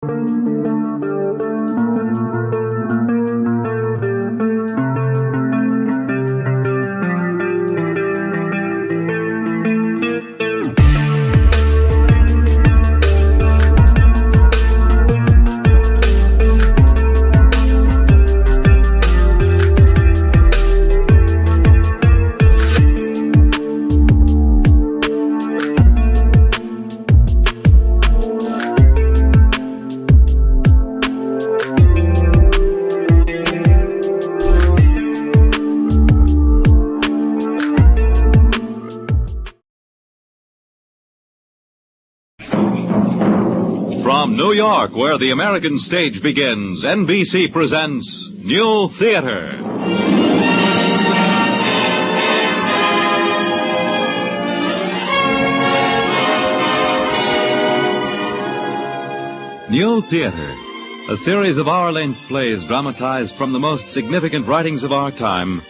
From New York, where the American stage begins, NBC presents New Theater. New Theater, a series of hour-length plays dramatized from the most significant writings of our time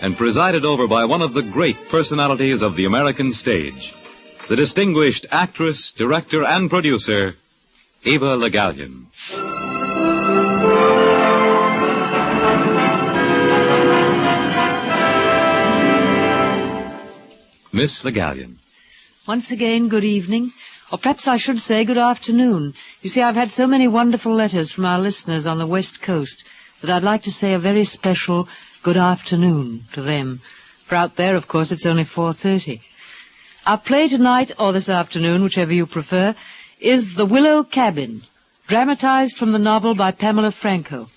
and presided over by one of the great personalities of the American stage, the distinguished actress, director, and producer, Eva Le Gallienne. Miss Le Gallienne. Once again, good evening, or perhaps I should say good afternoon. You see, I've had so many wonderful letters from our listeners on the West Coast that I'd like to say a very special good afternoon to them. For out there, of course, it's only 4:30. Our play tonight, or this afternoon, whichever you prefer, is The Willow Cabin, dramatized from the novel by Pamela Franco.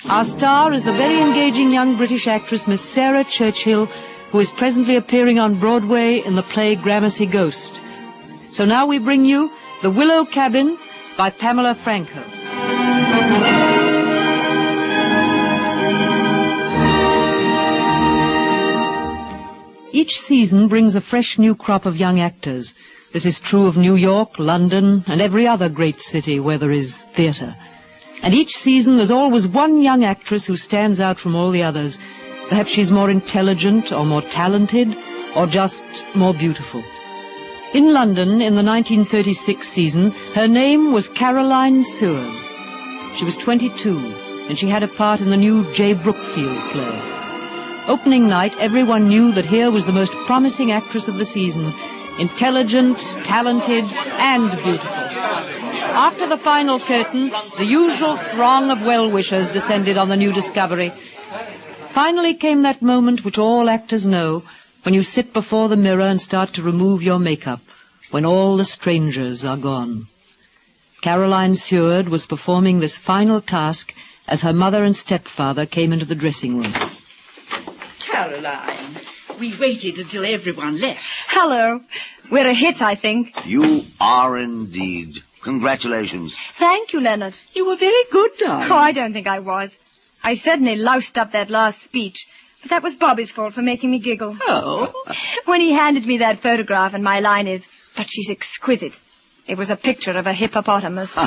Our star is the very engaging young British actress Miss Sarah Churchill, who is presently appearing on Broadway in the play Gramercy Ghost. So now we bring you The Willow Cabin by Pamela Franco. Each season brings a fresh new crop of young actors. This is true of New York, London, and every other great city where there is theater. And each season there's always one young actress who stands out from all the others. Perhaps she's more intelligent or more talented or just more beautiful. In London, in the 1936 season, her name was Caroline Seward. She was 22, and she had a part in the new J. Brookfield play. Opening night, everyone knew that here was the most promising actress of the season, intelligent, talented, and beautiful. After the final curtain, the usual throng of well-wishers descended on the new discovery. Finally came that moment which all actors know, when you sit before the mirror and start to remove your makeup, when all the strangers are gone. Caroline Seward was performing this final task as her mother and stepfather came into the dressing room. Caroline, we waited until everyone left. Hello. We're a hit, I think. You are indeed. Congratulations. Thank you, Leonard. You were very good, darling. Oh, I don't think I was. I certainly loused up that last speech, but that was Bobby's fault for making me giggle. Oh? When he handed me that photograph and my line is, "But she's exquisite," it was a picture of a hippopotamus.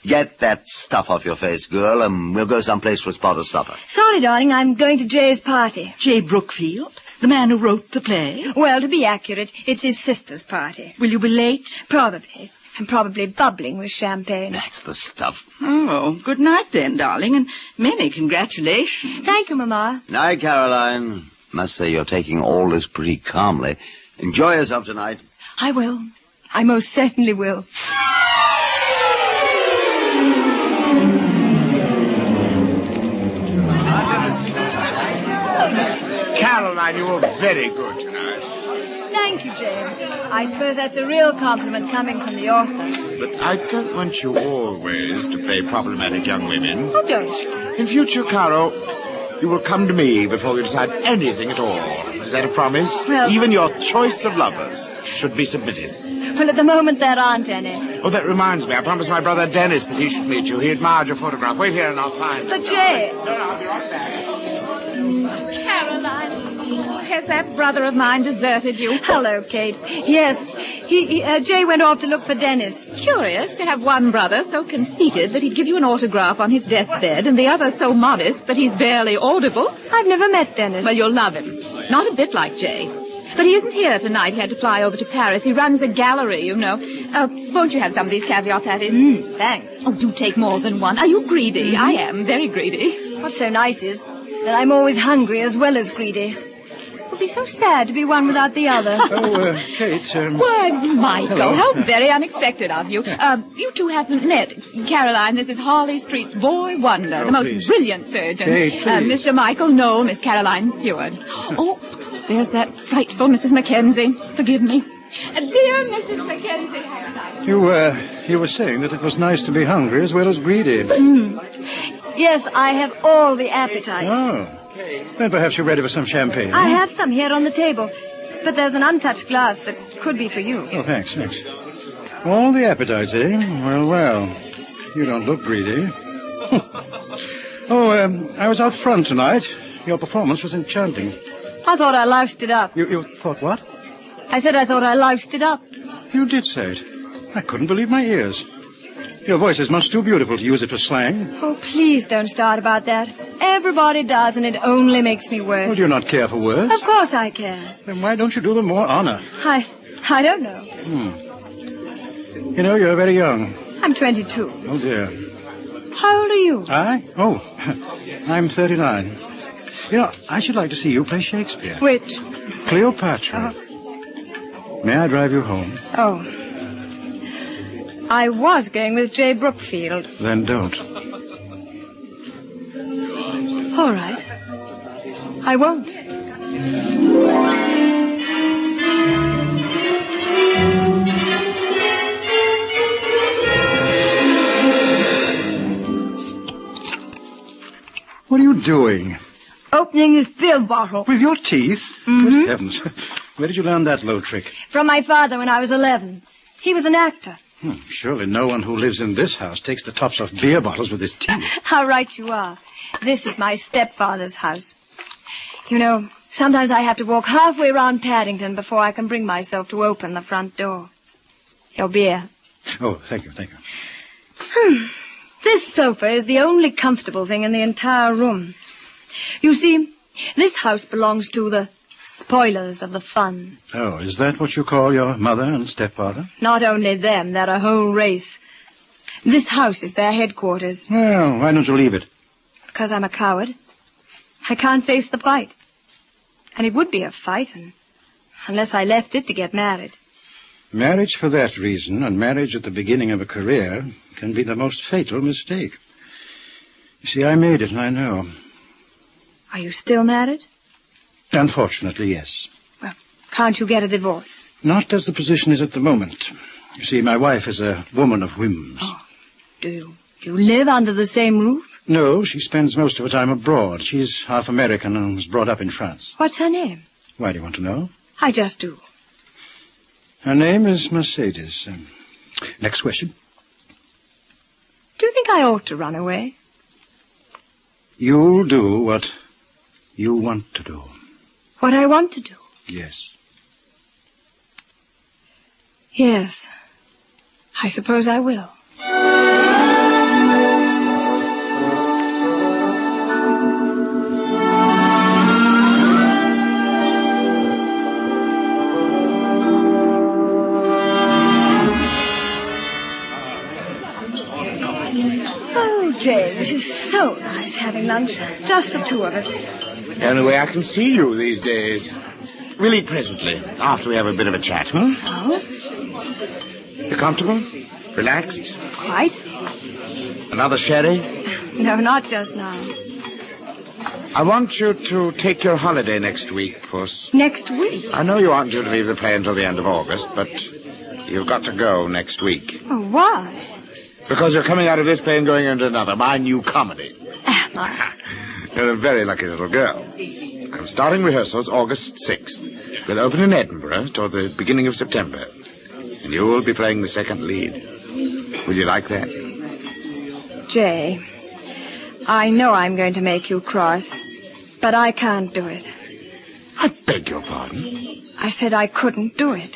Get that stuff off your face, girl, and we'll go someplace for a spot of supper. Sorry, darling, I'm going to Jay's party. J. Brookfield, the man who wrote the play? Well, to be accurate, it's his sister's party. Will you be late? Probably. I'm probably bubbling with champagne. That's the stuff. Oh, good night then, darling, and many congratulations. Thank you, Mama. Night, Caroline. Must say you're taking all this pretty calmly. Enjoy yourself tonight. I will. I most certainly will. Caroline, you were very good tonight. Thank you, Jay. I suppose that's a real compliment coming from the author. But I don't want you always to play problematic young women. Oh, don't you? In future, Caro, you will come to me before you decide anything at all. Is that a promise? Well... Even your choice of lovers should be submitted. Well, at the moment, there aren't any. Oh, that reminds me. I promised my brother Dennis that he should meet you. He admired your photograph. Wait here and I'll find it. But, Jay... No, I'll be right back. Caroline, has that brother of mine deserted you? Hello, Kate. Yes, Jay went off to look for Dennis. Curious to have one brother so conceited that he'd give you an autograph on his deathbed, and the other so modest that he's barely audible. I've never met Dennis. Well, you'll love him. Not a bit like Jay. But he isn't here tonight. He had to fly over to Paris. He runs a gallery, you know. Won't you have some of these caviar patties? Thanks. Oh, do take more than one. Are you greedy? I am, very greedy. What's so nice is that I'm always hungry as well as greedy. It would be so sad to be one without the other. Oh, Kate, Why, Michael, Hello. how very unexpected of you. You two haven't met. Caroline, this is Harley Street's boy wonder, the most please. brilliant surgeon. Kate, please. Mr. Michael Knoll, Miss Caroline Seward. Oh, there's that frightful Mrs. Mackenzie. Forgive me. Dear Mrs. Mackenzie, how nice. you were saying that it was nice to be hungry as well as greedy. Yes, I have all the appetite. Oh. Then perhaps you're ready for some champagne. I have some here on the table, but there's an untouched glass that could be for you. Oh, thanks. All the appetites, eh? Well. You don't look greedy. I was out front tonight. Your performance was enchanting. I thought I loused it up. You thought what? I said I thought I loused it up. You did say it. I couldn't believe my ears. Your voice is much too beautiful to use it for slang. Oh, please don't start about that. Everybody does, and it only makes me worse. Well, do you not care for words? Of course I care. Then why don't you do them more honor? I don't know. You know, you're very young. I'm 22. Oh, dear. How old are you? I? Oh, I'm 39. You know, I should like to see you play Shakespeare. Which? Cleopatra. May I drive you home? Oh. I was going with J. Brookfield. Then don't. All right. I won't. What are you doing? Opening this beer bottle. With your teeth? Good heavens. Where did you learn that low trick? From my father when I was 11. He was an actor. Surely no one who lives in this house takes the tops off beer bottles with his teeth. How right you are. This is my stepfather's house. You know, sometimes I have to walk halfway around Paddington before I can bring myself to open the front door. Your beer. Oh, thank you. This sofa is the only comfortable thing in the entire room. You see, this house belongs to the spoilers of the fun. Oh, is that what you call your mother and stepfather? Not only them, they're a whole race. This house is their headquarters. Well, why don't you leave it? Because I'm a coward. I can't face the fight. And it would be a fight, unless I left it to get married. Marriage for that reason, and marriage at the beginning of a career, can be the most fatal mistake. You see, I made it, and I know. Are you still married? Unfortunately, yes. Well, can't you get a divorce? Not as the position is at the moment. You see, my wife is a woman of whims. Oh, do you live under the same roof? No, she spends most of her time abroad. She's half American and was brought up in France. What's her name? Why do you want to know? I just do. Her name is Mercedes. Next question. Do you think I ought to run away? You'll do what you want to do. What I want to do? Yes. Yes. I suppose I will. Oh, Jay, this is so nice having lunch. Just the two of us. The only way I can see you these days. Really presently, after we have a bit of a chat, Oh? You comfortable? Relaxed? Quite. Another sherry? No, not just now. I want you to take your holiday next week, Puss. Next week? I know you aren't due to leave the play until the end of August, but you've got to go next week. Oh, why? Because you're coming out of this play and going into another, my new comedy. Am I? You're a very lucky little girl. I'm starting rehearsals August 6th. We'll open in Edinburgh toward the beginning of September. And you'll be playing the second lead. Will you like that? Jay, I know I'm going to make you cross, but I can't do it. I beg your pardon? I said I couldn't do it.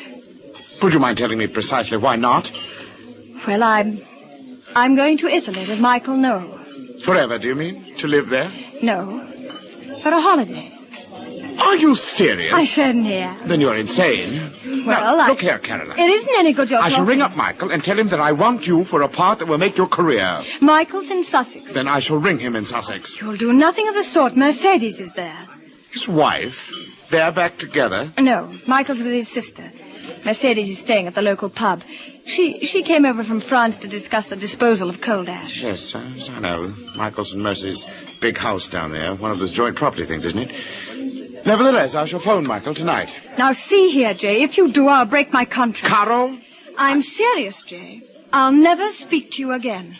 Would you mind telling me precisely why not? Well, I'm going to Italy with Michael Knoll. Forever, do you mean? To live there? No, for a holiday. Are you serious? I certainly am. Then you're insane. Well, now, look here, Caroline. It isn't any good your I shall talking. ring up Michael and tell him that I want you for a part that will make your career. Michael's in Sussex. Then I shall ring him in Sussex. You'll do nothing of the sort. Mercedes is there. His wife? They're back together? No, Michael's with his sister. Mercedes is staying at the local pub. She came over from France to discuss the disposal of coal ash. Yes, I know. Michael's and Mercy's big house down there. One of those joint property things, isn't it? Nevertheless, I shall phone Michael tonight. Now, see here, Jay. If you do, I'll break my contract. Carol? I'm serious, Jay. I'll never speak to you again.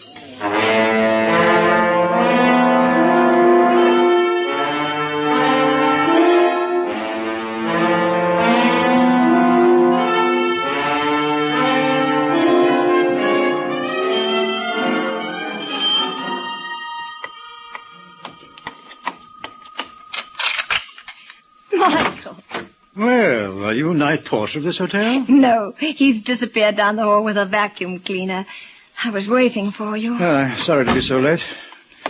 Michael. Well, are you night porter of this hotel? No, he's disappeared down the hall with a vacuum cleaner. I was waiting for you. Sorry to be so late.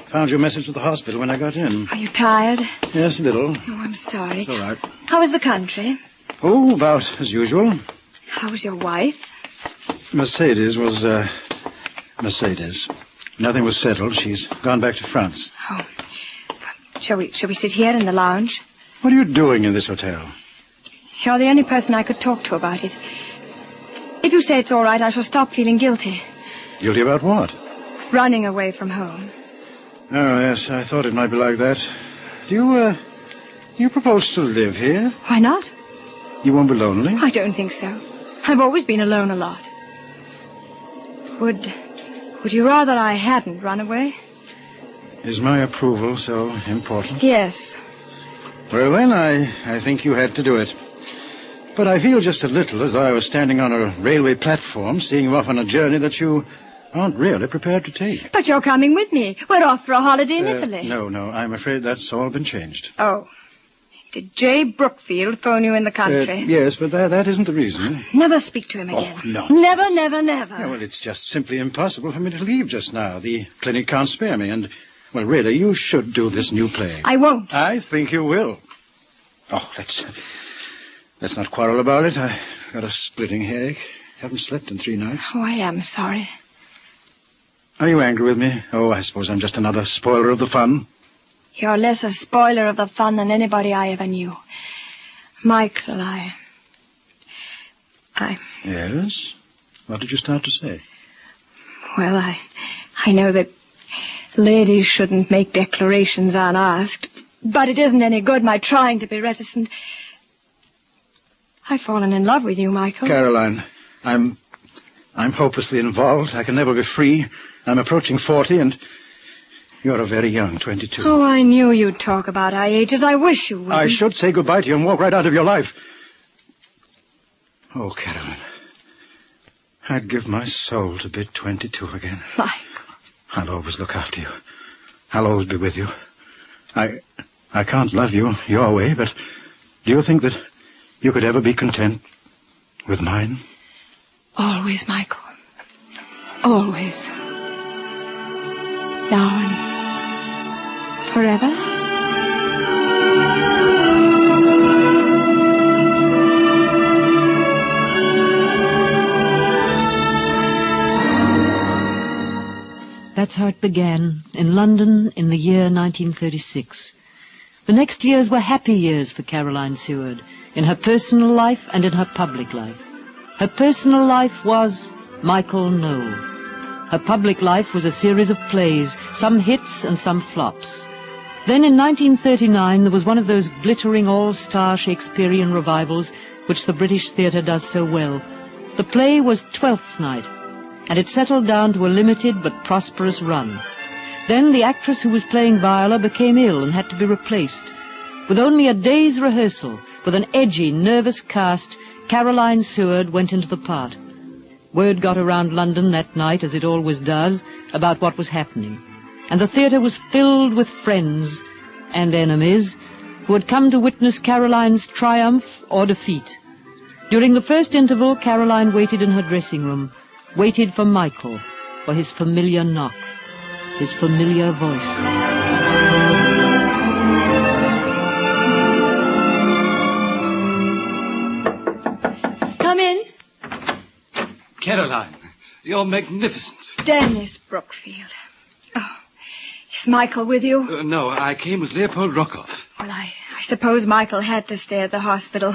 Found your message at the hospital when I got in. Are you tired? Yes, a little. Oh, I'm sorry. It's all right. How was the country? Oh, about as usual. How was your wife? Mercedes was, Mercedes. Nothing was settled. She's gone back to France. Oh. Shall we sit here in the lounge? What are you doing in this hotel? You're the only person I could talk to about it. If you say it's all right, I shall stop feeling guilty. Guilty about what? Running away from home. Oh, yes, I thought it might be like that. Do you propose to live here? Why not? You won't be lonely? I don't think so. I've always been alone a lot. Would you rather I hadn't run away? Is my approval so important? Yes. Well, then, I think you had to do it. But I feel just a little as though I was standing on a railway platform, seeing you off on a journey that you aren't really prepared to take. But you're coming with me. We're off for a holiday in Italy. No, I'm afraid that's all been changed. Oh. Did Jay Brookfield phone you in the country? Yes, but that isn't the reason. Never speak to him again. Oh, no. Never, never, never. Yeah, well, it's just simply impossible for me to leave just now. The clinic can't spare me, and, well, really, you should do this new play. I won't. I think you will. Oh, let's not quarrel about it. I've got a splitting headache. Haven't slept in 3 nights. Oh, I am sorry. Are you angry with me? Oh, I suppose I'm just another spoiler of the fun. You're less a spoiler of the fun than anybody I ever knew. Michael, I... Yes? What did you start to say? Well, I know that ladies shouldn't make declarations unasked, but it isn't any good my trying to be reticent. I've fallen in love with you, Michael. Caroline, I'm hopelessly involved. I can never be free. I'm approaching 40, and you're a very young 22. Oh, I knew you'd talk about our ages. I wish you would. I should say goodbye to you and walk right out of your life. Oh, Caroline, I'd give my soul to be 22 again. Michael. I'll always look after you. I'll always be with you. I can't love you your way, but do you think that you could ever be content with mine? Always, Michael. Always. Now and forever. That's how it began, in London in the year 1936. The next years were happy years for Caroline Seward, in her personal life and in her public life. Her personal life was Michael No. Her public life was a series of plays, some hits and some flops. Then in 1939 there was one of those glittering all-star Shakespearean revivals which the British theatre does so well. The play was Twelfth Night, and it settled down to a limited but prosperous run. Then the actress who was playing Viola became ill and had to be replaced. With only a day's rehearsal, with an edgy, nervous cast, Caroline Seward went into the part. Word got around London that night, as it always does, about what was happening. And the theatre was filled with friends and enemies who had come to witness Caroline's triumph or defeat. During the first interval, Caroline waited in her dressing room, waited for Michael, for his familiar knock, his familiar voice. Caroline, you're magnificent. Dennis Brookfield. Oh, is Michael with you? No, I came with Leopold Rockoff. Well, I suppose Michael had to stay at the hospital.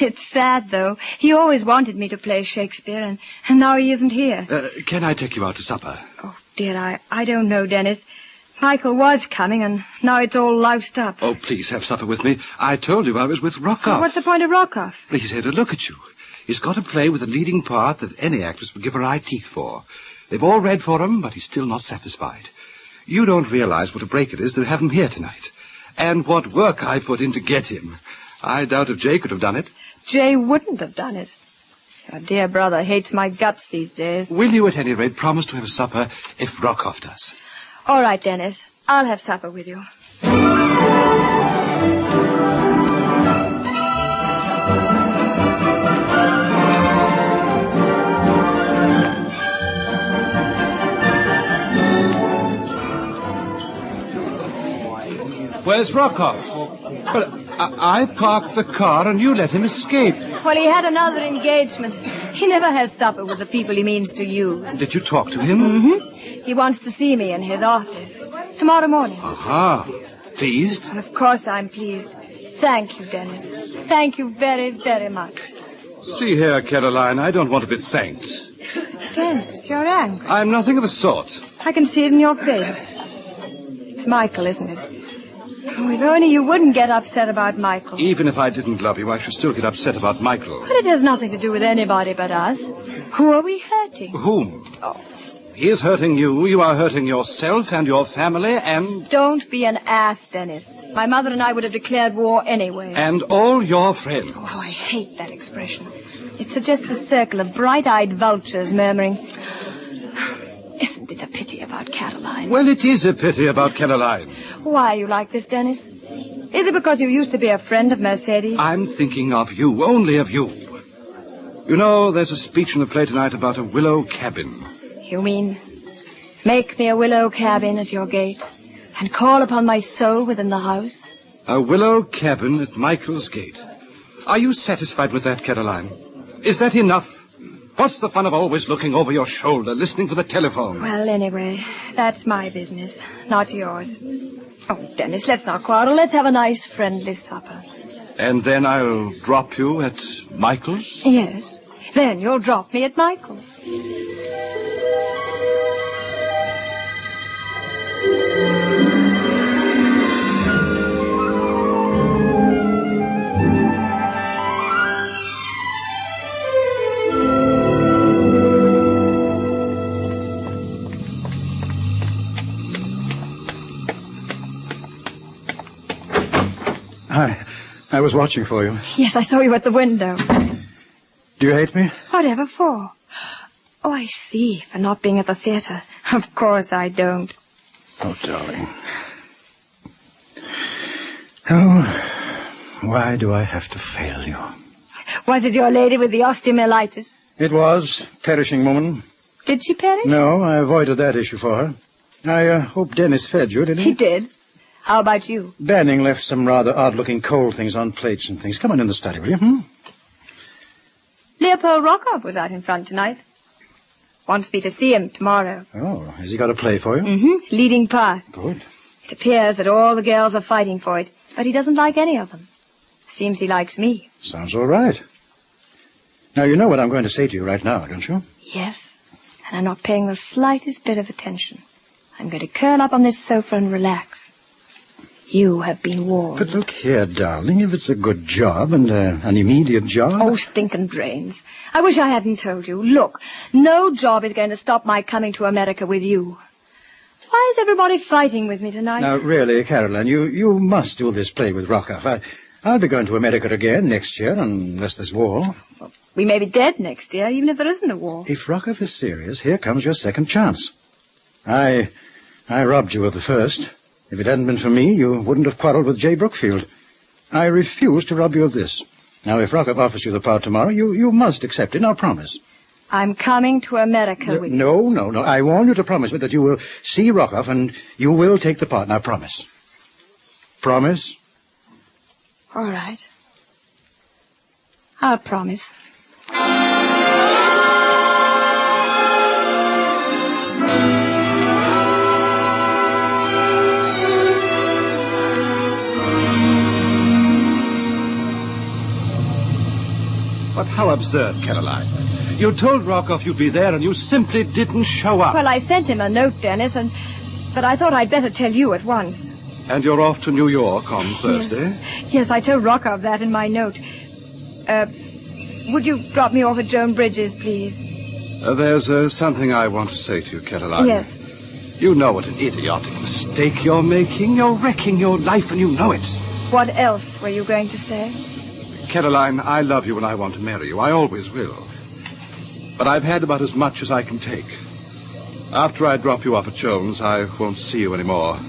It's sad, though. He always wanted me to play Shakespeare, and now he isn't here. Can I take you out to supper? Oh, dear, I don't know, Dennis. Michael was coming, and now it's all loused up. Oh, please have supper with me. I told you I was with Rockoff. What's the point of Rockoff? He's here to look at you. He's got a play with a leading part that any actress would give her eye teeth for. They've all read for him, but he's still not satisfied. You don't realize what a break it is to have him here tonight. And what work I put in to get him. I doubt if Jay could have done it. Jay wouldn't have done it. Your dear brother hates my guts these days. Will you at any rate promise to have a supper if Rockoff does? All right, Dennis. I'll have supper with you. Where's Rockoff? But I parked the car and you let him escape. Well, he had another engagement. He never has supper with the people he means to use. Did you talk to him? Mm-hmm. He wants to see me in his office tomorrow morning. Aha. Pleased? Well, of course I'm pleased. Thank you, Dennis. Thank you very, very much. See here, Caroline, I don't want to be thanked. Dennis, you're angry. I'm nothing of the sort. I can see it in your face. It's Michael, isn't it? Oh, if only you wouldn't get upset about Michael. Even if I didn't love you, I should still get upset about Michael. But it has nothing to do with anybody but us. Who are we hurting? Whom? Oh. He is hurting you. You are hurting yourself and your family and... Don't be an ass, Dennis. My mother and I would have declared war anyway. And all your friends. Oh, I hate that expression. It suggests a circle of bright-eyed vultures murmuring... Isn't it a pity about Caroline? Well, it is a pity about Caroline. Why are you like this, Dennis? Is it because you used to be a friend of Mercedes? I'm thinking of you, only of you. You know, there's a speech in the play tonight about a willow cabin. You mean, make me a willow cabin at your gate and call upon my soul within the house? A willow cabin at Michael's gate. Are you satisfied with that, Caroline? Is that enough? What's the fun of always looking over your shoulder, listening for the telephone? Well, anyway, that's my business, not yours. Oh, Dennis, let's not quarrel. Let's have a nice, friendly supper. And then I'll drop you at Michael's? Yes. Then you'll drop me at Michael's. I was watching for you. Yes, I saw you at the window. Do you hate me? Whatever for? Oh, I see. For not being at the theater. Of course I don't. Oh, darling. Oh, why do I have to fail you? Was it your lady with the osteomyelitis? It was. Perishing woman. Did she perish? No, I avoided that issue for her. I hope Dennis fed you, didn't he? He did. How about you? Banning left some rather odd-looking cold things on plates and things. Come on in the study, will you? Leopold Rockoff was out in front tonight. Wants me to see him tomorrow. Oh, has he got a play for you? Mm-hmm. Leading part. Good. It appears that all the girls are fighting for it, but he doesn't like any of them. Seems he likes me. Sounds all right. Now, you know what I'm going to say to you right now, don't you? Yes, and I'm not paying the slightest bit of attention. I'm going to curl up on this sofa and relax. You have been warned. But look here, darling, if it's a good job and an immediate job... Oh, stinking drains. I wish I hadn't told you. Look, no job is going to stop my coming to America with you. Why is everybody fighting with me tonight? Now, really, Caroline, you must do this play with Rockoff. I'll be going to America again next year, unless there's war. Well, we may be dead next year, even if there isn't a war. If Rockoff is serious, here comes your second chance. I robbed you of the first. If it hadn't been for me, you wouldn't have quarreled with Jay Brookfield. I refuse to rob you of this. Now, if Rockoff offers you the part tomorrow, you must accept it. Now, promise. I'm coming to America with you. No. I want you to promise me that you will see Rockoff and you will take the part. Now, promise. Promise? All right. I'll promise. But how absurd, Caroline. You told Rockoff you'd be there, and you simply didn't show up. Well, I sent him a note, Dennis, but I thought I'd better tell you at once. And you're off to New York on Thursday? Yes, I told Rockoff that in my note. Would you drop me off at Joan Bridges, please? There's something I want to say to you, Caroline. Yes. You know what an idiotic mistake you're making. You're wrecking your life, and you know it. What else were you going to say? Caroline, I love you and I want to marry you. I always will. But I've had about as much as I can take. After I drop you off at Jones, I won't see you anymore.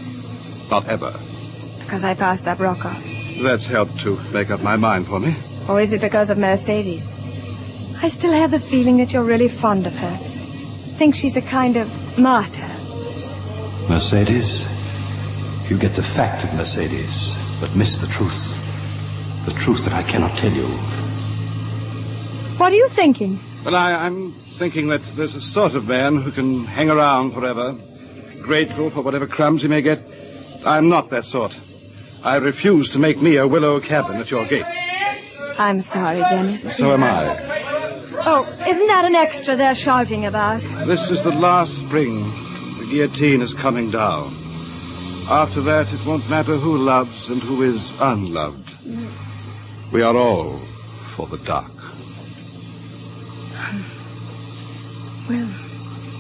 Not ever. Because I passed up Rockoff. That's helped to make up my mind for me. Or is it because of Mercedes? I still have the feeling that you're really fond of her. Think she's a kind of martyr. Mercedes? You get the fact of Mercedes, but miss the truth. The truth that I cannot tell you. What are you thinking? Well, I'm thinking that there's a sort of man who can hang around forever, grateful for whatever crumbs he may get. I'm not that sort. I refuse to make me a willow cabin at your gate. I'm sorry, Dennis. So am I. Oh, isn't that an extra they're shouting about? This is the last spring. The guillotine is coming down. After that, it won't matter who loves and who is unloved. We are all for the dark.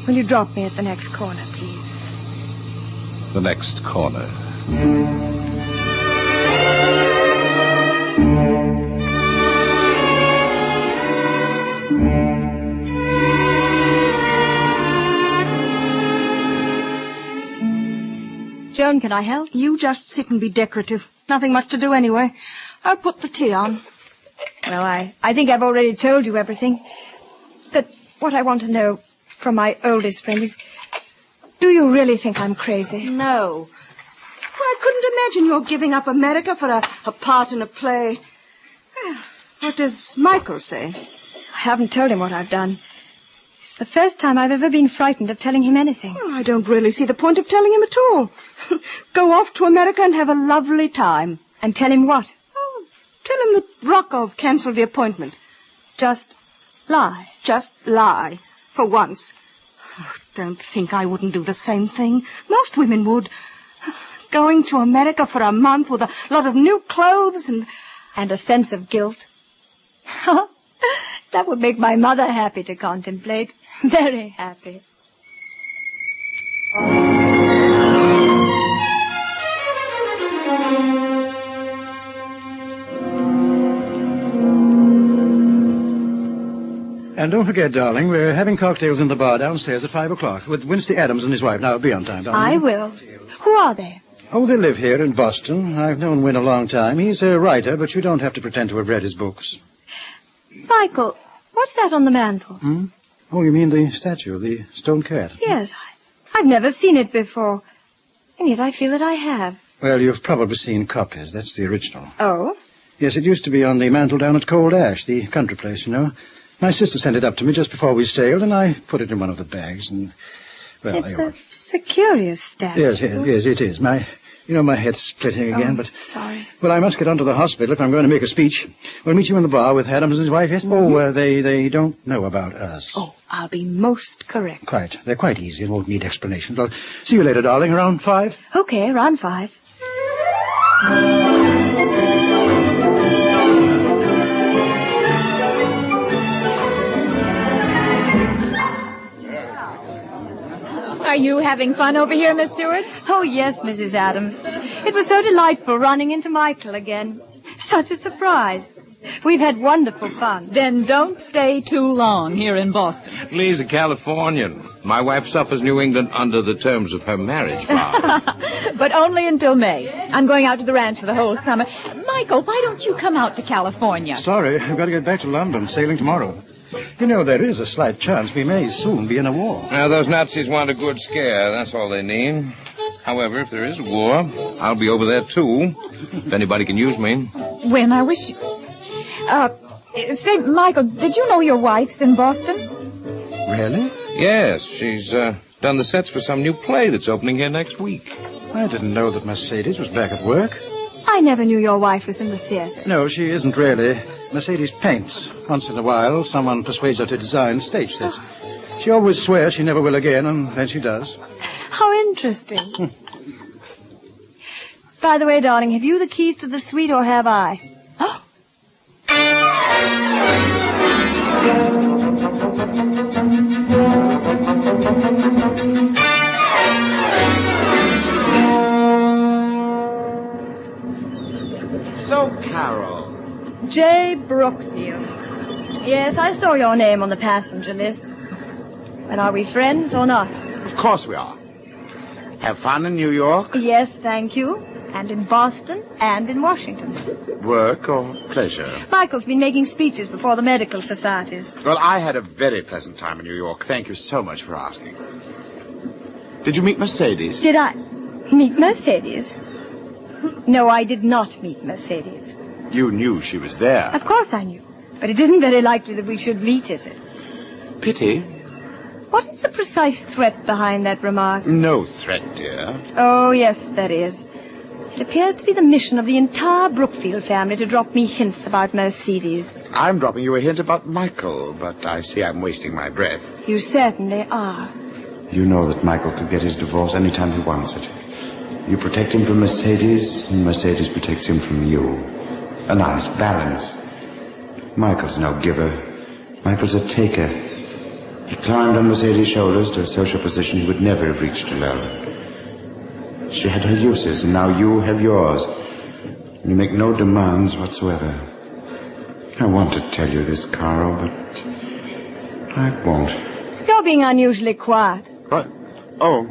Will you drop me at the next corner, please? The next corner. Joan, can I help? You just sit and be decorative. Nothing much to do anyway. I'll put the tea on. Well, I think I've already told you everything. But what I want to know from my oldest friend is, do you really think I'm crazy? No. Well, I couldn't imagine you're giving up America for a part in a play. Well, what does Michael say? I haven't told him what I've done. It's the first time I've ever been frightened of telling him anything. Well, I don't really see the point of telling him at all. Go off to America and have a lovely time. And tell him what? Oh, tell him that Rockoff canceled the appointment. Just lie. Just lie. For once. Oh, don't think I wouldn't do the same thing. Most women would. Going to America for a month with a lot of new clothes and a sense of guilt. That would make my mother happy to contemplate. Very happy. And don't forget, darling, we're having cocktails in the bar downstairs at 5 o'clock with Winston Adams and his wife. Now, be on time, darling. I will. Who are they? Oh, they live here in Boston. I've known Win a long time. He's a writer, but you don't have to pretend to have read his books. Michael, what's that on the mantel? Oh, you mean the statue, the stone cat? Yes, I've never seen it before. And yet I feel that I have. Well, you've probably seen copies. That's the original. Oh? Yes, it used to be on the mantel down at Cold Ash, the country place, you know. My sister sent it up to me just before we sailed, and I put it in one of the bags, and, well... It's a curious statue. Yes, it is. My head's splitting again, but... sorry. Well, I must get on to the hospital if I'm going to make a speech. We'll meet you in the bar with Adams and his wife, yes? Oh, they don't know about us. Oh, I'll be most correct. Quite. They're quite easy and won't need explanations. I'll see you later, darling, around 5. Okay, around 5. Are you having fun over here, Miss Stewart? Oh, yes, Mrs. Adams. It was so delightful running into Michael again. Such a surprise. We've had wonderful fun. Then don't stay too long here in Boston. Lee's a Californian. My wife suffers New England under the terms of her marriage vows. But only until May. I'm going out to the ranch for the whole summer. Michael, why don't you come out to California? Sorry, I've got to get back to London, sailing tomorrow. You know, there is a slight chance we may soon be in a war. Now, those Nazis want a good scare. That's all they need. However, if there is a war, I'll be over there, too. If anybody can use me. When I wish... say, Michael, did you know your wife's in Boston? Really? Yes, she's done the sets for some new play that's opening here next week. I didn't know that Mercedes was back at work. I never knew your wife was in the theater. No, she isn't really. Mercedes paints. Once in a while, someone persuades her to design stage sets. She always swears she never will again, and then she does. How interesting. By the way, darling, have you the keys to the suite, or have I? Hello, Carol. J. Brookfield. Yes, I saw your name on the passenger list. And are we friends or not? Of course we are. Have fun in New York? Yes, thank you. And in Boston and in Washington. Work or pleasure? Michael's been making speeches before the medical societies. Well, I had a very pleasant time in New York. Thank you so much for asking. Did you meet Mercedes? Did I meet Mercedes? No, I did not meet Mercedes. You knew she was there. Of course I knew. But it isn't very likely that we should meet, is it? Pity. What is the precise threat behind that remark? No threat, dear. Oh, yes, there is. It appears to be the mission of the entire Brookfield family to drop me hints about Mercedes. I'm dropping you a hint about Michael, but I see I'm wasting my breath. You certainly are. You know that Michael could get his divorce any time he wants it. You protect him from Mercedes, and Mercedes protects him from you. A nice balance. Michael's no giver. Michael's a taker. He climbed on Mercedes' shoulders to a social position he would never have reached alone. She had her uses, and now you have yours. You make no demands whatsoever. I want to tell you this, Carol, but I won't. You're being unusually quiet. What? Oh,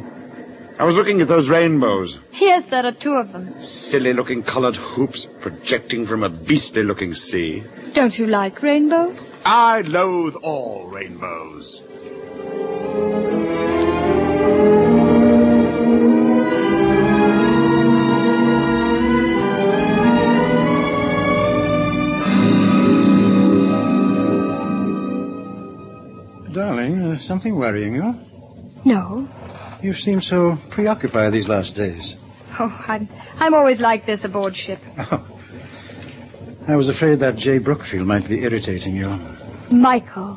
I was looking at those rainbows. Yes, there are two of them. Silly-looking colored hoops projecting from a beastly-looking sea. Don't you like rainbows? I loathe all rainbows. Darling, something worrying you? No. You seem so preoccupied these last days. Oh, I'm always like this aboard ship. Oh. I was afraid that J. Brookfield might be irritating you. Michael,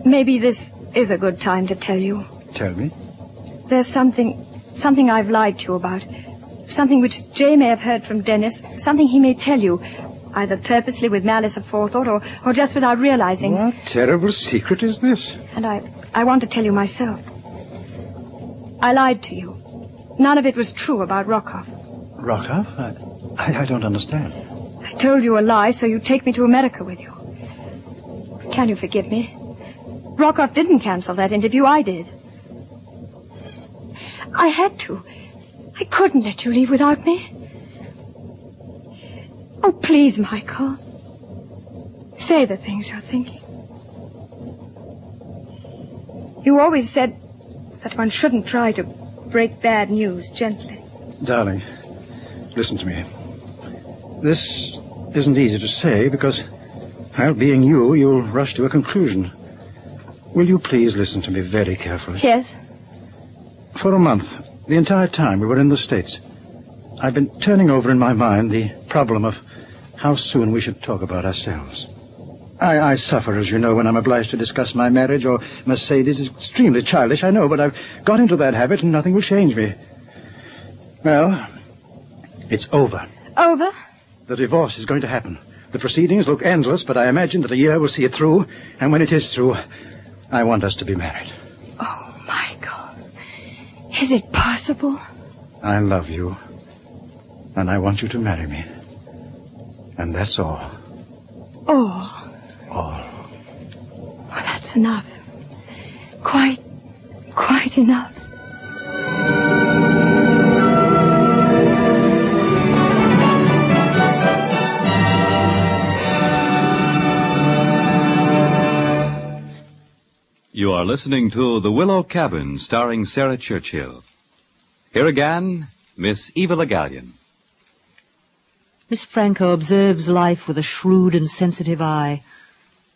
maybe this is a good time to tell you. Tell me. There's something I've lied to you about. Something which Jay may have heard from Dennis. Something he may tell you, either purposely with malice aforethought or just without realizing. What terrible secret is this? And I want to tell you myself. I lied to you. None of it was true about Rockoff. Rockoff? I don't understand. I told you a lie so you'd take me to America with you. Can you forgive me? Rockoff didn't cancel that interview. I did. I had to. I couldn't let you leave without me. Oh, please, Michael. Say the things you're thinking. You always said that one shouldn't try to break bad news gently. Darling, listen to me. This isn't easy to say because, well, being you'll rush to a conclusion. Will you please listen to me very carefully? Yes. For a month, the entire time we were in the States, I've been turning over in my mind the problem of how soon we should talk about ourselves. I suffer, as you know, when I'm obliged to discuss my marriage or Mercedes. It's extremely childish, I know, but I've got into that habit and nothing will change me. Well, it's over. Over? The divorce is going to happen. The proceedings look endless, but I imagine that a year will see it through, and when it is through, I want us to be married. Oh, Michael. Is it possible? I love you, and I want you to marry me. And that's all. All? All. Well, that's enough. Quite enough. You are listening to The Willow Cabin, starring Sarah Churchill. Here again, Miss Eva Le Gallion. Miss Franco observes life with a shrewd and sensitive eye.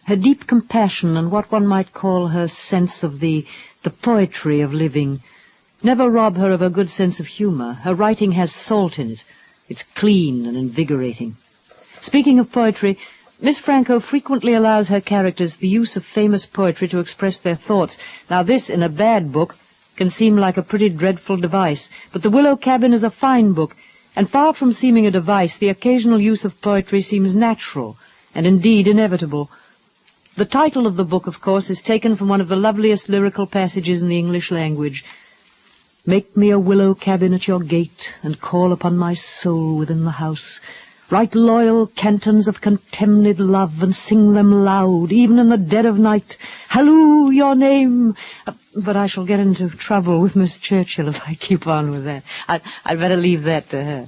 Her deep compassion and what one might call her sense of the poetry of living never rob her of a good sense of humor. Her writing has salt in it. It's clean and invigorating. Speaking of poetry, Miss Franco frequently allows her characters the use of famous poetry to express their thoughts. Now this, in a bad book, can seem like a pretty dreadful device, but The Willow Cabin is a fine book, and far from seeming a device, the occasional use of poetry seems natural, and indeed inevitable. The title of the book, of course, is taken from one of the loveliest lyrical passages in the English language. Make me a willow cabin at your gate, and call upon my soul within the house. Write loyal cantons of contemned love, and sing them loud, even in the dead of night. Halloo, your name! But I shall get into trouble with Miss Churchill if I keep on with that. I'd better leave that to her.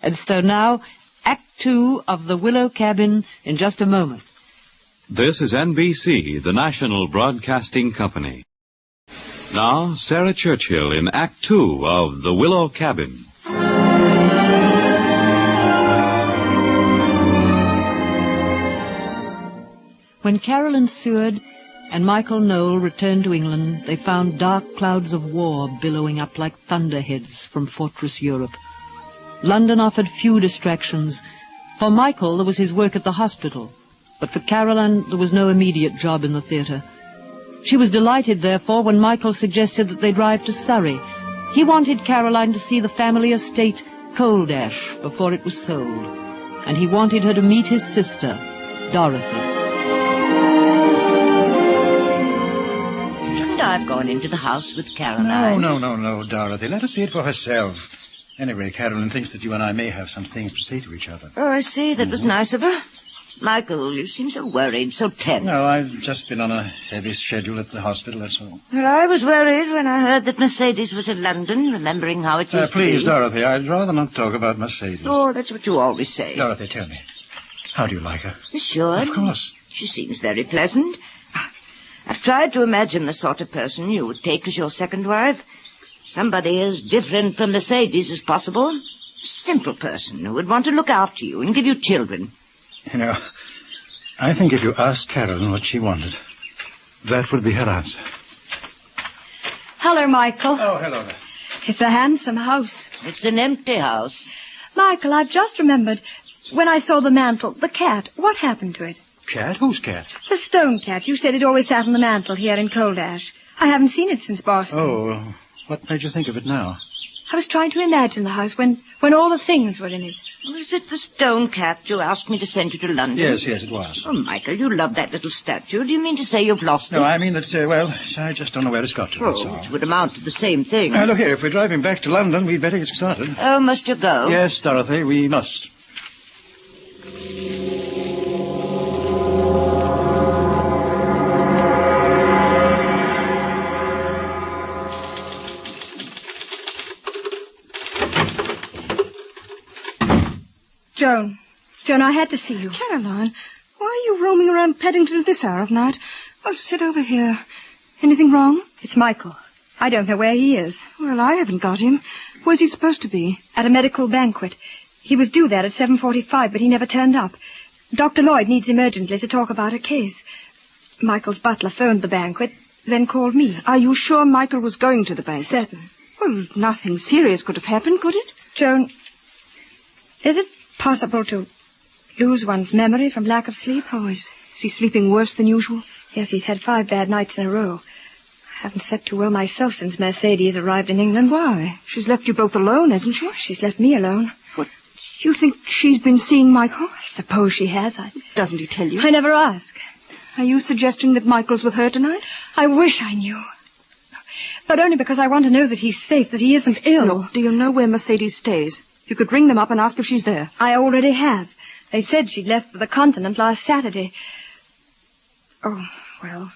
And so now, Act 2 of The Willow Cabin in just a moment. This is NBC, the National Broadcasting Company. Now, Sarah Churchill in Act 2 of The Willow Cabin. When Caroline Seward and Michael Noel returned to England, they found dark clouds of war billowing up like thunderheads from Fortress Europe. London offered few distractions. For Michael, there was his work at the hospital, but for Caroline, there was no immediate job in the theatre. She was delighted, therefore, when Michael suggested that they drive to Surrey. He wanted Caroline to see the family estate, Coldash, before it was sold, and he wanted her to meet his sister, Dorothy. I've gone into the house with Caroline. No, Dorothy. Let her see it for herself. Anyway, Caroline thinks that you and I may have some things to say to each other. Oh, I see. That was nice of her. Michael, you seem so worried, so tense. No, I've just been on a heavy schedule at the hospital, that's all. Well, I was worried when I heard that Mercedes was in London, remembering how it used to be. Please, Dorothy, I'd rather not talk about Mercedes. Oh, that's what you always say. Dorothy, tell me, how do you like her? Miss Seward? Of course. She seems very pleasant. I've tried to imagine the sort of person you would take as your second wife. Somebody as different from Mercedes as possible. A simple person who would want to look after you and give you children. You know, I think if you asked Caroline what she wanted, that would be her answer. Hello, Michael. Oh, hello there. It's a handsome house. It's an empty house. Michael, I've just remembered, when I saw the mantel, the cat, what happened to it? Cat? Whose cat? The stone cat. You said it always sat on the mantel here in Coldash. I haven't seen it since Boston. Oh, what made you think of it now? I was trying to imagine the house when all the things were in it. Was it the stone cat you asked me to send you to London? Yes, it was. Oh, Michael, you love that little statue. Do you mean to say you've lost it? No, I mean that, I just don't know where it's got to. That's all. Which would amount to the same thing. Look here, if we're driving back to London, we'd better get started. Oh, must you go? Yes, Dorothy, we must. Joan, I had to see you. Caroline, why are you roaming around Paddington at this hour of night? Well, sit over here. Anything wrong? It's Michael. I don't know where he is. Well, I haven't got him. Where's he supposed to be? At a medical banquet. He was due there at 7:45, but he never turned up. Dr. Lloyd needs him urgently to talk about a case. Michael's butler phoned the banquet, then called me. Are you sure Michael was going to the banquet? Certain. Well, nothing serious could have happened, could it? Joan, is it possible to lose one's memory from lack of sleep? Oh, is he sleeping worse than usual? Yes, he's had 5 bad nights in a row. I haven't slept too well myself since Mercedes arrived in England. Why? She's left you both alone, hasn't she? She's left me alone. What? You think she's been seeing Michael? I suppose she has. Doesn't he tell you? I never ask. Are you suggesting that Michael's with her tonight? I wish I knew. But only because I want to know that he's safe, that he isn't ill. No. Do you know where Mercedes stays? You could ring them up and ask if she's there. I already have. They said she'd left for the continent last Saturday. Oh, well,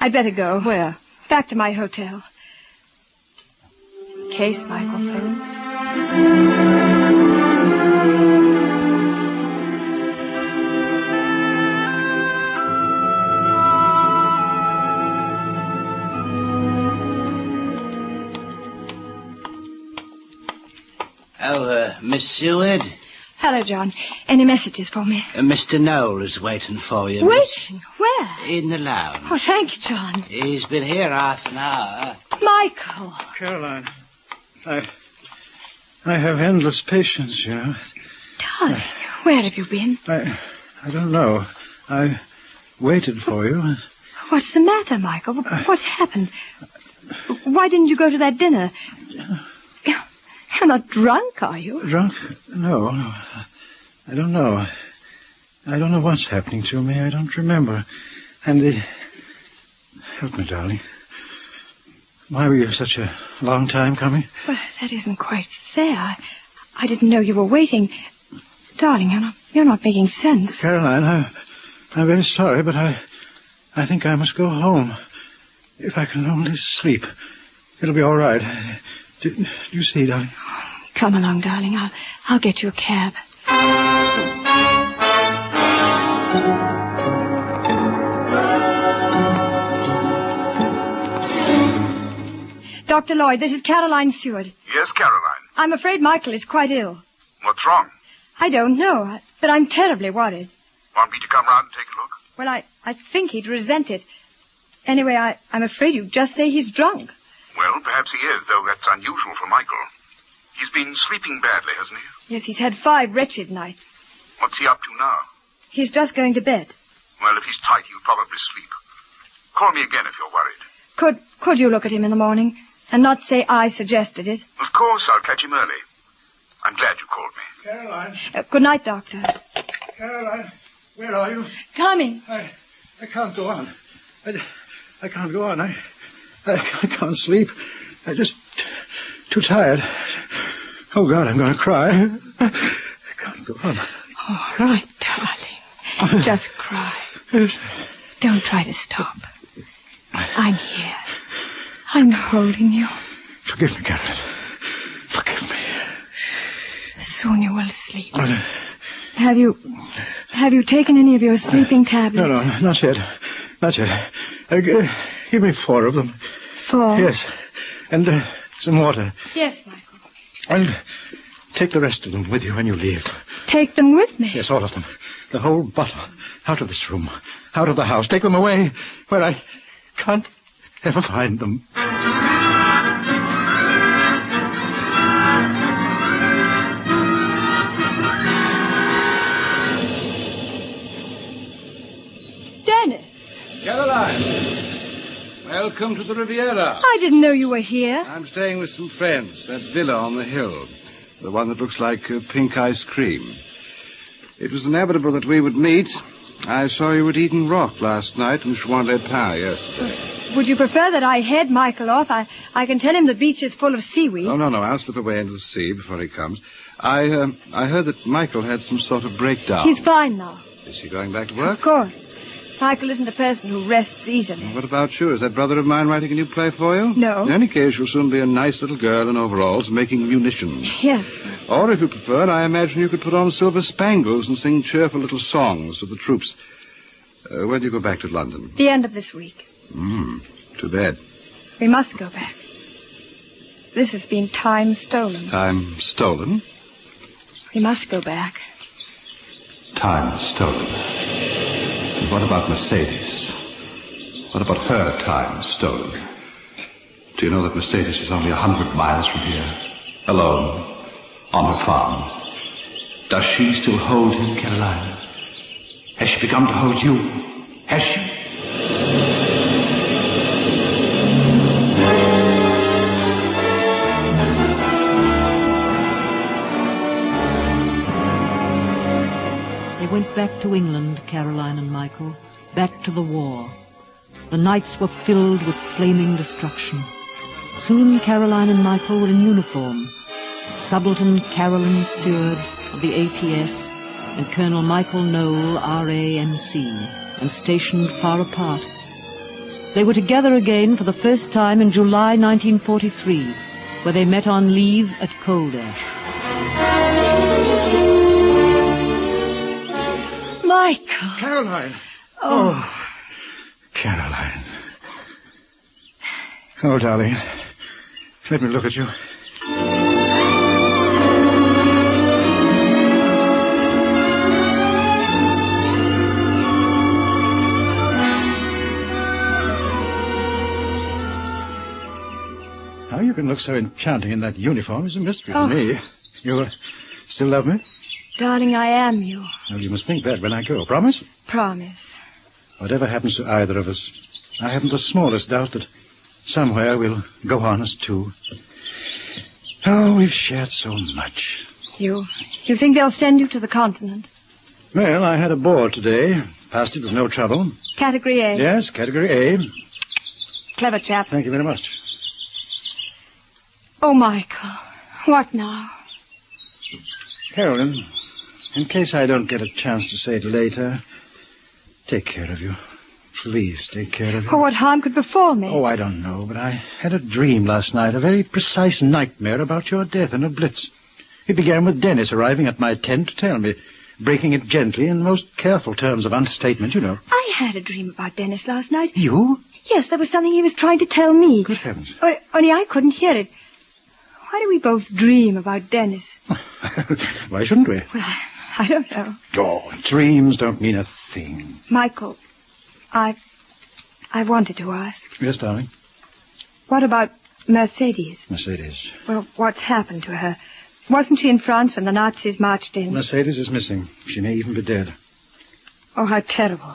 I'd better go. Where? Back to my hotel. In case Michael phones. Miss Seward? Hello, John. Any messages for me? Mr. Noel is waiting for you, Waiting? Where? In the lounge. Oh, thank you, John. He's been here half an hour. Michael! Caroline, I have endless patience, you know. Darling, where have you been? I don't know. I waited for you. What's the matter, Michael? What's happened? Why didn't you go to that dinner? You're not drunk, are you? Drunk? No. I don't know. I don't know what's happening to me. I don't remember. And help me, darling. Why were you such a long time coming? Well, that isn't quite fair. I didn't know you were waiting. Darling, you're not making sense. Caroline, I'm very sorry, but I think I must go home. If I can only sleep, it'll be all right. Do you see, darling? Come along, darling. I'll get you a cab. Dr. Lloyd, this is Caroline Seward. Yes, Caroline. I'm afraid Michael is quite ill. What's wrong? I don't know, but I'm terribly worried. Want me to come round and take a look? Well, I think he'd resent it. Anyway, I'm afraid you'd just say he's drunk. Well, perhaps he is, though that's unusual for Michael. He's been sleeping badly, hasn't he? Yes, he's had 5 wretched nights. What's he up to now? He's just going to bed. Well, if he's tight, he'll probably sleep. Call me again if you're worried. Could you look at him in the morning and not say I suggested it? Of course, I'll catch him early. I'm glad you called me. Caroline. Good night, Doctor. Caroline, where are you? Coming. I can't go on. I can't go on. I can't sleep. I'm just too tired. Oh, God, I'm going to cry. I can't go on. All right, darling. Just cry. Don't try to stop. I'm here. I'm holding you. Forgive me, Caroline. Forgive me. Soon you will sleep. Have you taken any of your sleeping tablets? No, not yet. Not yet. Give me 4 of them. 4? Yes. And some water. Yes, Michael. And take the rest of them with you when you leave. Take them with me? Yes, all of them. The whole bottle. Out of this room. Out of the house. Take them away where I can't ever find them. Dennis! Caroline! Welcome to the Riviera. I didn't know you were here. I'm staying with some friends. That villa on the hill. The one that looks like pink ice cream. It was inevitable that we would meet. I saw you at Eden Rock last night and SWAN yesterday. Would you prefer that I head Michael off? I can tell him the beach is full of seaweed. Oh, no. I'll slip away into the sea before he comes. I heard that Michael had some sort of breakdown. He's fine now. Is he going back to work? Of course. Michael isn't a person who rests easily. What about you? Is that brother of mine writing a new play for you? No. In any case, you'll soon be a nice little girl in overalls making munitions. Yes. Or, if you prefer, I imagine you could put on silver spangles and sing cheerful little songs to the troops. When do you go back to London? The end of this week. Too bad. We must go back. This has been time stolen. Time stolen? We must go back. Time stolen. And what about Mercedes? What about her time stolen? Do you know that Mercedes is only 100 miles from here? Alone. On her farm. Does she still hold him, Caroline? Has she begun to hold you? Has she? They went back to England, Caroline and Michael, back to the war. The nights were filled with flaming destruction. Soon Caroline and Michael were in uniform. Subaltern Carolyn Seward of the ATS and Colonel Michael Noel, RAMC, and stationed far apart. They were together again for the first time in July 1943, where they met on leave at Coldash. Michael! Caroline! Oh. Caroline. Oh, darling. Let me look at you. How you can look so enchanting in that uniform is a mystery to me. You'll still love me? Darling, I am you. Well, you must think that when I go. Promise? Promise. Whatever happens to either of us, I haven't the smallest doubt that somewhere we'll go on as two. Oh, we've shared so much. You think they'll send you to the continent? Well, I had a board today. Passed it with no trouble. Category A? Yes, Category A. Clever chap. Thank you very much. Oh, Michael. What now? Carolyn, in case I don't get a chance to say it later, take care of you. Please take care of you. Oh, what harm could befall me? Oh, I don't know, but I had a dream last night, a very precise nightmare about your death in a blitz. It began with Dennis arriving at my tent to tell me, breaking it gently in most careful terms of unstatement, you know. I had a dream about Dennis last night. You? Yes, there was something he was trying to tell me. Good heavens. Only I couldn't hear it. Why do we both dream about Dennis? Why shouldn't we? Well, I don't know. Oh, dreams don't mean a thing. Michael, I wanted to ask. Yes, darling? What about Mercedes? Mercedes. Well, what's happened to her? Wasn't she in France when the Nazis marched in? Mercedes is missing. She may even be dead. Oh, how terrible.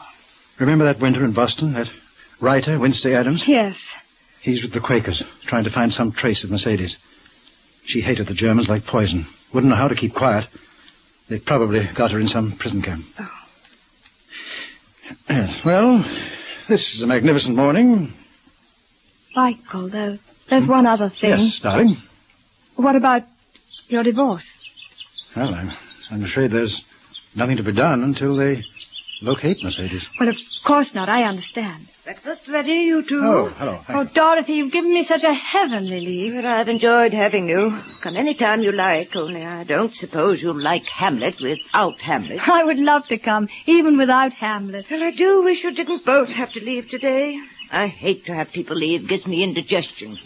Remember that winter in Boston, that writer, Wednesday Adams? Yes. He's with the Quakers, trying to find some trace of Mercedes. She hated the Germans like poison. Wouldn't know how to keep quiet. They probably got her in some prison camp. Oh. Yes, well, this is a magnificent morning. Michael, there's one other thing. Yes, darling? What about your divorce? Well, I'm afraid there's nothing to be done until they locate Mercedes. Well, of course not. I understand. Breakfast ready, you two? Oh, hello. Oh, Dorothy, you've given me such a heavenly leave. Well, I've enjoyed having you. Come any time you like, only I don't suppose you'll like Hamlet without Hamlet. I would love to come, even without Hamlet. Well, I do wish you didn't both have to leave today. I hate to have people leave. Gives me indigestion.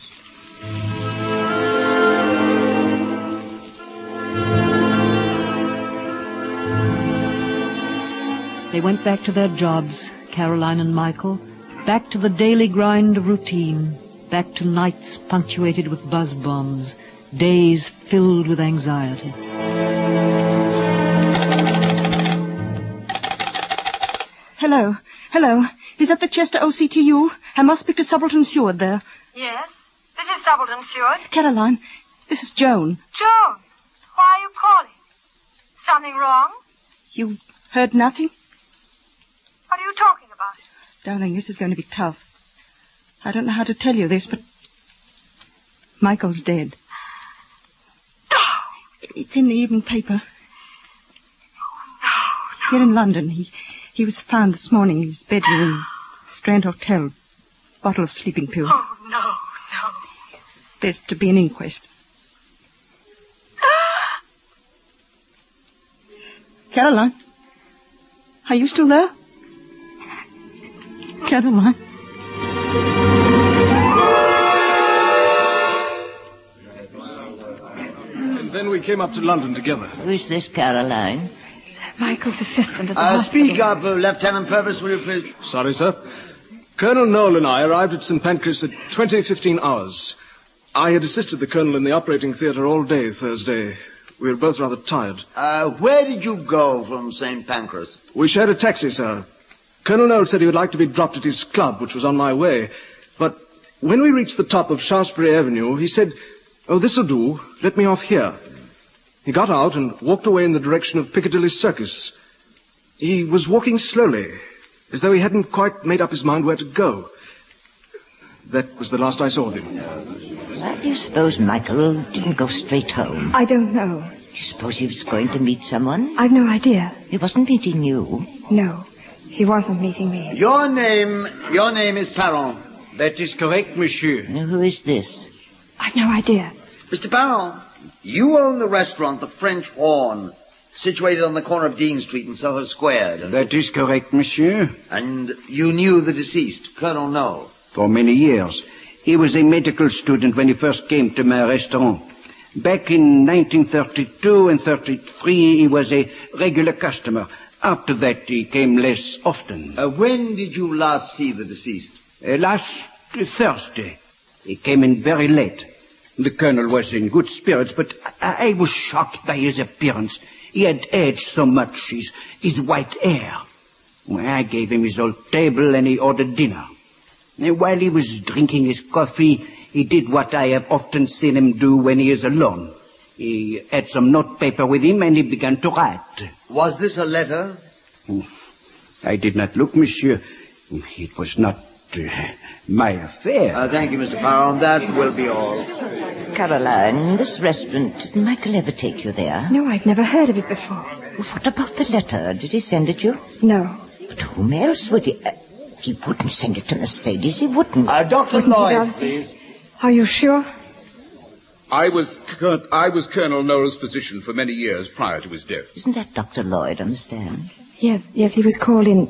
They went back to their jobs, Caroline and Michael, back to the daily grind of routine, back to nights punctuated with buzz bombs, days filled with anxiety. Hello. Is that the Chester OCTU? I must speak to Subaltern Seward there. Yes, this is Subaltern Seward. Caroline, this is Joan. Joan, why are you calling? Something wrong? You heard nothing? What are you talking about? Darling, this is going to be tough. I don't know how to tell you this, but Michael's dead. It's in the evening paper. Here in London, he was found this morning in his bedroom in Strand Hotel. Bottle of sleeping pills. Oh, no. There's to be an inquest. Caroline, are you still there? Caroline. And then we came up to London together. Who's this, Caroline? Michael's assistant at the hospital. Speak up, Lieutenant Purvis, will you please? Sorry, sir. Colonel Noel and I arrived at St. Pancras at 20:15 hours. I had assisted the Colonel in the operating theatre all day Thursday. We were both rather tired. Where did you go from St. Pancras? We shared a taxi, sir. Colonel Noel said he would like to be dropped at his club, which was on my way. But when we reached the top of Shaftesbury Avenue, he said, "Oh, this'll do. Let me off here." He got out and walked away in the direction of Piccadilly Circus. He was walking slowly, as though he hadn't quite made up his mind where to go. That was the last I saw of him. Why do you suppose Michael didn't go straight home? I don't know. Do you suppose he was going to meet someone? I've no idea. He wasn't meeting you? No, he wasn't meeting me. Your name is Parent. That is correct, monsieur. Who is this? I've no idea. Mr. Parent, you own the restaurant, the French Horn, situated on the corner of Dean Street and Soho Square. That is correct, monsieur. And you knew the deceased, Colonel Noel? For many years. He was a medical student when he first came to my restaurant. Back in 1932 and 33, he was a regular customer. After that, he came less often. When did you last see the deceased? Last Thursday. He came in very late. The colonel was in good spirits, but I was shocked by his appearance. He had aged so much, his white hair. I gave him his old table and he ordered dinner. And while he was drinking his coffee, he did what I have often seen him do when he is alone. He had some notepaper with him and he began to write. Was this a letter? I did not look, monsieur. It was not my affair. Thank you, Mr. Power. That will be all. Caroline, this restaurant, did Michael ever take you there? No, I've never heard of it before. What about the letter? Did he send it you? No. But whom else would he... he wouldn't send it to Mercedes, he wouldn't. Dr. Lloyd, please. Are you sure? I was Colonel Knowles' physician for many years prior to his death. Isn't that Dr. Lloyd on the stand? Yes, he was called in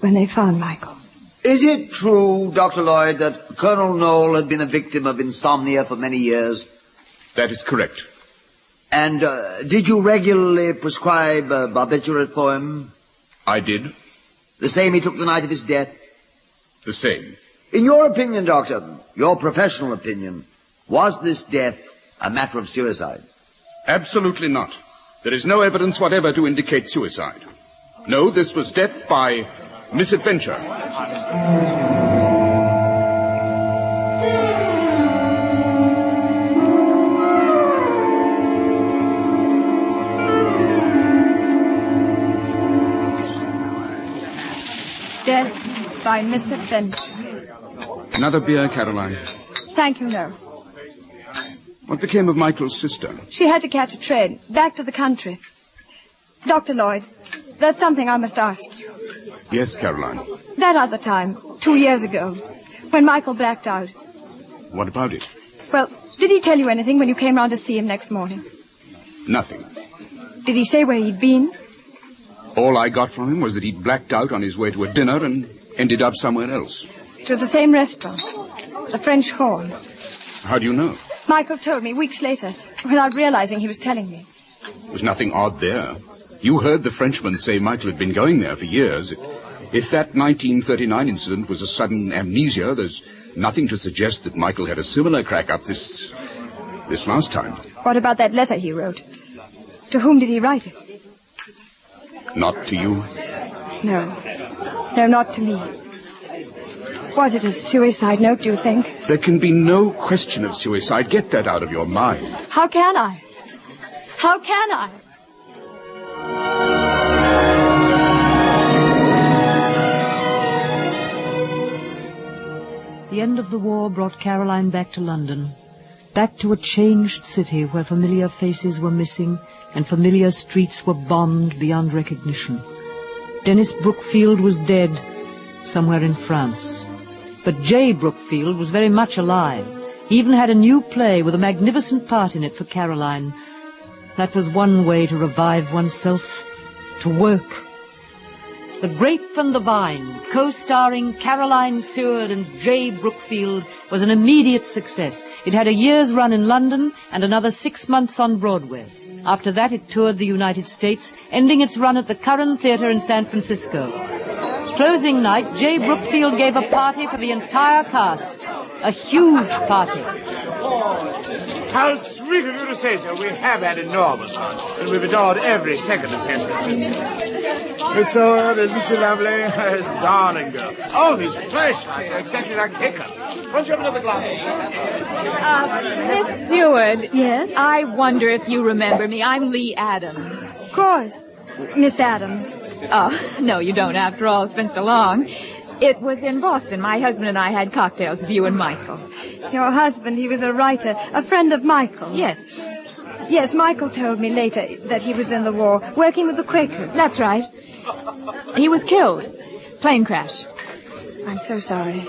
when they found Michael. Is it true, Dr. Lloyd, that Colonel Knoll had been a victim of insomnia for many years? That is correct. And did you regularly prescribe barbiturate for him? I did. The same he took the night of his death? The same. In your opinion, Doctor, your professional opinion, was this death a matter of suicide? Absolutely not. There is no evidence whatever to indicate suicide. No, this was death by misadventure. Death by misadventure. Another beer, Caroline. Thank you, no. What became of Michael's sister? She had to catch a train back to the country. Dr. Lloyd, there's something I must ask you. Yes, Caroline. That other time, 2 years ago, when Michael blacked out. What about it? Well, did he tell you anything when you came round to see him next morning? Nothing. Did he say where he'd been? All I got from him was that he'd blacked out on his way to a dinner and ended up somewhere else. It was the same restaurant, the French Horn. How do you know? Michael told me weeks later, without realizing he was telling me. There was nothing odd there. You heard the Frenchman say Michael had been going there for years. If that 1939 incident was a sudden amnesia, there's nothing to suggest that Michael had a similar crack-up this last time. What about that letter he wrote? To whom did he write it? Not to you. No, not to me. Was it a suicide note, do you think? There can be no question of suicide. Get that out of your mind. How can I? How can I? The end of the war brought Caroline back to London, back to a changed city where familiar faces were missing and familiar streets were bombed beyond recognition. Dennis Brookfield was dead, somewhere in France. But J. Brookfield was very much alive. He even had a new play with a magnificent part in it for Caroline. That was one way to revive oneself, to work. The Grape and the Vine, co-starring Caroline Seward and J. Brookfield, was an immediate success. It had a year's run in London and another 6 months on Broadway. After that, it toured the United States, ending its run at the Curran Theatre in San Francisco. Closing night, J. Brookfield gave a party for the entire cast. A huge party. How sweet of you to say so. We have had enormous fun, and we've adored every second of San Francisco. Miss Seward, isn't she lovely? Yes, darling girl. Oh, he's fresh, I say, exactly like hiccups. Won't you have another glass? Miss Seward. Yes? I wonder if you remember me. I'm Lee Adams. Of course, Miss Adams. Oh, no, you don't after all. It's been so long. It was in Boston. My husband and I had cocktails with you and Michael. Your husband, he was a writer, a friend of Michael. Yes. Yes, Michael told me later that he was in the war, working with the Quakers. That's right. He was killed. Plane crash. I'm so sorry.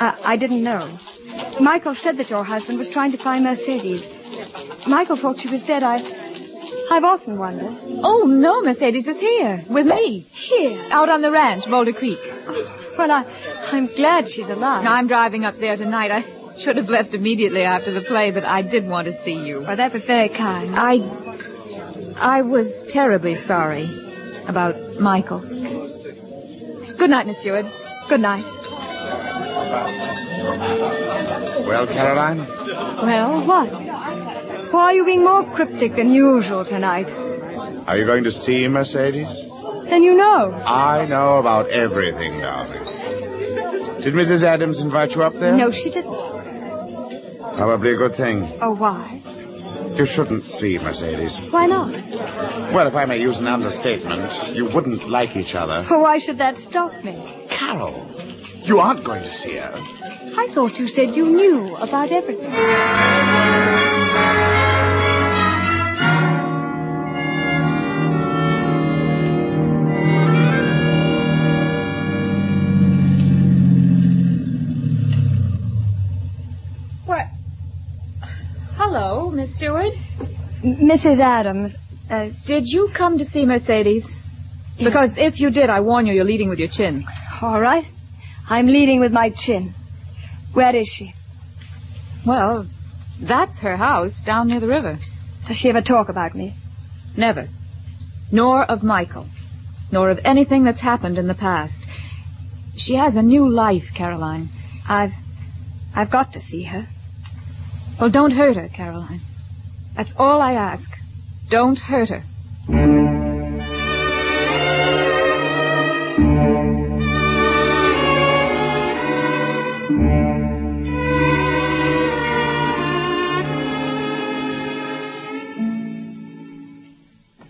I didn't know. Michael said that your husband was trying to find Mercedes. Michael thought she was dead. I've often wondered. Oh, no, Mercedes is here, with me. Here? Out on the ranch, Boulder Creek. Well, I'm glad she's alive. I'm driving up there tonight. I should have left immediately after the play, but I did want to see you. Well, that was very kind. I was terribly sorry about Michael. Good night, Miss Seward. Good night. Well, Caroline? Well, what? Why are you being more cryptic than usual tonight? Are you going to see Mercedes? Then you know. I know about everything, darling. Did Mrs. Adams invite you up there? No, she didn't. Probably a good thing. Oh, why? You shouldn't see Mercedes. Why not? Well, if I may use an understatement, you wouldn't like each other. Oh, why should that stop me? Carol, you aren't going to see her. I thought you said you knew about everything. What? Hello, Miss Seward. Mrs. Adams, did you come to see Mercedes? Because if you did, I warn you, you're leading with your chin. All right. I'm leading with my chin. Where is she? Well, that's her house down near the river. Does she ever talk about me? Never. Nor of Michael. Nor of anything that's happened in the past. She has a new life, Caroline. I've got to see her. Well, don't hurt her, Caroline. That's all I ask. Don't hurt her.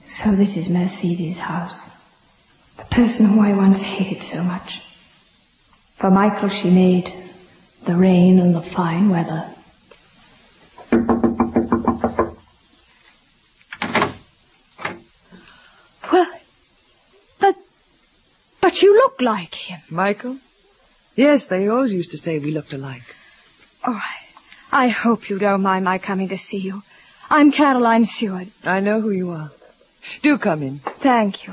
So this is Mercedes' house. The person who I once hated so much. For Michael she made the rain and the fine weather. Well, but you look like him. Michael? Yes, they always used to say we looked alike. Oh, I hope you don't mind my coming to see you. I'm Caroline Seward. I know who you are. Do come in. Thank you.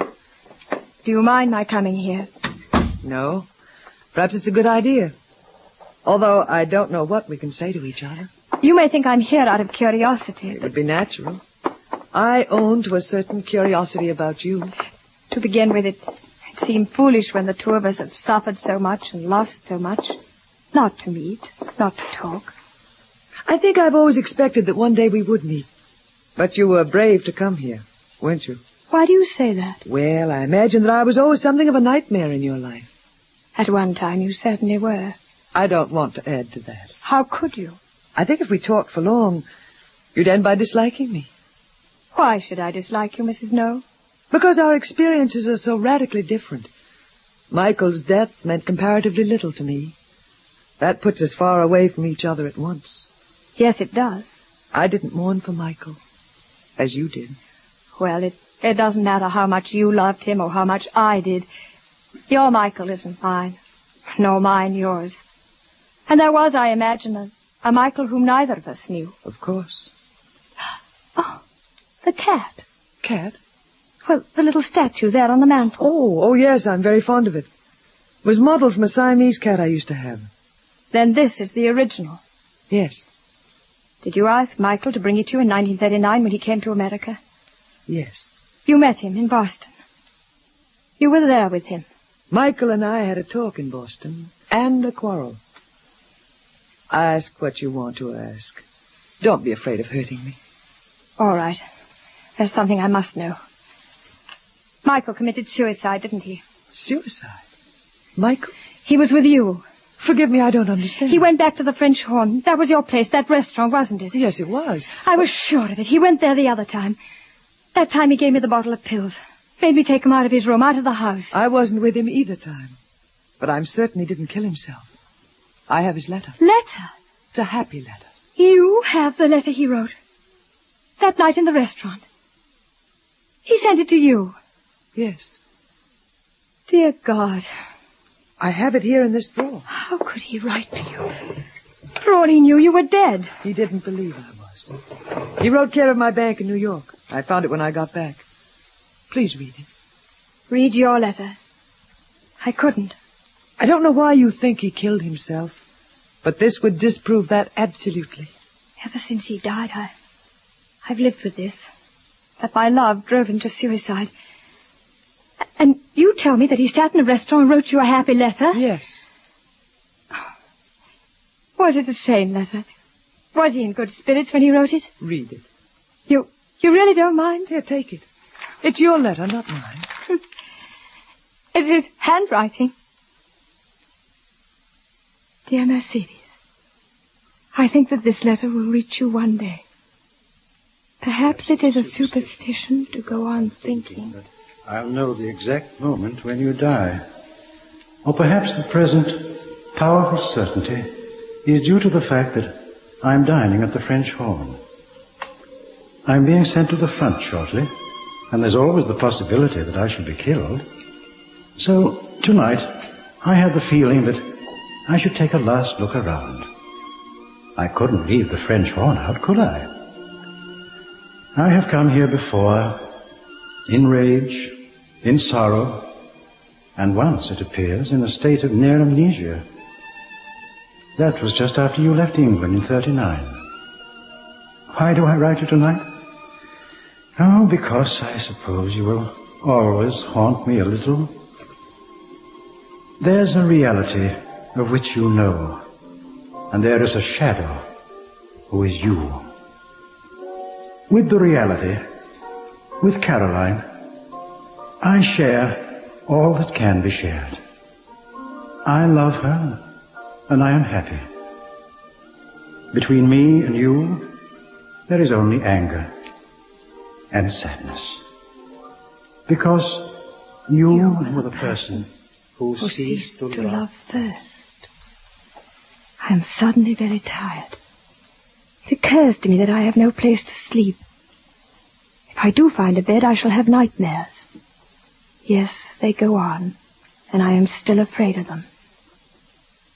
Do you mind my coming here? No. Perhaps it's a good idea. Although I don't know what we can say to each other. You may think I'm here out of curiosity. It would be natural. I own to a certain curiosity about you. To begin with, it seemed foolish when the two of us have suffered so much and lost so much. Not to meet, not to talk. I think I've always expected that one day we would meet. But you were brave to come here, weren't you? Why do you say that? Well, I imagine that I was always something of a nightmare in your life. At one time, you certainly were. I don't want to add to that. How could you? I think if we talked for long, you'd end by disliking me. Why should I dislike you, Mrs. Snow? Because our experiences are so radically different. Michael's death meant comparatively little to me. That puts us far away from each other at once. Yes, it does. I didn't mourn for Michael, as you did. Well, it doesn't matter how much you loved him or how much I did. Your Michael isn't mine, nor mine yours. And there was, I imagine, a Michael whom neither of us knew. Of course. Oh, the cat. Cat? Well, the little statue there on the mantel. Oh, yes, I'm very fond of it. It was modeled from a Siamese cat I used to have. Then this is the original. Yes. Did you ask Michael to bring it to you in 1939 when he came to America? Yes. You met him in Boston. You were there with him. Michael and I had a talk in Boston, and a quarrel. Ask what you want to ask. Don't be afraid of hurting me. All right. There's something I must know. Michael committed suicide, didn't he? Suicide? Michael? He was with you. Forgive me, I don't understand. He went back to the French Horn. That was your place, that restaurant, wasn't it? Yes, it was. I was sure of it. He went there the other time. That time he gave me the bottle of pills. Made me take him out of his room, out of the house. I wasn't with him either time. But I'm certain he didn't kill himself. I have his letter. Letter? It's a happy letter. You have the letter he wrote? That night in the restaurant? He sent it to you? Yes. Dear God. I have it here in this drawer. How could he write to you? For all he knew, you were dead. He didn't believe I was. He wrote care of my bank in New York. I found it when I got back. Please read it. Read your letter. I couldn't. I don't know why you think he killed himself, but this would disprove that absolutely. Ever since he died, I've lived with this. That my love drove him to suicide. And you tell me that he sat in a restaurant and wrote you a happy letter? Yes. Was it a sane letter? Was he in good spirits when he wrote it? Read it. You really don't mind? Here, take it. It's your letter, not mine. It is handwriting. Dear Mercedes, I think that this letter will reach you one day. Perhaps it is a superstition to go on thinking. I'll know the exact moment when you die. Or perhaps the present powerful certainty is due to the fact that I'm dining at the French Horn. I'm being sent to the front shortly, and there's always the possibility that I shall be killed. So, tonight, I had the feeling that I should take a last look around. I couldn't leave the French Horn out, could I? I have come here before, in rage, in sorrow, and once, it appears, in a state of near amnesia. That was just after you left England in '39. Why do I write you tonight? Oh, because I suppose you will always haunt me a little. There's a reality of which you know, and there is a shadow who is you. With the reality, with Caroline, I share all that can be shared. I love her, and I am happy. Between me and you, there is only anger and sadness. Because you were the person who ceased to love first. I am suddenly very tired. It occurs to me that I have no place to sleep. If I do find a bed, I shall have nightmares. Yes, they go on, and I am still afraid of them.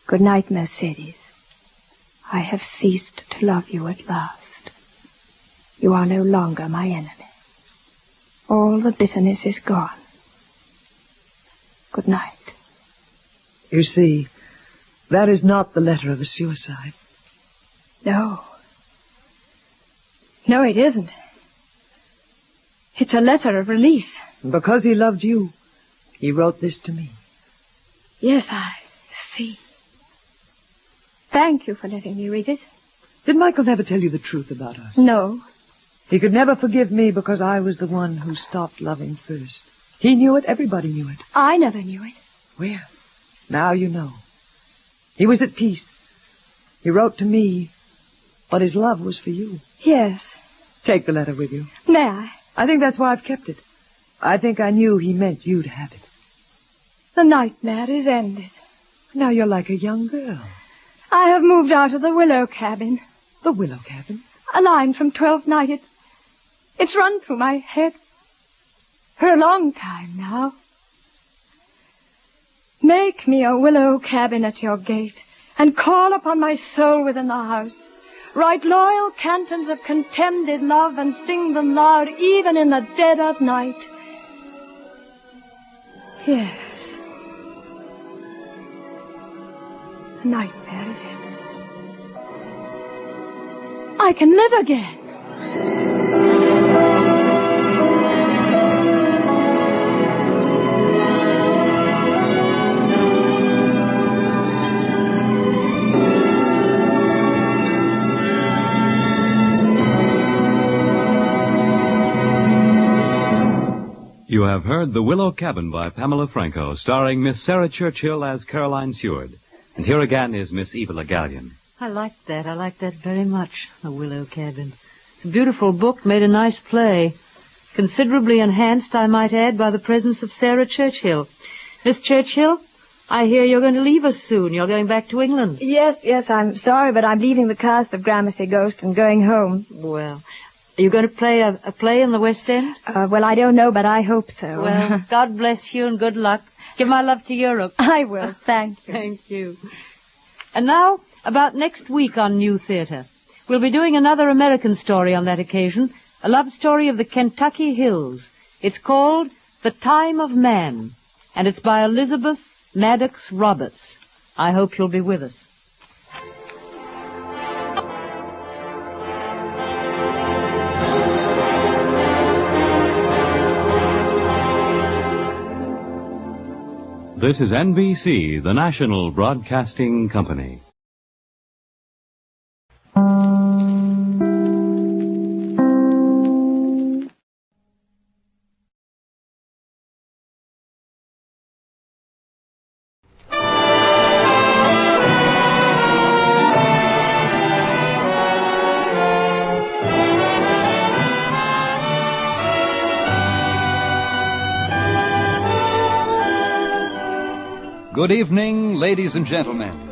Good night, Mercedes. I have ceased to love you at last. You are no longer my enemy. All the bitterness is gone. Good night. You see, that is not the letter of a suicide. No. No, it isn't. It's a letter of release. Because he loved you, he wrote this to me. Yes, I see. Thank you for letting me read it. Did Michael never tell you the truth about us? No. He could never forgive me because I was the one who stopped loving first. He knew it. Everybody knew it. I never knew it. Well, now you know. He was at peace. He wrote to me, but his love was for you. Yes. Take the letter with you. May I? I think that's why I've kept it. I think I knew he meant you to have it. The nightmare is ended. Now you're like a young girl. I have moved out of the Willow cabin. The Willow cabin? A line from 12th night. It's run through my head for a long time now. Make me a willow cabin at your gate, and call upon my soul within the house. Write loyal cantons of contemned love, and sing them loud even in the dead of night. Yes. The nightmare is ended. I can live again. You have heard The Willow Cabin by Pamela Franco, starring Miss Sarah Churchill as Caroline Seward. And here again is Miss Eva Le Gallion. I like that. I like that very much, The Willow Cabin. It's a beautiful book, made a nice play. Considerably enhanced, I might add, by the presence of Sarah Churchill. Miss Churchill, I hear you're going to leave us soon. You're going back to England. Yes, I'm sorry, but I'm leaving the cast of Gramercy Ghost and going home. Well, are you going to play a play in the West End? Well, I don't know, but I hope so. Well, God bless you and good luck. Give my love to Europe. I will, thank you. Thank you. And now, about next week on New Theatre. We'll be doing another American story on that occasion, a love story of the Kentucky Hills. It's called The Time of Man, and it's by Elizabeth Maddox Roberts. I hope you'll be with us. This is NBC, the National Broadcasting Company. Good evening, ladies and gentlemen.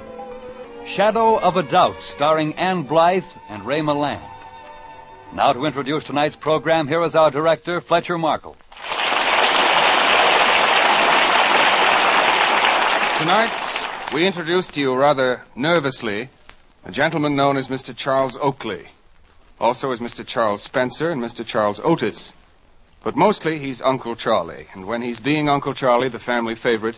Shadow of a Doubt, starring Ann Blythe and Ray Milland. Now to introduce tonight's program, here is our director, Fletcher Markle. Tonight, we introduce to you rather nervously a gentleman known as Mr. Charles Oakley. Also as Mr. Charles Spencer and Mr. Charles Otis. But mostly he's Uncle Charlie. And when he's being Uncle Charlie, the family favorite,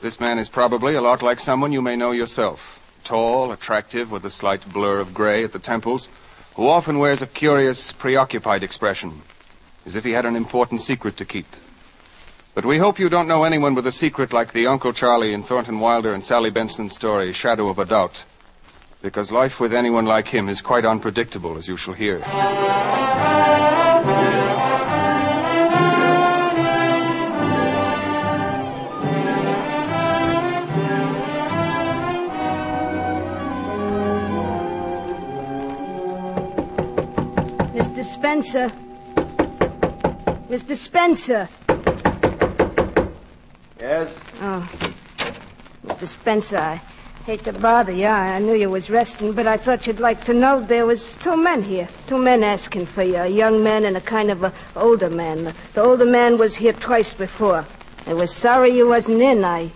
this man is probably a lot like someone you may know yourself. Tall, attractive, with a slight blur of gray at the temples, who often wears a curious, preoccupied expression, as if he had an important secret to keep. But we hope you don't know anyone with a secret like the Uncle Charlie in Thornton Wilder and Sally Benson's story, Shadow of a Doubt. Because life with anyone like him is quite unpredictable, as you shall hear. Mr. Spencer. Mr. Spencer. Yes? Oh. Mr. Spencer, I hate to bother you. I knew you was resting, but I thought you'd like to know there was 2 men here. 2 men asking for you, a young man and a kind of a older man. The older man was here twice before. I was sorry you wasn't in. I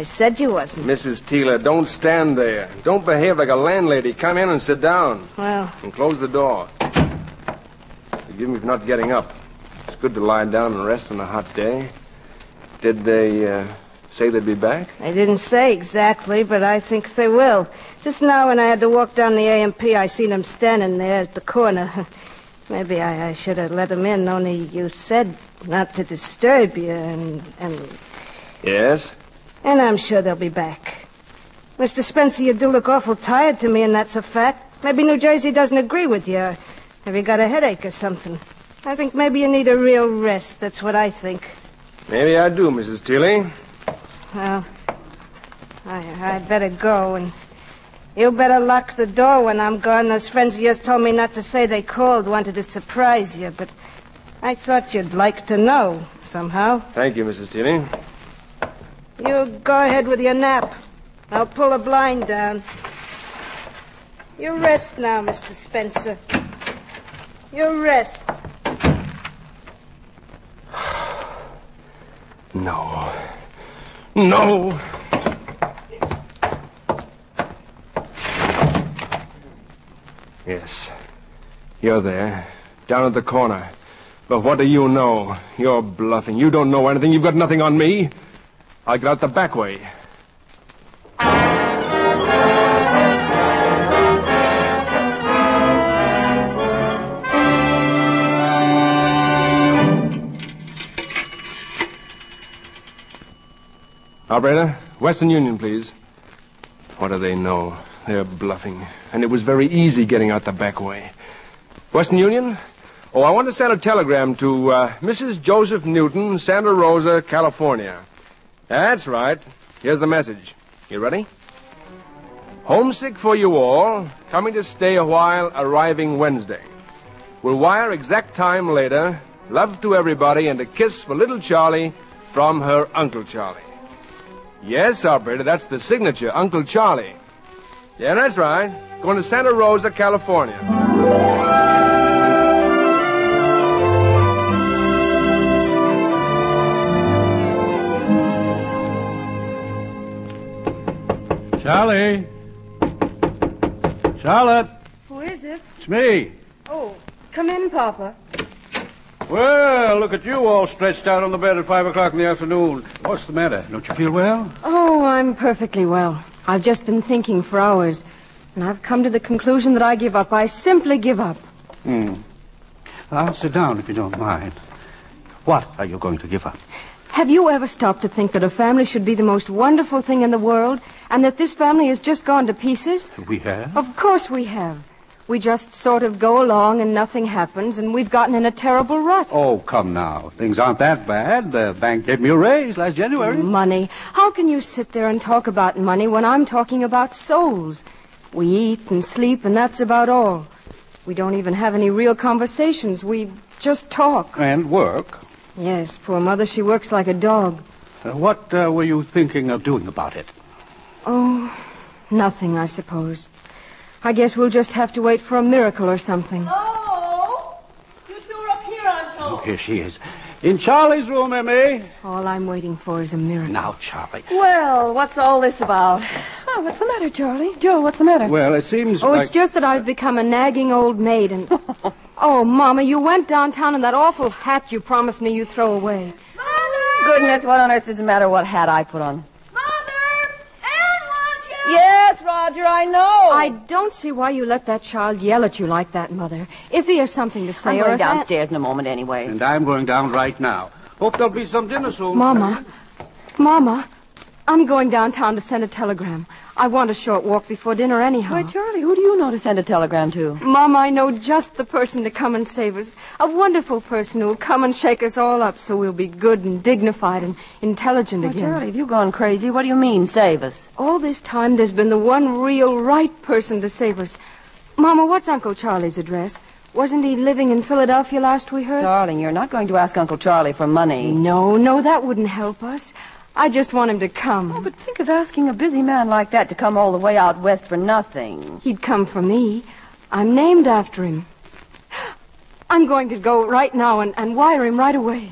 said you wasn't. Mrs. Teeler, don't stand there. Don't behave like a landlady. Come in and sit down. Well... And close the door. Forgive me for not getting up. It's good to lie down and rest on a hot day. Did they, say they'd be back? They didn't say exactly, but I think they will. Just now when I had to walk down the A&P, I seen them standing there at the corner. Maybe I should have let them in, only you said not to disturb you, and... Yes? And I'm sure they'll be back. Mr. Spencer, you do look awful tired to me, and that's a fact. Maybe New Jersey doesn't agree with you. Have you got a headache or something? I think maybe you need a real rest. That's what I think. Maybe I do, Mrs. Teeley. Well, I'd better go, and you better lock the door when I'm gone. Those friends of yours told me not to say they called, wanted to surprise you, but I thought you'd like to know, somehow. Thank you, Mrs. Teeley. You go ahead with your nap. I'll pull a blind down. You rest now, Mr. Spencer. You rest. No. No! Yes. You're there. Down at the corner. But what do you know? You're bluffing. You don't know anything. You've got nothing on me. I'll get out the back way. Operator, Western Union, please. What do they know? They're bluffing. And it was very easy getting out the back way. Western Union? Oh, I want to send a telegram to Mrs. Joseph Newton, Santa Rosa, California. That's right. Here's the message. You ready? Homesick for you all. Coming to stay a while, arriving Wednesday. Will wire exact time later. Love to everybody and a kiss for little Charlie from her Uncle Charlie. Yes, operator, that's the signature, Uncle Charlie. Yeah, that's right. Going to Santa Rosa, California. Charlie. Charlotte. Who is it? It's me. Oh, come in, Papa. Well, look at you all stretched out on the bed at 5 o'clock in the afternoon. What's the matter? Don't you feel well? Oh, I'm perfectly well. I've just been thinking for hours, and I've come to the conclusion that I give up. I simply give up. I'll sit down if you don't mind. What are you going to give up? Have you ever stopped to think that a family should be the most wonderful thing in the world, and that this family has just gone to pieces? We have? Of course we have. We just sort of go along and nothing happens, and we've gotten in a terrible rut. Oh, come now. Things aren't that bad. The bank gave me a raise last January. Money. How can you sit there and talk about money when I'm talking about souls? We eat and sleep, and that's about all. We don't even have any real conversations. We just talk. And work. Yes, poor Mother, she works like a dog. What were you thinking of doing about it? Oh, nothing, I suppose. I guess we'll just have to wait for a miracle or something. Oh, you two are up here, I'm told. Oh, here she is. In Charlie's room, Emmy. All I'm waiting for is a miracle. Now, Charlie. Well, what's all this about? Oh, what's the matter, Charlie? Joe, what's the matter? Well, it seems it's just that I've become a nagging old maid and... Oh, Mama, you went downtown in that awful hat you promised me you'd throw away. Goodness, what on earth does it matter what hat I put on? Yes, Roger, I know. I don't see why you let that child yell at you like that, Mother. If he has something to say I'm or going if that- downstairs in a moment anyway. And I'm going down right now. Hope there'll be some dinner soon. Mama, I'm going downtown to send a telegram. I want a short walk before dinner anyhow. Why, Charlie, who do you know to send a telegram to? Mama, I know just the person to come and save us. A wonderful person who will come and shake us all up so we'll be good and dignified and intelligent again. Charlie, have you gone crazy? What do you mean, save us? All this time, there's been the one real right person to save us. Mama, what's Uncle Charlie's address? Wasn't he living in Philadelphia last we heard? Darling, you're not going to ask Uncle Charlie for money. No, that wouldn't help us. I just want him to come. Oh, but think of asking a busy man like that to come all the way out west for nothing. He'd come for me. I'm named after him. I'm going to go right now and wire him right away.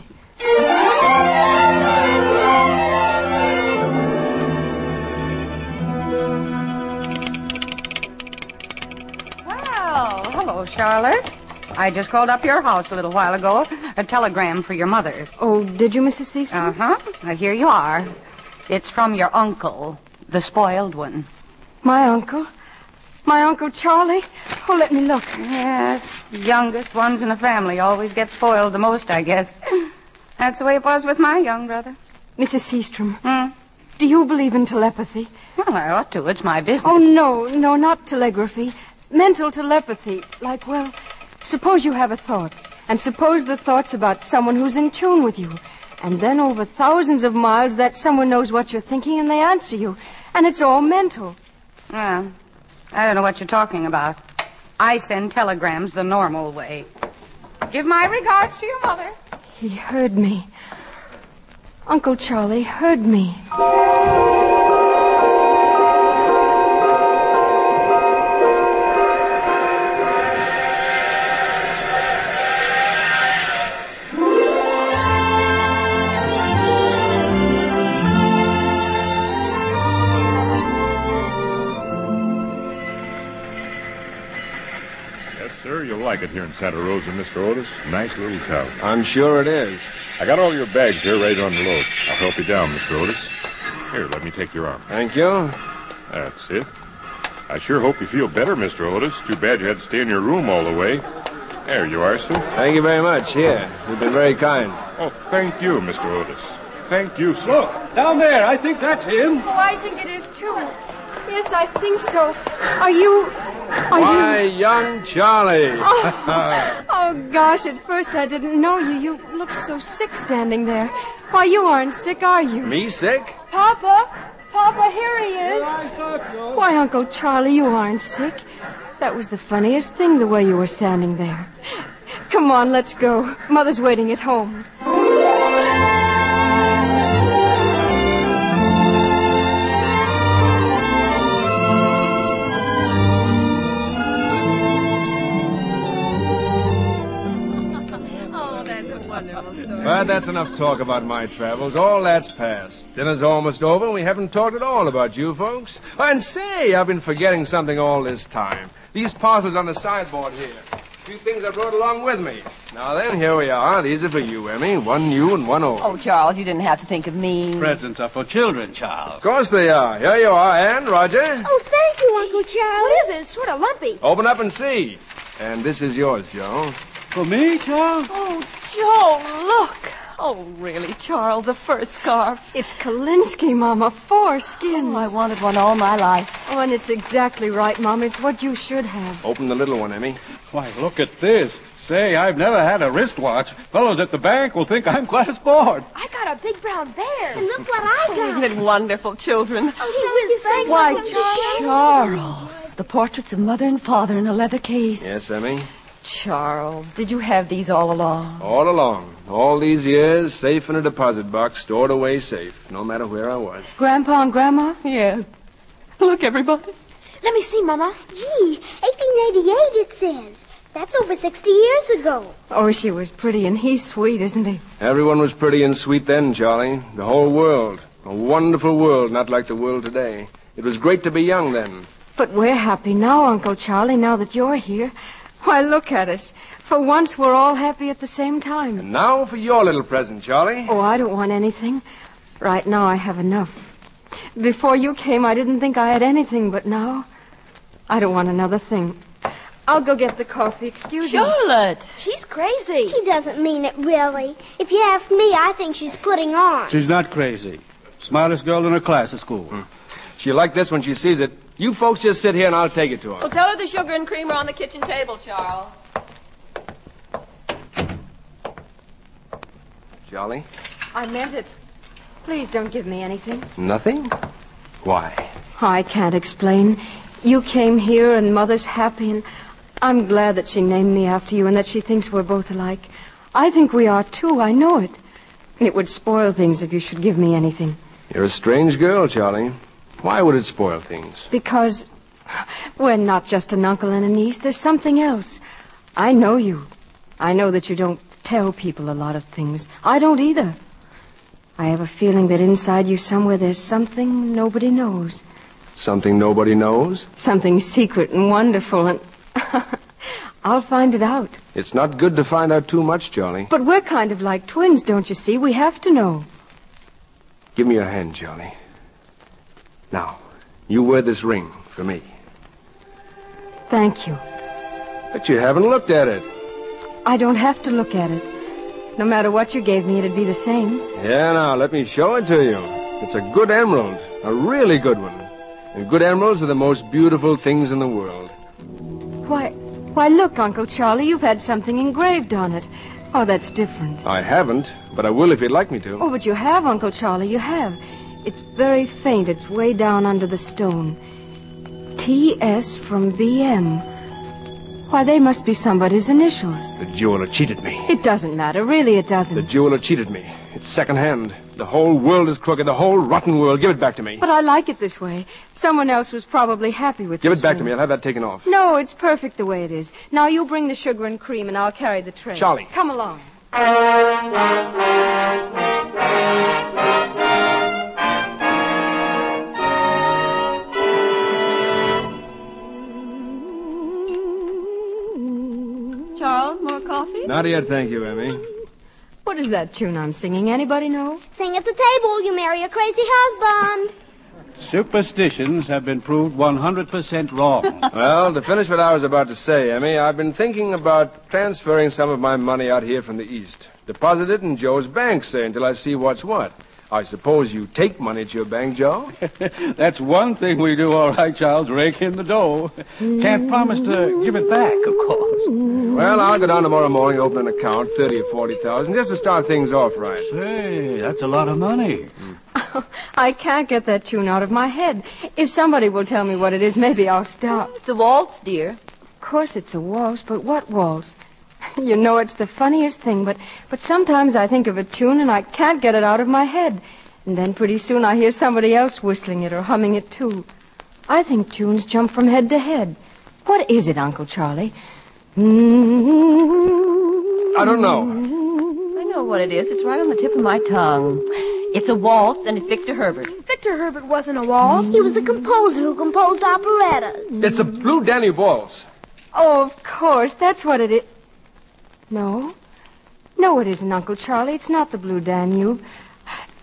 Well, hello, Charlotte. I just called up your house a little while ago. A telegram for your mother. Oh, did you, Mrs. Seastrom? Uh-huh. Here you are. It's from your uncle, the spoiled one. My uncle? My Uncle Charlie? Oh, let me look. Yes, youngest ones in the family always get spoiled the most, I guess. That's the way it was with my young brother. Mrs. Seastrom, do you believe in telepathy? Well, I ought to. It's my business. Oh, no, not telegraphy. Mental telepathy. Like, well, suppose you have a thought, and suppose the thought's about someone who's in tune with you. And then over thousands of miles, that someone knows what you're thinking, and they answer you. And it's all mental. Well, I don't know what you're talking about. I send telegrams the normal way. Give my regards to your mother. He heard me. Uncle Charlie heard me. Sir, you'll like it here in Santa Rosa, Mr. Otis. Nice little town. I'm sure it is. I got all your bags here ready to unload. I'll help you down, Mr. Otis. Here, let me take your arm. Thank you. That's it. I sure hope you feel better, Mr. Otis. Too bad you had to stay in your room all the way. There you are, sir. Thank you very much. Here, you've been very kind. Oh, thank you, Mr. Otis. Thank you, sir. Look, down there. I think that's him. Oh, I think it is, too. Yes, I think so. Are you... Why, young Charlie. Oh, gosh, at first I didn't know you. You look so sick standing there. Why, you aren't sick, are you? Me sick? Papa, here he is. Why, Uncle Charlie, you aren't sick. That was the funniest thing, the way you were standing there. Come on, let's go. Mother's waiting at home. But that's enough talk about my travels. All that's past. Dinner's almost over, and we haven't talked at all about you folks. And say, I've been forgetting something all this time. These parcels on the sideboard here. A few things I brought along with me. Now then, here we are. These are for you, Emmy. One you and one old. Oh, Charles, you didn't have to think of me. Presents are for children, Charles. Of course they are. Here you are. And, Roger, Oh, thank you, Uncle Charlie. What is it? It's sort of lumpy. open up and see. And this is yours, Joe. For me, Charles? Oh, Joe, look. Oh, really, Charles, a fur scarf. It's Kalinsky, Mama. 4 skins. Oh, I wanted one all my life. Oh, and it's exactly right, Mama. It's what you should have. Open the little one, Emmy. Why, look at this. Say, I've never had a wristwatch. Fellows at the bank will think I'm quite a sport. I got a big brown bear. And look what I got. Isn't it wonderful, children? Oh, thanks, Why, Uncle Charlie. Charles, the portraits of Mother and Father in a leather case. Yes, Emmy? Charles, did you have these all along? All along. All these years, safe in a deposit box, stored away safe, no matter where I was. Grandpa and Grandma? Yes. Look, everybody. Let me see, Mama. Gee, 1888 it says. That's over 60 years ago. Oh, she was pretty, and he's sweet, isn't he? Everyone was pretty and sweet then, Charlie. The whole world. A wonderful world, not like the world today. It was great to be young then. But we're happy now, Uncle Charlie, now that you're here. Why, look at us. For once, we're all happy at the same time. And now for your little present, Charlie. Oh, I don't want anything. Right now, I have enough. Before you came, I didn't think I had anything, but now, I don't want another thing. I'll go get the coffee. Excuse me. Charlotte! She's crazy. She doesn't mean it, really. If you ask me, I think she's putting on. She's not crazy. Smartest girl in her class at school. She'll like this when she sees it. You folks just sit here and I'll take it to her. Well, tell her the sugar and cream are on the kitchen table, Charles. Charlie? I meant it. Please don't give me anything. Nothing? Why? I can't explain. You came here and Mother's happy, and I'm glad that she named me after you and that she thinks we're both alike. I think we are, too. I know it. It would spoil things if you should give me anything. You're a strange girl, Charlie. Why would it spoil things? Because we're not just an uncle and a niece. There's something else. I know you. I know that you don't tell people a lot of things. I don't either. I have a feeling that inside you somewhere there's something nobody knows. Something nobody knows? Something secret and wonderful, and I'll find it out. It's not good to find out too much, Charlie. But we're kind of like twins, don't you see? We have to know. Give me your hand, Charlie. Now, you wear this ring for me. Thank you. But you haven't looked at it. I don't have to look at it. No matter what you gave me, it'd be the same. Yeah, now, let me show it to you. It's a good emerald. A really good one. And good emeralds are the most beautiful things in the world. Why, look, Uncle Charlie, you've had something engraved on it. Oh, that's different. I haven't, but I will if you'd like me to. Oh, but you have, Uncle Charlie, you have. It's very faint. It's way down under the stone. T.S. from V.M. Why, they must be somebody's initials. The jeweler cheated me. It doesn't matter. Really, it doesn't. The jeweler cheated me. It's second-hand. The whole world is crooked. The whole rotten world. Give it back to me. But I like it this way. Someone else was probably happy with Give this it back ring. to me. I'll have that taken off. No, it's perfect the way it is. Now you bring the sugar and cream, and I'll carry the tray. Charlie. Come along. Charles, more coffee? Not yet, thank you, Emmy. What is that tune I'm singing? Anybody know? Sing at the table, you marry a crazy husband. Superstitions have been proved 100% wrong. Well, to finish what I was about to say, Emmy, I've been thinking about transferring some of my money out here from the East. Deposit it in Joe's bank, say, until I see what's what. I suppose you take money at your bank, Joe? That's one thing we do all right, Charles. Rake in the dough. Can't promise to give it back, of course. Well, I'll go down tomorrow morning and open an account, 30 or 40,000, just to start things off right. Say, that's a lot of money. I can't get that tune out of my head. If somebody will tell me what it is, maybe I'll stop. It's a waltz, dear. Of course it's a waltz, but what waltz? You know, it's the funniest thing, but sometimes I think of a tune and I can't get it out of my head. And then pretty soon I hear somebody else whistling it or humming it too. I think tunes jump from head to head. What is it, Uncle Charlie? I don't know. I know what it is. It's right on the tip of my tongue. It's a waltz, and it's Victor Herbert. Victor Herbert wasn't a waltz. He was the composer who composed operettas. It's the Blue Danube Waltz. Oh, of course. That's what it is. No. No, it isn't, Uncle Charlie. It's not the Blue Danube.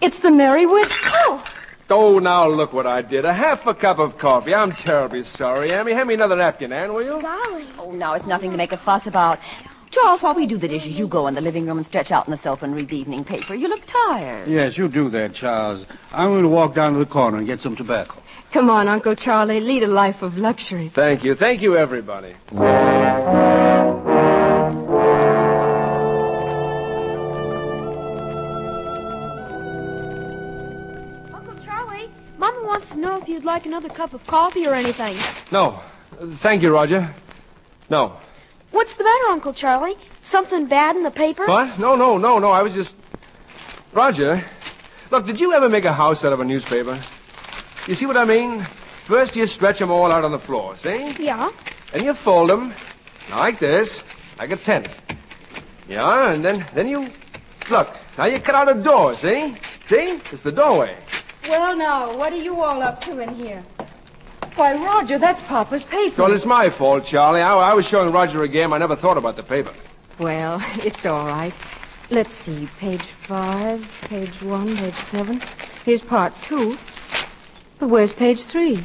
It's the Merry Widow. Oh, now look what I did. A half a cup of coffee. I'm terribly sorry, Emmy. Hand me another napkin, Ann, will you? Golly. Oh, now it's nothing to make a fuss about. Charles, while we do the dishes, you go in the living room and stretch out on the sofa and read the evening paper. You look tired. Yes, you do that, Charles. I'm going to walk down to the corner and get some tobacco. Come on, Uncle Charlie. Lead a life of luxury. Thank you. Thank you, everybody. Mama wants to know if you'd like another cup of coffee or anything. No. Thank you, Roger. No. What's the matter, Uncle Charlie? Something bad in the paper? What? No. I was just... Roger, look, did you ever make a house out of a newspaper? You see what I mean? First you stretch them all out on the floor, see? Yeah. Then you fold them like this, like a tent. Yeah, and then you... Look, now you cut out a door, see? See? It's the doorway. Well, now, what are you all up to in here? Why, Roger, that's Papa's paper. Well, it's my fault, Charlie. I was showing Roger a game. I never thought about the paper. Well, it's all right. Let's see, page 5, page 1, page 7. Here's part 2. But where's page 3?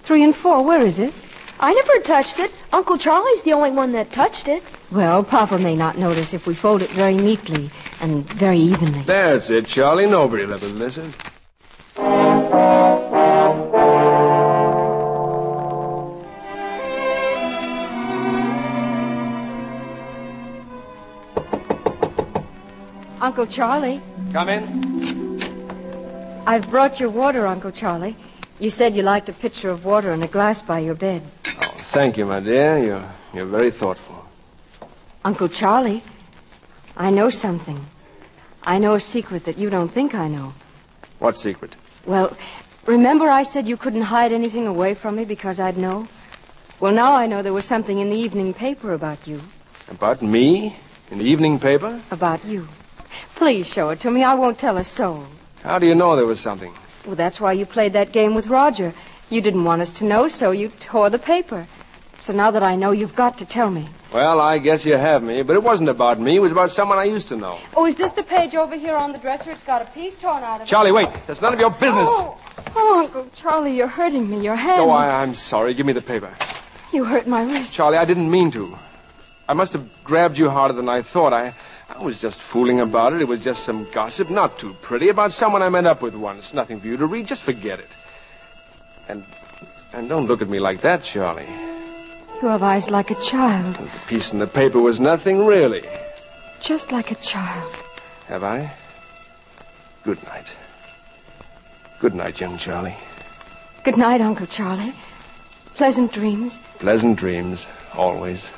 3 and 4, where is it? I never touched it. Uncle Charlie's the only one that touched it. Well, Papa may not notice if we fold it very neatly and very evenly. That's it, Charlie. Nobody'll ever miss it. Uncle Charlie. Come in. I've brought your water, Uncle Charlie. You said you liked a pitcher of water and a glass by your bed. Oh, thank you, my dear. You're very thoughtful. Uncle Charlie, I know something. I know a secret that you don't think I know. What secret? Well, remember I said you couldn't hide anything away from me because I'd know? Well, now I know there was something in the evening paper about you. About me? In the evening paper? About you. Please show it to me. I won't tell a soul. How do you know there was something? Well, that's why you played that game with Roger. You didn't want us to know, so you tore the paper. So now that I know, you've got to tell me. Well, I guess you have me, but it wasn't about me. It was about someone I used to know. Oh, is this the page over here on the dresser? It's got a piece torn out of it. Charlie, wait. That's none of your business. Oh, Uncle Charlie, you're hurting me. Your hand. Oh, I'm sorry. Give me the paper. You hurt my wrist. Charlie, I didn't mean to. I must have grabbed you harder than I thought. I was just fooling about it. It was just some gossip, not too pretty, about someone I met up with once. Nothing for you to read. Just forget it. And don't look at me like that, Charlie. You have eyes like a child. The piece in the paper was nothing, really. Just like a child. Have I? Good night. Good night, young Charlie. Good night, Uncle Charlie. Pleasant dreams. Pleasant dreams, always.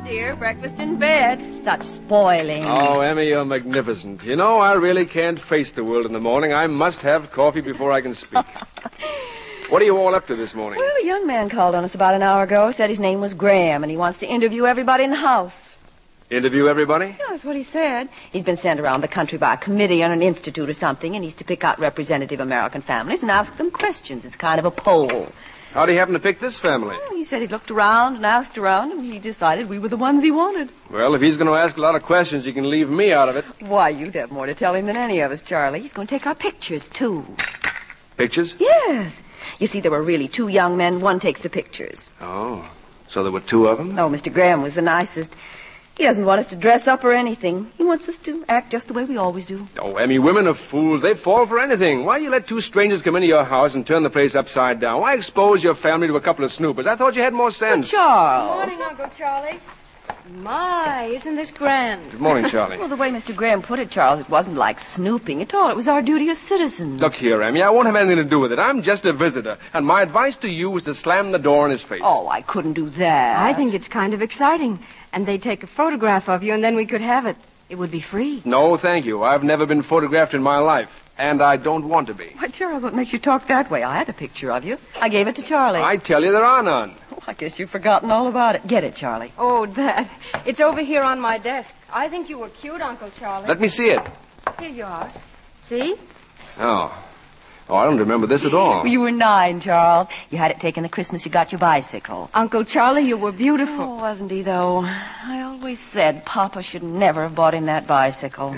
Dear, breakfast in bed. Such spoiling. Oh, Emmy, you're magnificent. You know, I really can't face the world in the morning. I must have coffee before I can speak. What are you all up to this morning? Well, a young man called on us about an hour ago, said his name was Graham, and he wants to interview everybody in the house. Interview everybody? Yeah, that's what he said. He's been sent around the country by a committee on an institute or something, and he's to pick out representative American families and ask them questions. It's kind of a poll. How'd he happen to pick this family? Well, he said he looked around and asked around, and he decided we were the ones he wanted. Well, if he's going to ask a lot of questions, you can leave me out of it. Why, you'd have more to tell him than any of us, Charlie. He's going to take our pictures, too. Pictures? Yes. You see, there were really two young men. One takes the pictures. Oh, so there were two of them? Oh, Mr. Graham was the nicest. He doesn't want us to dress up or anything. He wants us to act just the way we always do. Oh, Emmy, women are fools. They fall for anything. Why do you let two strangers come into your house and turn the place upside down? Why expose your family to a couple of snoopers? I thought you had more sense. Charles. Good morning, Uncle Charlie. My, isn't this grand? Good morning, Charlie. Well, the way Mr. Graham put it, Charles, it wasn't like snooping at all. It was our duty as citizens. Look here, Emmy, I won't have anything to do with it. I'm just a visitor, and my advice to you is to slam the door in his face. Oh, I couldn't do that. I think it's kind of exciting. And they'd take a photograph of you, and then we could have it. It would be free. No, thank you. I've never been photographed in my life, and I don't want to be. Why, Charles, what makes you talk that way? I had a picture of you. I gave it to Charlie. I tell you, there are none. Oh, I guess you've forgotten all about it. Get it, Charlie. Oh, that. It's over here on my desk. I think you were cute, Uncle Charlie. Let me see it. Here you are. See? Oh, I don't remember this at all. Well, you were 9, Charles. You had it taken the Christmas you got your bicycle. Uncle Charlie, you were beautiful. Oh, wasn't he, though? I always said Papa should never have bought him that bicycle.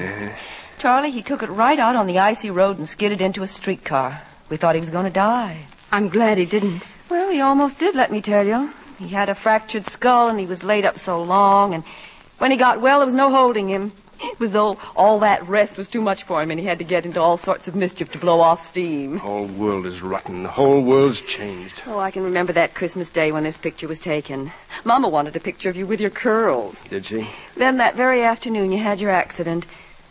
Charlie, he took it right out on the icy road and skidded into a streetcar. We thought he was going to die. I'm glad he didn't. Well, he almost did, let me tell you. He had a fractured skull, and he was laid up so long, and when he got well, there was no holding him. It was though all that rest was too much for him and he had to get into all sorts of mischief to blow off steam. The whole world is rotten. The whole world's changed. Oh, I can remember that Christmas day when this picture was taken. Mama wanted a picture of you with your curls. Did she? Then that very afternoon you had your accident.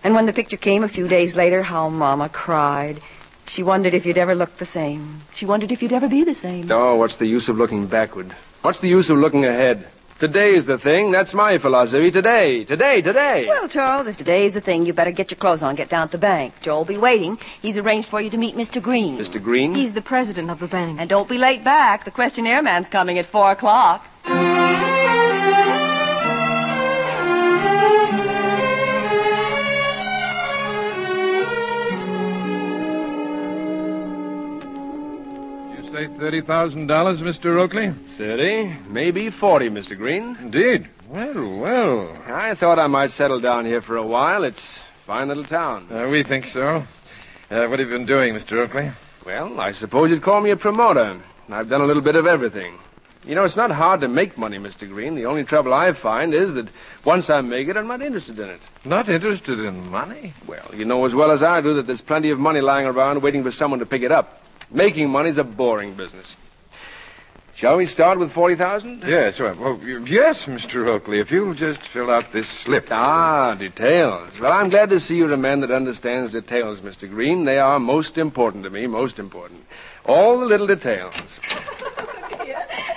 And when the picture came a few days later, how Mama cried. She wondered if you'd ever look the same. She wondered if you'd ever be the same. Oh, what's the use of looking backward? What's the use of looking ahead? Today's the thing. That's my philosophy. Today. Well, Charles, if today's the thing, you better get your clothes on, get down at the bank. Joe'll be waiting. He's arranged for you to meet Mr. Green. Mr. Green? He's the president of the bank. And don't be late back. The questionnaire man's coming at 4 o'clock. Say $30,000, Mr. Oakley? 30, maybe 40, Mr. Green. Indeed. Well. I thought I might settle down here for a while. It's a fine little town. We think so. What have you been doing, Mr. Oakley? Well, I suppose you'd call me a promoter. I've done a little bit of everything. You know, it's not hard to make money, Mr. Green. The only trouble I find is that once I make it, I'm not interested in it. Not interested in money? Well, you know as well as I do that there's plenty of money lying around waiting for someone to pick it up. Making money's a boring business. Shall we start with 40,000? Yes, yes, Mr. Oakley, if you'll just fill out this slip. Ah, details. Well, I'm glad to see you're a man that understands details, Mr. Green. They are most important to me, most important. All the little details.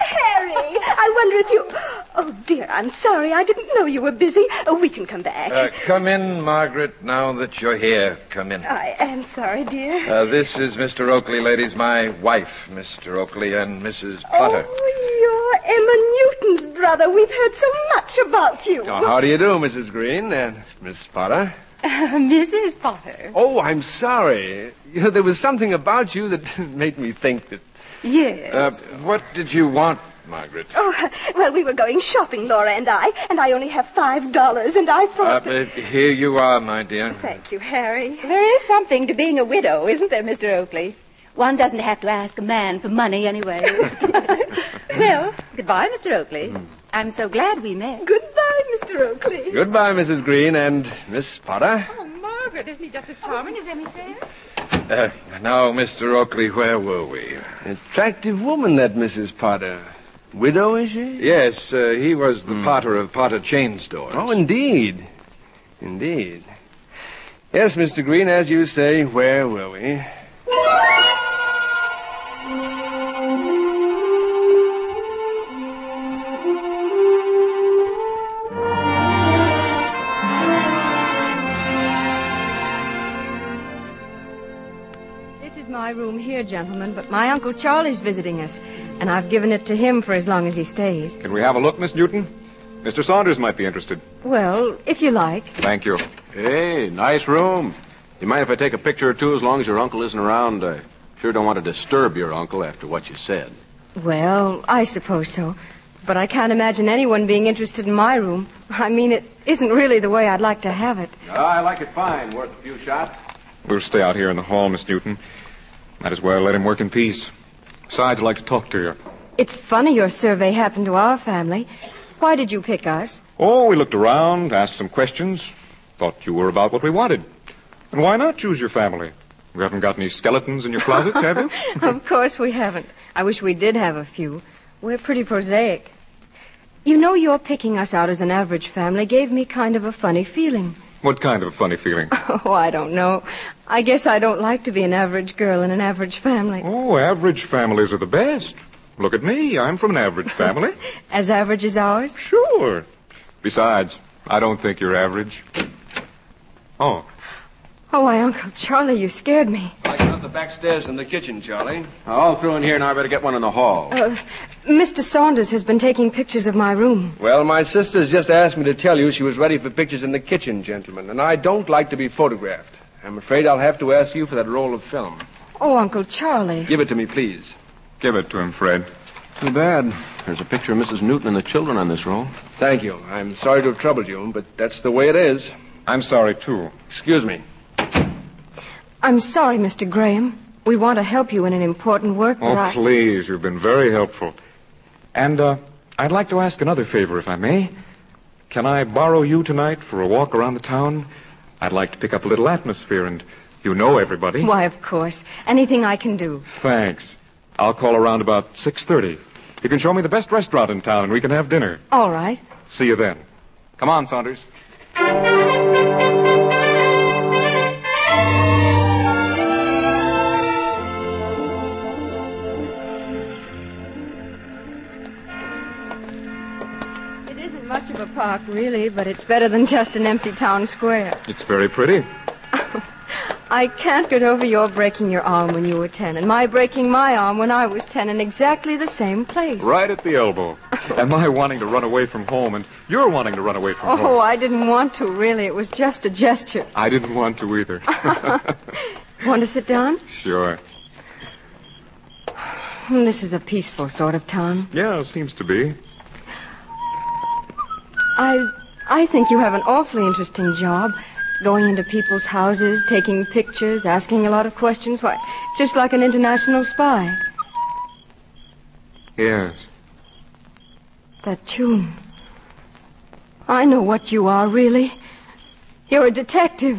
Harry, I wonder if you... Oh, dear, I'm sorry. I didn't know you were busy. Oh, we can come back. Come in, Margaret, now that you're here. Come in. I am sorry, dear. This is Mr. Oakley, ladies, my wife, Mr. Oakley, and Mrs. Potter. Oh, you're Emma Newton's brother. We've heard so much about you. Oh, how do you do, Mrs. Green and Miss Potter? Mrs. Potter. Oh, I'm sorry. You know, there was something about you that made me think that... Yes. What did you want, Margaret? Oh, well, we were going shopping, Laura and I only have $5, and I thought... Here you are, my dear. Thank you, Harry. There is something to being a widow, isn't there, Mr. Oakley? One doesn't have to ask a man for money anyway. Well, goodbye, Mr. Oakley. I'm so glad we met. Goodbye, Mr. Oakley. Goodbye, Mrs. Green and Miss Potter. Oh, Margaret, isn't he just as charming as Emmy says? Now, Mr. Oakley, where were we? Attractive woman, that Mrs. Potter. Widow, is she? Yes, he was the Potter of Potter Chain Stores. Oh, indeed. Indeed. Yes, Mr. Green, as you say, where were we? My room here, gentlemen, but my Uncle Charlie's visiting us, and I've given it to him for as long as he stays. Can we have a look, Miss Newton? Mr. Saunders might be interested. Well, if you like. Thank you. Hey, nice room. You mind if I take a picture or two as long as your uncle isn't around? I sure don't want to disturb your uncle after what you said. Well, I suppose so. But I can't imagine anyone being interested in my room. I mean, it isn't really the way I'd like to have it. I like it fine. Worth a few shots. We'll stay out here in the hall, Miss Newton. Might as well let him work in peace. Besides, I'd like to talk to you. It's funny your survey happened to our family. Why did you pick us? Oh, we looked around, asked some questions. Thought you were about what we wanted. And why not choose your family? You haven't got any skeletons in your closets, have you? Of course we haven't. I wish we did have a few. We're pretty prosaic. You know, your picking us out as an average family gave me kind of a funny feeling. What kind of a funny feeling? Oh, I don't know. I guess I don't like to be an average girl in an average family. Oh, average families are the best. Look at me. I'm from an average family. As average as ours? Sure. Besides, I don't think you're average. Oh. Oh, why, Uncle Charlie, you scared me. I got the back stairs in the kitchen, Charlie. All through in here, now I better get one in the hall. Mr. Saunders has been taking pictures of my room. Well, my sister's just asked me to tell you she was ready for pictures in the kitchen, gentlemen, and I don't like to be photographed. I'm afraid I'll have to ask you for that roll of film. Oh, Uncle Charlie. Give it to me, please. Give it to him, Fred. Too bad. There's a picture of Mrs. Newton and the children on this roll. Thank you. I'm sorry to have troubled you, but that's the way it is. I'm sorry, too. Excuse me. I'm sorry, Mr. Graham. We want to help you in an important work, but please. You've been very helpful. And, I'd like to ask another favor, if I may. Can I borrow you tonight for a walk around the town? I'd like to pick up a little atmosphere, and you know everybody. Why, of course. Anything I can do. Thanks. I'll call around about 6:30. You can show me the best restaurant in town, and we can have dinner. All right. See you then. Come on, Saunders. It isn't much of a park, really, but it's better than just an empty town square. It's very pretty. I can't get over your breaking your arm when you were 10 and my breaking my arm when I was 10 in exactly the same place. Right at the elbow. And my wanting to run away from home, and you're wanting to run away from home. Oh, I didn't want to, really. It was just a gesture. I didn't want to either. Want to sit down? Sure. This is a peaceful sort of town. Yeah, seems to be. I think you have an awfully interesting job. Going into people's houses, taking pictures, asking a lot of questions. Why, just like an international spy. Yes. That tune. I know what you are, really. You're a detective.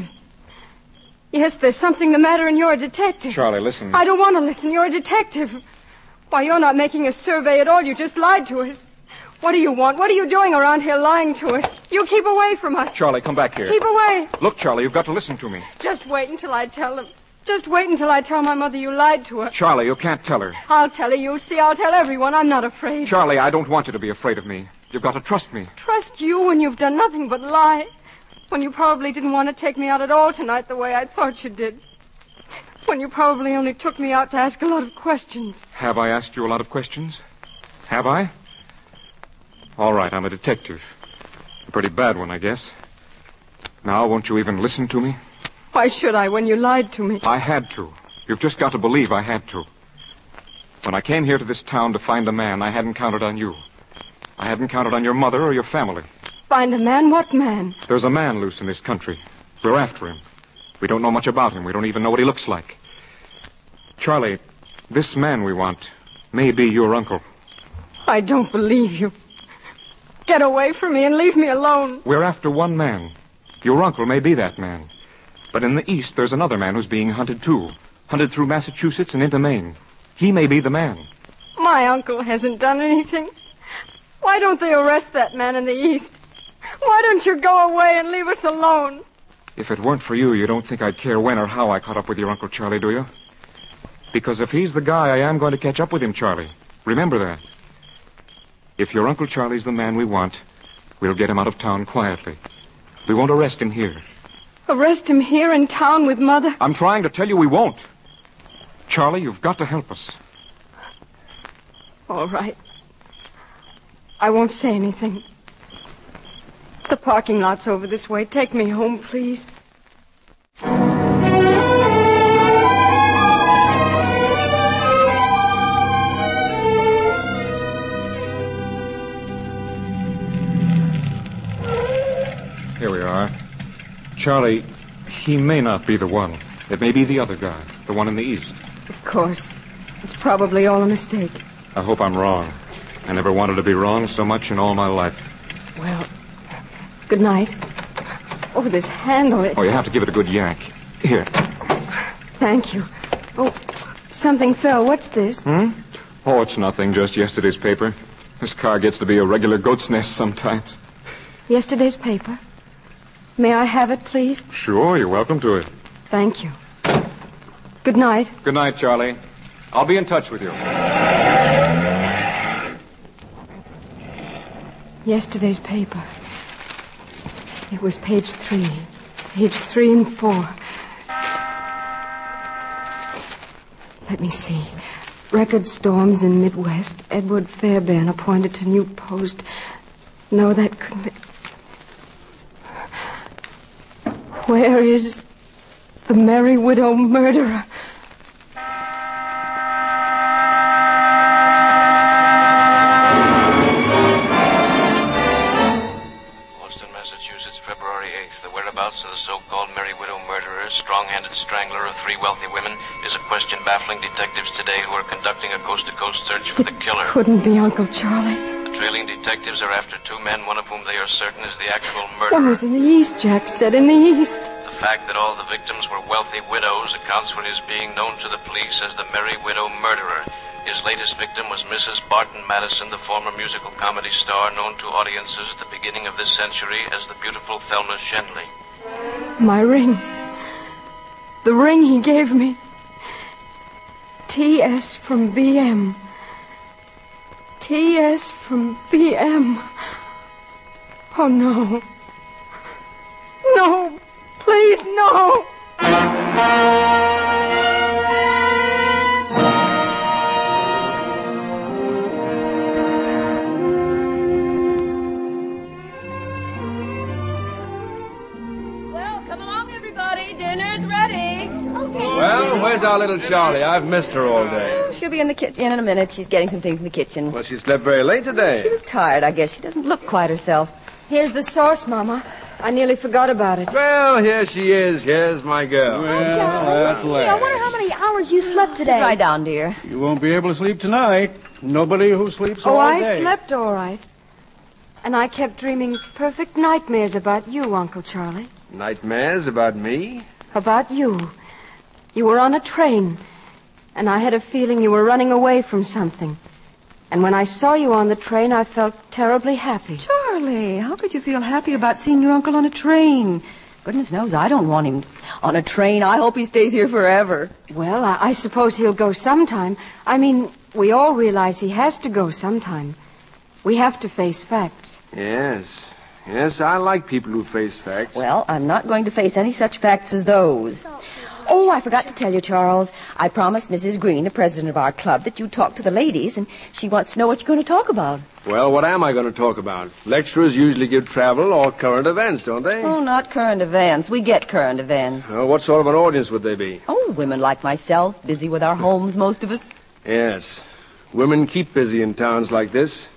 Yes, there's something the matter and you're a detective. Charlie, listen. I don't want to listen. You're a detective. Why, you're not making a survey at all. You just lied to us. What do you want? What are you doing around here lying to us? You keep away from us. Charlie, come back here. Keep away. Look, Charlie, you've got to listen to me. Just wait until I tell them. Just wait until I tell my mother you lied to her. Charlie, you can't tell her. I'll tell her. You'll see. I'll tell everyone. I'm not afraid. Charlie, I don't want you to be afraid of me. You've got to trust me. Trust you when you've done nothing but lie. When you probably didn't want to take me out at all tonight the way I thought you did. When you probably only took me out to ask a lot of questions. Have I asked you a lot of questions? Have I? All right, I'm a detective. A pretty bad one, I guess. Now, won't you even listen to me? Why should I when you lied to me? I had to. You've just got to believe I had to. When I came here to this town to find a man, I hadn't counted on you. I hadn't counted on your mother or your family. Find a man? What man? There's a man loose in this country. We're after him. We don't know much about him. We don't even know what he looks like. Charlie, this man we want may be your uncle. I don't believe you. Get away from me and leave me alone. We're after one man. Your uncle may be that man. But in the east, there's another man who's being hunted, too. Hunted through Massachusetts and into Maine. He may be the man. My uncle hasn't done anything. Why don't they arrest that man in the east? Why don't you go away and leave us alone? If it weren't for you, you don't think I'd care when or how I caught up with your Uncle Charlie, do you? Because if he's the guy, I am going to catch up with him, Charlie. Remember that. If your Uncle Charlie's the man we want, we'll get him out of town quietly. We won't arrest him here. Arrest him here in town with Mother? I'm trying to tell you we won't. Charlie, you've got to help us. All right. I won't say anything. The parking lot's over this way. Take me home, please. Here we are. Charlie, he may not be the one. It may be the other guy, the one in the east. Of course. It's probably all a mistake. I hope I'm wrong. I never wanted to be wrong so much in all my life. Well, good night. Oh, this handle, Oh, you have to give it a good yank. Here. Thank you. Oh, something fell. What's this? Oh, it's nothing, just yesterday's paper. This car gets to be a regular goat's nest sometimes. Yesterday's paper? May I have it, please? Sure, you're welcome to it. Thank you. Good night. Good night, Charlie. I'll be in touch with you. Yesterday's paper. It was page 3. Page 3 and 4. Let me see. Record storms in Midwest. Edward Fairbairn appointed to new post. No, that couldn't be. Where is the Merry Widow murderer? Boston, Massachusetts, February 8th. The whereabouts of the so-called Merry Widow murderer, strong-handed strangler of 3 wealthy women, is a question baffling detectives today who are conducting a coast-to-coast search for the killer. Couldn't be Uncle Charlie. The trailing detectives are after two men, one of whom they are certain is the actual murderer. One was in the east, Jack said, in the east. The fact that all the victims were wealthy widows accounts for his being known to the police as the Merry Widow Murderer. His latest victim was Mrs. Barton Madison, the former musical comedy star known to audiences at the beginning of this century as the beautiful Thelma Shenley. My ring. The ring he gave me. T.S. from B.M. T.S. from B.M. Oh, no. No. Please, no. Well, come along, everybody. Dinner's ready. Well, where's our little Charlie? I've missed her all day. She'll be in the kitchen in a minute. She's getting some things in the kitchen. Well, she slept very late today. She was tired, I guess. She doesn't look quite herself. Here's the sauce, Mama. I nearly forgot about it. Well, here she is. Here's my girl. Gee, I wonder how many hours you slept today. Sit right down, dear. You won't be able to sleep tonight. Nobody who sleeps all I day. slept all right. And I kept dreaming perfect nightmares about you, Uncle Charlie. Nightmares about me? About you. You were on a train, and I had a feeling you were running away from something. And when I saw you on the train, I felt terribly happy. Charlie, how could you feel happy about seeing your uncle on a train? Goodness knows I don't want him on a train. I hope he stays here forever. Well, I suppose he'll go sometime. I mean, we all realize he has to go sometime. We have to face facts. Yes. Yes, I like people who face facts. Well, I'm not going to face any such facts as those. Oh, I forgot to tell you, Charles. I promised Mrs. Green, the president of our club, that you'd talk to the ladies, and she wants to know what you're going to talk about. Well, what am I going to talk about? Lecturers usually give travel or current events, don't they? Oh, not current events. We get current events. Oh, what sort of an audience would they be? Oh, women like myself, busy with our homes, most of us. Yes. Women keep busy in towns like this.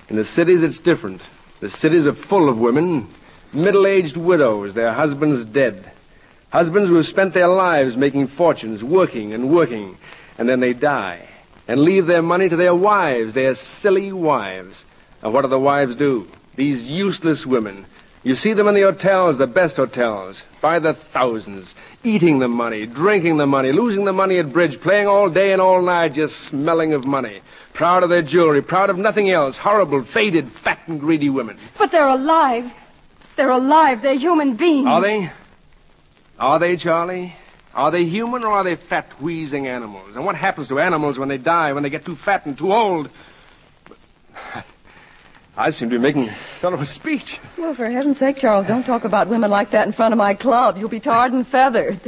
In the cities, it's different. The cities are full of women, middle-aged widows, their husbands dead. Husbands who have spent their lives making fortunes, working and working, and then they die and leave their money to their wives, their silly wives. And what do the wives do? These useless women. You see them in the hotels, the best hotels, by the thousands, eating the money, drinking the money, losing the money at bridge, playing all day and all night, just smelling of money. Proud of their jewelry, proud of nothing else. Horrible, faded, fat and greedy women. But they're alive. They're alive. They're human beings. Are they? Are they, Charlie? Are they human or are they fat, wheezing animals? And what happens to animals when they die, when they get too fat and too old? I seem to be making sort of a speech. Well, for heaven's sake, Charles, don't talk about women like that in front of my club. You'll be tarred and feathered.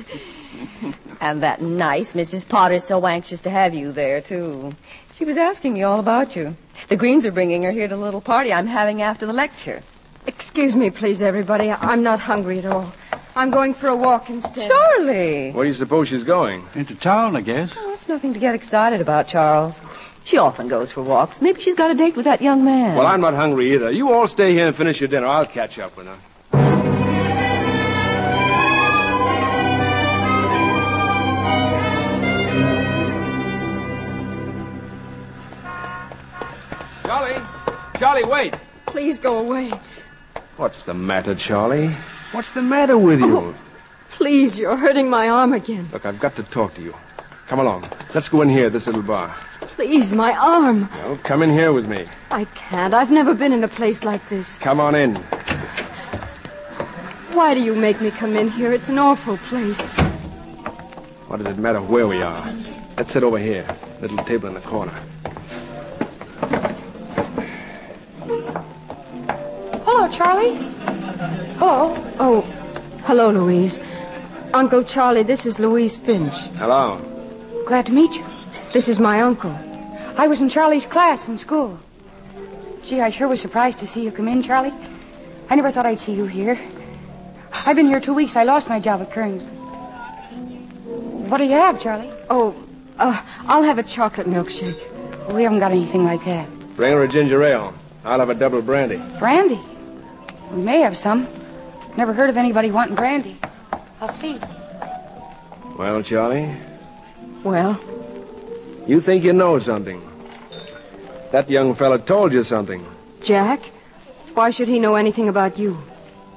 And that nice Mrs. Potter's so anxious to have you there, too. She was asking me all about you. The Greens are bringing her here to a little party I'm having after the lecture. Excuse me, please, everybody. I'm not hungry at all. I'm going for a walk instead. Charlie! Where do you suppose she's going? Into town, I guess. Oh, that's nothing to get excited about, Charles. She often goes for walks. Maybe she's got a date with that young man. Well, I'm not hungry either. You all stay here and finish your dinner. I'll catch up with her. Charlie, wait. Please go away. What's the matter, Charlie? What's the matter with you? Oh, please, you're hurting my arm again. Look, I've got to talk to you. Come along. Let's go in here, this little bar. Please, my arm. Well, come in here with me. I can't. I've never been in a place like this. Come on in. Why do you make me come in here? It's an awful place. What does it matter where we are? Let's sit over here. Little table in the corner. Hello, Charlie. Hello. Oh, hello, Louise. Uncle Charlie, this is Louise Finch. Hello. Glad to meet you. This is my uncle. I was in Charlie's class in school. Gee, I sure was surprised to see you come in, Charlie. I never thought I'd see you here. I've been here 2 weeks. I lost my job at Kearns. What do you have, Charlie? Oh, I'll have a chocolate milkshake. We haven't got anything like that. Bring her a ginger ale. I'll have a double brandy. Brandy? We may have some. Never heard of anybody wanting brandy. I'll see. Well, Charlie? Well? You think you know something. That young fella told you something. Jack? Why should he know anything about you?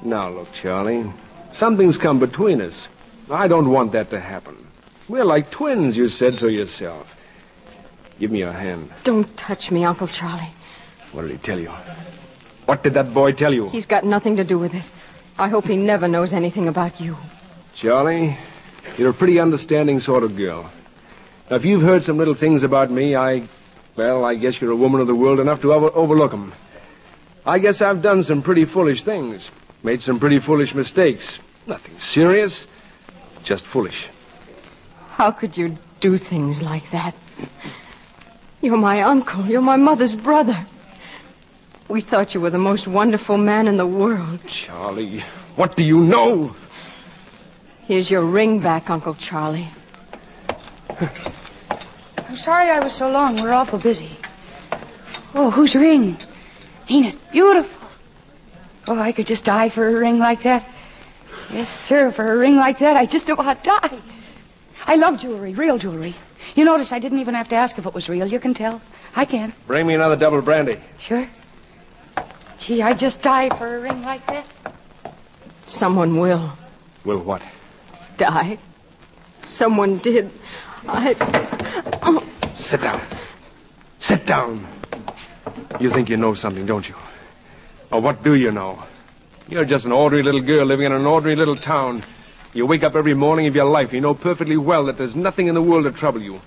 Now, look, Charlie. Something's come between us. I don't want that to happen. We're like twins, you said so yourself. Give me your hand. Don't touch me, Uncle Charlie. What did he tell you? What did that boy tell you? He's got nothing to do with it. I hope he never knows anything about you. Charlie, you're a pretty understanding sort of girl. Now, if you've heard some little things about me, I guess you're a woman of the world enough to overlook them. I guess I've done some pretty foolish things. Made some pretty foolish mistakes. Nothing serious, just foolish. How could you do things like that? You're my uncle. You're my mother's brother. We thought you were the most wonderful man in the world. Charlie, what do you know? Here's your ring back, Uncle Charlie. I'm sorry I was so long. We're awful busy. Oh, whose ring? Ain't it beautiful? Oh, I could just die for a ring like that. Yes, sir, for a ring like that, I just about die. I love jewelry, real jewelry. You notice I didn't even have to ask if it was real. You can tell. I can. Bring me another double brandy. Sure. Gee, I just die for a ring like that. Someone will. Will what? Die. Someone did. Oh. Sit down. Sit down. You think you know something, don't you? Or what do you know? You're just an ordinary little girl living in an ordinary little town. You wake up every morning of your life. You know perfectly well that there's nothing in the world to trouble you.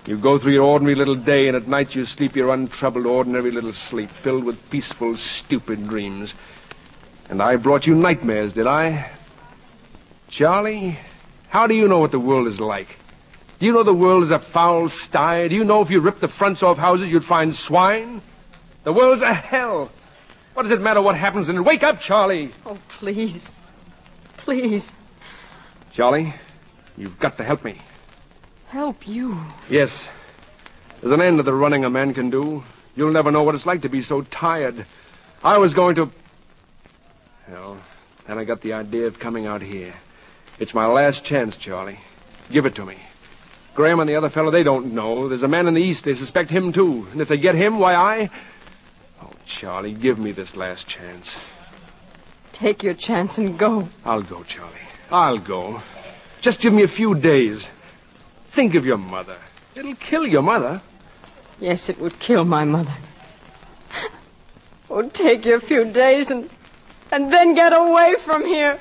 You go through your ordinary little day, and at night you sleep your untroubled, ordinary little sleep, filled with peaceful, stupid dreams. And I brought you nightmares, did I? Charlie, how do you know what the world is like? Do you know the world is a foul sty? Do you know if you ripped the fronts off houses, you'd find swine? The world's a hell. What does it matter what happens in it? Wake up, Charlie! Oh, please. Please. Charlie, you've got to help me. Help you? Yes. There's an end to the running a man can do. You'll never know what it's like to be so tired. I was going to... Well, then I got the idea of coming out here. It's my last chance, Charlie. Give it to me. Graham and the other fellow, they don't know. There's a man in the East. They suspect him, too. And if they get him, why, I... Oh, Charlie, give me this last chance. Take your chance and go. I'll go, Charlie. I'll go. Just give me a few days. Think of your mother. It'll kill your mother. Yes, it would kill my mother. Oh, take you a few days and then get away from here.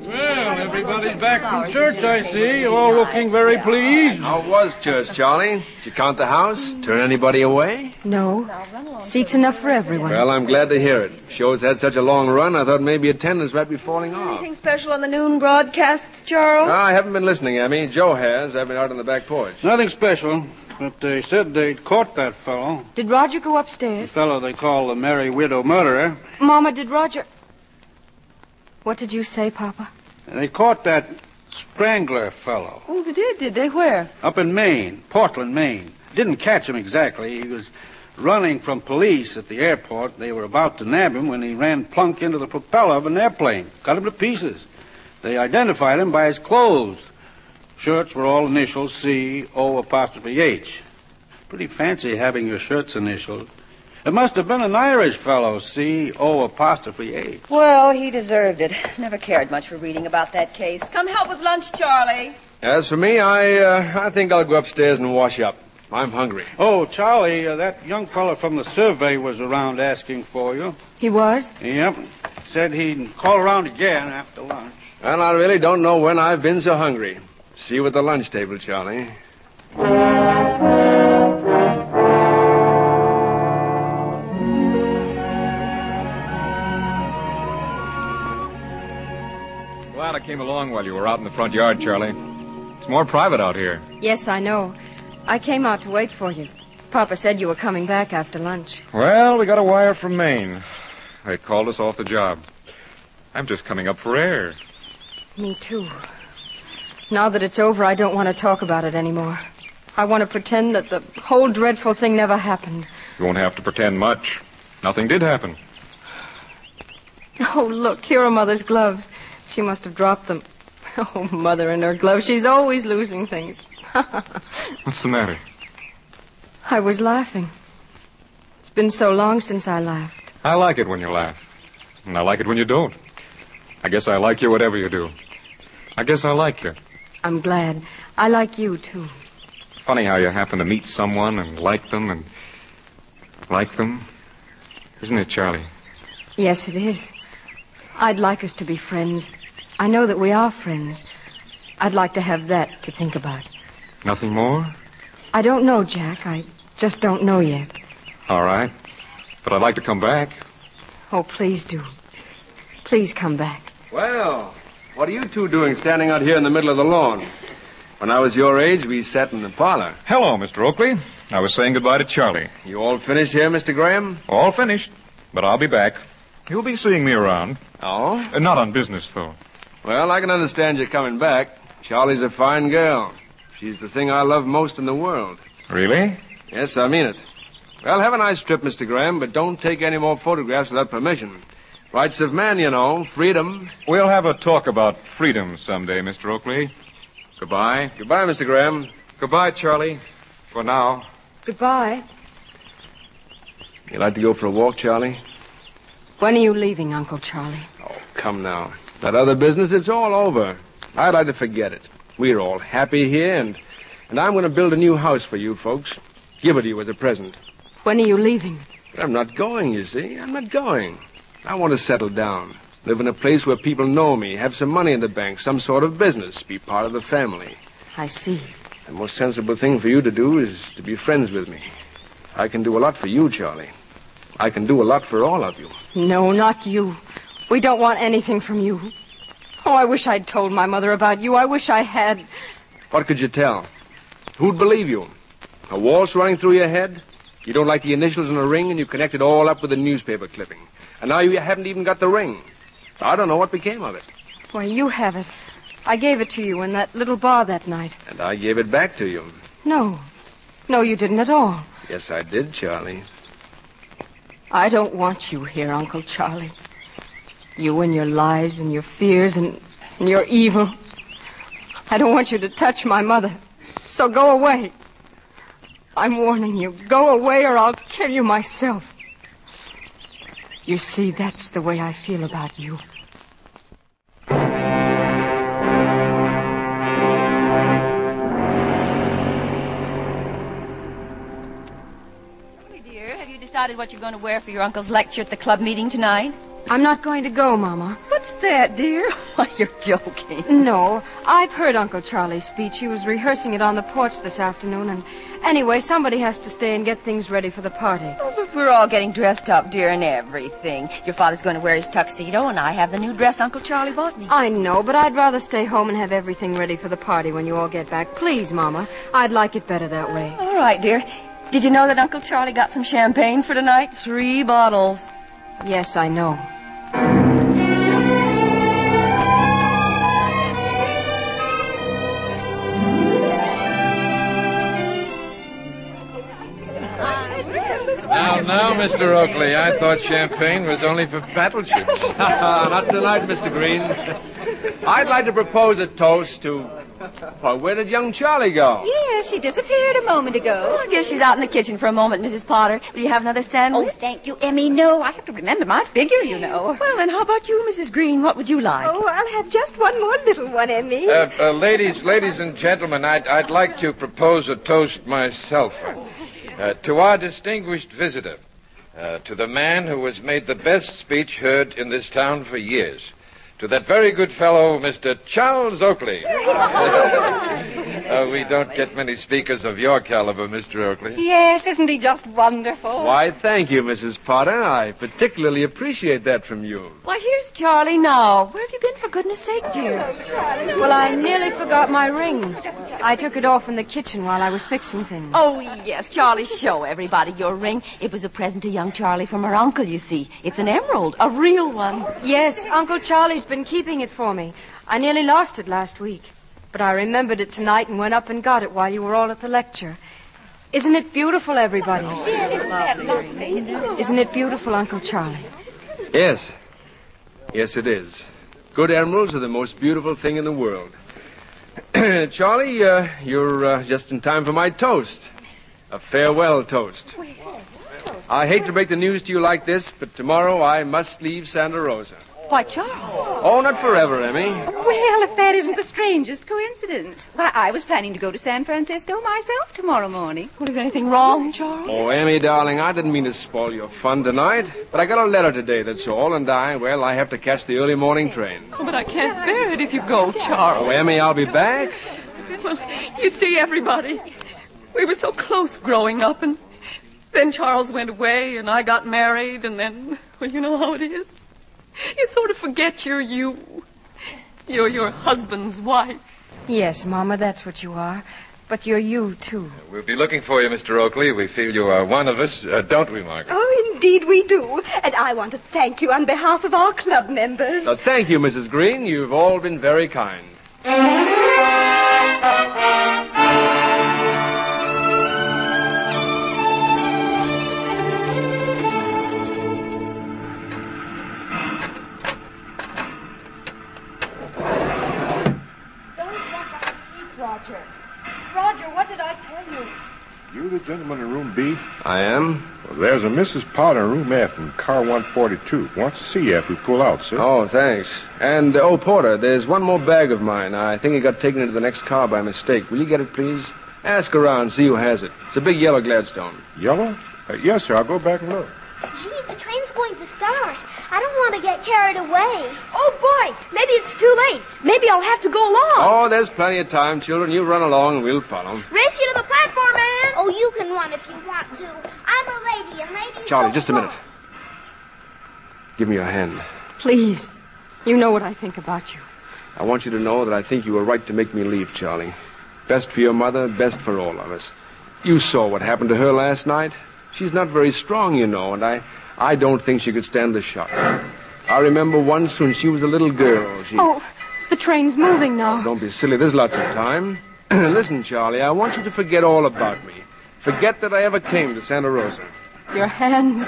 Well, everybody's back from church, I see. You're all looking very pleased. How was church, Charlie? Did you count the house? Turn anybody away? No. Seats enough for everyone. Well, I'm glad to hear it. Show's had such a long run, I thought maybe attendance might be falling off. Anything special on the noon broadcasts, Charles? No, I haven't been listening, Emmy. Joe has. I've been out on the back porch. Nothing special, but they said they'd caught that fellow. Did Roger go The upstairs? fellow they call the Merry Widow Murderer. Mama, did Roger... What did you say, Papa? They caught that Strangler fellow. Oh, they did? Did they? Where? Up in Maine, Portland, Maine. Didn't catch him exactly. He was running from police at the airport. They were about to nab him when he ran plunk into the propeller of an airplane. Cut him to pieces. They identified him by his clothes. Shirts were all initials C-O''H. Pretty fancy having your shirts initialed. It must have been an Irish fellow, C-O''H. Well, he deserved it. Never cared much for reading about that case. Come help with lunch, Charlie. As for me, I think I'll go upstairs and wash up. I'm hungry. Oh, Charlie, that young fellow from the survey was around asking for you. He was? Yep. Said he'd call around again after lunch. And I really don't know when I've been so hungry. See you at the lunch table, Charlie. Glad I came along while you were out in the front yard, Charlie. It's more private out here. Yes, I know. I came out to wait for you. Papa said you were coming back after lunch. Well, we got a wire from Maine. They called us off the job. I'm just coming up for air. Me too. Now that it's over, I don't want to talk about it anymore. I want to pretend that the whole dreadful thing never happened. You won't have to pretend much. Nothing did happen. Oh, look, here are Mother's gloves. She must have dropped them. Oh, Mother and her gloves. She's always losing things. What's the matter? I was laughing. It's been so long since I laughed. I like it when you laugh. And I like it when you don't. I guess I like you whatever you do. I guess I like you. I'm glad. I like you, too. Funny how you happen to meet someone and like them and like them. Isn't it, Charlie? Yes, it is. I'd like us to be friends. I know that we are friends. I'd like to have that to think about. Nothing more? I don't know, Jack. I just don't know yet. All right. But I'd like to come back. Oh, please do. Please come back. Well, what are you two doing standing out here in the middle of the lawn? When I was your age, we sat in the parlor. Hello, Mr. Oakley. I was saying goodbye to Charlie. You all finished here, Mr. Graham? All finished. But I'll be back. You'll be seeing me around. Oh? Not on business, though. Well, I can understand you coming back. Charlie's a fine girl. She's the thing I love most in the world. Really? Yes, I mean it. Well, have a nice trip, Mr. Graham, but don't take any more photographs without permission. Rights of man, you know. Freedom. We'll have a talk about freedom someday, Mr. Oakley. Goodbye. Goodbye, Mr. Graham. Goodbye, Charlie. For now. Goodbye. You like to go for a walk, Charlie? When are you leaving, Uncle Charlie? Oh, come now. That other business, it's all over. I'd like to forget it. We're all happy here, and I'm going to build a new house for you folks. Give it to you as a present. When are you leaving? I'm not going, you see. I'm not going. I want to settle down. Live in a place where people know me, have some money in the bank, some sort of business, be part of the family. I see. The most sensible thing for you to do is to be friends with me. I can do a lot for you, Charlie. I can do a lot for all of you. No, not you. We don't want anything from you. Oh, I wish I'd told my mother about you. I wish I had. What could you tell? Who'd believe you? A waltz running through your head? You don't like the initials in a ring, and you connect it all up with a newspaper clipping. And now you haven't even got the ring. I don't know what became of it. Why, you have it. I gave it to you in that little bar that night. And I gave it back to you. No. No, you didn't at all. Yes, I did, Charlie. I don't want you here, Uncle Charlie. You and your lies and your fears and your evil. I don't want you to touch my mother. So go away. I'm warning you. Go away or I'll kill you myself. You see, that's the way I feel about you. Dear, have you decided what you're going to wear for your uncle's lecture at the club meeting tonight? I'm not going to go, Mama. What's that, dear? Why, you're joking. No, I've heard Uncle Charlie's speech. He was rehearsing it on the porch this afternoon, and anyway, somebody has to stay and get things ready for the party. Oh, but we're all getting dressed up, dear, and everything. Your father's going to wear his tuxedo, and I have the new dress Uncle Charlie bought me. I know, but I'd rather stay home and have everything ready for the party when you all get back. Please, Mama. I'd like it better that way. All right, dear. Did you know that Uncle Charlie got some champagne for tonight? 3 bottles. Yes, I know. Now, Mr. Oakley, I thought champagne was only for battleships. Not tonight, Mr. Green. I'd like to propose a toast to... Well, where did young Charlie go? Yeah, she disappeared a moment ago. I guess she's out in the kitchen for a moment, Mrs. Potter. Will you have another sandwich? Oh, thank you, Emmy. No, I have to remember my figure, you know. Well, then how about you, Mrs. Green? What would you like? Oh, I'll have just one more little one, Emmy. Ladies and gentlemen, I'd like to propose a toast myself. To our distinguished visitor, to the man who has made the best speech heard in this town for years, to that very good fellow, Mr. Charles Oakley. We don't get many speakers of your caliber, Mr. Oakley. Yes, isn't he just wonderful? Why, thank you, Mrs. Potter. I particularly appreciate that from you. Why, here's Charlie now. Where have you been, for goodness sake, dear? Well, I nearly forgot my ring. I took it off in the kitchen while I was fixing things. Oh, yes, Charlie, show everybody your ring. It was a present to young Charlie from her uncle, you see. It's an emerald, a real one. Yes, Uncle Charlie's been keeping it for me. I nearly lost it last week. But I remembered it tonight and went up and got it while you were all at the lecture. Isn't it beautiful, everybody? Isn't that lovely? Isn't it beautiful, Uncle Charlie? Yes. Yes, it is. Good emeralds are the most beautiful thing in the world. Charlie, you're just in time for my toast. A farewell toast. I hate to break the news to you like this, but tomorrow I must leave Santa Rosa. Why, Charles? Oh, not forever, Emmy. Well, if that isn't the strangest coincidence. Why, I was planning to go to San Francisco myself tomorrow morning. Well, is anything wrong, Charles? Oh, Emmy, darling, I didn't mean to spoil your fun tonight, but I got a letter today, that's all, and I have to catch the early morning train. Oh, but I can't bear it if you go, Charles. Oh, Emmy, I'll be back. Well, you see, everybody, we were so close growing up, and then Charles went away, and I got married, and then, well, you know how it is. You sort of forget you're you. You're your husband's wife. Yes, Mama, that's what you are. But you're you, too. We'll be looking for you, Mr. Oakley. We feel you are one of us, don't we, Margaret? Oh, indeed we do. And I want to thank you on behalf of our club members. Thank you, Mrs. Green. You've all been very kind. Roger, what did I tell you? You the gentleman in room B? I am. Well, there's a Mrs. Potter in room F in car 142. Wants to see you after we pull out, sir. Oh, thanks. And, Porter, there's one more bag of mine. I think it got taken into the next car by mistake. Will you get it, please? Ask around, see who has it. It's a big yellow Gladstone. Yellow? Yes, sir. I'll go back and look. Gee, the train's going to start. I don't want to get carried away. Oh, boy, maybe it's too late. Maybe I'll have to go along. Oh, there's plenty of time, children. You run along and we'll follow. Race you to the platform, man. Oh, you can run if you want to. I'm a lady, and ladies Charlie, don't just a run. minute. Give me your hand. Please. You know what I think about you. I want you to know that I think you were right to make me leave, Charlie. Best for your mother, best for all of us. You saw what happened to her last night. She's not very strong, you know, and I don't think she could stand the shock. I remember once when she was a little girl. Oh, the train's moving now. Don't be silly. There's lots of time. Listen, Charlie, I want you to forget all about me. Forget that I ever came to Santa Rosa. Your hands.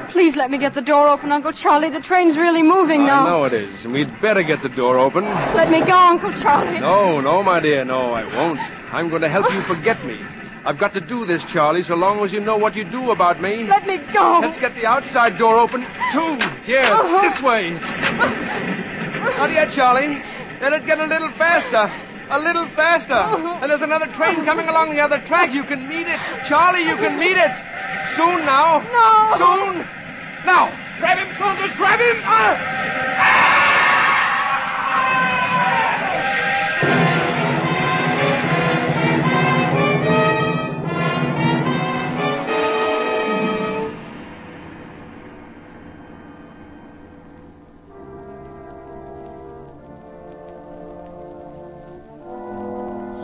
Please let me get the door open, Uncle Charlie. The train's really moving now. I know it is, and we'd better get the door open. Let me go, Uncle Charlie. No, my dear, no, I won't. I'm going to help you forget me. I've got to do this, Charlie, so long as you know what you do about me. Let me go. Let's get the outside door open. Two. Here, this way. Not yet, Charlie. Let it get a little faster. A little faster. And there's another train coming along the other track. You can meet it. Charlie, you can meet it. Soon now. No. Soon. Now. Grab him, Saunders. Grab him.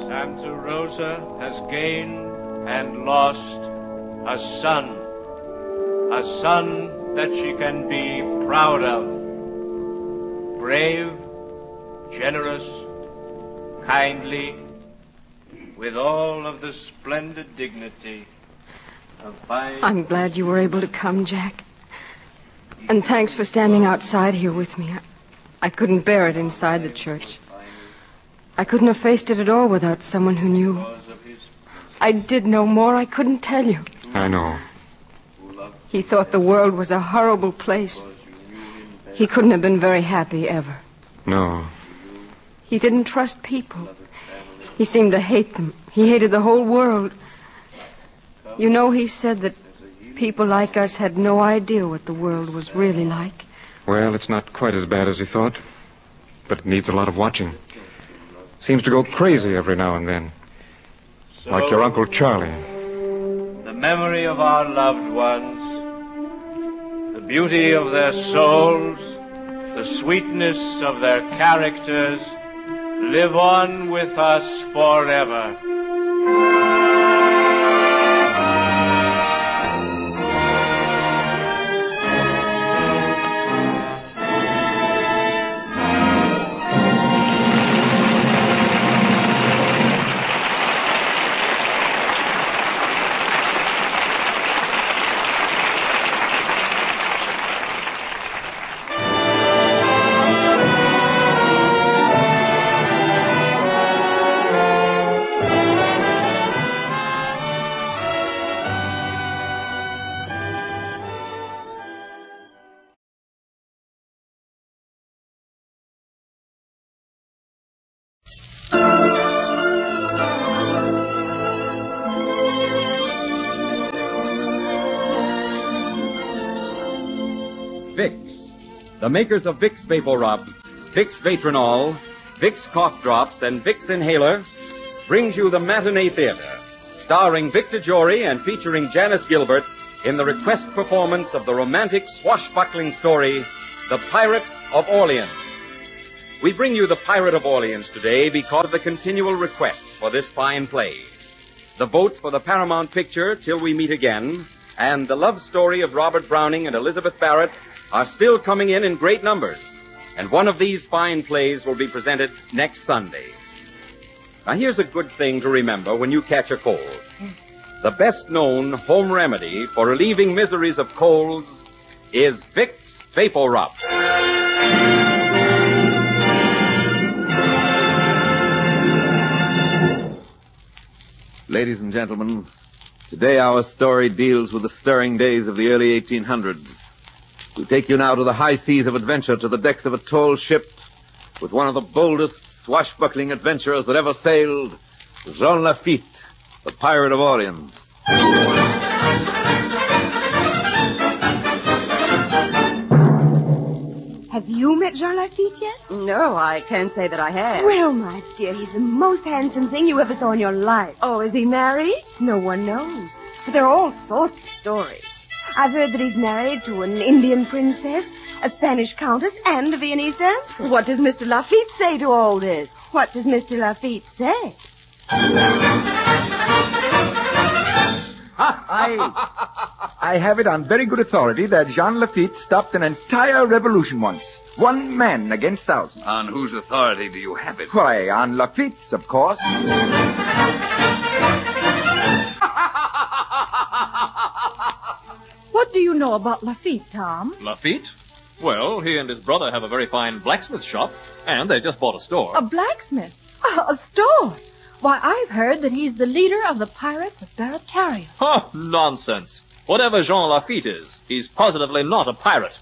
Santa Rosa has gained and lost a son that she can be proud of. Brave, generous, kindly, with all of the splendid dignity of fine... I'm glad you were able to come, Jack. And thanks for standing outside here with me. I couldn't bear it inside the church. I couldn't have faced it at all without someone who knew. I did know more. I couldn't tell you. I know. He thought the world was a horrible place. He couldn't have been very happy ever. No. He didn't trust people. He seemed to hate them. He hated the whole world. You know, he said that people like us had no idea what the world was really like. Well, it's not quite as bad as he thought, but it needs a lot of watching. Seems to go crazy every now and then. Like your Uncle Charlie. The memory of our loved ones, the beauty of their souls, the sweetness of their characters, live on with us forever. The makers of Vicks Vapor Rub, Vicks Vatronol, Vicks Cough Drops, and Vicks Inhaler brings you the Matinee Theater, starring Victor Jory and featuring Janice Gilbert in the request performance of the romantic swashbuckling story, The Pirate of Orleans. We bring you The Pirate of Orleans today because of the continual requests for this fine play. The votes for the Paramount picture, Till We Meet Again, and the love story of Robert Browning and Elizabeth Barrett are still coming in great numbers. And one of these fine plays will be presented next Sunday. Now, here's a good thing to remember when you catch a cold. The best-known home remedy for relieving miseries of colds is Vicks Vapor Rub. Ladies and gentlemen, today our story deals with the stirring days of the early 1800s. We take you now to the high seas of adventure, to the decks of a tall ship with one of the boldest swashbuckling adventurers that ever sailed, Jean Lafitte, the Pirate of Orleans. Have you met Jean Lafitte yet? No, I can't say that I have. Well, my dear, he's the most handsome thing you ever saw in your life. Oh, is he married? No one knows. But there are all sorts of stories. I've heard that he's married to an Indian princess, a Spanish countess, and a Viennese dancer. What does Mr. Lafitte say to all this? What does Mr. Lafitte say? I have it on very good authority that Jean Lafitte stopped an entire revolution once. One man against thousands. On whose authority do you have it? Why, on Lafitte's, of course. What do you know about Lafitte, Tom? Lafitte? Well, he and his brother have a very fine blacksmith shop, and they just bought a store. A blacksmith? A store? Why, I've heard that he's the leader of the pirates of Barataria. Oh, nonsense. Whatever Jean Lafitte is, he's positively not a pirate.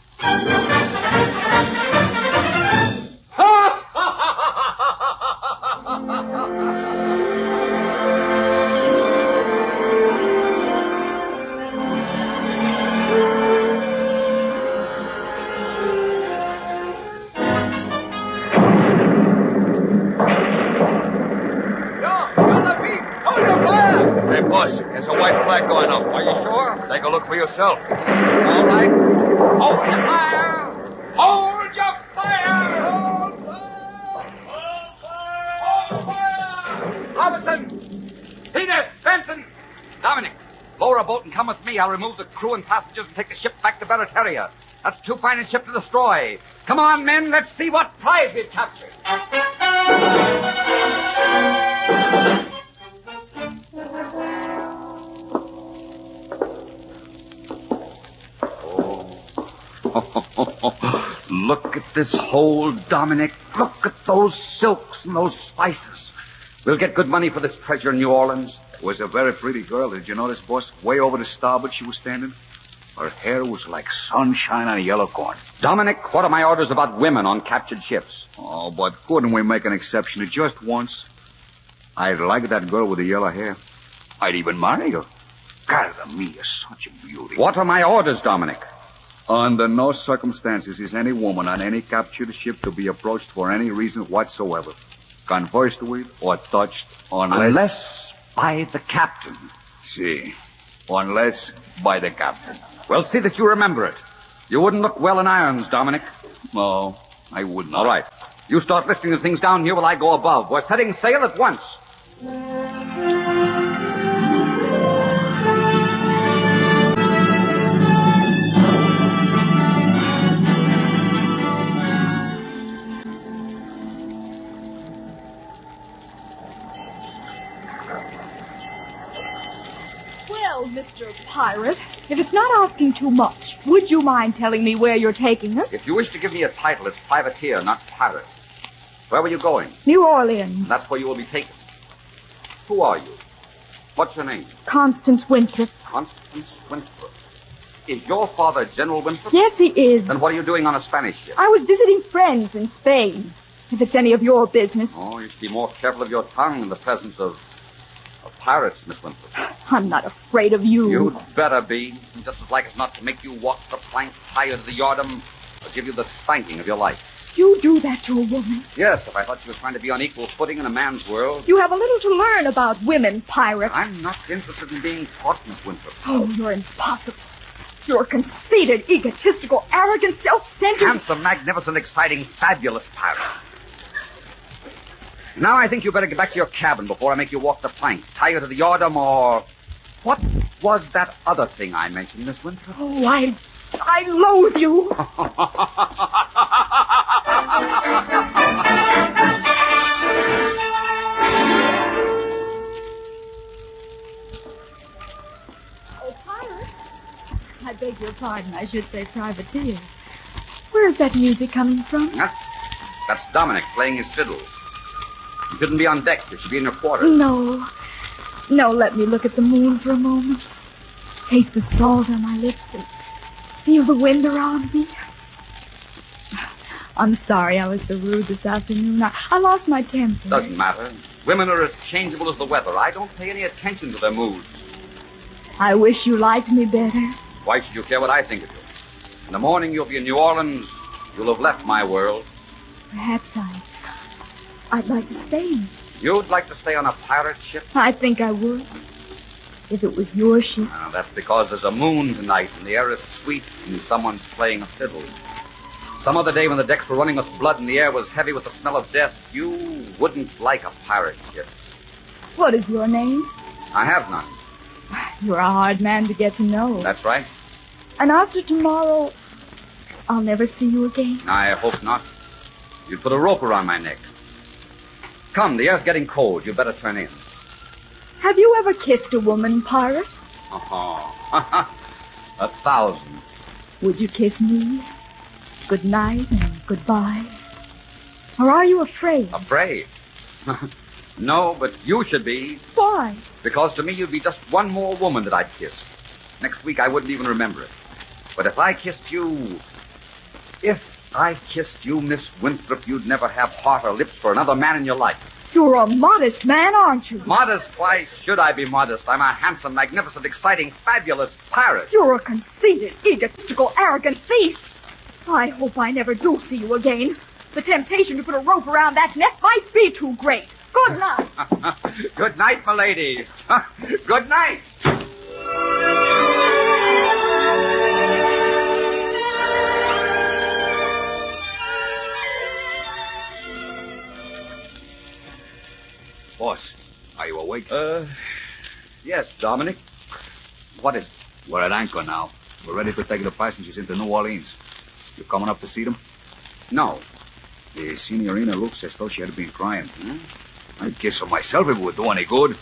Hey, boss, there's a white flag going up. Are you sure? Take a look for yourself. All right. Hold your fire! Hold your fire! Hold fire! Robinson! Peter! Benson! Dominic, lower a boat and come with me. I'll remove the crew and passengers and take the ship back to Barataria. That's too fine a ship to destroy. Come on, men. Let's see what prize we've captured. Look at this hold, Dominic. Look at those silks and those spices. We'll get good money for this treasure in New Orleans. It was a very pretty girl. Did you notice, boss? Way over the starboard she was standing. Her hair was like sunshine on a yellow corn. Dominic, what are my orders about women on captured ships? Oh, but couldn't we make an exception just once? I'd like that girl with the yellow hair. I'd even marry her. God, me is such a beauty. What are my orders, Dominic? Under no circumstances is any woman on any captured ship to be approached for any reason whatsoever, conversed with or touched, unless by the captain. See, unless by the captain. Well, see that you remember it. You wouldn't look well in irons, Dominic. No, I wouldn't. All right. You start listing the things down here while I go above. We're setting sail at once. Well, Mr. Pirate, if it's not asking too much, would you mind telling me where you're taking us? If you wish to give me a title, it's privateer, not pirate. Where were you going? New Orleans. That's where you will be taken. Who are you? What's your name? Constance Winthrop. Constance Winthrop. Is your father General Winthrop? Yes, he is. Then what are you doing on a Spanish ship? I was visiting friends in Spain. If it's any of your business. Oh, you should be more careful of your tongue in the presence of pirates, Miss Winthrop. I'm not afraid of you. You'd better be. Just as like as not to make you walk the plank tired to the yardam. give you the spanking of your life. You do that to a woman. Yes, if I thought she was trying to be on equal footing in a man's world. You have a little to learn about women, pirate. I'm not interested in being taught, Miss Winthrop. Oh, you're impossible. You're a conceited, egotistical, arrogant, self-centered... Handsome, magnificent, exciting, fabulous pirate. Now I think you better get back to your cabin before I make you walk the plank. Tie you to the yardom or... What was that other thing I mentioned, Miss Winthrop? Oh, I loathe you. Oh, pirate. I beg your pardon. I should say privateer. Where's that music coming from? That's Dominic playing his fiddle. You shouldn't be on deck. You should be in your quarters. No, let me look at the moon for a moment. Taste the salt on my lips and feel the wind around me. I'm sorry I was so rude this afternoon. I lost my temper. Doesn't matter. Women are as changeable as the weather. I don't pay any attention to their moods. I wish you liked me better. Why should you care what I think of you? In the morning you'll be in New Orleans. You'll have left my world. Perhaps I'd like to stay. You'd like to stay on a pirate ship? I think I would. If it was your ship. That's because there's a moon tonight and the air is sweet and someone's playing a fiddle. Some other day when the decks were running with blood and the air was heavy with the smell of death, you wouldn't like a pirate ship. What is your name? I have none. You're a hard man to get to know. That's right. And after tomorrow, I'll never see you again. I hope not. You'd put a rope around my neck. Come, the air's getting cold. You'd better turn in. Have you ever kissed a woman, pirate? Oh, 1,000. Would you kiss me? Good night and goodbye. Or are you afraid? Afraid? No, but you should be. Why? Because to me you'd be just one more woman that I'd kiss. Next week I wouldn't even remember it. But if I kissed you, Miss Winthrop, you'd never have heart or lips for another man in your life. You're a modest man, aren't you? Modest? Why should I be modest? I'm a handsome, magnificent, exciting, fabulous pirate. You're a conceited, egotistical, arrogant thief. I hope I never do see you again. The temptation to put a rope around that neck might be too great. Good night. Good night, milady. Good night. Boss, are you awake? Yes, Dominic. What is it? We're at anchor now. We're ready to take the passengers into New Orleans. You coming up to see them? No. The Signorina looks as though she had been crying. I'd kiss her myself if it would do any good.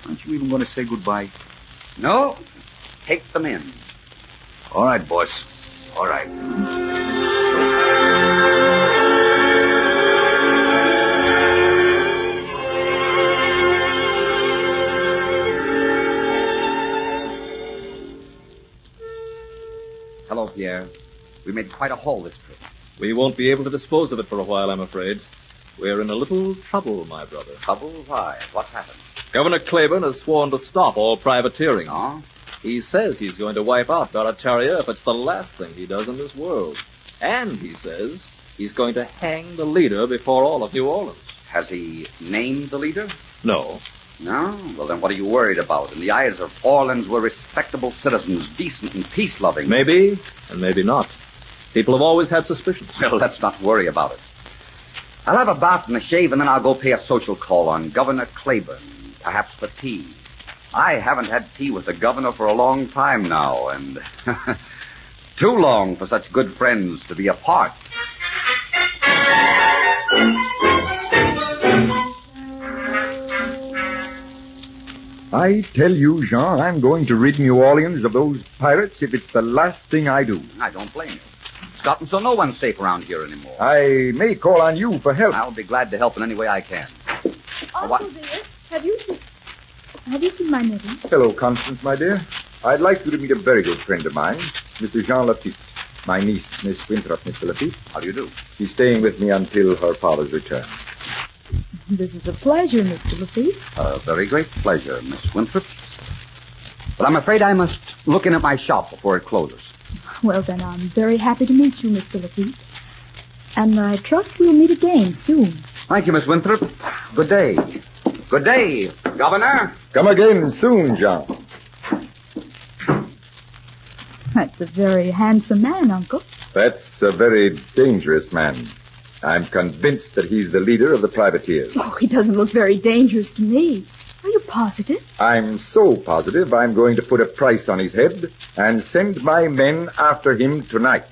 Aren't you even going to say goodbye? No. Take them in. All right, boss. All right. Hello, Pierre. We made quite a haul this trip. We won't be able to dispose of it for a while, I'm afraid. We're in a little trouble, my brother. Trouble? Why? What's happened? Governor Claiborne has sworn to stop all privateering. Oh? He says he's going to wipe out Barataria if it's the last thing he does in this world. And he says he's going to hang the leader before all of New Orleans. Has he named the leader? No. No? Well, then what are you worried about? In the eyes of Orleans, we're respectable citizens, decent and peace-loving. Maybe, and maybe not. People have always had suspicions. Well, let's not worry about it. I'll have a bath and a shave, and then I'll go pay a social call on Governor Claiborne, perhaps for tea. I haven't had tea with the governor for a long time now, and too long for such good friends to be apart. I tell you, Jean, I'm going to rid New Orleans of those pirates if it's the last thing I do. I don't blame you. It's gotten so no one's safe around here anymore. I may call on you for help. I'll be glad to help in any way I can. Uncle dear, have you seen my knitting? Hello, Constance, my dear. I'd like you to meet a very good friend of mine, Mr. Jean Lafitte. My niece, Miss Winthrop, Mr. Lafitte. How do you do? She's staying with me until her father's return. This is a pleasure, Mr. Lafitte. A very great pleasure, Miss Winthrop. But I'm afraid I must look in at my shop before it closes. Well, then, I'm very happy to meet you, Mr. Lafitte. And I trust we'll meet again soon. Thank you, Miss Winthrop. Good day. Good day, Governor. Come again soon, John. That's a very handsome man, Uncle. That's a very dangerous man. I'm convinced that he's the leader of the privateers. Oh, he doesn't look very dangerous to me. Are you positive? I'm so positive I'm going to put a price on his head and send my men after him tonight.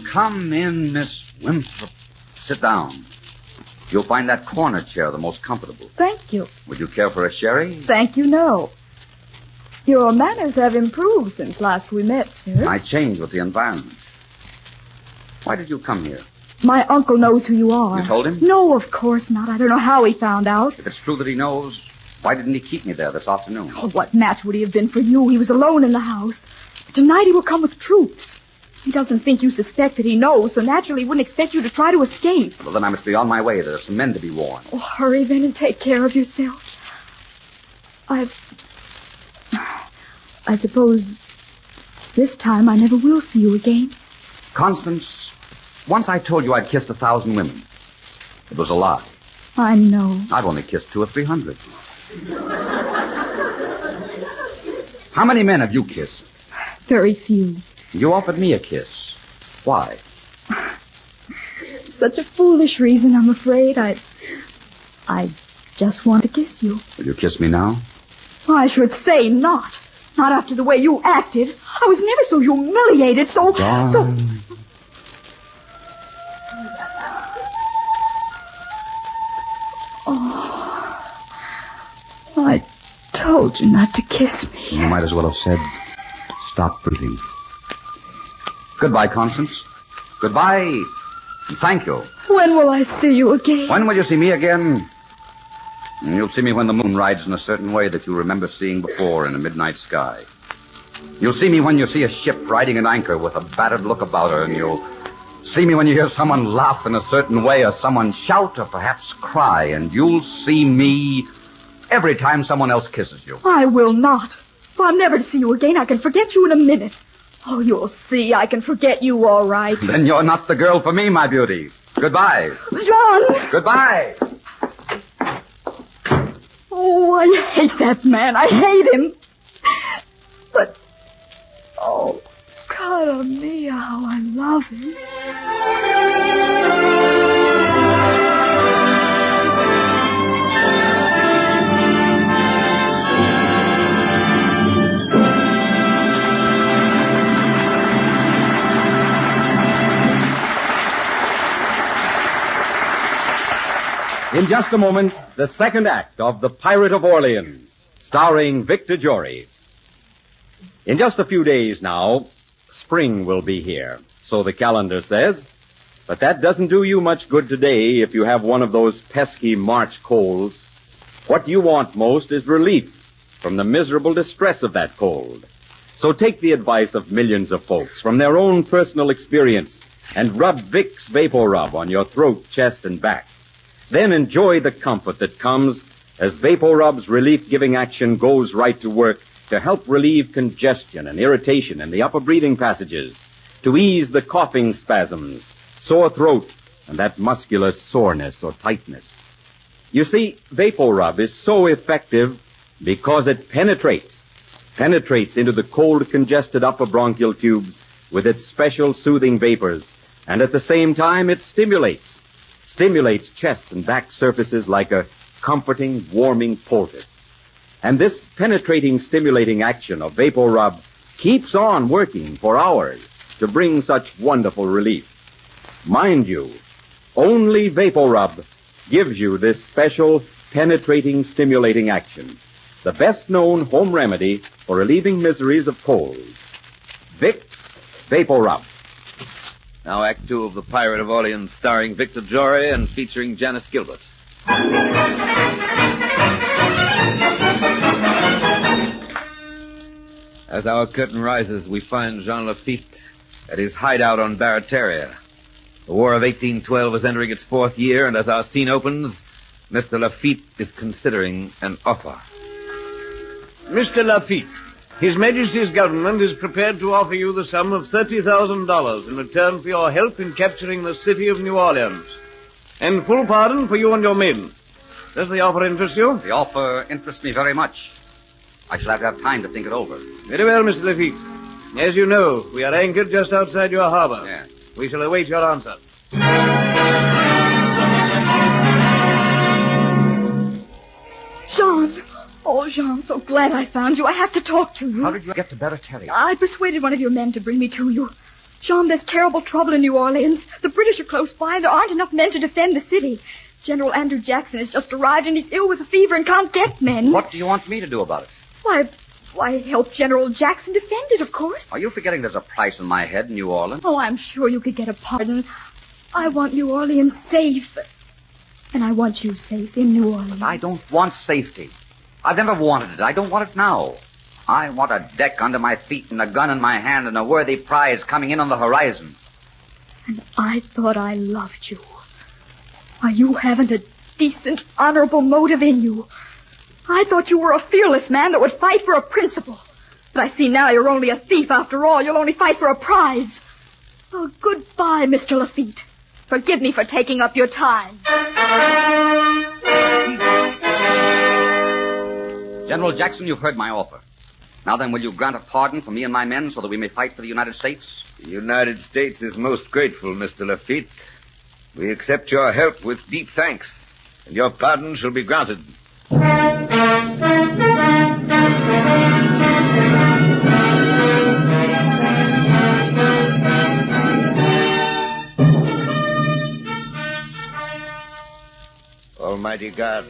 Come in, Miss Winthrop. Sit down. You'll find that corner chair the most comfortable. Thank you. Would you care for a sherry? Thank you, no. Your manners have improved since last we met, sir. I changed with the environment. Why did you come here? My uncle knows who you are. You told him? No, of course not. I don't know how he found out. If it's true that he knows, why didn't he keep me there this afternoon? Oh, what match would he have been for you? He was alone in the house. But tonight he will come with troops. He doesn't think you suspect that he knows, so naturally he wouldn't expect you to try to escape. Well, then I must be on my way. There are some men to be warned. Oh, hurry then and take care of yourself. I suppose this time I never will see you again. Constance, once I told you I'd kissed 1,000 women. It was a lie. I know. I've only kissed 200 or 300. How many men have you kissed? Very few. You offered me a kiss. Why? Such a foolish reason, I'm afraid. I just want to kiss you. Will you kiss me now? I should say not. Not after the way you acted. I was never so humiliated, so... Oh, I told you not to kiss me. You might as well have said, stop breathing. Goodbye, Constance. Goodbye. And thank you. When will I see you again? When will you see me again? You'll see me when the moon rides in a certain way that you remember seeing before in a midnight sky. You'll see me when you see a ship riding an anchor with a battered look about her, and you'll see me when you hear someone laugh in a certain way or someone shout or perhaps cry, and you'll see me every time someone else kisses you. I will not. If I'm never to see you again, I can forget you in a minute. Oh, you'll see, I can forget you all right. Then you're not the girl for me, my beauty. Goodbye. John! Goodbye. Oh, I hate that man. I hate him. But, oh, God mia, how I love him. In just a moment, the second act of The Pirate of Orleans, starring Victor Jory. In just a few days now, spring will be here, so the calendar says. But that doesn't do you much good today if you have one of those pesky March colds. What you want most is relief from the miserable distress of that cold. So take the advice of millions of folks from their own personal experience and rub Vicks Vapor Rub on your throat, chest, and back. Then enjoy the comfort that comes as Vapor Rub's relief-giving action goes right to work to help relieve congestion and irritation in the upper breathing passages, to ease the coughing spasms, sore throat, and that muscular soreness or tightness. You see, Vapor Rub is so effective because it penetrates into the cold, congested upper bronchial tubes with its special soothing vapors, and at the same time it stimulates chest and back surfaces like a comforting, warming poultice. And this penetrating, stimulating action of Vapor Rub keeps on working for hours to bring such wonderful relief. Mind you, only Vapor Rub gives you this special penetrating, stimulating action, the best-known home remedy for relieving miseries of cold. Vicks Vapor Rub. Now Act 2 of The Pirate of Orleans, starring Victor Jory and featuring Janice Gilbert. As our curtain rises, we find Jean Lafitte at his hideout on Barataria. The War of 1812 is entering its fourth year, and as our scene opens, Mr. Lafitte is considering an offer. Mr. Lafitte, His Majesty's government is prepared to offer you the sum of $30,000 in return for your help in capturing the city of New Orleans, and full pardon for you and your men. Does the offer interest you? The offer interests me very much. I shall have to have time to think it over. Very well, Mr. Lafitte. As you know, we are anchored just outside your harbor. Yes. We shall await your answer. Jean! Oh, Jean, I'm so glad I found you. I have to talk to you. How did you get to Barataria? I persuaded one of your men to bring me to you. Jean, there's terrible trouble in New Orleans. The British are close by, and there aren't enough men to defend the city. General Andrew Jackson has just arrived, and he's ill with a fever and can't get men. What do you want me to do about it? Why, help General Jackson defend it, of course. Are you forgetting there's a price on my head in New Orleans? Oh, I'm sure you could get a pardon. I want New Orleans safe. And I want you safe in New Orleans. I don't want safety. I've never wanted it. I don't want it now. I want a deck under my feet and a gun in my hand and a worthy prize coming in on the horizon. And I thought I loved you. Why, you haven't a decent, honorable motive in you. I thought you were a fearless man that would fight for a principle. But I see now you're only a thief after all. You'll only fight for a prize. Oh, goodbye, Mr. Lafitte. Forgive me for taking up your time. General Jackson, you've heard my offer. Now then, will you grant a pardon for me and my men so that we may fight for the United States? The United States is most grateful, Mr. Lafitte. We accept your help with deep thanks, and your pardon shall be granted. Almighty God,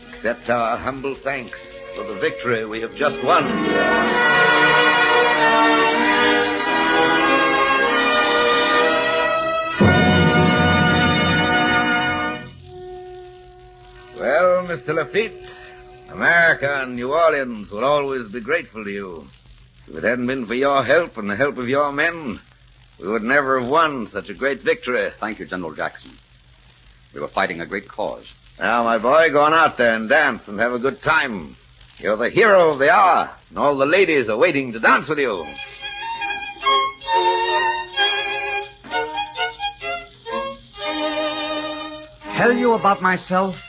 accept our humble thanks for the victory we have just won. Well, Mr. Lafitte, America and New Orleans will always be grateful to you. If it hadn't been for your help and the help of your men, we would never have won such a great victory. Thank you, General Jackson. We were fighting a great cause. Now, my boy, go on out there and dance and have a good time. You're the hero of the hour, and all the ladies are waiting to dance with you. Tell you about myself?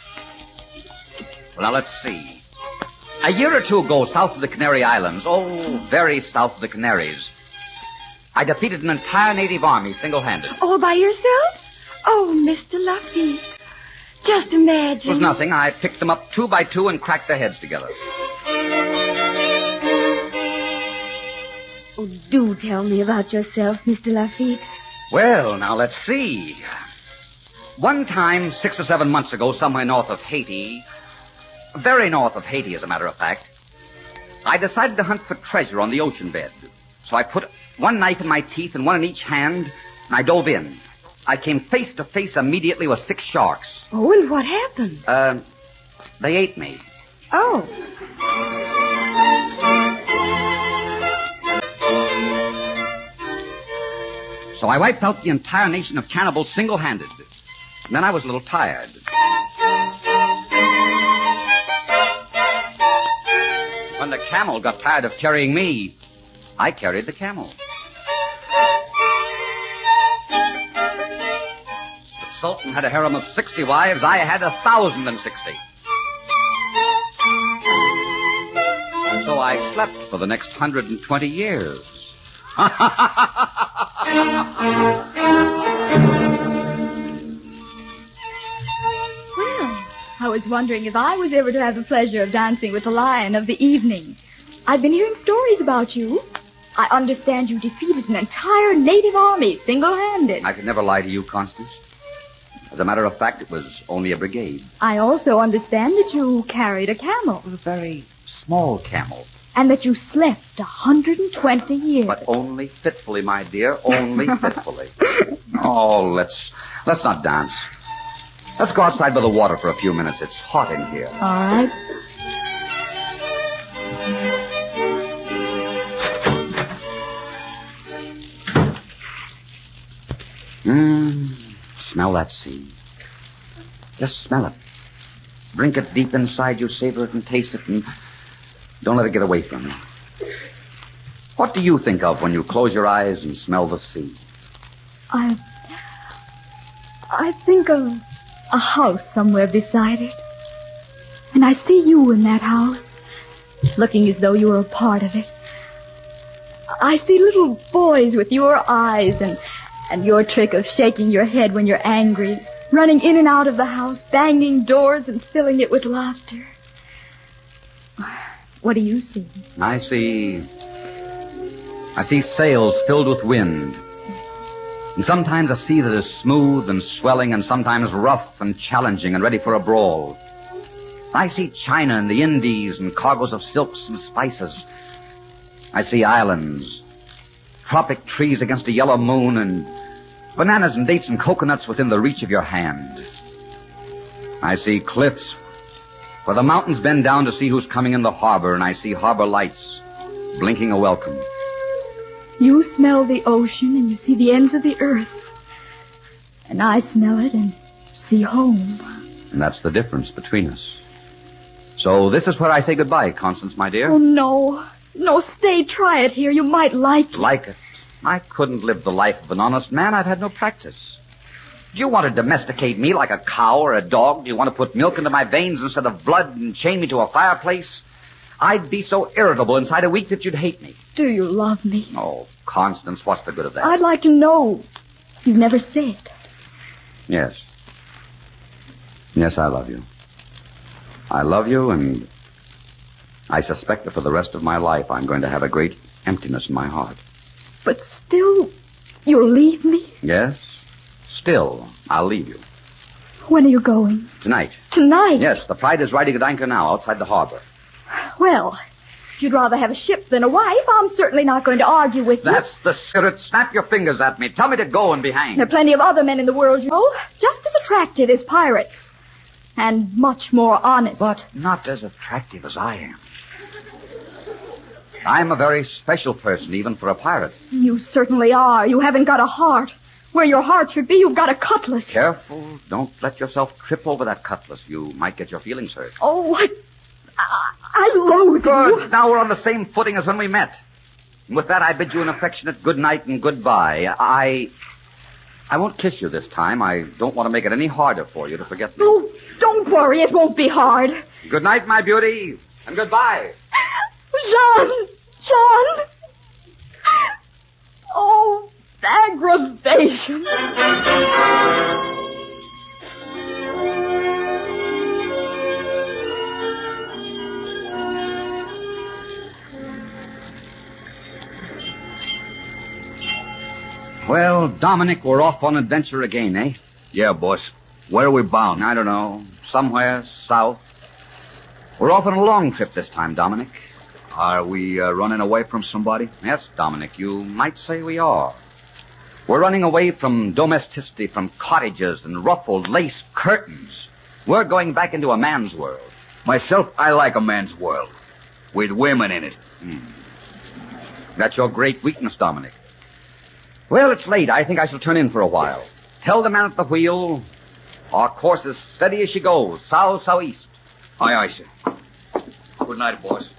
Well, now, let's see. A year or two ago, south of the Canary Islands, very south of the Canaries, I defeated an entire native army single-handed. All by yourself? Oh, Mr. Lafitte. Just imagine. It was nothing. I picked them up 2 by 2 and cracked their heads together. Oh, do tell me about yourself, Mr. Lafitte. Well, now, let's see. One time, 6 or 7 months ago, somewhere north of Haiti, very north of Haiti, as a matter of fact, I decided to hunt for treasure on the ocean bed. So I put one knife in my teeth and one in each hand, and I dove in. I came face to face immediately with 6 sharks. Oh, and what happened? They ate me. Oh. So I wiped out the entire nation of cannibals single-handed. And then I was a little tired. When the camel got tired of carrying me, I carried the camel. The Sultan had a harem of 60 wives. I had 1,060. And so I slept for the next 120 years. Well, I was wondering if I was ever to have the pleasure of dancing with the lion of the evening. I've been hearing stories about you. I understand you defeated an entire native army single-handed. I could never lie to you, Constance. As a matter of fact, it was only a brigade. I also understand that you carried a camel. It was a very small camel. And that you slept 120 years. But only fitfully, my dear, only fitfully. Oh, let's not dance. Let's go outside by the water for a few minutes. It's hot in here. All right. Smell that sea. Just smell it. Drink it deep inside you, savor it and taste it, and don't let it get away from you. What do you think of when you close your eyes and smell the sea? I think of a house somewhere beside it. And I see you in that house, looking as though you were a part of it. I see little boys with your eyes and your trick of shaking your head when you're angry, running in and out of the house, banging doors and filling it with laughter. What do you see? I see sails filled with wind. And sometimes a sea that is smooth and swelling and sometimes rough and challenging and ready for a brawl. I see China and the Indies and cargoes of silks and spices. I see islands, tropic trees against a yellow moon, and bananas and dates and coconuts within the reach of your hand. I see cliffs where the mountains bend down to see who's coming in the harbor, and I see harbor lights blinking a welcome. You smell the ocean and you see the ends of the earth. And I smell it and see home. And that's the difference between us. So this is where I say goodbye, Constance, my dear. Oh, no. No, stay, try it here. You might like it. Like it? I couldn't live the life of an honest man. I've had no practice. Do you want to domesticate me like a cow or a dog? Do you want to put milk into my veins instead of blood and chain me to a fireplace? I'd be so irritable inside a week that you'd hate me. Do you love me? Oh, Constance, what's the good of that? I'd like to know. You've never said. Yes. Yes, I love you. I love you, and I suspect that for the rest of my life I'm going to have a great emptiness in my heart. But still, you'll leave me? Yes. Still, I'll leave you. When are you going? Tonight. Tonight? Yes, the Pride is riding at anchor now outside the harbor. Well, if you'd rather have a ship than a wife, I'm certainly not going to argue with you. That's the spirit. Snap your fingers at me. Tell me to go and be hanged. There are plenty of other men in the world, you know, just as attractive as pirates. And much more honest. But not as attractive as I am. I'm a very special person, even for a pirate. You certainly are. You haven't got a heart. Where your heart should be, you've got a cutlass. Careful. Don't let yourself trip over that cutlass. You might get your feelings hurt. Oh, I loathe you. Good. Now we're on the same footing as when we met. And with that, I bid you an affectionate good night and goodbye. I won't kiss you this time. I don't want to make it any harder for you to forget me. Oh, don't worry. It won't be hard. Good night, my beauty. And goodbye. Jean! Oh, aggravation. Well, Dominic, we're off on adventure again, eh? Yeah, boss. Where are we bound? I don't know. Somewhere south. We're off on a long trip this time, Dominic. Are we running away from somebody? Yes, Dominic, you might say we are. We're running away from domesticity, from cottages and ruffled lace curtains. We're going back into a man's world. Myself, I like a man's world. With women in it. That's your great weakness, Dominic. Well, it's late. I think I shall turn in for a while. Tell the man at the wheel, our course is steady as she goes, south-southeast. Aye, aye, sir. Good night, boss.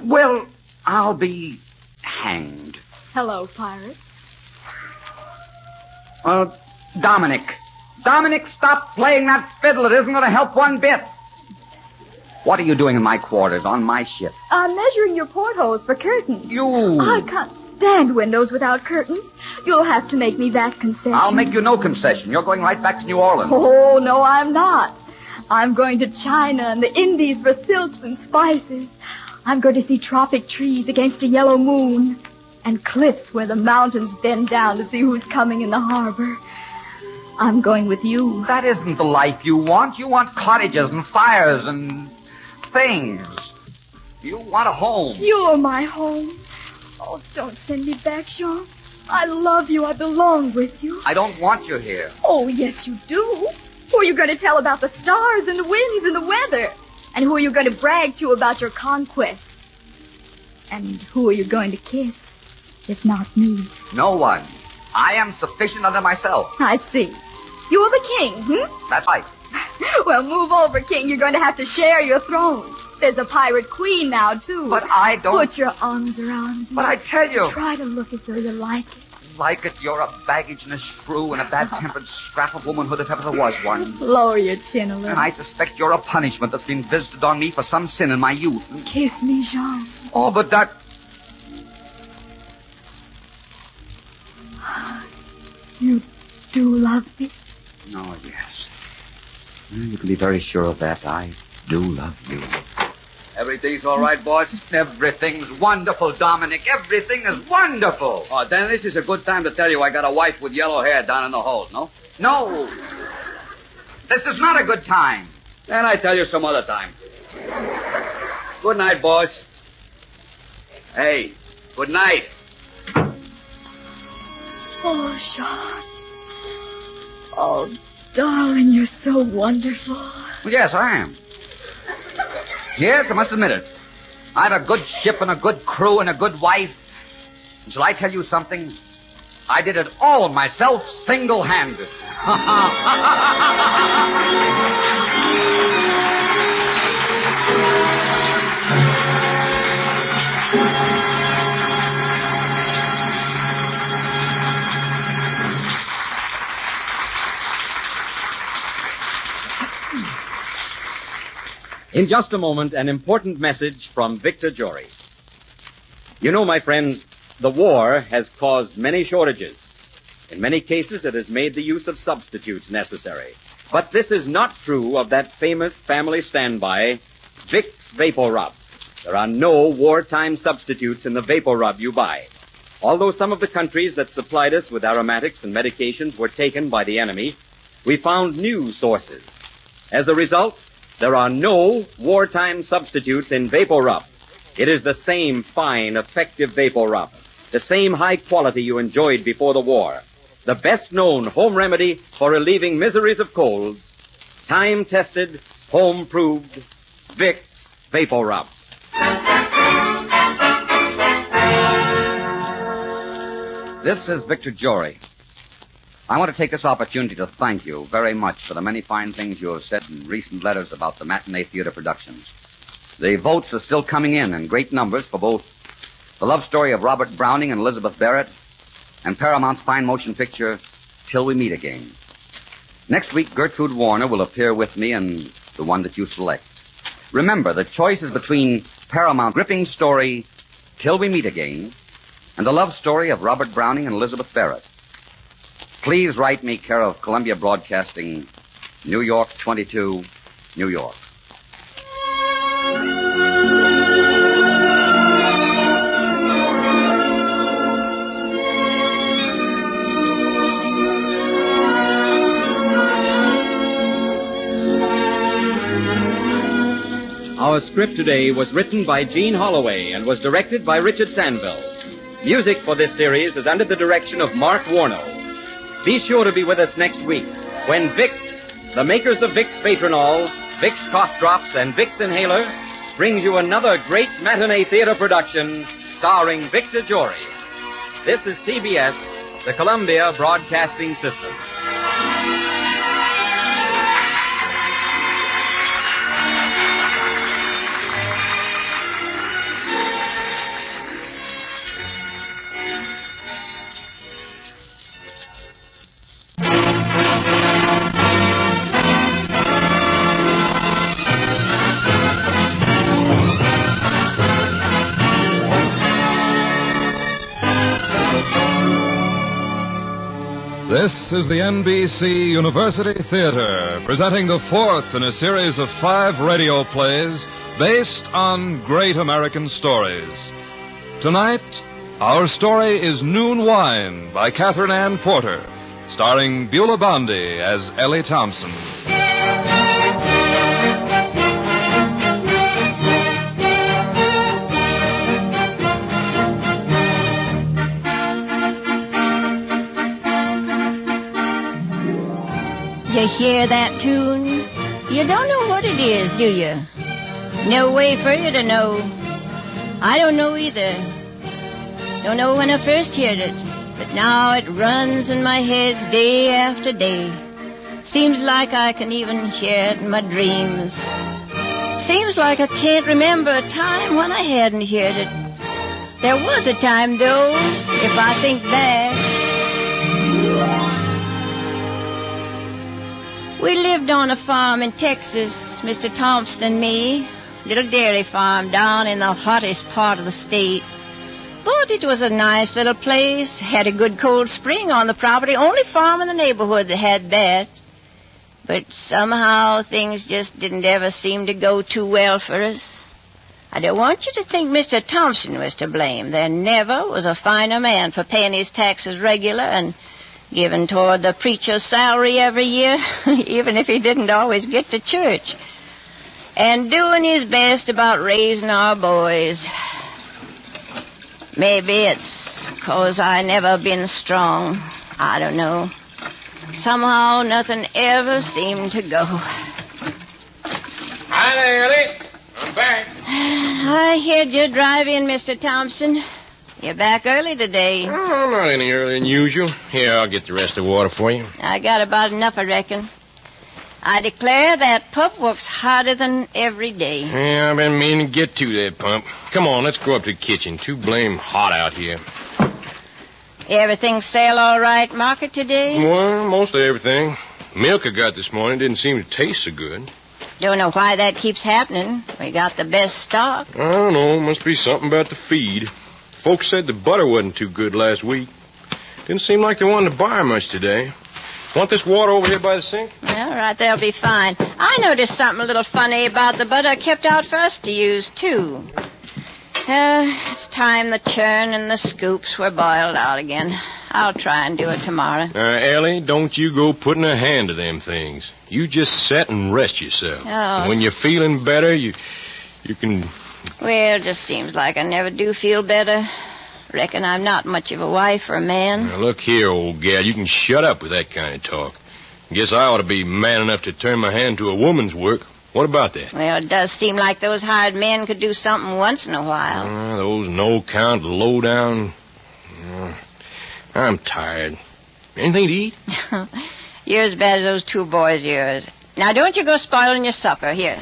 Well, I'll be hanged. Hello, pirate. Dominic. Dominic, stop playing that fiddle. It isn't going to help one bit. What are you doing in my quarters on my ship? I'm measuring your portholes for curtains. You... I can't stand windows without curtains. You'll have to make me that concession. I'll make you no concession. You're going right back to New Orleans. Oh, no, I'm not. I'm going to China and the Indies for silks and spices. I'm going to see tropic trees against a yellow moon and cliffs where the mountains bend down to see who's coming in the harbor. I'm going with you. That isn't the life you want. You want cottages and fires and things. You want a home. You're my home. Oh, don't send me back, Jean. I love you. I belong with you. I don't want you here. Oh, yes, you do. Who are you going to tell about the stars and the winds and the weather? And who are you going to brag to about your conquests? And who are you going to kiss, if not me? No one. I am sufficient unto myself. I see. You're the king, That's right. Well, move over, king. You're going to have to share your throne. There's a pirate queen now, too. But I don't... Put your arms around me. But I tell you... Try to look as though you like it. Like it, you're a baggage and a shrew and a bad-tempered scrap of womanhood if ever there was one. Lower your chin a little. And I suspect you're a punishment that's been visited on me for some sin in my youth. Kiss me, Jean. Oh, but that... You do love me? Oh, yes. You can be very sure of that. I do love you. Everything's all right, boss? Everything's wonderful, Dominic. Everything is wonderful. Oh, then this is a good time to tell you I got a wife with yellow hair down in the hold, no? No. This is not a good time. Then I tell you some other time. Good night, boss. Hey, good night. Oh, Jean. Oh, darling, you're so wonderful. Well, yes, I am. Yes, I must admit it. I have a good ship and a good crew and a good wife. And shall I tell you something? I did it all myself, single-handed. In just a moment, an important message from Victor Jory. You know, my friends, the war has caused many shortages. In many cases, it has made the use of substitutes necessary. But this is not true of that famous family standby, Vicks Vapor Rub. There are no wartime substitutes in the Vapor Rub you buy. Although some of the countries that supplied us with aromatics and medications were taken by the enemy, we found new sources. As a result, there are no wartime substitutes in Vapor Rub. It is the same fine, effective Vapor Rub, the same high quality you enjoyed before the war, the best-known home remedy for relieving miseries of colds, time-tested, home-proved Vicks Vapor Rub. This is Victor Jory. I want to take this opportunity to thank you very much for the many fine things you have said in recent letters about the matinee theater productions. The votes are still coming in great numbers for both the love story of Robert Browning and Elizabeth Barrett and Paramount's fine motion picture, Till We Meet Again. Next week, Gertrude Warner will appear with me in the one that you select. Remember, the choice is between Paramount's gripping story, Till We Meet Again, and the love story of Robert Browning and Elizabeth Barrett. Please write me care of Columbia Broadcasting, New York 22, New York. Our script today was written by Gene Holloway and was directed by Richard Sandville. Music for this series is under the direction of Mark Warno. Be sure to be with us next week when Vicks, the makers of Vicks Vatronol, Vicks Cough Drops, and Vicks Inhaler, brings you another great matinee theater production starring Victor Jory. This is CBS, the Columbia Broadcasting System. This is the NBC University Theater, presenting the fourth in a series of 5 radio plays based on great American stories. Tonight, our story is Noon Wine by Catherine Ann Porter, starring Beulah Bondi as Ellie Thompson. You hear that tune? You don't know what it is, do you? No way for you to know. I don't know either. Don't know when I first heard it, but now it runs in my head day after day. Seems like I can even hear it in my dreams. Seems like I can't remember a time when I hadn't heard it. There was a time, though, if I think back. We lived on a farm in Texas, Mr. Thompson and me. Little dairy farm down in the hottest part of the state. But it was a nice little place. Had a good cold spring on the property. Only farm in the neighborhood that had that. But somehow things just didn't ever seem to go too well for us. I don't want you to think Mr. Thompson was to blame. There never was a finer man for paying his taxes regular and giving toward the preacher's salary every year, even if he didn't always get to church. And doing his best about raising our boys. Maybe it's 'cause I never been strong. I don't know. Somehow nothing ever seemed to go. Hi there, Ellie. I'm back. I heard you drive in, Mr. Thompson. You're back early today. Oh, not any earlier than usual. Here, I'll get the rest of the water for you. I got about enough, I reckon. I declare that pup works harder than every day. Yeah, I've been meaning to get to that pump. Come on, let's go up to the kitchen. Too blame hot out here. Everything sell all right market today? Well, mostly everything. Milk I got this morning didn't seem to taste so good. Don't know why that keeps happening. We got the best stock. I don't know. Must be something about the feed. Folks said the butter wasn't too good last week. Didn't seem like they wanted to buy much today. Want this water over here by the sink? All right, they'll be fine. I noticed something a little funny about the butter I kept out for us to use, too. It's time the churn and the scoops were boiled out again. I'll try and do it tomorrow. Ellie, don't you go putting a hand to them things. You just sit and rest yourself. Oh, And when you're feeling better, you can... Well, it just seems like I never do feel better. Reckon I'm not much of a wife or a man. Now, look here, old gal, you can shut up with that kind of talk. Guess I ought to be man enough to turn my hand to a woman's work. What about that? Well, it does seem like those hired men could do something once in a while. Those no-count, low-down... I'm tired. Anything to eat? You're as bad as those two boys of yours. Now, don't you go spoiling your supper. Here.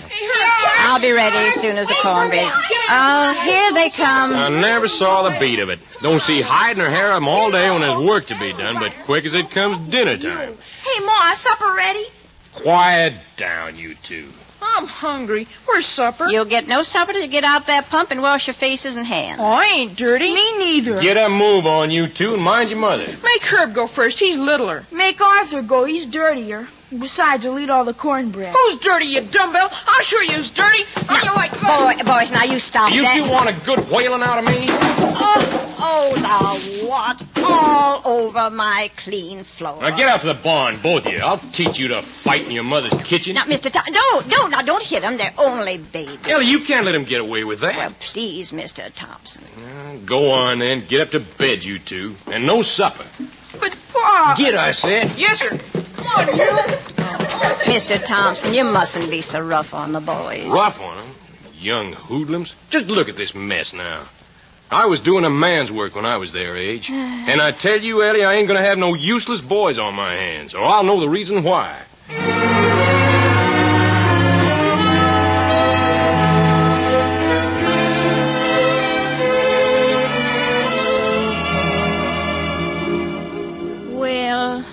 I'll be ready as soon as the cornbread. Oh, here they come. I never saw the beat of it. Don't see hide nor hair of them all day when there's work to be done, but quick as it comes dinner time. Hey, Ma, supper ready? Quiet down, you two. I'm hungry. Where's supper? You'll get no supper till you get out that pump and wash your faces and hands. Oh, I ain't dirty. Me neither. Get a move on, you two, and mind your mother. Make Herb go first. He's littler. Make Arthur go. He's dirtier. Besides, he'll eat all the cornbread. Who's dirty, you dumbbell? I'll show you who's dirty. How you like that? Boys, now you stop You that. two want a good whaling out of me? Oh, the what? All over my clean floor. Now get out to the barn, both of you. I'll teach you to fight in your mother's kitchen. Now, Mr. Thompson, don't hit them. They're only babies. Ellie, you can't let him get away with that. Well, please, Mr. Thompson. Go on, then. Get up to bed, you two. And no supper. But, Pa... Get, I said. Yes, sir. Come on, you. Mr. Thompson, you mustn't be so rough on the boys. Rough on them? Young hoodlums. Just look at this mess now. I was doing a man's work when I was their age. And I tell you, Ellie, I ain't going to have no useless boys on my hands, or I'll know the reason why. Well,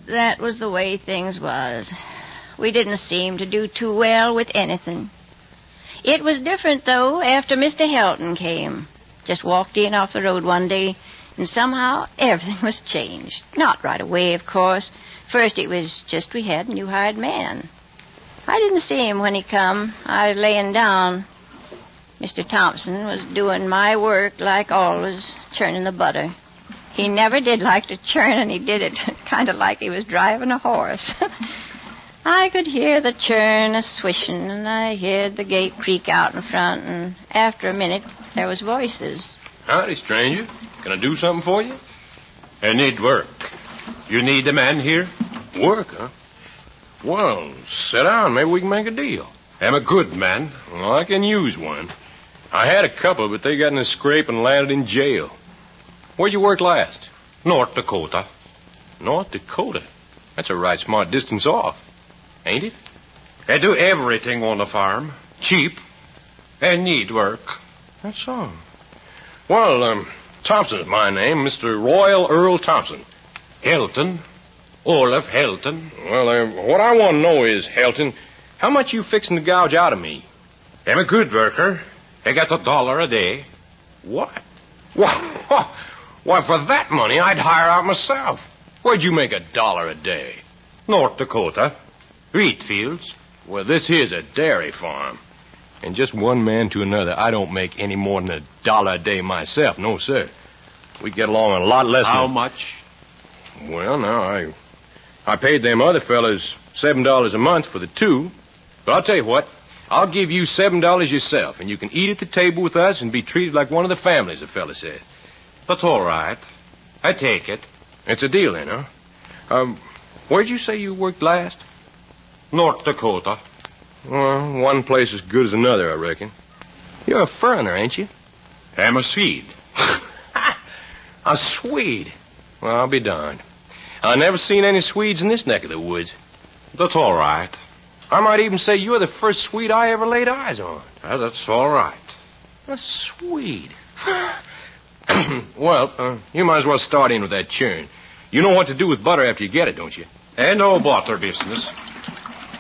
that was the way things was. We didn't seem to do too well with anything. It was different, though, after Mr. Helton came. Just walked in off the road one day, and somehow everything was changed. Not right away, of course. First it was just we had a new hired man. I didn't see him when he come. I was laying down. Mr. Thompson was doing my work like always, churning the butter. He never did like to churn, and he did it kind of like he was driving a horse. I could hear the churn a-swishing, and I heard the gate creak out in front, and after a minute, there was voices. Howdy, stranger. Can I do something for you? I need work. You need a man here? Work, huh? Well, sit down. Maybe we can make a deal. I'm a good man. Well, I can use one. I had a couple, but they got in a scrape and landed in jail. Where'd you work last? North Dakota. North Dakota? That's a right smart distance off, ain't it? They do everything on the farm. Cheap. And need work. That's all. Well, Thompson's my name, Mr. Royal Earl Thompson. Helton. Olaf Helton. Well, what I want to know is, Helton, how much you fixing to gouge out of me? I'm a good worker. I got $1 a day. What? Why, for that money, I'd hire out myself. Where'd you make $1 a day? North Dakota. Wheat fields. Well, this here's a dairy farm. And just one man to another, I don't make any more than $1 a day myself. No, sir. We get along a lot less How than... much? Well, now, I paid them other fellas $7 a month for the two. But I'll tell you what. I'll give you $7 yourself, and you can eat at the table with us and be treated like one of the families, the fella said. That's all right. I take it. It's a deal, then, huh? Where'd you say you worked last? North Dakota. Well, one place as good as another, I reckon. You're a foreigner, ain't you? I'm a Swede. A Swede? Well, I'll be darned. I never seen any Swedes in this neck of the woods. That's all right. I might even say you're the first Swede I ever laid eyes on. That's all right. A Swede. Well, you might as well start in with that churn. You know what to do with butter after you get it, don't you? And no butter business.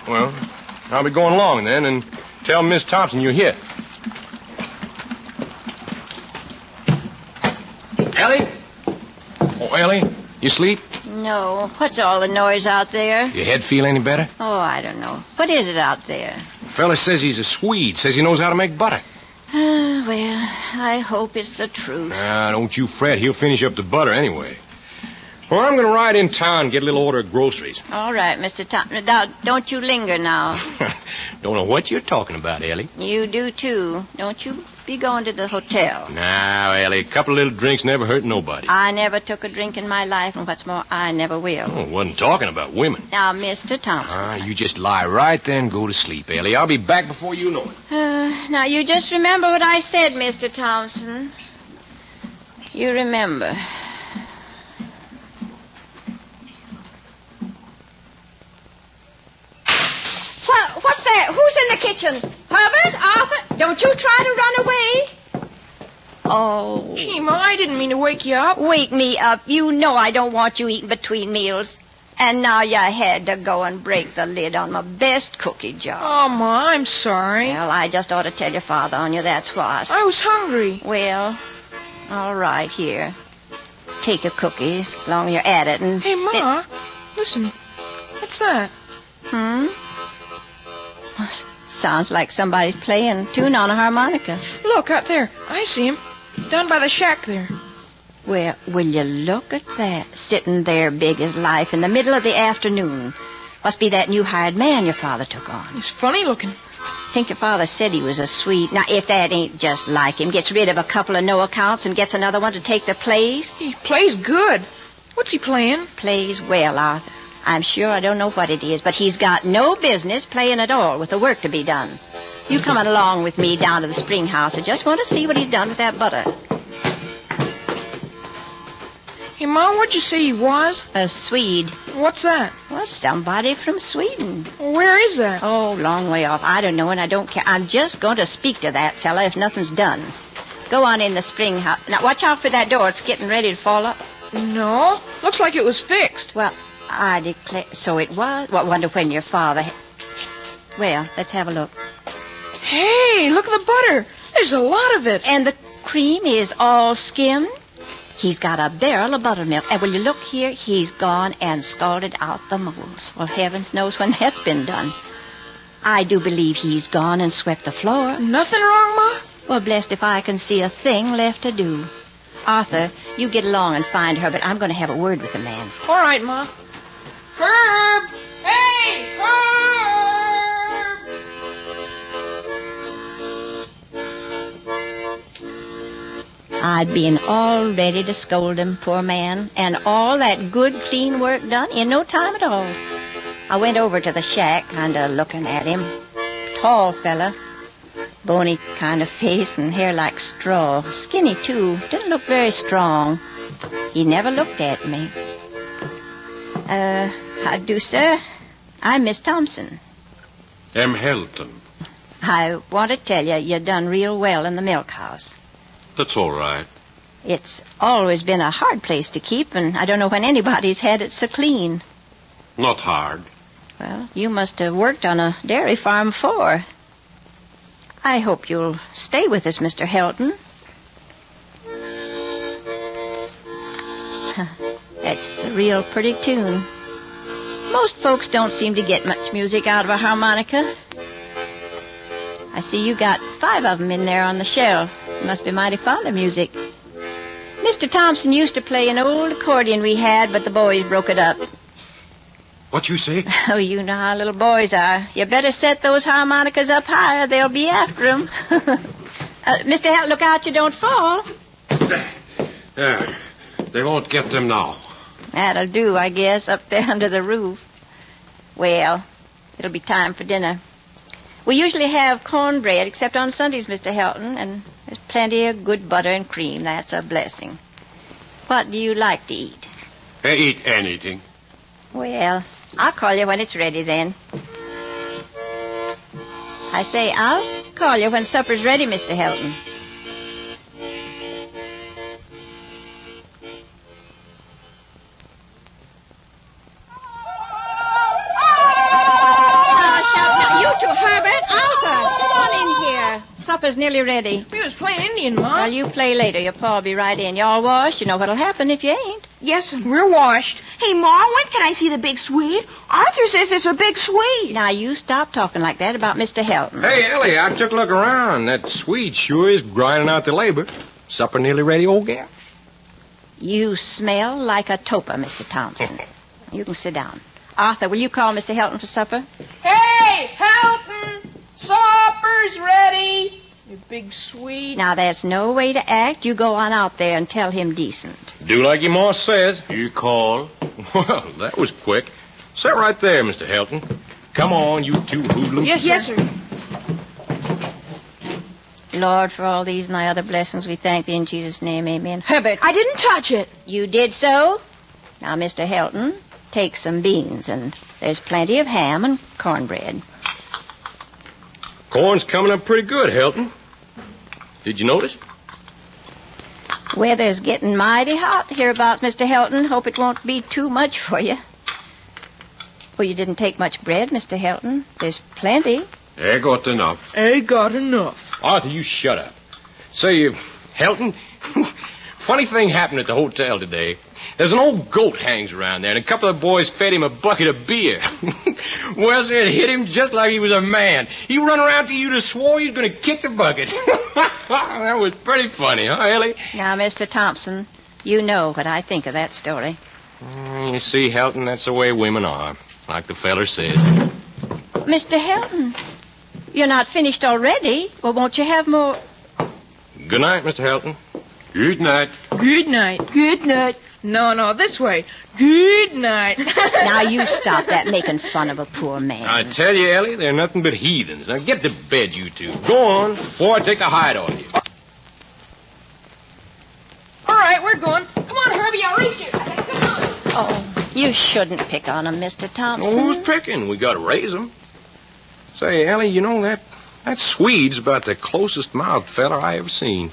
Well, I'll be going along then and tell Miss Thompson you're here. Ellie? Oh, Ellie, you sleep? No. What's all the noise out there? Your head feel any better? Oh, I don't know. What is it out there? The fella says he's a Swede. Says he knows how to make butter. Well, I hope it's the truth. Don't you fret. He'll finish up the butter anyway. Well, I'm going to ride in town and get a little order of groceries. All right, Mr. Thompson. Now, don't you linger now. Don't know what you're talking about, Ellie. You do, too. Don't you be going to the hotel. Now, Ellie, a couple of little drinks never hurt nobody. I never took a drink in my life, and what's more, I never will. Oh, wasn't talking about women. Now, Mr. Thompson. You just lie right there and go to sleep, Ellie. I'll be back before you know it. Now, you just remember what I said, Mr. Thompson. You remember. What's that? Who's in the kitchen? Herbert? Arthur? Don't you try to run away. Oh. Gee, Ma, I didn't mean to wake you up. Wake me up. You know I don't want you eating between meals. And now you had to go and break the lid on my best cookie jar. Oh, Ma, I'm sorry. Well, I just ought to tell your father on you, that's what. I was hungry. Well, all right, here. Take your cookies, as long as you're at it. And hey, Ma, listen. What's that? Sounds like somebody's playing a tune on a harmonica. Look, out there. I see him. Down by the shack there. Well, will you look at that? Sitting there big as life in the middle of the afternoon. Must be that new hired man your father took on. He's funny looking. Think your father said he was a Swede. Now, if that ain't just like him, gets rid of a couple of no accounts and gets another one to take their place. He plays good. What's he playing? Plays well, Arthur. I'm sure I don't know what it is, but he's got no business playing at all with the work to be done. You coming along with me down to the spring house. I just want to see what he's done with that butter. Hey, Ma, what'd you say he was? A Swede. What's that? Well, somebody from Sweden. Where is that? Oh, long way off. I don't know, and I don't care. I'm just going to speak to that fella if nothing's done. Go on in the spring house. Now, watch out for that door. It's getting ready to fall up. No. Looks like it was fixed. Well, I declare... So it was? Well, wonder when your father... Well, let's have a look. Hey, look at the butter. There's a lot of it. And the cream is all skimmed. He's got a barrel of buttermilk. And will you look here? He's gone and scalded out the molds. Well, heavens knows when that's been done. I do believe he's gone and swept the floor. Nothing wrong, Ma? Well, blessed if I can see a thing left to do. Arthur, you get along and find her, but I'm going to have a word with the man. All right, Ma. Herb! Hey, Herb! I'd been all ready to scold him, poor man, and all that good, clean work done in no time at all. I went over to the shack, kind of looking at him. Tall fella, bony kind of face and hair like straw. Skinny, too. Didn't look very strong. He never looked at me. How do, sir? I'm Miss Thompson. M. Helton. I want to tell you done real well in the milk house. That's all right. It's always been a hard place to keep, and I don't know when anybody's had it so clean. Not hard. Well, you must have worked on a dairy farm before. I hope you'll stay with us, Mr. Helton. That's a real pretty tune. Most folks don't seem to get much music out of a harmonica. I see you got 5 of them in there on the shelf. It must be mighty fond of music. Mr. Thompson used to play an old accordion we had, but the boys broke it up. What you say? Oh, you know how little boys are. You better set those harmonicas up higher. They'll be after them. Mr. Helton, look out you don't fall. There. They won't get them now. That'll do, I guess, up there under the roof. Well, it'll be time for dinner. We usually have cornbread, except on Sundays, Mr. Helton, and there's plenty of good butter and cream. That's a blessing. What do you like to eat? I eat anything. Well, I'll call you when it's ready, then. I say, I'll call you when supper's ready, Mr. Helton. Supper's nearly ready. We was playing Indian, Mom. Well, you play later. Your pa'll be right in. You all washed. You know what'll happen if you ain't. Yes, we're washed. Hey, Ma, when can I see the big Swede? Arthur says there's a big Swede. Now, you stop talking like that about Mr. Helton. Hey, Ellie, I took a look around. That Swede sure is grinding out the labor. Supper nearly ready, old gal? You smell like a toper, Mr. Thompson. You can sit down. Arthur, will you call Mr. Helton for supper? Hey, Helton! Supper's ready. You big Swede. Now, that's no way to act. You go on out there and tell him decent. Do like your ma says. You call? Well, that was quick. Sit right there, Mr. Helton. Come on, you two hoodlums. Yes, sir. Lord, for all these and thy other blessings, we thank thee in Jesus' name, amen. Herbert, I didn't touch it. You did so? Now, Mr. Helton, take some beans, and there's plenty of ham and cornbread. Corn's coming up pretty good, Helton. Did you notice? Weather's getting mighty hot hereabouts, Mr. Helton. Hope it won't be too much for you. Well, you didn't take much bread, Mr. Helton. There's plenty. I got enough. Arthur, you shut up. Say, Helton, funny thing happened at the hotel today. There's an old goat hangs around there, and a couple of boys fed him a bucket of beer. Well, it hit him just like he was a man. He run around to you to swore he was going to kick the bucket. That was pretty funny, huh, Ellie? Now, Mr. Thompson, you know what I think of that story. You see, Helton, that's the way women are, like the feller says. Mr. Helton, you're not finished already. Well, won't you have more? Good night, Mr. Helton. Good night. Good night. Good night. No, this way. Good night. Now, you stop that making fun of a poor man. I tell you, Ellie, they're nothing but heathens. Now, get to bed, you two. Go on, before I take the hide off you. All right, we're going. Come on, Herbie, I'll race you. Come on. Oh, you shouldn't pick on him, Mr. Thompson. Well, who's picking? We got to raise them. Say, Ellie, you know that Swede's about the closest mouthed fella I ever seen.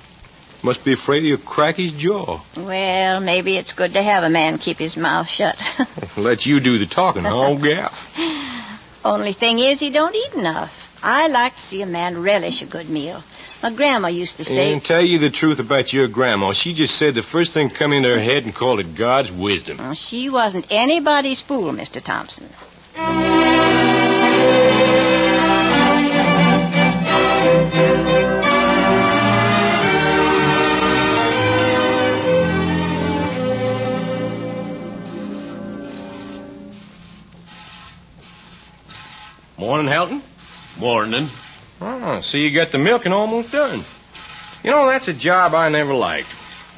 Must be afraid he'll crack his jaw. Well, maybe it's good to have a man keep his mouth shut. Let you do the talking, huh, old gal? Only thing is, he don't eat enough. I like to see a man relish a good meal. My grandma used to say... And tell you the truth about your grandma. She just said the first thing come into her head and called it God's wisdom. Well, she wasn't anybody's fool, Mr. Thompson. Morning, Helton. Morning. Oh, see you got the milking almost done. You know, that's a job I never liked.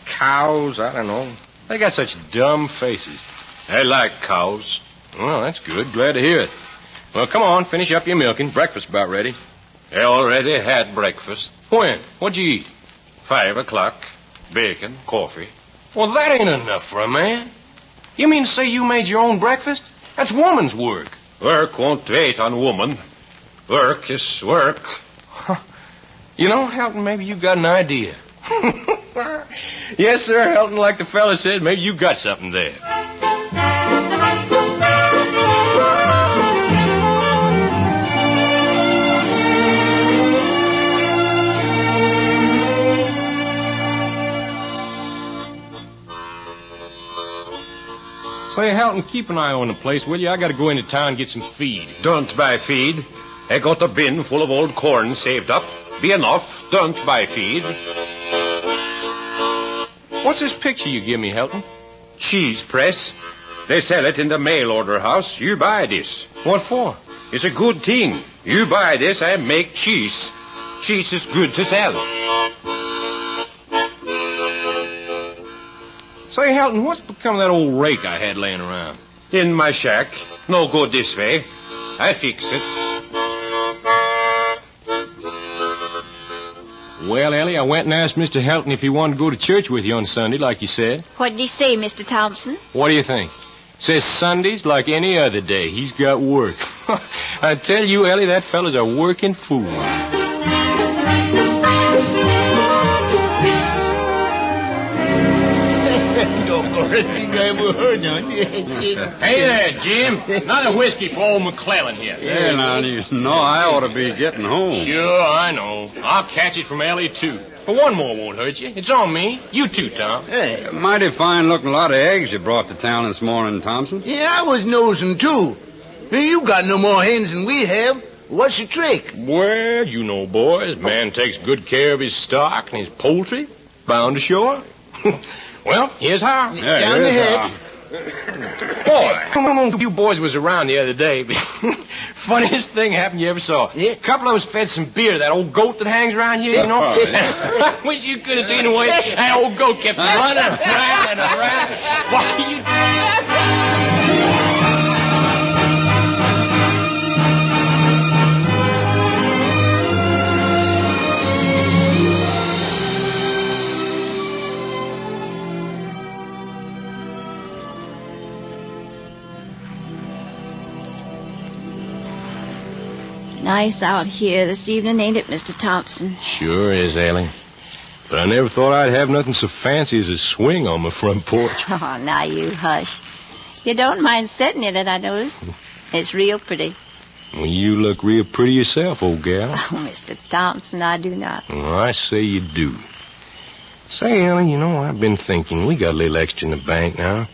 Cows, I don't know. They got such dumb faces. I like cows. Well, that's good. Glad to hear it. Well, come on, finish up your milking. Breakfast's about ready. I already had breakfast. When? What'd you eat? 5 o'clock. Bacon, coffee. Well, that ain't enough for a man. You mean to say you made your own breakfast? That's woman's work. Work won't wait on woman. Work is work. You know, Helton, maybe you got an idea. Yes, sir, Helton, like the fella said, maybe you got something there. Say, Helton, keep an eye on the place, will you? I got to go into town and get some feed. Don't buy feed. I got a bin full of old corn saved up. Be enough. Don't buy feed. What's this picture you give me, Helton? Cheese press. They sell it in the mail order house. You buy this. What for? It's a good thing. You buy this and make cheese. Cheese is good to sell. Say, Helton, what's become of that old rake I had laying around? In my shack. No good this way. I fix it. Well, Ellie, I went and asked Mr. Helton if he wanted to go to church with you on Sunday, like you said. What did he say, Mr. Thompson? What do you think? Says Sunday's like any other day. He's got work. I tell you, Ellie, that fella's a working fool. Hey there, Jim. Another whiskey for old McClellan here. Yeah, now, you know I ought to be getting home. Sure, I know. I'll catch it from Ellie, too. But one more won't hurt you. It's on me. You too, Tom. Hey, mighty fine-looking lot of eggs you brought to town this morning, Thompson. Yeah, I was nosing, too. You got no more hens than we have. What's the trick? Well, you know, boys, man takes good care of his stock and his poultry. Bound to show up. Well, here's how. Yeah, down the hedge. Boy, I don't know if you boys was around the other day, but funniest thing happened you ever saw. Yeah. A couple of us fed some beer to that old goat that hangs around here, you know. I wish you could have seen the way that old goat kept running around and around. Why, you... Nice out here this evening, ain't it, Mr. Thompson? Sure is, Ellie. But I never thought I'd have nothing so fancy as a swing on my front porch. Oh, now you hush. You don't mind sitting in it, I notice. It's real pretty. Well, you look real pretty yourself, old gal. Oh, Mr. Thompson, I do not. Well, I say you do. Say, Ellie, you know, I've been thinking we got a little extra in the bank now.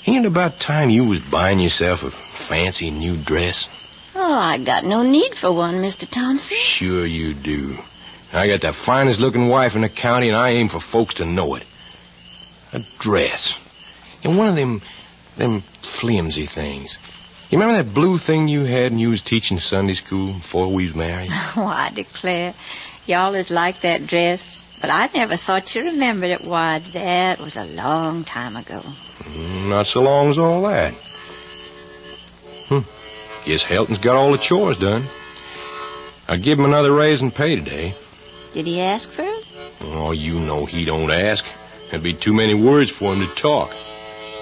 Ain't it about time you was buying yourself a fancy new dress? Oh, I got no need for one, Mr. Thompson. Sure you do. I got the finest-looking wife in the county, and I aim for folks to know it. A dress. And one of them flimsy things. You remember that blue thing you had when you was teaching Sunday school before we was married? Oh, I declare. You always liked that dress, but I never thought you remembered it. Why, that was a long time ago. Not so long as all that. Guess Helton's got all the chores done. I give him another raise in pay today. Did he ask for it? Oh, you know he don't ask. There'd be too many words for him to talk.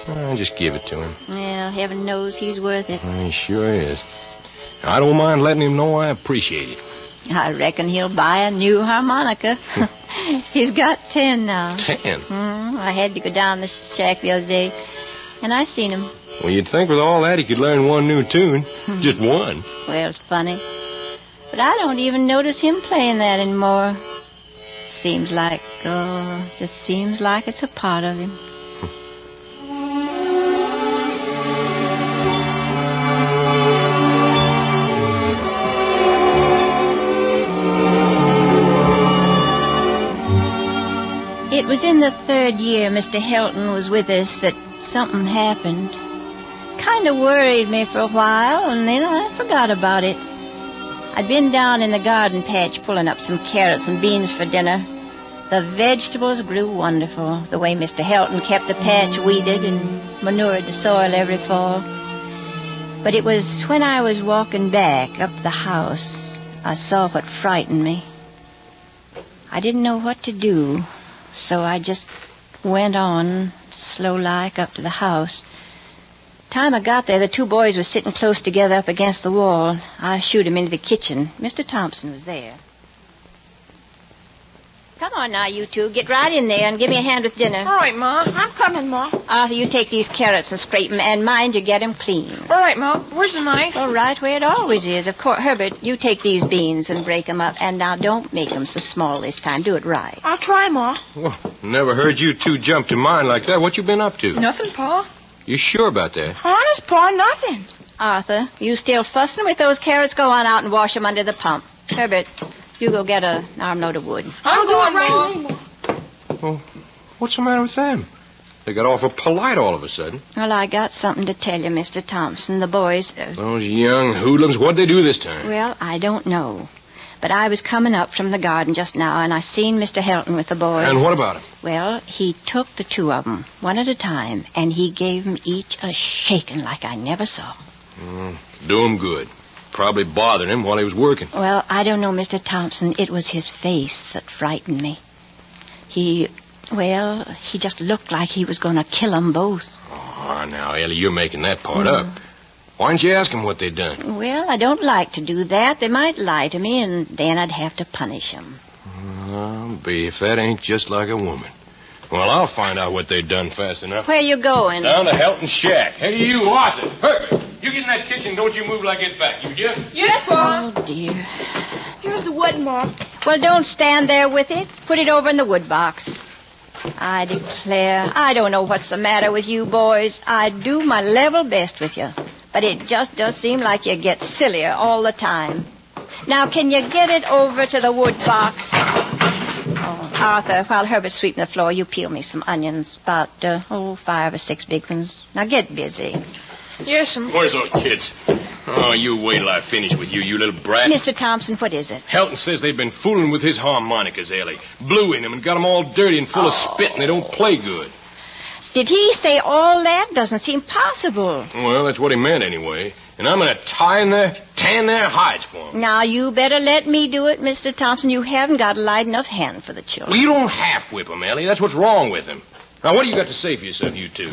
I just give it to him. Well, heaven knows he's worth it. He sure is. I don't mind letting him know I appreciate it. I reckon he'll buy a new harmonica. He's got 10 now. 10? I had to go down the shack the other day, and I seen him. Well, you'd think with all that he could learn one new tune. Just one. Well, it's funny. But I don't even notice him playing that anymore. Seems like it's a part of him. It was in the third year Mr. Helton was with us that something happened. Kind of worried me for a while, and then I forgot about it. I'd been down in the garden patch pulling up some carrots and beans for dinner. The vegetables grew wonderful, the way Mr. Helton kept the patch weeded and manured the soil every fall. But it was when I was walking back up the house, I saw what frightened me. I didn't know what to do, so I just went on, slow-like, up to the house. Time I got there, the two boys were sitting close together up against the wall. I shooed 'em into the kitchen. Mr. Thompson was there. Come on now, you two. Get right in there and give me a hand with dinner. All right, Ma. I'm coming, Ma. Arthur, you take these carrots and scrape 'em, and mind you get 'em clean. All right, Ma. Where's the knife? Well, right where it always is. Of course, Herbert, you take these beans and break 'em up. And now don't make 'em so small this time. Do it right. I'll try, Ma. Well, never heard you two jump to mine like that. What you been up to? Nothing, Pa. You sure about that? Honest, Pa, nothing. Arthur, you still fussing with those carrots? Go on out and wash 'em under the pump. Herbert, you go get an armload of wood. I'm going, Ma. Well, what's the matter with them? They got awful polite all of a sudden. Well, I got something to tell you, Mr. Thompson. The boys... Those young hoodlums, what'd they do this time? Well, I don't know. But I was coming up from the garden just now, and I seen Mr. Helton with the boys. And what about him? Well, he took the two of 'em, one at a time, and he gave 'em each a shaking like I never saw. Do him good. Probably bothered him while he was working. Well, I don't know, Mr. Thompson. It was his face that frightened me. He just looked like he was going to kill 'em both. Oh, now, Ellie, you're making that part up. Why didn't you ask them what they'd done? Well, I don't like to do that. They might lie to me, and then I'd have to punish 'em. I'll be if that ain't just like a woman. Well, I'll find out what they'd done fast enough. Where you going? Down to Helton's shack. Hey, you, Arthur. Herbert, you get in that kitchen. Don't you move till I get back. You hear? Yes, Pa. Oh, dear. Here's the wood, Ma. Well, don't stand there with it. Put it over in the wood box. I declare, I don't know what's the matter with you boys. I do my level best with you. But it just does seem like you get sillier all the time. Now, can you get it over to the wood box? Oh, Arthur, while Herbert's sweeping the floor, you peel me some onions. About, 5 or 6 big ones. Now, get busy. Yes, Where's those kids? Oh, you wait till I finish with you, you little brat. Mr. Thompson, what is it? Helton says they've been fooling with his harmonicas, Ellie. Blew in them and got them all dirty and full of spit, and they don't play good. Did he say all that? Doesn't seem possible. Well, that's what he meant anyway. And I'm going to tan their hides for them. Now, you better let me do it, Mr. Thompson. You haven't got a light enough hand for the children. Well, you don't half-whip them, Ellie. That's what's wrong with them. Now, what do you got to say for yourself, you two?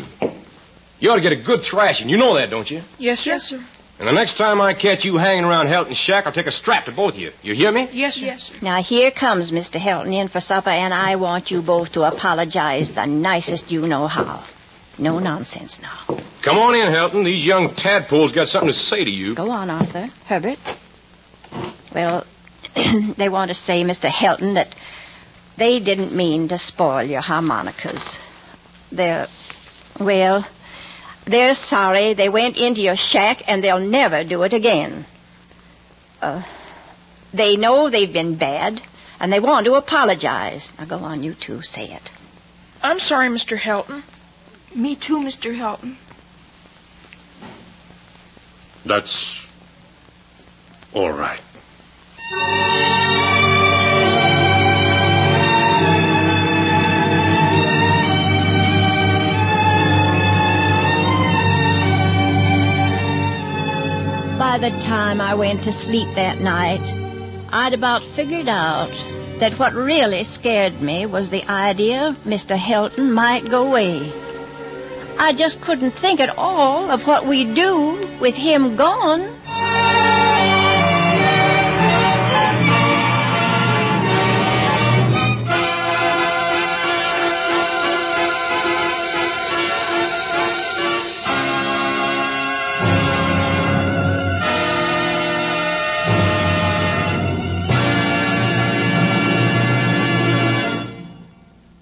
You ought to get a good thrashing. You know that, don't you? Yes, sir. Yes, sir. And the next time I catch you hanging around Helton's shack, I'll take a strap to both of you. You hear me? Yes, sir. Yes, sir. Now, here comes Mr. Helton in for supper, and I want you both to apologize the nicest you know how. No nonsense now. Come on in, Helton. These young tadpoles got something to say to you. Go on, Arthur. Herbert. Well, they want to say, Mr. Helton, that they didn't mean to spoil your harmonicas. They're sorry they went into your shack, and they'll never do it again. They know they've been bad, and they want to apologize. Now, go on, you two, say it. I'm sorry, Mr. Helton. Me too, Mr. Helton. That's all right. By the time I went to sleep that night, I'd about figured out that what really scared me was the idea Mr. Helton might go away. I just couldn't think at all of what we'd do with him gone.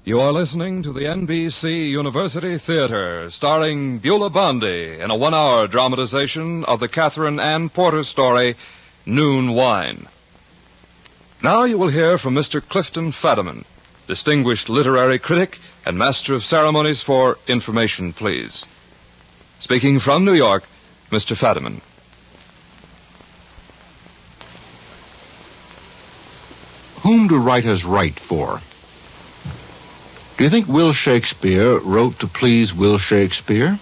You are listening to the NBC University Theater, starring Beulah Bondi in a 1-hour dramatization of the Catherine Ann Porter story, Noon Wine. Now you will hear from Mr. Clifton Fadiman, distinguished literary critic and master of ceremonies for Information Please. Speaking from New York, Mr. Fadiman. Whom do writers write for? Do you think Will Shakespeare wrote to please Will Shakespeare?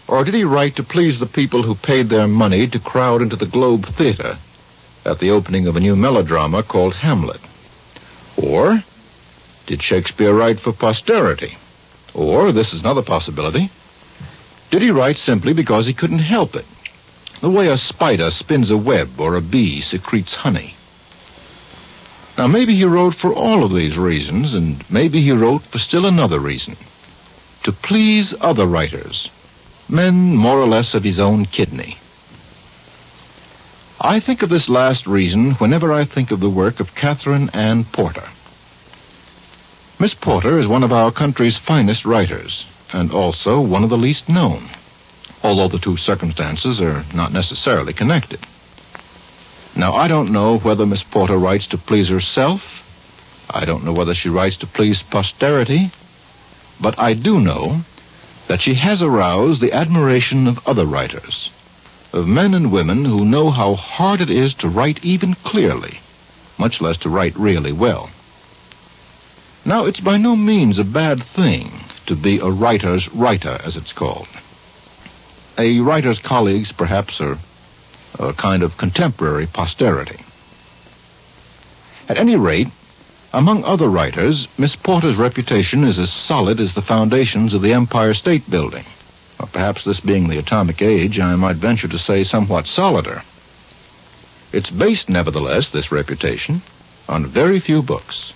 Or did he write to please the people who paid their money to crowd into the Globe Theater at the opening of a new melodrama called Hamlet? Or did Shakespeare write for posterity? Or, this is another possibility, Did he write simply because he couldn't help it? The way a spider spins a web or a bee secretes honey. Now, maybe he wrote for all of these reasons, and maybe he wrote for still another reason. To please other writers, men more or less of his own kidney. I think of this last reason whenever I think of the work of Catherine Ann Porter. Miss Porter is one of our country's finest writers, and also one of the least known, although the two circumstances are not necessarily connected. Now, I don't know whether Miss Porter writes to please herself. I don't know whether she writes to please posterity. But I do know that she has aroused the admiration of other writers, of men and women who know how hard it is to write even clearly, much less to write really well. Now, it's by no means a bad thing to be a writer's writer, as it's called. A writer's colleagues, perhaps, are a kind of contemporary posterity. At any rate, among other writers, Miss Porter's reputation is as solid as the foundations of the Empire State Building. Or perhaps this being the atomic age, I might venture to say somewhat solider. It's based, nevertheless, this reputation, on very few books,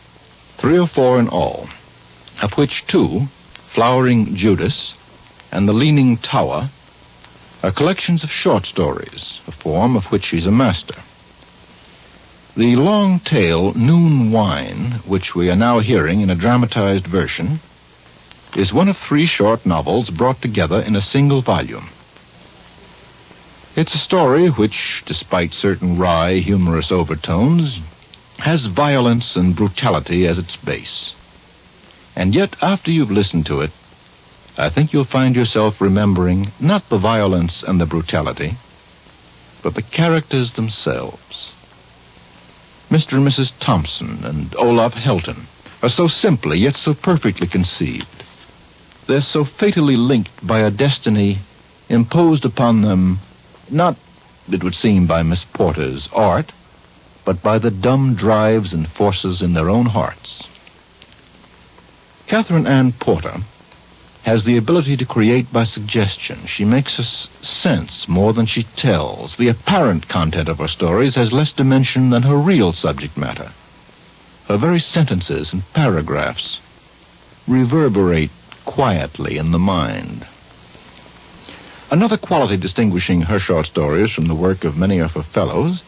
3 or 4 in all, of which 2, Flowering Judas and The Leaning Tower, are collections of short stories, a form of which she's a master. The long tale Noon Wine, which we are now hearing in a dramatized version, is one of 3 short novels brought together in a single volume. It's a story which, despite certain wry, humorous overtones, has violence and brutality as its base. And yet, after you've listened to it, I think you'll find yourself remembering not the violence and the brutality, but the characters themselves. Mr. and Mrs. Thompson and Olaf Helton are so simply yet so perfectly conceived. They're so fatally linked by a destiny imposed upon them, not, it would seem, by Miss Porter's art, but by the dumb drives and forces in their own hearts. Catherine Ann Porter has the ability to create by suggestion. She makes us sense more than she tells. The apparent content of her stories has less dimension than her real subject matter. Her very sentences and paragraphs reverberate quietly in the mind. Another quality distinguishing her short stories from the work of many of her fellows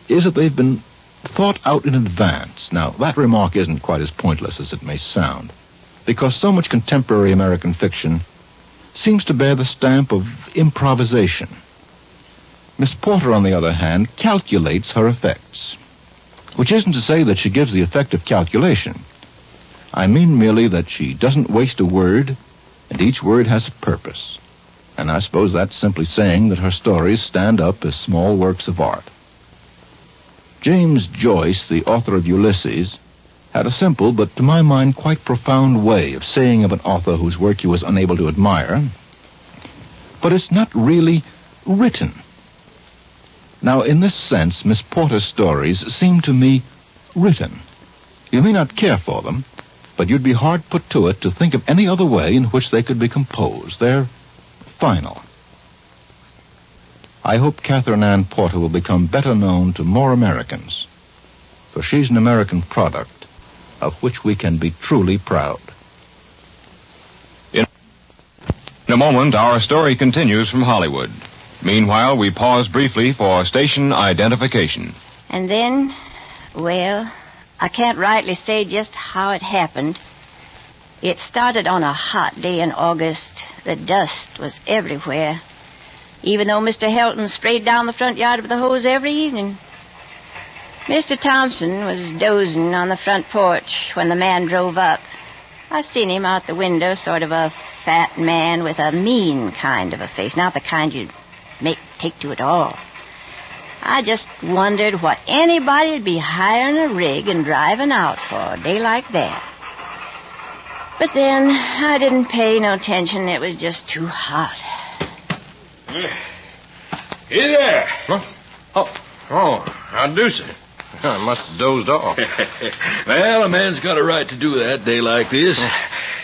is that they've been thought out in advance. Now, that remark isn't quite as pointless as it may sound, because so much contemporary American fiction seems to bear the stamp of improvisation. Miss Porter, on the other hand, calculates her effects, which isn't to say that she gives the effect of calculation. I mean merely that she doesn't waste a word, and each word has a purpose. And I suppose that's simply saying that her stories stand up as small works of art. James Joyce, the author of Ulysses, had a simple, but to my mind quite profound way of saying of an author whose work he was unable to admire, but it's not really written. Now, in this sense, Miss Porter's stories seem to me written. You may not care for them, but you'd be hard put to it to think of any other way in which they could be composed. They're final. I hope Catherine Ann Porter will become better known to more Americans, for she's an American product of which we can be truly proud. In a moment, our story continues from Hollywood. Meanwhile, we pause briefly for station identification. And then, well, I can't rightly say just how it happened. It started on a hot day in August. The dust was everywhere, even though Mr. Helton sprayed down the front yard with the hose every evening. Mr. Thompson was dozing on the front porch when the man drove up. I seen him out the window, sort of a fat man with a mean kind of a face, not the kind you'd take to at all. I just wondered what anybody'd be hiring a rig and driving out for a day like that. But then I didn't pay no attention. It was just too hot. Hey there. Oh, how do, sir? I must have dozed off. Well, a man's got a right to do that day like this.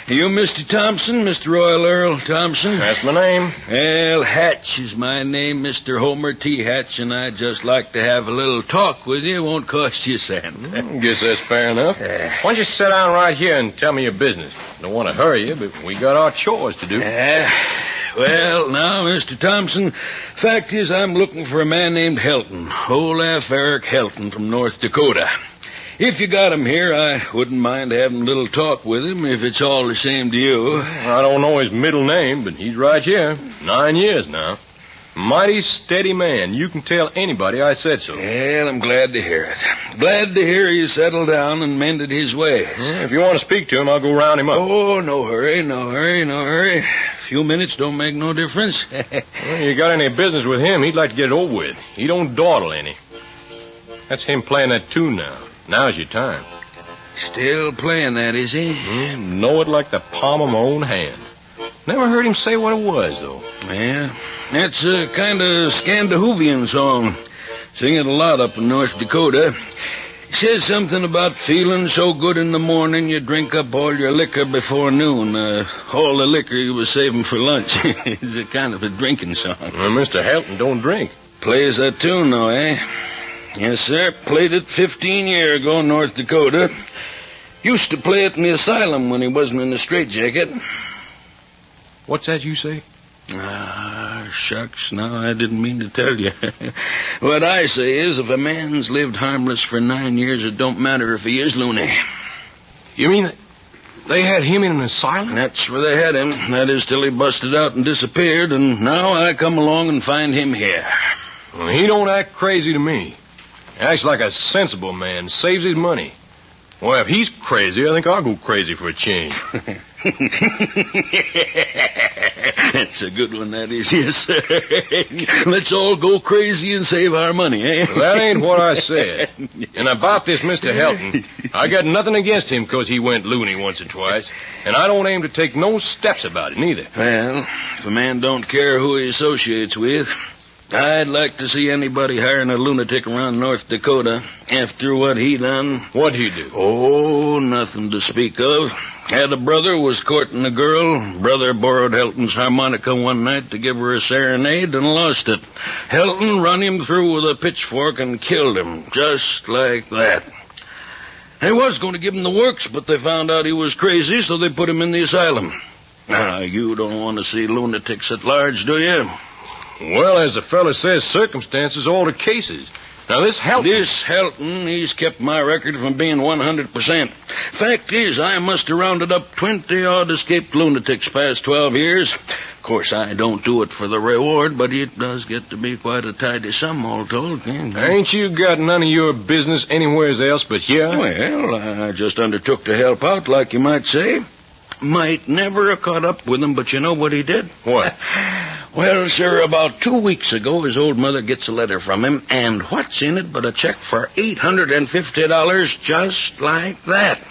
You Mr. Thompson, Mr. Royal Earl Thompson? That's my name. Well, Hatch is my name, Mr. Homer T. Hatch, and I'd just like to have a little talk with you. It won't cost you a cent. Guess that's fair enough. Why don't you sit down right here and tell me your business? Don't want to hurry you, but we got our chores to do. Well, now, Mr. Thompson, fact is I'm looking for a man named Helton, Olaf Eric Helton from North Dakota. If you got him here, I wouldn't mind having a little talk with him if it's all the same to you. I don't know his middle name, but he's right here. 9 years now. Mighty steady man. You can tell anybody I said so. Well, I'm glad to hear it. Glad to hear he settled down and mended his ways. If you want to speak to him, I'll go round him up. Oh, no hurry, no hurry, no hurry. A few minutes don't make no difference. Well, you got any business with him, he'd like to get it over with. He don't dawdle any. That's him playing that tune now. Now's your time. Still playing that, is he? Know it like the palm of my own hand. Never heard him say what it was, though. Yeah, that's a kind of Scandinavian song. Sing it a lot up in North Dakota. He says something about feeling so good in the morning you drink up all your liquor before noon. All the liquor you was saving for lunch. It's a kind of a drinking song. Well, Mr. Helton don't drink. Plays that tune, though, eh? Yes, sir. Played it 15 years ago in North Dakota. Used to play it in the asylum when he wasn't in the straitjacket. What's that you say? Shucks, no, I didn't mean to tell you. What I say is, if a man's lived harmless for 9 years, it don't matter if he is loony. You mean they had him in an asylum? That's where they had him. That is till he busted out and disappeared, and now I come along and find him here. Well, he don't act crazy to me. Acts like a sensible man, saves his money. Well, if he's crazy, I think I'll go crazy for a change. That's a good one, that is, yes, sir. Let's all go crazy and save our money, eh? Well, that ain't what I said. And about this Mr. Helton, I got nothing against him because he went loony once or twice, and I don't aim to take no steps about it, neither. Well, if a man don't care who he associates with, I'd like to see anybody hiring a lunatic around North Dakota after what he done. What'd he do? Oh, nothing to speak of. Had a brother was courting a girl. Brother borrowed Helton's harmonica one night to give her a serenade and lost it. Helton run him through with a pitchfork and killed him, just like that. They was going to give him the works, but they found out he was crazy, so they put him in the asylum. Now, you don't want to see lunatics at large, do you? Well, as the fella says, circumstances alter cases. Now, this Helton, he's kept my record from being 100%. Fact is, I must have rounded up 20-odd escaped lunatics past 12 years. Of course, I don't do it for the reward, but it does get to be quite a tidy sum, all told. Ain't you got none of your business anywhere else but here? Well, I just undertook to help out, like you might say. Might never have caught up with him, but you know what he did? What? Well, sir, about 2 weeks ago, his old mother gets a letter from him, and what's in it but a check for $850 just like that?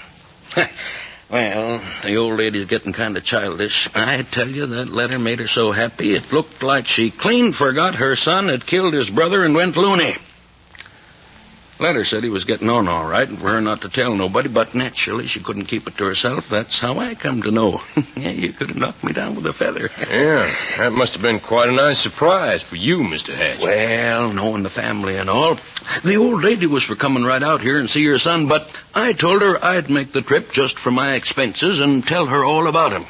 Well, the old lady's getting kind of childish. I tell you, that letter made her so happy it looked like she clean forgot her son had killed his brother and went loony. Letter said he was getting on all right and for her not to tell nobody, but naturally she couldn't keep it to herself. That's how I come to know. Yeah, you could have knocked me down with a feather. Yeah, that must have been quite a nice surprise for you, Mr. Hatch. Well, knowing the family and all, the old lady was for coming right out here and see her son, but I told her I'd make the trip just for my expenses and tell her all about him.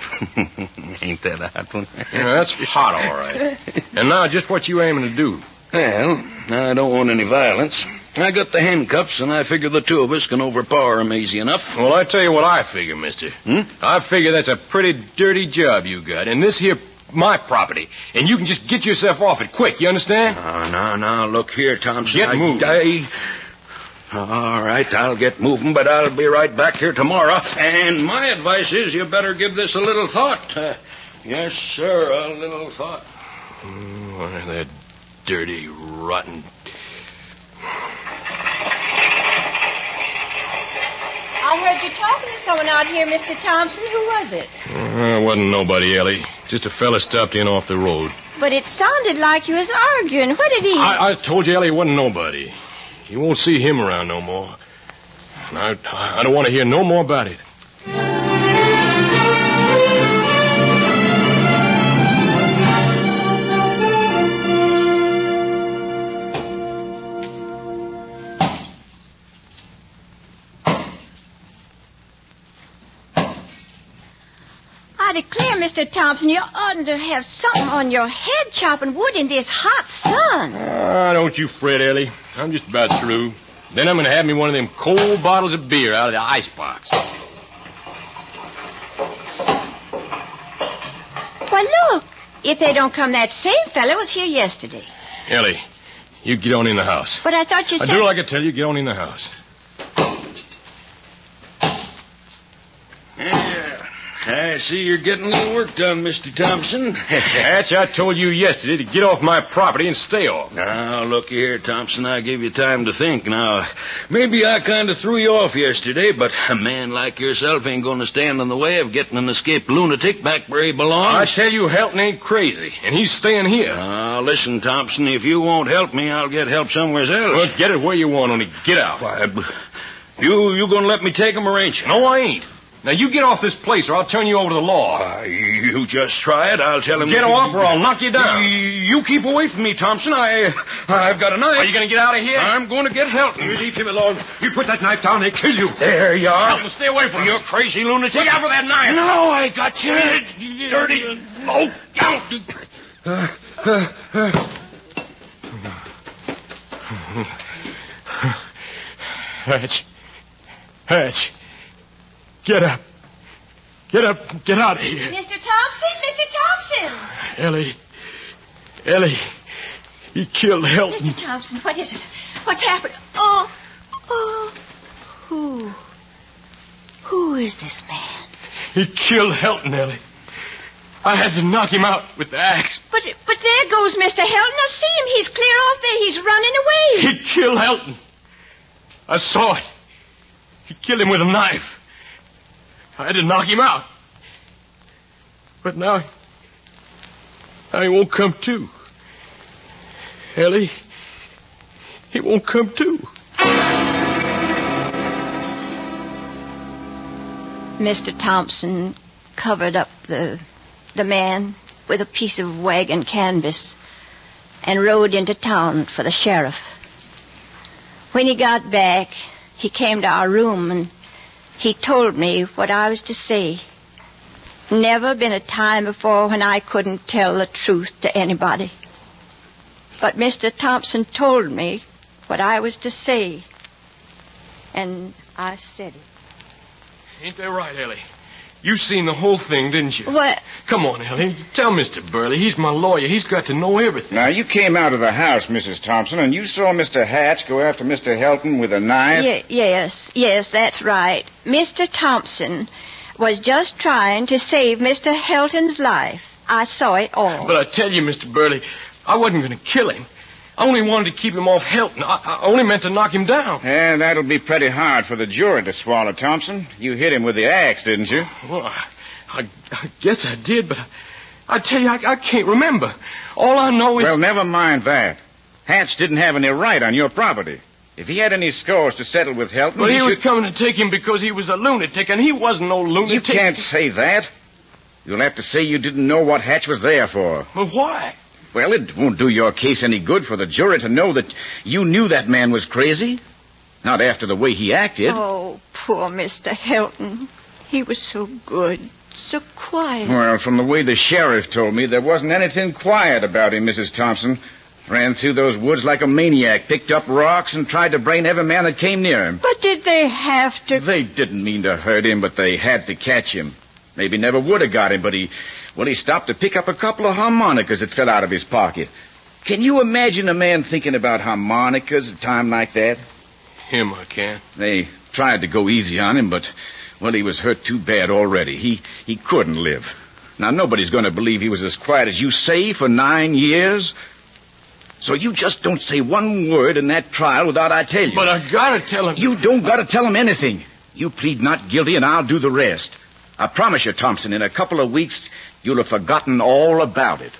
Ain't that a hot one? Yeah, that's hot, all right. And now, just what you aiming to do? Well, I don't want any violence. I got the handcuffs, and I figure the two of us can overpower him easy enough. Well, I tell you what I figure, mister. I figure that's a pretty dirty job you got, and this here my property, and you can just get yourself off it quick, you understand? No, look here, Thompson. Get moving. All right, I'll get moving, but I'll be right back here tomorrow, and my advice is you better give this a little thought. Yes, sir, a little thought. That dirty, rotten... I heard you talking to someone out here, Mr. Thompson. Who was it? It wasn't nobody, Ellie. Just a fella stopped in off the road. But it sounded like you was arguing. What did he... I told you, Ellie, it wasn't nobody. You won't see him around no more. And I don't want to hear no more about it. I declare, Mr. Thompson, you oughtn't to have something on your head chopping wood in this hot sun. Don't you fret, Ellie. I'm just about through. Then I'm going to have me one of them cold bottles of beer out of the icebox. Why, look. If they don't come, that same fella was here yesterday. Ellie, you get on in the house. But I thought you said... I do like I tell you, get on in the house. I see you're getting a little work done, Mr. Thompson. Hatch, I told you yesterday to get off my property and stay off. Now, look here, Thompson. I gave you time to think. Now, maybe I kind of threw you off yesterday, but a man like yourself ain't going to stand in the way of getting an escaped lunatic back where he belongs. I tell you, Helton ain't crazy, and he's staying here. Now, listen, Thompson, if you won't help me, I'll get help somewhere else. Well, get it where you want, only get out. Why, you going to let me take him or ain't you? No, I ain't. Now, you get off this place, or I'll turn you over to the law. You just try it. I'll tell him... Get off, or I'll knock you down. You keep away from me, Thompson. I've got a knife. Are you going to get out of here? I'm going to get Helton. You leave him alone. You put that knife down, they kill you. There you are. Helton, stay away from you. You crazy lunatic. Look out for that knife. No, I got you. Dirty. Oh, down. Hatch. Get up. Get up. Get out of here. Mr. Thompson? Mr. Thompson! Ellie. He killed Helton. Mr. Thompson, what is it? What's happened? Who is this man? He killed Helton, Ellie. I had to knock him out with the axe. But there goes Mr. Helton. I see him. He's clear off there. He's running away. He killed Helton. I saw it. He killed him with a knife. I had to knock him out. But now he won't come to. Ellie, he won't come to. Mr. Thompson covered up the man with a piece of wagon canvas and rode into town for the sheriff. When he got back, he came to our room and he told me what I was to say. Never been a time before when I couldn't tell the truth to anybody. But Mr. Thompson told me what I was to say, and I said it. Ain't that right, Ellie? You seen the whole thing, didn't you? What? Come on, Ellie. Tell Mr. Burley. He's my lawyer. He's got to know everything. Now, you came out of the house, Mrs. Thompson, and you saw Mr. Hatch go after Mr. Helton with a knife? Yes, that's right. Mr. Thompson was just trying to save Mr. Helton's life. I saw it all. But I tell you, Mr. Burley, I wasn't going to kill him. I only wanted to keep him off Helton. I only meant to knock him down. Yeah, that'll be pretty hard for the jury to swallow, Thompson. You hit him with the axe, didn't you? Well, I guess I did, but I tell you, I can't remember. All I know is... Well, never mind that. Hatch didn't have any right on your property. If he had any scores to settle with Helton... Well, he was coming to take him because he was a lunatic, and he wasn't no lunatic. You can't say that. You'll have to say you didn't know what Hatch was there for. Well, why? Well, it won't do your case any good for the jury to know that you knew that man was crazy. Not after the way he acted. Oh, poor Mr. Helton. He was so good, so quiet. Well, from the way the sheriff told me, there wasn't anything quiet about him, Mrs. Thompson. Ran through those woods like a maniac, picked up rocks, and tried to brain every man that came near him. But did they have to... They didn't mean to hurt him, but they had to catch him. Maybe never would have got him, but he stopped to pick up a couple of harmonicas that fell out of his pocket. Can you imagine a man thinking about harmonicas at a time like that? Him, I can. They tried to go easy on him, but, well, he was hurt too bad already. He couldn't live. Now, nobody's going to believe he was as quiet as you say for 9 years. So you just don't say one word in that trial without I tell you. But I gotta tell him. You don't gotta tell him anything. You plead not guilty and I'll do the rest. I promise you, Thompson, in a couple of weeks, you'll have forgotten all about it.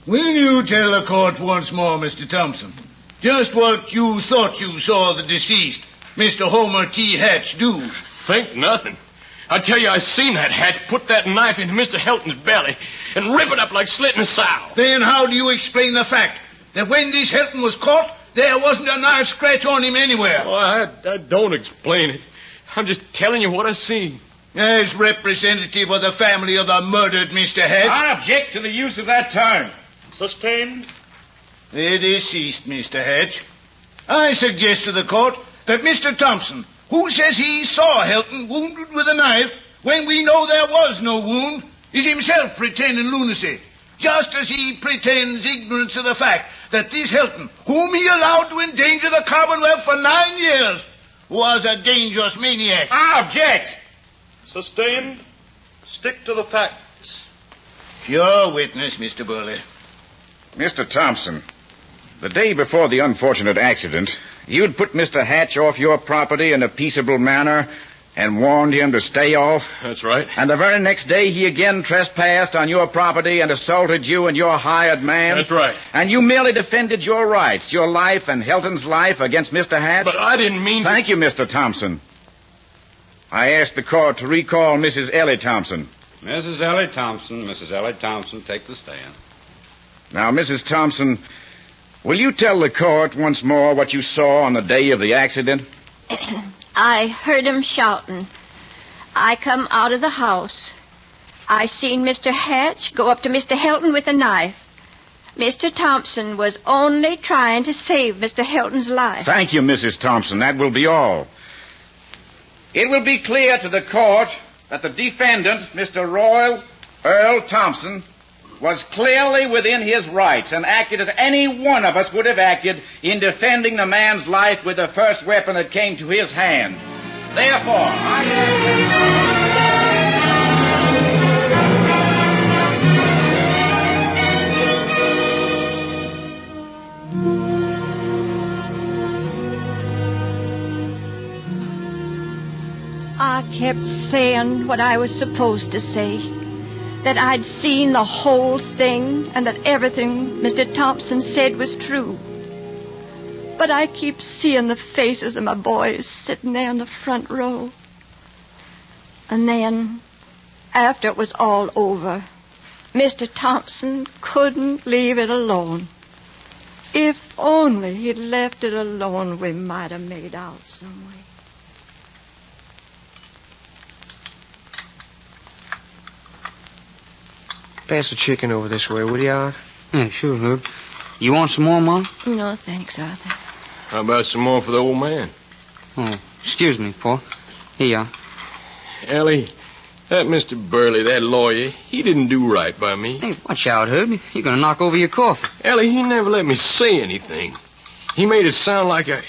Will you tell the court once more, Mr. Thompson, just what you thought you saw the deceased, Mr. Homer T. Hatch, do? Think nothing. I tell you, I seen that Hatch put that knife into Mr. Helton's belly and rip it up like slitting a sow. Then how do you explain the fact that when this Helton was caught, there wasn't a knife scratch on him anywhere? Oh, I don't explain it. I'm just telling you what I seen. As representative of the family of the murdered Mr. Hatch, I object to the use of that term. Sustained. The deceased, Mr. Hatch. I suggest to the court that Mr. Thompson, who says he saw Helton wounded with a knife when we know there was no wound, is himself pretending lunacy, just as he pretends ignorance of the fact that this Helton, whom he allowed to endanger the Commonwealth for 9 years, was a dangerous maniac. I object. Sustained. Stick to the facts. Your witness, Mr. Burley. Mr. Thompson, the day before the unfortunate accident, you'd put Mr. Hatch off your property in a peaceable manner and warned him to stay off. That's right. And the very next day, he again trespassed on your property and assaulted you and your hired man. That's right. And you merely defended your rights, your life and Helton's life against Mr. Hatch. But I didn't mean to... Thank you, Mr. Thompson. I asked the court to recall Mrs. Ellie Thompson. Mrs. Ellie Thompson, take the stand. Now, Mrs. Thompson, will you tell the court once more what you saw on the day of the accident? I heard him shouting. I come out of the house. I seen Mr. Hatch go up to Mr. Helton with a knife. Mr. Thompson was only trying to save Mr. Helton's life. Thank you, Mrs. Thompson. That will be all. It will be clear to the court that the defendant, Mr. Royal Earl Thompson, was clearly within his rights and acted as any one of us would have acted in defending the man's life with the first weapon that came to his hand. Therefore, I kept saying what I was supposed to say. That I'd seen the whole thing and that everything Mr. Thompson said was true. But I keep seeing the faces of my boys sitting there in the front row. And then, after it was all over, Mr. Thompson couldn't leave it alone. If only he'd left it alone, we might have made out some way. Pass the chicken over this way, will you, Art? Yeah, sure, Herb. You want some more, Mom? No, thanks, Arthur. How about some more for the old man? Oh, excuse me, Paul. Here you are. Ellie, that Mr. Burley, that lawyer, he didn't do right by me. Hey, watch out, Herb. You're going to knock over your coffee. Ellie, he never let me say anything. He made it sound like I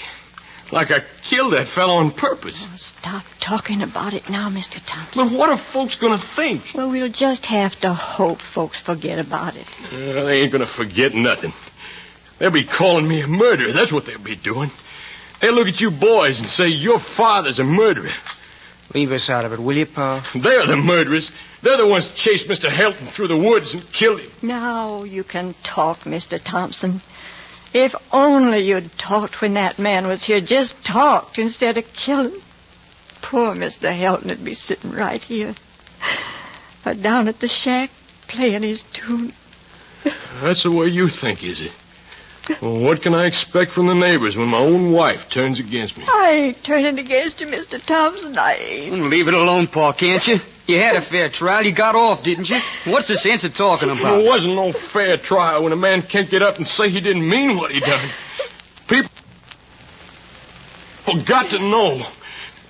killed that fellow on purpose. Oh, stop talking about it now, Mr. Thompson. But what are folks going to think? Well, we'll just have to hope folks forget about it. They ain't going to forget nothing. They'll be calling me a murderer. That's what they'll be doing. They'll look at you boys and say your father's a murderer. Leave us out of it, will you, Pa? They're the murderers. They're the ones who chased Mr. Helton through the woods and killed him. Now you can talk, Mr. Thompson. If only you'd talked when that man was here. Just talked instead of killing. Poor Mr. Helton would be sitting right here. Or down at the shack playing his tune. That's the way you think, is it? Well, what can I expect from the neighbors when my own wife turns against me? I ain't turning against you, Mr. Thompson. I ain't. Leave it alone, Pa, can't you? You had a fair trial. You got off, didn't you? What's the sense of talking about? Well, it wasn't no fair trial when a man can't get up and say he didn't mean what he done. People got to know.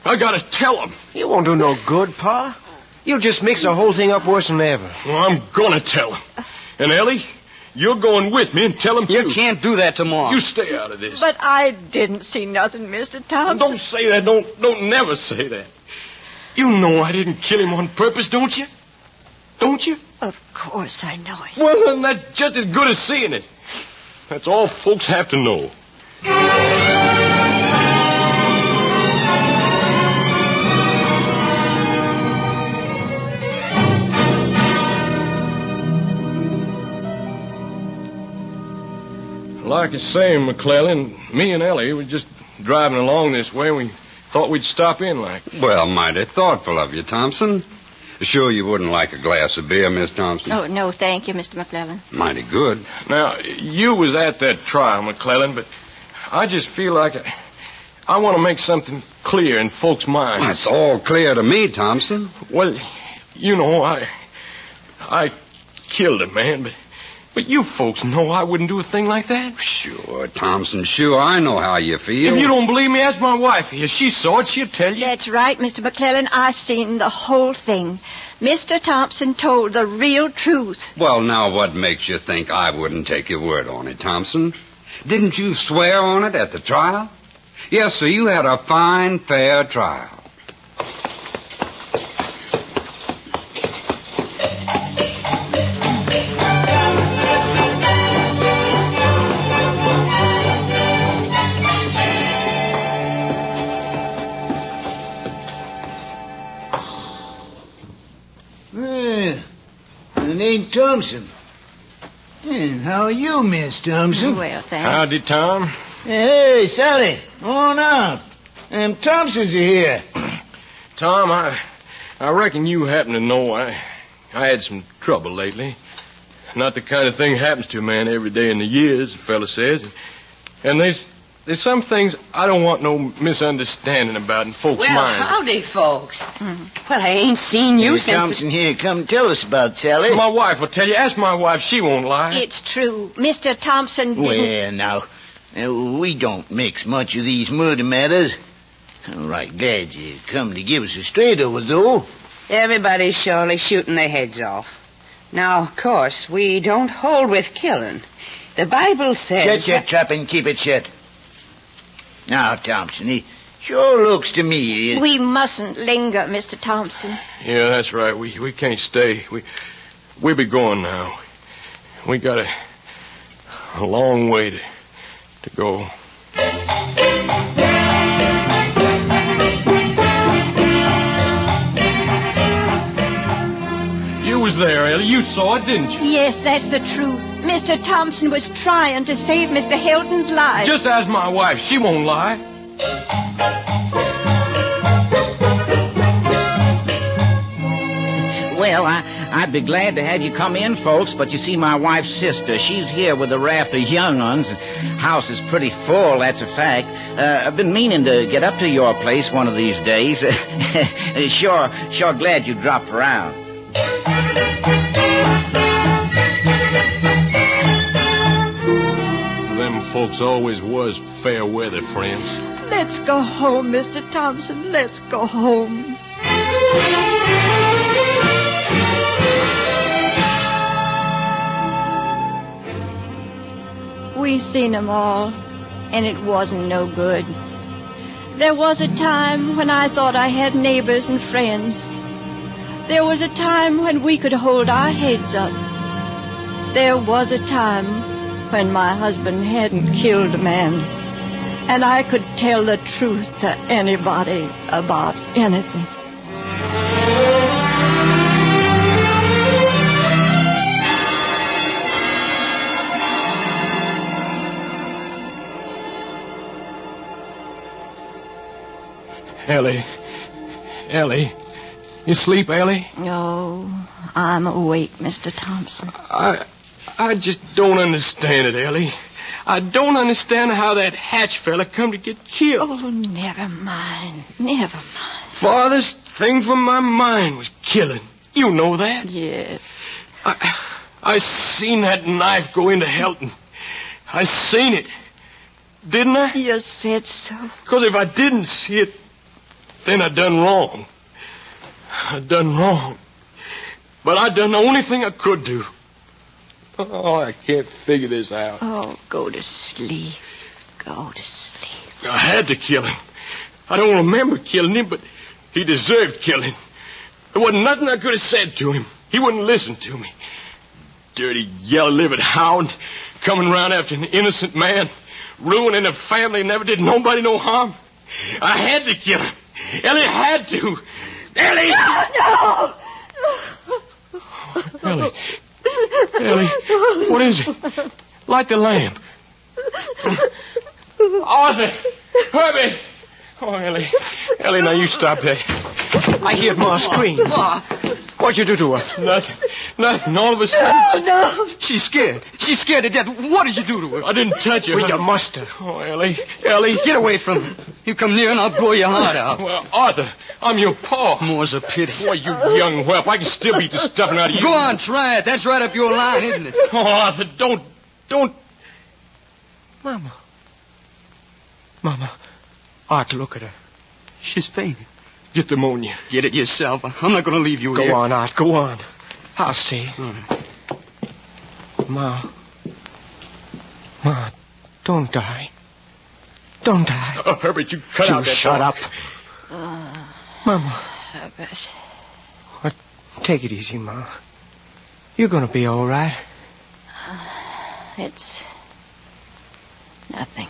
I got to tell them. You won't do no good, Pa. You'll just mix the whole thing up worse than ever. Well, I'm going to tell them. And, Ellie, you're going with me and tell them, too. You can't do that tomorrow. You stay out of this. But I didn't see nothing, Mr. Thompson. Don't say that. Don't never say that. You know I didn't kill him on purpose, don't you? Don't you? Of course I know it. Well, then that's just as good as seeing it. That's all folks have to know. Like I say, McClellan, me and Ellie were just driving along this way, and we Thought we'd stop in like. Well, mighty thoughtful of you, Thompson. Sure you wouldn't like a glass of beer, Miss Thompson? Oh, no, thank you, Mr. McClellan. Mighty good. Now, you was at that trial, McClellan, but I just feel like I want to make something clear in folks' minds. Well, it's all clear to me, Thompson. Well, you know, I killed a man, but you folks know I wouldn't do a thing like that. Sure, Thompson, sure, I know how you feel. If you don't believe me, ask my wife here. She saw it, she'll tell you. That's right, Mr. McClellan. I seen the whole thing. Mr. Thompson told the real truth. Well, now, what makes you think I wouldn't take your word on it, Thompson? Didn't you swear on it at the trial? Yes, sir, you had a fine, fair trial. Named Thompson. How are you, Miss Thompson? Well, thanks. Howdy, Tom. Hey, Sally, on out. Thompsons are here. Tom, I reckon you happen to know I had some trouble lately. Not the kind of thing happens to a man every day in the year, as the fella says. And there's some things I don't want no misunderstanding about in folks' minds. Well, howdy, folks. Well, I ain't seen you since... Thompson here, come tell us about Sally. My wife will tell you. Ask my wife. She won't lie. It's true. Mr. Thompson didn't... Well, now, we don't mix much of these murder matters. I'm right glad you come to give us a straight over, though. Everybody's surely shooting their heads off. Now, of course, we don't hold with killing. The Bible says... Shut your trap and keep it shut. Now, Thompson, it sure looks to me... We mustn't linger, Mr. Thompson. Yeah, that's right. We can't stay. We be going now. We got a long way to go. You was there, Ellie. You saw it, didn't you? Yes, that's the truth. Mr. Thompson was trying to save Mr. Hilton's life. Just ask my wife. She won't lie. Well, I'd be glad to have you come in, folks, but you see, my wife's sister, she's here with a raft of young uns. House is pretty full, that's a fact. I've been meaning to get up to your place one of these days. Sure glad you dropped around. Them folks always was fair weather friends. Let's go home, Mr. Thompson. Let's go home. We seen 'em all, and it wasn't no good. There was a time when I thought I had neighbors and friends. There was a time when we could hold our heads up. There was a time when my husband hadn't killed a man, and I could tell the truth to anybody about anything. Ellie. You sleep, Ellie? No, I'm awake, Mr. Thompson. I just don't understand it, Ellie. I don't understand how that Hatch fella come to get killed. Oh, never mind. Farthest thing from my mind was killing. You know that? Yes. I seen that knife go into Helton. I seen it. Didn't I? You said so. 'Cause if I didn't see it, then I done wrong. But I done the only thing I could do. Oh, I can't figure this out. Oh, go to sleep. Go to sleep. I had to kill him. I don't remember killing him, but he deserved killing. There wasn't nothing I could have said to him. He wouldn't listen to me. Dirty, yellow-livered hound coming around after an innocent man, ruining a family, never did nobody no harm. I had to kill him. Ellie had to. Ellie! No! Ellie, what is it? Light the lamp. Arthur! Herbert! Oh, Ellie. Ellie, now you stop that. I heard Ma scream. Ma. What'd you do to her? Nothing. All of a sudden. No. She's scared. She's scared to death. What did you do to her? I didn't touch her. Well, you must have. Oh, Ellie. Ellie. Get away from her. You come near and I'll blow your heart out. Well, Arthur, I'm your pa. More's a pity. Boy, you young whelp. I can still beat the stuffing out of you. Go on, try it. That's right up your line, isn't it? Oh, Arthur, don't. Mama. Art, look at her. She's fainting. Get pneumonia. Get it yourself. I'm not going to leave you here. Go on, Art. Go on. I'll stay. All right. Ma, don't die. Don't die. Oh, Herbert, you cut out that shut talk. up. Mama. Herbert. What? Take it easy, Ma. You're going to be all right. It's nothing.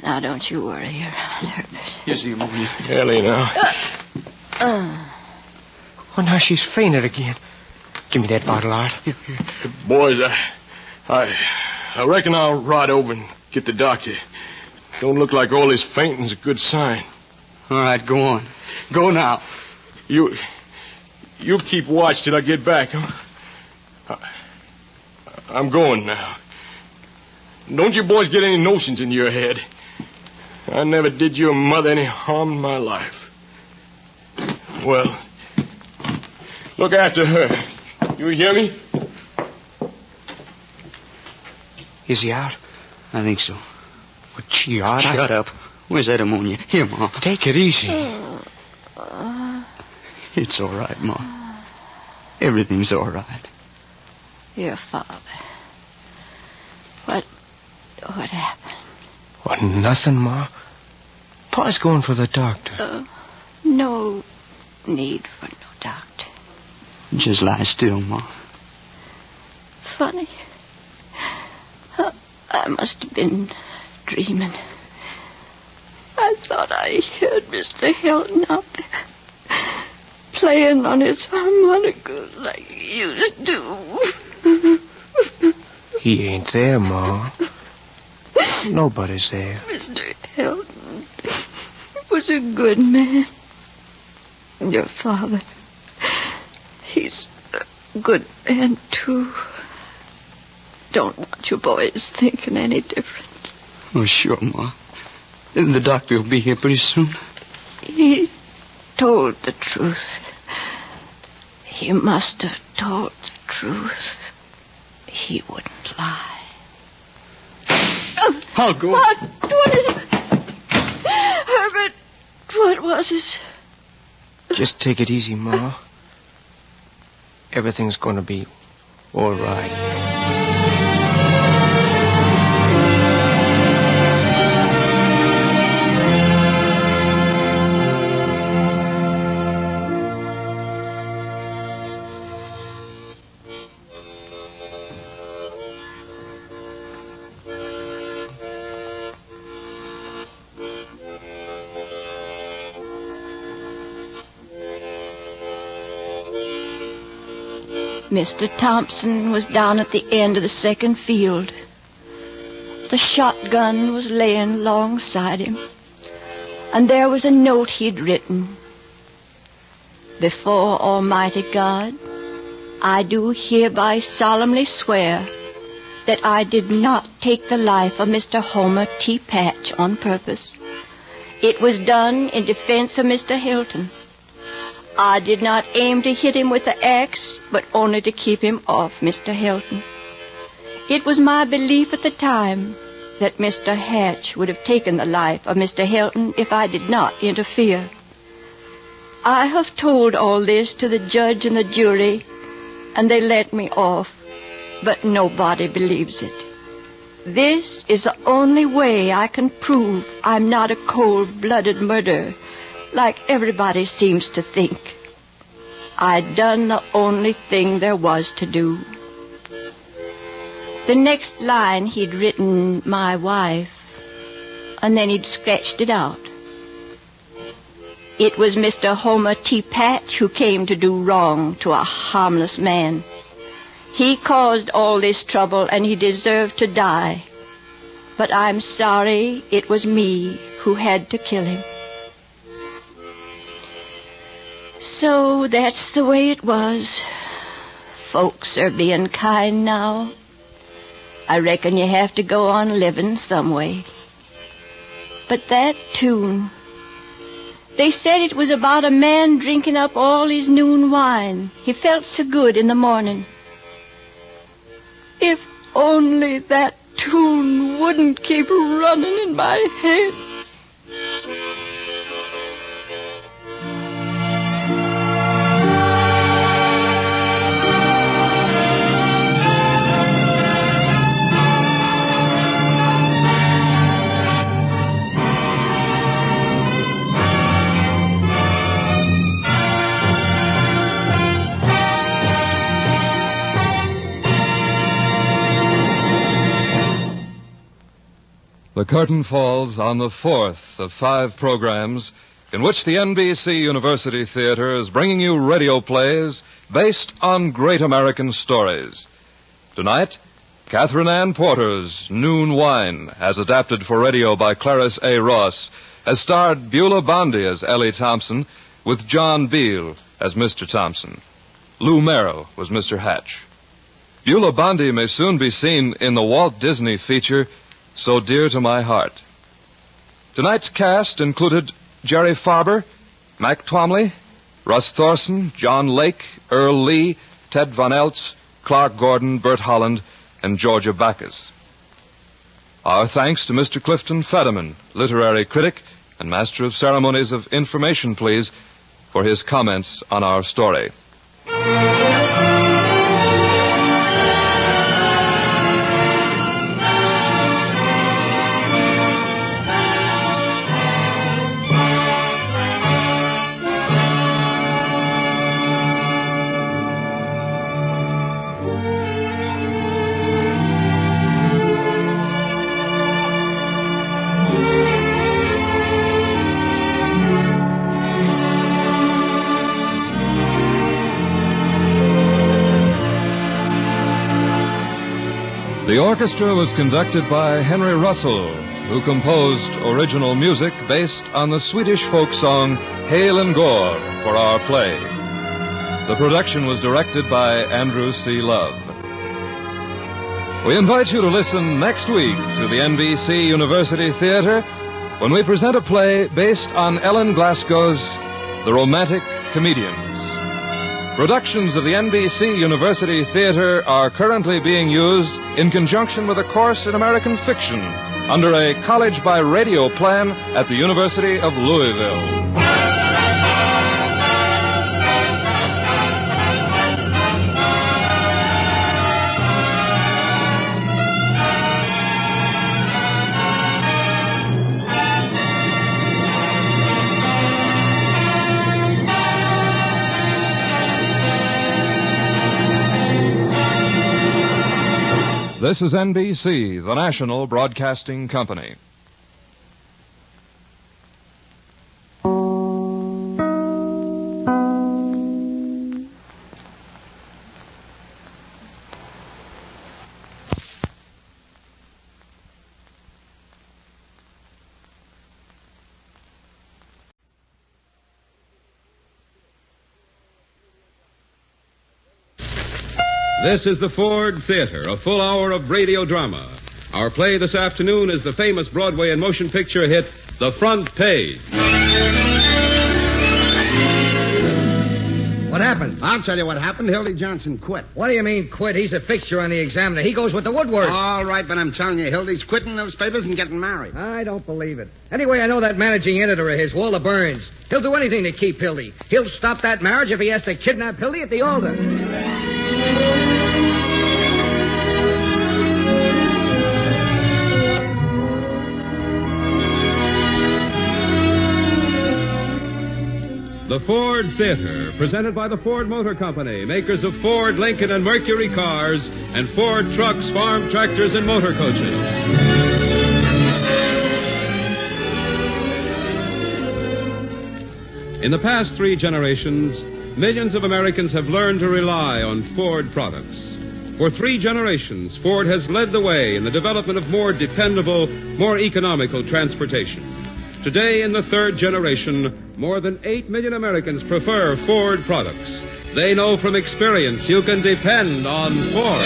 Now, don't you worry, Herbert. Here's the ammonia. Ellie, now. Oh, now she's fainted again. Give me that bottle, Art. Boys, I reckon I'll ride over and get the doctor. Don't look like all this fainting's a good sign. All right, go on. Go now. You keep watch till I get back, huh? I'm going now. Don't you boys get any notions in your head. I never did your mother any harm in my life. Well, look after her. You hear me? Is he out? I think so. But gee, Art, Shut up. Where's that ammonia? Here, Ma. Take it easy. It's all right, Ma. Everything's all right. Your father. What happened? What, nothing, Ma? Pa's going for the doctor. No need for no doctor. Just lie still, Ma. Funny. I must have been dreaming. I thought I heard Mr. Hilton out there playing on his harmonica like he used to. He ain't there, Ma. Nobody's there. Mr. Hilton was a good man. Your father, he's a good man, too. Don't want you boys thinking any different. Oh, sure, Ma. The doctor will be here pretty soon. He told the truth. He must have told the truth. He wouldn't lie. I'll go. What is it? Herbert, what was it? Just take it easy, Ma. Everything's going to be all right. Mr. Thompson was down at the end of the second field. The shotgun was laying alongside him, and there was a note he'd written. Before Almighty God, I do hereby solemnly swear that I did not take the life of Mr. Homer T. Patch on purpose. It was done in defense of Mr. Hilton. I did not aim to hit him with the axe, but only to keep him off Mr. Hilton. It was my belief at the time that Mr. Hatch would have taken the life of Mr. Hilton if I did not interfere. I have told all this to the judge and the jury, and they let me off, but nobody believes it. This is the only way I can prove I'm not a cold-blooded murderer, like everybody seems to think. I'd done the only thing there was to do. The next line he'd written, my wife, and then he'd scratched it out. It was Mr. Homer T. Patch who came to do wrong to a harmless man. He caused all this trouble, and he deserved to die. But I'm sorry it was me who had to kill him. So that's the way it was. Folks are being kind now. I reckon you have to go on living some way. But that tune, they said it was about a man drinking up all his noon wine. He felt so good in the morning. If only that tune wouldn't keep running in my head. The curtain falls on the fourth of 5 programs in which the NBC University Theater is bringing you radio plays based on great American stories. Tonight, Catherine Ann Porter's Noon Wine, as adapted for radio by Clarice A. Ross, has starred Beulah Bondi as Ellie Thompson, with John Beale as Mr. Thompson. Lou Merrill was Mr. Hatch. Beulah Bondi may soon be seen in the Walt Disney feature So Dear to My Heart. Tonight's cast included Jerry Farber, Mac Twomley, Russ Thorson, John Lake, Earl Lee, Ted Von Eltz, Clark Gordon, Bert Holland, and Georgia Backus. Our thanks to Mr. Clifton Fetterman, literary critic and master of ceremonies of Information Please, for his comments on our story. The orchestra was conducted by Henry Russell, who composed original music based on the Swedish folk song Hail and Gore for our play. The production was directed by Andrew C. Love. We invite you to listen next week to the NBC University Theater when we present a play based on Ellen Glasgow's The Romantic Comedians. Productions of the NBC University Theater are currently being used in conjunction with a course in American fiction under a college by radio plan at the University of Louisville. This is NBC, the national broadcasting company. This is the Ford Theater, a full hour of radio drama. Our play this afternoon is the famous Broadway and motion picture hit, The Front Page. What happened? I'll tell you what happened. Hildy Johnson quit. What do you mean quit? He's a fixture on the Examiner. He goes with the woodwork. All right, but I'm telling you, Hildy's quitting those papers and getting married. I don't believe it. Anyway, I know that managing editor of his, Walter Burns. He'll do anything to keep Hildy. He'll stop that marriage if he has to kidnap Hildy at the altar. The Ford Theater, presented by the Ford Motor Company, makers of Ford, Lincoln, and Mercury cars, and Ford trucks, farm tractors, and motor coaches. In the past 3 generations, millions of Americans have learned to rely on Ford products. For 3 generations, Ford has led the way in the development of more dependable, more economical transportation. Today, in the 3rd generation, more than 8 million Americans prefer Ford products. They know from experience you can depend on Ford.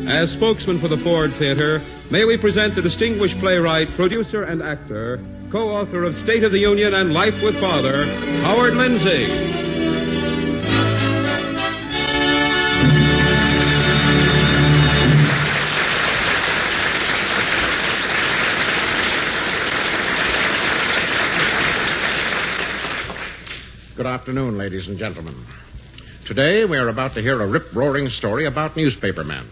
As spokesman for the Ford Theater, may we present the distinguished playwright, producer, and actor, co-author of State of the Union and Life with Father, Howard Lindsay. Good afternoon, ladies and gentlemen. Today we are about to hear a rip-roaring story about newspapermen.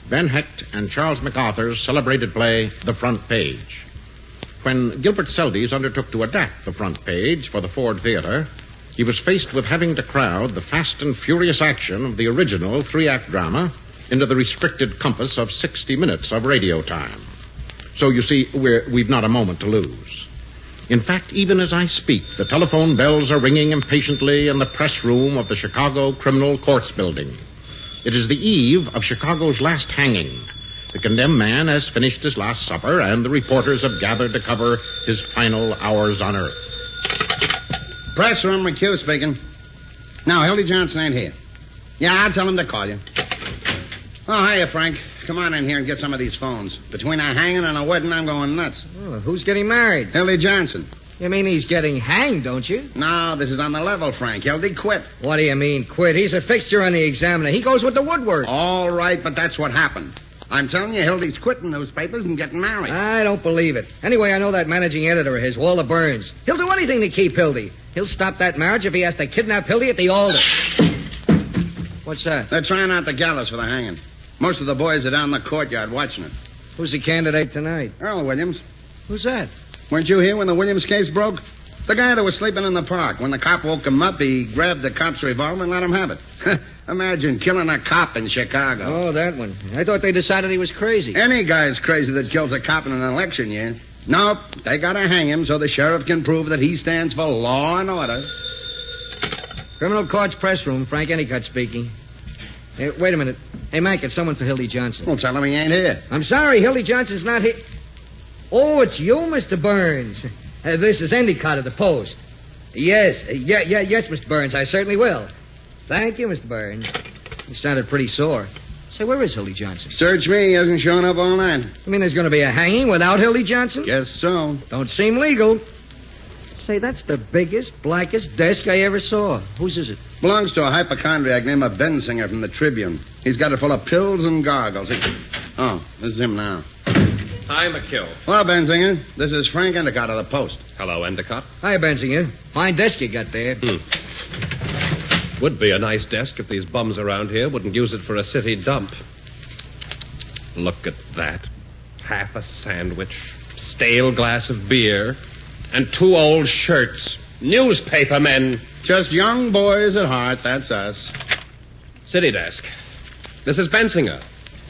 Ben Hecht and Charles MacArthur's celebrated play, The Front Page. When Gilbert Seldes undertook to adapt The Front Page for the Ford Theater, he was faced with having to crowd the fast and furious action of the original 3-act drama into the restricted compass of 60 minutes of radio time. So you see, we've not a moment to lose. In fact, even as I speak, the telephone bells are ringing impatiently in the press room of the Chicago Criminal Courts Building. It is the eve of Chicago's last hanging. The condemned man has finished his last supper, and the reporters have gathered to cover his final hours on earth. Press room, McHugh speaking. No, Hildy Johnson ain't here. Yeah, I'll tell him to call you. Oh, hiya, Frank. Come on in here and get some of these phones. Between a hanging and a wedding, I'm going nuts. Oh, who's getting married? Hildy Johnson. You mean he's getting hanged, don't you? No, this is on the level, Frank. Hildy quit. What do you mean, quit? He's a fixture on the Examiner. He goes with the woodwork. All right, but that's what happened. I'm telling you, Hildy's quitting newspapers and getting married. I don't believe it. Anyway, I know that managing editor of his, Walter Burns. He'll do anything to keep Hildy. He'll stop that marriage if he has to kidnap Hildy at the altar. What's that? They're trying out the gallows for the hanging. Most of the boys are down the courtyard watching it. Who's the candidate tonight? Earl Williams. Who's that? Weren't you here when the Williams case broke? The guy that was sleeping in the park. When the cop woke him up, he grabbed the cop's revolver and let him have it. Imagine killing a cop in Chicago. Oh, that one. I thought they decided he was crazy. Any guy's crazy that kills a cop in an election year. Nope, they gotta hang him so the sheriff can prove that he stands for law and order. Criminal Courts Press Room, Frank Endicott speaking. Hey, wait a minute. Hey, Mike, it's someone for Hildy Johnson. Well, tell him he ain't here. I'm sorry, Hildy Johnson's not here. Oh, it's you, Mr. Burns. This is Endicott of the Post. Yes, yes, Mr. Burns, I certainly will. Thank you, Mr. Burns. You sounded pretty sore. Say, where is Hildy Johnson? Search me. He hasn't shown up all night. You mean there's going to be a hanging without Hildy Johnson? Guess so. Don't seem legal. Say, that's the biggest, blackest desk I ever saw. Whose is it? Belongs to a hypochondriac named Bensinger from the Tribune. He's got it full of pills and gargles. Oh, this is him now. Hi, McHugh. Hello, Bensinger. This is Frank Endicott of the Post. Hello, Endicott. Hi, Bensinger. Fine desk you got there. Would be a nice desk if these bums around here wouldn't use it for a city dump. Look at that. Half a sandwich, stale glass of beer, and 2 old shirts. Newspaper men. Just young boys at heart, that's us. City desk. This is Bensinger.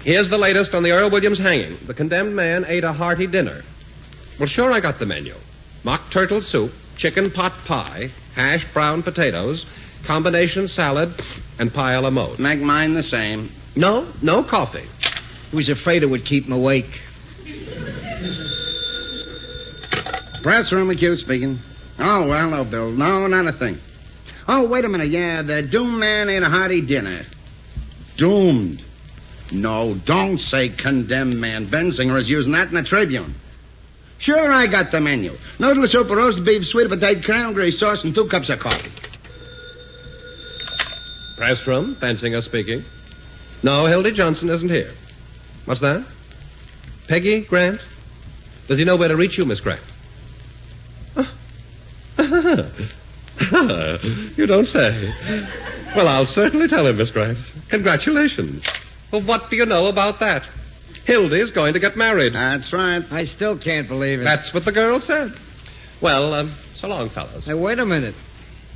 Here's the latest on the Earl Williams hanging. The condemned man ate a hearty dinner. Well, sure, I got the menu. Mock turtle soup, chicken pot pie, hashed brown potatoes, combination salad, and pie a la mode. Make mine the same. No coffee. He was afraid it would keep him awake. Press room, McHugh speaking. Oh, well, hello, Bill. No, not a thing. Oh, wait a minute. Yeah, the doomed man ate a hearty dinner. Doomed. No, don't say condemned man. Bensinger is using that in the Tribune. Sure, I got the menu. Noodle soup, roast beef, sweet potato, cranberry sauce, and 2 cups of coffee. Press room, Bensinger speaking. No, Hildy Johnson isn't here. What's that? Peggy Grant? Does he know where to reach you, Miss Grant? You don't say. Well, I'll certainly tell him, Miss Grant. Congratulations. Well, what do you know about that? Hildy's going to get married. That's right. I still can't believe it. That's what the girl said. Well, so long, fellas. Hey, wait a minute.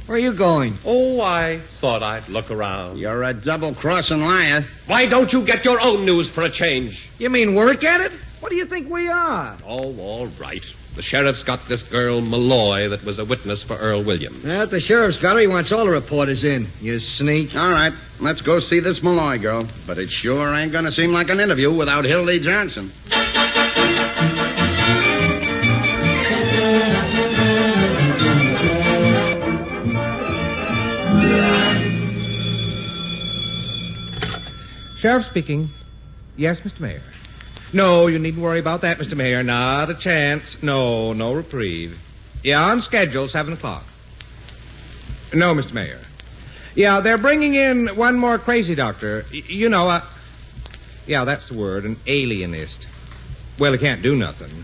Where are you going? Oh, I thought I'd look around. You're a double-crossing liar. Why don't you get your own news for a change? You mean work at it? What do you think we are? Oh, all right. The sheriff's got this girl, Malloy, that was a witness for Earl Williams. Yeah, the sheriff's got her. He wants all the reporters in. You sneak. All right, let's go see this Malloy girl. But it sure ain't going to seem like an interview without Hildy Johnson. Sheriff speaking. Yes, Mr. Mayor. No, you needn't worry about that, Mr. Mayor. Not a chance. No reprieve. Yeah, on schedule, 7 o'clock. No, Mr. Mayor. Yeah, they're bringing in one more crazy doctor. Yeah, that's the word, an alienist. Well, he can't do nothing.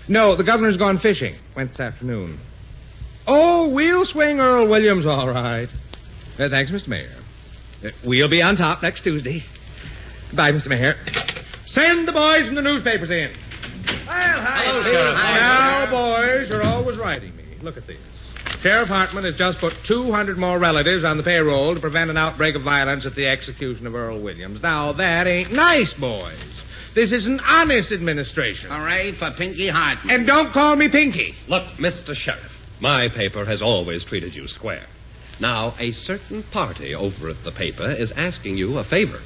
No, the governor's gone fishing. Went this afternoon. Oh, we'll swing Earl Williams all right. Thanks, Mr. Mayor. We'll be on top next Tuesday. Goodbye, Mr. Mayor. Send the boys and the newspapers in. Well, Hello, Sheriff. Now, boys, you're always writing me. Look at this. Sheriff Hartman has just put 200 more relatives on the payroll to prevent an outbreak of violence at the execution of Earl Williams. Now, that ain't nice, boys. This is an honest administration. Hooray for Pinky Hartman. And don't call me Pinky. Look, Mr. Sheriff, my paper has always treated you square. Now, a certain party over at the paper is asking you a favor.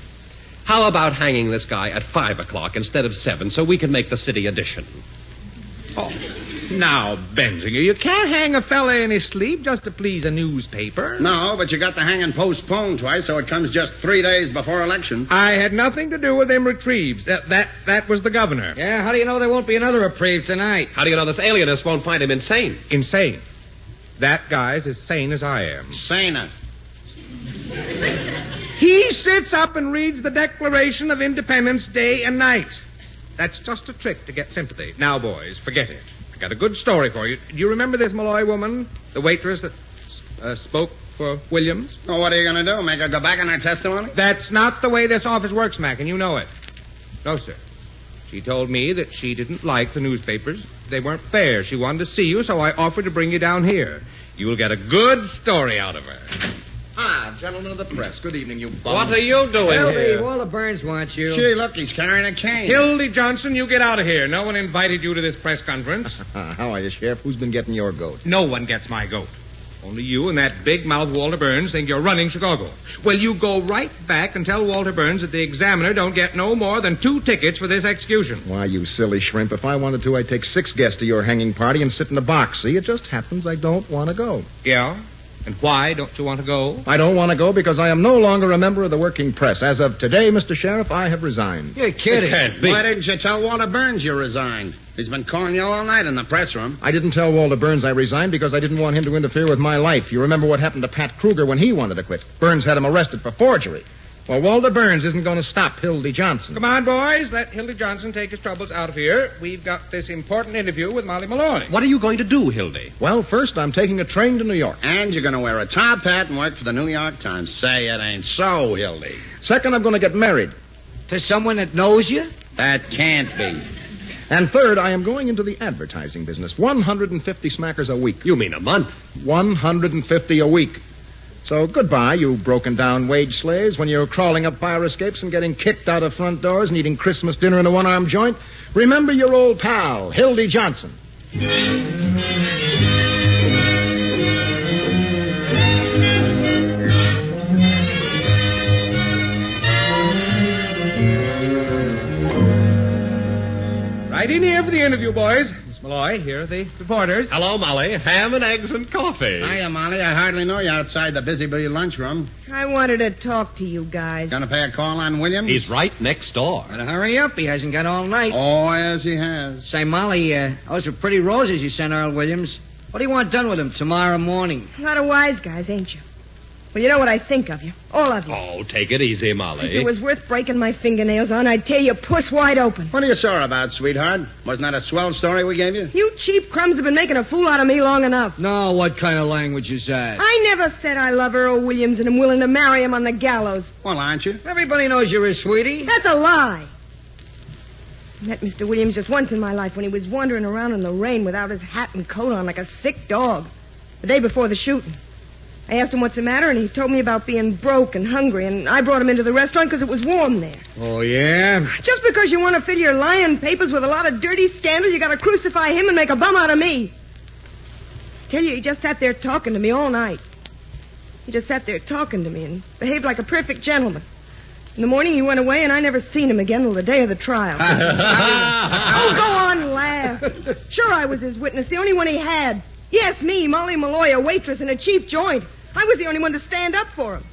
How about hanging this guy at 5 o'clock instead of 7 so we can make the city edition? Oh, now, Benzinger, you can't hang a fella in his sleep just to please a newspaper. No, but you got the hanging postponed twice, so it comes just 3 days before election. I had nothing to do with them retrieves. That was the governor. Yeah, how do you know there won't be another reprieve tonight? How do you know this alienist won't find him insane? Insane? That guy's as sane as I am. Saner. He sits up and reads the Declaration of Independence day and night. That's just a trick to get sympathy. Now, boys, forget it. I got a good story for you. Do you remember this Malloy woman, the waitress that spoke for Williams? Well, what are you going to do, make her go back on her testimony? That's not the way this office works, Mac, and you know it. No, sir. She told me that she didn't like the newspapers. They weren't fair. She wanted to see you, so I offered to bring you down here. You'll get a good story out of her. Ah, gentlemen of the press. Good evening, you bums. What are you doing here? Walter Burns wants you. Gee, look, he's carrying a cane. Hildy Johnson, you get out of here. No one invited you to this press conference. How are you, Sheriff? Who's been getting your goat? No one gets my goat. Only you and that big mouth Walter Burns think you're running Chicago. Well, you go right back and tell Walter Burns that the Examiner don't get no more than 2 tickets for this execution. Why, you silly shrimp, if I wanted to, I'd take 6 guests to your hanging party and sit in a box. See, it just happens I don't want to go. Yeah? And why don't you want to go? I don't want to go because I am no longer a member of the working press. As of today, Mr. Sheriff, I have resigned. You're kidding. It can't be. Why didn't you tell Walter Burns you resigned? He's been calling you all night in the press room. I didn't tell Walter Burns I resigned because I didn't want him to interfere with my life. You remember what happened to Pat Kruger when he wanted to quit. Burns had him arrested for forgery. Well, Walter Burns isn't going to stop Hildy Johnson. Come on, boys. Let Hildy Johnson take his troubles out of here. We've got this important interview with Molly Malloy. What are you going to do, Hildy? Well, first, I'm taking a train to New York. And you're going to wear a top hat and work for the New York Times. Say it ain't so, Hildy. Second, I'm going to get married. To someone that knows you? That can't be. And third, I am going into the advertising business. 150 smackers a week. You mean a month? 150 a week. So goodbye, you broken-down wage slaves. When you're crawling up fire escapes and getting kicked out of front doors and eating Christmas dinner in a one-arm joint, remember your old pal, Hildy Johnson. Right in here for the interview, boys. Miss Malloy, here are the reporters. Hello, Molly. Ham and eggs and coffee. Hiya, Molly. I hardly know you outside the Busy Bee lunchroom. I wanted to talk to you guys. Gonna pay a call on Williams? He's right next door. Better hurry up. He hasn't got all night. Oh, yes, he has. Say, Molly, those are pretty roses you sent Earl Williams. What do you want done with them tomorrow morning? A lot of wise guys, ain't you? Well, you know what I think of you. All of you. Oh, take it easy, Molly. If it was worth breaking my fingernails on, I'd tear your puss wide open. What are you sore about, sweetheart? Wasn't that a swell story we gave you? You cheap crumbs have been making a fool out of me long enough. No, what kind of language is that? I never said I love Earl Williams and am willing to marry him on the gallows. Well, aren't you? Everybody knows you're his sweetie. That's a lie. I met Mr. Williams just once in my life when he was wandering around in the rain without his hat and coat on like a sick dog. the day before the shooting. I asked him what's the matter, and he told me about being broke and hungry, and I brought him into the restaurant because it was warm there. Oh, yeah? Just because you want to fill your lying papers with a lot of dirty scandal, you got to crucify him and make a bum out of me. I tell you, he just sat there talking to me all night. He just sat there talking to me and behaved like a perfect gentleman. In the morning, he went away, and I never seen him again till the day of the trial. Oh, go on, laugh. Sure, I was his witness, the only one he had. Yes, me, Molly Malloy, a waitress in a cheap joint. I was the only one to stand up for him.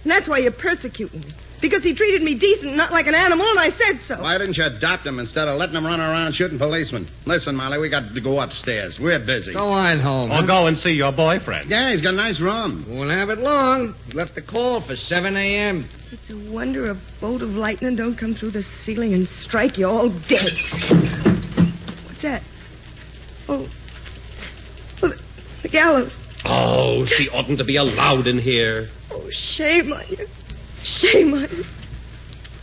And that's why you're persecuting me. Because he treated me decent, not like an animal, and I said so. Why didn't you adopt him instead of letting him run around shooting policemen? Listen, Molly, we got to go upstairs. We're busy. Go on home. Or go and see your boyfriend. Yeah, he's got a nice room. Won't have it long. He left the call for 7 a.m. It's a wonder a bolt of lightning don't come through the ceiling and strike you all dead. What's that? Oh, the gallows. Oh, she oughtn't to be allowed in here. Oh, shame on you. Shame on you.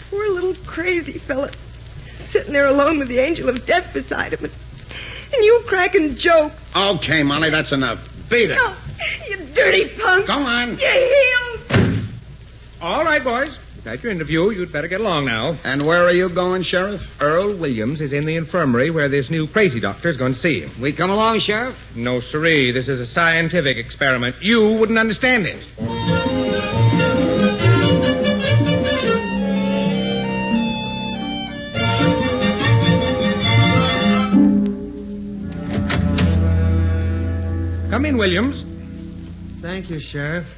Poor little crazy fella. Sitting there alone with the angel of death beside him. And you cracking jokes. Okay, Molly, that's enough. Beat it. Oh, you dirty punk. Go on. You heels. All right, boys. You've had your interview. You'd better get along now. And where are you going, Sheriff? Earl Williams is in the infirmary where this new crazy doctor is going to see him. We come along, Sheriff? No, sirree. This is a scientific experiment. You wouldn't understand it. Come in, Williams. Thank you, Sheriff.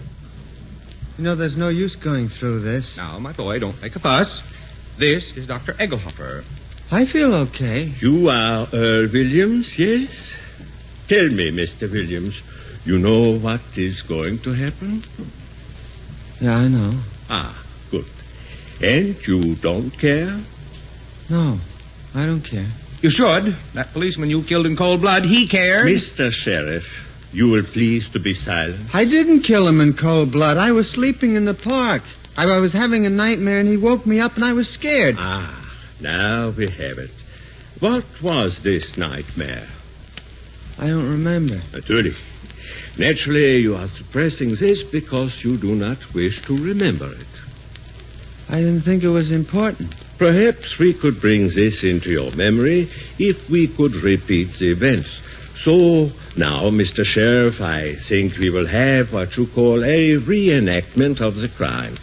You know, there's no use going through this. Now, my boy, don't make a fuss. This is Dr. Egelhofer. I feel okay. You are Earl Williams, yes? Tell me, Mr. Williams, you know what is going to happen? Yeah, I know. Ah, good. And you don't care? No, I don't care. You should. That policeman you killed in cold blood, he cared. Mr. Sheriff, you will please to be silent. I didn't kill him in cold blood. I was sleeping in the park. I was having a nightmare, and he woke me up, and I was scared. Ah, now we have it. What was this nightmare? I don't remember. Naturally, you are suppressing this because you do not wish to remember it. I didn't think it was important. Perhaps we could bring this into your memory if we could repeat the events. So, now, Mr. Sheriff, I think we will have what you call a reenactment of the crime.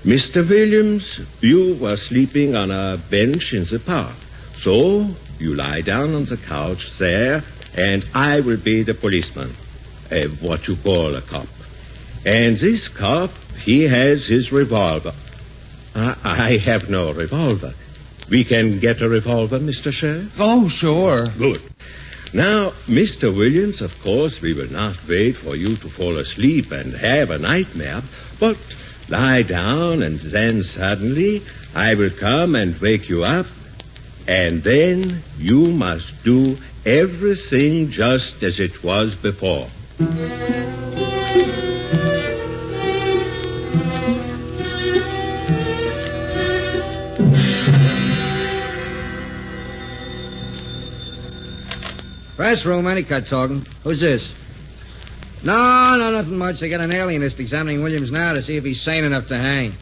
Mr. Williams, you were sleeping on a bench in the park. So, you lie down on the couch there, and I will be the policeman. What you call a cop. And this cop, he has his revolver. I have no revolver. We can get a revolver, Mr. Sheriff? Oh, sure. Good. Now, Mr. Williams, of course, we will not wait for you to fall asleep and have a nightmare, but lie down, and then suddenly I will come and wake you up, and then you must do everything just as it was before. Press room, Endicott talking. Who's this? No, nothing much. They got an alienist examining Williams now to see if he's sane enough to hang.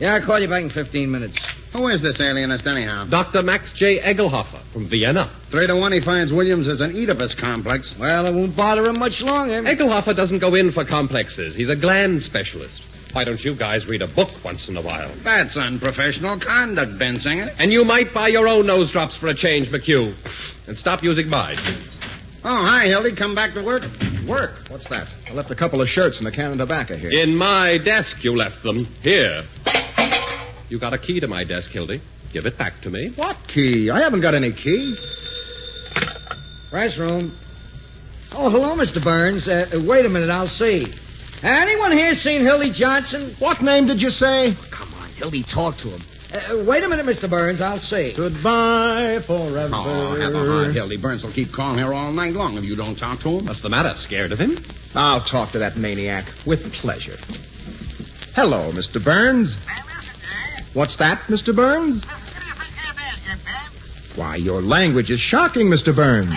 Yeah, I'll call you back in 15 minutes. Who is this alienist, anyhow? Dr. Max J. Egelhofer from Vienna. 3 to 1, he finds Williams as an Oedipus complex. Well, it won't bother him much longer. Egelhofer doesn't go in for complexes. He's a gland specialist. Why don't you guys read a book once in a while? That's unprofessional conduct, Bensinger. And you might buy your own nose drops for a change, McHugh. And stop using mine. Oh, hi, Hildy. Come back to work? Work? What's that? I left a couple of shirts and a can of tobacco here. In my desk you left them. Here. You got a key to my desk, Hildy. Give it back to me. What key? I haven't got any key. Press room. Oh, hello, Mr. Burns. Wait a minute, I'll see. Anyone here seen Hildy Johnson? What name did you say? Oh, come on, Hildy, talk to him. Wait a minute, Mr. Burns, I'll see. Goodbye forever. Oh, have a heart, Hildy. Burns will keep calling here all night long if you don't talk to him. What's the matter? Scared of him? I'll talk to that maniac with pleasure. Hello, Mr. Burns. What's that, Mr. Burns? Why, your language is shocking, Mr. Burns.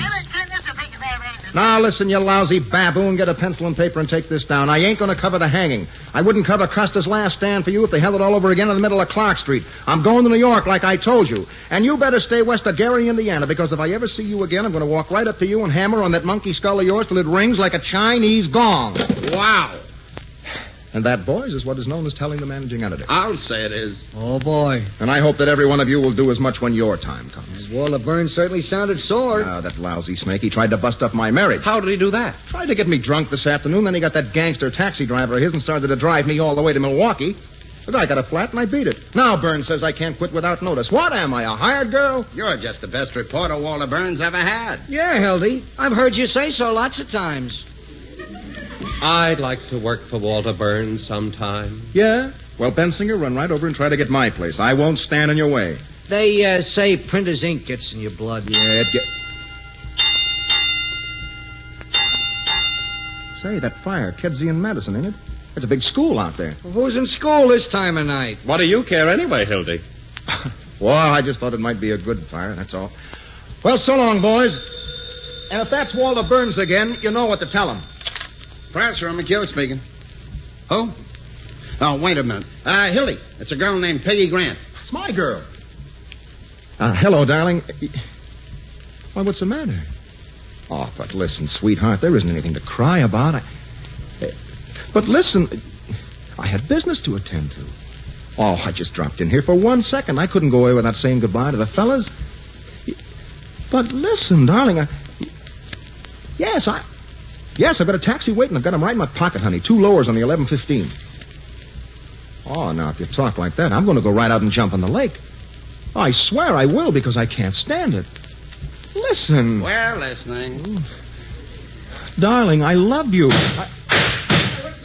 Now, listen, you lousy baboon. Get a pencil and paper and take this down. I ain't going to cover the hanging. I wouldn't cover Custer's last stand for you if they held it all over again in the middle of Clark Street. I'm going to New York like I told you. And you better stay west of Gary, Indiana, because if I ever see you again, I'm going to walk right up to you and hammer on that monkey skull of yours till it rings like a Chinese gong. Wow. And that, boys, is what is known as telling the managing editor. I'll say it is. Oh, boy. And I hope that every one of you will do as much when your time comes. Walter Burns certainly sounded sore. That lousy snake. He tried to bust up my marriage. How did he do that? Tried to get me drunk this afternoon, then he got that gangster taxi driver of his and started to drive me all the way to Milwaukee. But I got a flat and I beat it. Now Burns says I can't quit without notice. What am I, a hired girl? You're just the best reporter Walter Burns ever had. Yeah, Hildy. I've heard you say so lots of times. I'd like to work for Walter Burns sometime. Yeah? Well, Bensinger, run right over and try to get my place. I won't stand in your way. They say printer's ink gets in your blood. Yeah, it gets... Say, that fire, Kedzie and Madison, ain't it? There's a big school out there. Well, who's in school this time of night? What do you care anyway, Hildy? Well, I just thought it might be a good fire, that's all. Well, so long, boys. And if that's Walter Burns again, you know what to tell him. Press room, McHugh speaking. Who? Oh, wait a minute. Hildy, it's a girl named Peggy Grant. It's my girl. Hello, darling. Why, what's the matter? Oh, but listen, sweetheart, there isn't anything to cry about. But listen, I had business to attend to. Oh, I just dropped in here for 1 second. I couldn't go away without saying goodbye to the fellas. But listen, darling, Yes, I've got a taxi waiting. I've got him right in my pocket, honey. 2 lowers on the 11:15. Oh, now, if you talk like that, I'm going to go right out and jump in the lake. I swear I will, because I can't stand it. Listen. We're listening. Darling, I love you.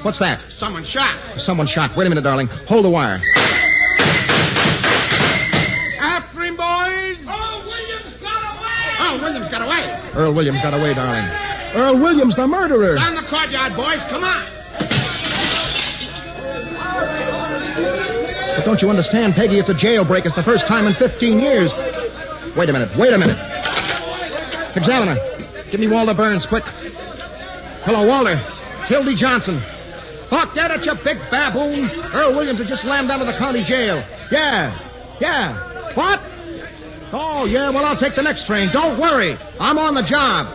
What's that? Someone shot. Someone shot. Wait a minute, darling. Hold the wire. After him, boys. Oh, Williams got away. Earl Williams got away, darling. Earl Williams, the murderer. Down the courtyard, boys. Come on. But don't you understand, Peggy? It's a jailbreak. It's the first time in 15 years. Wait a minute. Examiner, give me Walter Burns, quick. Hello, Walter. Hildy Johnson. Fuck that at you, big baboon. Earl Williams has just slammed out of the county jail. Yeah. What? Oh, yeah, well, I'll take the next train. Don't worry. I'm on the job.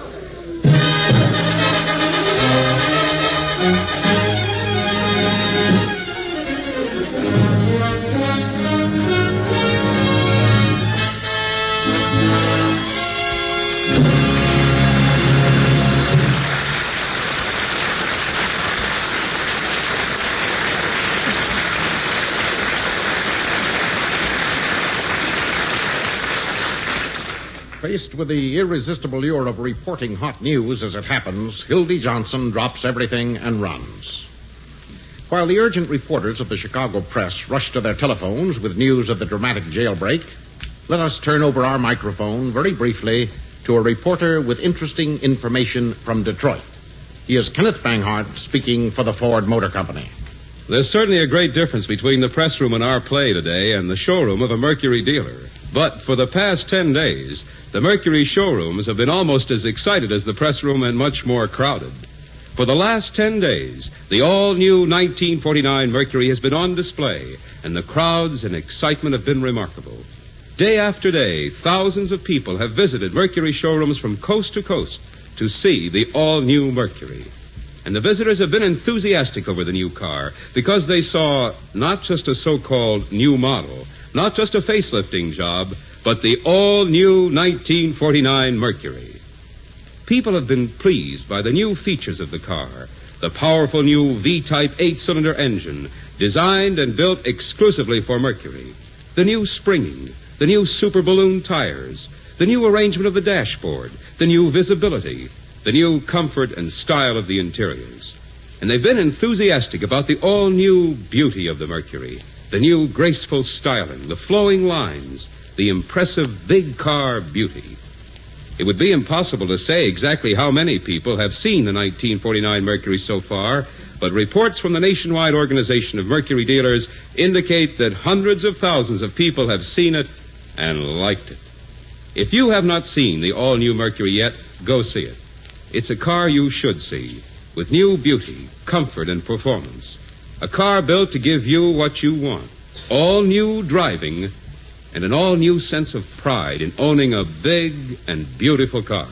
Faced with the irresistible lure of reporting hot news as it happens, Hildy Johnson drops everything and runs. While the urgent reporters of the Chicago Press rush to their telephones with news of the dramatic jailbreak, let us turn over our microphone very briefly to a reporter with interesting information from Detroit. He is Kenneth Banghart, speaking for the Ford Motor Company. There's certainly a great difference between the press room in our play today and the showroom of a Mercury dealer. But for the past 10 days, the Mercury showrooms have been almost as excited as the press room and much more crowded. For the last 10 days, the all-new 1949 Mercury has been on display, and the crowds and excitement have been remarkable. Day after day, thousands of people have visited Mercury showrooms from coast to coast to see the all-new Mercury. And the visitors have been enthusiastic over the new car because they saw not just a so-called new model, not just a facelifting job, but the all-new 1949 Mercury. People have been pleased by the new features of the car, the powerful new V-type 8-cylinder engine designed and built exclusively for Mercury, the new springing, the new super balloon tires, the new arrangement of the dashboard, the new visibility, the new comfort and style of the interiors. And they've been enthusiastic about the all-new beauty of the Mercury, the new graceful styling, the flowing lines, the impressive big car beauty. It would be impossible to say exactly how many people have seen the 1949 Mercury so far, but reports from the nationwide organization of Mercury dealers indicate that hundreds of thousands of people have seen it and liked it. If you have not seen the all-new Mercury yet, go see it. It's a car you should see, with new beauty, comfort, and performance. A car built to give you what you want. All new driving and an all-new sense of pride in owning a big and beautiful car.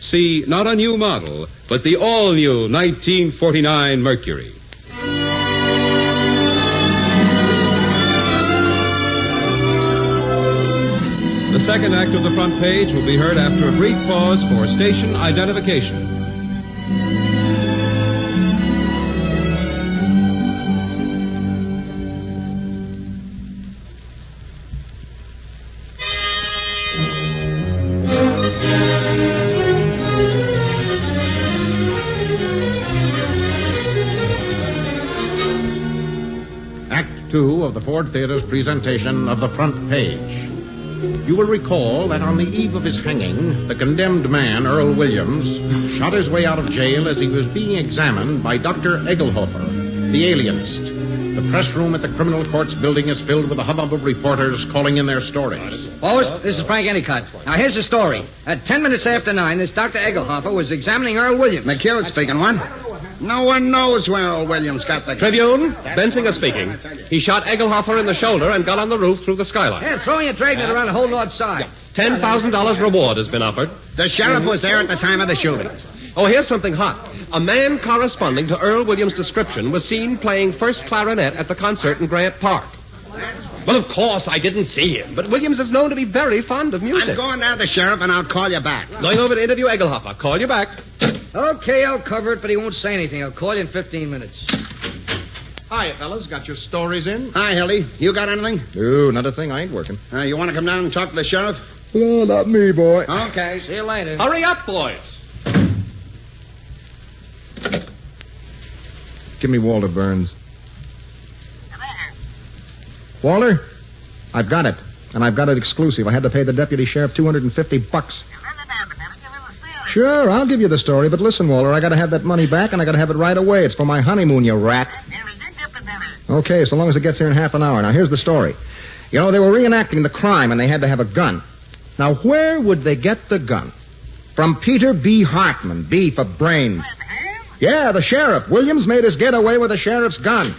See, not a new model, but the all-new 1949 Mercury. The second act of the front page will be heard after a brief pause for station identification. Act 2 of the Ford Theater's presentation of the front page. You will recall that on the eve of his hanging, the condemned man, Earl Williams, shot his way out of jail as he was being examined by Dr. Egelhofer, the alienist. The press room at the criminal courts building is filled with a hubbub of reporters calling in their stories. Boss, this is Frank Endicott. Now, here's the story. At 10 minutes after 9, this Dr. Egelhofer was examining Earl Williams. McHugh speaking, what? No one knows where Earl Williams got the... Tribune, Bensinger speaking. He shot Egelhofer in the shoulder and got on the roof through the skylight. Yeah, throwing and dragging it around the whole north side. $10,000 reward has been offered. The sheriff was there at the time of the shooting. Oh, here's something hot. A man corresponding to Earl Williams' description was seen playing first clarinet at the concert in Grant Park. Well, of course, I didn't see him, but Williams is known to be very fond of music. I'm going down to the sheriff, and I'll call you back. Going over to interview Egelhofer. Call you back. Okay, I'll cover it, but he won't say anything. I'll call you in 15 minutes. Hiya, fellas. Got your stories in? Hi, Hildy. You got anything? No, not a thing. I ain't working. You want to come down and talk to the sheriff? No, not me, boy. Okay. See you later. Hurry up, boys. Give me Walter Burns. Walter? I've got it. And I've got it exclusive. I had to pay the deputy sheriff $250. Sure, I'll give you the story, but listen, Walter, I gotta have that money back, and I gotta have it right away. It's for my honeymoon, you rat. Okay, so long as it gets here in half an hour. Now, here's the story. You know, they were reenacting the crime, and they had to have a gun. Now, where would they get the gun? From Peter B. Hartman, B for brains. Yeah, the sheriff. Williams made his getaway with the sheriff's gun.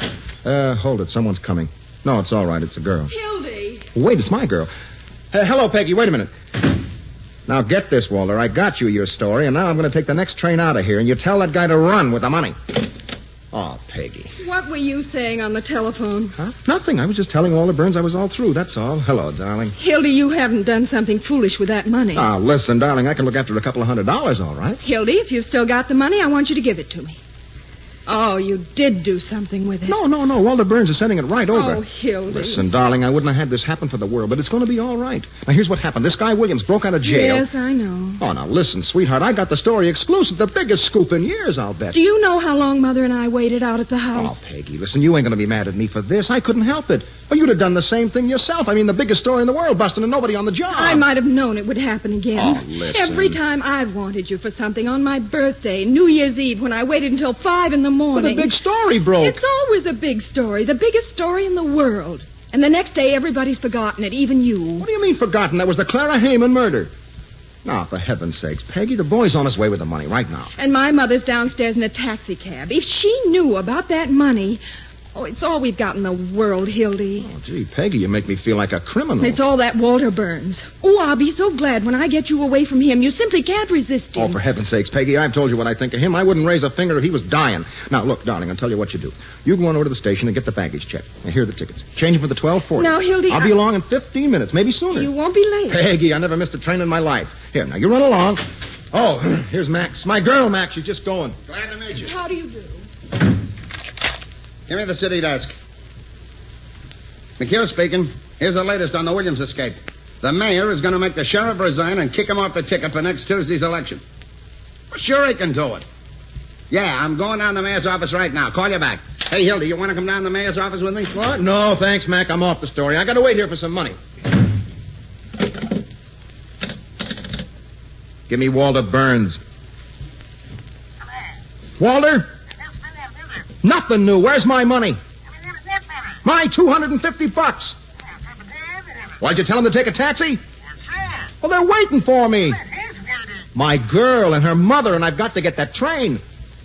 Hold it, someone's coming. No, it's all right, it's a girl. Hildy. Wait, it's my girl. Hello, Peggy, wait a minute. Now, get this, Walter. I got you your story, and now I'm going to take the next train out of here, and you tell that guy to run with the money. Oh, Peggy. What were you saying on the telephone? Huh? Nothing. I was just telling Walter Burns I was all through, that's all. Hello, darling. Hildy, you haven't done something foolish with that money. Oh, listen, darling, I can look after a couple of $100, all right? Hildy, if you've still got the money, I want you to give it to me. Oh, you did do something with it. No. Walter Burns is sending it right over. Oh, Hildy. Listen, darling, I wouldn't have had this happen for the world, but it's going to be all right. Now, here's what happened. This guy Williams broke out of jail. Yes, I know. Oh, now, listen, sweetheart, I got the story exclusive, the biggest scoop in years, I'll bet. Do you know how long Mother and I waited out at the house? Oh, Peggy, listen, you ain't going to be mad at me for this. I couldn't help it. Well, you'd have done the same thing yourself. I mean, the biggest story in the world, busting and nobody on the job. I might have known it would happen again. Oh, listen. Every time I've wanted you for something on my birthday, New Year's Eve, when I waited until 5 in the morning. But the big story broke. It's always a big story, the biggest story in the world. And the next day, everybody's forgotten it, even you. What do you mean forgotten? That was the Clara Hayman murder. Now, for heaven's sakes, Peggy, the boy's on his way with the money right now. And my mother's downstairs in a taxi cab. If she knew about that money... Oh, it's all we've got in the world, Hildy. Oh, gee, Peggy, you make me feel like a criminal. It's all that Walter Burns. Oh, I'll be so glad when I get you away from him. You simply can't resist him. Oh, for heaven's sakes, Peggy, I've told you what I think of him. I wouldn't raise a finger if he was dying. Now, look, darling, I'll tell you what you do. You go on over to the station and get the baggage checked. Now, here are the tickets. Change them for the 12:40. Now, Hildy, I'll be along in 15 minutes, maybe sooner. You won't be late. Peggy, I never missed a train in my life. Here, now, you run along. Oh, here's Max. My girl, Max. She's just going. Glad to meet you. How do you do? Give me the city desk. McHugh speaking. Here's the latest on the Williams escape. The mayor is going to make the sheriff resign and kick him off the ticket for next Tuesday's election. Well, sure he can do it. Yeah, I'm going down to the mayor's office right now. Call you back. Hey, Hildy, you want to come down to the mayor's office with me? What? No, thanks, Mac. I'm off the story. I got to wait here for some money. Give me Walter Burns. Walter? Nothing new. Where's my money? My $250. Why'd you tell him to take a taxi? Well, they're waiting for me. My girl and her mother, and I've got to get that train.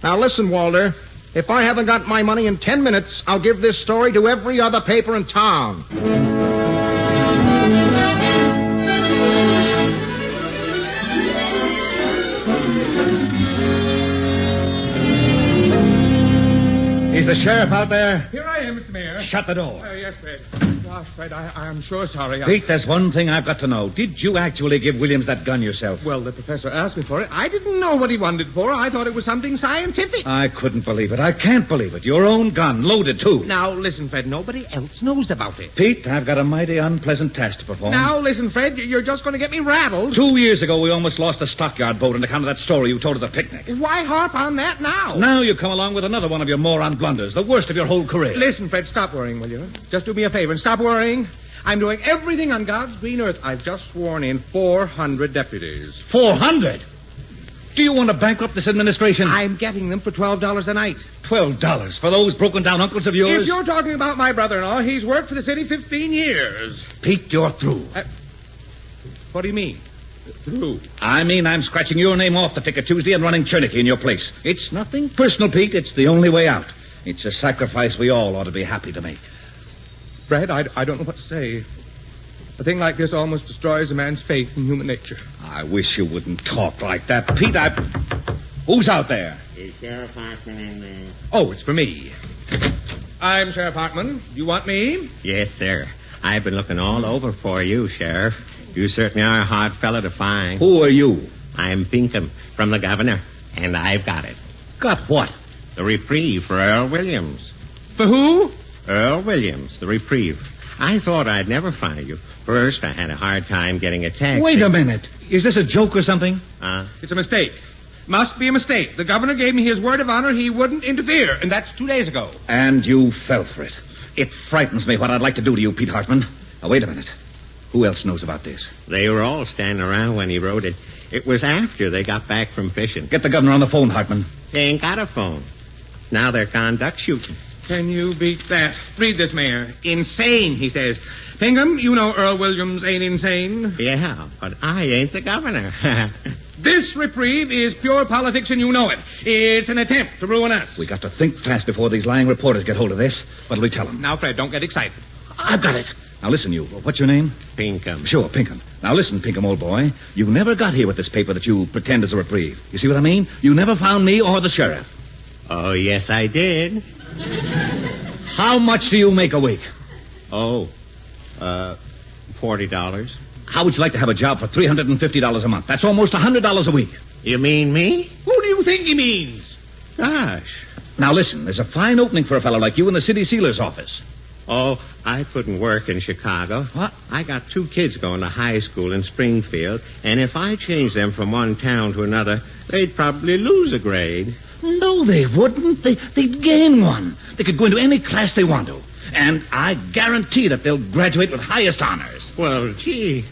Now listen, Walter. If I haven't got my money in 10 minutes, I'll give this story to every other paper in town. Is the sheriff out there? Here I am, Mr. Mayor. Shut the door. Yes, Fred. Gosh, Fred, I'm sure sorry. Pete, there's one thing I've got to know. Did you actually give Williams that gun yourself? Well, the professor asked me for it. I didn't know what he wanted it for. I thought it was something scientific. I couldn't believe it. I can't believe it. Your own gun, loaded, too. Now, listen, Fred, nobody else knows about it. Pete, I've got a mighty unpleasant task to perform. Now, listen, Fred, you're just going to get me rattled. 2 years ago, we almost lost the stockyard boat on account of that story you told at the picnic. Why harp on that now? Now you come along with another one of your moron blunders, the worst of your whole career. Listen, Fred, stop worrying, will you? Just do me a favor and stop worrying. I'm doing everything on God's green earth. I've just sworn in 400 deputies. 400? Do you want to bankrupt this administration? I'm getting them for $12 a night. $12 for those broken-down uncles of yours? If you're talking about my brother-in-law, he's worked for the city 15 years. Pete, you're through. What do you mean? Through? I mean I'm scratching your name off the ticket Tuesday and running Cherokee in your place. It's nothing personal, Pete. It's the only way out. It's a sacrifice we all ought to be happy to make. Fred, I don't know what to say. A thing like this almost destroys a man's faith in human nature. I wish you wouldn't talk like that, Pete. Who's out there? Is Sheriff Hartman in there? Oh, it's for me. I'm Sheriff Hartman. You want me? Yes, sir. I've been looking all over for you, Sheriff. You certainly are a hard fellow to find. Who are you? I'm Pinkham, from the governor, and I've got it. Got what? The reprieve for Earl Williams. For who? Earl Williams, the reprieve. I thought I'd never find you. First, I had a hard time getting a taxi. Wait a minute. Is this a joke or something? It's a mistake. Must be a mistake. The governor gave me his word of honor he wouldn't interfere, and that's 2 days ago. And you fell for it. It frightens me what I'd like to do to you, Pete Hartman. Now, wait a minute. Who else knows about this? They were all standing around when he wrote it. It was after they got back from fishing. Get the governor on the phone, Hartman. They ain't got a phone. Now they're conduct shooting. Can you beat that? Read this, Mayor. Insane, he says. Pinkham, you know Earl Williams ain't insane. Yeah, but I ain't the governor. This reprieve is pure politics, and you know it. It's an attempt to ruin us. We got to think fast before these lying reporters get hold of this. What'll we tell them? Now, Fred, don't get excited. I've got it. Now, listen, you. What's your name? Pinkham. Sure, Pinkham. Now, listen, Pinkham, old boy. You never got here with this paper that you pretend is a reprieve. You see what I mean? You never found me or the sheriff. Oh, yes, I did. How much do you make a week? Oh, $40. How would you like to have a job for $350 a month? That's almost $100 a week. You mean me? Who do you think he means? Gosh. Now, listen, there's a fine opening for a fellow like you in the city sealer's office. Oh, I couldn't work in Chicago. What? I got 2 kids going to high school in Springfield, and if I changed them from one town to another, they'd probably lose a grade. No, they wouldn't. They'd gain one. They could go into any class they want to. And I guarantee that they'll graduate with highest honors. Well, gee.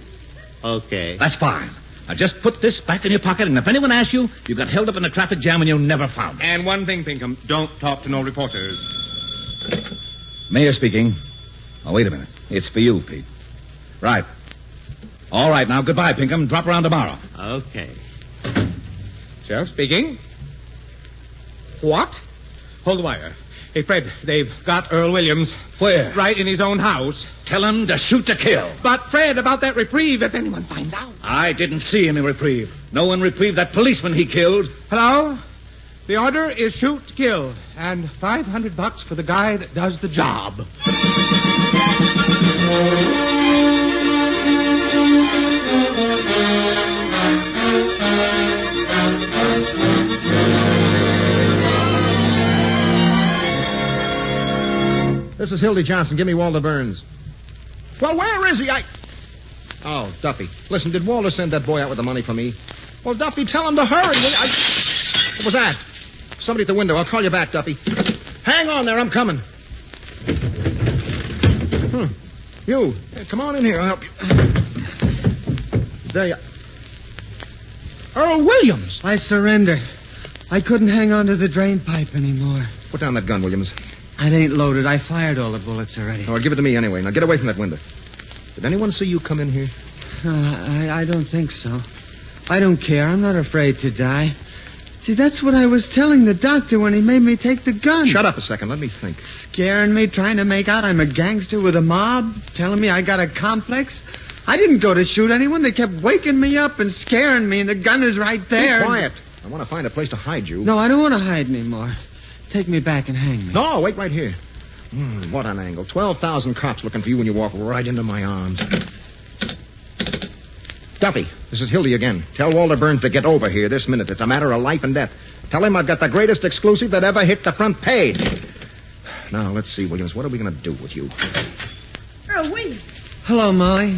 Okay. That's fine. Now, just put this back in your pocket, and if anyone asks you, you got held up in a traffic jam and you never found it. And one thing, Pinkham, don't talk to no reporters. Mayor speaking. Oh, wait a minute. It's for you, Pete. Right. All right, now, goodbye, Pinkham. Drop around tomorrow. Okay. Sheriff speaking. What? Hold the wire. Hey, Fred, they've got Earl Williams. Where? Right in his own house. Tell him to shoot to kill. But, Fred, about that reprieve, if anyone finds out. I didn't see any reprieve. No one reprieved that policeman he killed. Hello? The order is shoot to kill. And $500 for the guy that does the job. This is Hildy Johnson. Give me Walter Burns. Well, where is he? Oh, Duffy. Listen, did Walter send that boy out with the money for me? Well, Duffy, tell him to hurry. What was that? Somebody at the window. I'll call you back, Duffy. Hang on there. I'm coming. You. Come on in here. I'll help you. There you are. Earl Williams. I surrender. I couldn't hang on to the drain pipe anymore. Put down that gun, Williams. It ain't loaded. I fired all the bullets already. Oh, give it to me anyway. Now get away from that window. Did anyone see you come in here? I don't think so. I don't care. I'm not afraid to die. See, that's what I was telling the doctor when he made me take the gun. Shut up a second. Let me think. Scaring me, trying to make out I'm a gangster with a mob, telling me I got a complex. I didn't go to shoot anyone. They kept waking me up and scaring me, and the gun is right there. Be quiet. I want to find a place to hide you. No, I don't want to hide anymore. Take me back and hang me. No, wait right here. What an angle. 12,000 cops looking for you when you walk right into my arms. Duffy, this is Hildy again. Tell Walter Burns to get over here this minute. It's a matter of life and death. Tell him I've got the greatest exclusive that ever hit the front page. Now, let's see, Williams. What are we going to do with you? Earl Williams. Hello, Molly.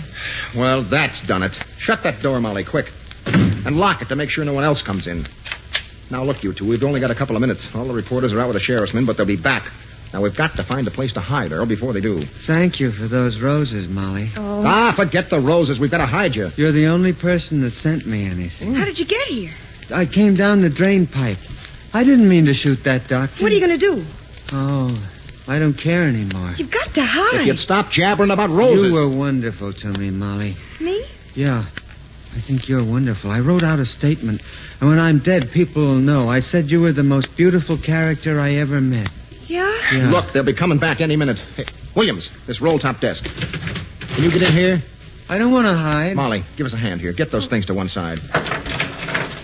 Well, that's done it. Shut that door, Molly, quick. And lock it to make sure no one else comes in. Now, look, you two, we've only got a couple of minutes. All the reporters are out with the sheriff's men, but they'll be back. Now, we've got to find a place to hide, Earl, before they do. Thank you for those roses, Molly. Oh. Forget the roses. We've got to hide you. You're the only person that sent me anything. How did you get here? I came down the drain pipe. I didn't mean to shoot that doctor. What are you going to do? Oh, I don't care anymore. You've got to hide. If you'd stop jabbering about roses. You were wonderful to me, Molly. Me? Yeah. I think you're wonderful. I wrote out a statement, and when I'm dead, people will know. I said you were the most beautiful character I ever met. Yeah? Look, they'll be coming back any minute. Hey, Williams, this roll-top desk. Can you get in here? I don't want to hide. Molly, give us a hand here. Get those things to one side.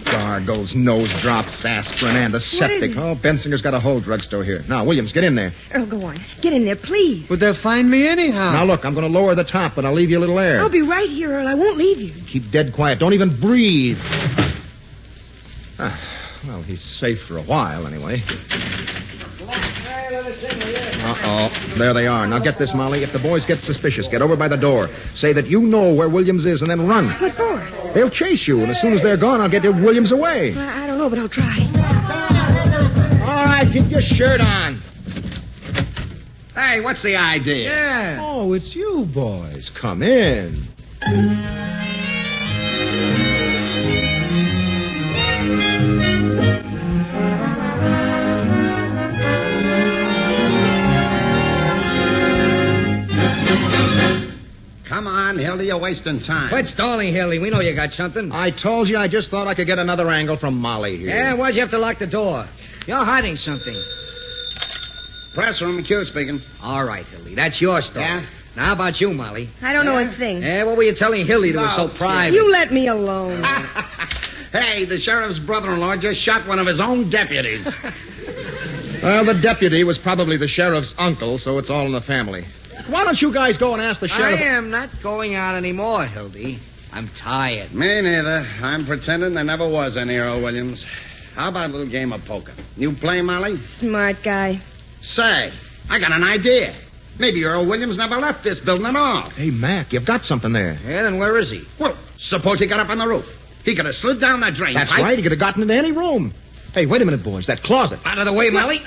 Gargles, nose drops, aspirin, antiseptic. Oh, Bensinger's got a whole drugstore here. Now, Williams, get in there. Earl, go on. Get in there, please. But they'll find me anyhow. Now, look, I'm going to lower the top, but I'll leave you a little air. I'll be right here, Earl. I won't leave you. Keep dead quiet. Don't even breathe. Well, he's safe for a while, anyway. Uh-oh. There they are. Now get this, Molly. If the boys get suspicious, get over by the door. Say that you know where Williams is and then run. What for? They'll chase you, and as soon as they're gone, I'll get Williams away. I don't know, but I'll try. All right, keep your shirt on. Hey, what's the idea? Yeah. Oh, it's you boys. Come in. Come on, Hildy, you're wasting time. Quit stalling, Hildy. We know you got something. I told you I just thought I could get another angle from Molly here. Yeah, why'd you have to lock the door? You're hiding something. Press room, Q speaking. All right, Hildy. That's your story. Yeah? Now, how about you, Molly? I don't know a thing. Yeah, what were you telling Hildy that was so private? You let me alone. Hey, the sheriff's brother-in-law just shot one of his own deputies. Well, the deputy was probably the sheriff's uncle, so it's all in the family. Why don't you guys go and ask the sheriff? I am not going out anymore, Hildy. I'm tired. Me neither. I'm pretending there never was any Earl Williams. How about a little game of poker? You play, Molly? Smart guy. Say, I got an idea. Maybe Earl Williams never left this building at all. Hey, Mac, you've got something there. Yeah, then where is he? Well, suppose he got up on the roof. He could have slid down that drain That's pipe. right. He could have gotten into any room. Hey, wait a minute, boys. That closet. Out of the way, Molly.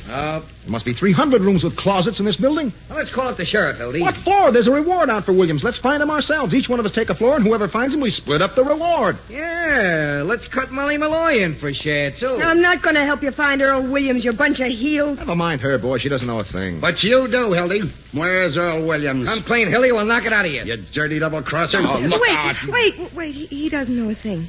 There must be 300 rooms with closets in this building. Well, let's call up the sheriff, Hildy. What for? There's a reward out for Williams. Let's find him ourselves. Each one of us take a floor, and whoever finds him, we split up the reward. Yeah, let's cut Molly Malloy in for a share, too. I'm not going to help you find Earl Williams, you bunch of heels. Never mind her, boy. She doesn't know a thing. But you do, Hildy. Where's Earl Williams? I'm playing Hildy. We'll knock it out of you. You dirty double-crosser. Oh, look out. Wait. He doesn't know a thing.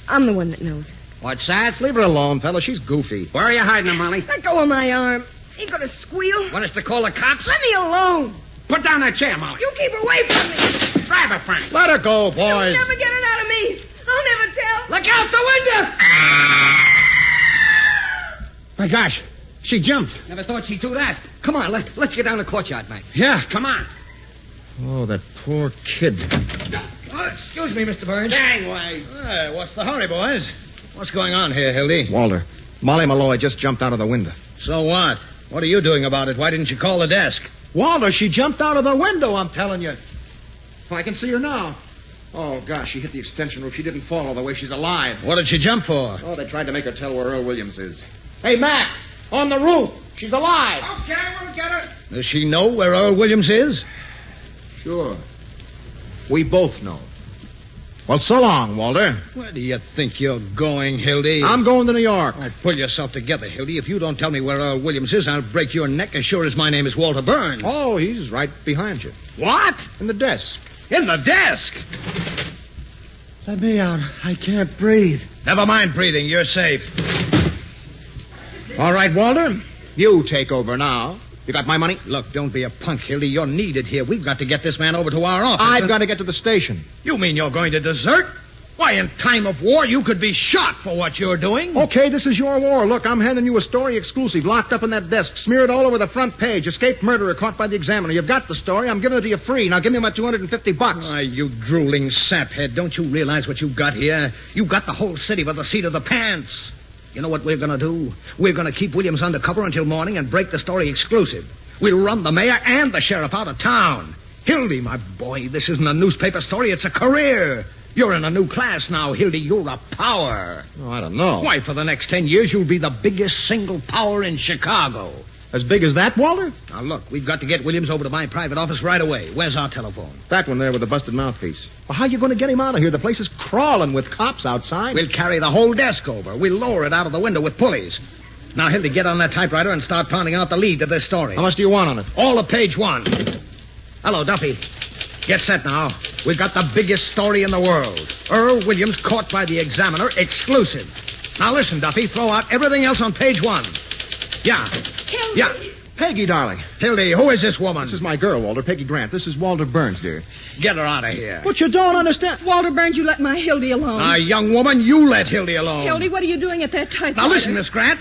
I'm the one that knows. What's that? Leave her alone, fella. She's goofy. Where are you hiding him, Molly? Let go of my arm. Ain't gonna squeal. Want us to call the cops? Let me alone. Put down that chair, Molly. You keep away from me. Grab her, Frank. Let her go, boys. You'll never get it out of me. I'll never tell. Look out the window! My gosh, she jumped. Never thought she'd do that. Come on, let's get down the courtyard, Mike. Yeah. Come on. Oh, that poor kid. Oh, excuse me, Mr. Burns. Gangway. Hey, what's the hurry, boys? What's going on here, Hildy? Walter, Molly Malloy just jumped out of the window. So what? What are you doing about it? Why didn't you call the desk? Walter, she jumped out of the window, I'm telling you. I can see her now. Oh, gosh, she hit the extension roof. She didn't fall all the way. She's alive. What did she jump for? Oh, they tried to make her tell where Earl Williams is. Hey, Mac, on the roof. She's alive. Okay, we'll get her. Does she know where Earl Williams is? Sure. We both know. Well, so long, Walter. Where do you think you're going, Hildy? I'm going to New York. Oh, pull yourself together, Hildy. If you don't tell me where Earl Williams is, I'll break your neck as sure as my name is Walter Burns. Oh, he's right behind you. What? In the desk. In the desk? Let me out. I can't breathe. Never mind breathing. You're safe. All right, Walter. You take over now. You got my money? Look, don't be a punk, Hildy. You're needed here. We've got to get this man over to our office. I've got to get to the station. You mean you're going to desert? Why, in time of war, you could be shot for what you're doing. Okay, this is your war. Look, I'm handing you a story exclusive, locked up in that desk, smeared all over the front page. Escaped murderer caught by the Examiner. You've got the story. I'm giving it to you free. Now give me my $250. Why, you drooling saphead. Don't you realize what you've got here? You've got the whole city by the seat of the pants. You know what we're going to do? We're going to keep Williams undercover until morning and break the story exclusive. We'll run the mayor and the sheriff out of town. Hildy, my boy, this isn't a newspaper story. It's a career. You're in a new class now, Hildy. You're a power. Oh, I don't know. Why, for the next 10 years, you'll be the biggest single power in Chicago. As big as that, Walter? Now, look, we've got to get Williams over to my private office right away. Where's our telephone? That one there with the busted mouthpiece. Well, how are you going to get him out of here? The place is crawling with cops outside. We'll carry the whole desk over. We'll lower it out of the window with pulleys. Now, Hildy, get on that typewriter and start pounding out the lead to this story. How much do you want on it? All of page 1. Hello, Duffy. Get set now. We've got the biggest story in the world. Earl Williams caught by the Examiner, exclusive. Now listen, Duffy, throw out everything else on page 1. Yeah. Hildy. Yeah. Peggy, darling. Hildy, who is this woman? This is my girl, Walter. Peggy Grant. This is Walter Burns, dear. Get her out of here. But you don't understand. Walter Burns, you let my Hildy alone. Young woman, you let Hildy alone. Hildy, what are you doing at that typewriter? Now listen, Miss Grant.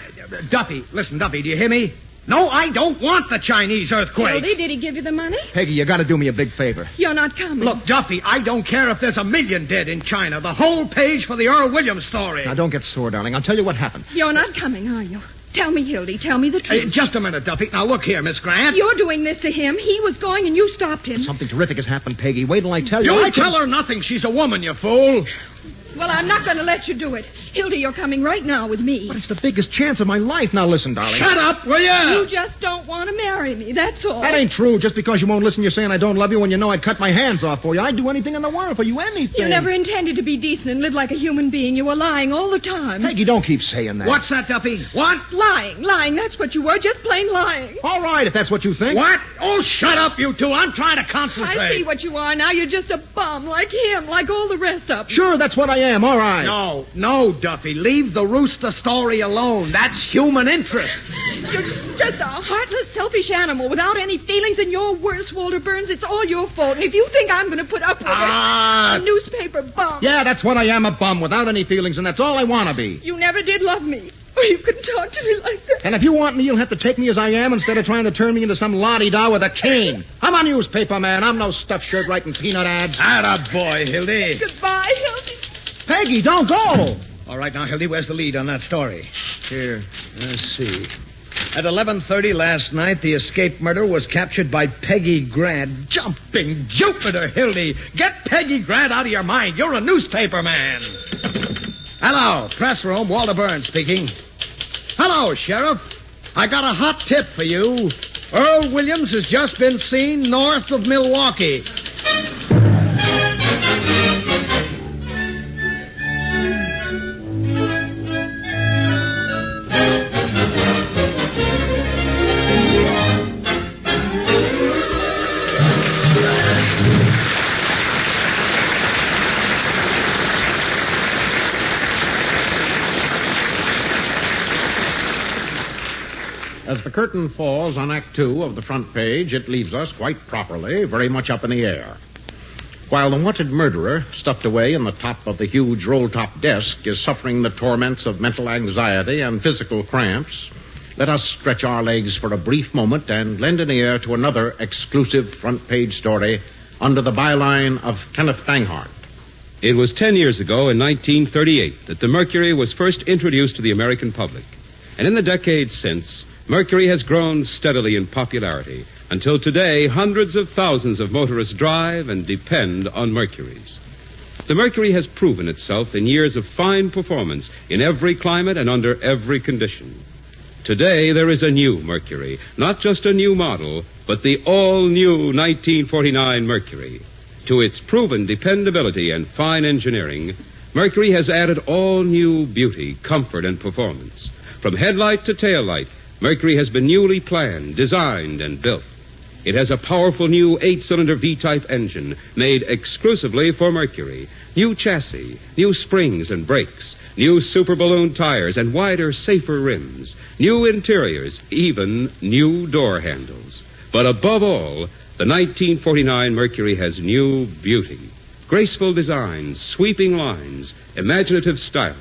Duffy, listen, Duffy, do you hear me? No, I don't want the Chinese earthquake. Hildy, did he give you the money? Peggy, you got to do me a big favor. You're not coming. Look, Duffy, I don't care if there's 1 million dead in China. The whole page for the Earl Williams story. Now, don't get sore, darling. I'll tell you what happened. You're not coming, are you? Tell me, Hildy. Tell me the truth. Hey, just a minute, Duffy. Now, look here, Miss Grant. You're doing this to him. He was going and you stopped him. Something terrific has happened, Peggy. Wait till I tell you. You tell her nothing. She's a woman, you fool. Well, I'm not going to let you do it. Hildy, you're coming right now with me. But it's the biggest chance of my life. Now, listen, darling. Shut up, will you? You just don't want to marry me, that's all. That ain't true. Just because you won't listen, you're saying I don't love you when you know I'd cut my hands off for you. I'd do anything in the world for you, anything. You never intended to be decent and live like a human being. You were lying all the time. Peggy, don't keep saying that. What's that, Duffy? What? Lying. That's what you were. Just plain lying. All right, if that's what you think. What? Oh, shut up, you two. I'm trying to concentrate. I see what you are now. You're just a bum, like him, like all the rest of them. Sure, that's what I am. All right. No, Duffy. Leave the rooster story alone. That's human interest. You're just a heartless, selfish animal without any feelings, and you're worse, Walter Burns. It's all your fault. And if you think I'm going to put up with it, a newspaper bum. Yeah, that's what I am, a bum without any feelings, and that's all I want to be. You never did love me. Oh, you couldn't talk to me like that. And if you want me, you'll have to take me as I am instead of trying to turn me into some la-di-da with a cane. I'm a newspaper man. I'm no stuffed shirt writing peanut ads. Atta boy, Hildy. Goodbye, Hildy. Peggy, don't go. All right, now, Hildy, where's the lead on that story? Here. Let's see. At 11:30 last night, the escaped murderer was captured by Peggy Grant. Jumping Jupiter, Hildy. Get Peggy Grant out of your mind. You're a newspaper man. Hello, press room. Walter Burns speaking. Hello, Sheriff. I got a hot tip for you. Earl Williams has just been seen north of Milwaukee. As the curtain falls on Act 2 of the front page, it leaves us, quite properly, very much up in the air. While the wanted murderer, stuffed away in the top of the huge roll-top desk, is suffering the torments of mental anxiety and physical cramps, let us stretch our legs for a brief moment and lend an ear to another exclusive front-page story under the byline of Kenneth Banghart. It was 10 years ago, in 1938, that the Mercury was first introduced to the American public. And in the decades since, Mercury has grown steadily in popularity until today hundreds of thousands of motorists drive and depend on Mercuries. The Mercury has proven itself in years of fine performance in every climate and under every condition. Today there is a new Mercury, not just a new model, but the all-new 1949 Mercury. To its proven dependability and fine engineering, Mercury has added all-new beauty, comfort, and performance. From headlight to taillight, Mercury has been newly planned, designed, and built. It has a powerful new 8-cylinder V-type engine made exclusively for Mercury. New chassis, new springs and brakes, new super balloon tires and wider, safer rims, new interiors, even new door handles. But above all, the 1949 Mercury has new beauty. Graceful designs, sweeping lines, imaginative styling.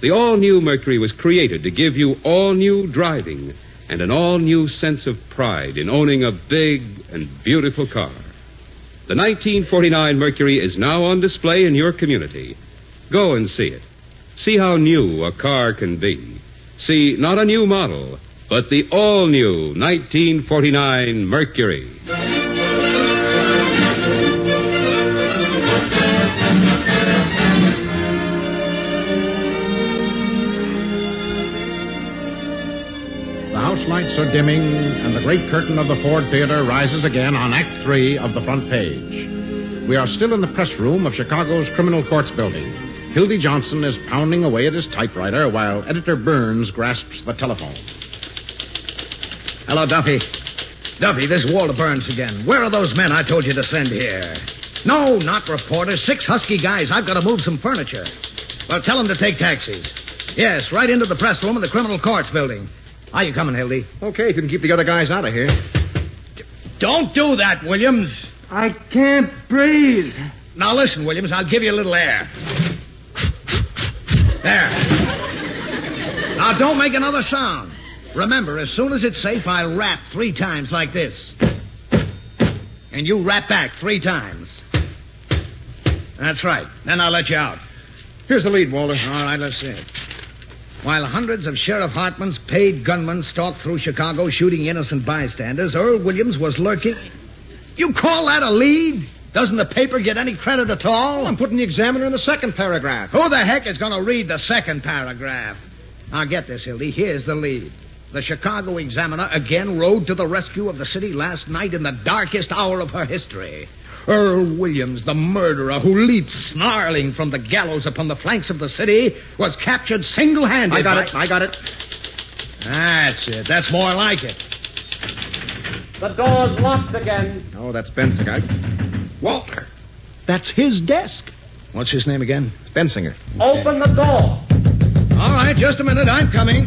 The all-new Mercury was created to give you all-new driving and an all-new sense of pride in owning a big and beautiful car. The 1949 Mercury is now on display in your community. Go and see it. See how new a car can be. See not a new model, but the all-new 1949 Mercury. The house lights are dimming, and the great curtain of the Ford Theater rises again on Act 3 of the front page. We are still in the press room of Chicago's Criminal Courts building. Hildy Johnson is pounding away at his typewriter while Editor Burns grasps the telephone. Hello, Duffy. Duffy, this is Walter Burns again. Where are those men I told you to send here? No, not reporters. 6 husky guys. I've got to move some furniture. Well, tell them to take taxis. Yes, right into the press room of the Criminal Courts building. Are you coming, Hildy? Okay, if you can keep the other guys out of here. Don't do that, Williams. I can't breathe. Now, listen, Williams, I'll give you a little air. There. Now, don't make another sound. Remember, as soon as it's safe, I'll rap 3 times like this. And you rap back 3 times. That's right. Then I'll let you out. Here's the lead, Walter. All right, let's see it. While hundreds of Sheriff Hartman's paid gunmen stalked through Chicago shooting innocent bystanders, Earl Williams was lurking. You call that a lead? Doesn't the paper get any credit at all? I'm putting the Examiner in the second paragraph. Who the heck is going to read the second paragraph? Now, get this, Hildy. Here's the lead. The Chicago Examiner again rode to the rescue of the city last night in the darkest hour of her history. Earl Williams, the murderer who leaped snarling from the gallows upon the flanks of the city, was captured single-handed. I got it. That's it. That's more like it. The door's locked again. Oh, that's Bensinger. Walter. That's his desk. What's his name again? Bensinger. Open the door. All right, just a minute. I'm coming.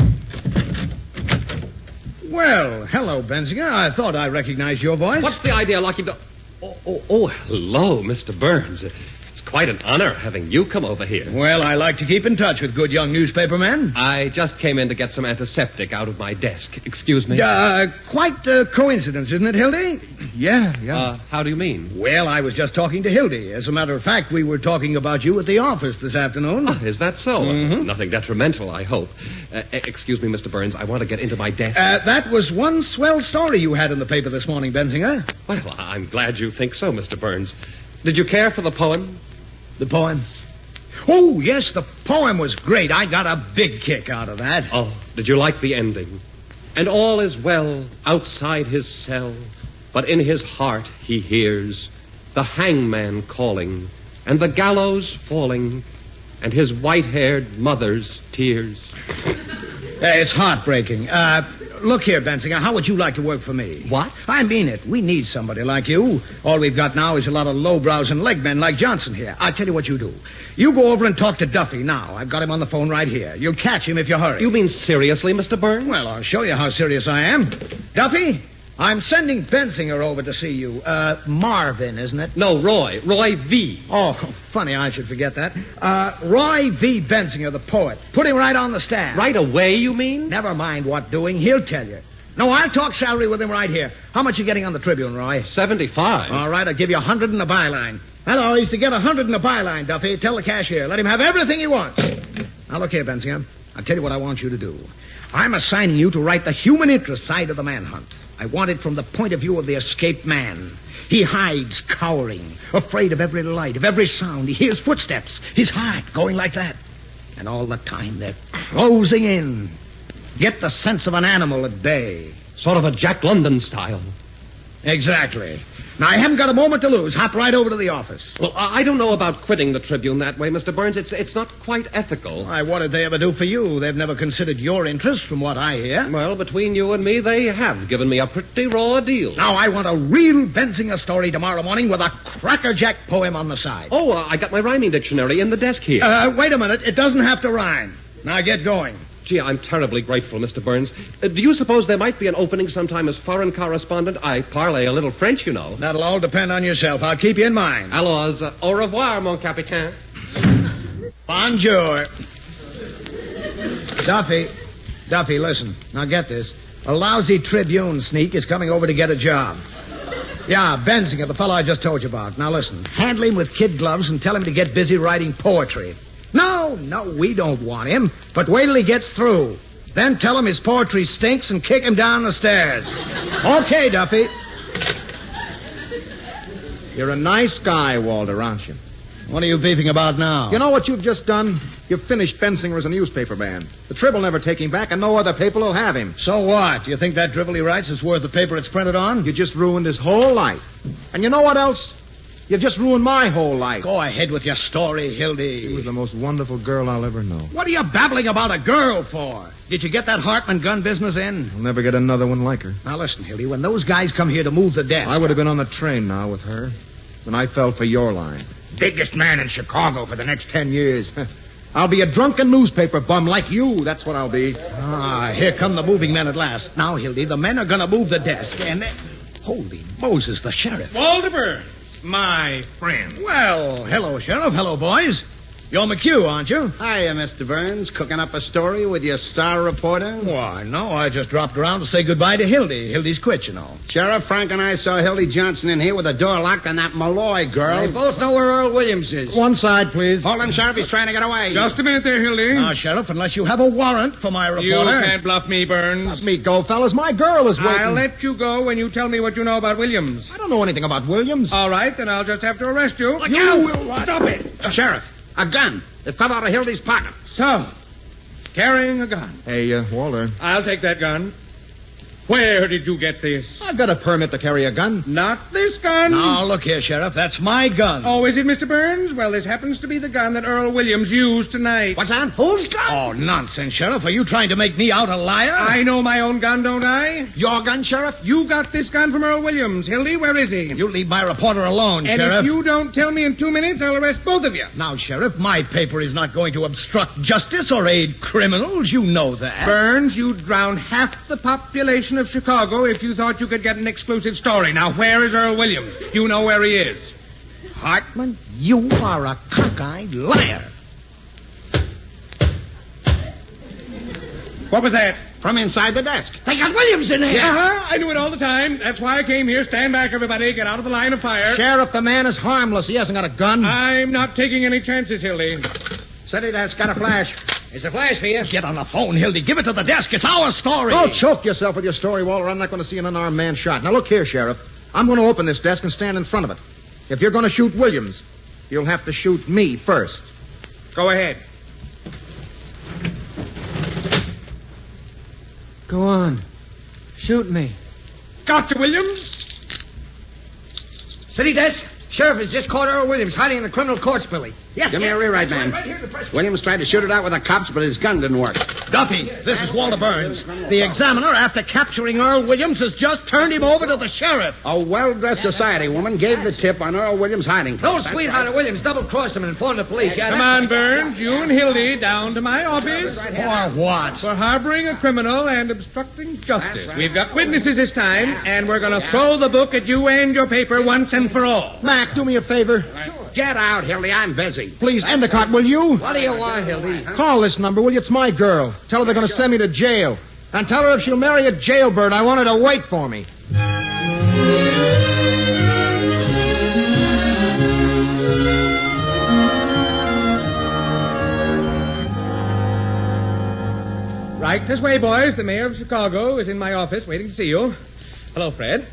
Well, hello, Bensinger. I thought I recognized your voice. What's the idea of locking the... Oh, hello, Mr. Burns. It's quite an honor having you come over here. Well, I like to keep in touch with good young newspaper men. I just came in to get some antiseptic out of my desk. Excuse me? Quite a coincidence, isn't it, Hildy? Yeah. How do you mean? Well, I was just talking to Hildy. As a matter of fact, we were talking about you at the office this afternoon. Oh, is that so? Mm-hmm. Nothing detrimental, I hope. Excuse me, Mr. Burns. I want to get into my desk. That was one swell story you had in the paper this morning, Bensinger. Well, I'm glad you think so, Mr. Burns. Did you care for the poem? The poem? Oh, yes, the poem was great. I got a big kick out of that. Oh, did you like the ending? And all is well outside his cell, but in his heart he hears the hangman calling, and the gallows falling, and his white-haired mother's tears. It's heartbreaking. Look here, Bensinger, how would you like to work for me? What? I mean it. We need somebody like you. All we've got now is a lot of lowbrows and legmen like Johnson here. I'll tell you what you do. You go over and talk to Duffy now. I've got him on the phone right here. You'll catch him if you hurry. You mean seriously, Mr. Burns? Well, I'll show you how serious I am. Duffy, I'm sending Bensinger over to see you. Marvin, isn't it? No, Roy. Roy V. Oh, funny I should forget that. Roy V. Bensinger, the poet. Put him right on the staff. Right away, you mean? Never mind what doing. He'll tell you. No, I'll talk salary with him right here. How much you getting on the Tribune, Roy? 75. All right, I'll give you 100 in the byline. Hello, he's to get 100 in the byline, Duffy. Tell the cashier. Let him have everything he wants. Now, look here, Bensinger. I'll tell you what I want you to do. I'm assigning you to write the human interest side of the manhunt. I want it from the point of view of the escaped man. He hides, cowering, afraid of every light, of every sound. He hears footsteps, his heart going like that. And all the time they're closing in. Get the sense of an animal at bay. Sort of a Jack London style. Exactly. Now, I haven't got a moment to lose. Hop right over to the office. Well, I don't know about quitting the Tribune that way, Mr. Burns. It's not quite ethical. Why, what did they ever do for you? They've never considered your interest, from what I hear. Well, between you and me, they have given me a pretty raw deal. Now, I want a real Benzinger story tomorrow morning with a crackerjack poem on the side. Oh, I got my rhyming dictionary in the desk here. Wait a minute. It doesn't have to rhyme. Now, get going. Gee, I'm terribly grateful, Mr. Burns. Do you suppose there might be an opening sometime as foreign correspondent? I parlay a little French, you know. That'll all depend on yourself. I'll keep you in mind. Alors, au revoir, mon capitaine. Bonjour. Duffy, listen. Now get this. A lousy Tribune sneak is coming over to get a job. Yeah, Benzinger, the fellow I just told you about. Now listen. Handle him with kid gloves and tell him to get busy writing poetry. No, we don't want him. But wait till he gets through. Then tell him his poetry stinks and kick him down the stairs. Okay, Duffy. You're a nice guy, Walter, aren't you? What are you beefing about now? You know what you've just done? You've finished Benzinger as a newspaper man. The Trib will never take him back, and no other paper will have him. So what? You think that drivel he writes is worth the paper it's printed on? You just ruined his whole life. And you know what else? You've just ruined my whole life. Go ahead with your story, Hildy. She was the most wonderful girl I'll ever know. What are you babbling about a girl for? Did you get that Hartman gun business in? I'll never get another one like her. Now listen, Hildy, when those guys come here to move the desk... I would have been on the train now with her when I fell for your line. Biggest man in Chicago for the next 10 years. I'll be a drunken newspaper bum like you. That's what I'll be. Here come the moving men at last. Now, Hildy, the men are going to move the desk, and... Holy Moses, the sheriff. Walter Burns, my friend. Well, hello, Sheriff. Hello, boys. You're McHugh, aren't you? Hiya, Mr. Burns. Cooking up a story with your star reporter? Why, no, I just dropped around to say goodbye to Hildy. Hildy's quit, you know. Sheriff, Frank and I saw Hildy Johnson in here with the door locked and that Malloy girl. They both know where Earl Williams is. One side, please. Hold him, Sheriff. He's trying to get away. Just a minute there, Hildy. Now, Sheriff, unless you have a warrant for my reporter... You can't bluff me, Burns. Let me go, fellas. My girl is waiting. I'll let you go when you tell me what you know about Williams. I don't know anything about Williams. All right, then I'll just have to arrest you. Look out! Will what? Stop it. Sheriff, a gun. It fell out of Hildy's pocket. So, carrying a gun. Hey, Walter. I'll take that gun. Where did you get this? I've got a permit to carry a gun. Not this gun. Now, look here, Sheriff. That's my gun. Oh, is it, Mr. Burns? Well, this happens to be the gun that Earl Williams used tonight. What's that? Whose gun? Oh, nonsense, Sheriff. Are you trying to make me out a liar? I know my own gun, don't I? Your gun, Sheriff? You got this gun from Earl Williams. Hildy, where is he? You leave my reporter alone, and Sheriff. And if you don't tell me in 2 minutes, I'll arrest both of you. Now, Sheriff, my paper is not going to obstruct justice or aid criminals. You know that. Burns, you'd drown half the population of Chicago if you thought you could get an exclusive story. Now, where is Earl Williams? You know where he is. Hartman, you are a cockeyed liar. What was that? From inside the desk. They got Williams in there. Yeah, I knew it all the time. That's why I came here. Stand back, everybody. Get out of the line of fire. Sheriff, the man is harmless. He hasn't got a gun. I'm not taking any chances, Hildy. City desk got a flash. It's a flash for you. Get on the phone, Hildy. Give it to the desk. It's our story. Don't choke yourself with your story, Walter. I'm not going to see an unarmed man shot. Now, look here, Sheriff. I'm going to open this desk and stand in front of it. If you're going to shoot Williams, you'll have to shoot me first. Go ahead. Go on. Shoot me. Gotcha, Williams. City desk. Sheriff has just caught Earl Williams hiding in the criminal courts building. Yes, give me a rewrite, man. Right here, the press. Williams tried to shoot it out with the cops, but his gun didn't work. Duffy, this is Walter Burns. The examiner, after capturing Earl Williams, has just turned him over to the sheriff. A well-dressed society woman gave the tip on Earl Williams' hiding place. No sweetheart of Williams double-crossed him and informed the police. Yeah, come on, Burns. You and Hildy down to my office. For what? For harboring a criminal and obstructing justice. Right. We've got witnesses this time, and we're going to throw the book at you and your paper once and for all. Mac, do me a favor. Get out, Hildy. I'm busy. Please, Endicott, will you? What do you want, Hildy? Call this number, will you? It's my girl. Tell her they're going to send me to jail. And tell her if she'll marry a jailbird, I want her to wait for me. Right this way, boys. The mayor of Chicago is in my office waiting to see you. Hello, Fred.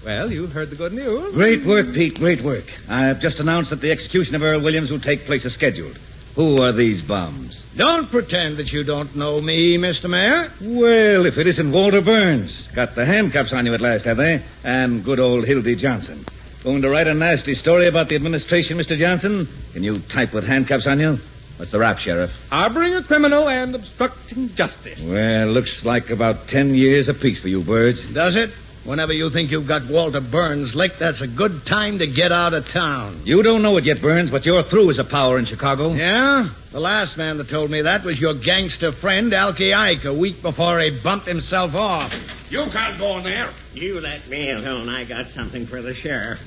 Well, you heard the good news. Great work, Pete. Great work. I've just announced that the execution of Earl Williams will take place as scheduled. Who are these bums? Don't pretend that you don't know me, Mr. Mayor. Well, if it isn't Walter Burns. Got the handcuffs on you at last, have they? And good old Hildy Johnson. Going to write a nasty story about the administration, Mr. Johnson? Can you type with handcuffs on you? What's the rap, Sheriff? Harboring a criminal and obstructing justice. Well, looks like about 10 years apiece for you birds. Does it? Whenever you think you've got Walter Burns licked, that's a good time to get out of town. You don't know it yet, Burns, but you're through as a power in Chicago. Yeah? The last man that told me that was your gangster friend, Alky Ike, a week before he bumped himself off. You can't go in there. You let me alone. I got something for the sheriff.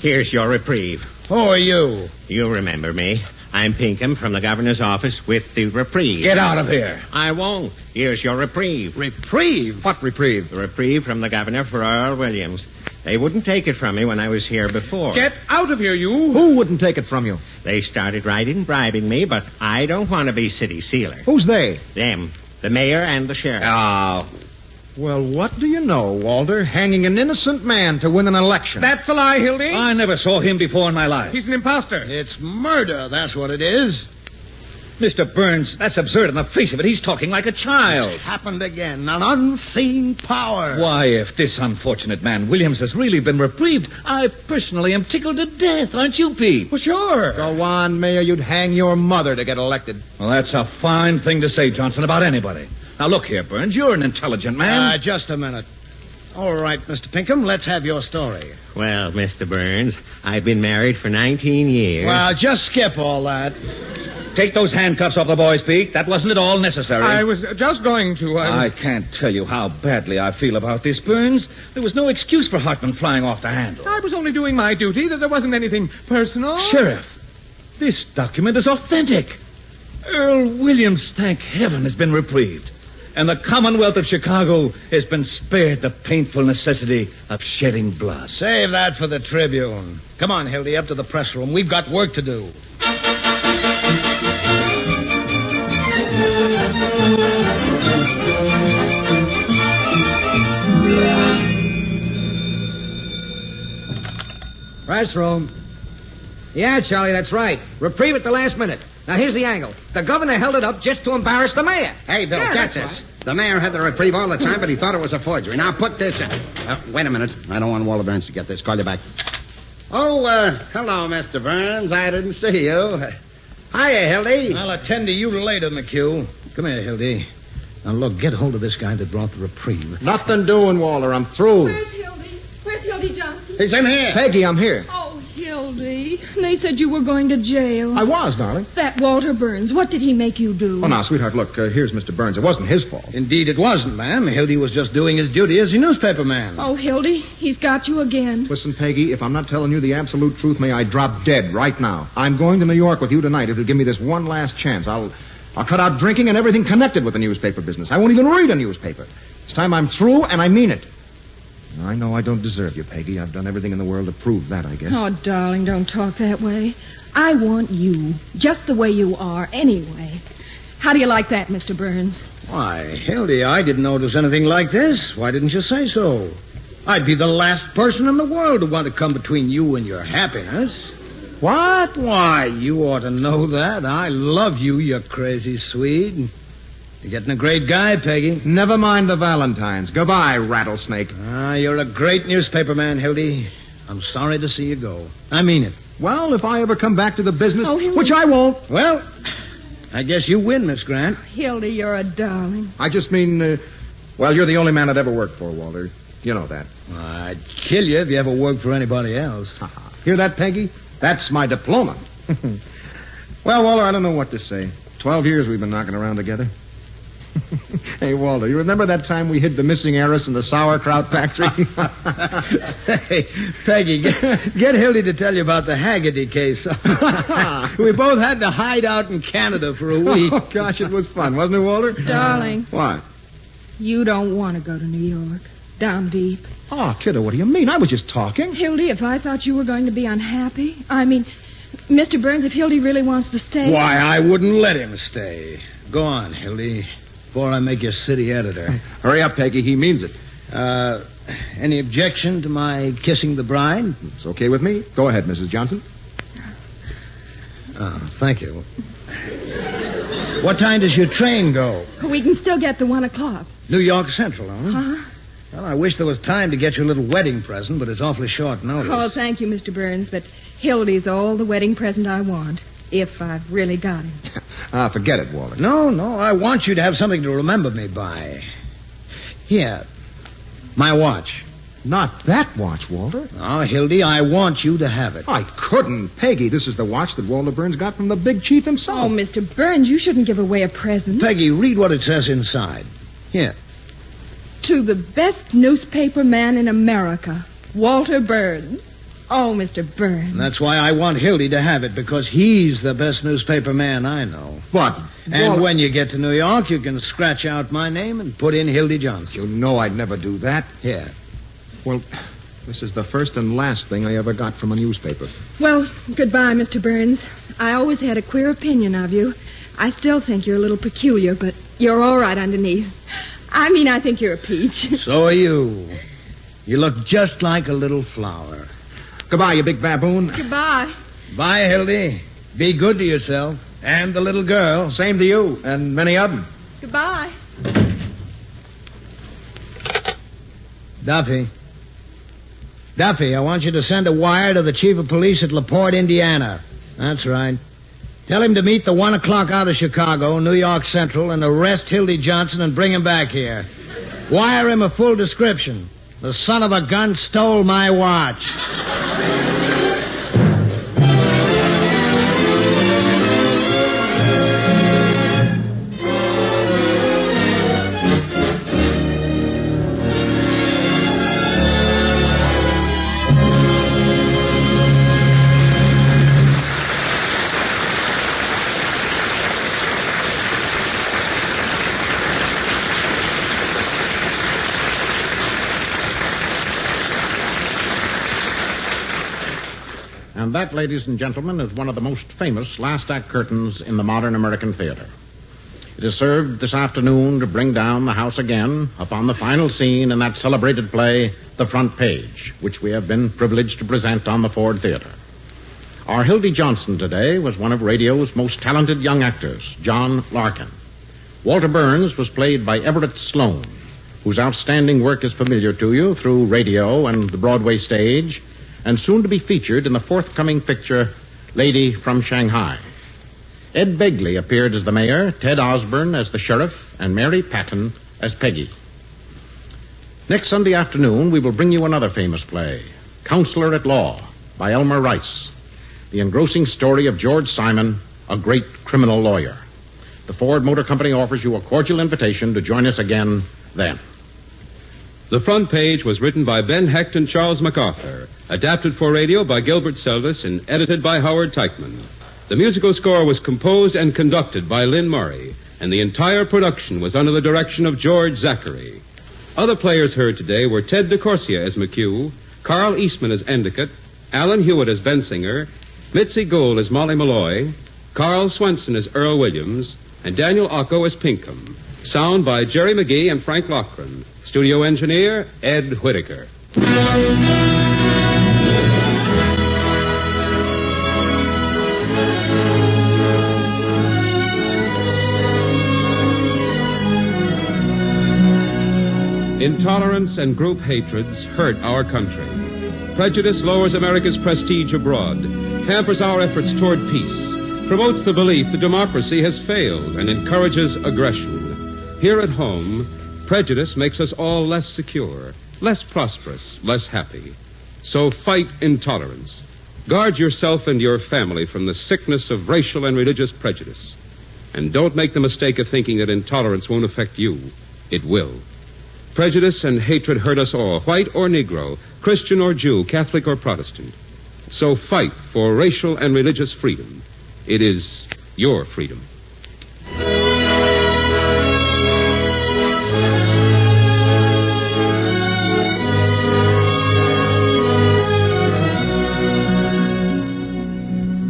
Here's your reprieve. Who are you? You remember me. I'm Pinkham from the governor's office with the reprieve. Get out of here. I won't. Here's your reprieve. Reprieve? What reprieve? The reprieve from the governor for Earl Williams. They wouldn't take it from me when I was here before. Get out of here, you. Who wouldn't take it from you? They started right in bribing me, but I don't want to be city sealer. Who's they? Them. The mayor and the sheriff. Oh. Well, what do you know, Walter? Hanging an innocent man to win an election. That's a lie, Hildy. I never saw him before in my life. He's an imposter. It's murder, that's what it is. Mr. Burns, that's absurd on the face of it. He's talking like a child. It's happened again. An unseen power. Why, if this unfortunate man Williams has really been reprieved, I personally am tickled to death, aren't you, Pete? Well, sure. Go on, Mayor. You'd hang your mother to get elected. Well, that's a fine thing to say, Johnson, about anybody. Now, look here, Burns. You're an intelligent man. Just a minute. All right, Mr. Pinkham, let's have your story. Well, Mr. Burns, I've been married for 19 years. Well, just skip all that. Take those handcuffs off the boys, Pete. That wasn't at all necessary. I was just going to. I can't tell you how badly I feel about this, Burns. There was no excuse for Hartman flying off the handle. I was only doing my duty. There wasn't anything personal. Sheriff, this document is authentic. Earl Williams, thank heaven, has been reprieved. And the Commonwealth of Chicago has been spared the painful necessity of shedding blood. Save that for the Tribune. Come on, Hildy, up to the press room. We've got work to do. Press room. Yeah, Charlie, that's right. Reprieve at the last minute. Now, here's the angle. The governor held it up just to embarrass the mayor. Hey, Bill, get this. Right. The mayor had the reprieve all the time, but he thought it was a forgery. Now, put this in. Wait a minute. I don't want Walter Burns to get this. Call you back. Oh, hello, Mr. Burns. I didn't see you. Hiya, Hildy. I'll attend to you later, McHugh. Come here, Hildy. Now, look, get hold of this guy that brought the reprieve. Nothing doing, Walter. I'm through. Where's Hildy? Where's Hildy Johnson? He's in here. Peggy, I'm here. Oh, Hildy. They said you were going to jail. I was, darling. That Walter Burns, what did he make you do? Oh, now, sweetheart, look, here's Mr. Burns. It wasn't his fault. Indeed, it wasn't, ma'am. Hildy was just doing his duty as a newspaper man. Oh, Hildy, he's got you again. Listen, Peggy, if I'm not telling you the absolute truth, may I drop dead right now. I'm going to New York with you tonight. If you'll give me this one last chance, I'll cut out drinking and everything connected with the newspaper business. I won't even read a newspaper. It's time I'm through, and I mean it. I know I don't deserve you, Peggy. I've done everything in the world to prove that, I guess. Oh, darling, don't talk that way. I want you, just the way you are, anyway. How do you like that, Mr. Burns? Why, Hildy, I didn't notice anything like this. Why didn't you say so? I'd be the last person in the world to want to come between you and your happiness. What? Why, you ought to know that. I love you, you crazy Swede. You're getting a great guy, Peggy. Never mind the Valentines. Goodbye, rattlesnake. You're a great newspaper man, Hildy. I'm sorry to see you go. I mean it. Well, if I ever come back to the business, Hildy. which I won't. Well, I guess you win, Miss Grant. Hildy, you're a darling. I just mean, well, you're the only man I'd ever worked for, Walter. You know that. I'd kill you if you ever worked for anybody else. Hear that, Peggy? That's my diploma. Well, Walter, I don't know what to say. 12 years we've been knocking around together. Hey, Walter, you remember that time we hid the missing heiress in the sauerkraut factory? Hey, Peggy, get Hildy to tell you about the Haggerty case. We both had to hide out in Canada for a week. Oh, gosh, it was fun, wasn't it, Walter? Darling. What? You don't want to go to New York. Down deep. Oh, kiddo, what do you mean? I was just talking. Hildy, if I thought you were going to be unhappy, Mr. Burns, if Hildy really wants to stay... Why, I wouldn't let him stay. Go on, Hildy, before I make you city editor. Hurry up, Peggy. He means it. Any objection to my kissing the bride? It's okay with me. Go ahead, Mrs. Johnson. Oh, thank you. What time does your train go? We can still get the 1 o'clock. New York Central, huh? Huh? Well, I wish there was time to get you a little wedding present, but it's awfully short notice. Oh, thank you, Mr. Burns, but Hildy's all the wedding present I want, if I've really got him. Forget it, Walter. No, I want you to have something to remember me by. Here, my watch. Not that watch, Walter. Oh, Hildy, I want you to have it. I couldn't. Peggy, this is the watch that Walter Burns got from the big chief himself. Oh, Mr. Burns, you shouldn't give away a present. Peggy, read what it says inside. Here. To the best newspaper man in America, Walter Burns. Oh, Mr. Burns. And that's why I want Hildy to have it, because he's the best newspaper man I know. What? And when you get to New York, you can scratch out my name and put in Hildy Johnson. You know I'd never do that. Here. Well, this is the first and last thing I ever got from a newspaper. Well, goodbye, Mr. Burns. I always had a queer opinion of you. I still think you're a little peculiar, but you're all right underneath. I think you're a peach. So are you. You look just like a little flower. Goodbye, you big baboon. Goodbye. Bye, Hildy. Be good to yourself. And the little girl. Same to you, and many of them. Goodbye. Duffy, I want you to send a wire to the chief of police at LaPorte, Indiana. That's right. Tell him to meet the 1 o'clock out of Chicago, New York Central, and arrest Hildy Johnson and bring him back here. Wire him a full description. The son of a gun stole my watch. And that, ladies and gentlemen, is one of the most famous last act curtains in the modern American theater. It is served this afternoon to bring down the house again upon the final scene in that celebrated play, The Front Page, which we have been privileged to present on the Ford Theater. Our Hildy Johnson today was one of radio's most talented young actors, John Larkin. Walter Burns was played by Everett Sloane, whose outstanding work is familiar to you through radio and the Broadway stage, and soon to be featured in the forthcoming picture, Lady from Shanghai. Ed Begley appeared as the mayor, Ted Osborne as the sheriff, and Mary Patton as Peggy. Next Sunday afternoon, we will bring you another famous play, Counselor at Law, by Elmer Rice, the engrossing story of George Simon, a great criminal lawyer. The Ford Motor Company offers you a cordial invitation to join us again then. The Front Page was written by Ben Hecht and Charles MacArthur, adapted for radio by Gilbert Seldes, and edited by Howard Teichman. The musical score was composed and conducted by Lynn Murray, and the entire production was under the direction of George Zachary. Other players heard today were Ted DeCorsia as McHugh, Carl Eastman as Endicott, Alan Hewitt as Bensinger, Mitzi Gould as Molly Malloy, Carl Swenson as Earl Williams, and Daniel Ocko as Pinkham. Sound by Jerry McGee and Frank Loughran. Studio engineer, Ed Whittaker. Intolerance and group hatreds hurt our country. Prejudice lowers America's prestige abroad, hampers our efforts toward peace, promotes the belief that democracy has failed, and encourages aggression. Here at home, prejudice makes us all less secure, less prosperous, less happy. So fight intolerance. Guard yourself and your family from the sickness of racial and religious prejudice. And don't make the mistake of thinking that intolerance won't affect you. It will. Prejudice and hatred hurt us all, white or Negro, Christian or Jew, Catholic or Protestant. So fight for racial and religious freedom. It is your freedom.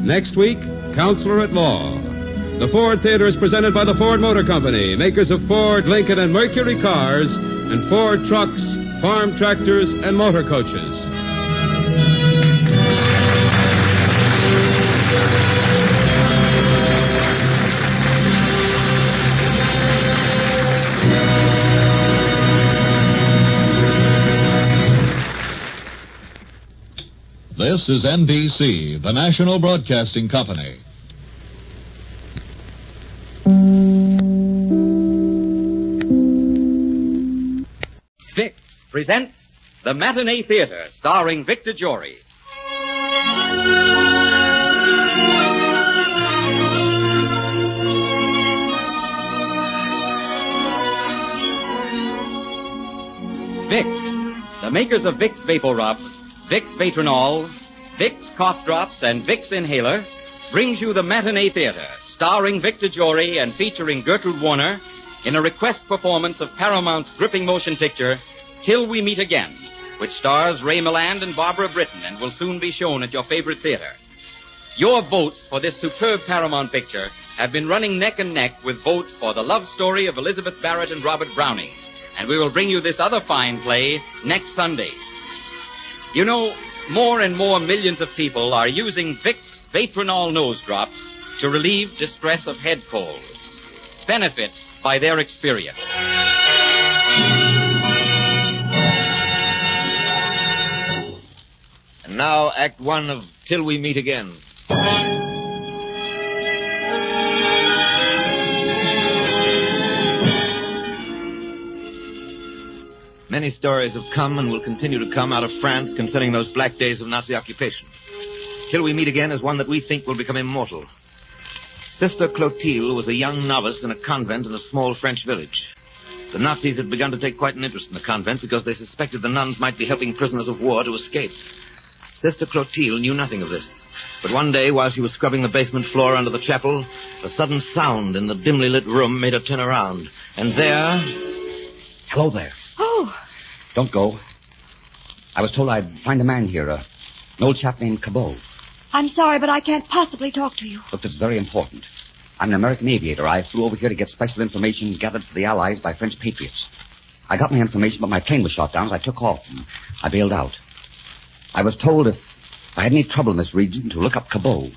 Next week, Counselor at Law. The Ford Theater is presented by the Ford Motor Company, makers of Ford, Lincoln, and Mercury cars, and Ford trucks, farm tractors, and motor coaches. This is NBC, the national broadcasting company. Vicks presents The Matinee Theater, starring Victor Jory. Vicks, the makers of Vicks Vapor Rub, Vicks Vatronol, Vicks Cough Drops, and Vicks Inhaler, brings you The Matinee Theater, starring Victor Jory and featuring Gertrude Warner in a request performance of Paramount's gripping motion picture, Till We Meet Again, which stars Ray Milland and Barbara Britton and will soon be shown at your favorite theater. Your votes for this superb Paramount picture have been running neck and neck with votes for the love story of Elizabeth Barrett and Robert Browning, and we will bring you this other fine play next Sunday. You know, more and more millions of people are using Vicks Vatronol nose drops to relieve distress of head colds. Benefit by their experience. And now, Act One of Till We Meet Again. Many stories have come and will continue to come out of France concerning those black days of Nazi occupation. Till We Meet Again is one that we think will become immortal. Sister Clotilde was a young novice in a convent in a small French village. The Nazis had begun to take quite an interest in the convent because they suspected the nuns might be helping prisoners of war to escape. Sister Clotilde knew nothing of this. But one day, while she was scrubbing the basement floor under the chapel, a sudden sound in the dimly lit room made her turn around. And there... Hello there. Oh. Don't go. I was told I'd find a man here, an old chap named Cabot. I'm sorry, but I can't possibly talk to you. Look, it's very important. I'm an American aviator. I flew over here to get special information gathered for the Allies by French patriots. I got my information, but my plane was shot down, so I took off and I bailed out. I was told if I had any trouble in this region to look up Cabot.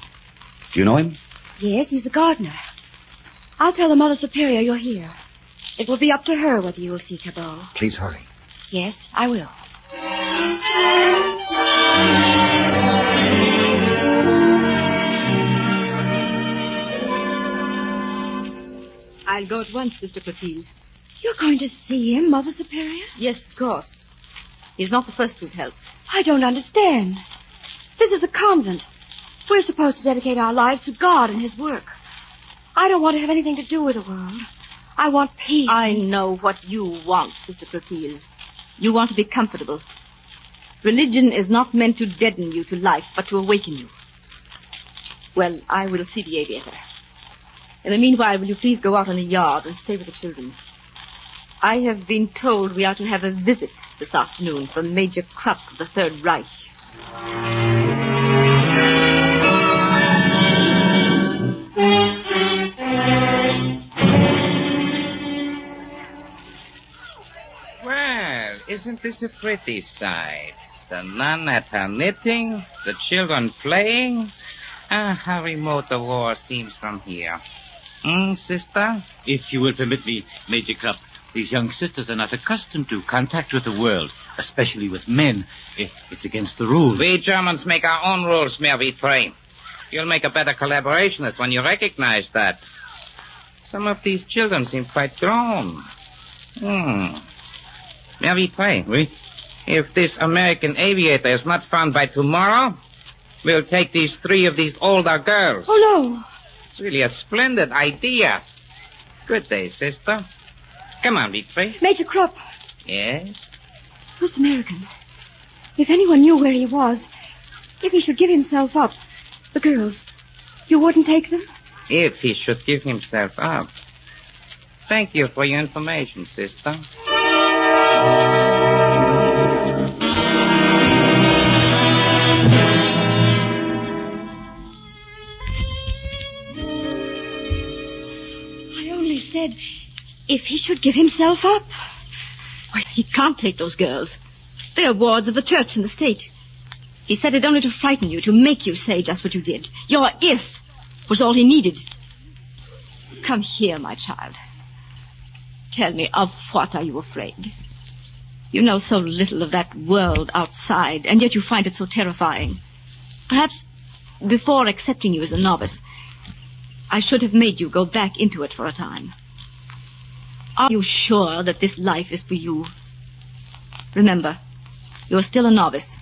Do you know him? Yes, he's a gardener. I'll tell the Mother Superior you're here. It will be up to her whether you will see Cabot. Please hurry. Yes, I will. I'll go at once, Sister Clotilde. You're going to see him, Mother Superior? Yes, of course. He's not the first we've helped. I don't understand. This is a convent. We're supposed to dedicate our lives to God and His work. I don't want to have anything to do with the world. I want peace. I know what you want, Sister Clotilde. You want to be comfortable. Religion is not meant to deaden you to life, but to awaken you. Well, I will see the aviator. In the meanwhile, will you please go out in the yard and stay with the children? I have been told we are to have a visit this afternoon from Major Krupp of the Third Reich. Well, isn't this a pretty sight? The nun at her knitting, the children playing. How remote the war seems from here. Sister? If you will permit me, Major Krupp, these young sisters are not accustomed to contact with the world, especially with men. It's against the rules. We Germans make our own rules, Mère Vitré. You'll make a better collaborationist when you recognize that. Some of these children seem quite grown. Mère Vitré, Oui? If this American aviator is not found by tomorrow, we'll take these 3 of these older girls. Oh, no. It's really a splendid idea. Good day, sister. Come on, Vitré. Major Krupp. Yes? Who's American? If anyone knew where he was, if he should give himself up, the girls, you wouldn't take them? If he should give himself up. Thank you for your information, sister. I only said, if he should give himself up. Why, he can't take those girls. They are wards of the church and the state. He said it only to frighten you, to make you say just what you did. Your if was all he needed. Come here, my child. Tell me, of what are you afraid? You know so little of that world outside, and yet you find it so terrifying. Perhaps before accepting you as a novice, I should have made you go back into it for a time. Are you sure that this life is for you? Remember, you're still a novice,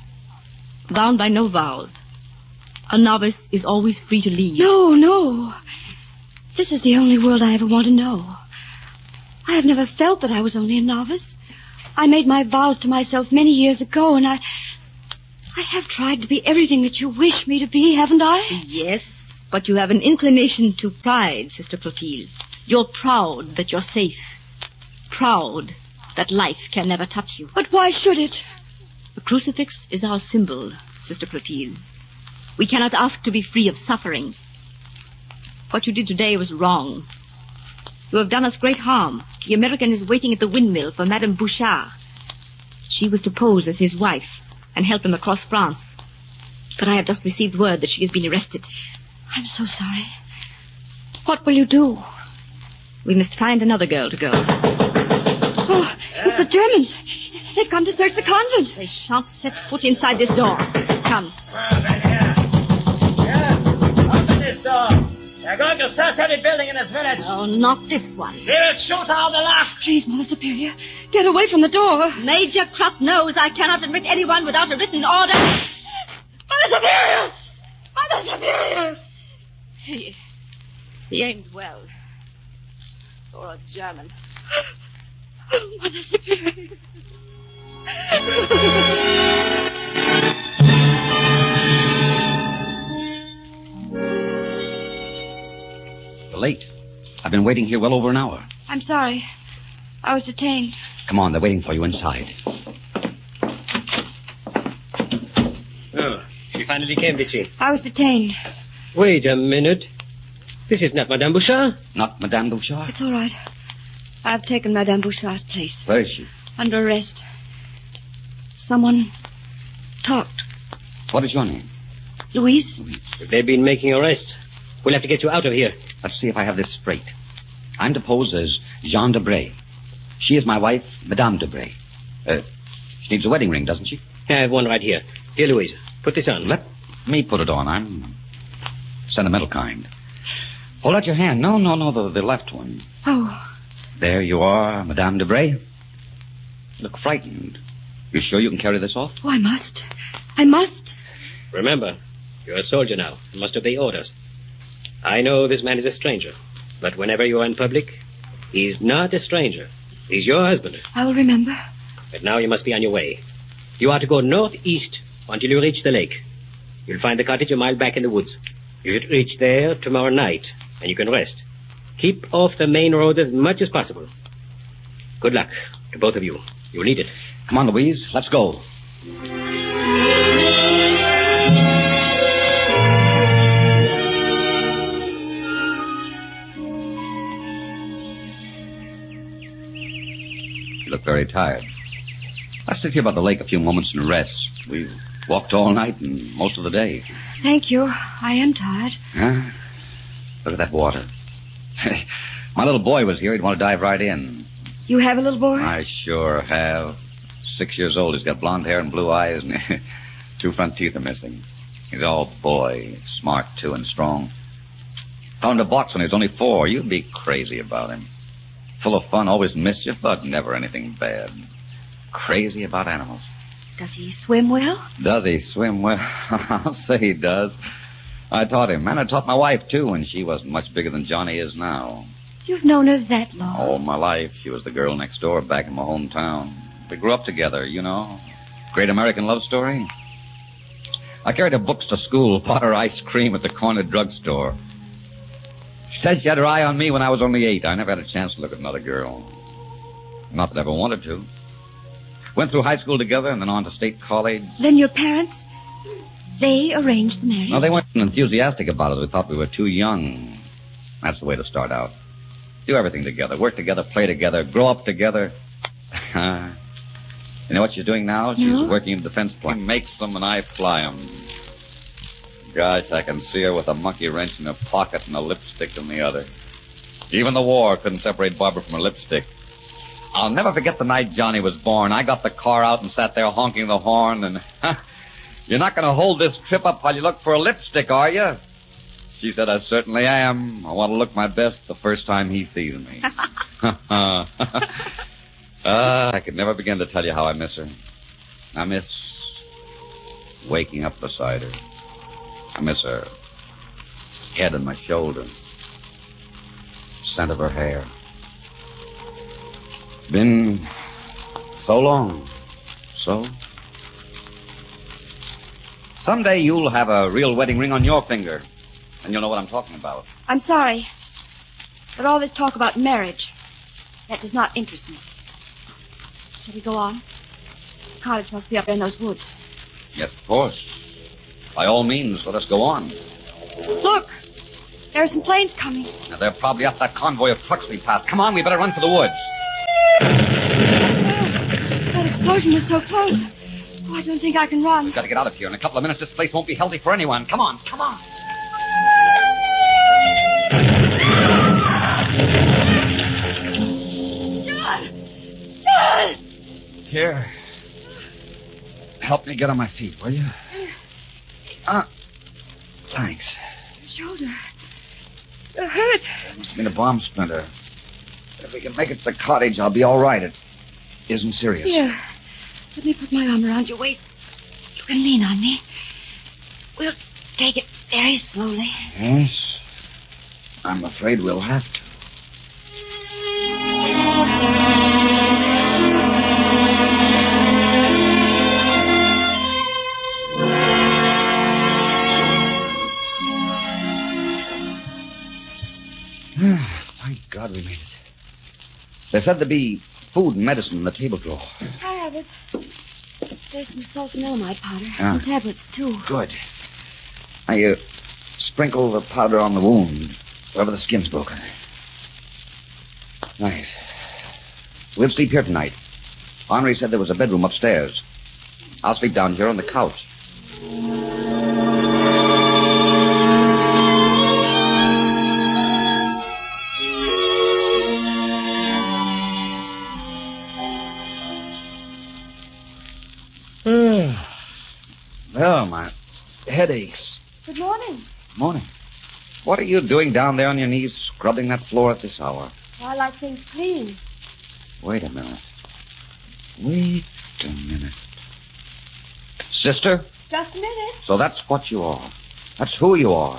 bound by no vows. A novice is always free to leave. No. This is the only world I ever want to know. I have never felt that I was only a novice. I made my vows to myself many years ago, and I have tried to be everything that you wish me to be, haven't I? Yes, but you have an inclination to pride, Sister Clotilde. You're proud that you're safe. Proud that life can never touch you. But why should it? The crucifix is our symbol, Sister Clotilde. We cannot ask to be free of suffering. What you did today was wrong. You have done us great harm. The American is waiting at the windmill for Madame Bouchard. She was to pose as his wife and help him across France. But I have just received word that she has been arrested. I'm so sorry. What will you do? We must find another girl to go. Oh, it's the Germans. They've come to search the convent. They shan't set foot inside this door. Come. Open this door. They're going to search every building in this village. Oh, not this one. We'll shoot out the lock. Please, Mother Superior, get away from the door. Major Krupp knows I cannot admit anyone without a written order. Mother Superior! Mother Superior! He aimed well. For a German. Oh, Mother Superior. You're late. I've been waiting here well over an hour. I'm sorry. I was detained. Come on, they're waiting for you inside. Oh, she finally came, did she? I was detained. Wait a minute. This is not Madame Bouchard? Not Madame Bouchard? It's all right. I've taken Madame Bouchard's place. Where is she? Under arrest. Someone talked. What is your name? Louise? They've been making arrests. We'll have to get you out of here. Let's see if I have this straight. I'm deposed as Jean Debray. She is my wife, Madame Debray. She needs a wedding ring, doesn't she? I have one right here. Here, Louise, put this on. Let me put it on. I'm sentimental kind. Hold out your hand. No, the left one. Oh. There you are, Madame Debray. Look frightened. You sure you can carry this off? Oh, I must. I must. Remember, you're a soldier now. You must obey orders. I know this man is a stranger, but whenever you are in public, he's not a stranger. He's your husband. I will remember. But now you must be on your way. You are to go northeast until you reach the lake. You'll find the cottage a mile back in the woods. You should reach there tomorrow night, and you can rest. Keep off the main roads as much as possible. Good luck to both of you. You'll need it. Come on, Louise. Let's go. You look very tired. Let's sit here by the lake a few moments and rest. We've walked all night and most of the day. Thank you. I am tired. Huh? Look at that water. My little boy was here. He'd want to dive right in. You have a little boy? I sure have. 6 years old. He's got blonde hair and blue eyes, and 2 front teeth are missing. He's all boy. Smart, too, and strong. Taught him to box when he was only 4. You'd be crazy about him. Full of fun, always mischief, but never anything bad. Crazy about animals. Does he swim well? Does he swim well? I'll say he does. I taught him, and I taught my wife, too, when she wasn't much bigger than Johnny is now. You've known her that long? All my life. She was the girl next door back in my hometown. We grew up together, you know. Great American love story. I carried her books to school, bought her ice cream at the corner drugstore. She said she had her eye on me when I was only 8. I never had a chance to look at another girl. Not that I ever wanted to. Went through high school together and then on to state college. Then your parents, they arranged the marriage? No, they weren't enthusiastic about it. They thought we were too young. That's the way to start out. Do everything together. Work together, play together, grow up together. You know what she's doing now? She's working in defense plan. Makes them and I fly them. Gosh, I can see her with a monkey wrench in her pocket and a lipstick in the other. Even the war couldn't separate Barbara from her lipstick. I'll never forget the night Johnny was born. I got the car out and sat there honking the horn, and You're not going to hold this trip up while you look for a lipstick, are you? She said, I certainly am. I want to look my best the first time he sees me. I could never begin to tell you how I miss her. I miss waking up beside her. I miss her head on my shoulder. Scent of her hair. It's been so long. So? Someday you'll have a real wedding ring on your finger, and you'll know what I'm talking about. I'm sorry, but all this talk about marriage, that does not interest me. Shall we go on? The cottage must be up there in those woods. Yes, of course. By all means, let us go on. Look, there are some planes coming. Now, they're probably up that convoy of trucks we passed. Come on, we better run for the woods. That explosion was so close. Oh, I don't think I can run. We've got to get out of here. In a couple of minutes, this place won't be healthy for anyone. Come on, come on. John! John! Here. Help me get on my feet, will you? Thanks. Shoulder. It hurt. Must have been a bomb splinter. If we can make it to the cottage, I'll be all right. It isn't serious. Here. Let me put my arm around your waist. You can lean on me. We'll take it very slowly. Yes. I'm afraid we'll have to. Thank God we made it. There said to be food and medicine in the table drawer. I have it. There's some sulfanilamide powder. Ah. Some tablets, too. Good. Now, sprinkle the powder on the wound, wherever the skin's broken. Nice. We'll sleep here tonight. Henri said there was a bedroom upstairs. I'll sleep down here on the couch. Well, my head aches. Good morning. Morning. What are you doing down there on your knees, scrubbing that floor at this hour? I like things clean. Wait a minute. Sister? Just a minute. So that's what you are. That's who you are.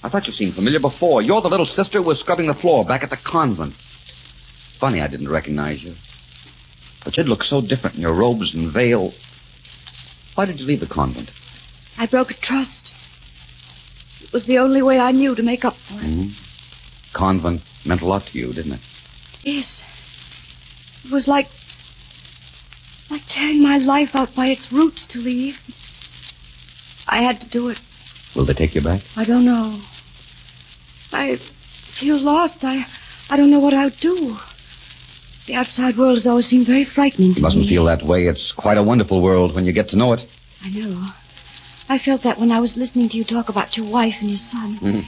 I thought you seemed familiar before. You're the little sister who was scrubbing the floor back at the convent. Funny I didn't recognize you. But you'd look so different in your robes and veil. Why did you leave the convent? I broke a trust. It was the only way I knew to make up for it. Mm-hmm. Convent meant a lot to you, didn't it? Yes. It was like tearing my life out by its roots to leave. I had to do it. Will they take you back? I don't know. I feel lost. I don't know what I would do. The outside world has always seemed very frightening to me. You mustn't feel that way. It's quite a wonderful world when you get to know it. I know. I felt that when I was listening to you talk about your wife and your son. Mm.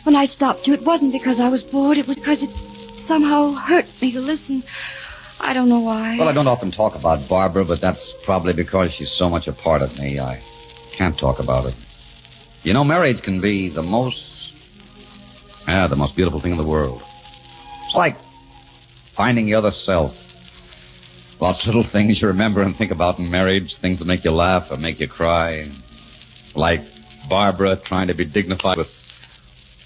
When I stopped you, it wasn't because I was bored. It was because it somehow hurt me to listen. I don't know why. Well, I don't often talk about Barbara, but that's probably because she's so much a part of me. I can't talk about it. You know, marriage can be the most beautiful thing in the world. It's like finding your other self. Lots of little things you remember and think about in marriage, things that make you laugh or make you cry. Like Barbara trying to be dignified with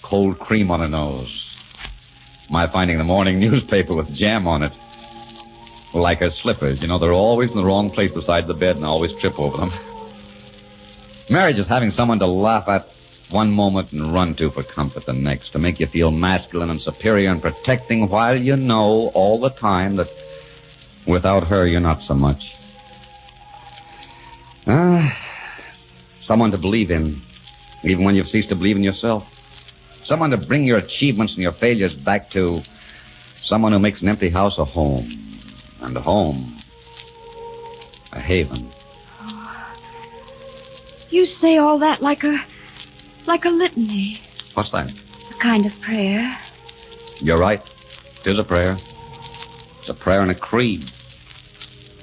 cold cream on her nose. My finding the morning newspaper with jam on it. Like her slippers. You know, they're always in the wrong place beside the bed and I always trip over them. Marriage is having someone to laugh at one moment and run to for comfort the next, to make you feel masculine and superior and protecting while you know all the time that without her you're not so much. Someone to believe in, even when you've ceased to believe in yourself. Someone to bring your achievements and your failures back to. Someone who makes an empty house a home. And a home a haven. You say all that like a litany. What's that? A kind of prayer. You're right. It is a prayer. It's a prayer and a creed.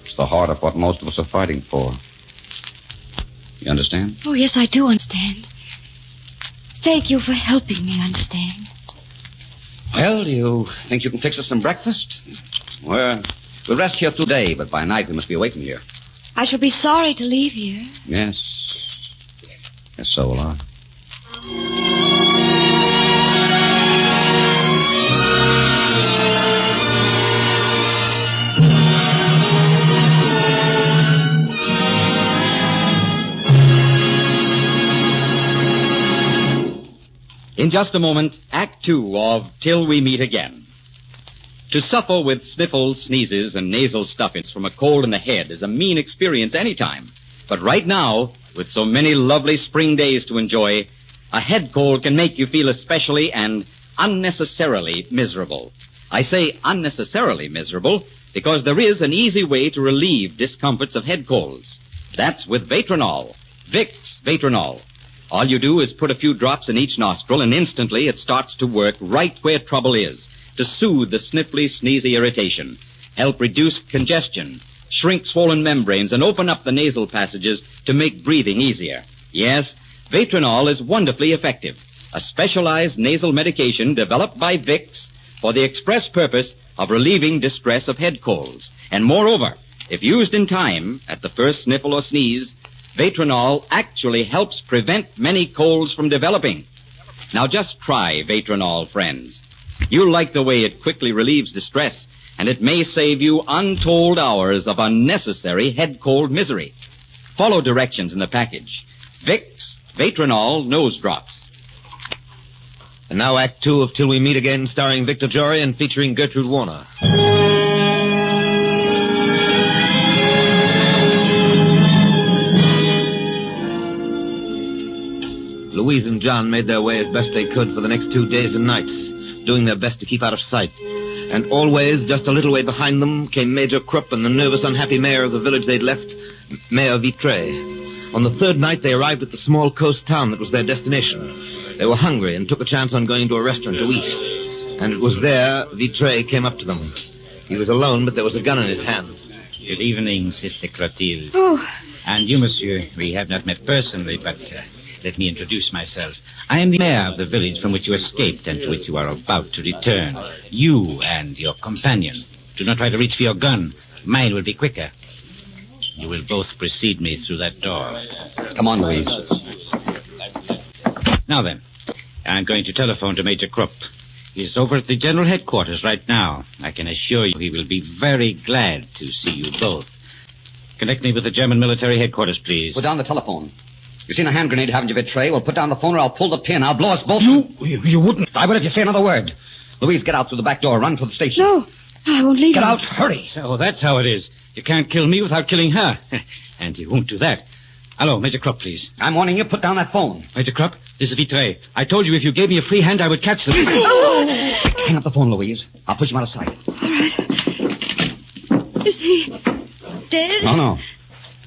It's the heart of what most of us are fighting for. You understand? Oh, yes, I do understand. Thank you for helping me understand. Well, do you think you can fix us some breakfast? We'll rest here today, but by night we must be away from here. I shall be sorry to leave here. Yes. Yes, so will I. In just a moment, Act 2 of Till We Meet Again. To suffer with sniffles, sneezes, and nasal stuffings from a cold in the head is a mean experience anytime. But right now, with so many lovely spring days to enjoy, a head cold can make you feel especially and unnecessarily miserable. I say unnecessarily miserable because there is an easy way to relieve discomforts of head colds. That's with Vetronol, Vicks Vetronol. All you do is put a few drops in each nostril, and instantly it starts to work right where trouble is, to soothe the sniffly, sneezy irritation, help reduce congestion, shrink swollen membranes, and open up the nasal passages to make breathing easier. Yes, Vetronol is wonderfully effective, a specialized nasal medication developed by Vicks for the express purpose of relieving distress of head colds. And moreover, if used in time, at the first sniffle or sneeze, Vetronol actually helps prevent many colds from developing. Now just try Vetronol, friends. You'll like the way it quickly relieves distress, and it may save you untold hours of unnecessary head cold misery. Follow directions in the package. Vicks Vetronol Nose Drops. And now Act 2 of Till We Meet Again, starring Victor Jory and featuring Gertrude Warner. Louise and John made their way as best they could for the next 2 days and nights, doing their best to keep out of sight. And always, just a little way behind them, came Major Krupp and the nervous, unhappy mayor of the village they'd left, Mayor Vitré. On the third night, they arrived at the small coast town that was their destination. They were hungry and took a chance on going to a restaurant to eat. And it was there Vitré came up to them. He was alone, but there was a gun in his hand. Good evening, Sister Clotilde. Oh. And you, monsieur, we have not met personally, but let me introduce myself. I am the mayor of the village from which you escaped and to which you are about to return. You and your companion. Do not try to reach for your gun. Mine will be quicker. You will both precede me through that door. Come on, Louise. Now then, I'm going to telephone to Major Krupp. He's over at the general headquarters right now. I can assure you he will be very glad to see you both. Connect me with the German military headquarters, please. Put down the telephone. You seen a hand grenade, haven't you, Vitré? Well, put down the phone or I'll pull the pin. I'll blow us both. You wouldn't. I would if you say another word. Louise, get out through the back door. Run for the station. No, I won't leave Get you. out. Hurry. So that's how it is. You can't kill me without killing her. And you won't do that. Hello, Major Krupp, please. I'm warning you. Put down that phone. Major Krupp, this is Vitré. I told you if you gave me a free hand, I would catch them. Hang up the phone, Louise. I'll push him out of sight. All right. Is he dead? No.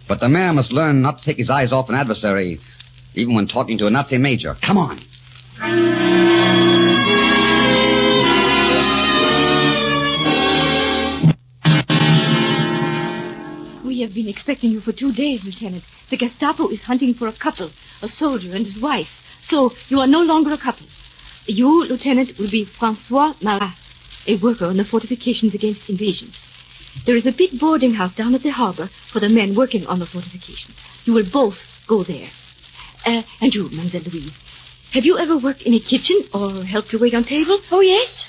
But the mayor must learn not to take his eyes off an adversary, even when talking to a Nazi major. Come on. We have been expecting you for 2 days, Lieutenant. The Gestapo is hunting for a couple, a soldier and his wife. So you are no longer a couple. You, Lieutenant, will be Francois Marat, a worker on the fortifications against invasion. There is a big boarding house down at the harbor for the men working on the fortifications. You will both go there. And you, Mademoiselle Louise, have you ever worked in a kitchen or helped to wait on tables? Oh, yes.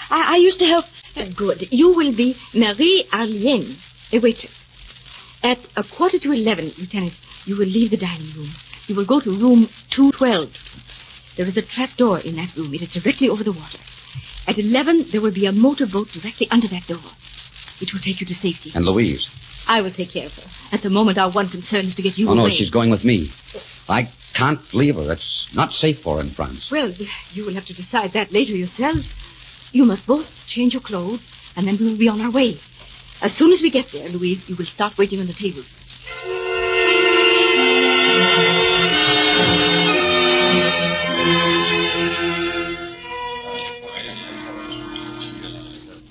I used to help. Good. You will be Marie-Arlienne, a waitress. At 11:15, Lieutenant, you will leave the dining room. You will go to room 212. There is a trap door in that room. It is directly over the water. At 11, there will be a motorboat directly under that door. It will take you to safety. And Louise? I will take care of her. At the moment, our one concern is to get you away. Oh, no, she's going with me. I can't leave her. It's not safe for her in France. Well, you will have to decide that later yourselves. You must both change your clothes, and then we will be on our way. As soon as we get there, Louise, you will start waiting on the tables.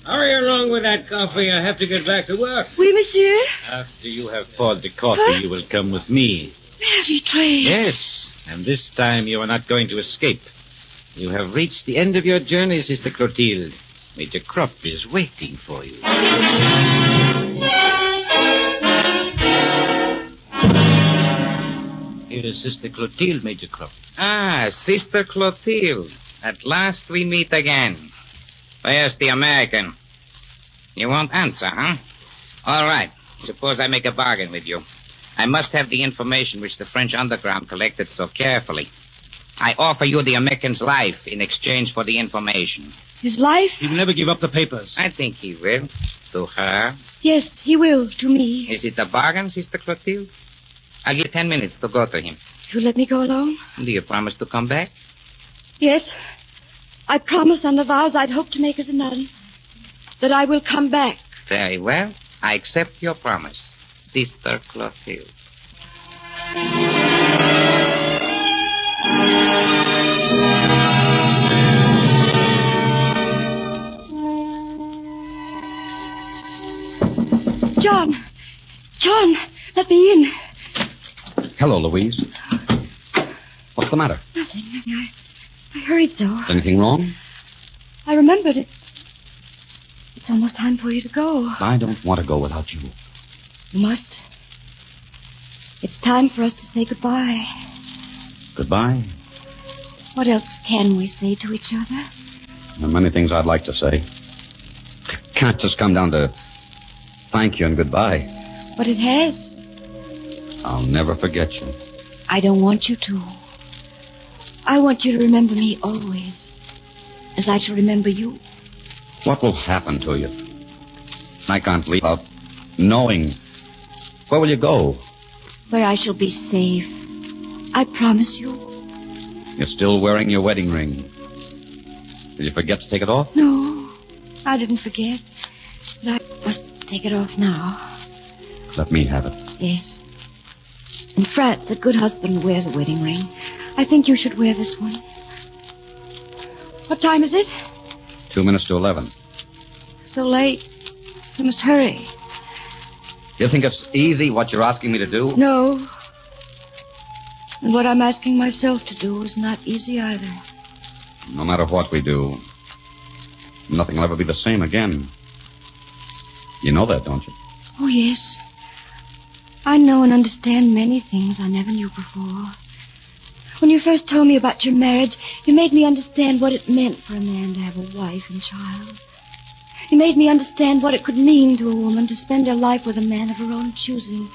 Hurry along with that coffee. I have to get back to work. Oui, monsieur. After you have poured the coffee, you will come with me. Marie-Trey. Yes, and this time you are not going to escape. You have reached the end of your journey, Sister Clotilde. Major Krupp is waiting for you. Here is Sister Clotilde, Major Krupp. Ah, Sister Clotilde. At last we meet again. Where's the American? You won't answer, huh? All right. Suppose I make a bargain with you. I must have the information which the French underground collected so carefully. I offer you the American's life in exchange for the information. His life? He will never give up the papers. I think he will. To her. Yes, he will, to me. Is it a bargain, Sister Clotilde? I'll give you 10 minutes to go to him. You let me go alone? Do you promise to come back? Yes. I promise on the vows I'd hoped to make as a nun that I will come back. Very well. I accept your promise, Sister Clotilde. John, let me in. Hello, Louise. What's the matter? Nothing. I hurried so. Anything wrong? I remembered it. It's almost time for you to go. I don't want to go without you. You must. It's time for us to say goodbye. Goodbye. What else can we say to each other? There are many things I'd like to say. Can't just come down to thank you and goodbye. But it has. I'll never forget you. I don't want you to. I want you to remember me always, as I shall remember you. What will happen to you? I can't leave out knowing. Where will you go? Where I shall be safe. I promise you. You're still wearing your wedding ring. Did you forget to take it off? No, I didn't forget. But I must take it off now. Let me have it. Yes. In France, a good husband wears a wedding ring. I think you should wear this one. What time is it? 2 minutes to 11. So late. We must hurry. You think it's easy what you're asking me to do? No. And what I'm asking myself to do is not easy either. No matter what we do, nothing will ever be the same again. You know that, don't you? Oh, yes. I know and understand many things I never knew before. When you first told me about your marriage, you made me understand what it meant for a man to have a wife and child. You made me understand what it could mean to a woman to spend her life with a man of her own choosing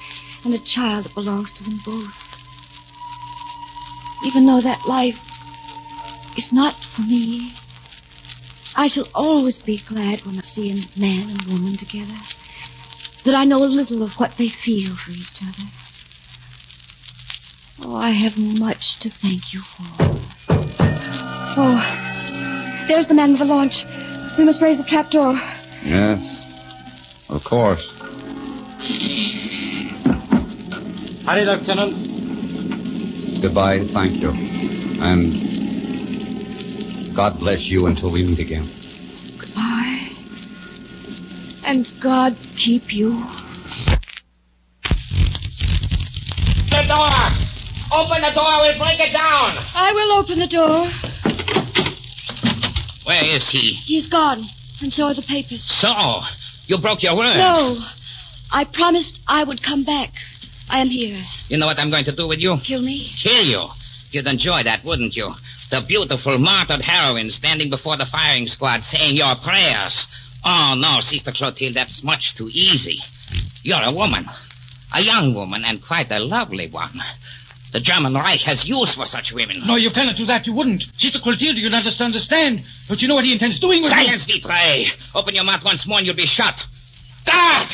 and a child that belongs to them both. Even though that life is not for me, I shall always be glad when I see a man and woman together, that I know a little of what they feel for each other. Oh, I have much to thank you for. Oh, there's the man with the launch. We must raise the trapdoor. Yes, of course. Hurry, Lieutenant. Goodbye, thank you. And God bless you until we meet again. Goodbye. And God keep you. The door! Open the door, we'll break it down! I will open the door. Where is he? He's gone, and so are the papers. So, you broke your word. No, I promised I would come back. I am here. You know what I'm going to do with you? Kill me? Kill you. You'd enjoy that, wouldn't you? The beautiful, martyred heroine standing before the firing squad saying your prayers. Oh, no, Sister Clotilde, that's much too easy. You're a woman. A young woman, and quite a lovely one. The German Reich has use for such women. No, you cannot do that. You wouldn't. Sister Clotilde, you not understand. But you know what he intends doing with Silence, Vitre. Open your mouth once more and you'll be shot. Guard!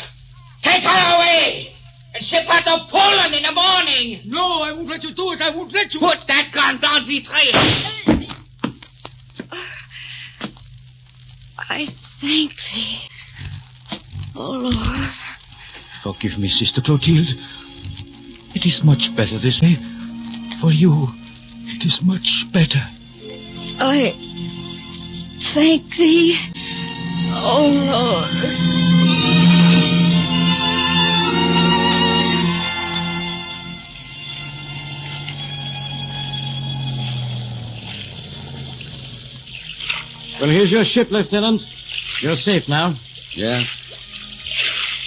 Take her away! And ship her to Poland in the morning! No, I won't let you do it. I won't let you. Put that gun down, Vitre. I thank thee, oh Lord. Forgive me, Sister Clotilde. It is much better this way. For you, it is much better. I thank thee, oh Lord. Well, here's your ship, Lieutenant. You're safe now. Yeah.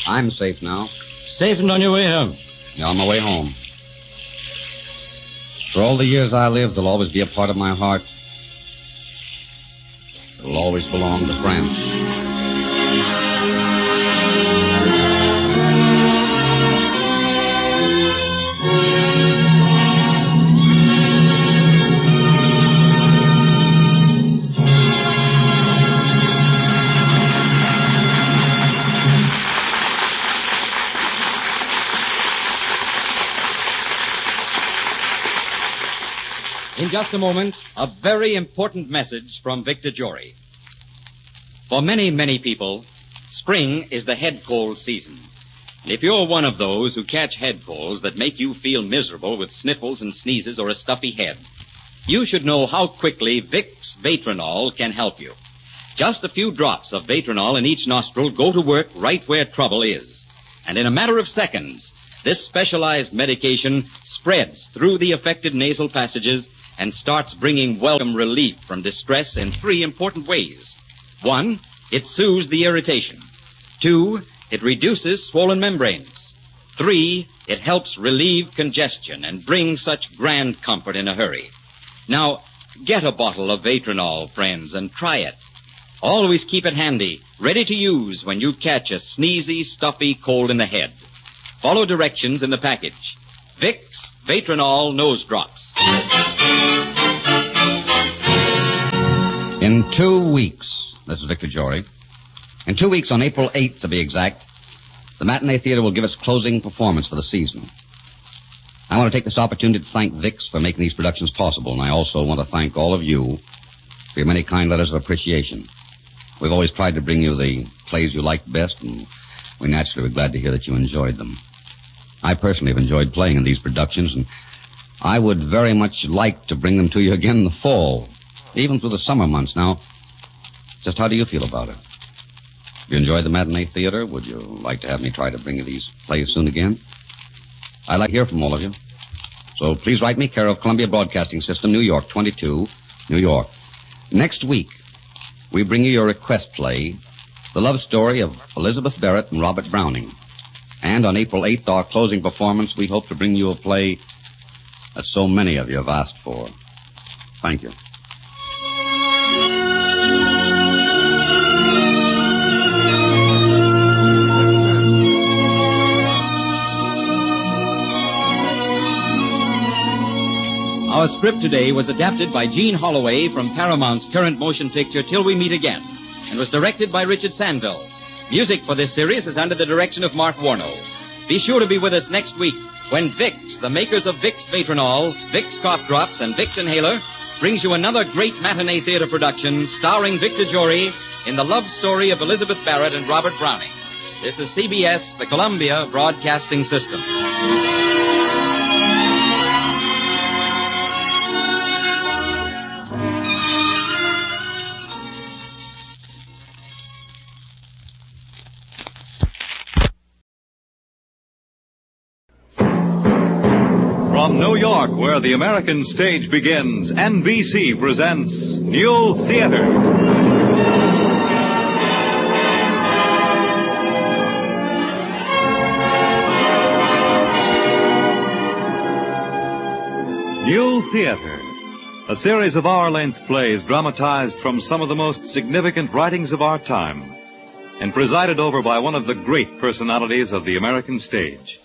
I'm safe now. Safe and on your way home. Yeah, on my way home. For all the years I live, they'll always be a part of my heart. It'll always belong to France. In just a moment, a very important message from Victor Jory. For many, many people, spring is the head cold season. And if you're one of those who catch head colds that make you feel miserable with sniffles and sneezes or a stuffy head, you should know how quickly Vicks Vatronol can help you. Just a few drops of Vatronol in each nostril go to work right where trouble is. And in a matter of seconds, this specialized medication spreads through the affected nasal passages and starts bringing welcome relief from distress in 3 important ways. 1, it soothes the irritation. 2, it reduces swollen membranes. 3, it helps relieve congestion and bring such grand comfort in a hurry. Now, get a bottle of Vatronol, friends, and try it. Always keep it handy, ready to use when you catch a sneezy, stuffy cold in the head. Follow directions in the package. Vicks Vatronol Nose Drops. In 2 weeks, this is Victor Jory. In 2 weeks, on April 8th to be exact, the Matinee Theater will give its closing performance for the season. I want to take this opportunity to thank Vicks for making these productions possible, and I also want to thank all of you for your many kind letters of appreciation. We've always tried to bring you the plays you liked best, and we naturally were glad to hear that you enjoyed them. I personally have enjoyed playing in these productions, and I would very much like to bring them to you again in the fall, even through the summer months. Now, just how do you feel about it? You enjoyed the Matinee Theater? Would you like to have me try to bring you these plays soon again? I'd like to hear from all of you. So please write me, care of Columbia Broadcasting System, New York, 22, New York. Next week, we bring you your request play, The Love Story of Elizabeth Barrett and Robert Browning. And on April 8th, our closing performance, we hope to bring you a play that so many of you have asked for. Thank you. Our script today was adapted by Gene Holloway from Paramount's current motion picture Till We Meet Again, and was directed by Richard Sandville. Music for this series is under the direction of Mark Warnow. Be sure to be with us next week when Vicks, the makers of Vicks Vatronol, Vicks Cough Drops, and Vicks Inhaler, brings you another great matinee theater production starring Victor Jory in The Love Story of Elizabeth Barrett and Robert Browning. This is CBS, the Columbia Broadcasting System. From New York, where the American stage begins, NBC presents New Theater. New Theater, a series of hour-length plays dramatized from some of the most significant writings of our time and presided over by one of the great personalities of the American stage,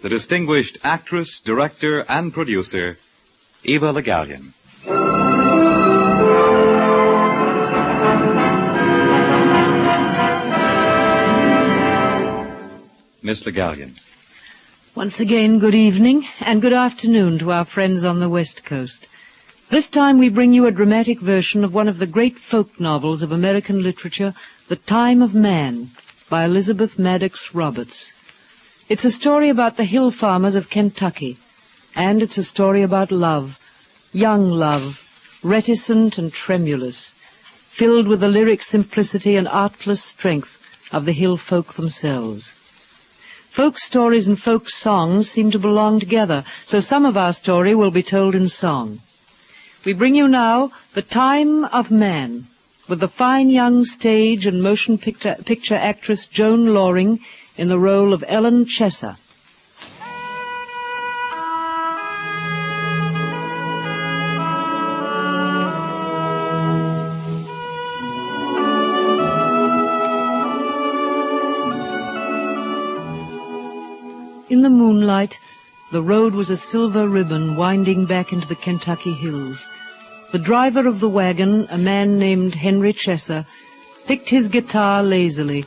the distinguished actress, director, and producer, Eva Le Gallienne. Miss Le Gallienne. Once again, good evening and good afternoon to our friends on the West Coast. This time we bring you a dramatic version of one of the great folk novels of American literature, The Time of Man, by Elizabeth Maddox Roberts. It's a story about the hill farmers of Kentucky, and it's a story about love, young love, reticent and tremulous, filled with the lyric simplicity and artless strength of the hill folk themselves. Folk stories and folk songs seem to belong together, so some of our story will be told in song. We bring you now The Time of Man with the fine young stage and motion picture actress Joan Loring in the role of Ellen Chesser. In the moonlight, the road was a silver ribbon winding back into the Kentucky hills. The driver of the wagon, a man named Henry Chesser, picked his guitar lazily,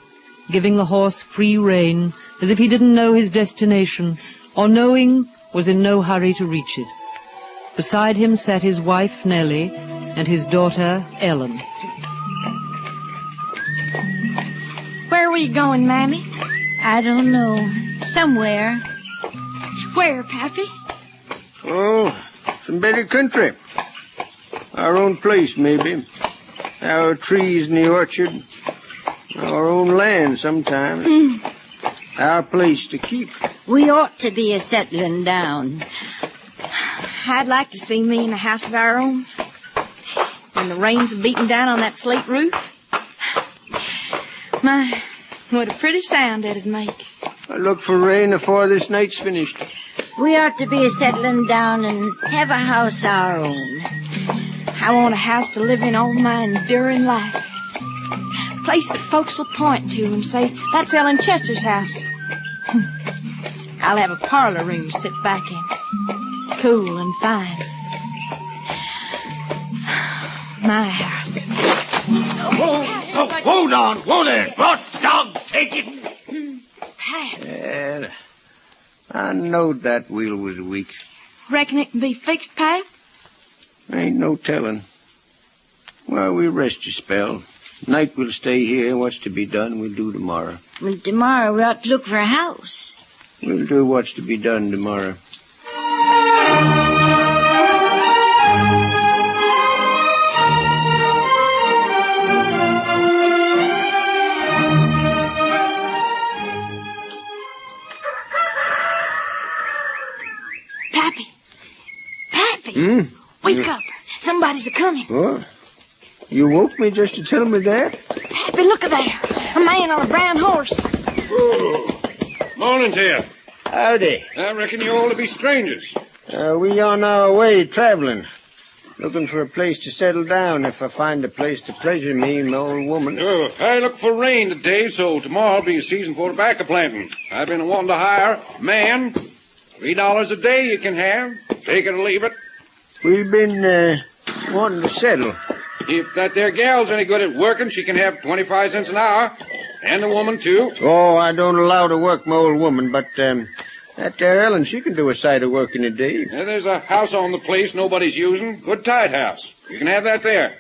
giving the horse free rein, as if he didn't know his destination, or knowing, was in no hurry to reach it. Beside him sat his wife, Nellie, and his daughter, Ellen. Where are we going, Mammy? I don't know. Somewhere. Where, Pappy? Oh, some better country. Our own place, maybe. Our trees in the orchard. Our own land sometimes. Our place to keep. We ought to be settling down. I'd like to see me in a house of our own. When the rain's beating down on that slate roof. My, what a pretty sound it'd make. I look for rain before this night's finished. We ought to be settling down and have a house our own. I want a house to live in all my enduring life. A place that folks will point to and say, that's Ellen Chesser's house. I'll have a parlor room to sit back in. Cool and fine. My house. Hold on. Whoa there. What dog take it? Pat. I knowed that wheel was weak. Reckon it can be fixed, Pat? Ain't no telling. Well, we'll rest a spell. Night we'll stay here. What's to be done, we'll do tomorrow. Well, tomorrow we ought to look for a house. We'll do what's to be done tomorrow. Pappy! Wake up. Somebody's a-coming. What? You woke me just to tell me that? Pappy, look at there. A man on a brown horse. Morning to you. Howdy. I reckon you all to be strangers. We on our way traveling. Looking for a place to settle down if I find a place to pleasure me and my old woman. Oh, I look for rain today, so tomorrow'll be a season for tobacco planting. I've been wanting to hire a man. $3 a day you can have. Take it or leave it. We've been wanting to settle. If that there gal's any good at working, she can have 25 cents an hour. And the woman, too. Oh, I don't allow to work my old woman, but that there Ellen, she can do a sight of work in a day. There's a house on the place nobody's using. Good tight house. You can have that there.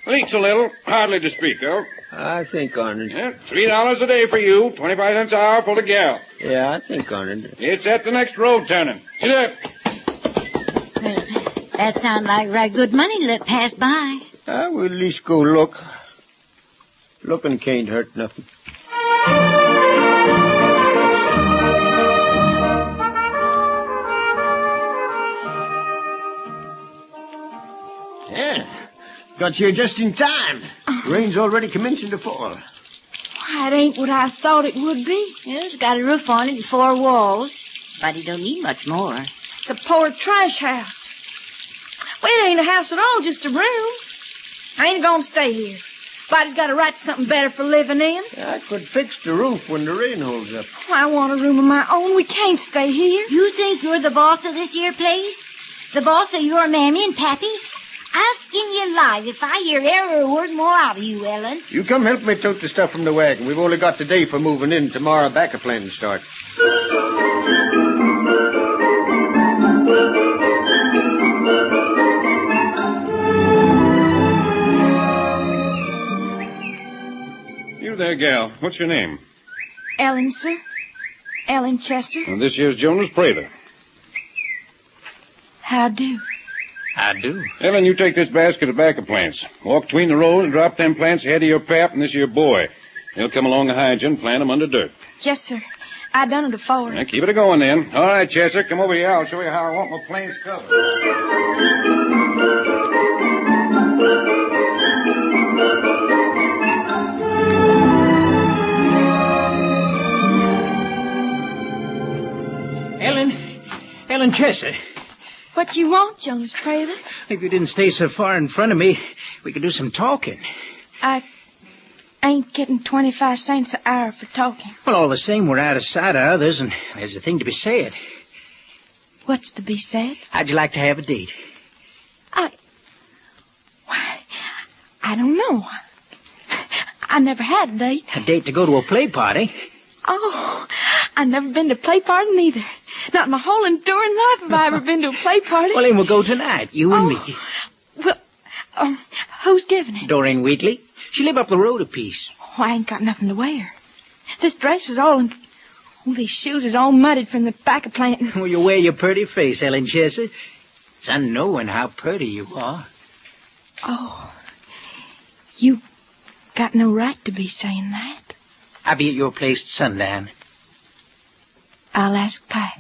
Leaks a little. Hardly to speak of. I think on it. Yeah, $3 a day for you. 25 cents an hour for the gal. Yeah, I think on it. It's at the next road turning. Get up. Well, that sounds like right good money to let pass by. We'll at least go look. Looking can't hurt nothing. Yeah, got here just in time. Rain's already commencing to fall. Why, it ain't what I thought it would be. Yeah, it's got a roof on it and 4 walls. But it don't need much more. It's a poor trash house. Well, it ain't a house at all, just a room. I ain't gonna stay here. Body's got a right to something better for living in. I could fix the roof when the rain holds up. I want a room of my own. We can't stay here. You think you're the boss of this here place? The boss of your mammy and pappy? I'll skin you alive if I hear ever a word more out of you, Ellen. You come help me tote the stuff from the wagon. We've only got today for moving in. Tomorrow, back a plan to start. You there, gal. What's your name? Ellen, sir. Ellen Chesser. Well, this here's Jonas Prater. How do? I do. Ellen, you take this basket of tobacco plants. Walk between the rows and drop them plants ahead of your pap and this here boy. He'll come along behind you and plant them under dirt. Yes, sir. I done it before. Now, keep it a-going, then. All right, Chester, come over here. I'll show you how I want my plants covered. Ellen Chester. What you want, Jonas Prather? If you didn't stay so far in front of me, we could do some talking. I ain't getting 25 cents an hour for talking. Well, all the same, we're out of sight of others, and there's a thing to be said. What's to be said? How'd you like to have a date? I don't know. I never had a date. A date to go to a play party? Oh, I've never been to a play party neither. Not in my whole enduring life have I ever been to a play party. Well, then we'll go tonight, you and me. Well, who's giving it? Doreen Wheatley. She live up the road a piece. Oh, I ain't got nothing to wear. This dress is all in... Oh, these shoes is all muddied from the back of planting. Well, you wear your pretty face, Ellen Chester. It's unknowing how pretty you are. Oh, you got no right to be saying that. I'll be at your place at sundown. I'll ask Pat.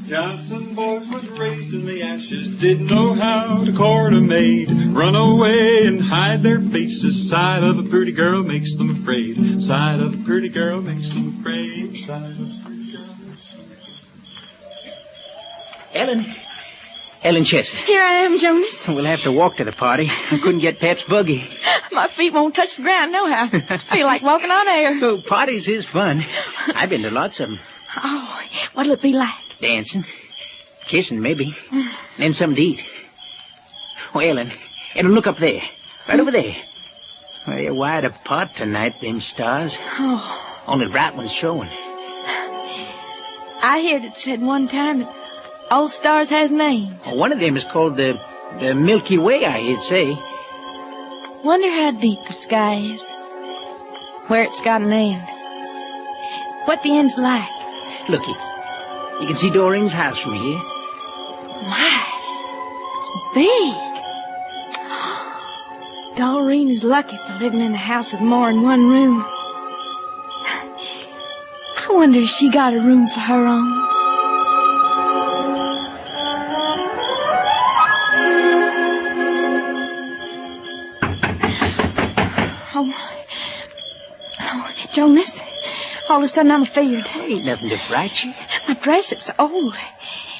Johnson boys was raised in the ashes, didn't know how to court a maid. Run away and hide their faces. Sight of a pretty girl makes them afraid. Sight of a pretty girl makes them afraid. Sight of a pretty girl makes them afraid. Ellen Chester. Here I am, Jonas. We'll have to walk to the party. I couldn't get Pat's buggy. My feet won't touch the ground nohow. I feel like walking on air. Oh, parties is fun. I've been to lots of them. Oh, what'll it be like? Dancing. Kissing, maybe. Then something to eat. Oh, Ellen, look up there. Right over there. Well, they're wide apart tonight, them stars. Oh. Only the bright one's showing. I heard it said one time that all stars has names. Well, one of them is called the Milky Way, I heard say. Wonder how deep the sky is. Where it's got an end. What the end's like. Looky. You can see Doreen's house from here. My, it's big. Doreen is lucky for living in a house with more than one room. I wonder if she got a room for her own. Oh, Jonas, all of a sudden I'm afeard. Ain't nothing to fright you. My dress is old.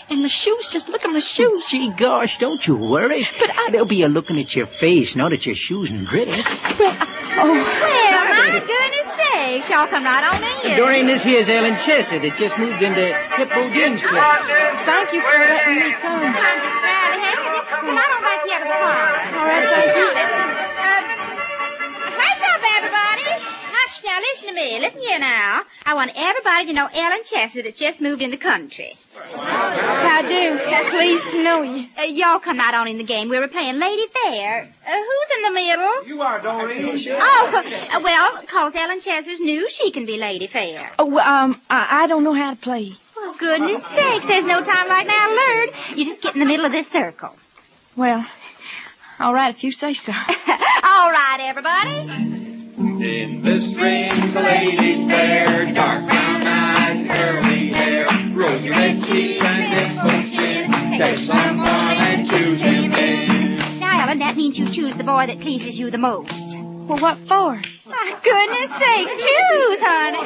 And my shoes, just look at my shoes. Gee, gosh, don't you worry. But they'll be a-looking at your face, not at your shoes and dress. Well, my goodness sakes, y'all come right on in here. Doreen, this here's Ellen Chester that just moved into Hippo Dean's place. Thank you for letting me come. I'm just glad to have you. Come on back here to the parlor. All right, thank you. Hush up, everybody. Hush, now listen to me. Listen here now. I want everybody to know Ellen Chester that's just moved in the country. How do? Pleased to know you. Y'all come right on in the game. We were playing Lady Fair. Who's in the middle? You are, Doreen. Oh, well, 'cause Ellen Chester's new, she can be Lady Fair. Oh, I don't know how to play. Well, goodness sakes, there's no time like now to learn. You just get in the middle of this circle. Well, all right, if you say so. All right, everybody. In the strings, a lady fair, dark brown eyes, curly hair, rosy red cheeks and dimpled chin. Take someone and choose him in. Now, Ellen, that means you choose the boy that pleases you the most. Well, what for? My goodness sakes, choose, honey.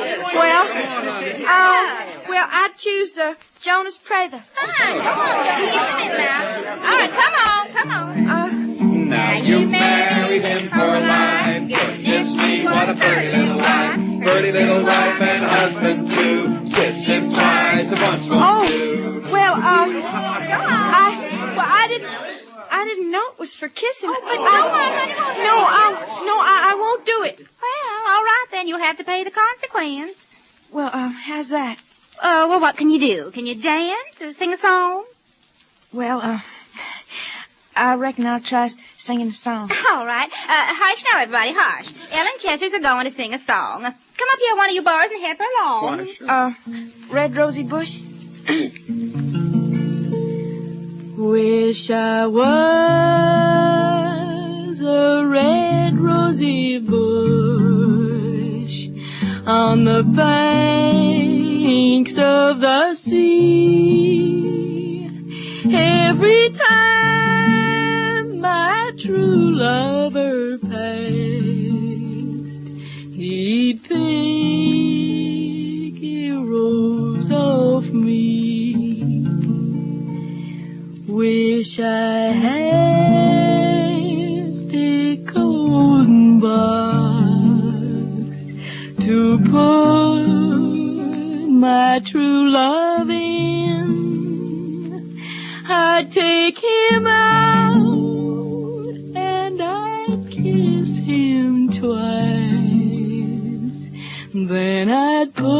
Well, I'd choose the Jonas Prather. Fine, come on, get in the middle now. All right, come on. Now you married him for life. Goodness me, what a pretty little wife. Pretty little wife and husband too. Kiss him twice, and once won't do. Well, I didn't know it was for kissing. Oh, but come on, honey. I won't do it. Well, all right, then you'll have to pay the consequence. Well, how's that? Well, what can you do? Can you dance or sing a song? Well, I reckon I'll try singing a song. All right. Hush now, everybody, hush. Ellen Chester's going to sing a song. Come up here, one of you boys, and help her along. Red Rosy Bush? Wish I was a red rosy bush on the banks of the sea. Every time my true lover passed, he'd pick a rose off me. wish I had a golden box to put my true love in. I'd take him out and I'd kiss him twice. Then I'd put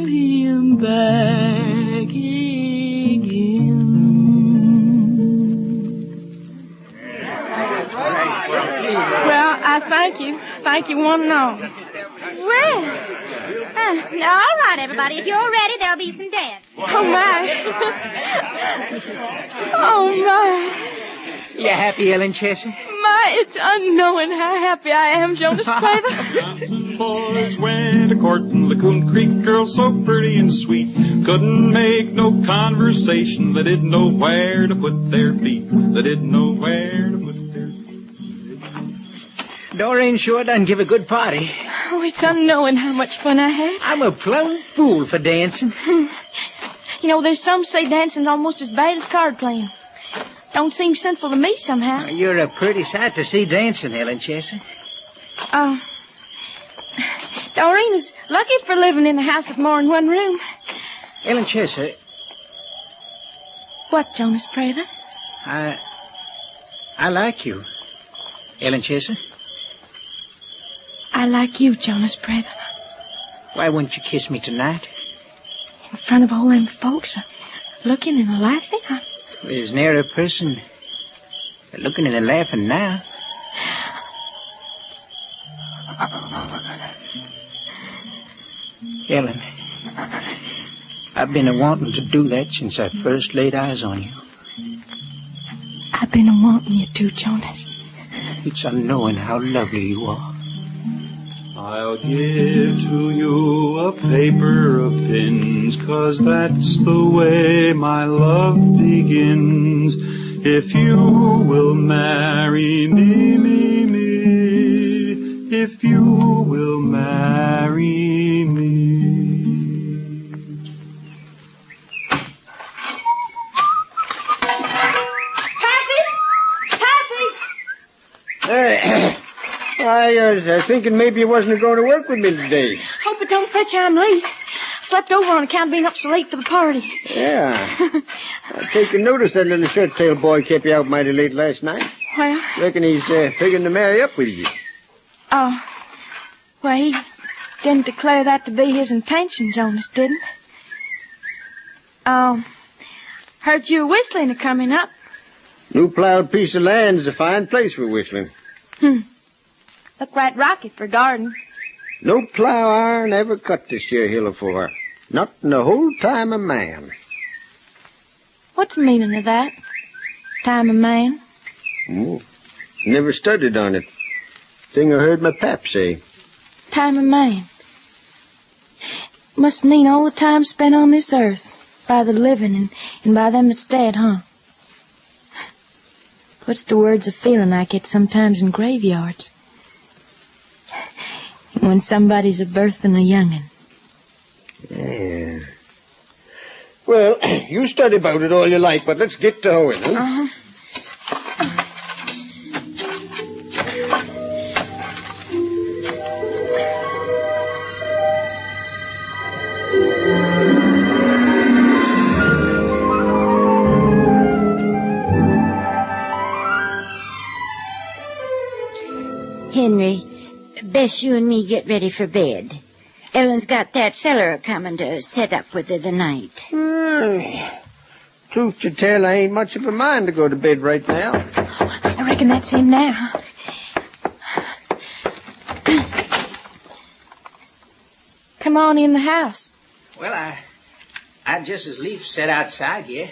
him back again. Well, I thank you. Thank you one and all. Well, all right, everybody. If you're ready, there'll be some dance. Oh, my. Oh, my. You happy, Ellen Chester? My, it's unknowing how happy I am, Jonas Prather. Johnson boys went a courting the Coon Creek girl so pretty and sweet. Couldn't make no conversation. They didn't know where to put their feet. They didn't know where to put their feet. Doreen sure done give a good party. Oh, it's unknowing how much fun I had. I'm a plumb fool for dancing. You know, there's some say dancing's almost as bad as card playing. Don't seem sinful to me somehow. You're a pretty sight to see dancing, Ellen Chester. Doreen is lucky for living in a house with more than one room. Ellen Chester. What, Jonas Prather? I like you, Ellen Chester. I like you, Jonas Prather. Why wouldn't you kiss me tonight? In front of all them folks, looking and laughing. There's ne'er a person looking and laughing now. Ellen, I've been a-wanting to do that since I first laid eyes on you. I've been a-wanting you too, Jonas. It's unknowing how lovely you are. I'll give to you a paper of pins, 'cause that's the way my love begins. If you will marry me, if you will marry me. I was thinking maybe you wasn't going to work with me today. Oh, but don't fret you, I'm late. Slept over on account of being up so late for the party. Yeah. I take a notice that little shirt-tail boy kept you out mighty late last night. Well? Reckon he's figuring to marry up with you. Oh. Well, he didn't declare that to be his intention, Jonas didn't. Heard you whistling a coming up. New plowed piece of land's a fine place for whistling. Look right rocky for garden. No plow iron ever cut this here hill afore. Not in the whole time of man. What's the meaning of that? Time of man? Oh, never studied on it. Thing I heard my pap say. Time of man. Must mean all the time spent on this earth. By the living and by them that's dead, huh? Puts the words of feeling I get sometimes in graveyards. When somebody's a-birthing a young'un. Yeah. Well, you study about it all you like, but let's get to hoeing, huh? Uh-huh. Henry, best you and me get ready for bed. Ellen's got that feller coming to set up with her tonight. Truth to tell, I ain't much of a mind to go to bed right now. I reckon that's him now. Come on in the house. Well, I'd just as lief sit outside here.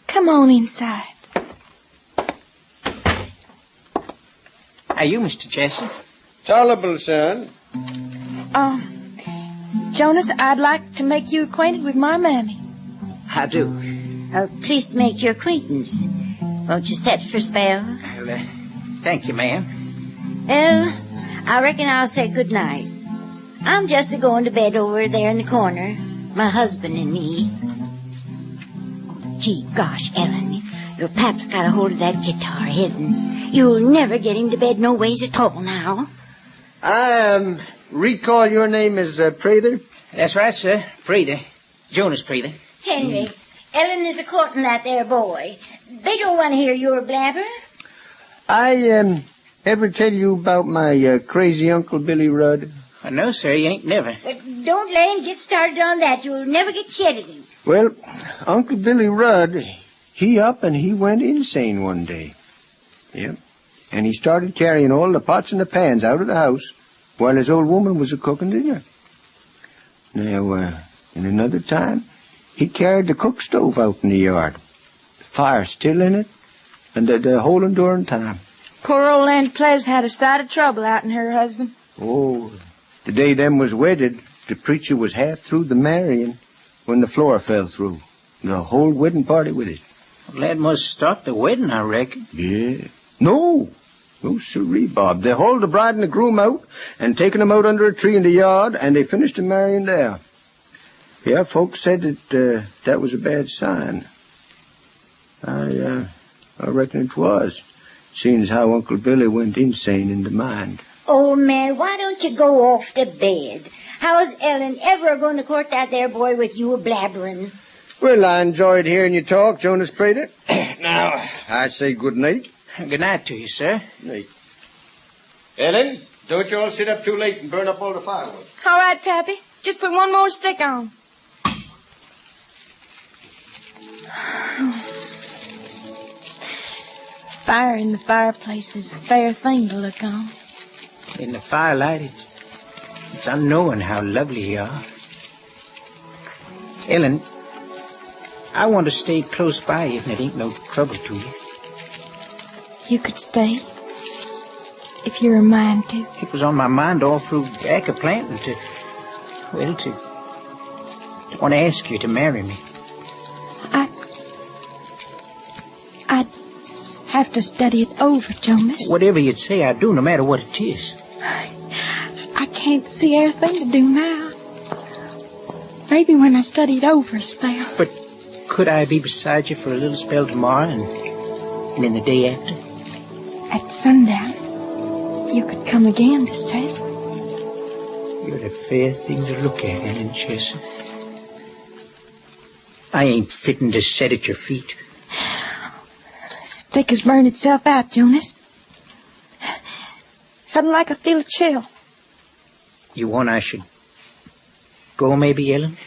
Come on inside. Are you Mr. Chester? Tolerable, son. Jonas, I'd like to make you acquainted with my mammy. I do. Pleased to make your acquaintance. Won't you set for a spell? Well, thank you, ma'am. Well, I reckon I'll say good night. I'm just a-going to bed over there in the corner. My husband and me. Gee, gosh, Ellen, your pap's got a hold of that guitar, hasn't? You'll never get him to bed no ways at all now. I recall your name is Prather? That's right, sir. Prather. Jonas Prather. Henry, Ellen is a-courting that there boy. They don't want to hear your blabber. I ever tell you about my crazy Uncle Billy Rudd? No, sir, you ain't never. But don't let him get started on that. You'll never get shed at him. Well, Uncle Billy Rudd, he up and he went insane one day. Yep. And he started carrying all the pots and the pans out of the house while his old woman was a-cooking dinner. Now, in another time, he carried the cook stove out in the yard. The fire still in it, and the whole enduring time. Poor old Aunt Ples had a sight of trouble out in her husband. Oh, the day them was wedded, the preacher was half through the marrying when the floor fell through. The whole wedding party with it. Well, that must start the wedding, I reckon. Yeah. No, sirree, Bob. They hauled the bride and the groom out and taken them out under a tree in the yard, and they finished the marrying there. Yeah, folks said that that was a bad sign. I reckon it was, seeing as how Uncle Billy went insane in the mind. Old man, why don't you go off to bed? How's Ellen ever going to court that there boy with you a-blabbering? Well, I enjoyed hearing you talk, Jonas Prather. Now, I say good night. Good night to you, sir. Night. Ellen, don't you all sit up too late and burn up all the firewood. All right, Pappy. Just put one more stick on. Fire in the fireplace is a fair thing to look on. In the firelight, it's unknown how lovely you are. Ellen, I want to stay close by you if it ain't no trouble to you. You could stay, if you're a mind to. It was on my mind all through back of planting to want to ask you to marry me. I'd have to study it over, Jonas. Whatever you'd say, I'd do, no matter what it is. I can't see everything to do now. Maybe when I study it over a spell. But could I be beside you for a little spell tomorrow and then the day after? At sundown, you could come again to stay. You're a fair thing to look at, Ellen Chesser. I ain't fitting to sit at your feet. Stick has burned itself out, Jonas. Something like I feel a chill. You want I should go, maybe, Ellen?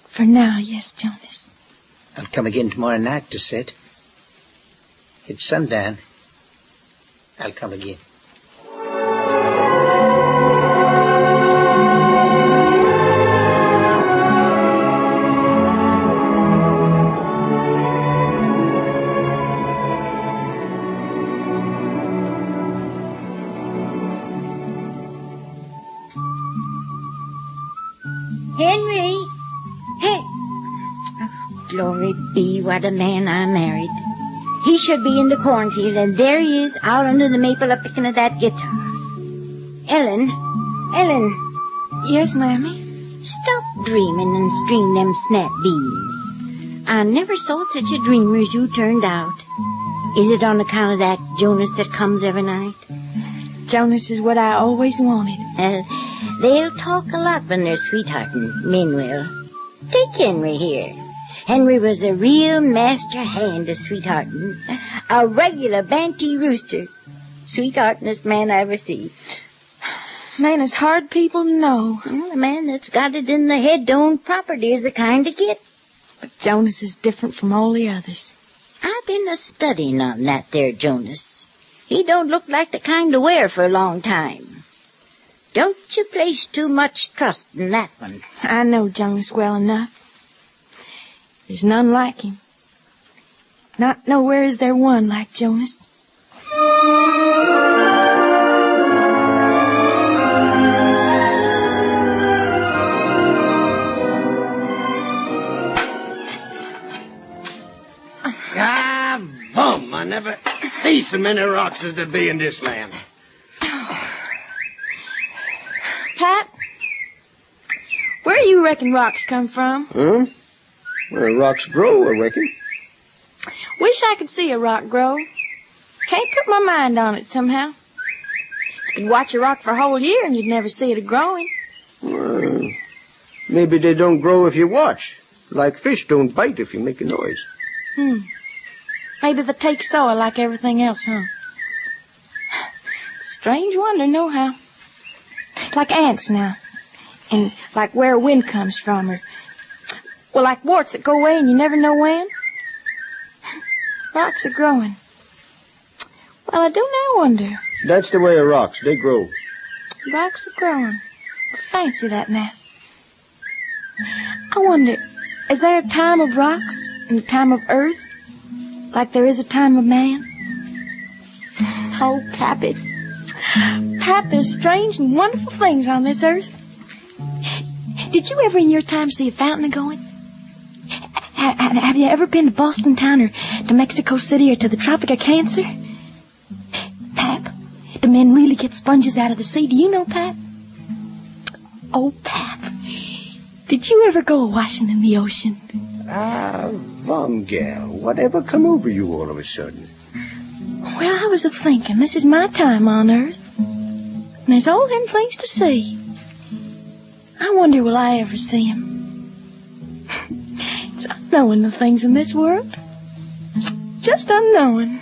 For now, yes, Jonas. I'll come again tomorrow night to sit. At sundown, I'll come again. Henry! Hey! Oh, glory be, what a man I married. He should be in the cornfield, and there he is, out under the maple a-picking at that guitar. Ellen! Yes, Mammy? Stop dreaming and string them snap beans. I never saw such a dreamer as you turned out. Is it on account of that Jonas that comes every night? Jonas is what I always wanted. They'll talk a lot when they're sweethearting, men will. Take Henry here. Henry was a real master hand of sweethearting. A regular Banty rooster. Sweetheartingest man I ever see. Man is hard people to know. Well, a man that's got it in the head to own property is the kind to get. But Jonas is different from all the others. I've been a-studying on that there Jonas. He don't look like the kind to wear for a long time. Don't you place too much trust in that one. I know Jonas well enough. There's none like him. Not nowhere is there one like Jonas. Bum! I never see so many rocks as there be in this land. Pat, where you reckon rocks come from? Huh? Well, rocks grow, I reckon. Wish I could see a rock grow. Can't put my mind on it somehow. You could watch a rock for a whole year and you'd never see it a-growing. Well, maybe they don't grow if you watch. Like fish don't bite if you make a noise. Maybe they take soil like everything else, huh? It's a strange wonder, nohow. Like ants now. And like where wind comes from, or... Well, like warts that go away and you never know when. Rocks are growing. Well, I do now wonder. That's the way of rocks. They grow. Rocks are growing. Fancy that now. I wonder, is there a time of rocks and a time of earth? Like there is a time of man? Oh, Pappy. Pap, there's strange and wonderful things on this earth. Did you ever in your time see a fountain a-going? Have you ever been to Boston town or to Mexico City or to the Tropic of Cancer? Pap, do men really get sponges out of the sea? Do you know, Pap? Oh, Pap, did you ever go washing in the ocean? Von gal, whatever come over you all of a sudden? Well, I was a-thinking, this is my time on Earth. And there's all them things to see. I wonder, will I ever see 'em? It's unknowing the things in this world. Just unknowing.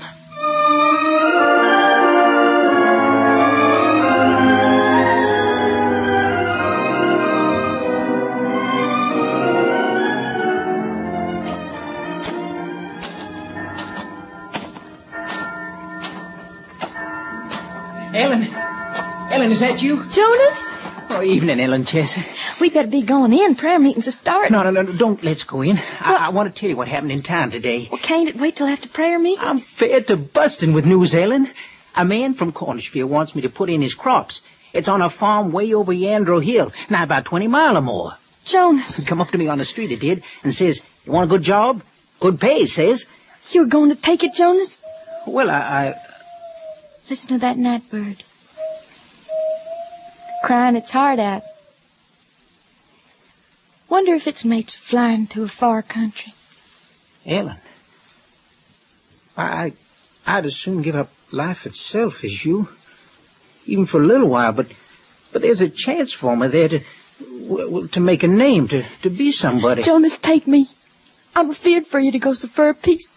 Ellen, is that you? Jonas? Oh, evening, Ellen Chester. We better be going in. Prayer meeting's a start. No, don't let's go in. I want to tell you what happened in town today. Well, can't it wait till after prayer meeting? I'm fair to busting with news, Ellen. A man from Cornishville wants me to put in his crops. It's on a farm way over Yandro Hill, now about 20 mile or more. Jonas. He come up to me on the street, it did, and says, "You want a good job? Good pay," says. You're going to take it, Jonas? Well, I... Listen to that night bird. Crying its heart out. Wonder if its mates are flying to a far country. Ellen, I'd as soon give up life itself as you, even for a little while, but there's a chance for me there to make a name, to be somebody. Jonas, take me. I'm afeard for you to go so far a piece.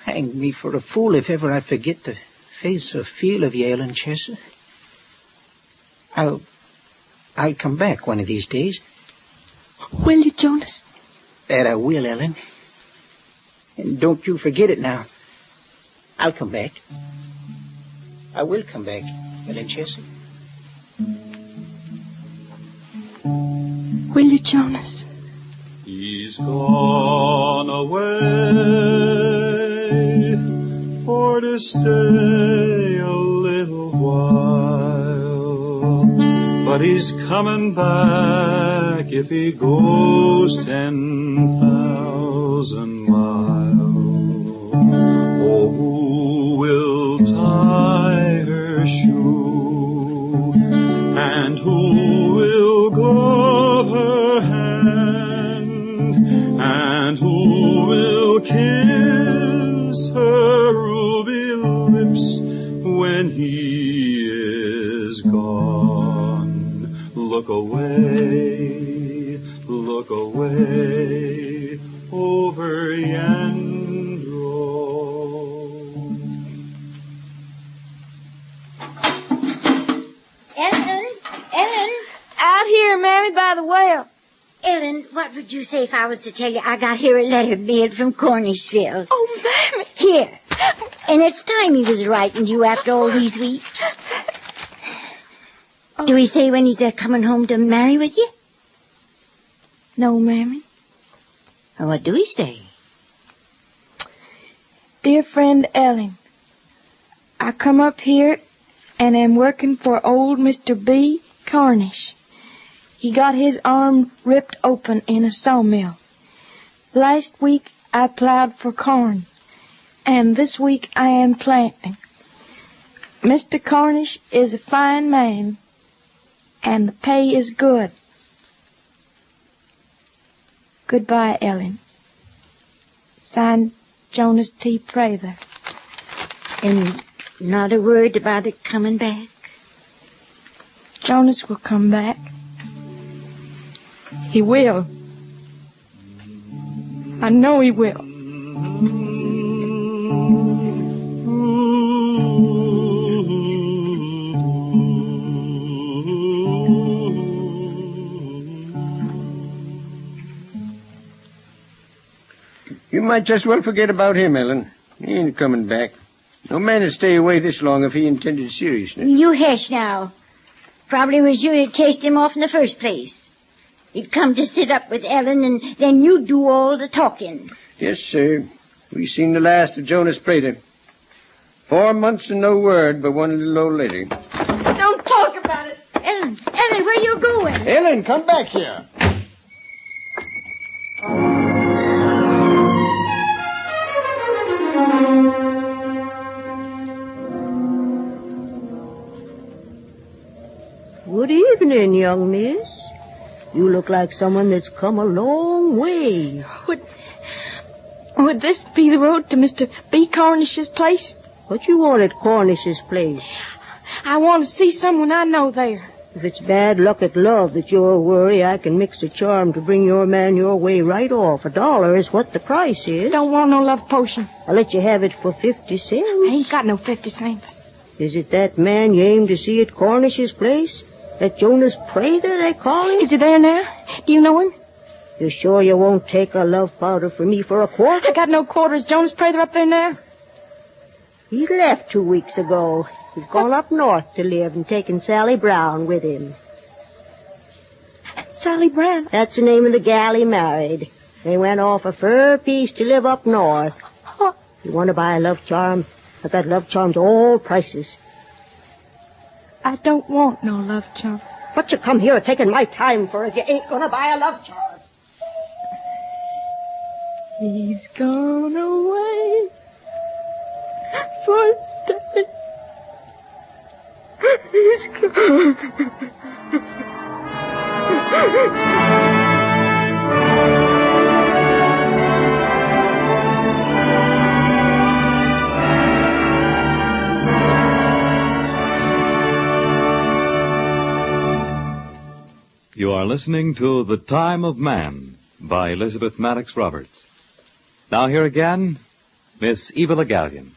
Hang me for a fool if ever I forget the face or feel of you, Ellen Chester. I'll come back one of these days. Will you, Jonas? That I will, Ellen. And don't you forget it now. I'll come back. I will come back, Ellen Chester. Will you, Jonas? He's gone away for to stay a little while, but he's coming back if he goes 10,000 miles. Oh, who will tie her shoe, and who will glove her hand, and who will kiss her ruby lips when he is gone? Look away over Yandro. Ellen! Out here, Mammy, by the well. Ellen, what would you say if I was to tell you I got here a letter mailed from Cornishville? Oh, Mammy! Here. And it's time he was writing you after all these weeks. Oh. Do he say when he's coming home to marry with you? No, Mammy. Well, what do he say? Dear friend Ellen, I come up here and am working for old Mr. B. Cornish. He got his arm ripped open in a sawmill. Last week I plowed for corn, and this week I am planting. Mr. Cornish is a fine man, and the pay is good. Goodbye, Ellen. Signed, Jonas T. Prather. And not a word about it coming back? Jonas will come back. He will. I know he will. You might just well forget about him, Ellen. He ain't coming back. No man would stay away this long if he intended seriousness. You hush now. Probably was you who chased him off in the first place. He'd come to sit up with Ellen, and then you'd do all the talking. Yes, sir. We seen the last of Jonas Prather. 4 months and no word but one little old lady. Don't talk about it. Ellen, where you going? Ellen, come back here. Good evening, young miss. You look like someone that's come a long way. Would this be the road to Mr. B. Cornish's place? What you want at Cornish's place? I want to see someone I know there. If it's bad luck at love that you're worry, I can mix a charm to bring your man your way right off. $1 is what the price is. Don't want no love potion. I'll let you have it for 50 cents. I ain't got no 50 cents. Is it that man you aim to see at Cornish's place? That Jonas Prather, they call him? Is he there now? Do you know him? You sure you won't take a love powder for me for a quarter? I got no quarters. Jonas Prather up there now? He left 2 weeks ago. He's gone up north to live and taken Sally Brown with him. Sally Brown? That's the name of the gal he married. They went off a fur piece to live up north. Oh. You want to buy a love charm? I've got love charms all prices. I don't want no love charm. But you come here taking my time for it. You ain't gonna buy a love charm. He's gone away for stay. He's gone. You are listening to The Time of Man by Elizabeth Maddox Roberts. Now here again, Miss Eva Le Gallion.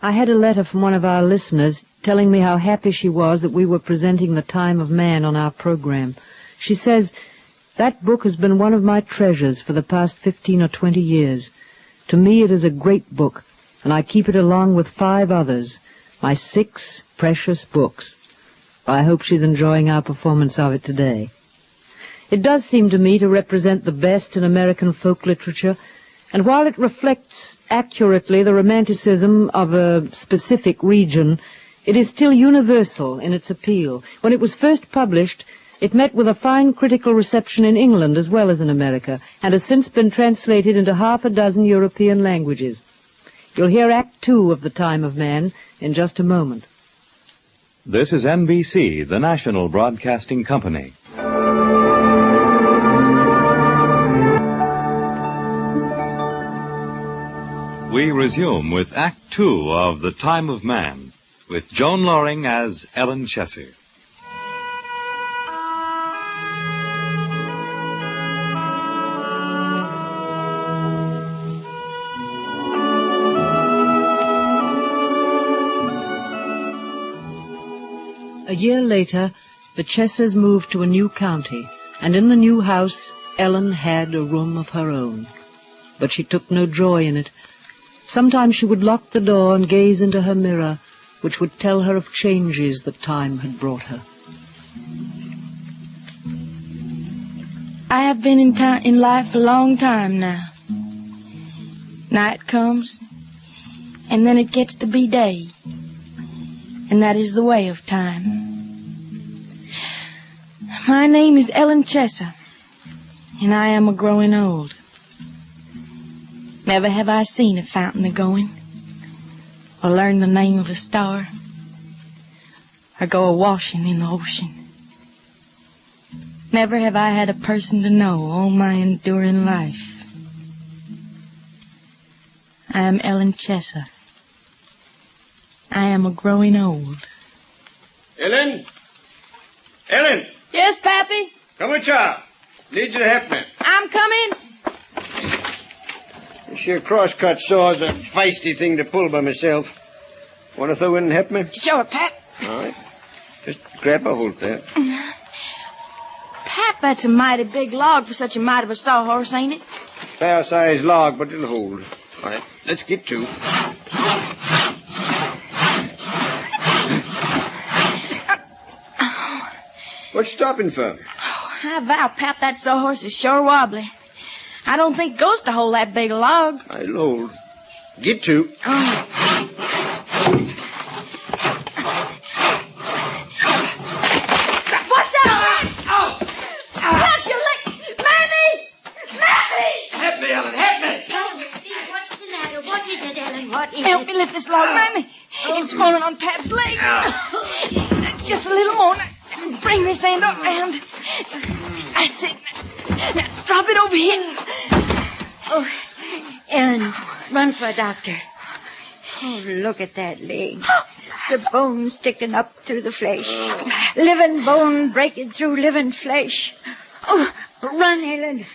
I had a letter from one of our listeners telling me how happy she was that we were presenting The Time of Man on our program. She says, "That book has been one of my treasures for the past 15 or 20 years. To me it is a great book, and I keep it along with 5 others, my 6 precious books." I hope she's enjoying our performance of it today. It does seem to me to represent the best in American folk literature, and while it reflects accurately the romanticism of a specific region, it is still universal in its appeal. When it was first published, it met with a fine critical reception in England as well as in America, and has since been translated into 6 European languages. You'll hear Act 2 of The Time of Man in just a moment. This is NBC, the national broadcasting company. We resume with Act 2 of The Time of Man, with Joan Loring as Ellen Chesser. A year later, the Chessers moved to a new county, and in the new house, Ellen had a room of her own. But she took no joy in it. Sometimes she would lock the door and gaze into her mirror, which would tell her of changes that time had brought her. I have been in life a long time now. Night comes, and then it gets to be day. And that is the way of time. My name is Ellen Chesser, and I am a-growing old. Never have I seen a fountain a-going, or learned the name of a star, or go a-washing in the ocean. Never have I had a person to know all my enduring life. I am Ellen Chesser. I am a growing old. Ellen? Ellen! Yes, Pappy? Come here, child. Need you to help me. I'm coming. This here crosscut saw's a feisty thing to pull by myself. Want to throw in and help me? Sure, Pap. All right. Just grab a hold there. Pap, that's a mighty big log for such a mite of a sawhorse, ain't it? Fair-sized log, but it'll hold. All right, let's get to. What's stopping for? I vow, Pap, that sawhorse is sure wobbly. I don't think it goes to hold that big log. I'll hold. Get to. Watch out! Pap, your leg! Mammy! Mammy! Help me, Ellen, help me! What's the matter? What is it, Ellen? What is Help it? me lift this log, Mammy. It's falling on Pap's leg. Just a little more. Now, bring this end up round. That's it. Now, drop it over here. Oh, Ellen, run for a doctor. Oh, look at that leg. The bone sticking up through the flesh. Living bone breaking through living flesh. Oh, run, Ellen.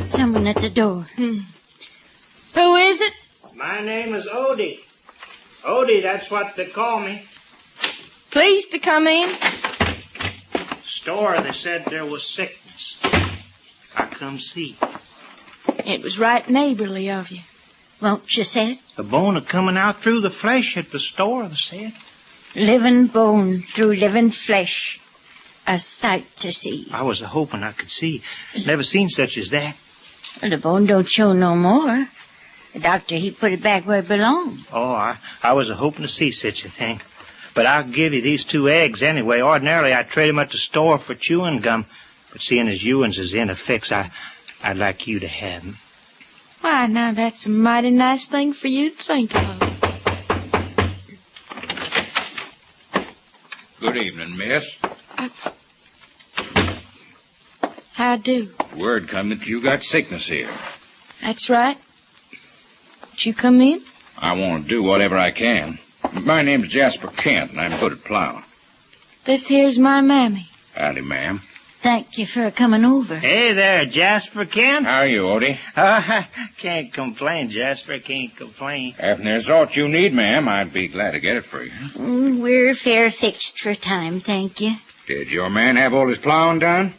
Someone at the door. Who is it? My name is Odie. Odie, that's what they call me. Pleased to come in. Store, they said there was sickness. I come see. It was right neighborly of you. Won't you say it? The bone coming out through the flesh at the store, they said. Living bone through living flesh. A sight to see. I was hoping I could see. Never seen such as that. Well, the bone don't show no more. The doctor, he put it back where it belonged. Oh, I was hoping to see such a thing. But I'll give you these 2 eggs anyway. Ordinarily, I'd trade 'em at the store for chewing gum. But seeing as Ewan's is in a fix, I'd like you to have 'em. Why, now, that's a mighty nice thing for you to think of. Good evening, miss. How do? Word come that you got sickness here. That's right. Did you come in? I want to do whatever I can. My name's Jasper Kent, and I'm good at plowing. This here's my mammy. Howdy, ma'am. Thank you for coming over. Hey there, Jasper Kent. How are you, Odie? Can't complain, Jasper, can't complain. If there's aught you need, ma'am, I'd be glad to get it for you. We're fair fixed for time, thank you. Did your man have all his plowing done?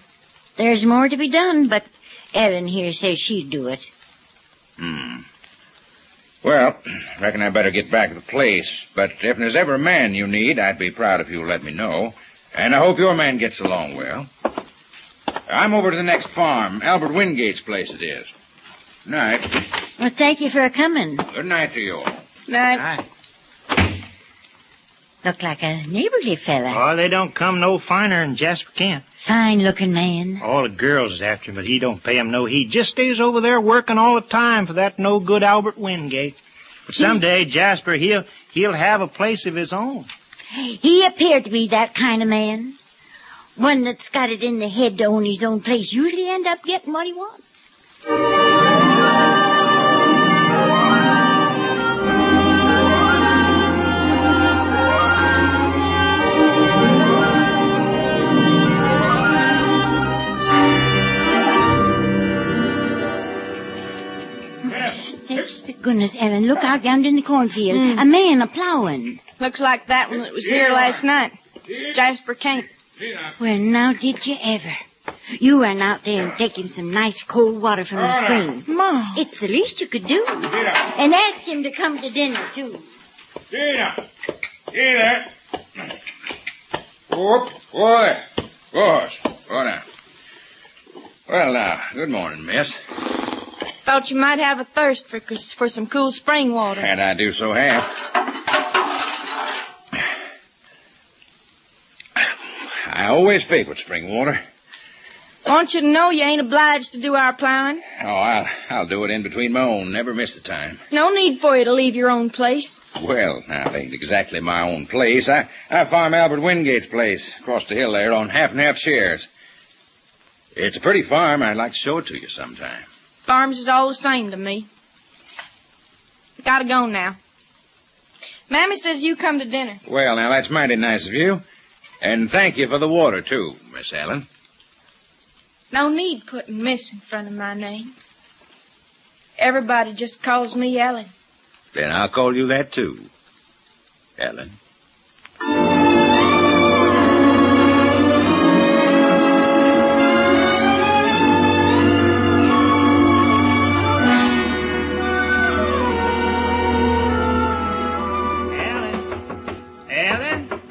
There's more to be done, but Ellen here says she'd do it. Well, reckon I better get back to the place. But if there's ever a man you need, I'd be proud if you'll let me know. And I hope your man gets along well. I'm over to the next farm. Albert Wingate's place it is. Night. Well, thank you for coming. Good night to you all. Night. Look like a neighborly fella. Oh, they don't come no finer than Jasper Kent. Fine-looking man. All the girls is after him, but he don't pay 'em no heed. Just stays over there working all the time for that no-good Albert Wingate. But someday, Jasper, he'll have a place of his own. He appeared to be that kind of man. One that's got it in the head to own his own place usually end up getting what he wants. Sakes to goodness, Ellen, look out down in the cornfield. A man a-plowing. Looks like that one that was here last night. Jasper Kent. Well, now did you ever? You run out there and take him some nice cold water from the spring. Mom. It's the least you could do. And ask him to come to dinner, too. Tina! Tina! Whoop, boy. Boss. Go down. Well, now, good morning, miss. Thought you might have a thirst for some cool spring water. And I do so have. I always favored spring water. Won't want you to know you ain't obliged to do our plowing. Oh, I'll do it in between my own. Never miss the time. No need for you to leave your own place. Well, now, it ain't exactly my own place. I farm Albert Wingate's place across the hill there on half and half shares. It's a pretty farm. I'd like to show it to you sometime. Farms is all the same to me. Gotta go now. Mammy says you come to dinner. Well, now, that's mighty nice of you. And thank you for the water, too, Miss Ellen. No need putting Miss in front of my name. Everybody just calls me Ellen. Then I'll call you that, too, Ellen.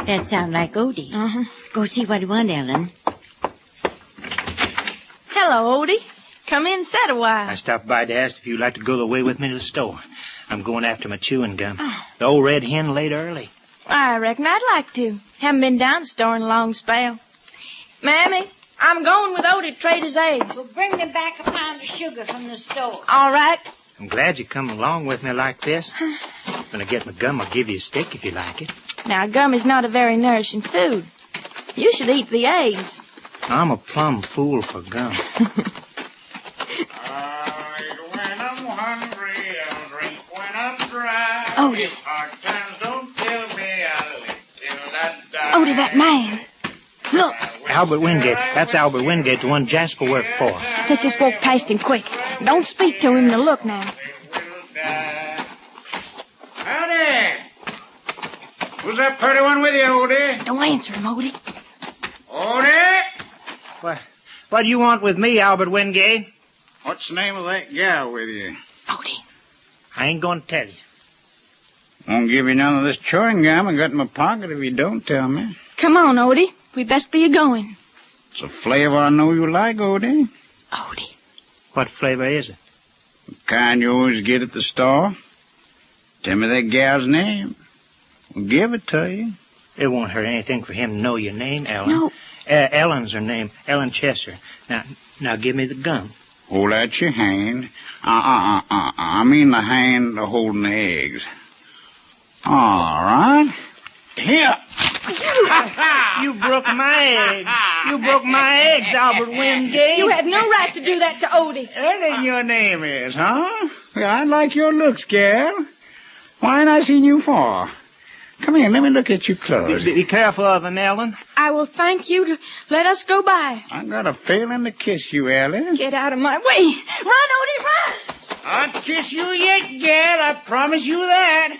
That sound like Odie. Go see what you want, Ellen. Hello, Odie. Come in and sit a while. I stopped by to ask if you'd like to go the way with me to the store. I'm going after my chewing gum. The old red hen laid early. I reckon I'd like to. Haven't been down to the store in a long spell. Mammy, I'm going with Odie to trade his eggs. Well, bring me back a pound of sugar from the store. All right. I'm glad you come along with me like this. When I get my gum, I'll give you a stick if you like it. Now, gum is not a very nourishing food. You should eat the eggs. I'm a plumb fool for gum. When I'm hungry, I'll drink when I'm dry. Odie. If hard times don't kill me, I'll live till I die. Odie, that man. Look. Albert Wingate. That's Albert Wingate, the one Jasper worked for. Let's just walk past him quick. Don't speak to him to look now. Howdy. Who's that pretty one with you, Odie? Don't answer him, Odie. Odie? What do you want with me, Albert Wingate? What's the name of that gal with you? Odie. I ain't going to tell you. Won't give you none of this chewing gum I got in my pocket if you don't tell me. Come on, Odie. We best be a-going. It's a flavor I know you like, Odie. Odie. What flavor is it? The kind you always get at the store. Tell me that gal's name. We'll give it to you. It won't hurt anything for him to know your name, Ellen. No. Ellen's her name, Ellen Chester. Now give me the gum. Hold out your hand. I mean the hand holding the eggs. All right. Here. You broke my eggs. You broke my eggs, Albert Wingate. You had no right to do that to Odie. Ellen, your name is, huh? Well, I like your looks, gal. Why ain't I seen you for? Come here, let me look at your clothes. Be careful of him, Ellen. I will thank you to let us go by. I got a feeling to kiss you, Ellen. Get out of my way. Run, Odie, run! I'll kiss you yet, gal. I promise you that.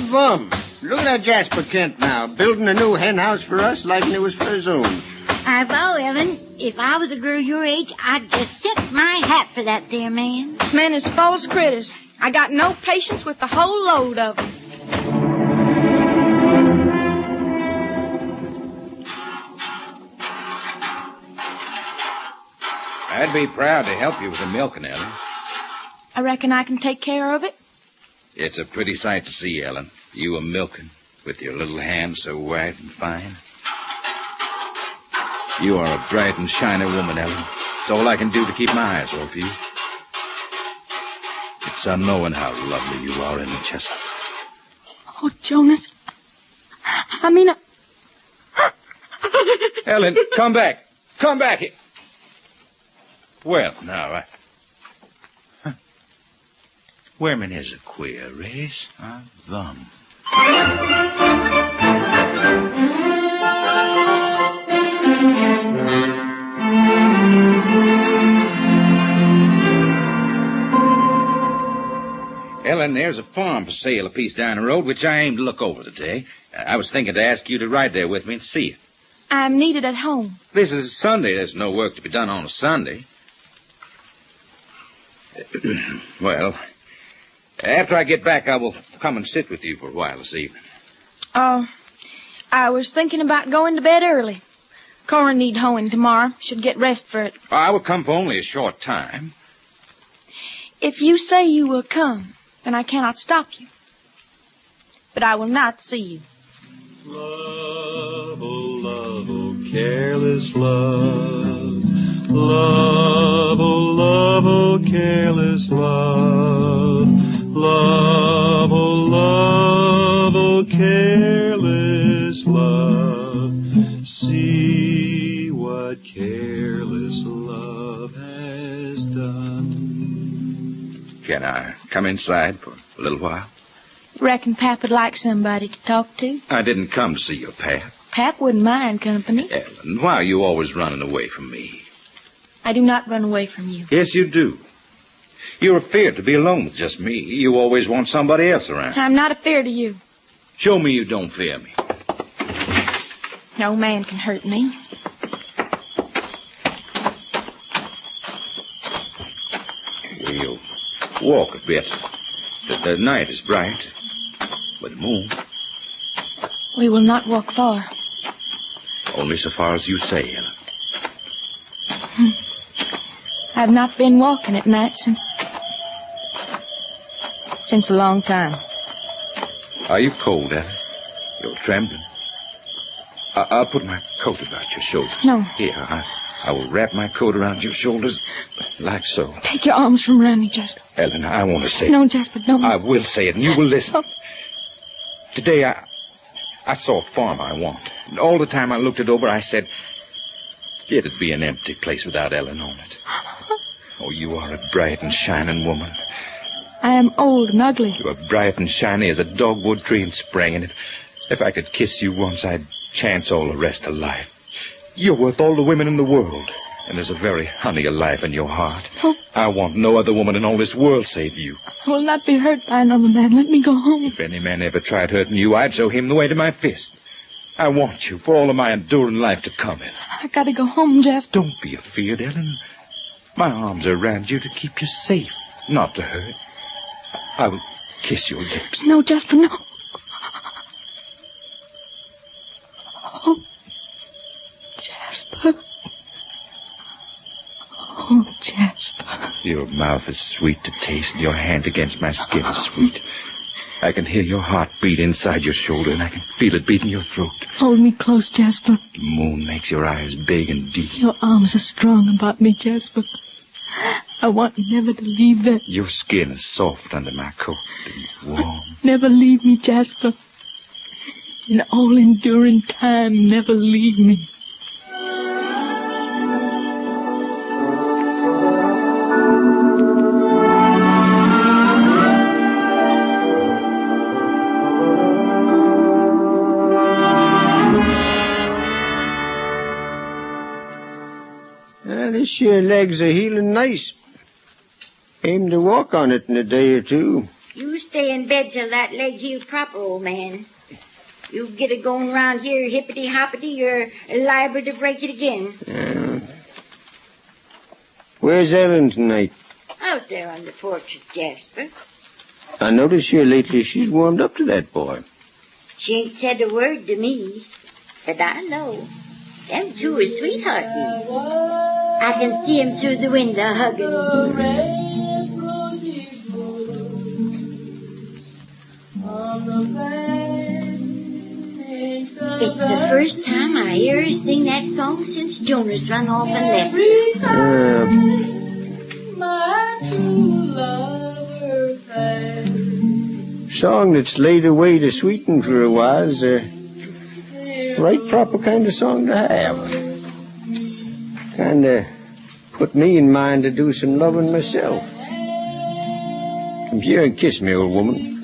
Vum. Look at that Jasper Kent now, building a new hen house for us like it was for his own. I vow, Ellen, if I was a girl your age, I'd just set my hat for that there man. Men is false critters. I got no patience with the whole load of them. I'd be proud to help you with the milking, Ellen. I reckon I can take care of it. It's a pretty sight to see, Ellen. You a milking with your little hands so white and fine. You are a bright and shiny woman, Ellen. It's all I can do to keep my eyes off you. It's unknowing how lovely you are, Ellen Chester. Oh, Jonas. I mean... Ellen, come back. Come back here. Well, now, women is a queer race, huh? Them. Ellen, there's a farm for sale a piece down the road, which I aim to look over today. I was thinking to ask you to ride there with me and see it. I'm needed at home. This is Sunday. There's no work to be done on a Sunday. Well, after I get back, I will come and sit with you for a while this evening. Oh, I was thinking about going to bed early. Corn need hoeing tomorrow. Should get rest for it. I will come for only a short time. If you say you will come, then I cannot stop you. But I will not see you. Love, oh, careless love. Love, oh, careless love. Love, oh, careless love. See what careless love has done. Can I come inside for a little while? Reckon Pap would like somebody to talk to. I didn't come to see your Pap. Pap wouldn't mind company. Ellen, why are you always running away from me? I do not run away from you. Yes, you do. You're afraid to be alone with just me. You always want somebody else around. I'm not a fear to you. Show me you don't fear me. No man can hurt me. We'll walk a bit. The night is bright. With the moon. We will not walk far. Only so far as you say, Ellen. I've not been walking at night since a long time. Are you cold, Ellen? You're trembling. I'll put my coat about your shoulders. No. Here, I will wrap my coat around your shoulders like so. Take your arms from around me, Jasper. Ellen, I want to say it. No, Jasper, don't. I will say it, and you will listen. Oh. Today, I saw a farm I want. And all the time I looked it over, I said, it'd be an empty place without Ellen on it. Oh, you are a bright and shining woman. I am old and ugly. You are bright and shiny as a dogwood tree in spring, and if I could kiss you once, I'd chance all the rest of life. You're worth all the women in the world, and there's a very honey of life in your heart. Oh. I want no other woman in all this world save you. I will not be hurt by another man. Let me go home. If any man ever tried hurting you, I'd show him the way to my fist. I want you for all of my enduring life to come in. I gotta go home, Jasper. Don't be afeard, Ellen. My arms are around you to keep you safe, not to hurt. I will kiss your lips. No, Jasper, no. Oh, Jasper. Oh, Jasper. Your mouth is sweet to taste, and your hand against my skin is sweet. I can hear your heart beat inside your shoulder, and I can feel it beat in your throat. Hold me close, Jasper. The moon makes your eyes big and deep. Your arms are strong about me, Jasper. I want never to leave them. Your skin is soft under my coat and warm. Never leave me, Jasper. In all enduring time, never leave me. This here legs are healing nice. Aim to walk on it in a day or two. You stay in bed till that leg heals proper, old man. You get it going around here hippity-hoppity, you're liable to break it again. Where's Ellen tonight? Out there on the porch with Jasper. I notice here lately she's warmed up to that boy. She ain't said a word to me, but I know. Them two are sweethearting. I can see him through the window hugging. It's the first time I hear her sing that song since Jonas run off and left her. Song that's laid away to sweeten for a while is a right proper kind of song to have. Kind of put me in mind to do some loving myself. Come here and kiss me, old woman.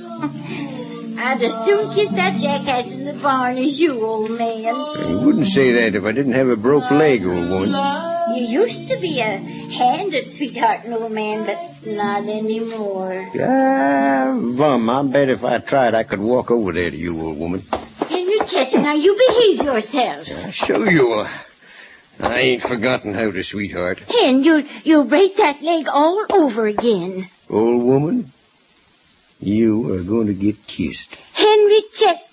I'd as soon kiss that jackass in the barn as you, old man. You wouldn't say that if I didn't have a broke leg, old woman. You used to be a hand at sweethearting, old man, but not anymore. Vum, I bet if I tried, I could walk over there to you, old woman. Henry Chester, now you behave yourself. I'll show you. I ain't forgotten how to sweetheart. Hen, you'll break that leg all over again. Old woman, you are going to get kissed. Henry Chet.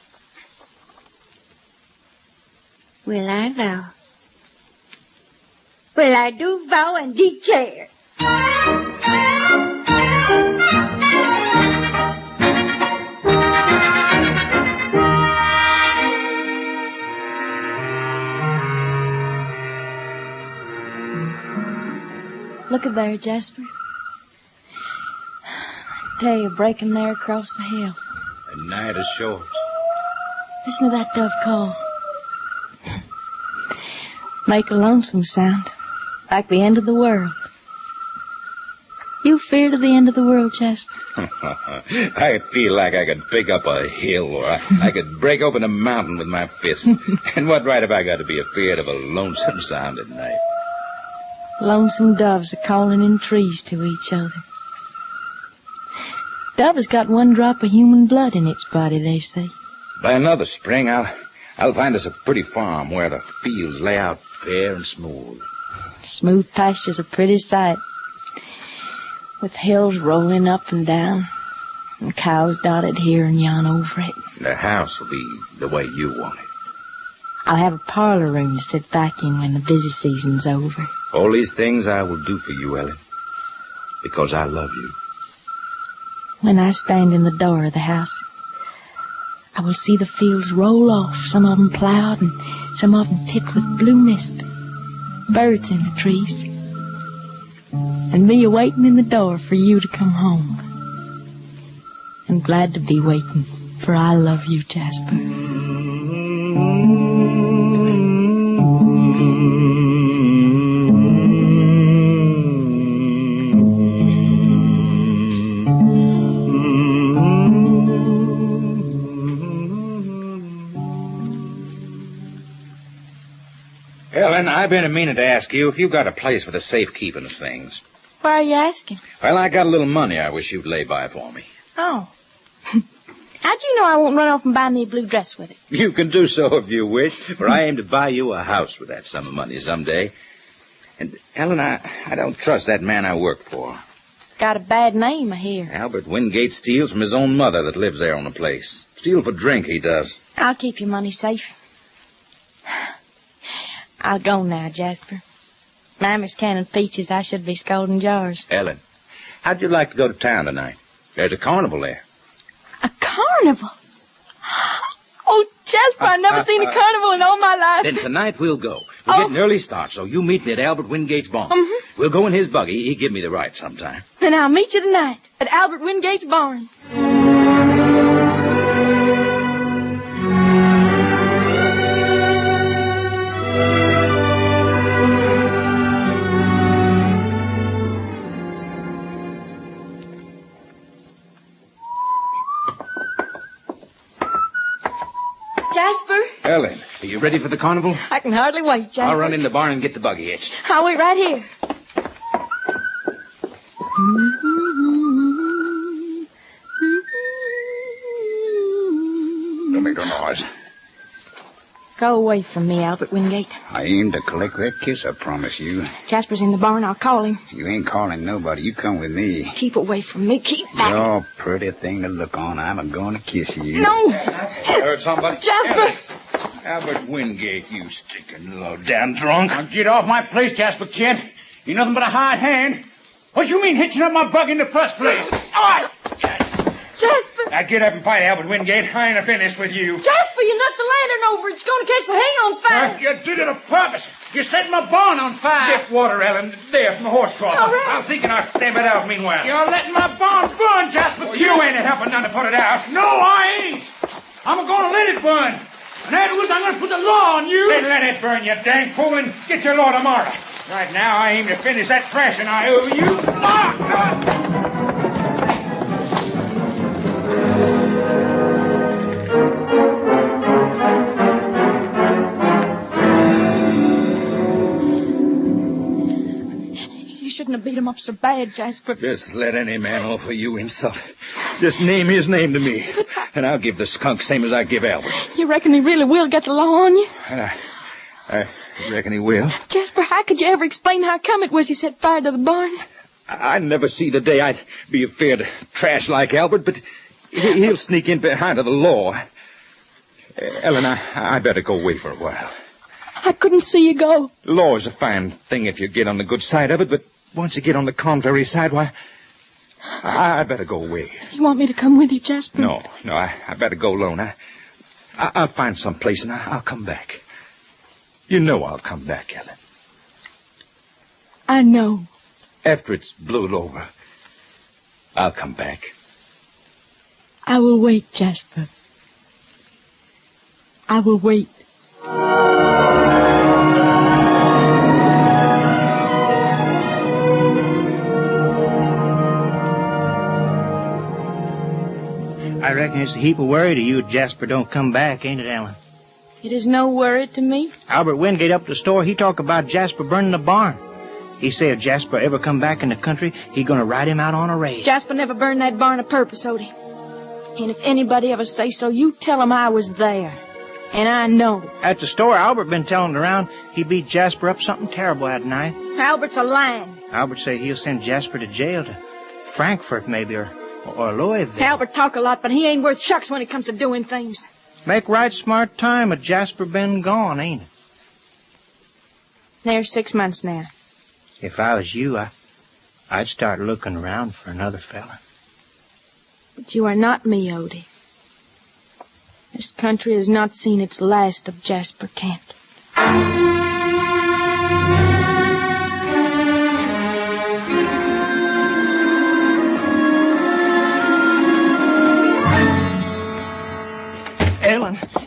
Will I vow? Will I do vow and declare? Look at there, Jasper. Day are breaking there across the hills. And night is short. Listen to that dove call. Make a lonesome sound, like the end of the world. You feared of the end of the world, Jasper? I feel like I could pick up a hill, or I could break open a mountain with my fist. And what right have I got to be afraid of a lonesome sound at night? Lonesome doves are calling in trees to each other. Dove has got one drop of human blood in its body, they say. By another spring, I'll find us a pretty farm where the fields lay out fair and smooth. Smooth pasture's a pretty sight, with hills rolling up and down, and cows dotted here and yon over it. The house will be the way you want it. I'll have a parlor room to sit back in when the busy season's over. All these things I will do for you, Ellen, because I love you. When I stand in the door of the house, I will see the fields roll off, some of them plowed and some of them tipped with blue mist, birds in the trees, and me a-waiting in the door for you to come home. I'm glad to be waiting, for I love you, Jasper. Ellen, I've been meaning to ask you if you've got a place for the safekeeping of things. Why are you asking? Well, I got a little money I wish you'd lay by for me. Oh. How'd you know I won't run off and buy me a blue dress with it? You can do so if you wish, for I aim to buy you a house with that sum of money someday. And, Ellen, I don't trust that man I work for. Got a bad name, I hear. Albert Wingate steals from his own mother that lives there on the place. Steal for drink, he does. I'll keep your money safe. I'll go now, Jasper. Mammy's canning peaches. I should be scalding jars. Ellen, how'd you like to go to town tonight? There's a carnival there. A carnival? Oh, Jasper, I've never seen a carnival in all my life. Then tonight we'll go. We'll get an early start, so you meet me at Albert Wingate's barn. Mm-hmm. We'll go in his buggy. He'll give me the ride sometime. Then I'll meet you tonight at Albert Wingate's barn. Jasper? Ellen, are you ready for the carnival? I can hardly wait, Jasper. I'll run in the barn and get the buggy hitched. I'll wait right here. Don't make no noise. Go away from me, Albert Wingate. I aim to collect that kiss, I promise you. Jasper's in the barn. I'll call him. You ain't calling nobody. You come with me. Keep away from me. Keep back. You're a pretty thing to look on. I'm a-going to kiss you. No! Heard somebody? Jasper! Albert Wingate, you stinking low damn drunk. Now get off my place, Jasper, kid. You're nothing but a hard hand. What you mean hitching up my bug in the first place? All right. Jasper! Now get up and fight, Albert Wingate. I ain't finished with you. Jasper, you knocked the lantern over. It's going to catch the hay on fire. You did it on purpose. You're setting my barn on fire. Get water, Ellen. There, from the horse trough. All right. I'll see can I stamp it out meanwhile. You're letting my barn burn, Jasper. Oh, you ain't helping none to put it out. No, I ain't. I'm going to let it burn. And afterwards, I'm going to put the law on you. Then let it burn, you dang fool, and get your law tomorrow. Right now, I aim to finish that thrashing I owe you. You shouldn't have beat him up so bad, Jasper. Just let any man offer you insult. Just name his name to me, and I'll give the skunk same as I give Albert. You reckon he really will get the law on you? I reckon he will. Jasper, how could you ever explain how come it was you set fire to the barn? I never see the day I'd be afraid of trash like Albert, but he'll sneak in behind the law. Ellen, I better go away for a while. I couldn't see you go. Law's a fine thing if you get on the good side of it, but once you get on the contrary side, why, I better go away. You want me to come with you, Jasper? No, I better go alone. I'll find some place and I'll come back. You know I'll come back, Ellen. I know. After it's blowed over, I'll come back. I will wait, Jasper. I will wait. I reckon it's a heap of worry to you if Jasper don't come back, ain't it, Ellen? It is no worry to me. Albert Wingate up at the store, he talk about Jasper burning the barn. He say if Jasper ever come back in the country, he gonna ride him out on a race. Jasper never burned that barn a purpose, Odie. And if anybody ever say so, you tell him I was there. And I know. At the store, Albert been telling around he beat Jasper up something terrible that night. Albert's a lying. Albert say he'll send Jasper to jail, to Frankfurt maybe, or Louisville. Albert talk a lot, but he ain't worth shucks when it comes to doing things. Make right smart time with Jasper been gone, ain't it? There's 6 months now. If I was you, I'd start looking around for another fella. But you are not me, Odie. This country has not seen its last of Jasper Kent.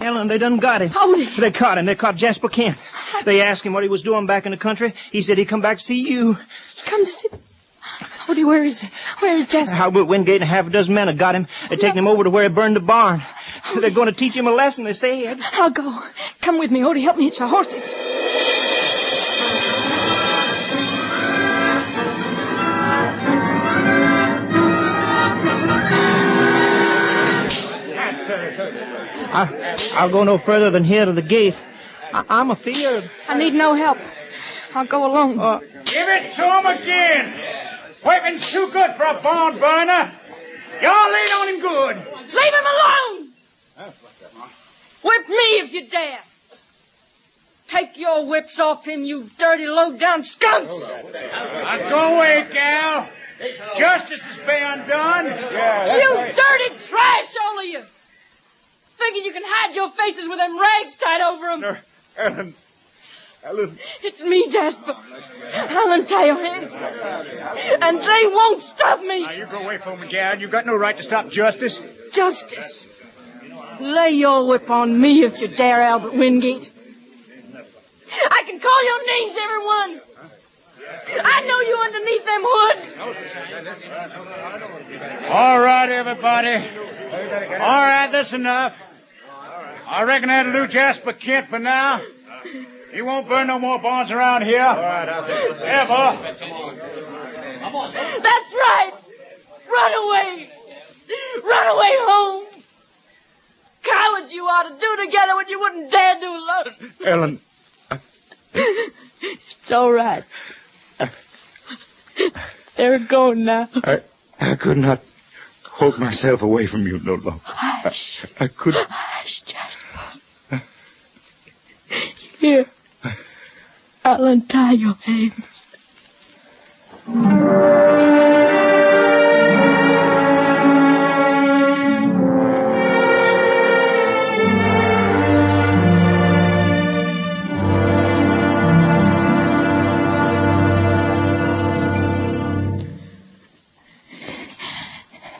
Ellen, they done got him. Odie! They caught him. They caught Jasper Kent. They asked him what he was doing back in the country. He said he'd come back to see you. Come to see... Odie, where is he? Where is Jasper? Albert Wingate and half a dozen men have got him. They're taking him over to where he burned the barn. They're going to teach him a lesson, they said. I'll go. Come with me, Odie. Help me hitch the horses. I'll go no further than here to the gate. I'm afeard. I need no help. I'll go alone. Give it to him again. Weapon's too good for a barn burner. Y'all laid on him good. Leave him alone! Whip me if you dare. Take your whips off him, you dirty, low-down skunks. Now go away, gal. Justice is being done. You dirty trash, all of you. Thinking you can hide your faces with them rags tied over them. Ellen. It's me, Jasper. I'll untie your hands. And they won't stop me. Now, you go away from me, gal. You've got no right to stop justice. Justice? Lay your whip on me if you dare, Albert Wingate. I can call your names, everyone. I know you underneath them hoods. All right, everybody. All right, that's enough. I reckon that'll do Jasper Kent for now. He won't burn no more barns around here. Ever. That's right. Run away. Run away home. Cowards you ought to do together what you wouldn't dare do alone. Ellen. It's all right. They're going now. I could not hold myself away from you no longer. Hush. I couldn't. Hush, Jasper. Here. I'll untie your hands.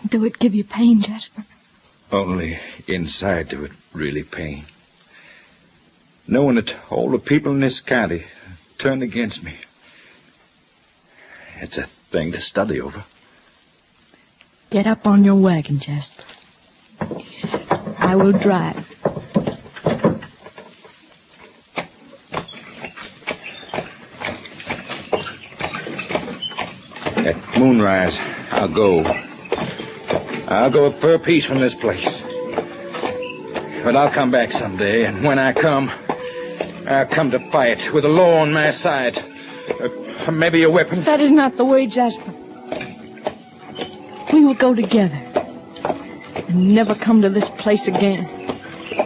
Do it give you pain, Jasper? Only inside do it really pain. Knowing that all the people in this county turned against me. It's a thing to study over. Get up on your wagon, Jasper. I will drive. At moonrise, I'll go. I'll go for a piece from this place. But I'll come back someday, and when I come, I'll come to fight with the law on my side. Maybe a weapon. That is not the way, Jasper. We will go together and never come to this place again.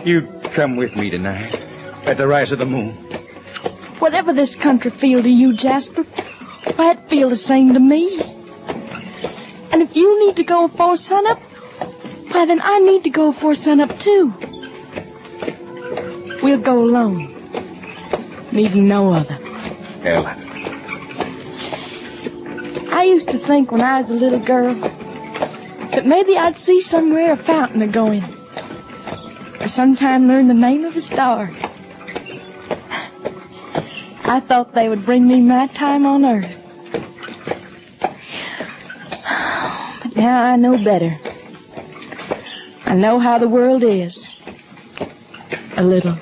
You come with me tonight at the rise of the moon. Whatever this country feel to you, Jasper, why it feel the same to me. And if you need to go before sunup, why then I need to go before sunup too. We'll go alone, needing no other. Ellen. I used to think when I was a little girl that maybe I'd see somewhere a fountain a-going, or sometime learn the name of a star. I thought they would bring me my time on earth. But now I know better. I know how the world is. A little.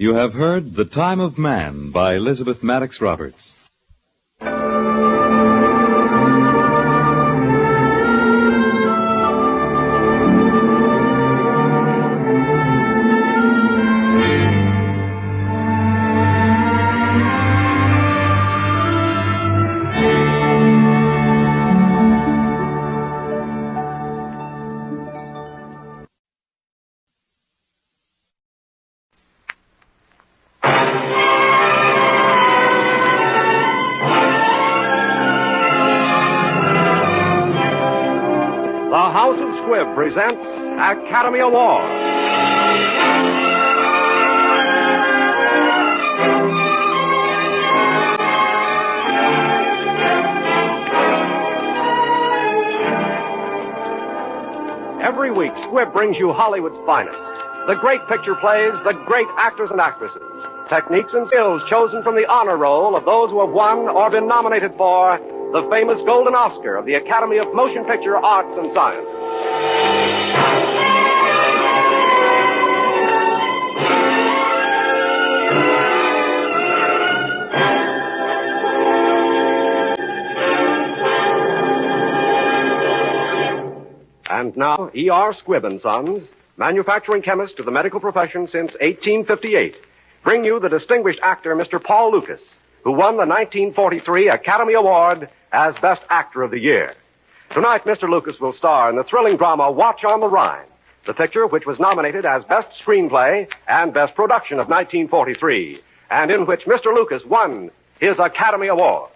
You have heard The Time of Man by Elizabeth Maddox Roberts. Presents Academy Award. Every week, Squibb brings you Hollywood's finest. The great picture plays, the great actors and actresses. Techniques and skills chosen from the honor roll of those who have won or been nominated for the famous Golden Oscar of the Academy of Motion Picture Arts and Science. And now, E.R. Squibb & Sons, manufacturing chemist to the medical profession since 1858, bring you the distinguished actor, Mr. Paul Lucas, who won the 1943 Academy Award as Best Actor of the Year. Tonight, Mr. Lucas will star in the thrilling drama Watch on the Rhine, the picture which was nominated as Best Screenplay and Best Production of 1943, and in which Mr. Lucas won his Academy Award.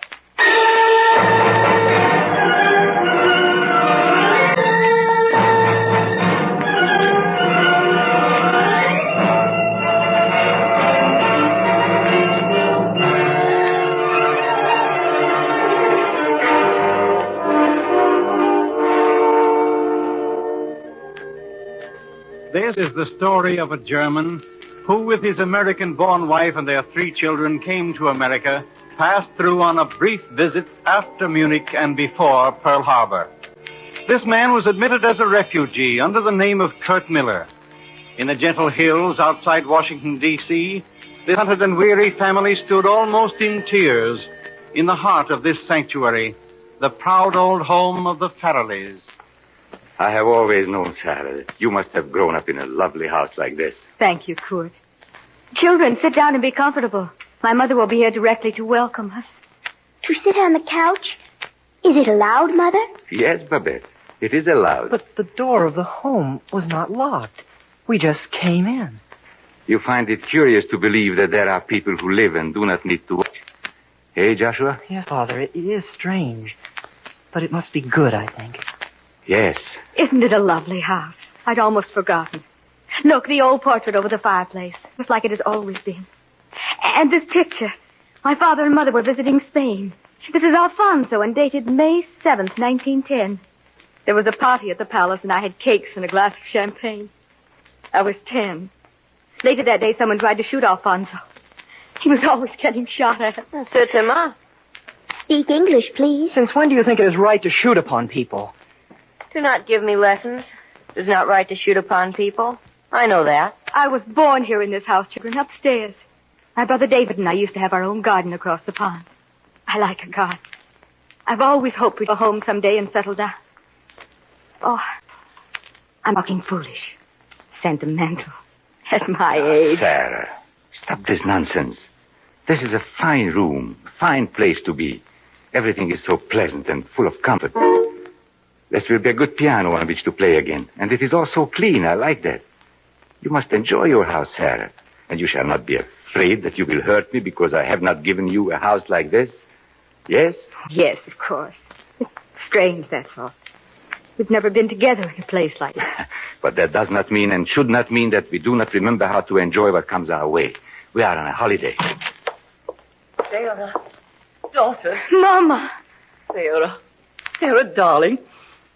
This is the story of a German who, with his American-born wife and their 3 children, came to America, passed through on a brief visit after Munich and before Pearl Harbor. This man was admitted as a refugee under the name of Kurt Miller. In the gentle hills outside Washington, D.C., this hunted and weary family stood almost in tears in the heart of this sanctuary, the proud old home of the Farrellys. I have always known, Sarah, you must have grown up in a lovely house like this. Thank you, Kurt. Children, sit down and be comfortable. My mother will be here directly to welcome us. To sit on the couch? Is it allowed, Mother? Yes, Babette, it is allowed. But the door of the home was not locked. We just came in. You find it curious to believe that there are people who live and do not need to watch. Hey, Joshua? Yes, Father, it is strange. But it must be good, I think. Yes. Isn't it a lovely house? I'd almost forgotten. Look, the old portrait over the fireplace. Just like it has always been. And this picture. My father and mother were visiting Spain. This is Alfonso and dated May 7th, 1910. There was a party at the palace and I had cakes and a glass of champagne. I was 10. Later that day, someone tried to shoot Alfonso. He was always getting shot at. Certainement. Speak English, please. Since when do you think it is right to shoot upon people? Do not give me lessons. It is not right to shoot upon people. I know that. I was born here in this house, children, upstairs. My brother David and I used to have our own garden across the pond. I like a garden. I've always hoped we'd go home someday and settle down. Oh, I'm talking foolish. Sentimental. At my age. Sarah, stop this nonsense. This is a fine room, fine place to be. Everything is so pleasant and full of comfort. There will be a good piano on which to play again. And it is all so clean. I like that. You must enjoy your house, Sarah. And you shall not be afraid that you will hurt me because I have not given you a house like this. Yes? Yes, of course. It's strange, that's all. We've never been together in a place like that. But that does not mean and should not mean that we do not remember how to enjoy what comes our way. We are on a holiday. Sarah, daughter. Mama. Sarah. Sarah, darling.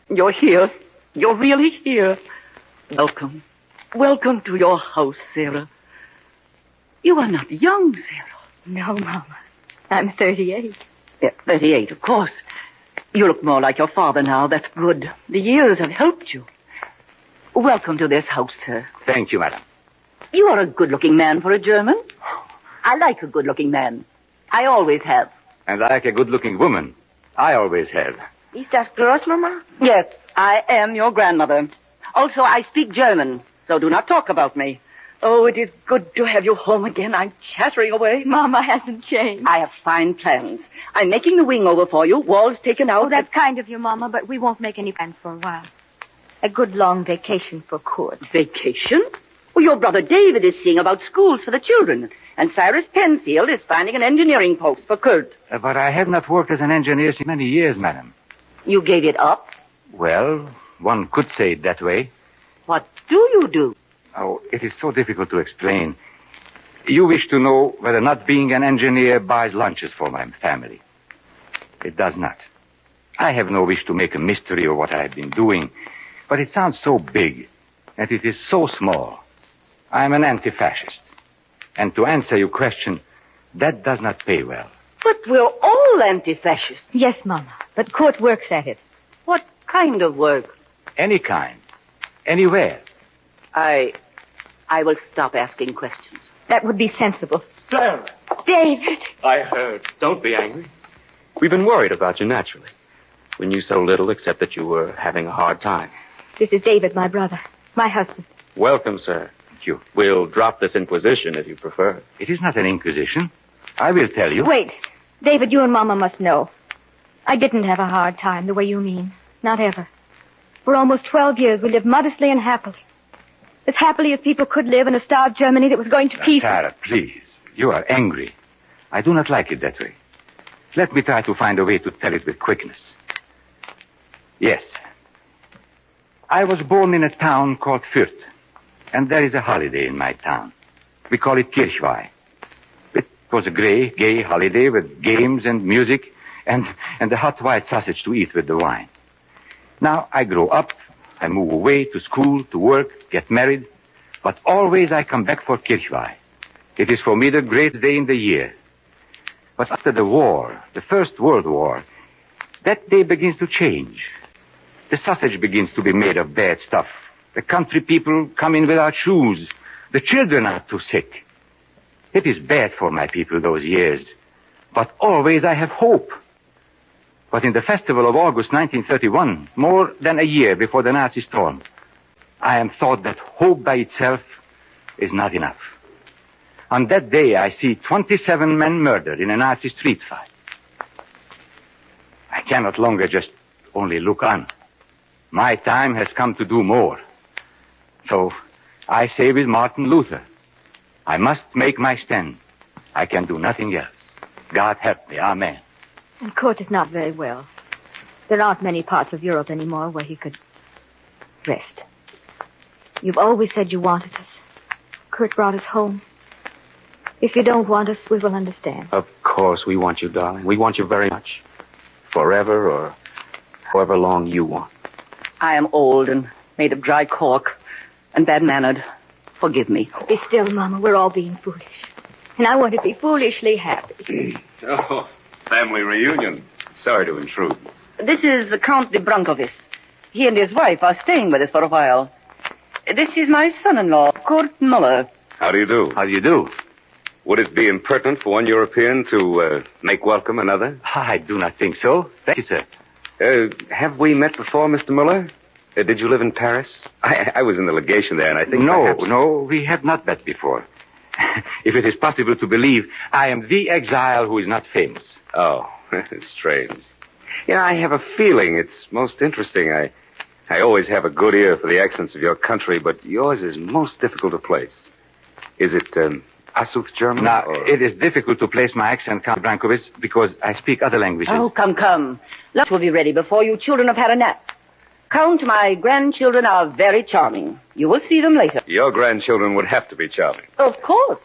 You're here. You're really here. Welcome. Welcome to your house, Sarah. You are not young, Sarah. No, Mama. I'm 38. Yeah, 38, of course. You look more like your father now. That's good. The years have helped you. Welcome to this house, sir. Thank you, madam. You are a good-looking man for a German. I like a good-looking man. I always have. And like a good-looking woman, I always have. Is that Großmama? Yes, I am your grandmother. Also, I speak German, so do not talk about me. Oh, it is good to have you home again. I'm chattering away. Mama hasn't changed. I have fine plans. I'm making the wing over for you, walls taken out. Oh, that's kind of you, Mama, but we won't make any plans for a while. A good long vacation for Kurt. Vacation? Well, your brother David is seeing about schools for the children, and Cyrus Penfield is finding an engineering post for Kurt. But I have not worked as an engineer for many years, madam. You gave it up? Well, one could say it that way. What do you do? Oh, it is so difficult to explain. You wish to know whether not being an engineer buys lunches for my family. It does not. I have no wish to make a mystery of what I have been doing, but it sounds so big, and it is so small. I am an anti-fascist. And to answer your question, that does not pay well. But we're all anti-fascists. Yes, Mama, but Kurt works at it. What kind of work? Any kind. Anywhere. I will stop asking questions. That would be sensible. Sarah! David! I heard. Don't be angry. We've been worried about you, naturally. We knew so little except that you were having a hard time. This is David, my brother. My husband. Welcome, sir. Thank you. We'll drop this inquisition if you prefer. It is not an inquisition. I will tell you. Wait. David, you and Mama must know. I didn't have a hard time the way you mean. Not ever. For almost 12 years, we lived modestly and happily. As happily as people could live in a starved Germany that was going to pieces. Sarah, please. You are angry. I do not like it that way. Let me try to find a way to tell it with quickness. Yes. I was born in a town called Fürth, and there is a holiday in my town. We call it Kirchweih. It was a gay holiday with games and music and a hot white sausage to eat with the wine. Now I grow up, I move away to school, to work, get married, but always I come back for Kirchweih. It is for me the great day in the year. But after the war, the First World War, that day begins to change. The sausage begins to be made of bad stuff. The country people come in without shoes. The children are too sick. It is bad for my people those years. But always I have hope. But in the festival of August 1931, more than a year before the Nazi storm, I am taught that hope by itself is not enough. On that day, I see 27 men murdered in a Nazi street fight. I cannot longer just only look on. My time has come to do more. So I say with Martin Luther, I must make my stand. I can do nothing else. God help me. Amen. And Kurt is not very well. There aren't many parts of Europe anymore where he could rest. You've always said you wanted us. Kurt brought us home. If you don't want us, we will understand. Of course we want you, darling. We want you very much. Forever or however long you want. I am old and made of dry cork and bad-mannered. Forgive me. Be still, Mama. We're all being foolish. And I want to be foolishly happy. Oh, family reunion. Sorry to intrude. This is the Count de Brankovic. He and his wife are staying with us for a while. This is my son-in-law, Kurt Muller. How do you do? How do you do? Would it be impertinent for one European to make welcome another? I do not think so. Thank you, sir. Have we met before, Mr. Muller? Did you live in Paris? I was in the legation there, and I think No, we have not met before. If it is possible to believe, I am the exile who is not famous. Oh, Strange. Yeah, I have a feeling it's most interesting. I always have a good ear for the accents of your country, but yours is most difficult to place. Is it, Asuth German? No, it is difficult to place my accent, Count Brankovich, because I speak other languages. Oh, come. Lunch will be ready before you children have had a nap. Count, my grandchildren are very charming. You will see them later. Your grandchildren would have to be charming. Of course.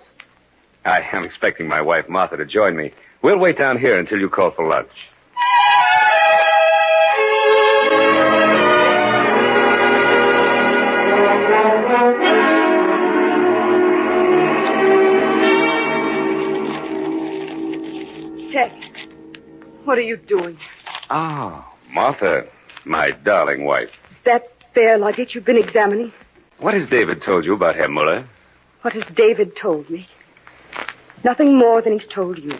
I am expecting my wife, Martha, to join me. We'll wait down here until you call for lunch. Ted, what are you doing? Oh, Martha, my darling wife. Is that their luggage you've been examining? What has David told you about Herr Muller? What has David told me? Nothing more than he's told you.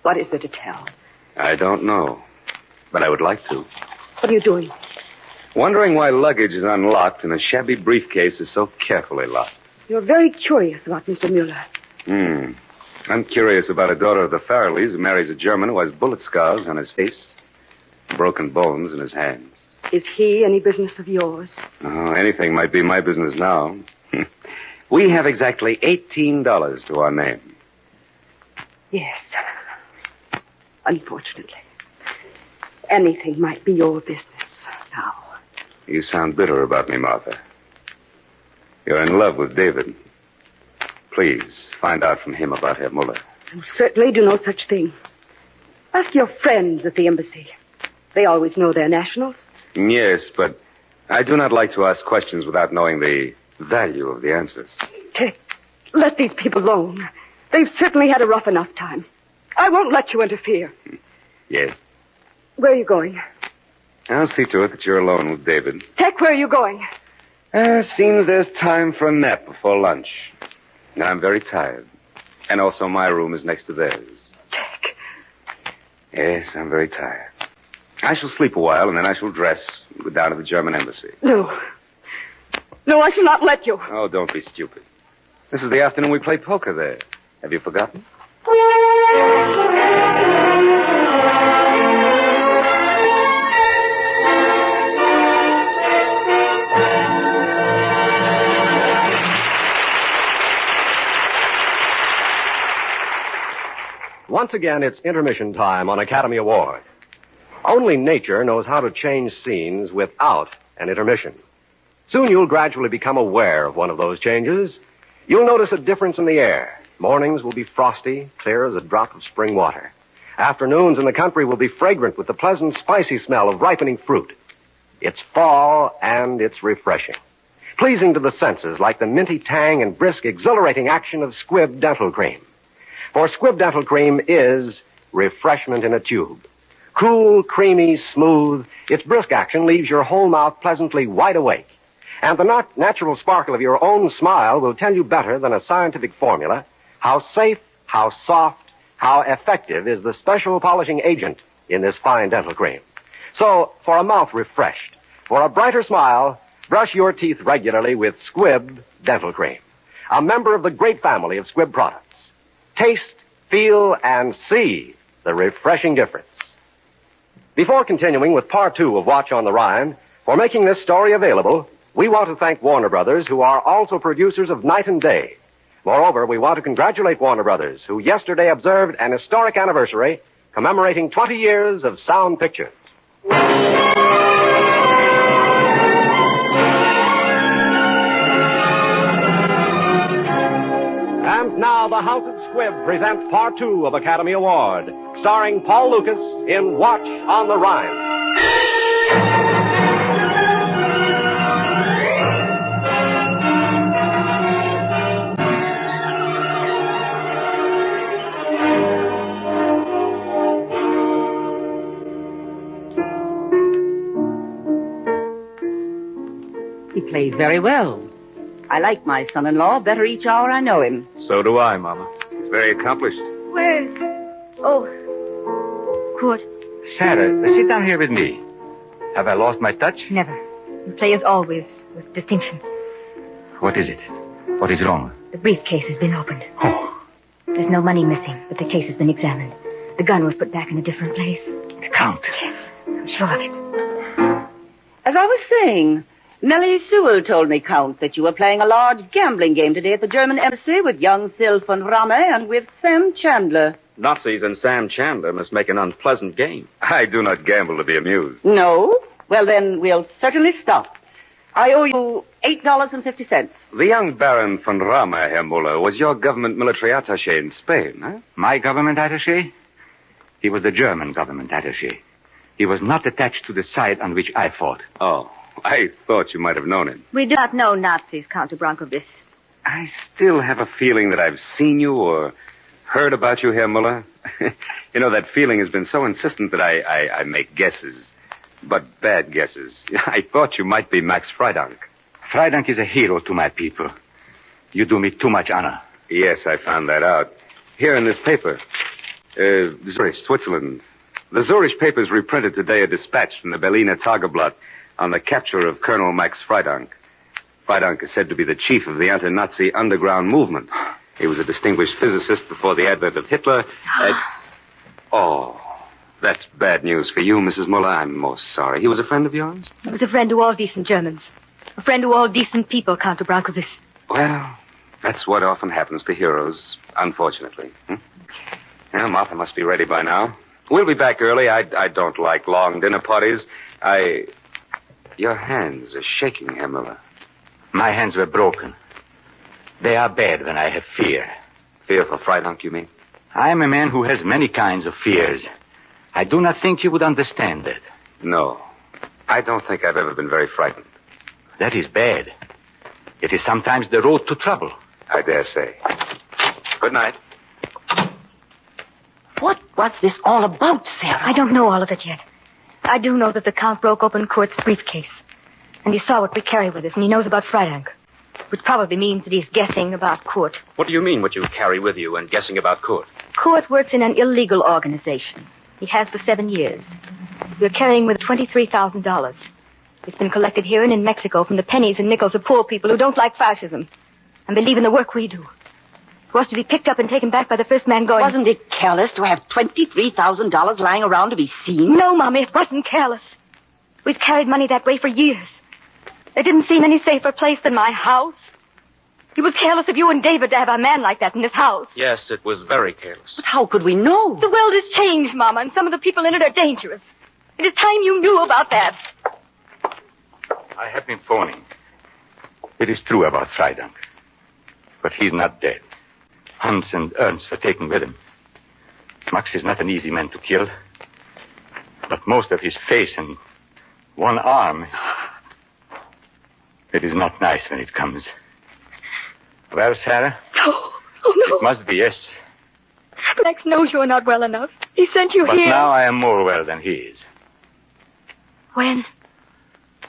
What is there to tell? I don't know, but I would like to. What are you doing? Wondering why luggage is unlocked and a shabby briefcase is so carefully locked. You're very curious about Mr. Mueller. I'm curious about a daughter of the Farrellys who marries a German who has bullet scars on his face, broken bones in his hands. Is he any business of yours? Oh, anything might be my business now. We have exactly $18 to our name. Yes. Unfortunately. Anything might be your business now. You sound bitter about me, Martha. You're in love with David. Please, find out from him about Herr Muller. You certainly do no such thing. Ask your friends at the embassy. They always know their nationals. Yes, but I do not like to ask questions without knowing the value of the answers. Ted, let these people alone. They've certainly had a rough enough time. I won't let you interfere. Yes. Where are you going? I'll see to it that you're alone with David. Tech, where are you going? Seems there's time for a nap before lunch. I'm very tired. And also my room is next to theirs. Tech. Yes, I'm very tired. I shall sleep a while, and then I shall dress and go down to the German embassy. No. No, I shall not let you. Oh, don't be stupid. This is the afternoon we play poker there. Have you forgotten? Once again, it's intermission time on Academy Award. Only nature knows how to change scenes without an intermission. Soon you'll gradually become aware of one of those changes. You'll notice a difference in the air. Mornings will be frosty, clear as a drop of spring water. Afternoons in the country will be fragrant with the pleasant, spicy smell of ripening fruit. It's fall, and it's refreshing. Pleasing to the senses like the minty tang and brisk, exhilarating action of Squibb Dental Cream. For Squibb Dental Cream is refreshment in a tube. Cool, creamy, smooth, its brisk action leaves your whole mouth pleasantly wide awake. And the natural sparkle of your own smile will tell you better than a scientific formula how safe, how soft, how effective is the special polishing agent in this fine dental cream. So, for a mouth refreshed, for a brighter smile, brush your teeth regularly with Squibb Dental Cream, a member of the great family of Squibb products. Taste, feel, and see the refreshing difference. Before continuing with part 2 of Watch on the Rhine, for making this story available, we want to thank Warner Brothers, who are also producers of Night and Day. Moreover, we want to congratulate Warner Brothers, who yesterday observed an historic anniversary commemorating 20 years of sound pictures. And now the House of Squibb presents part 2 of Academy Award, starring Paul Lucas in Watch on the Rhine. He plays very well. I like my son-in-law better each hour I know him. So do I, Mama. He's very accomplished. Where? Oh, Kurt. Sarah, sit down here with me. Have I lost my touch? Never. You play as always, with distinction. What is it? What is wrong? The briefcase has been opened. Oh. There's no money missing, but the case has been examined. The gun was put back in a different place. The Count? Yes, I'm sure of it. As I was saying, Nellie Sewell told me, Count, that you were playing a large gambling game today at the German embassy with young Phil von Rame and with Sam Chandler. Nazis and Sam Chandler must make an unpleasant game. I do not gamble to be amused. No? Well, then we'll certainly stop. I owe you $8.50. The young Baron von Rame, Herr Muller, was your government military attaché in Spain, huh? My government attaché? He was the German government attaché. He was not attached to the side on which I fought. Oh, I thought you might have known him. We do not know Nazis, Count Brankovic. I still have a feeling that I've seen you or heard about you, Herr Muller. You know, that feeling has been so insistent that I make guesses. But bad guesses. I thought you might be Max Freidank. Freidank is a hero to my people. You do me too much honor. Yes, I found that out. Here in this paper. Zurich, Switzerland. The Zurich papers reprinted today a dispatch from the Berliner Tageblatt on the capture of Colonel Max Freidank. Freidank is said to be the chief of the anti-Nazi underground movement. He was a distinguished physicist before the advent of Hitler. Oh, that's bad news for you, Mrs. Muller. I'm most sorry. He was a friend of yours? He was a friend to all decent Germans. A friend to all decent people, Count Brankovic. Well, that's what often happens to heroes, unfortunately. Well, Martha must be ready by now. We'll be back early. I don't like long dinner parties. Your hands are shaking, Herr Muller. My hands were broken. They are bad when I have fear. Fear for Freidank, you mean? I am a man who has many kinds of fears. I do not think you would understand that. No. I don't think I've ever been very frightened. That is bad. It is sometimes the road to trouble. I dare say. Good night. What's this all about, Sarah? I don't know all of it yet. I do know that the Count broke open Kurt's briefcase. And he saw what we carry with us, and he knows about Freidank. Which probably means that he's guessing about Kurt. What do you mean, what you carry with you and guessing about Kurt? Kurt works in an illegal organization. He has for 7 years. We're carrying with $23,000. It's been collected here and in Mexico from the pennies and nickels of poor people who don't like fascism and believe in the work we do. It was to be picked up and taken back by the first man going... Wasn't it careless to have $23,000 lying around to be seen? No, Mommy, it wasn't careless. We've carried money that way for years. There didn't seem any safer place than my house. It was careless of you and David to have a man like that in this house. Yes, it was very careless. But how could we know? The world has changed, Mama, and some of the people in it are dangerous. It is time you knew about that. I have been phoning. It is true about Freidank. But he's not dead. Hans and Ernst were taken with him. Max is not an easy man to kill. But most of his face and one arm... It is not nice when it comes. Well, Sarah? Oh, no. It must be, yes. Max knows you are not well enough. He sent you but here. But now I am more well than he is. When?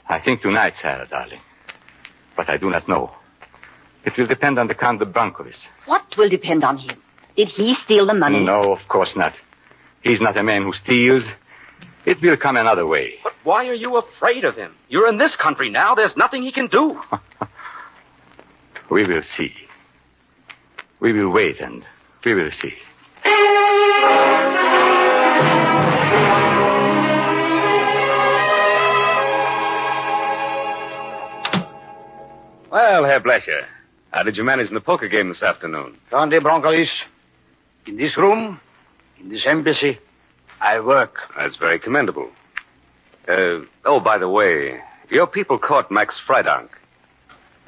I think tonight, Sarah, darling. But I do not know. It will depend on the Count de Brankovic. What will depend on him? Did he steal the money? No, of course not. He's not a man who steals. It will come another way. But why are you afraid of him? You're in this country now. There's nothing he can do. We will see. We will wait and we will see. Well, Herr Blecher, how did you manage in the poker game this afternoon? Count de Brankovic, in this room, in this embassy, I work. That's very commendable. By the way, your people caught Max Freidank.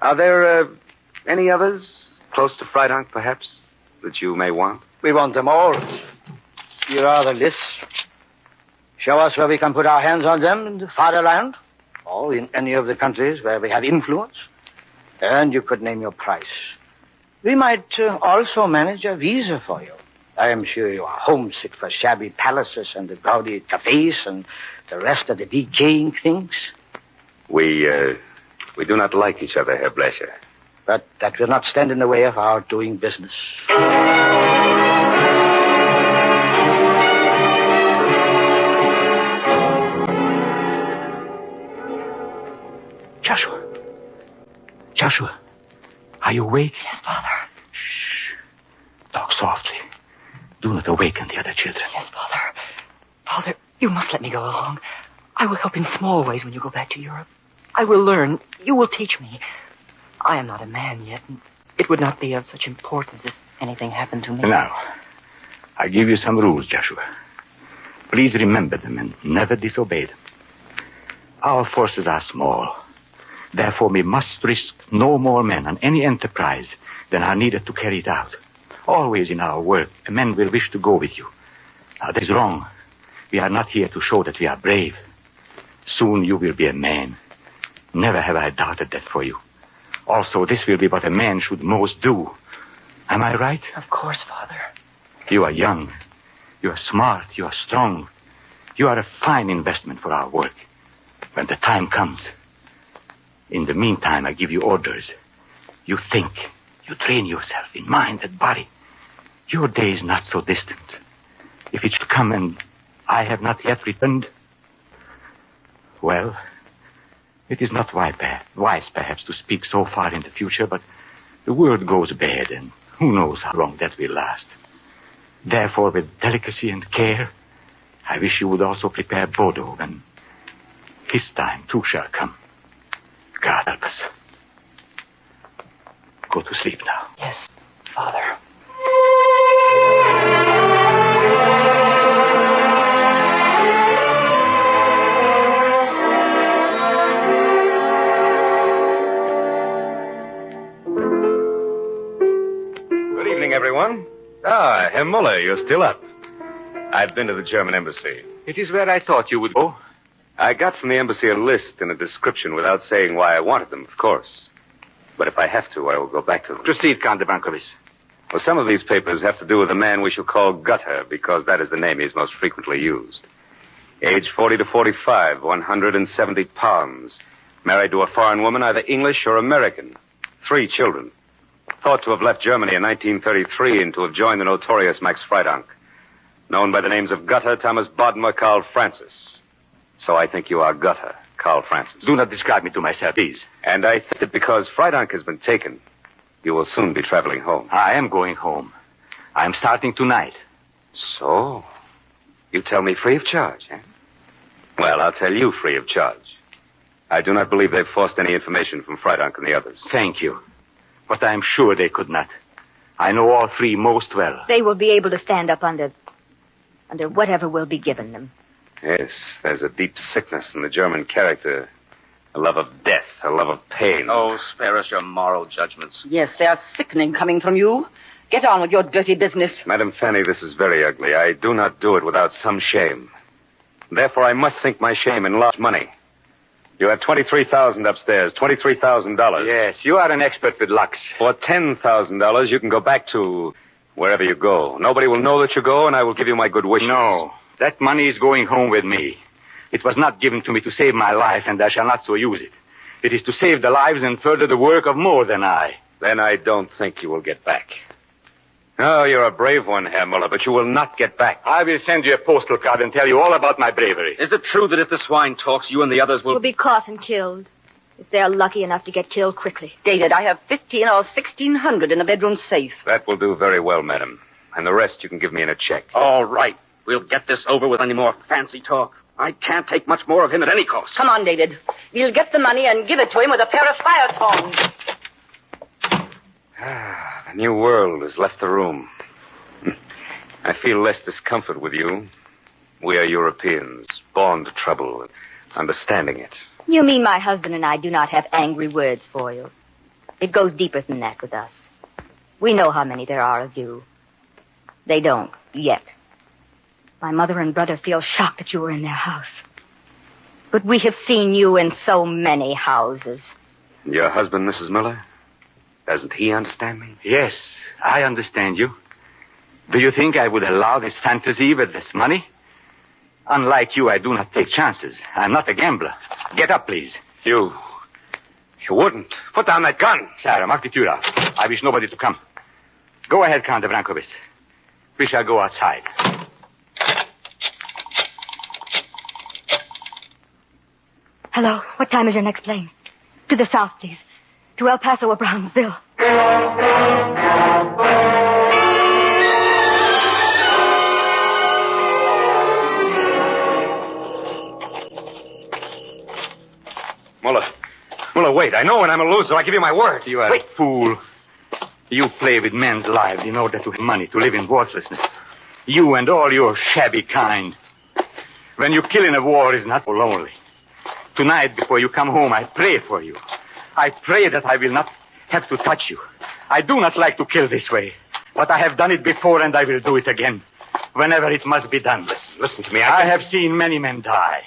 Are there, any others close to Freidank, perhaps, that you may want? We want them all. Here are the lists. Show us where we can put our hands on them in the fatherland, or in any of the countries where we have influence. And you could name your price. We might also manage a visa for you. I am sure you are homesick for shabby palaces and the gaudy cafes and the rest of the decaying things. We do not like each other, Herr Blecher. But that will not stand in the way of our doing business. Joshua, are you awake? Yes, Father. Shh. Talk softly. Do not awaken the other children. Yes, Father. Father, you must let me go along. I will help in small ways when you go back to Europe. I will learn. You will teach me. I am not a man yet, and it would not be of such importance if anything happened to me. Now, I give you some rules, Joshua. Please remember them and never disobey them. Our forces are small. Therefore, we must risk no more men on any enterprise than are needed to carry it out. Always in our work, men will wish to go with you. Now, that is wrong. We are not here to show that we are brave. Soon you will be a man. Never have I doubted that for you. Also, this will be what a man should most do. Am I right? Of course, Father. You are young. You are smart. You are strong. You are a fine investment for our work. When the time comes. In the meantime, I give you orders. You think. You train yourself in mind and body. Your day is not so distant. If it should come and I have not yet returned, well, it is not wise perhaps to speak so far in the future, but the world goes bad, and who knows how long that will last. Therefore, with delicacy and care, I wish you would also prepare Bodo when his time too shall come. God help us. Go to sleep now. Yes, Father. Good evening, everyone. Ah, Herr Muller, you're still up. I've been to the German embassy. It is where I thought you would go. I got from the embassy a list and a description without saying why I wanted them, of course. But if I have to, I will go back to them. Proceed, Count de Brankovic. Well, some of these papers have to do with a man we shall call Gutter, because that is the name he is most frequently used. Age 40 to 45, 170 pounds. Married to a foreign woman, either English or American. 3 children. Thought to have left Germany in 1933 and to have joined the notorious Max Freidank. Known by the names of Gutter, Thomas Bodmer, Carl Francis. So I think you are Gutter, Carl Francis. Do not describe me to myself, please. And I think that because Freidank has been taken, you will soon be traveling home. I am going home. I am starting tonight. So? You tell me free of charge, eh? Well, I'll tell you free of charge. I do not believe they've forced any information from Freidank and the others. Thank you. But I am sure they could not. I know all 3 most well. They will be able to stand up under whatever will be given them. Yes, there's a deep sickness in the German character. A love of death, a love of pain. Oh, spare us your moral judgments. Yes, they are sickening coming from you. Get on with your dirty business. Madam Fanny, this is very ugly. I do not do it without some shame. Therefore, I must sink my shame in large money. You have $23,000 upstairs, $23,000. Yes, you are an expert with Lux. For $10,000, you can go back to wherever you go. Nobody will know that you go, and I will give you my good wishes. No, that money is going home with me. It was not given to me to save my life, and I shall not so use it. It is to save the lives and further the work of more than I. Then I don't think you will get back. Oh, you're a brave one, Herr Muller, but you will not get back. I will send you a postal card and tell you all about my bravery. Is it true that if the swine talks, you and the others Will be caught and killed. If they're lucky enough to get killed quickly. David, I have 15 or 1,600 in the bedroom safe. That will do very well, madam. And the rest you can give me in a check. All right. We'll get this over with any more fancy talk. I can't take much more of him at any cost. Come on, David. We'll get the money and give it to him with a pair of fire tongs. The new world has left the room. I feel less discomfort with you. We are Europeans, born to trouble, understanding it. You mean my husband and I do not have angry words for you? It goes deeper than that with us. We know how many there are of you. They don't, yet. My mother and brother feel shocked that you were in their house. But we have seen you in so many houses. Your husband, Mrs. Miller? Doesn't he understand me? Yes, I understand you. Do you think I would allow this fantasy with this money? Unlike you, I do not take chances. I'm not a gambler. Get up, please. You wouldn't. Put down that gun. Sarah, mark the tür out. I wish nobody to come. Go ahead, Count de Brankovic. We shall go outside. Hello, what time is your next plane? To the south, please. To El Paso or Brownsville. Willow, wait. I know when I'm a loser. I give you my word. You are a fool. You play with men's lives in order to have money to live in worthlessness. You and all your shabby kind. When you kill in a war, it's not so lonely. Tonight, before you come home, I pray for you. I pray that I will not have to touch you. I do not like to kill this way. But I have done it before, and I will do it again. Whenever it must be done. Listen to me. I have seen many men die.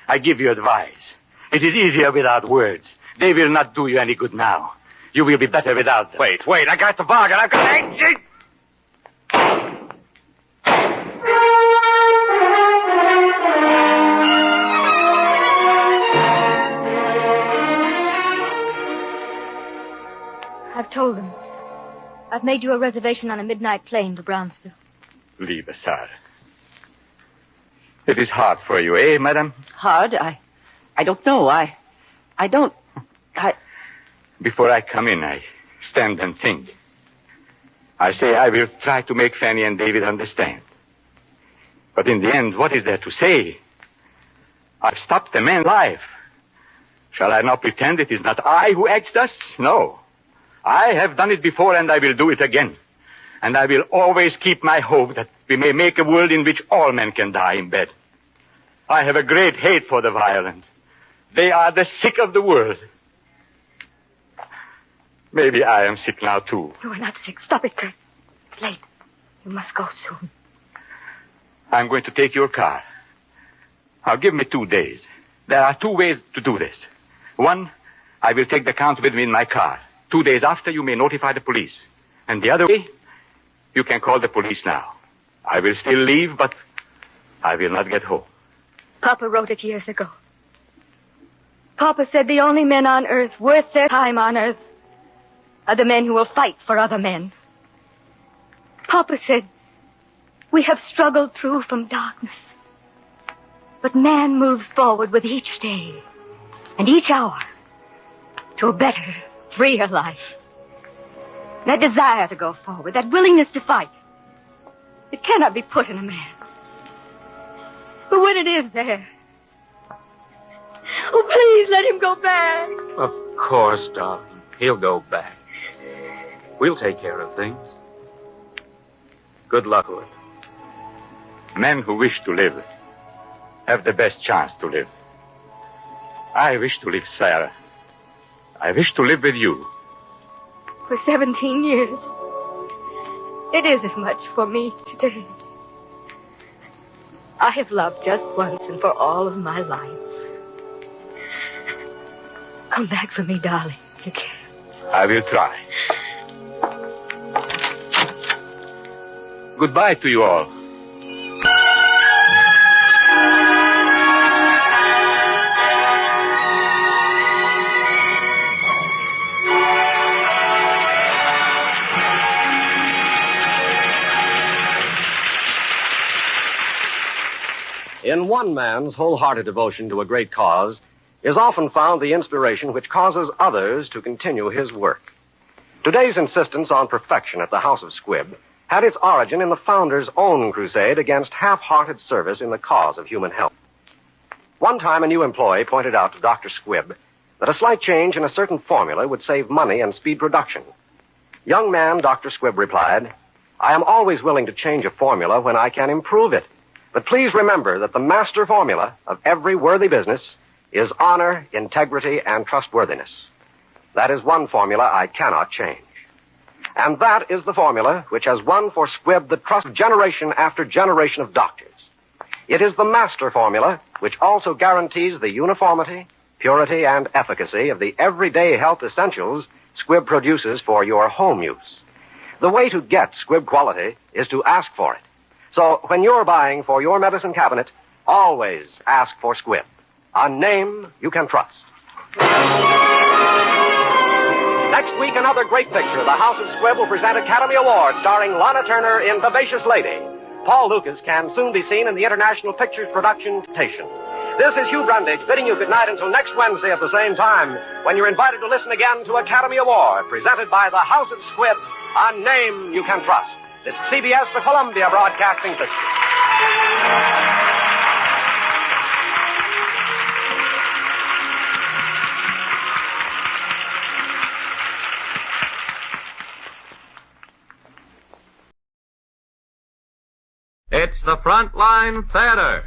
I give you advice. It is easier without words. They will not do you any good now. You will be better without them. Wait. I got the bargain. I've got... I've told them. I've made you a reservation on a midnight plane to Brownsville. Liebe Sarah. It is hard for you, eh, madam? Hard? I don't know. I don't... Before I come in, I stand and think. I say I will try to make Fanny and David understand. But in the end, what is there to say? I've stopped a man's life. Shall I now pretend it is not I who acts thus? No. I have done it before, and I will do it again. And I will always keep my hope that we may make a world in which all men can die in bed. I have a great hate for the violent. They are the sick of the world. Maybe I am sick now, too. You are not sick. Stop it, Kurt. It's late. You must go soon. I'm going to take your car. Now, give me 2 days. There are 2 ways to do this. One, I will take the Count with me in my car. 2 days after, you may notify the police. And the other way, you can call the police now. I will still leave, but I will not get home. Papa wrote it years ago. Papa said the only men on earth worth their time on earth are the men who will fight for other men. Papa said, we have struggled through from darkness. But man moves forward with each day and each hour to a better, freer life. That desire to go forward, that willingness to fight, it cannot be put in a man. But when it is there, oh, please let him go back. Of course, darling. He'll go back. We'll take care of things. Good luck with it. Men who wish to live have the best chance to live. I wish to live, Sarah. I wish to live with you. For 17 years. It is as much for me today. I have loved just once and for all of my life. Come back for me, darling, if you can. I will try. Goodbye to you all. In one man's wholehearted devotion to a great cause is often found the inspiration which causes others to continue his work. Today's insistence on perfection at the House of Squibb had its origin in the founder's own crusade against half-hearted service in the cause of human health. One time a new employee pointed out to Dr. Squibb that a slight change in a certain formula would save money and speed production. Young man, Dr. Squibb replied, I am always willing to change a formula when I can improve it. But please remember that the master formula of every worthy business is honor, integrity, and trustworthiness. That is one formula I cannot change. And that is the formula which has won for Squibb the trust of generation after generation of doctors. It is the master formula which also guarantees the uniformity, purity, and efficacy of the everyday health essentials Squibb produces for your home use. The way to get Squibb quality is to ask for it. So when you're buying for your medicine cabinet, always ask for Squibb, a name you can trust. Next week, another great picture. The House of Squibb will present Academy Award starring Lana Turner in Vivacious Lady. Paul Lucas can soon be seen in the International Pictures production Temptation. This is Hugh Brundage bidding you good night until next Wednesday at the same time when you're invited to listen again to Academy Award presented by the House of Squibb, a name you can trust. This is CBS, the Columbia Broadcasting System. It's the Frontline Theater.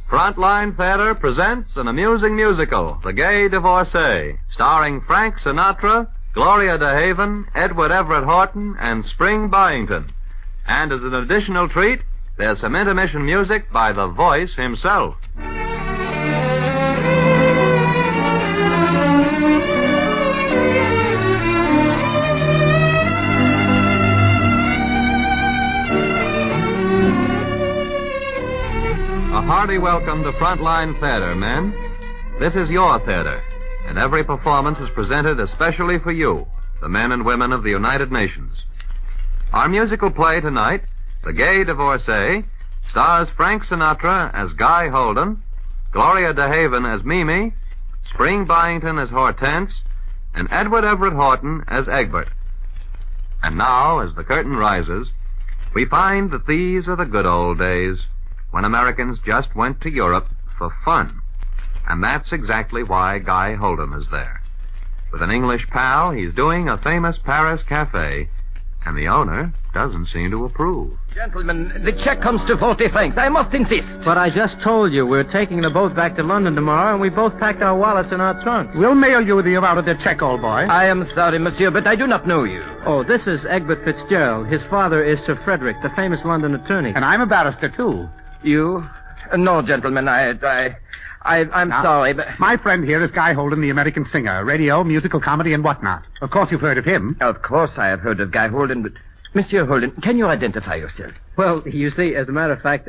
Frontline Theater presents an amusing musical, The Gay Divorcee, starring Frank Sinatra, Gloria DeHaven, Edward Everett Horton, and Spring Byington. And as an additional treat, there's some intermission music by the voice himself. A hearty welcome to Frontline Theater, men. This is your theater, and every performance is presented especially for you, the men and women of the United Nations. Our musical play tonight, The Gay Divorcee, stars Frank Sinatra as Guy Holden, Gloria DeHaven as Mimi, Spring Byington as Hortense, and Edward Everett Horton as Egbert. And now, as the curtain rises, we find that these are the good old days, when Americans just went to Europe for fun. And that's exactly why Guy Holden is there. With an English pal, he's doing a famous Paris cafe, and the owner doesn't seem to approve. Gentlemen, the check comes to 40 francs. I must insist. But I just told you we're taking the boat back to London tomorrow, and we both packed our wallets in our trunks. We'll mail you the amount of the check, old boy. I am sorry, monsieur, but I do not know you. Oh, this is Egbert Fitzgerald. His father is Sir Frederick, the famous London attorney. And I'm a barrister, too. You? No, gentlemen, I'm Now, sorry, but... My friend here is Guy Holden, the American singer. Radio, musical comedy, and whatnot. Of course you've heard of him. Of course I have heard of Guy Holden, but... Monsieur Holden, can you identify yourself? Well, you see, as a matter of fact,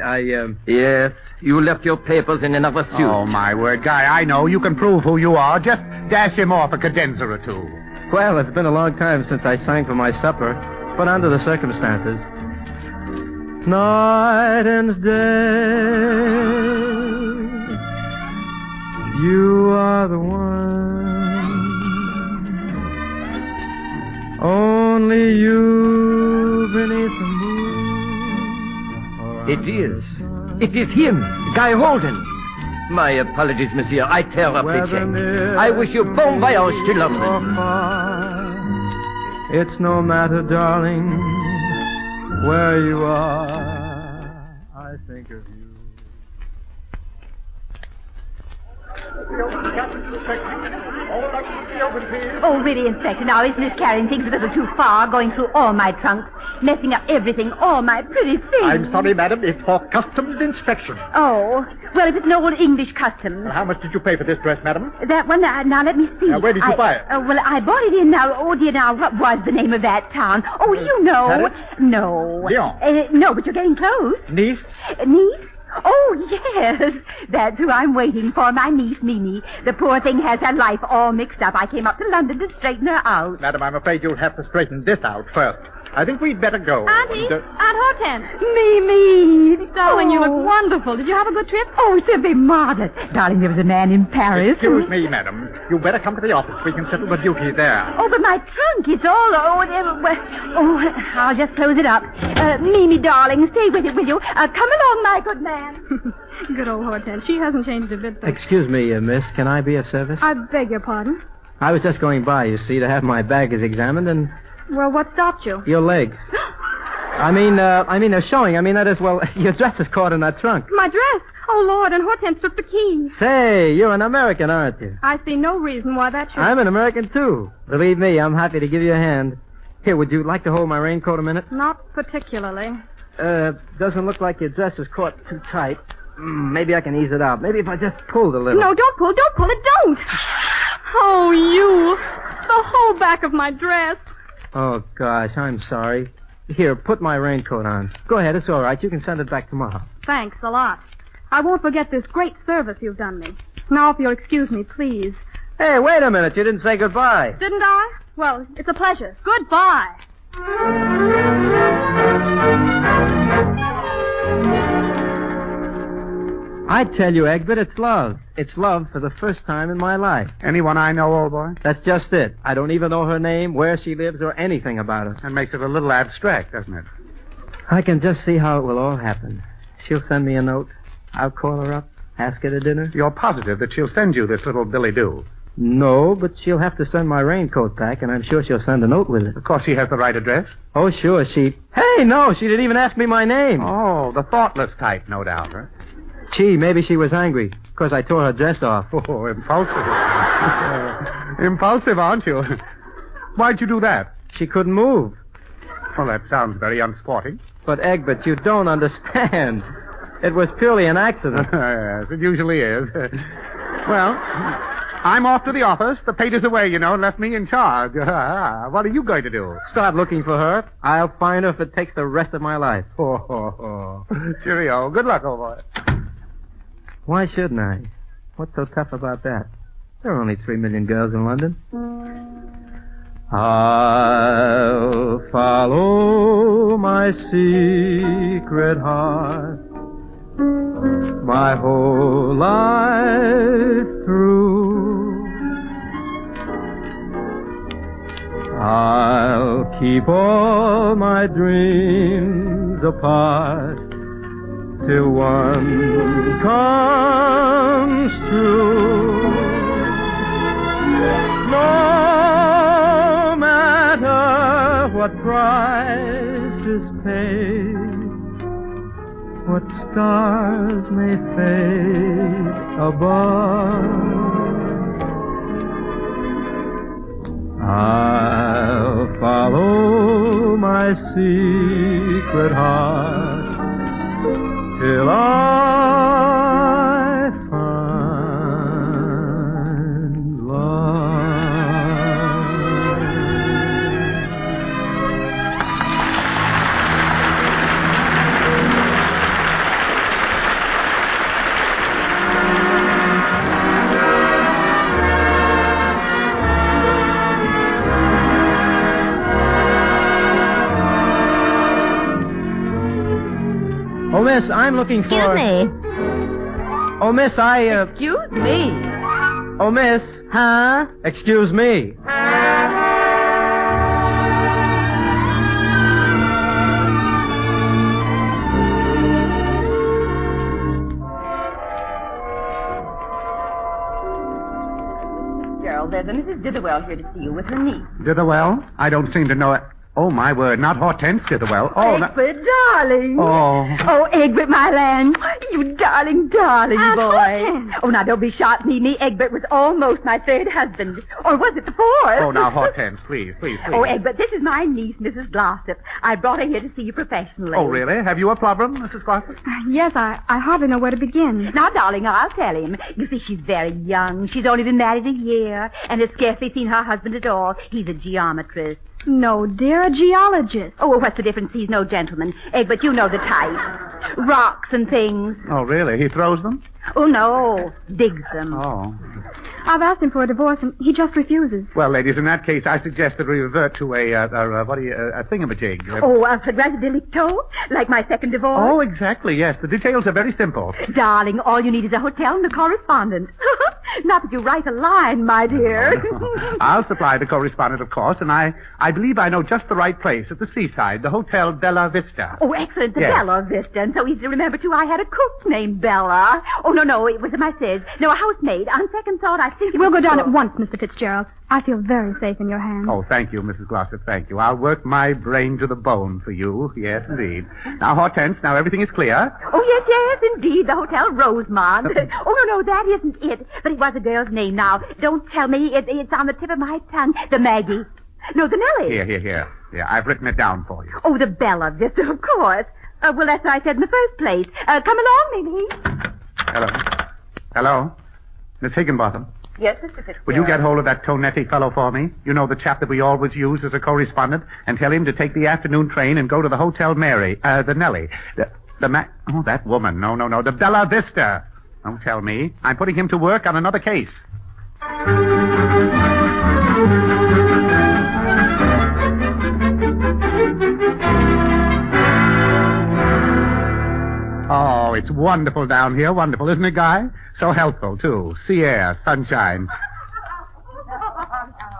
Yes, you left your papers in another suit. Oh, my word, Guy, I know. You can prove who you are. Just dash him off a cadenza or two. Well, it's been a long time since I sang for my supper, but under the circumstances... Night and day, you are the one. Only you beneath the moon. It is him, Guy Holden. My apologies, monsieur. I tear up the check. I wish you bon voyage to London. It's no matter, darling, where you are, I think of you. Oh, really, Inspector, now isn't this carrying things a little too far, going through all my trunks, messing up everything, all my pretty things? I'm sorry, madam. It's for customs inspection. Oh, well, if it's an old English custom. How much did you pay for this dress, madam? That one, now let me see. Now, where did you buy it? Well, I bought it in now, oh dear, now, what was the name of that town? Oh, you know. Paris? No. Lyon. No, but you're getting close. Nice? Nice? Oh, yes. That's who I'm waiting for, my niece, Mimi. The poor thing has her life all mixed up. I came up to London to straighten her out. Madam, I'm afraid you'll have to straighten this out first. I think we'd better go. Auntie, Aunt Hortense. Mimi. Darling, you look wonderful. Did you have a good trip? Oh, simply marvelous. Darling, there was a man in Paris. Excuse me, madam. You better come to the office. We can settle the duty there. Oh, but my trunk is all... I'll just close it up. Mimi, darling, stay with it, will you? Come along, my good man. Good old Hortense. She hasn't changed a bit, though. Excuse me, miss. Can I be of service? I beg your pardon? I was just going by, you see, to have my baggage examined, and... Well, what stopped you? Your legs. I mean, they're showing. That is, well, your dress is caught in that trunk. My dress? Oh, Lord, and Hortense took the keys. Say, you're an American, aren't you? I see no reason why that should... I'm an American, too. Believe me, I'm happy to give you a hand. Here, would you like to hold my raincoat a minute? Not particularly. Doesn't look like your dress is caught too tight. Maybe I can ease it out. Maybe if I just pulled a little. No, don't pull it, don't! Oh, you. The whole back of my dress. Oh, gosh, I'm sorry. Here, put my raincoat on. Go ahead, it's all right. You can send it back tomorrow. Thanks a lot. I won't forget this great service you've done me. Now, if you'll excuse me, please. Hey, wait a minute. You didn't say goodbye. Didn't I? Well, it's a pleasure. Goodbye. I tell you, Egbert, it's love. It's love for the first time in my life. Anyone I know, old boy? That's just it. I don't even know her name, where she lives, or anything about her. That makes it a little abstract, doesn't it? I can just see how it will all happen. She'll send me a note. I'll call her up, Ask her to dinner? You're positive that she'll send you this little billy-do? No, but she'll have to send my raincoat back, and I'm sure she'll send a note with it. Of course she has the right address. Oh, sure, Hey, no, she didn't even ask me my name. Oh, the thoughtless type, no doubt, huh? Gee, maybe she was angry, because I tore her dress off. Oh, impulsive. Impulsive, aren't you? Why'd you do that? She couldn't move. Well, that sounds very unsporting. But, Egbert, you don't understand. It was purely an accident. Yes, it usually is. Well, I'm off to the office. The pater's away, you know, and left me in charge. What are you going to do? Start looking for her. I'll find her if it takes the rest of my life. Cheerio. Good luck, old boy. Why shouldn't I? What's so tough about that? There are only 3 million girls in London. I'll follow my secret heart my whole life through. I'll keep all my dreams apart till one comes true. No matter what price is paid, what stars may fade above, I'll follow my secret heart till I find love. Oh, miss, I'm looking for... Excuse me. Oh, miss, Excuse me. Oh, miss. Huh? Excuse me. Gerald, there's a Mrs. Ditherwell here to see you with her niece. Ditherwell? I don't seem to know it. Oh, my word, not Hortense Ditherwell. Oh, Egbert, darling. Oh. Oh, Egbert, my land. You darling boy. Hortense. Oh, now don't be sharp, Mimi. Egbert was almost my third husband. Or was it the fourth? Oh, now, Hortense, please. Oh, Egbert, this is my niece, Mrs. Glossop. I brought her here to see you professionally. Oh, really? Have you a problem, Mrs. Glossop? Yes, I hardly know where to begin. Now, darling, I'll tell him. You see, she's very young. She's only been married a year and has scarcely seen her husband at all. He's a geometrist. No, dear, a geologist. Oh, well, what's the difference? He's no gentleman. But you know the type. Rocks and things. Oh, really? He throws them? Oh, no. Digs them. Oh. I've asked him for a divorce, and he just refuses. Well, ladies, in that case, I suggest that we revert to a thingamajig. A flagrante delicto? Like my second divorce? Oh, exactly, yes. The details are very simple. Darling, all you need is a hotel and a correspondent. Not that you write a line, my dear. I'll supply the correspondent, of course, and I believe I know just the right place at the seaside, the Hotel Bella Vista. Oh, excellent, the Yes. Bella Vista. And so easy to remember, too. I had a cook named Bella. Oh, no, it was a Mercedes. No, a housemaid. On second thought, I think... We'll go down at once, Mr. Fitzgerald. I feel very safe in your hands. Oh, thank you, Mrs. Glossop, thank you. I'll work my brain to the bone for you. Yes, indeed. Now, Hortense, now everything is clear. Oh, yes, indeed. The Hotel Rosemont. Oh, no, that isn't it. But it was a girl's name now. Don't tell me. It's on the tip of my tongue. The Maggie. No, the Nellie. Here. Yeah, I've written it down for you. Oh, the Bella Vista, of course. Well, that's what I said in the first place. Come along, Mimi. Hello? Miss Higginbotham. Yes, Mr. Fitzgerald. Would you get hold of that Tonetti fellow for me? You know, the chap that we always use as a correspondent, and tell him to take the afternoon train and go to the Hotel Mary, the Nellie. Oh, that woman. No. The Bella Vista. Don't tell me. I'm putting him to work on another case. Oh, it's wonderful down here. Wonderful, isn't it, Guy? So helpful, too. Sea air, sunshine.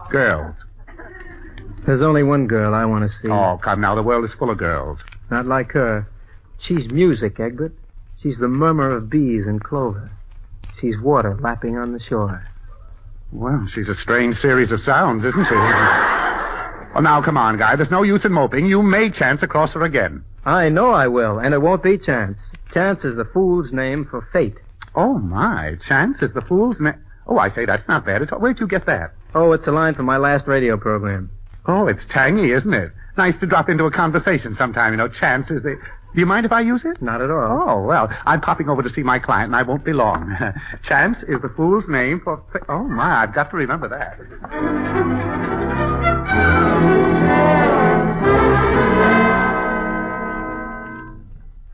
Girls. There's only one girl I want to see. Oh, come now. The world is full of girls. Not like her. She's music, Egbert. She's the murmur of bees and clover. She's water lapping on the shore. Well, she's a strange series of sounds, isn't she? Well, now, come on, Guy. There's no use in moping. You may chance across her again. I know I will, and it won't be chance. Chance is the fool's name for fate. Oh, my. Chance is the fool's name. Oh, I say, that's not bad. Where'd you get that? Oh, it's a line from my last radio program. Oh, it's tangy, isn't it? Nice to drop into a conversation sometime. You know, chance is the... Do you mind if I use it? Not at all. Oh, well, I'm popping over to see my client, and I won't be long. Chance is the fool's name for... Oh, my, I've got to remember that.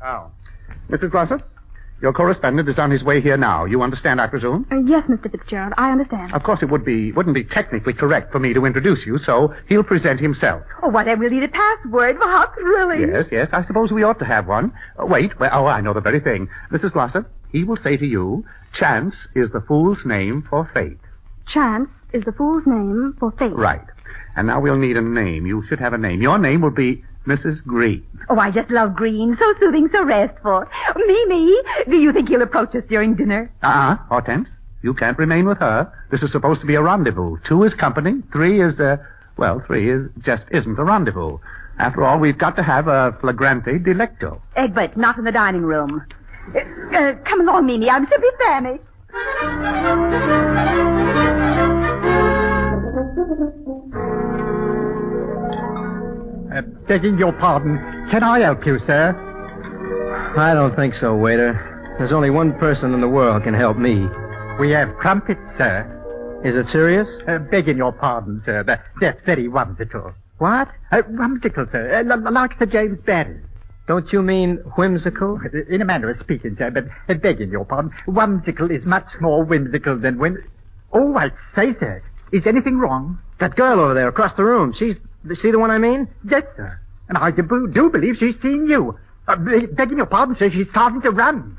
Oh. Mrs. Glossop, your correspondent is on his way here now. You understand, I presume? Yes, Mr. Fitzgerald, I understand. Of course, it wouldn't be technically correct for me to introduce you, so he'll present himself. Oh, why, then we'll need a password. Well, how thrilling. Yes, I suppose we ought to have one. Wait, well, I know the very thing. Mrs. Glossop, he will say to you, chance is the fool's name for fate. Chance is the fool's name for fate. Right. And now we'll need a name. You should have a name. Your name will be Mrs. Green. Oh, I just love Green. So soothing, so restful. Mimi, do you think he'll approach us during dinner? Hortense, you can't remain with her. This is supposed to be a rendezvous. 2 is company. 3 is, 3 just isn't a rendezvous. After all, we've got to have a flagrante delicto. Egbert, not in the dining room. Come along, Mimi. I'm simply famished. Begging your pardon, can I help you, sir? I don't think so, waiter. There's only one person in the world can help me. We have crumpets, sir. Is it serious? Begging your pardon, sir. That's very whimsical. What? Whimsical, sir. Like Sir James Barrie. Don't you mean whimsical? In a manner of speaking, sir, but begging your pardon, whimsical is much more whimsical than Oh, I say, sir, is anything wrong? That girl over there across the room, see the one I mean? Yes, sir. And I do believe she's seen you. Begging your pardon, sir, she's starting to run.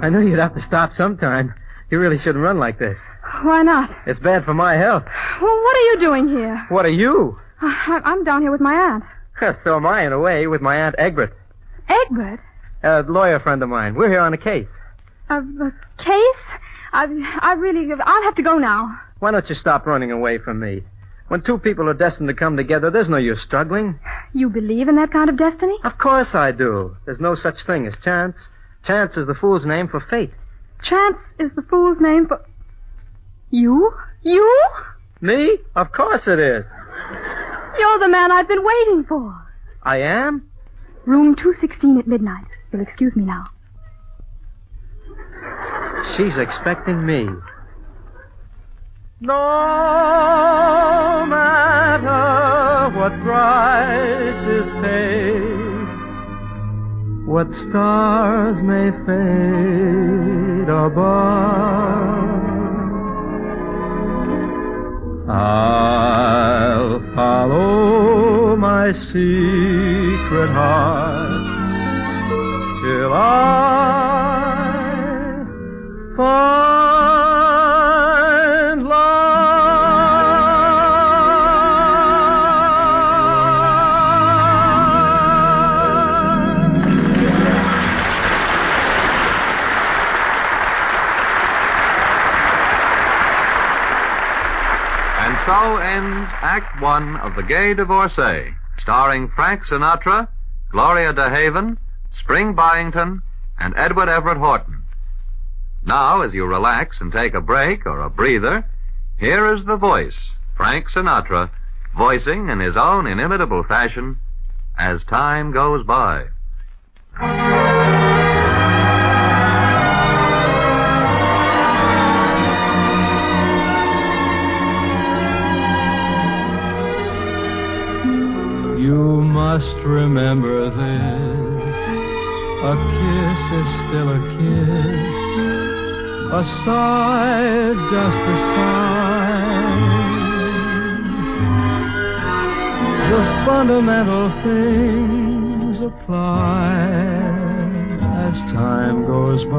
I knew you'd have to stop sometime. You really shouldn't run like this. Why not? It's bad for my health. Well, what are you doing here? What are you? I'm down here with my aunt. So am I, in a way, with my Aunt Egbert. Egbert? A lawyer friend of mine. We're here on a case. A case? I'll have to go now. Why don't you stop running away from me? When 2 people are destined to come together, there's no use struggling. You believe in that kind of destiny? Of course I do. There's no such thing as chance. Chance is the fool's name for fate. Chance is the fool's name for... You? You? Me? Of course it is. You're the man I've been waiting for. I am? Room 216 at midnight. You'll excuse me now. She's expecting me. No matter what price is paid, what stars may fade above, I'll follow my secret heart till I find And so ends Act 1 of The Gay Divorcee, starring Frank Sinatra, Gloria DeHaven, Spring Byington, and Edward Everett Horton. Now, as you relax and take a break or a breather, here is the voice, Frank Sinatra, voicing in his own inimitable fashion, As Time Goes By. You must remember this. A kiss is still a kiss. A sigh is just a sigh. The fundamental things apply as time goes by.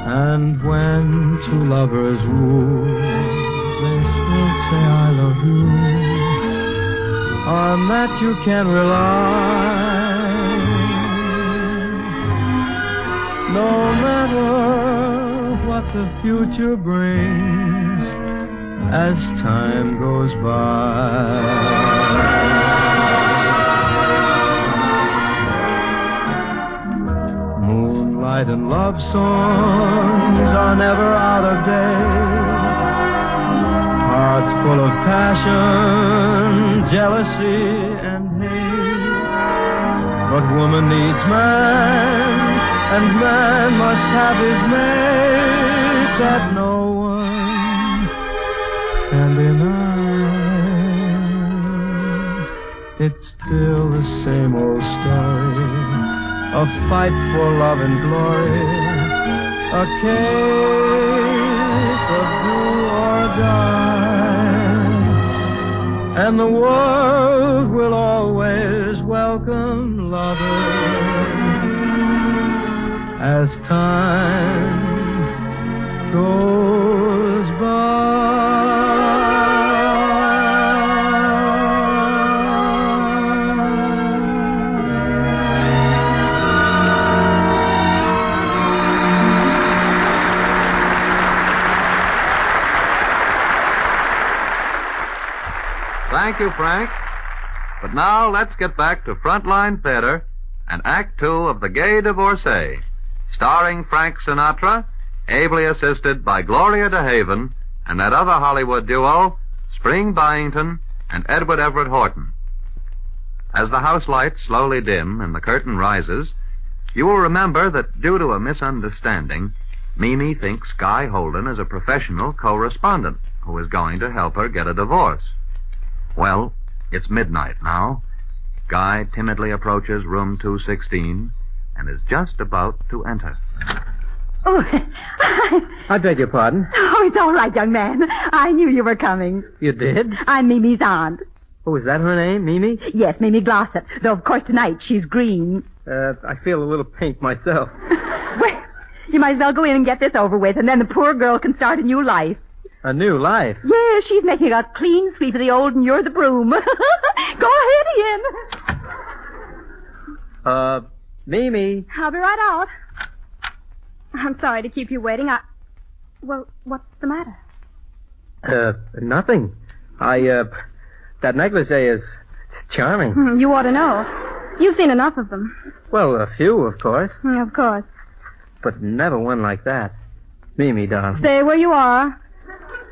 And when two lovers woo, they still say I love you. On that you can rely. No matter what the future brings as time goes by. Moonlight and love songs are never out of date. Hearts full of passion, jealousy, and hate. But woman needs man, and man must have his mate that no one can deny. It's still the same old story, a fight for love and glory, a case of do or die. And the world will always welcome lovers as time goes by. Thank you, Frank. But now let's get back to Frontline Theater and Act Two of The Gay Divorcee, starring Frank Sinatra, ably assisted by Gloria DeHaven and that other Hollywood duo, Spring Byington and Edward Everett Horton. As the house lights slowly dim and the curtain rises, you will remember that due to a misunderstanding, Mimi thinks Guy Holden is a professional correspondent who is going to help her get a divorce. Well, it's midnight now. Guy timidly approaches room 216 and is just about to enter. Oh, I beg your pardon. Oh, it's all right, young man. I knew you were coming. You did? I'm Mimi's aunt. Oh, is that her name, Mimi? Yes, Mimi Glossop. Though, of course, tonight she's green. I feel a little pink myself. Well, you might as well go in and get this over with, and then the poor girl can start a new life. A new life? Yeah, she's making a clean sweep of the old, and you're the broom. Go ahead, Ian. Mimi. I'll be right out. I'm sorry to keep you waiting. Well, what's the matter? Nothing. That negligee is charming. You ought to know. You've seen enough of them. Well, a few, of course. Of course. But never one like that. Mimi, darling. Stay where you are.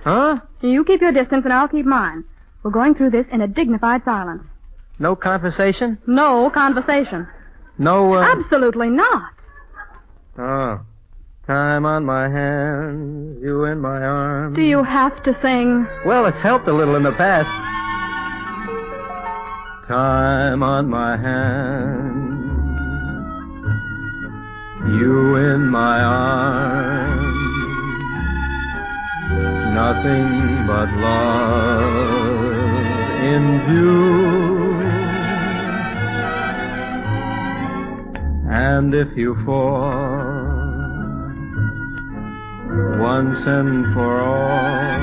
Huh? You keep your distance and I'll keep mine. We're going through this in a dignified silence. No conversation? No conversation. No, Absolutely not. Oh. Time on my hands, you in my arms. Do you have to sing? Well, it's helped a little in the past. Time on my hands, you in my arms. Nothing but love in view. And if you fall once and for all,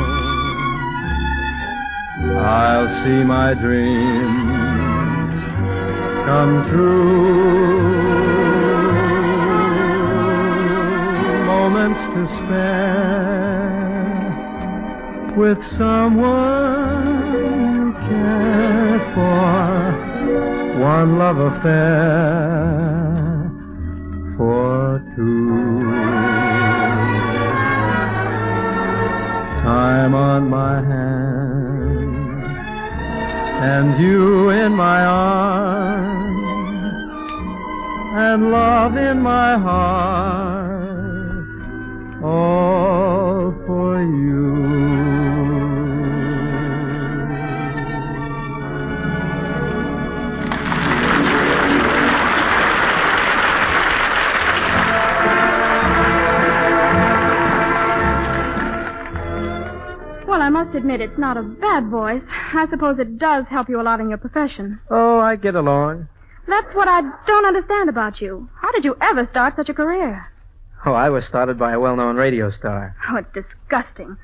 I'll see my dreams come true. Moments to spare with someone you care for, one love affair for two. Time on my hand and you in my arms and love in my heart, all for you. Well, I must admit it's not a bad voice. I suppose it does help you a lot in your profession. Oh, I get along. That's what I don't understand about you. How did you ever start such a career? Oh, I was started by a well-known radio star. Oh, it's disgusting.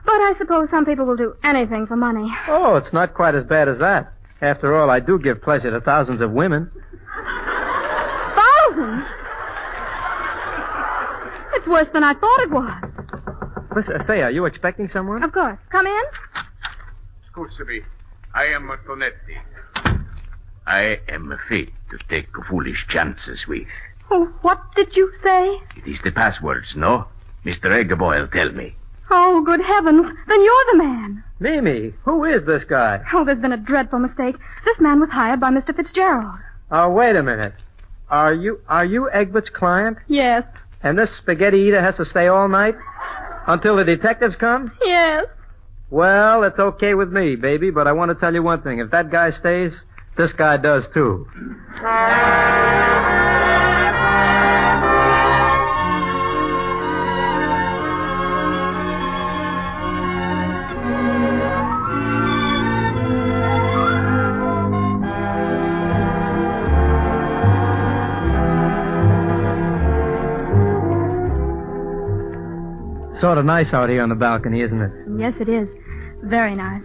But I suppose some people will do anything for money. Oh, it's not quite as bad as that. After all, I do give pleasure to thousands of women. Thousands? It's worse than I thought it was. Listen, say, are you expecting someone? Of course. Come in. Excuse me. I am Tonetti. I am afraid to take foolish chances with. Oh, what did you say? It is the passwords, no? Mr. Eggerboyle, tell me. Oh, good heavens. Then you're the man. Mimi, who is this guy? Oh, there's been a dreadful mistake. This man was hired by Mr. Fitzgerald. Oh, wait a minute. Are you Egbert's client? Yes. And this spaghetti eater has to stay all night? Until the detectives come? Yes. Well, it's okay with me, baby, but I want to tell you one thing. If that guy stays, this guy does too. Sort of nice out here on the balcony, isn't it? Yes, it is. Very nice.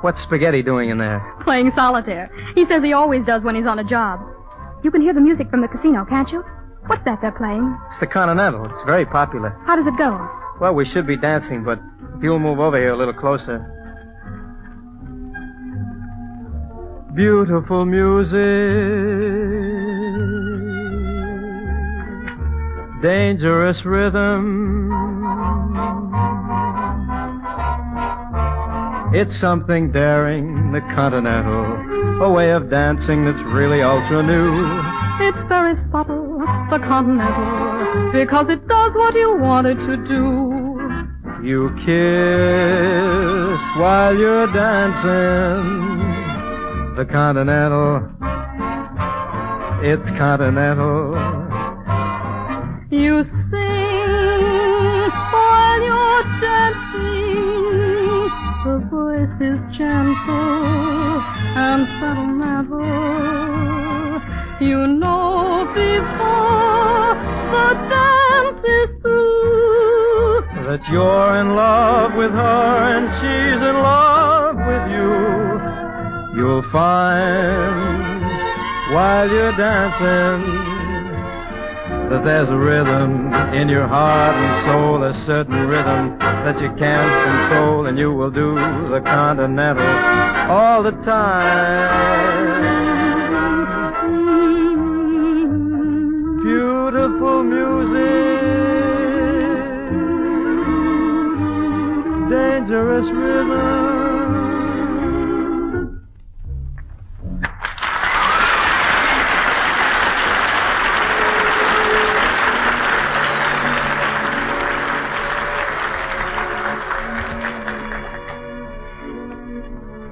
What's Spaghetti doing in there? Playing solitaire. He says he always does when he's on a job. You can hear the music from the casino, can't you? What's that they're playing? It's the Continental. It's very popular. How does it go? Well, we should be dancing, but if you'll move over here a little closer. Beautiful music. Dangerous rhythm. It's something daring, the Continental, a way of dancing that's really ultra new. It's very subtle, the Continental, because it does what you want it to do. You kiss while you're dancing, the Continental, it's Continental. You sing while you're dancing, the voice is gentle and sentimental. You know before the dance is through that you're in love with her and she's in love with you. You'll find while you're dancing that there's a rhythm in your heart and soul, a certain rhythm that you can't control, and you will do the Continental all the time. Beautiful music, dangerous rhythm.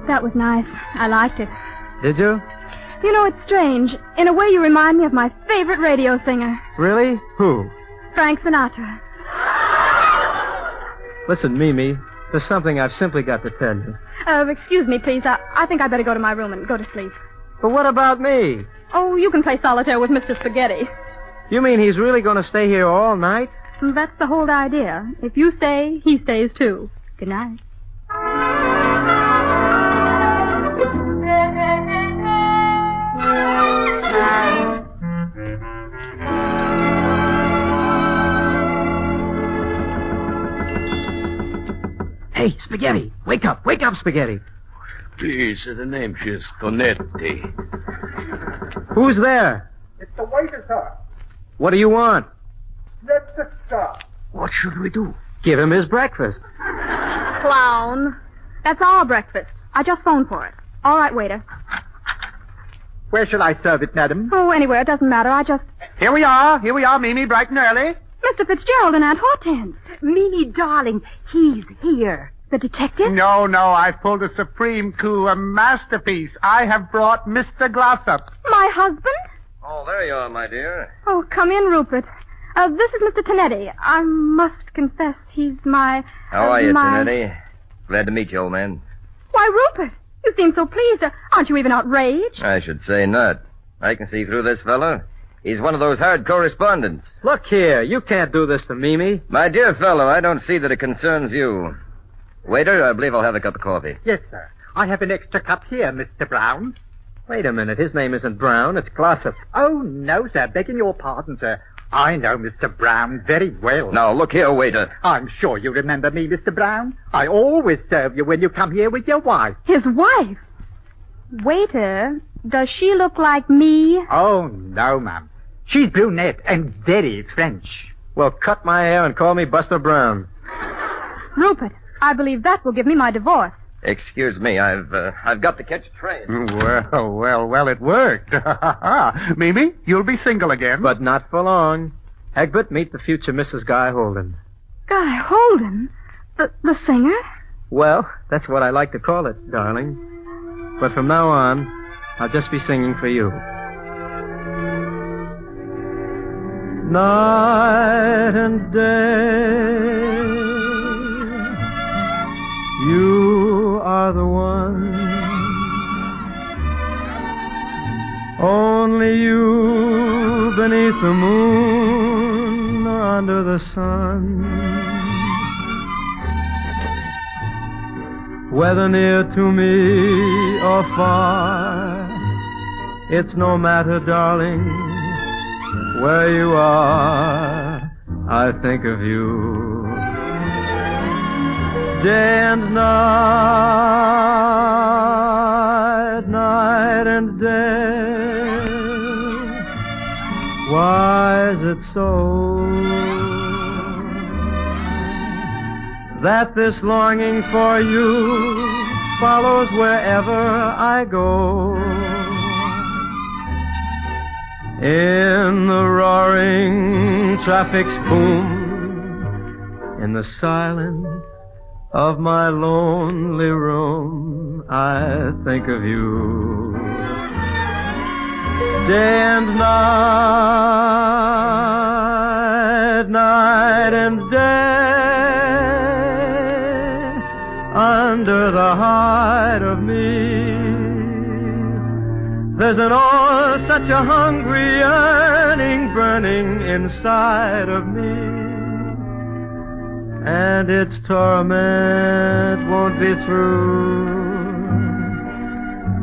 That was nice. I liked it. Did you? You know, it's strange. In a way, you remind me of my favorite radio singer. Really? Who? Frank Sinatra. Listen, Mimi, there's something I've simply got to tell you. Excuse me, please. I think I better go to my room and go to sleep. But what about me? Oh, you can play solitaire with Mr. Spaghetti. You mean he's really going to stay here all night? That's the whole idea. If you stay, he stays too. Good night. Hey, Spaghetti, wake up, Spaghetti. Please, the name is Tonetti. Who's there? It's the waiter, sir. What do you want? Let us start. What should we do? Give him his breakfast. Clown. That's our breakfast. I just phoned for it. All right, waiter. Where shall I serve it, madam? Oh, anywhere. It doesn't matter. Here we are, Mimi, bright and early. Mr. Fitzgerald and Aunt Hortense. Mimi, darling, he's here. The detective? No, I've pulled a supreme coup, a masterpiece. I have brought Mr. Glossop. My husband? Oh, there you are, my dear. Oh, come in, Rupert. This is Mr. Tonetti. I must confess he's my... How are you, Tonetti? Glad to meet you, old man. Why, Rupert, you seem so pleased. Aren't you even outraged? I should say not. I can see through this fellow. He's one of those hard correspondents. Look here, you can't do this to Mimi. My dear fellow, I don't see that it concerns you. Waiter, I believe I'll have a cup of coffee. Yes, sir. I have an extra cup here, Mr. Brown. Wait a minute, his name isn't Brown, it's Glossop. Oh, no, sir. Begging your pardon, sir. I know Mr. Brown very well. Now, look here, waiter. I'm sure you remember me, Mr. Brown. I always serve you when you come here with your wife. His wife? Waiter, does she look like me? Oh, no, ma'am. She's brunette and very French. Well, cut my hair and call me Buster Brown. Rupert, I believe that will give me my divorce. Excuse me, I've got to catch a train. Well, it worked. Mimi, you'll be single again. But not for long. Egbert, meet the future Mrs. Guy Holden. Guy Holden? The singer? Well, that's what I like to call it, darling. But from now on, I'll just be singing for you. Night and day, you are the one. Only you beneath the moon, under the sun. Whether near to me or far, it's no matter, darling, where you are, I think of you. Day and night, night and day. Why is it so that this longing for you follows wherever I go? In the roaring traffic's boom, in the silence of my lonely room, I think of you. Day and night, night and day, under the hide of me, there's an such a hungry yearning burning inside of me, and its torment won't be through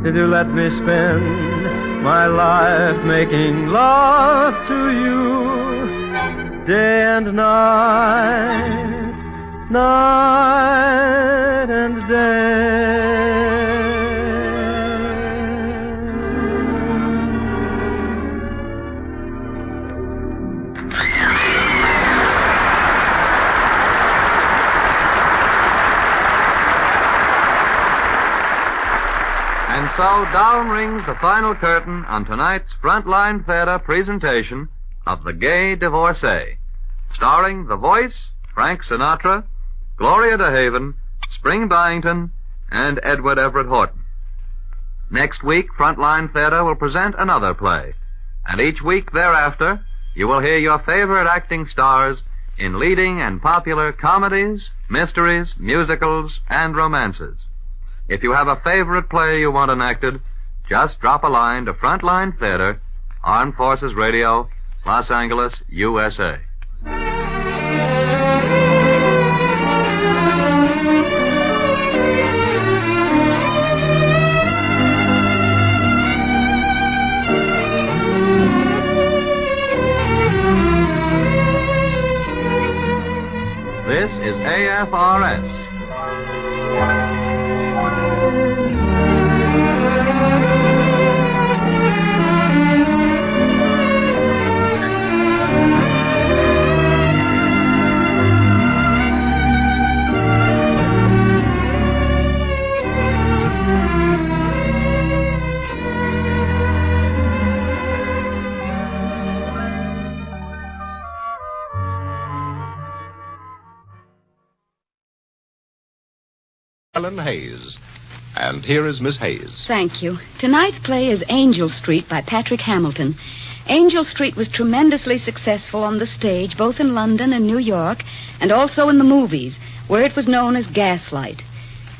if you let me spend my life making love to you, day and night, night and day. And so down rings the final curtain on tonight's Frontline Theater presentation of The Gay Divorcee, starring The Voice, Frank Sinatra, Gloria DeHaven, Spring Byington, and Edward Everett Horton. Next week, Frontline Theater will present another play, and each week thereafter, you will hear your favorite acting stars in leading and popular comedies, mysteries, musicals, and romances. If you have a favorite play you want enacted, just drop a line to Frontline Theater, Armed Forces Radio, Los Angeles, USA. This is AFRS. Ellen Hayes. And here is Miss Hayes. Thank you. Tonight's play is Angel Street by Patrick Hamilton. Angel Street was tremendously successful on the stage, both in London and New York, and also in the movies, where it was known as Gaslight.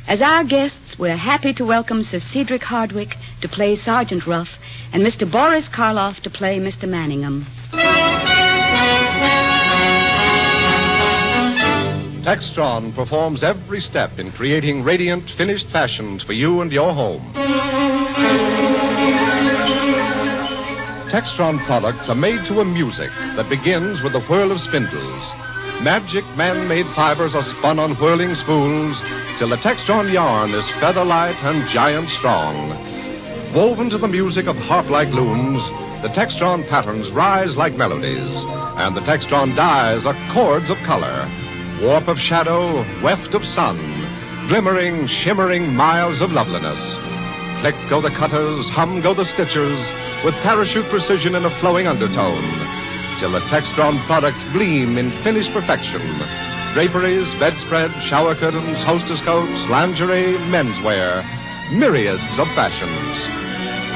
As our guests, we're happy to welcome Sir Cedric Hardwicke to play Sergeant Ruff and Mr. Boris Karloff to play Mr. Manningham. Textron performs every step in creating radiant, finished fashions for you and your home. Textron products are made to a music that begins with the whirl of spindles. Magic man-made fibers are spun on whirling spools till the Textron yarn is feather-light and giant strong. Woven to the music of harp-like looms, the Textron patterns rise like melodies, and the Textron dyes are chords of color. Warp of shadow, weft of sun, glimmering, shimmering miles of loveliness. Click go the cutters, hum go the stitchers, with parachute precision in a flowing undertone, till the Textron products gleam in finished perfection. Draperies, bedspread, shower curtains, hostess coats, lingerie, menswear, myriads of fashions.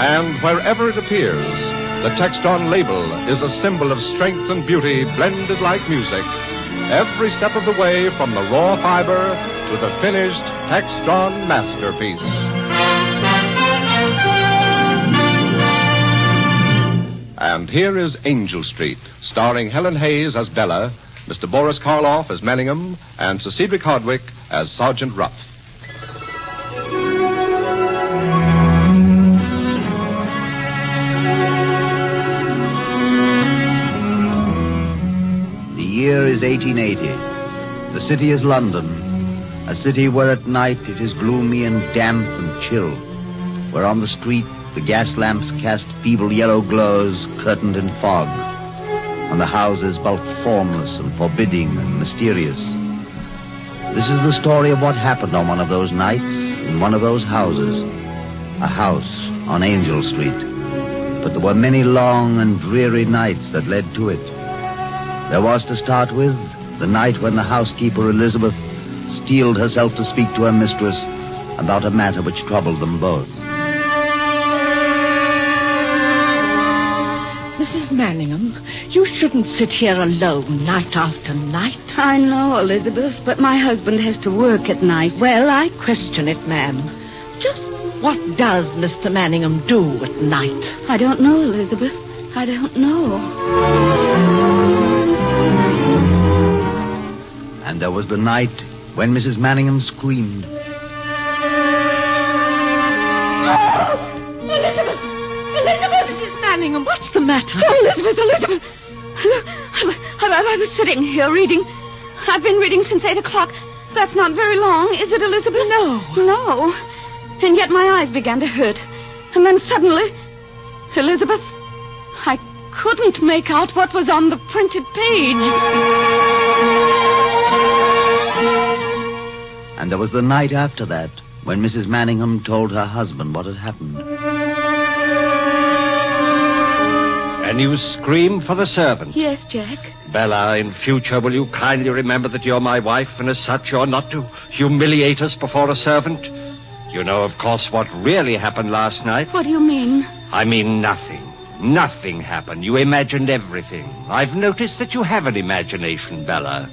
And wherever it appears, the Textron label is a symbol of strength and beauty blended like music, every step of the way from the raw fiber to the finished Textron masterpiece. And here is Angel Street, starring Helen Hayes as Bella, Mr. Boris Karloff as Manningham, and Sir Cedric Hardwicke as Sergeant Ruff. The year is 1880. The city is London, a city where at night it is gloomy and damp and chill, where on the street the gas lamps cast feeble yellow glows curtained in fog, and the houses bulk formless and forbidding and mysterious. This is the story of what happened on one of those nights in one of those houses, a house on Angel Street. But there were many long and dreary nights that led to it. There was, to start with, the night when the housekeeper Elizabeth steeled herself to speak to her mistress about a matter which troubled them both. Mrs. Manningham, you shouldn't sit here alone night after night. I know, Elizabeth, but my husband has to work at night. Well, I question it, ma'am. Just what does Mr. Manningham do at night? I don't know, Elizabeth. I don't know. And there was the night when Mrs. Manningham screamed. Elizabeth! Elizabeth! Mrs. Manningham, what's the matter? Oh, Elizabeth! I was sitting here reading. I've been reading since 8 o'clock. That's not very long, is it, Elizabeth? No. And yet my eyes began to hurt. And then suddenly, Elizabeth, I couldn't make out what was on the printed page. And there was the night after that, when Mrs. Manningham told her husband what had happened. And you screamed for the servant? Yes, Jack. Bella, in future, will you kindly remember that you're my wife, and as such, you're not to humiliate us before a servant? You know, of course, what really happened last night. What do you mean? I mean nothing. Nothing happened. You imagined everything. I've noticed that you have an imagination, Bella.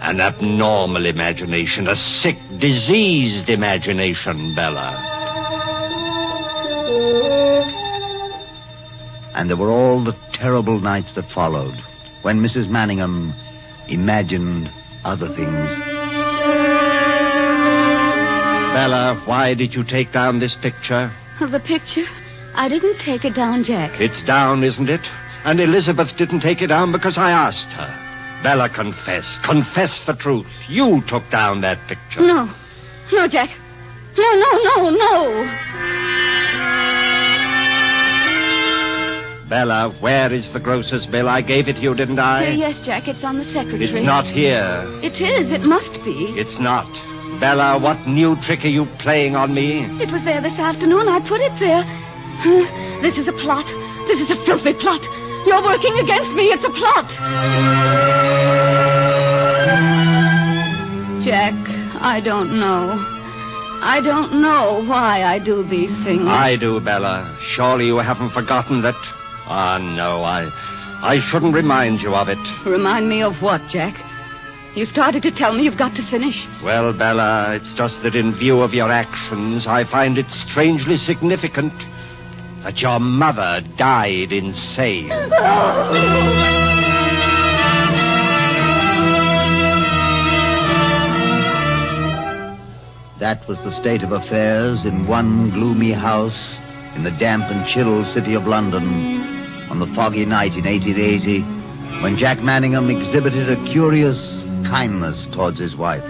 An abnormal imagination, a sick, diseased imagination, Bella. And there were all the terrible nights that followed, when Mrs. Manningham imagined other things. Bella, why did you take down this picture? The picture? I didn't take it down, Jack. It's down, isn't it? And Elizabeth didn't take it down because I asked her. Bella, confess. Confess the truth. You took down that picture. No, Jack. No. Bella, where is the grocer's bill? I gave it to you, didn't I? Yes, Jack, it's on the secretary. It's not here. It is. It must be. It's not. Bella, what new trick are you playing on me? It was there this afternoon. I put it there. This is a plot. This is a filthy plot. You're working against me. It's a plot. Jack, I don't know. I don't know why I do these things. I do, Bella. Surely you haven't forgotten that... Ah, no, I shouldn't remind you of it. Remind me of what, Jack? You started to tell me you've got to finish. Well, Bella, it's just that in view of your actions, I find it strangely significant. that your mother died insane. That was the state of affairs in one gloomy house in the damp and chill city of London on the foggy night in 1880 when Jack Manningham exhibited a curious kindness towards his wife.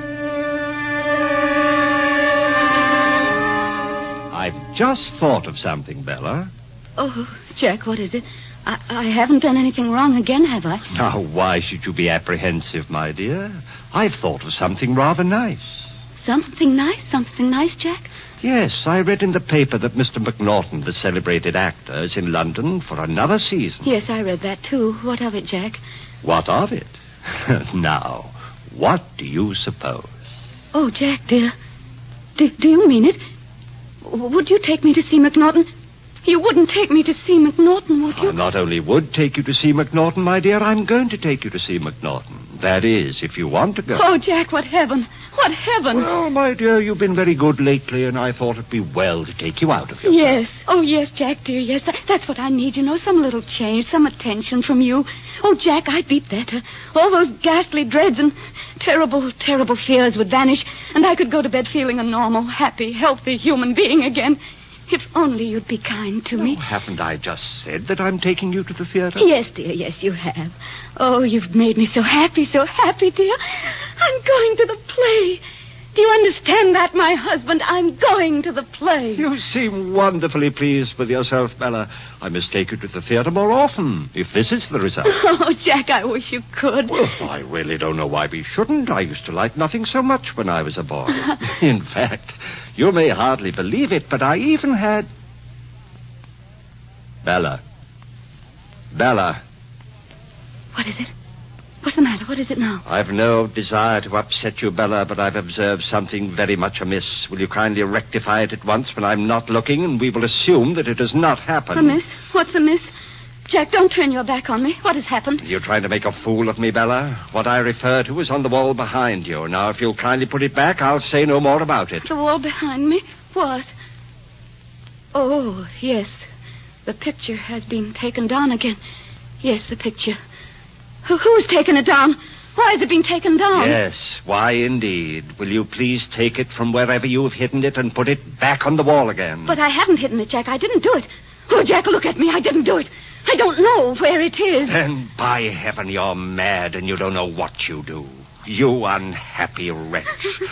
I've just thought of something, Bella. Oh, Jack, what is it? I haven't done anything wrong again, have I? Now, why should you be apprehensive, my dear? I've thought of something rather nice. Something nice, Jack? Yes, I read in the paper that Mr. McNaughton, the celebrated actor, is in London for another season. Yes, I read that, too. What of it, Jack? What of it? Now, what do you suppose? Oh, Jack, dear. Do you mean it? Would you take me to see McNaughton? You wouldn't take me to see McNaughton, would you? I not only would take you to see McNaughton, my dear, I'm going to take you to see McNaughton. That is, if you want to go. Oh, Jack, what heaven. What heaven. Well, my dear, you've been very good lately, and I thought it'd be well to take you out of yourself. Yes. Oh, yes, Jack, dear, yes. That's what I need, you know, some little change, some attention from you. Oh, Jack, I'd be better. All those ghastly dreads and terrible, terrible fears would vanish, and I could go to bed feeling a normal, happy, healthy human being again. If only you'd be kind to me. Haven't I just said that I'm taking you to the theater? Yes, dear, yes, you have. Oh, you've made me so happy, dear. I'm going to the play. Do you understand that, my husband? I'm going to the play. You seem wonderfully pleased with yourself, Bella. I must take you to the theater more often, if this is the result. Oh, Jack, I wish you could. Well, I really don't know why we shouldn't. I used to like nothing so much when I was a boy. In fact, you may hardly believe it, but I even had... Bella. What is it? What's the matter? What is it now? I've no desire to upset you, Bella, but I've observed something very much amiss. Will you kindly rectify it at once when I'm not looking, and we will assume that it has not happened? Amiss? What's amiss? Jack, don't turn your back on me. What has happened? You're trying to make a fool of me, Bella. What I refer to is on the wall behind you. Now, if you'll kindly put it back, I'll say no more about it. The wall behind me? What? Oh, yes. The picture has been taken down again. Yes, the picture. Who's taken it down? Why has it been taken down? Yes, why indeed. Will you please take it from wherever you've hidden it and put it back on the wall again? But I haven't hidden it, Jack. I didn't do it. Oh, Jack, look at me. I didn't do it. I don't know where it is. Then, by heaven, you're mad and you don't know what you do. You unhappy wretch.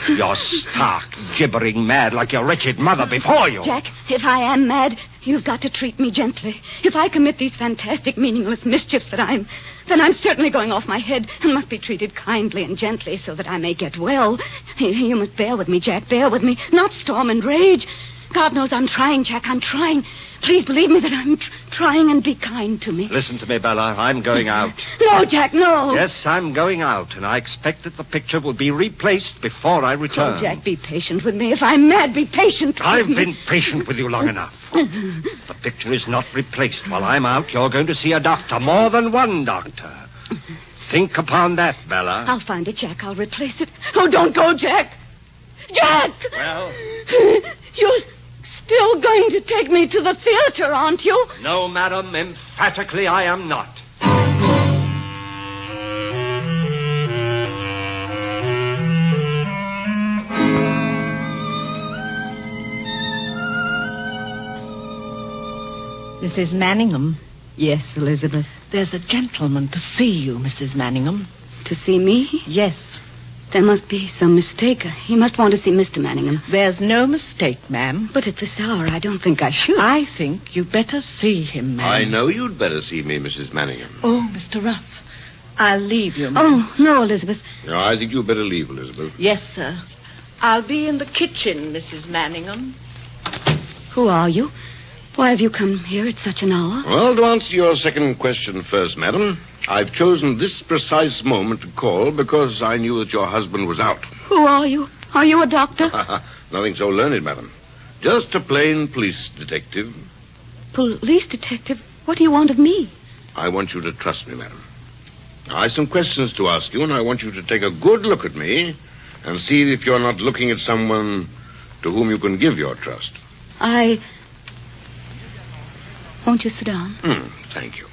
You're stark, gibbering mad like your wretched mother before you. Jack, if I am mad, you've got to treat me gently. If I commit these fantastic, meaningless mischiefs then I'm certainly going off my head and must be treated kindly and gently so that I may get well. You must bear with me, Jack, bear with me. Not storm and rage. God knows I'm trying, Jack, I'm trying. Please believe me that I'm trying, and be kind to me. Listen to me, Bella. I'm going out. No, Jack, no. Yes, I'm going out, and I expect that the picture will be replaced before I return. Oh, Jack, be patient with me. If I'm mad, be patient with me. I've been patient with you long enough. The picture is not replaced. While I'm out, you're going to see a doctor, more than one doctor. Think upon that, Bella. I'll find it, Jack. I'll replace it. Oh, don't go, Jack. Jack! Well? You're still going to take me to the theater, aren't you? No, madam. Emphatically, I am not. Mrs. Manningham. Yes, Elizabeth. There's a gentleman to see you, Mrs. Manningham. To see me? Yes. There must be some mistake. He must want to see Mr. Manningham. There's no mistake, ma'am. But at this hour, I don't think I should. I think you'd better see him, ma'am. I know you'd better see me, Mrs. Manningham. Oh, Mr. Ruff. I'll leave you, ma'am. Oh, no, Elizabeth. No, I think you'd better leave, Elizabeth. Yes, sir. I'll be in the kitchen, Mrs. Manningham. Who are you? Why have you come here at such an hour? Well, to answer your second question first, madam, I've chosen this precise moment to call because I knew that your husband was out. Who are you? Are you a doctor? Nothing so learned, madam. Just a plain police detective. Police detective? What do you want of me? I want you to trust me, madam. I have some questions to ask you, and I want you to take a good look at me and see if you're not looking at someone to whom you can give your trust. Won't you sit down? Thank you.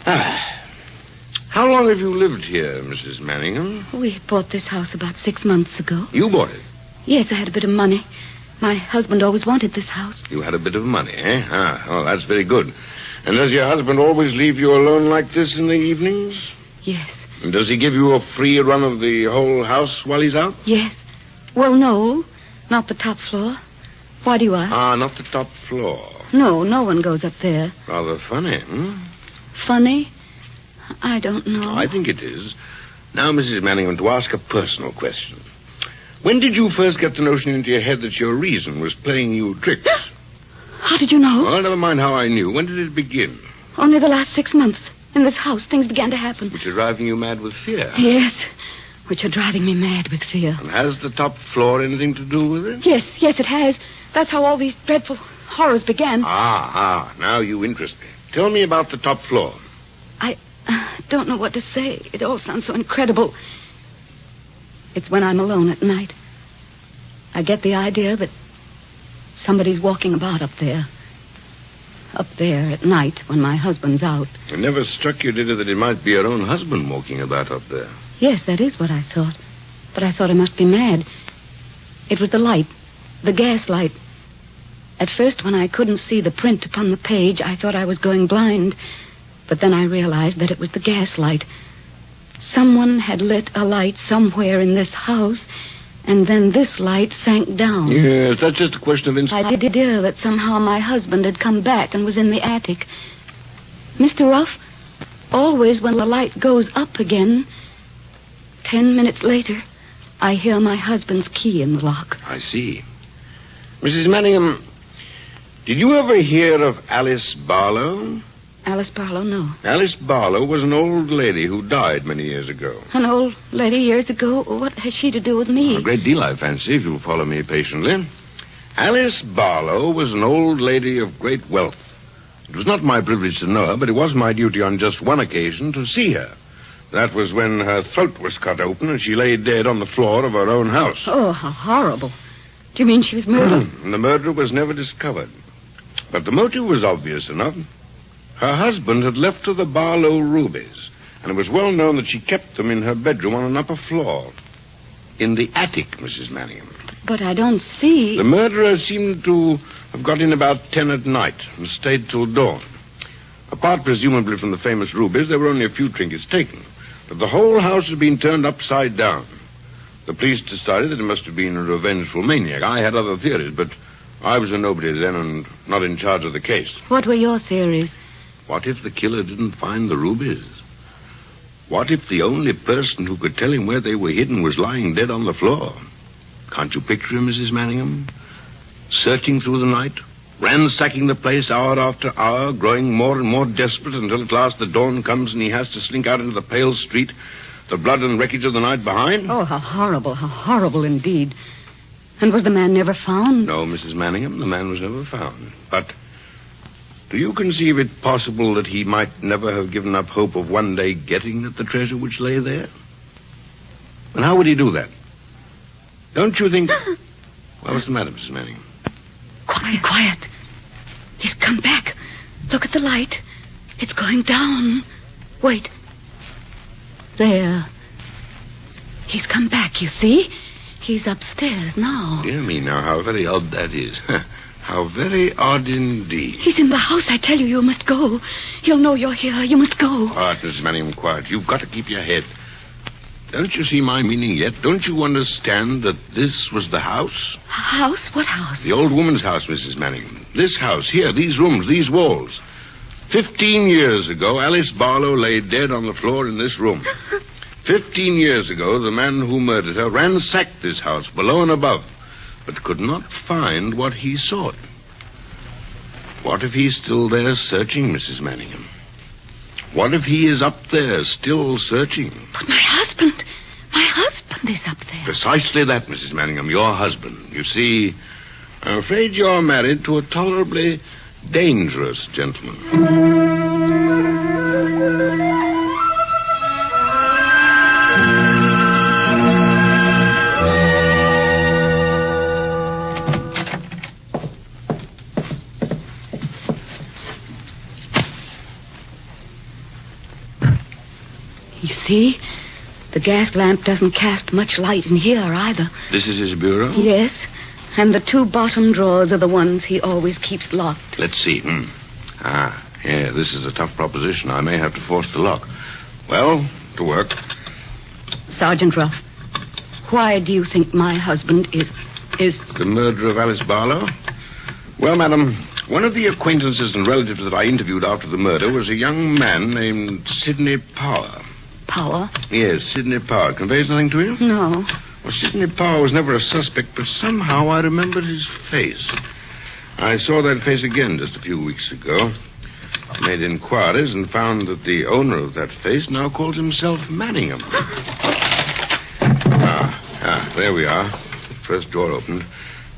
How long have you lived here, Mrs. Manningham? We bought this house about 6 months ago. You bought it? Yes, I had a bit of money. My husband always wanted this house. You had a bit of money, eh? Oh, that's very good. And does your husband always leave you alone like this in the evenings? Yes. And does he give you a free run of the whole house while he's out? Yes. Well, no, not the top floor. Why do you ask? Not the top floor. No, no one goes up there. Rather funny, Funny? I don't know. I think it is. Now, Mrs. Manningham, to ask a personal question. When did you first get the notion into your head that your reason was playing you tricks? How did you know? Well, never mind how I knew. When did it begin? Only the last 6 months. In this house, things began to happen. Which are driving you mad with fear. Yes, which are driving me mad with fear. And has the top floor anything to do with it? Yes, it has. That's how all these dreadful horrors began. Now you interest me. Tell me about the top floor. I don't know what to say. It all sounds so incredible. It's when I'm alone at night. I get the idea that somebody's walking about up there. Up there at night when my husband's out. It never struck you, did it, that it might be your own husband walking about up there? Yes, that is what I thought. But I thought I must be mad. It was the light. The gas light. At first, when I couldn't see the print upon the page, I thought I was going blind. But then I realized that it was the gas light. Someone had lit a light somewhere in this house, and then this light sank down. Yes, that's just a question of instinct. I did hear that somehow my husband had come back and was in the attic. Mr. Ruff, always when the light goes up again, 10 minutes later, I hear my husband's key in the lock. I see. Mrs. Manningham, did you ever hear of Alice Barlow? Alice Barlow, no. Alice Barlow was an old lady who died many years ago. An old lady years ago? What has she to do with me? A great deal, I fancy, if you'll follow me patiently. Alice Barlow was an old lady of great wealth. It was not my privilege to know her, but it was my duty on just one occasion to see her. That was when her throat was cut open and she lay dead on the floor of her own house. Oh, how horrible. Do you mean she was murdered? And the murderer was never discovered. But the motive was obvious enough. Her husband had left her the Barlow rubies, and it was well known that she kept them in her bedroom on an upper floor. In the attic, Mrs. Manningham. But I don't see... The murderer seemed to have got in about 10 at night and stayed till dawn. Apart, presumably, from the famous rubies, there were only a few trinkets taken. But the whole house had been turned upside down. The police decided that it must have been a revengeful maniac. I had other theories, but I was a nobody then and not in charge of the case. What were your theories? What if the killer didn't find the rubies? What if the only person who could tell him where they were hidden was lying dead on the floor? Can't you picture him, Mrs. Manningham? Searching through the night, ransacking the place hour after hour, growing more and more desperate until at last the dawn comes and he has to slink out into the pale street, the blood and wreckage of the night behind? Oh, how horrible indeed. And was the man never found? No, Mrs. Manningham, the man was never found. But do you conceive it possible that he might never have given up hope of one day getting at the treasure which lay there? And how would he do that? Don't you think... Well, what's the matter, Mrs. Manningham? Quiet. He's come back. Look at the light. It's going down. Wait. There. He's come back, you see? He's upstairs now. Dear me, now, how very odd that is. How very odd indeed. He's in the house, I tell you. You must go. He'll know you're here. You must go. Quiet, Mrs. Manningham, quiet. You've got to keep your head. Don't you see my meaning yet? Don't you understand that this was the house? House? What house? The old woman's house, Mrs. Manningham. This house, here, these rooms, these walls. 15 years ago, Alice Barlow lay dead on the floor in this room. 15 years ago, the man who murdered her ransacked this house below and above, but could not find what he sought. What if he's still there searching, Mrs. Manningham? What if he is up there still searching? But my husband is up there. Precisely that, Mrs. Manningham, your husband. You see, I'm afraid you're married to a tolerably dangerous gentleman. see? The gas lamp doesn't cast much light in here either. This is his bureau? Yes. And the 2 bottom drawers are the ones he always keeps locked. Let's see. Yeah, this is a tough proposition. I may have to force the lock. Well, to work. Sergeant Ruff, why do you think my husband is... The murderer of Alice Barlow? Well, madam, one of the acquaintances and relatives that I interviewed after the murder was a young man named Sidney Power. Power? Yes, Sidney Power. Conveys nothing to you? No. Well, Sidney Power was never a suspect, but somehow I remembered his face. I saw that face again just a few weeks ago. Made inquiries and found that the owner of that face now calls himself Manningham. There we are. First door opened.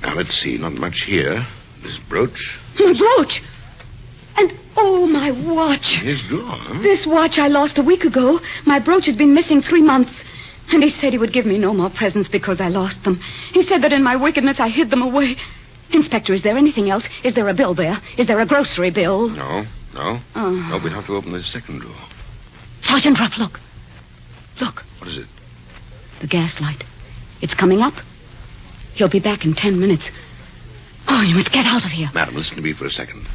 Now, let's see. Not much here. This brooch. My brooch! And, oh, my watch. His drawer? This watch I lost a week ago. My brooch has been missing 3 months. And he said he would give me no more presents because I lost them. He said that in my wickedness I hid them away. Inspector, is there anything else? Is there a bill there? Is there a grocery bill? No. Oh. No, we'll have to open this second drawer. Sergeant Ruff, look. Look. What is it? The gas light. It's coming up. He'll be back in 10 minutes. Oh, you must get out of here. Madam, listen to me for a second.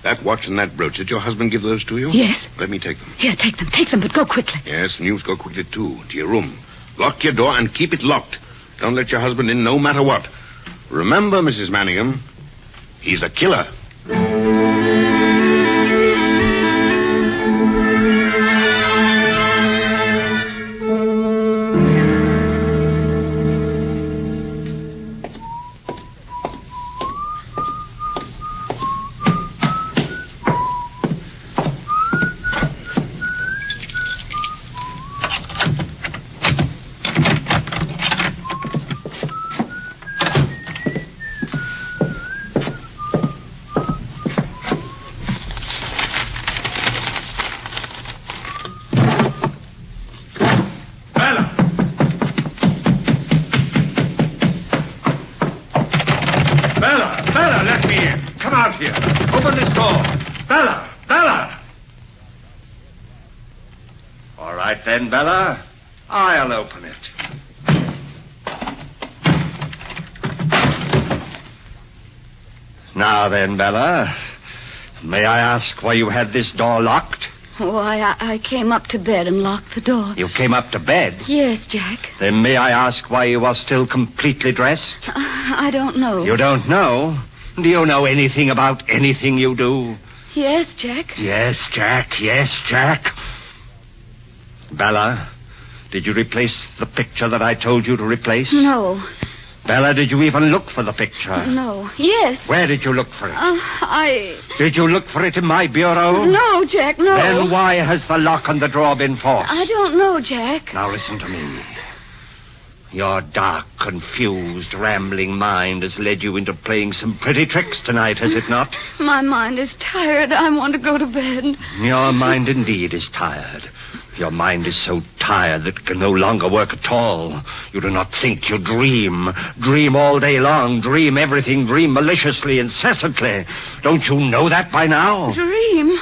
That watch and that brooch, did your husband give those to you? Yes. Let me take them. Here, take them, but go quickly. Yes, and you go quickly, too, to your room. Lock your door and keep it locked. Don't let your husband in no matter what. Remember, Mrs. Manningham, he's a killer. Then, Bella, I'll open it. Now then, Bella, may I ask why you had this door locked? Why, I came up to bed and locked the door. You came up to bed? Yes, Jack. Then may I ask why you are still completely dressed? I don't know. You don't know? Do you know anything about anything you do? Yes, Jack. Yes, Jack. Yes, Jack. Bella, did you replace the picture that I told you to replace? No. Bella, did you even look for the picture? No. Yes. Where did you look for it? Did you look for it in my bureau? No, Jack, no. Then why has the lock on the drawer been forced? I don't know, Jack. Now listen to me. Your dark, confused, rambling mind has led you into playing some pretty tricks tonight, has it not? My mind is tired. I want to go to bed. Your mind indeed is tired. Your mind is so tired that it can no longer work at all. You do not think, you dream. Dream all day long. Dream everything. Dream maliciously, incessantly. Don't you know that by now? Dream?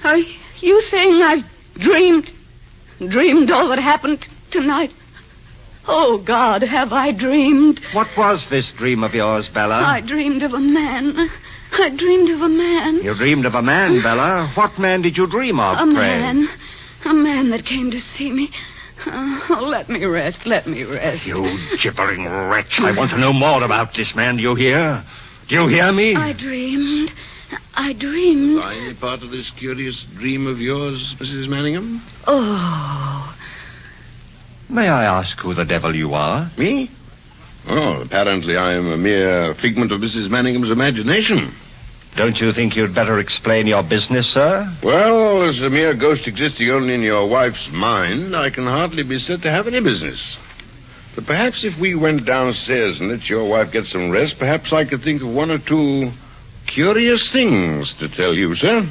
Are you saying I've dreamed? Dreamed all that happened tonight? Oh, God, have I dreamed? What was this dream of yours, Bella? I dreamed of a man. I dreamed of a man. You dreamed of a man, Bella? What man did you dream of, A man. A man that came to see me. Oh, let me rest. You gibbering wretch. I want to know more about this man. Do you hear? Do you hear me? I dreamed. Any part of this curious dream of yours, Mrs. Manningham? Oh. May I ask who the devil you are? Me? Oh, apparently I am a mere figment of Mrs. Manningham's imagination. Don't you think you'd better explain your business, sir? Well, as a mere ghost existing only in your wife's mind, I can hardly be said to have any business. But perhaps if we went downstairs and let your wife get some rest, perhaps I could think of one or two curious things to tell you, sir.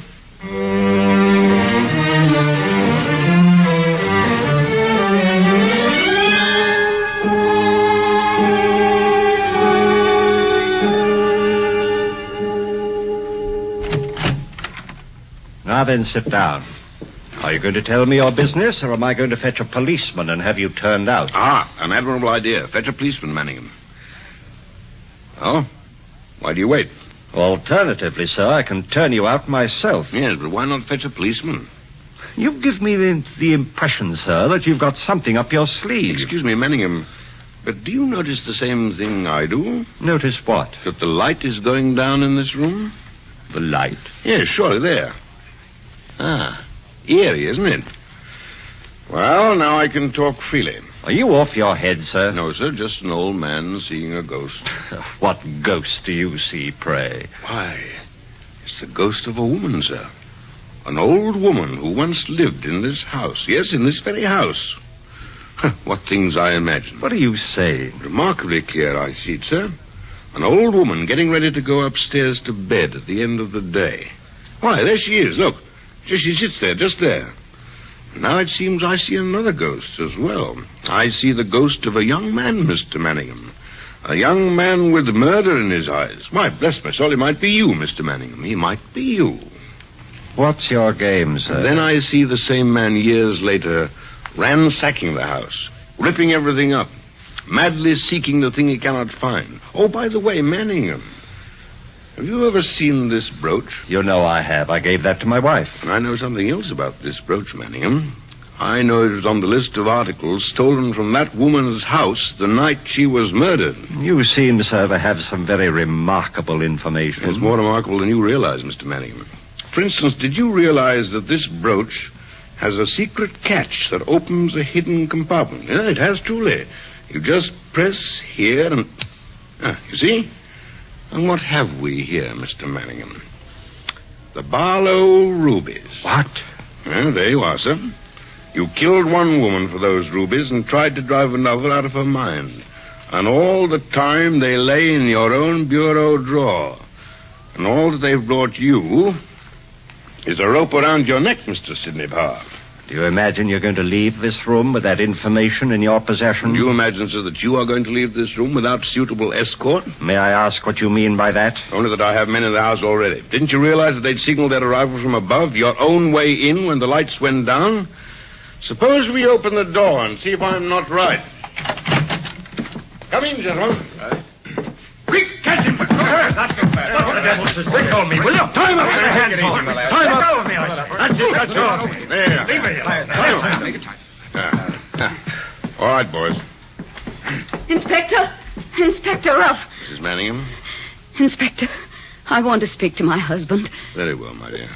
Now then, sit down. Are you going to tell me your business, or am I going to fetch a policeman and have you turned out? An admirable idea. Fetch a policeman, Manningham. Well, why do you wait? Alternatively, sir, I can turn you out myself. Yes, but why not fetch a policeman? You give me the impression, sir, that you've got something up your sleeve. Excuse me, Manningham, but do you notice the same thing I do? Notice what? That the light is going down in this room? The light? Yes, surely, there. Eerie, isn't it? Well, now I can talk freely. Are you off your head, sir? No, sir, just an old man seeing a ghost. What ghost do you see, pray? Why, it's the ghost of a woman, sir. An old woman who once lived in this house. Yes, in this very house. What things I imagine. What are you saying? Remarkably clear, I see it, sir. An old woman getting ready to go upstairs to bed at the end of the day. Why, there she is, look. She sits there, just there. Now it seems I see another ghost as well. I see the ghost of a young man, Mr. Manningham. A young man with murder in his eyes. Why, bless my soul, he might be you, Mr. Manningham. He might be you. What's your game, sir? Then I see the same man years later ransacking the house, ripping everything up, madly seeking the thing he cannot find. Oh, by the way, Manningham, have you ever seen this brooch? You know I have. I gave that to my wife. I know something else about this brooch, Manningham. I know it was on the list of articles stolen from that woman's house the night she was murdered. You seem, sir, to have some very remarkable information. It's more remarkable than you realize, Mr. Manningham. For instance, did you realize that this brooch has a secret catch that opens a hidden compartment? Yeah, it has, truly. You just press here and... you see? And what have we here, Mr. Manningham? The Barlow rubies. What? Well, there you are, sir. You killed one woman for those rubies and tried to drive another out of her mind. And all the time they lay in your own bureau drawer. And all that they've brought you is a rope around your neck, Mr. Sidney Power. Do you imagine you're going to leave this room with that information in your possession? Do you imagine, sir, that you are going to leave this room without suitable escort? May I ask what you mean by that? Only that I have men in the house already. Didn't you realize that they'd signaled their arrival from above, your own way in, when the lights went down? Suppose we open the door and see if I'm not right. Come in, gentlemen. Quick, catch him! Not too bad. What the devil's this? Let go of me, will you? Time up! Time up! Let go of me, that's it, that's all. There. Leave me alone. Take your time. All right, boys. Inspector Ruff. Mrs. Manningham? Inspector, I want to speak to my husband. Very well, my dear.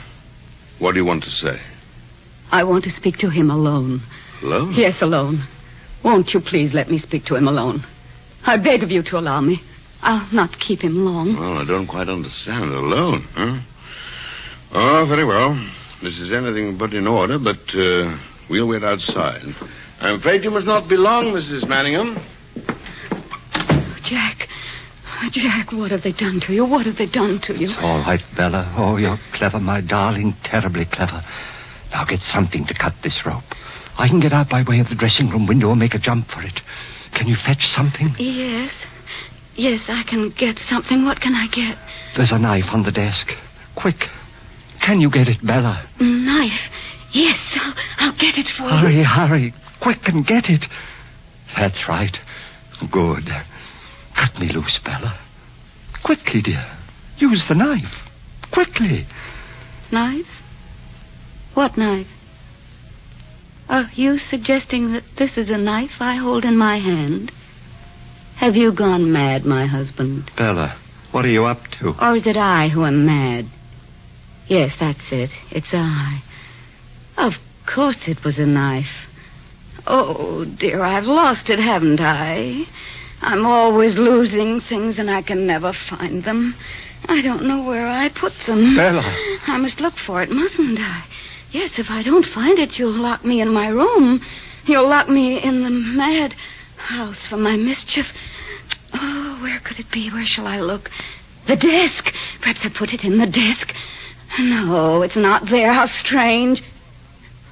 What do you want to say? I want to speak to him alone. Alone? Yes, alone. Won't you please let me speak to him alone? I beg of you to allow me. I'll not keep him long. Well, I don't quite understand. Alone, huh? Oh, very well. This is anything but in order, but we'll wait outside. I'm afraid you must not be long, Mrs. Manningham. Jack, what have they done to you? What have they done to you? It's all right, Bella. Oh, you're clever, my darling. Terribly clever. Now get something to cut this rope. I can get out by way of the dressing room window and make a jump for it. Can you fetch something? Yes, I can get something. What can I get? There's a knife on the desk. Quick. Can you get it, Bella? Knife? Yes, I'll get it for you. Hurry. Quick and get it. That's right. Good. Cut me loose, Bella. Quickly, dear. Use the knife. Quickly. Knife? What knife? Are you suggesting that this is a knife I hold in my hand? Have you gone mad, my husband? Bella, what are you up to? Or is it I who am mad? Yes, that's it. It's I. Of course it was a knife. Oh, dear, I've lost it, haven't I? I'm always losing things and I can never find them. I don't know where I put them. Bella. I must look for it, mustn't I? Yes, if I don't find it, you'll lock me in my room. You'll lock me in the mad house for my mischief. Oh, where could it be? Where shall I look? The desk. Perhaps I put it in the desk. No, it's not there. How strange.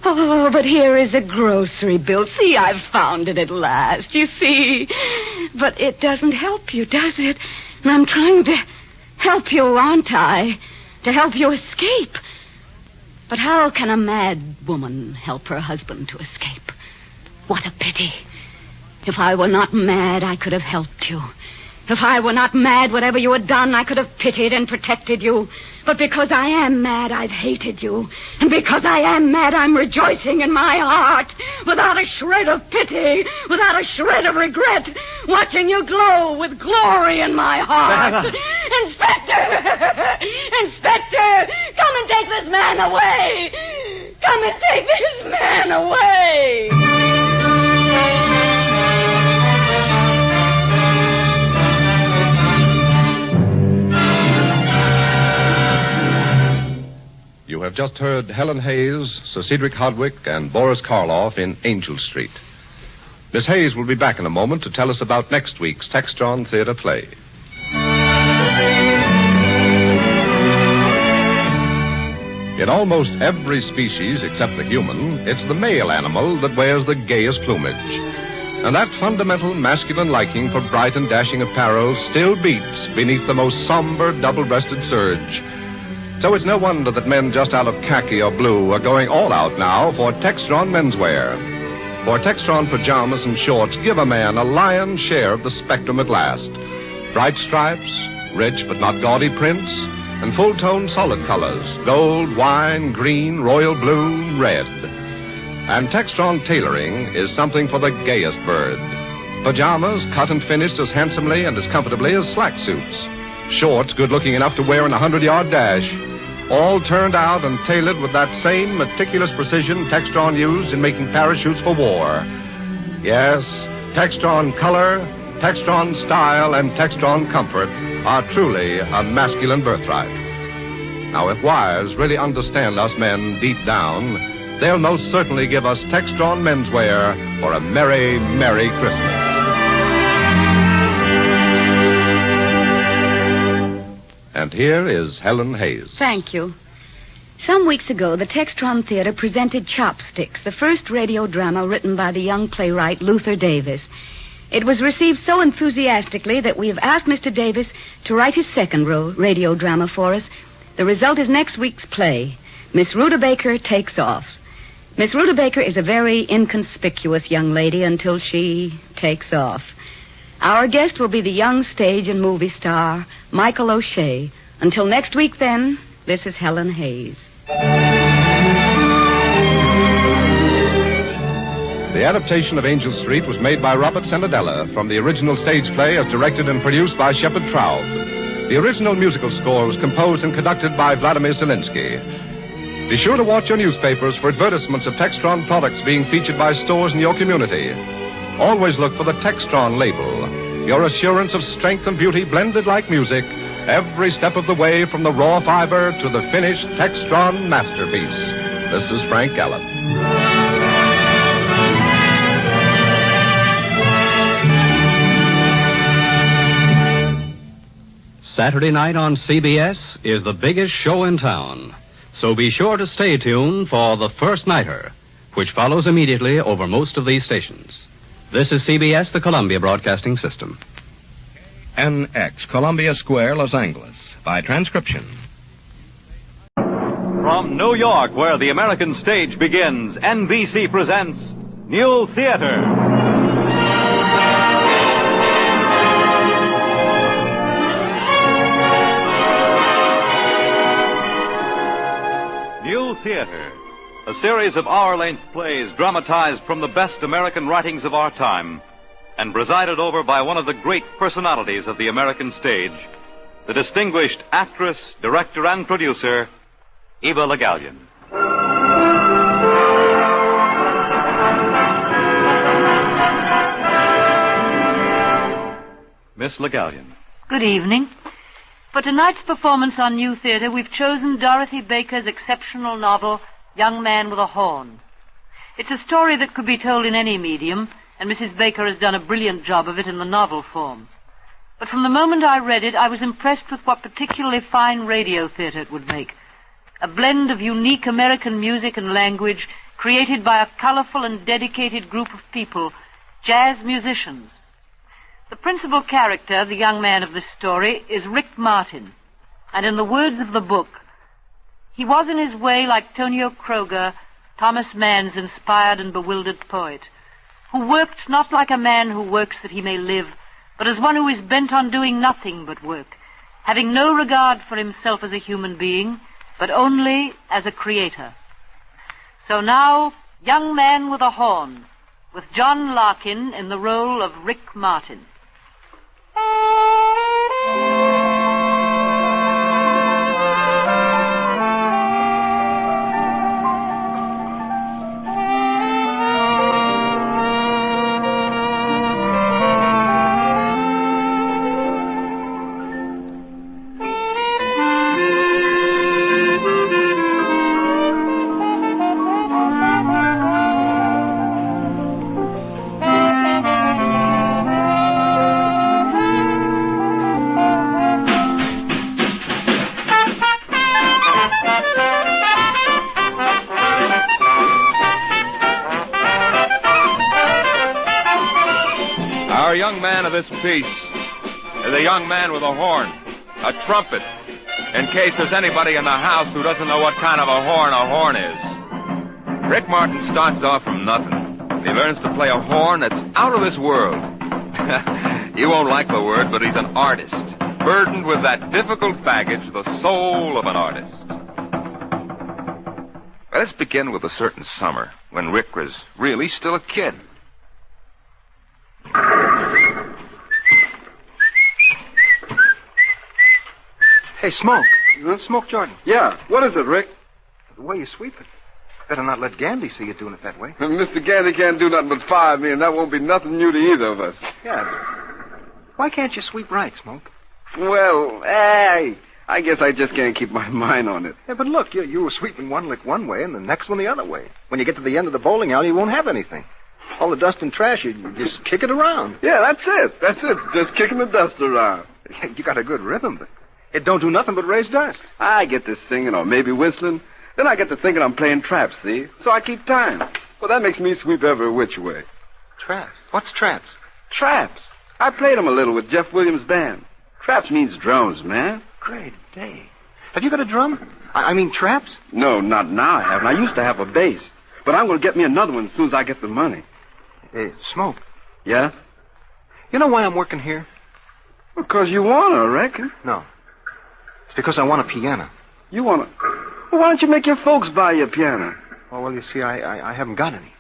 Oh, but here is a grocery bill. See, I've found it at last. You see. But it doesn't help you, does it? And I'm trying to help you, aren't I? To help you escape. But how can a mad woman help her husband to escape? What a pity. If I were not mad, I could have helped you. If I were not mad, whatever you had done, I could have pitied and protected you. But because I am mad, I've hated you. And because I am mad, I'm rejoicing in my heart, without a shred of pity, without a shred of regret, watching you glow with glory in my heart. Inspector! Inspector! Come and take this man away! Come and take this man away! You have just heard Helen Hayes, Sir Cedric Hardwicke, and Boris Karloff in Angel Street. Miss Hayes will be back in a moment to tell us about next week's Textron Theater play. In almost every species except the human, it's the male animal that wears the gayest plumage. And that fundamental masculine liking for bright and dashing apparel still beats beneath the most somber double-breasted serge. So it's no wonder that men just out of khaki or blue are going all out now for Textron menswear. For Textron pajamas and shorts give a man a lion's share of the spectrum at last. Bright stripes, rich but not gaudy prints, and full-tone solid colors, gold, wine, green, royal blue, red. And Textron tailoring is something for the gayest bird. Pajamas cut and finished as handsomely and as comfortably as slack suits. Shorts good-looking enough to wear in a 100-yard dash. All turned out and tailored with that same meticulous precision Textron used in making parachutes for war. Yes, Textron color, Textron style, and Textron comfort are truly a masculine birthright. Now, if wives really understand us men deep down, they'll most certainly give us Textron menswear for a merry, merry Christmas. And here is Helen Hayes. Thank you. Some weeks ago, the Textron Theater presented Chopsticks, the first radio drama written by the young playwright Luther Davis. It was received so enthusiastically that we have asked Mr. Davis to write his second radio drama for us. The result is next week's play, Miss Rutabaker Takes Off. Miss Rutabaker is a very inconspicuous young lady until she takes off. Our guest will be the young stage and movie star, Michael O'Shea. Until next week, then, this is Helen Hayes. The adaptation of Angel Street was made by Robert Sanadella from the original stage play as directed and produced by Shepard Traub. The original musical score was composed and conducted by Vladimir Zelinsky. Be sure to watch your newspapers for advertisements of Textron products being featured by stores in your community. Always look for the Textron label, your assurance of strength and beauty blended like music, every step of the way from the raw fiber to the finished Textron masterpiece. This is Frank Gallup. Saturday night on CBS is the biggest show in town. So be sure to stay tuned for The First Nighter, which follows immediately over most of these stations. This is CBS, the Columbia Broadcasting System. NX, Columbia Square, Los Angeles. By transcription. From New York, where the American stage begins, NBC presents New Theater. New Theater, a series of hour-length plays dramatized from the best American writings of our time and presided over by one of the great personalities of the American stage, the distinguished actress, director, and producer, Eva Le Gallienne. Miss Le Gallienne. Good evening. For tonight's performance on New Theater, we've chosen Dorothy Baker's exceptional novel, Young Man with a Horn. It's a story that could be told in any medium, and Mrs. Baker has done a brilliant job of it in the novel form. But from the moment I read it, I was impressed with what particularly fine radio theater it would make. A blend of unique American music and language created by a colorful and dedicated group of people, jazz musicians. The principal character, the young man of this story, is Rick Martin. And in the words of the book, He was in his way like Tonio Kroger, Thomas Mann's inspired and bewildered poet, who worked not like a man who works that he may live, but as one who is bent on doing nothing but work, having no regard for himself as a human being, but only as a creator. So now, Young Man with a Horn, with John Larkin in the role of Rick Martin. Our young man of this piece is a young man with a horn, a trumpet, in case there's anybody in the house who doesn't know what kind of a horn is. Rick Martin starts off from nothing. He learns to play a horn that's out of this world. You won't like the word, but he's an artist, burdened with that difficult baggage, the soul of an artist. Let's begin with a certain summer when Rick was really still a kid. Hey, Smoke. Smoke Jordan. Yeah, what is it, Rick? The way you sweep it. Better not let Gandy see you doing it that way. Mr. Gandy can't do nothing but fire me, and that won't be nothing new to either of us. Yeah. Why can't you sweep right, Smoke? Well, hey, I guess I just can't keep my mind on it. Yeah, but look, you were sweeping one lick one way and the next one the other way. When you get to the end of the bowling alley, you won't have anything. All the dust and trash, you just kick it around. Yeah, that's it. Just kicking the dust around. You got a good rhythm, but it don't do nothing but raise dust. I get to singing or maybe whistling. Then I get to thinking I'm playing traps, see? So I keep time. Well, that makes me sweep every which way. Traps? What's traps? Traps. I played them a little with Jeff Williams' band. Traps means drums, man. Great day. Have you got a drum? I mean traps? No, not now I haven't. I used to have a bass. But I'm going to get me another one as soon as I get the money. Hey, Smoke. Yeah? You know why I'm working here? Because you want to, I reckon. No. It's because I want a piano. You want to? Well, why don't you make your folks buy you a piano? Oh, well, you see, I haven't got any.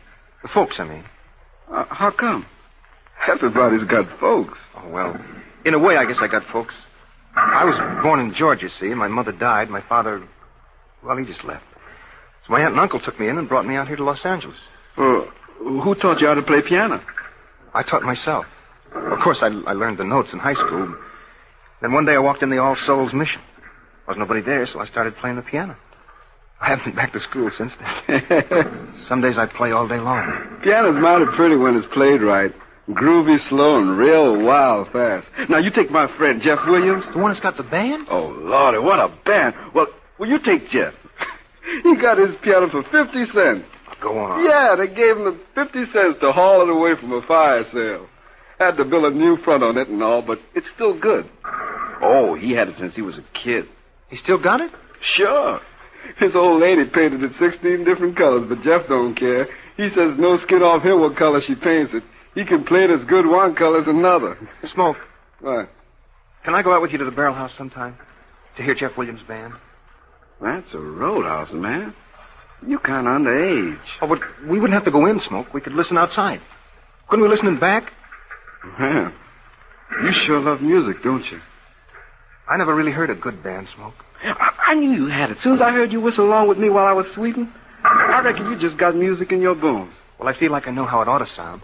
The folks, I mean. How come? Everybody's got folks. Oh, well, in a way, I guess I got folks. I was born in Georgia, see, and my mother died. My father, well, he just left. So my aunt and uncle took me in and brought me out here to Los Angeles. Who taught you how to play piano? I taught myself. Of course, I learned the notes in high school. Then one day I walked in the All Souls Mission. Wasn't nobody there, so I started playing the piano. I haven't been back to school since then. Some days I play all day long. Piano's mighty pretty when it's played right. Groovy, slow, and real wild fast. Now, you take my friend, Jeff Williams. The one that's got the band? Oh, Lordy, what a band. Well, you take Jeff. He got his piano for 50 cents. Go on. Yeah, they gave him the 50 cents to haul it away from a fire sale. Had to build a new front on it and all, but it's still good. Oh, he had it since he was a kid. He still got it? Sure. His old lady painted it 16 different colors, but Jeff don't care. He says no skin off him what color she paints it. He can play it as good one color as another. Smoke. What? Can I go out with you to the Barrel House sometime? To hear Jeff Williams' band? That's a roadhouse, man. You kind of underage. Oh, but we wouldn't have to go in, Smoke. We could listen outside. Couldn't we listen in back? Man, you sure love music, don't you? I never really heard a good band, Smoke. I knew you had it. As soon as I heard you whistle along with me while I was sweeping, I reckon you just got music in your bones. Well, I feel like I know how it ought to sound.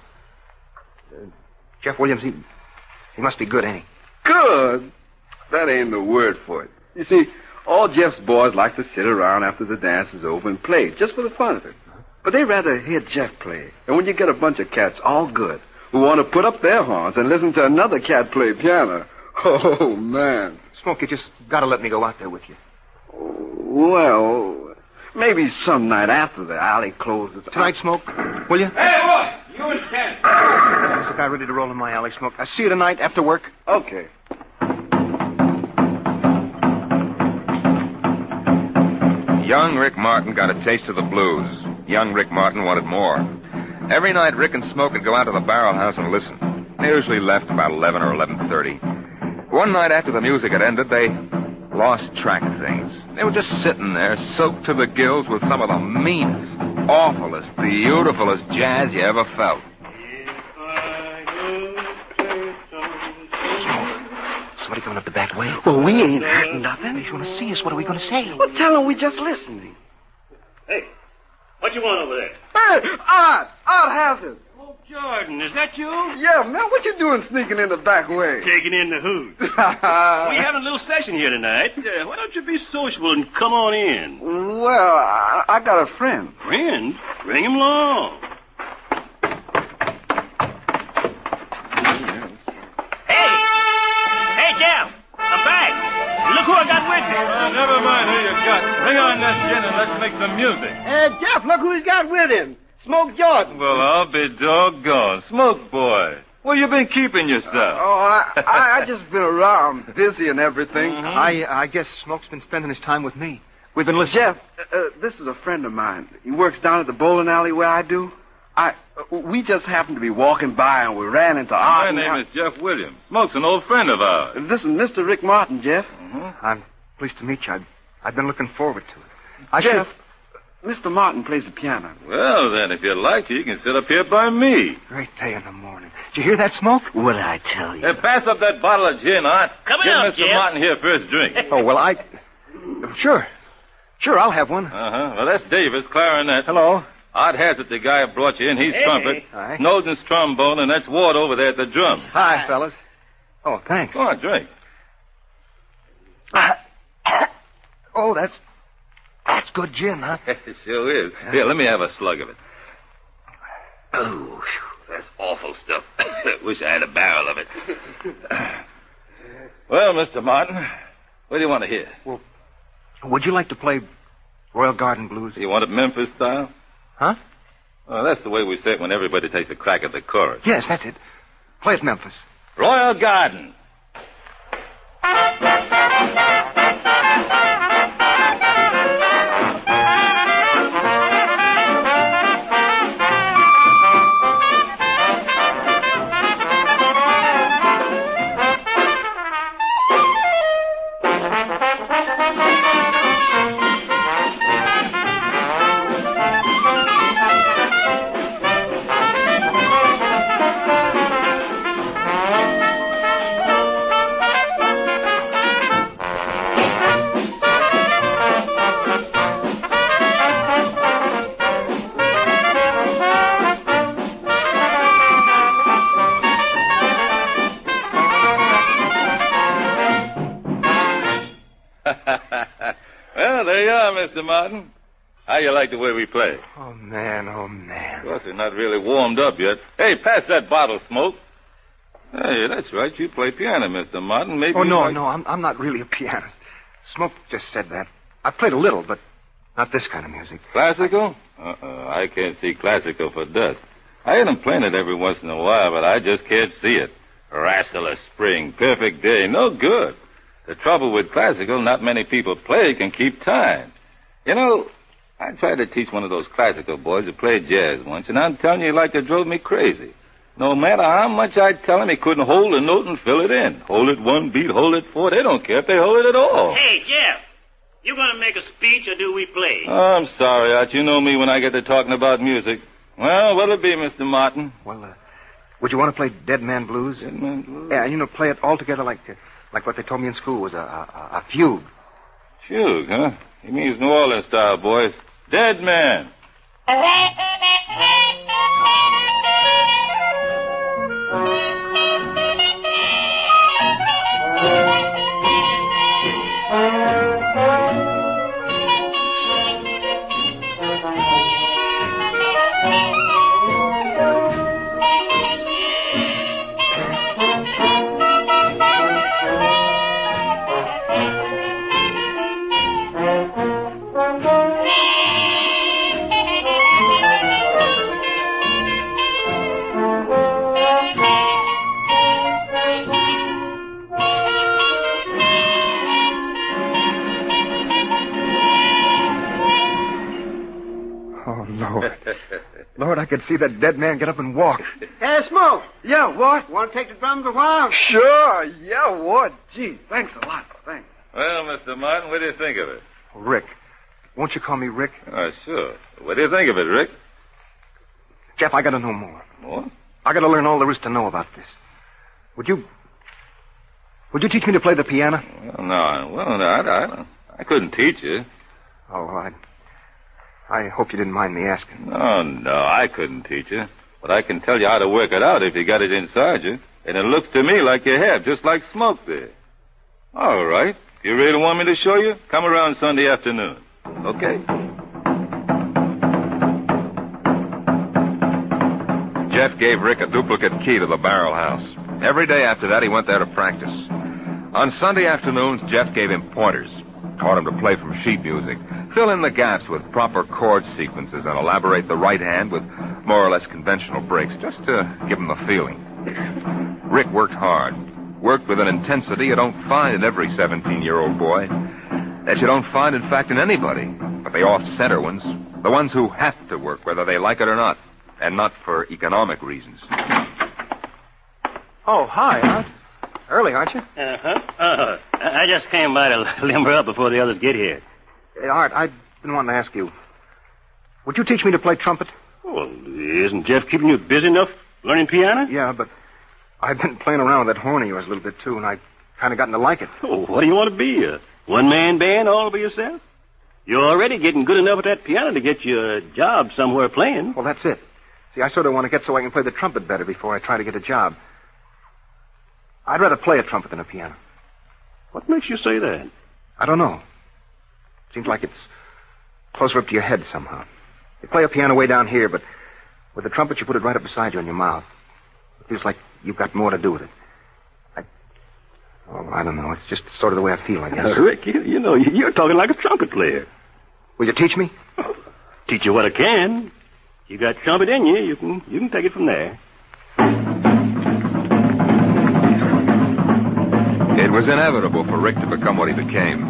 Jeff Williams, he must be good, ain't he? Good? That ain't the word for it. You see, all Jeff's boys like to sit around after the dance is over and play, just for the fun of it. But they rather hear Jeff play. And when you get a bunch of cats, all good, who want to put up their horns and listen to another cat play piano, oh, man. Smoke, you just gotta let me go out there with you. Well, maybe some night after the alley closes. Tonight, Smoke, will you? Hey, look! You and Ken. There's a guy ready to roll in my alley, Smoke. I'll see you tonight after work. Young Rick Martin got a taste of the blues. Young Rick Martin wanted more. Every night, Rick and Smoke would go out to the barrel house and listen. They usually left about 11 or 11:30. One night after the music had ended, they lost track of things. They were just sitting there, soaked to the gills with some of the meanest, awfulest, beautifulest jazz you ever felt. Somebody coming up the back way. Well, we ain't hurting nothing. He's going to see us. What are we going to say? Well, tell him we just listening. Hey, what you want over there? Hey, Art Hazard. Oh, Jordan, is that you? Yeah, man, what you doing sneaking in the back way? Taking in the hoot. We having a little session here tonight. Why don't you be sociable and come on in? Well, I got a friend. Friend? Bring him along. Hey, Jeff, I'm back. Look who I got with me. Never mind who you got. Bring on that gin and let's make some music. Hey, Jeff, look who he's got with him. Smoke Jordan. Well, I'll be doggone. Smoke boy. Where you been keeping yourself? I just been around, busy and everything. Mm-hmm. I guess Smoke's been spending his time with me. We've been listening. Jeff, this is a friend of mine. He works down at the bowling alley where I do. We just happened to be walking by and we ran into Art. My name is Jeff Williams. Smoke's an old friend of ours. This is Mr. Rick Martin, Jeff. Mm-hmm. I'm pleased to meet you. I've been looking forward to it. Jeff, Mr. Martin plays the piano. Well, then, if you like to, you can sit up here by me. Great day in the morning. Did you hear that, Smoke? What did I tell you? Hey, pass up that bottle of gin, Art. Coming Give up, Mr. Jeff. Martin here first drink. Oh, well, Sure, I'll have one. Well, that's Davis, clarinet. Hello. Art Hazard, the guy who brought you in. He's Hey. trumpet. Hi. Snowden's trombone, and that's Ward over there at the drum. Hi, fellas. Oh, thanks. Go on, drink. Oh, that's good gin, huh? It sure is. Here, let me have a slug of it. Oh, that's awful stuff. Wish I had a barrel of it. Well, Mr. Martin, what do you want to hear? Well, would you like to play Royal Garden Blues? You want it Memphis style? Huh? Well, that's the way we say it when everybody takes a crack at the chorus. Yes, that's it. Play it Memphis. Royal Garden. Well, there you are, Mr. Martin. How you like the way we play? Oh, man, oh, man. Of course, we're not really warmed up yet. Hey, pass that bottle, Smoke. Hey, that's right. You play piano, Mr. Martin. Maybe. Oh, no, I'm not really a pianist. Smoke just said that. I played a little, but not this kind of music. Classical? I can't see classical for dust. I hear them playing it every once in a while, but I just can't see it. Rascalous spring, perfect day, no good. The trouble with classical, not many people play can keep time. You know, I tried to teach one of those classical boys who played jazz once, and I'm telling you, like it drove me crazy. No matter how much I tell him, he couldn't hold a note and fill it in. Hold it one beat, hold it four. They don't care if they hold it at all. Hey, Jeff, you going to make a speech or do we play? Oh, I'm sorry, Art. You know me when I get to talking about music. Well, what'll it be, Mr. Martin? Well, would you want to play Dead Man Blues? Dead Man Blues? Yeah, play it all together like what they told me in school was a fugue. Fugue, huh? He means New Orleans style, boys. Dead Man. Lord, I could see that dead man get up and walk. Hey, Smoke. Yeah, what? Want to take the drums a while? Sure. Yeah, what? Gee, thanks a lot. Thanks. Well, Mr. Martin, what do you think of it? Rick. Won't you call me Rick? Sure. What do you think of it, Rick? Jeff, I gotta know more. More? I gotta learn all there is to know about this. Would you teach me to play the piano? I couldn't teach you. Oh, I hope you didn't mind me asking. No, I couldn't teach you. But I can tell you how to work it out if you got it inside you. And it looks to me like you have, just like Smoke did. All right. If you really want me to show you, come around Sunday afternoon. Okay? Jeff gave Rick a duplicate key to the barrel house. Every day after that, he went there to practice. On Sunday afternoons, Jeff gave him pointers, taught him to play from sheet music, fill in the gaps with proper chord sequences, and elaborate the right hand with more or less conventional breaks, just to give him the feeling. Rick worked hard, worked with an intensity you don't find in every 17-year-old boy, that you don't find, in fact, in anybody, but the off-center ones, the ones who have to work whether they like it or not, and not for economic reasons. Oh, hi, Art. Early, aren't you? I just came by to limber up before the others get here. Hey, Art, I've been wanting to ask you, would you teach me to play trumpet? Well, isn't Jeff keeping you busy enough learning piano? Yeah, but I've been playing around with that horn of yours a little bit, too, and I've kind of gotten to like it. Oh, what do you want to be, a one-man band all by yourself? You're already getting good enough at that piano to get you a job somewhere playing. Well, that's it. See, I sort of want to get so I can play the trumpet better before I try to get a job. I'd rather play a trumpet than a piano. What makes you say that? I don't know. Seems like it's closer up to your head somehow. You play a piano way down here, but with the trumpet, you put it right up beside you in your mouth. It feels like you've got more to do with it. I don't know. It's just sort of the way I feel, I guess. Rick, you know, you're talking like a trumpet player. Will you teach me? Teach you what I can. You got trumpet in you. You can take it from there. It was inevitable for Rick to become what he became.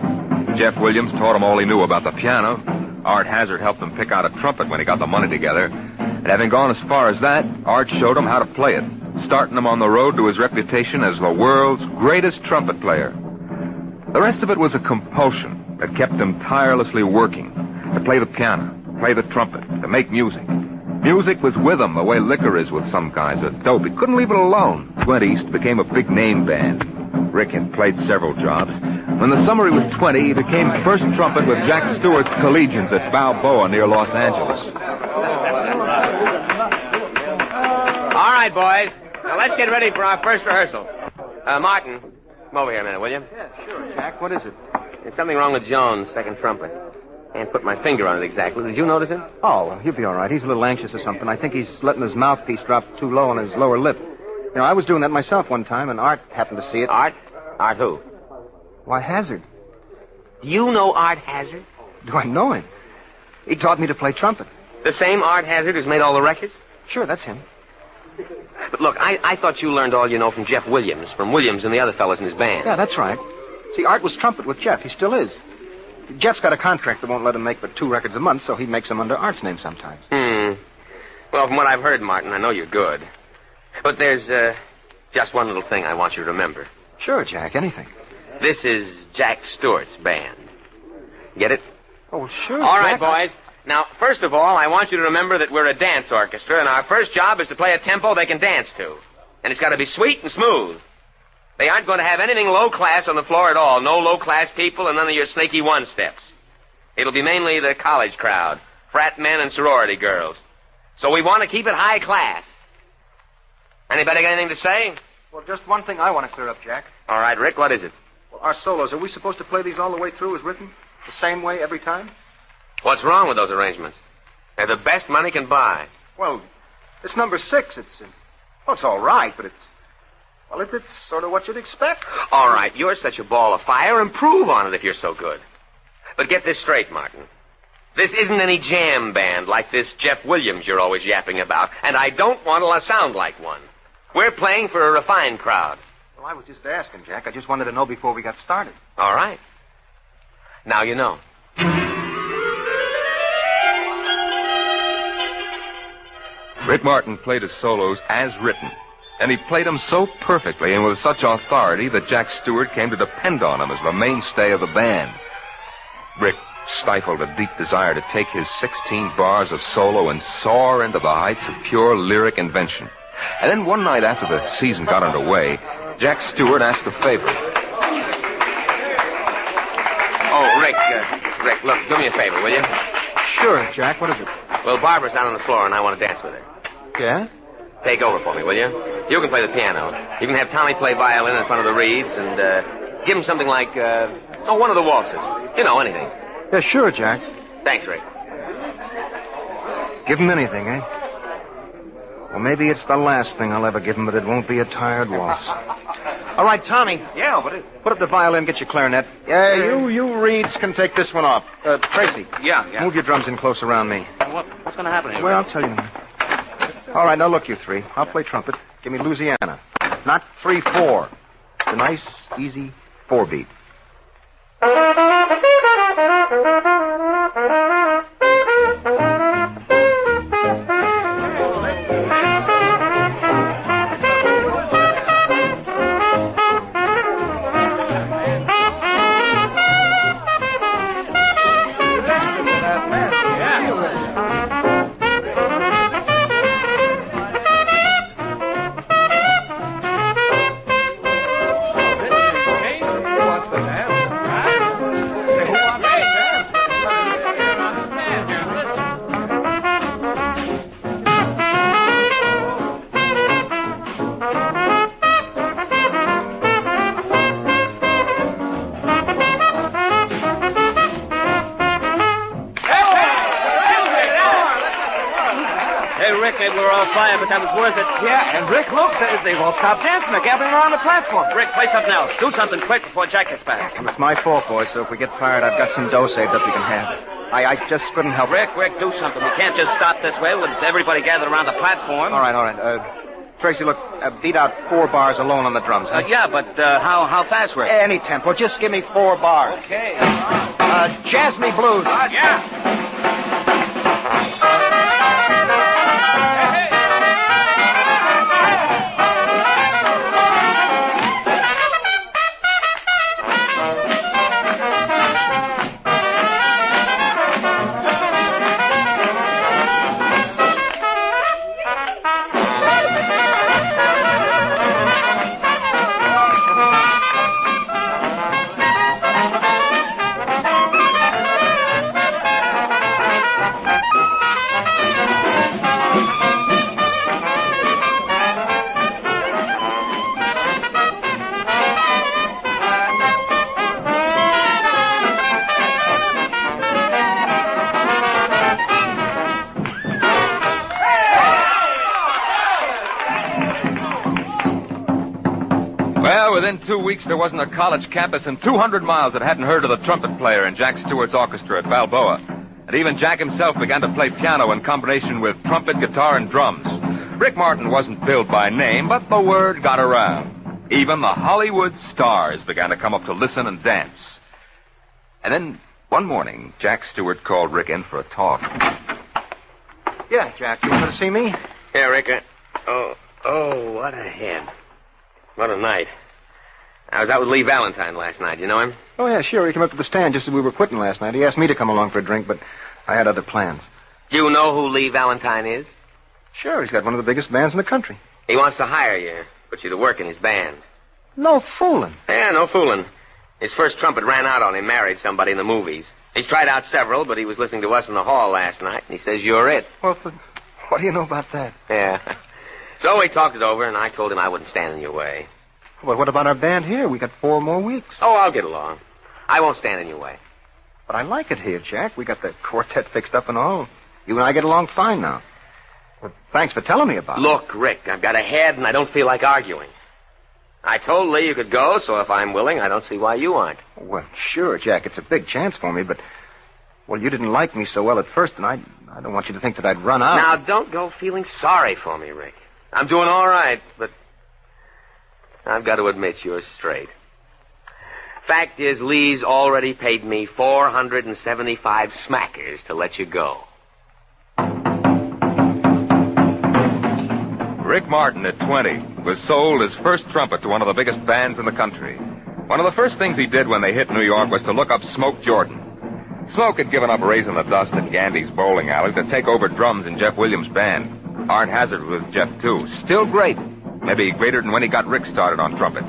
Jeff Williams taught him all he knew about the piano. Art Hazard helped him pick out a trumpet when he got the money together. And having gone as far as that, Art showed him how to play it, starting him on the road to his reputation as the world's greatest trumpet player. The rest of it was a compulsion that kept him tirelessly working to play the piano, play the trumpet, to make music. Music was with him the way liquor is with some guys. A dope. He couldn't leave it alone. Went east, became a big name band. Rick had played several jobs. When the summer he was 20, he became first trumpet with Jack Stewart's Collegians at Balboa near Los Angeles. All right, boys. Now let's get ready for our first rehearsal. Martin, come over here a minute, will you? Yeah, sure, Jack. What is it? There's something wrong with Jones' second trumpet. Can't put my finger on it exactly. Did you notice it? Oh, well, he'll be all right. He's a little anxious or something. I think he's letting his mouthpiece drop too low on his lower lip. You know, I was doing that myself one time, and Art happened to see it. Art? Art who? Why, Hazard. Do you know Art Hazard? Do I know him? He taught me to play trumpet. The same Art Hazard who's made all the records? Sure, that's him. But look, I thought you learned all you know from Jeff Williams, from Williams and the other fellas in his band. Yeah, that's right. See, Art was trumpet with Jeff. He still is. Jeff's got a contract that won't let him make but 2 records a month, so he makes them under Art's name sometimes. Well, from what I've heard, Martin, I know you're good. But there's just one little thing I want you to remember. Sure, Jack, anything. This is Jack Stewart's band. Get it? Oh, sure. All right, boys. Now, first of all, I want you to remember that we're a dance orchestra, and our first job is to play a tempo they can dance to. And it's got to be sweet and smooth. They aren't going to have anything low class on the floor at all. No low class people and none of your snaky one-steps. It'll be mainly the college crowd, frat men and sorority girls. So we want to keep it high class. Anybody got anything to say? Well, just one thing I want to clear up, Jack. All right, Rick, what is it? Well, our solos, are we supposed to play these all the way through as written? The same way every time? What's wrong with those arrangements? They're the best money can buy. Well, it's number 6. It's all right, but it's sort of what you'd expect. All right, you're such a ball of fire. Improve on it if you're so good. But get this straight, Martin. This isn't any jam band like this Jeff Williams you're always yapping about, and I don't want to sound like one. We're playing for a refined crowd. Well, I was just asking, Jack. I just wanted to know before we got started. All right. Now you know. Rick Martin played his solos as written, and he played them so perfectly and with such authority that Jack Stewart came to depend on him as the mainstay of the band. Rick stifled a deep desire to take his 16 bars of solo and soar into the heights of pure lyric invention. And then one night after the season got underway, Jack Stewart asked a favor. Oh, Rick, look, do me a favor, will you? Sure, Jack. What is it? Well, Barbara's down on the floor, and I want to dance with her. Yeah? Take over for me, will you? You can play the piano. You can have Tommy play violin in front of the reeds, and give him something like, one of the waltzes. You know, anything. Yeah, sure, Jack. Thanks, Rick. Give him anything, eh? Well, maybe it's the last thing I'll ever give him, but it won't be a tired waltz. All right, Tommy. Yeah, what is... Put up the violin, get your clarinet. You reeds can take this one off. Tracy. Yeah. Move your drums in close around me. What's going to happen here? Well, I'll tell you now. All right, now look, you three. I'll play trumpet. Give me Louisiana. Not 3/4. It's a nice, easy 4-beat. But that was worth it. Yeah, and Rick, look, they've all stopped dancing. They're gathering around the platform. Rick, play something else. Do something quick before Jack gets back. Well, it's my fault, boys, so if we get fired, I've got some dough saved up you can have. I just couldn't help it. Rick, do something. We can't just stop this way with everybody gathered around the platform. All right. Tracy, look, beat out 4 bars alone on the drums, huh? Yeah, but how fast, Rick? Any tempo. Just give me 4 bars. Okay. Jazz me blues. Yeah. Within 2 weeks, there wasn't a college campus in 200 miles that hadn't heard of the trumpet player in Jack Stewart's orchestra at Balboa. And even Jack himself began to play piano in combination with trumpet, guitar, and drums. Rick Martin wasn't billed by name, but the word got around. Even the Hollywood stars began to come up to listen and dance. And then, one morning, Jack Stewart called Rick in for a talk. Yeah, Jack, you wanted to see me? Yeah, Rick. What a head. What a night. I was out with Lee Valentine last night. You know him? Oh, yeah, sure. He came up to the stand just as we were quitting last night. He asked me to come along for a drink, but I had other plans. Do you know who Lee Valentine is? Sure, he's got one of the biggest bands in the country. He wants to hire you, put you to work in his band. No fooling. Yeah, no fooling. His first trumpet ran out on him, married somebody in the movies. He's tried out several, but he was listening to us in the hall last night, and he says you're it. Well, what do you know about that? Yeah. So we talked it over, and I told him I wouldn't stand in your way. Well, what about our band here? We got 4 more weeks. Oh, I'll get along. I won't stand in your way. But I like it here, Jack. We got the quartet fixed up and all. You and I get along fine now. Well, thanks for telling me about it. Look, Rick, I've got a head, and I don't feel like arguing. I told Lee you could go, so if I'm willing, I don't see why you aren't. Well, sure, Jack. It's a big chance for me, but... Well, you didn't like me so well at first, and I don't want you to think that I'd run out. Now, don't go feeling sorry for me, Rick. I'm doing all right, but... I've got to admit you're straight. Fact is, Lee's already paid me 475 smackers to let you go. Rick Martin, at 20, was sold his first trumpet to one of the biggest bands in the country. One of the first things he did when they hit New York was to look up Smoke Jordan. Smoke had given up raising the dust at Gandy's bowling alley to take over drums in Jeff Williams' band. Art Hazard was with Jeff, too. Still great. Maybe greater than when he got Rick started on trumpet.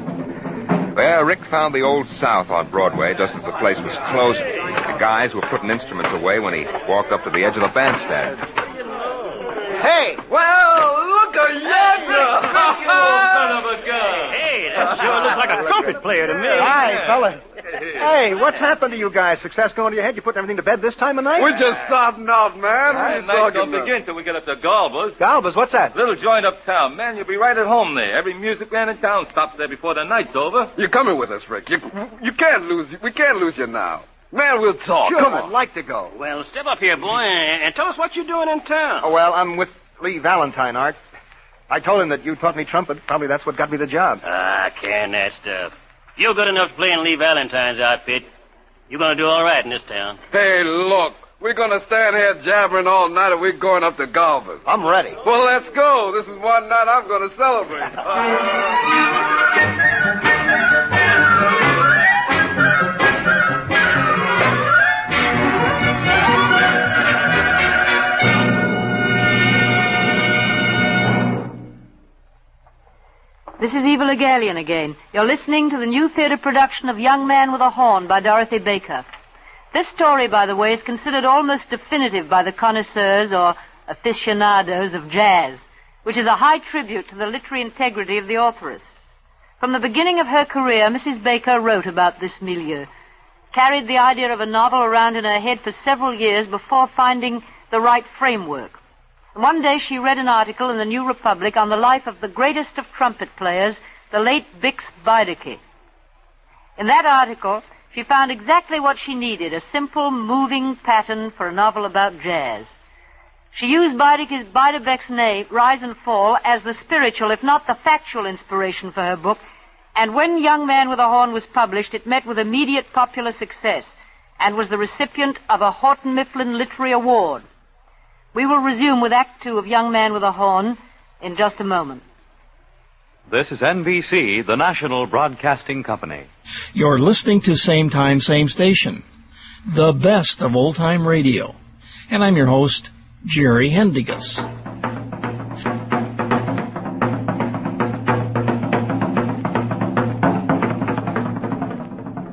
Well, Rick found the Old South on Broadway just as the place was closing. The guys were putting instruments away when he walked up to the edge of the bandstand. Hey, well, look at yonder! Son of a gun! Hey, that sure looks like a trumpet player to me. Hi, fellas. Hey, what's happened to you guys? Success going to your head? You putting everything to bed this time of night? We're just starting out, man. What are you Night talking don't about? begin till we get up to Galba's. Galba's? What's that? Little joint uptown. Man, you'll be right at home there. Every music man in town stops there before the night's over. You're coming with us, Rick. You can't lose. We can't lose you now. Man, we'll talk. Sure, Come I'd on. like to go. Well, step up here, boy, and tell us what you're doing in town. Oh, well, I'm with Lee Valentine, Art. I told him that you taught me trumpet. Probably that's what got me the job. Ah, can that stuff. You're good enough to play in Lee Valentine's outfit. You're going to do all right in this town. Hey, look. We're going to stand here jabbering all night or we're going up to Galba's. I'm ready. Well, let's go. This is one night I'm going to celebrate. This is Eva Le Gallion again. You're listening to the new theater production of Young Man with a Horn by Dorothy Baker. This story, by the way, is considered almost definitive by the connoisseurs or aficionados of jazz, which is a high tribute to the literary integrity of the authoress. From the beginning of her career, Mrs. Baker wrote about this milieu, carried the idea of a novel around in her head for several years before finding the right framework. One day she read an article in the New Republic on the life of the greatest of trumpet players, the late Bix Beiderbecke. In that article, she found exactly what she needed, a simple, moving pattern for a novel about jazz. She used Beiderbecke's Rise and Fall as the spiritual, if not the factual, inspiration for her book, and when Young Man with a Horn was published, it met with immediate popular success and was the recipient of a Houghton Mifflin Literary Award. We will resume with Act Two of Young Man with a Horn in just a moment. This is NBC, the national broadcasting company. You're listening to Same Time, Same Station, the best of old-time radio. And I'm your host, Jerry Hendigas.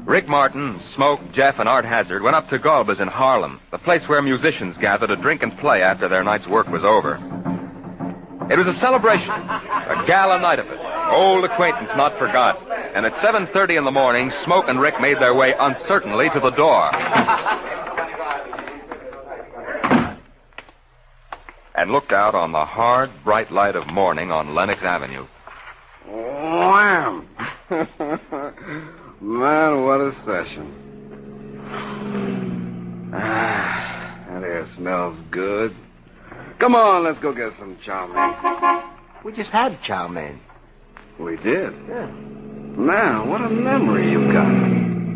Rick Martin, Smoke, Jeff, and Art Hazard went up to Galba's in Harlem, the place where musicians gathered to drink and play after their night's work was over. It was a celebration, a gala night of it, old acquaintance not forgot. And at 7:30 in the morning, Smoke and Rick made their way uncertainly to the door. And looked out on the hard, bright light of morning on Lenox Avenue. Wham! Man, what a session. That air smells good. Come on, let's go get some chow mein. We just had chow mein. We did? Yeah. Man, what a memory you got.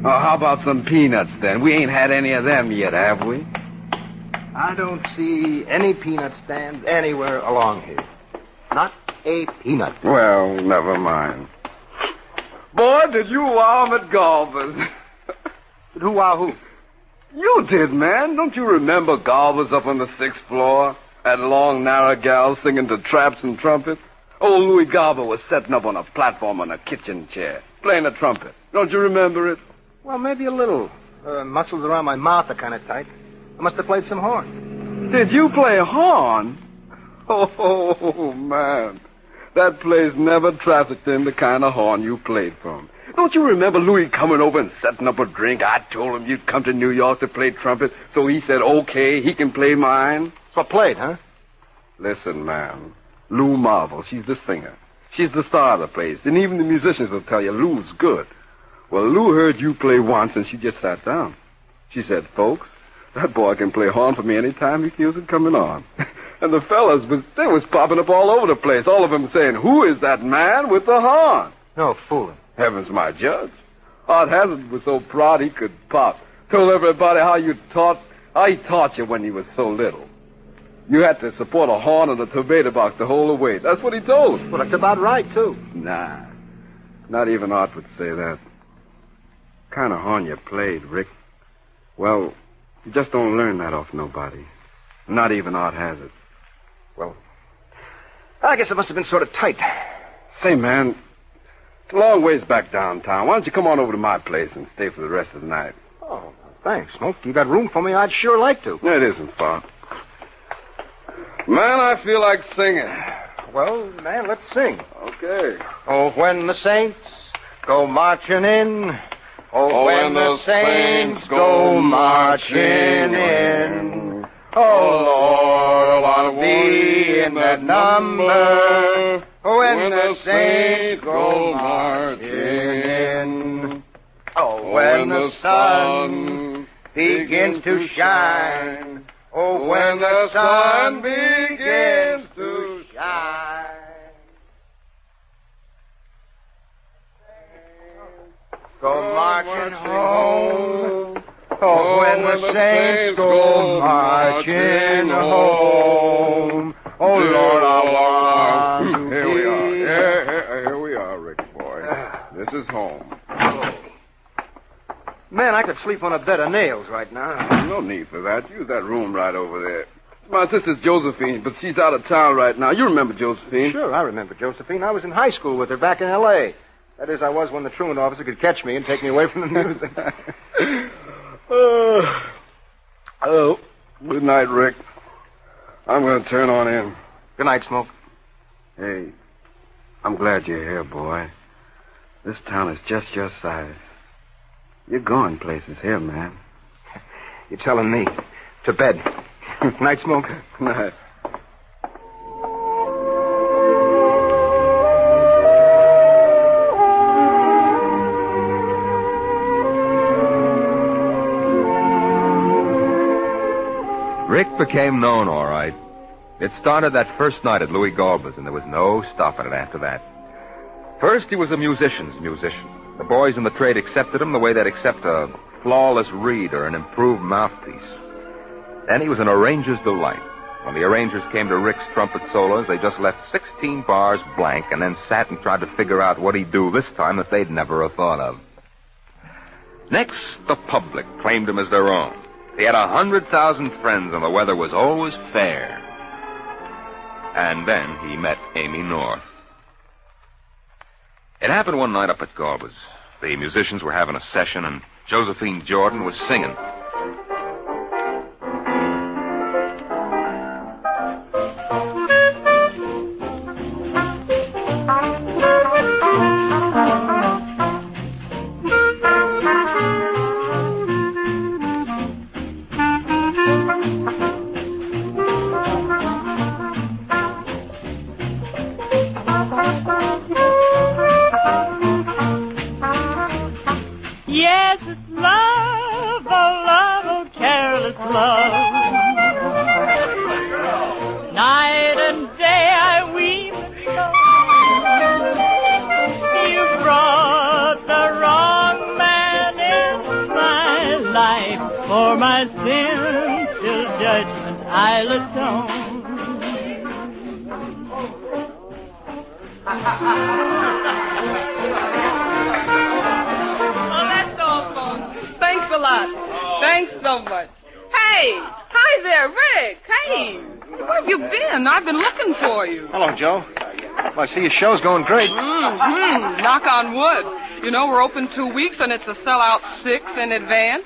Oh, how about some peanuts, then? We ain't had any of them yet, have we? I don't see any peanut stands anywhere along here. Not a peanut. Well, never mind. Boy, did you wow 'em at Galba's. Did who wow who? You did, man. Don't you remember Galba's up on the 6th floor? That long, narrow gal singing to traps and trumpets? Old Louis Galba was setting up on a platform on a kitchen chair, playing a trumpet. Don't you remember it? Well, maybe a little. Muscles around my mouth are kind of tight. I must have played some horn. Did you play horn? Oh, man. That place never trafficked in the kind of horn you played from. Don't you remember Louis coming over and setting up a drink? I told him you'd come to New York to play trumpet, so he said, okay, he can play mine. So played, huh? Listen, man. Lou Marvel, she's the singer. She's the star of the place, and even the musicians will tell you Lou's good. Well, Lou heard you play once, and she just sat down. She said, folks, that boy can play horn for me any time he feels it coming on. And the fellas, they was popping up all over the place, all of them saying, who is that man with the horn? No fooling. Heavens, my judge. Art Hazard was so proud he could pop. Told everybody how he taught you when he was so little. You had to support a horn and a tomato box the whole way. That's what he told us. Well, that's about right, too. Nah. Not even Art would say that. Kind of horn you played, Rick. Well, you just don't learn that off nobody. Not even Art has it. Well, I guess it must have been sort of tight. Say, man, it's a long ways back downtown. Why don't you come on over to my place and stay for the rest of the night? Oh, thanks, Smoke. You got room for me? I'd sure like to. It isn't far. Man, I feel like singing. Well, man, let's sing. Okay. Oh, when the saints go marching in. Oh, when the saints go marching in. Oh, Lord, I'll be in that number. When the saints go marching in. Oh, when the sun begins to shine. Oh, when the sun begins to shine. Go marching home. Oh, when the saints go marching home. Oh, Lord, I want Here we are. Here we are, Rick, boy. This is home. Man, I could sleep on a bed of nails right now. No need for that. Use that room right over there. My sister's Josephine, but she's out of town right now. You remember Josephine? Sure, I remember Josephine. I was in high school with her back in L.A. That is, I was when the truant officer could catch me and take me away from the music. Oh, good night, Rick. I'm going to turn on in. Good night, Smoke. Hey, I'm glad you're here, boy. This town is just your size. You're going places here, man. You're telling me. To bed. Night, Smoke. Night. Rick became known, all right. It started that first night at Louis Galba's, and there was no stopping it after that. First, he was a musician's musician. The boys in the trade accepted him the way they'd accept a flawless reed or an improved mouthpiece. Then he was an arranger's delight. When the arrangers came to Rick's trumpet solos, they just left 16 bars blank and then sat and tried to figure out what he'd do this time that they'd never have thought of. Next, the public claimed him as their own. He had 100,000 friends, and the weather was always fair. And then he met Amy North. It happened one night up at Galba's. The musicians were having a session, and Josephine Jordan was singing. Yes, it's love, oh, careless love. Night and day I weep alone. You brought the wrong man in my life. For my sins till judgment I'll atone. Thanks a lot. Thanks so much. Hey, hi there, Rick. Hey, where have you been? I've been looking for you. Hello, Joe. Well, I see your show's going great. Mm-hmm. Knock on wood. You know, we're open 2 weeks, and it's a sellout 6 in advance.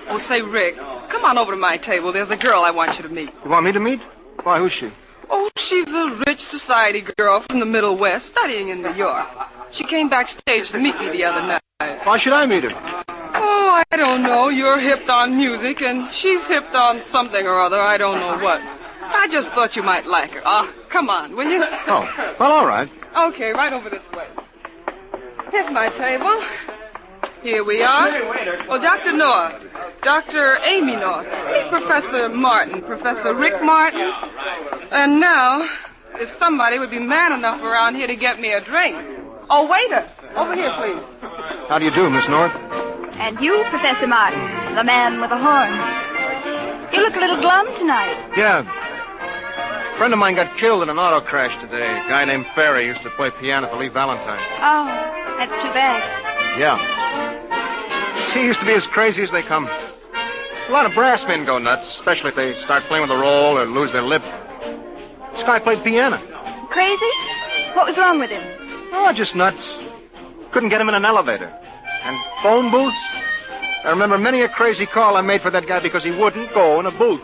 Oh, say, Rick, come on over to my table. There's a girl I want you to meet. You want me to meet? Why, who's she? Oh, she's a rich society girl from the Middle West, studying in New York. She came backstage to meet me the other night. Why should I meet her? Oh, I don't know. You're hipped on music, and she's hipped on something or other. I don't know what. I just thought you might like her. Come on, will you? Oh, well, all right. Okay, right over this way. Here's my table. Here we are. Oh, Dr. North. Dr. Amy North. Meet Professor Martin. Professor Rick Martin. And now, if somebody would be man enough around here to get me a drink. Oh, waiter. Over here, please. How do you do, Miss North? And you, Professor Martin, the man with the horn. You look a little glum tonight. Yeah. A friend of mine got killed in an auto crash today. A guy named Ferry used to play piano for Lee Valentine. Oh, that's too bad. Yeah. He used to be as crazy as they come. A lot of brass men go nuts, especially if they start playing with a roll or lose their lip. This guy played piano. Crazy? What was wrong with him? Oh, just nuts. Couldn't get him in an elevator. And phone booths? I remember many a crazy call I made for that guy because he wouldn't go in a booth.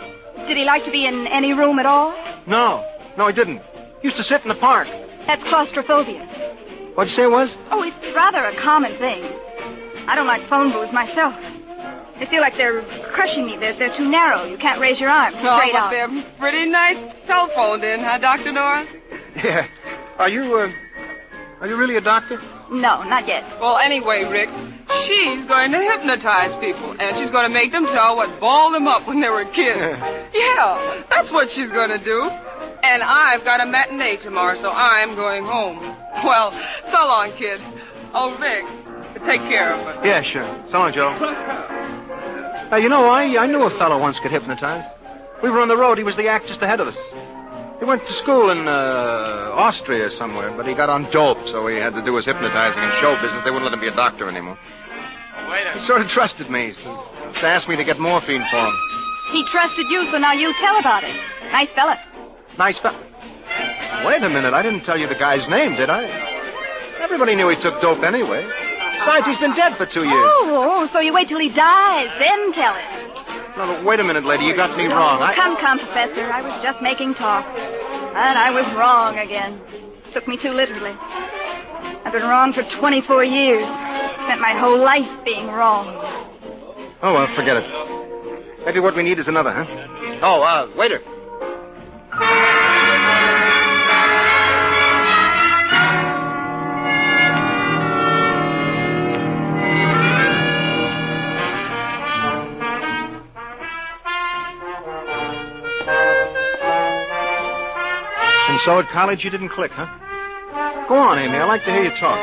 Did he like to be in any room at all? No, he didn't. He used to sit in the park. That's claustrophobia. What'd you say it was? Oh, it's rather a common thing. I don't like phone booths myself. They feel like they're crushing me. They're too narrow. You can't raise your arms straight out. They're pretty nice telephoned in, huh, Dr. Nora? Yeah. Are you really a doctor? No, not yet. Well, anyway, Rick, she's going to hypnotize people, and she's going to make them tell what balled them up when they were kids. Yeah, that's what she's going to do. And I've got a matinee tomorrow, so I'm going home. Well, so long, kid. Oh, Rick, take care of her. Yeah, sure. So long, Joe. You know, I knew a fellow once could hypnotize. We were on the road. He was the act just ahead of us. He went to school in Austria or somewhere, but he got on dope, so he had to do his hypnotizing and show business. They wouldn't let him be a doctor anymore. He sort of trusted me, so he asked me to get morphine for him. He trusted you, so now you tell about it. Nice fella. Nice fella. Wait a minute, I didn't tell you the guy's name, did I? Everybody knew he took dope anyway. Besides, he's been dead for 2 years. Oh, so you wait till he dies, then tell it. No, wait a minute, lady. You got me wrong. Come, Professor. I was just making talk. And I was wrong again. Took me too literally. I've been wrong for 24 years. Spent my whole life being wrong. Oh, well, forget it. Maybe what we need is another, huh? Oh, waiter. And so at college you didn't click, huh? Go on, Amy. I like to hear you talk.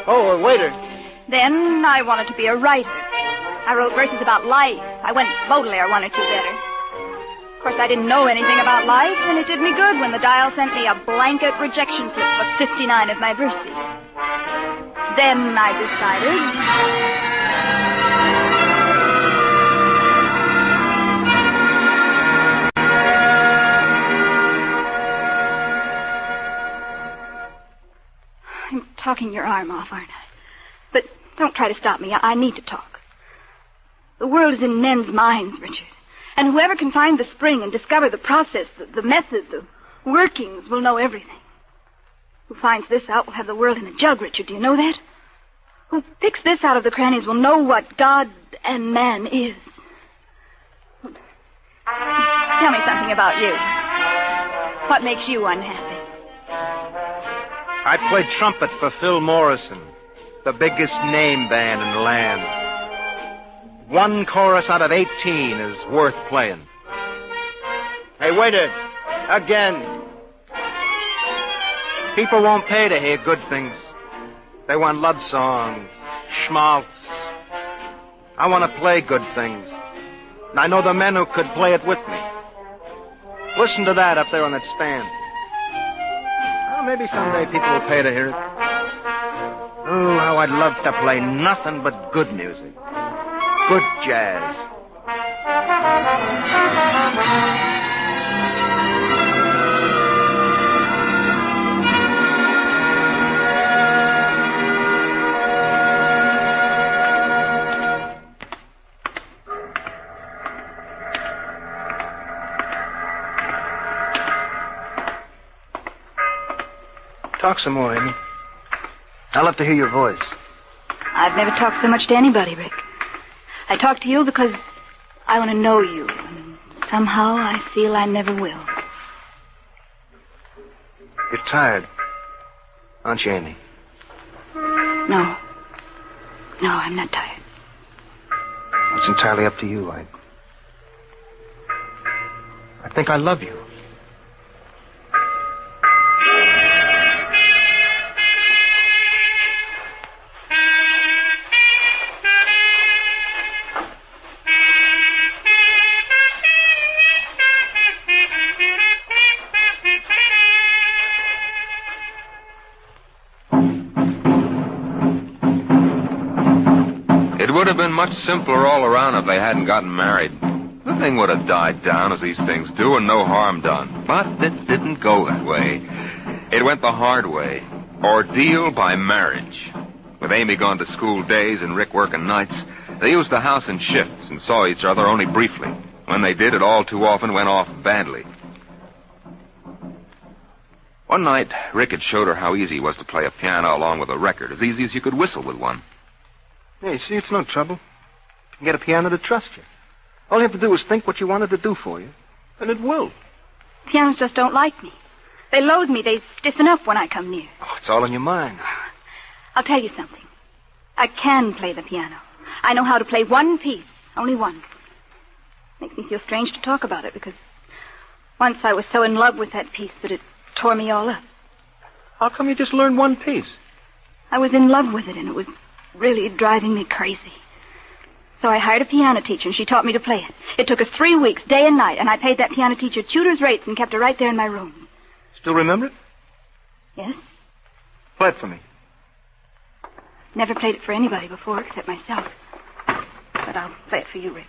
Oh, waiter. Then I wanted to be a writer. I wrote verses about life. I went Baudelaire 1 or 2 better. Of course, I didn't know anything about life, and it did me good when the dial sent me a blanket rejection slip for 59 of my verses. Then I decided... I'm talking your arm off, aren't I? But don't try to stop me. I need to talk. The world is in men's minds, Richard. And whoever can find the spring and discover the process, the method, the workings, will know everything. Who finds this out will have the world in a jug, Richard. Do you know that? Who picks this out of the crannies will know what God and man is. Tell me something about you. What makes you unhappy? I played trumpet for Phil Morrison, the biggest name band in the land. 1 chorus out of 18 is worth playing. Hey, waiter, again. People won't pay to hear good things. They want love songs, schmaltz. I want to play good things. And I know the men who could play it with me. Listen to that up there on that stand. Well, maybe someday people will pay to hear it. Oh, how I'd love to play nothing but good music. Good jazz. Talk some more, Amy. I'd love to hear your voice. I've never talked so much to anybody, Rick. I talk to you because I want to know you, and somehow I feel I never will. You're tired, aren't you, Amy? No. No, I'm not tired. It's entirely up to you. I think I love you. would have been much simpler all around if they hadn't gotten married. The thing would have died down as these things do and no harm done. But it didn't go that way. It went the hard way. Ordeal by marriage. With Amy gone to school days and Rick working nights, they used the house in shifts and saw each other only briefly. When they did, it all too often went off badly. One night, Rick had showed her how easy it was to play a piano along with a record, as easy as you could whistle with one. Hey, see, it's no trouble. You can get a piano to trust you. All you have to do is think what you want it to do for you, and it will. Pianos just don't like me. They loathe me. They stiffen up when I come near. Oh, it's all in your mind. I'll tell you something. I can play the piano. I know how to play one piece, only one. Makes me feel strange to talk about it, because once I was so in love with that piece that it tore me all up. How come you just learned one piece? I was in love with it, and it was really driving me crazy. So I hired a piano teacher, and she taught me to play it. It took us 3 weeks, day and night, and I paid that piano teacher tutor's rates and kept her right there in my room. Still remember it? Yes. Play it for me. Never played it for anybody before except myself. But I'll play it for you, Rick.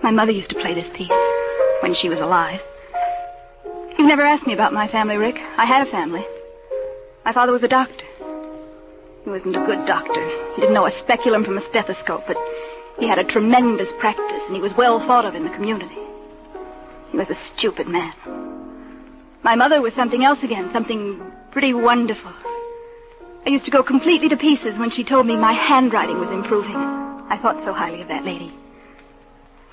My mother used to play this piece when she was alive. You've never asked me about my family, Rick. I had a family. My father was a doctor. He wasn't a good doctor. He didn't know a speculum from a stethoscope, but he had a tremendous practice, and he was well thought of in the community. He was a stupid man. My mother was something else again, something pretty wonderful. I used to go completely to pieces when she told me my handwriting was improving. I thought so highly of that lady.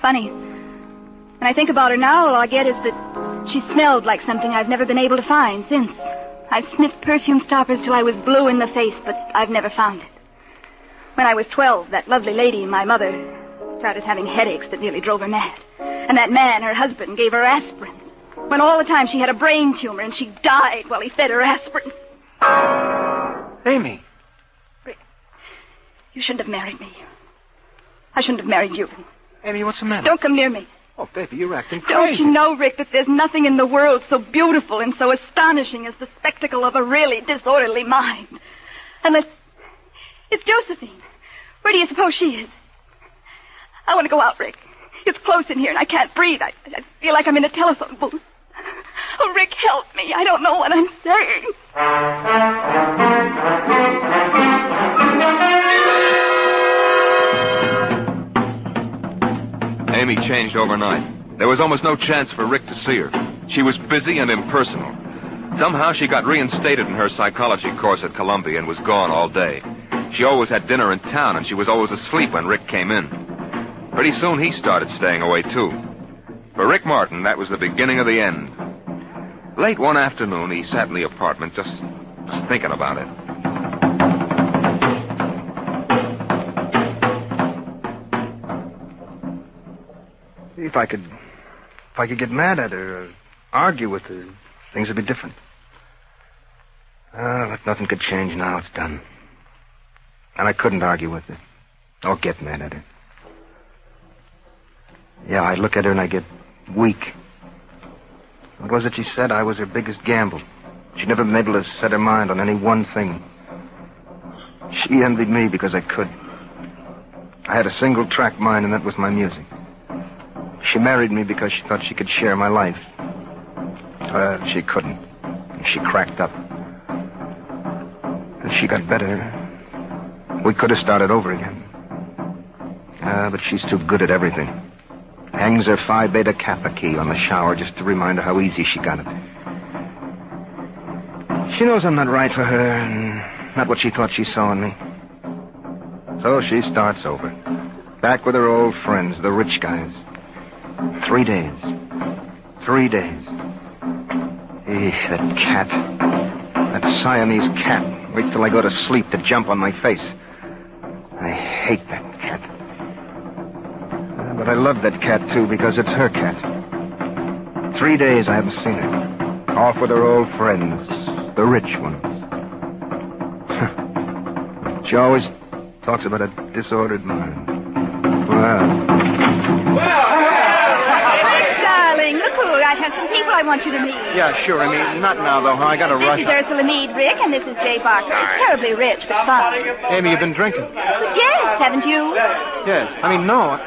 Funny. When I think about her now, all I get is that she smelled like something I've never been able to find since. I've sniffed perfume stoppers till I was blue in the face, but I've never found it. When I was 12, that lovely lady, my mother, started having headaches that nearly drove her mad. And that man, her husband, gave her aspirin. When all the time she had a brain tumor and she died while he fed her aspirin. Amy. Rick, you shouldn't have married me. I shouldn't have married you. Amy, what's the matter? Don't come near me. Oh, baby, you're acting crazy. Don't you know, Rick, that there's nothing in the world so beautiful and so astonishing as the spectacle of a really disorderly mind? Unless... It's Josephine. Where do you suppose she is? I want to go out, Rick. It's close in here and I can't breathe. I feel like I'm in a telephone booth. Oh, Rick, help me. I don't know what I'm saying. Amy changed overnight. There was almost no chance for Rick to see her. She was busy and impersonal. Somehow she got reinstated in her psychology course at Columbia and was gone all day. She always had dinner in town, and she was always asleep when Rick came in. Pretty soon he started staying away, too. For Rick Martin, that was the beginning of the end. Late one afternoon, he sat in the apartment just thinking about it. If I could get mad at her or argue with her, things would be different. But nothing could change now. It's done. And I couldn't argue with her or get mad at her. Yeah, I look at her and I get weak. What was it she said? I was her biggest gamble. She'd never been able to set her mind on any one thing. She envied me because I could. I had a single-track mind, and that was my music. She married me because she thought she could share my life. She couldn't. She cracked up. And she got better. We could have started over again. But she's too good at everything. Hangs her Phi Beta Kappa key on the shower just to remind her how easy she got it. She knows I'm not right for her, and not what she thought she saw in me. So she starts over. Back with her old friends, the rich guys. 3 days. 3 days. That cat. That Siamese cat. Waits till I go to sleep to jump on my face. I hate that cat. But I love that cat, too, because it's her cat. 3 days I haven't seen her. Off with her old friends, the rich ones. She always talks about a disordered mind. Well... Darling, look who I have some people people I want you to meet. Yeah, sure, Amy. Not now, though, huh? I gotta rush. This is Ursula Meade, Rick, and this is Jay Barker. Terribly rich, but fun. Amy, you've been drinking. Yes, haven't you? Yes. No.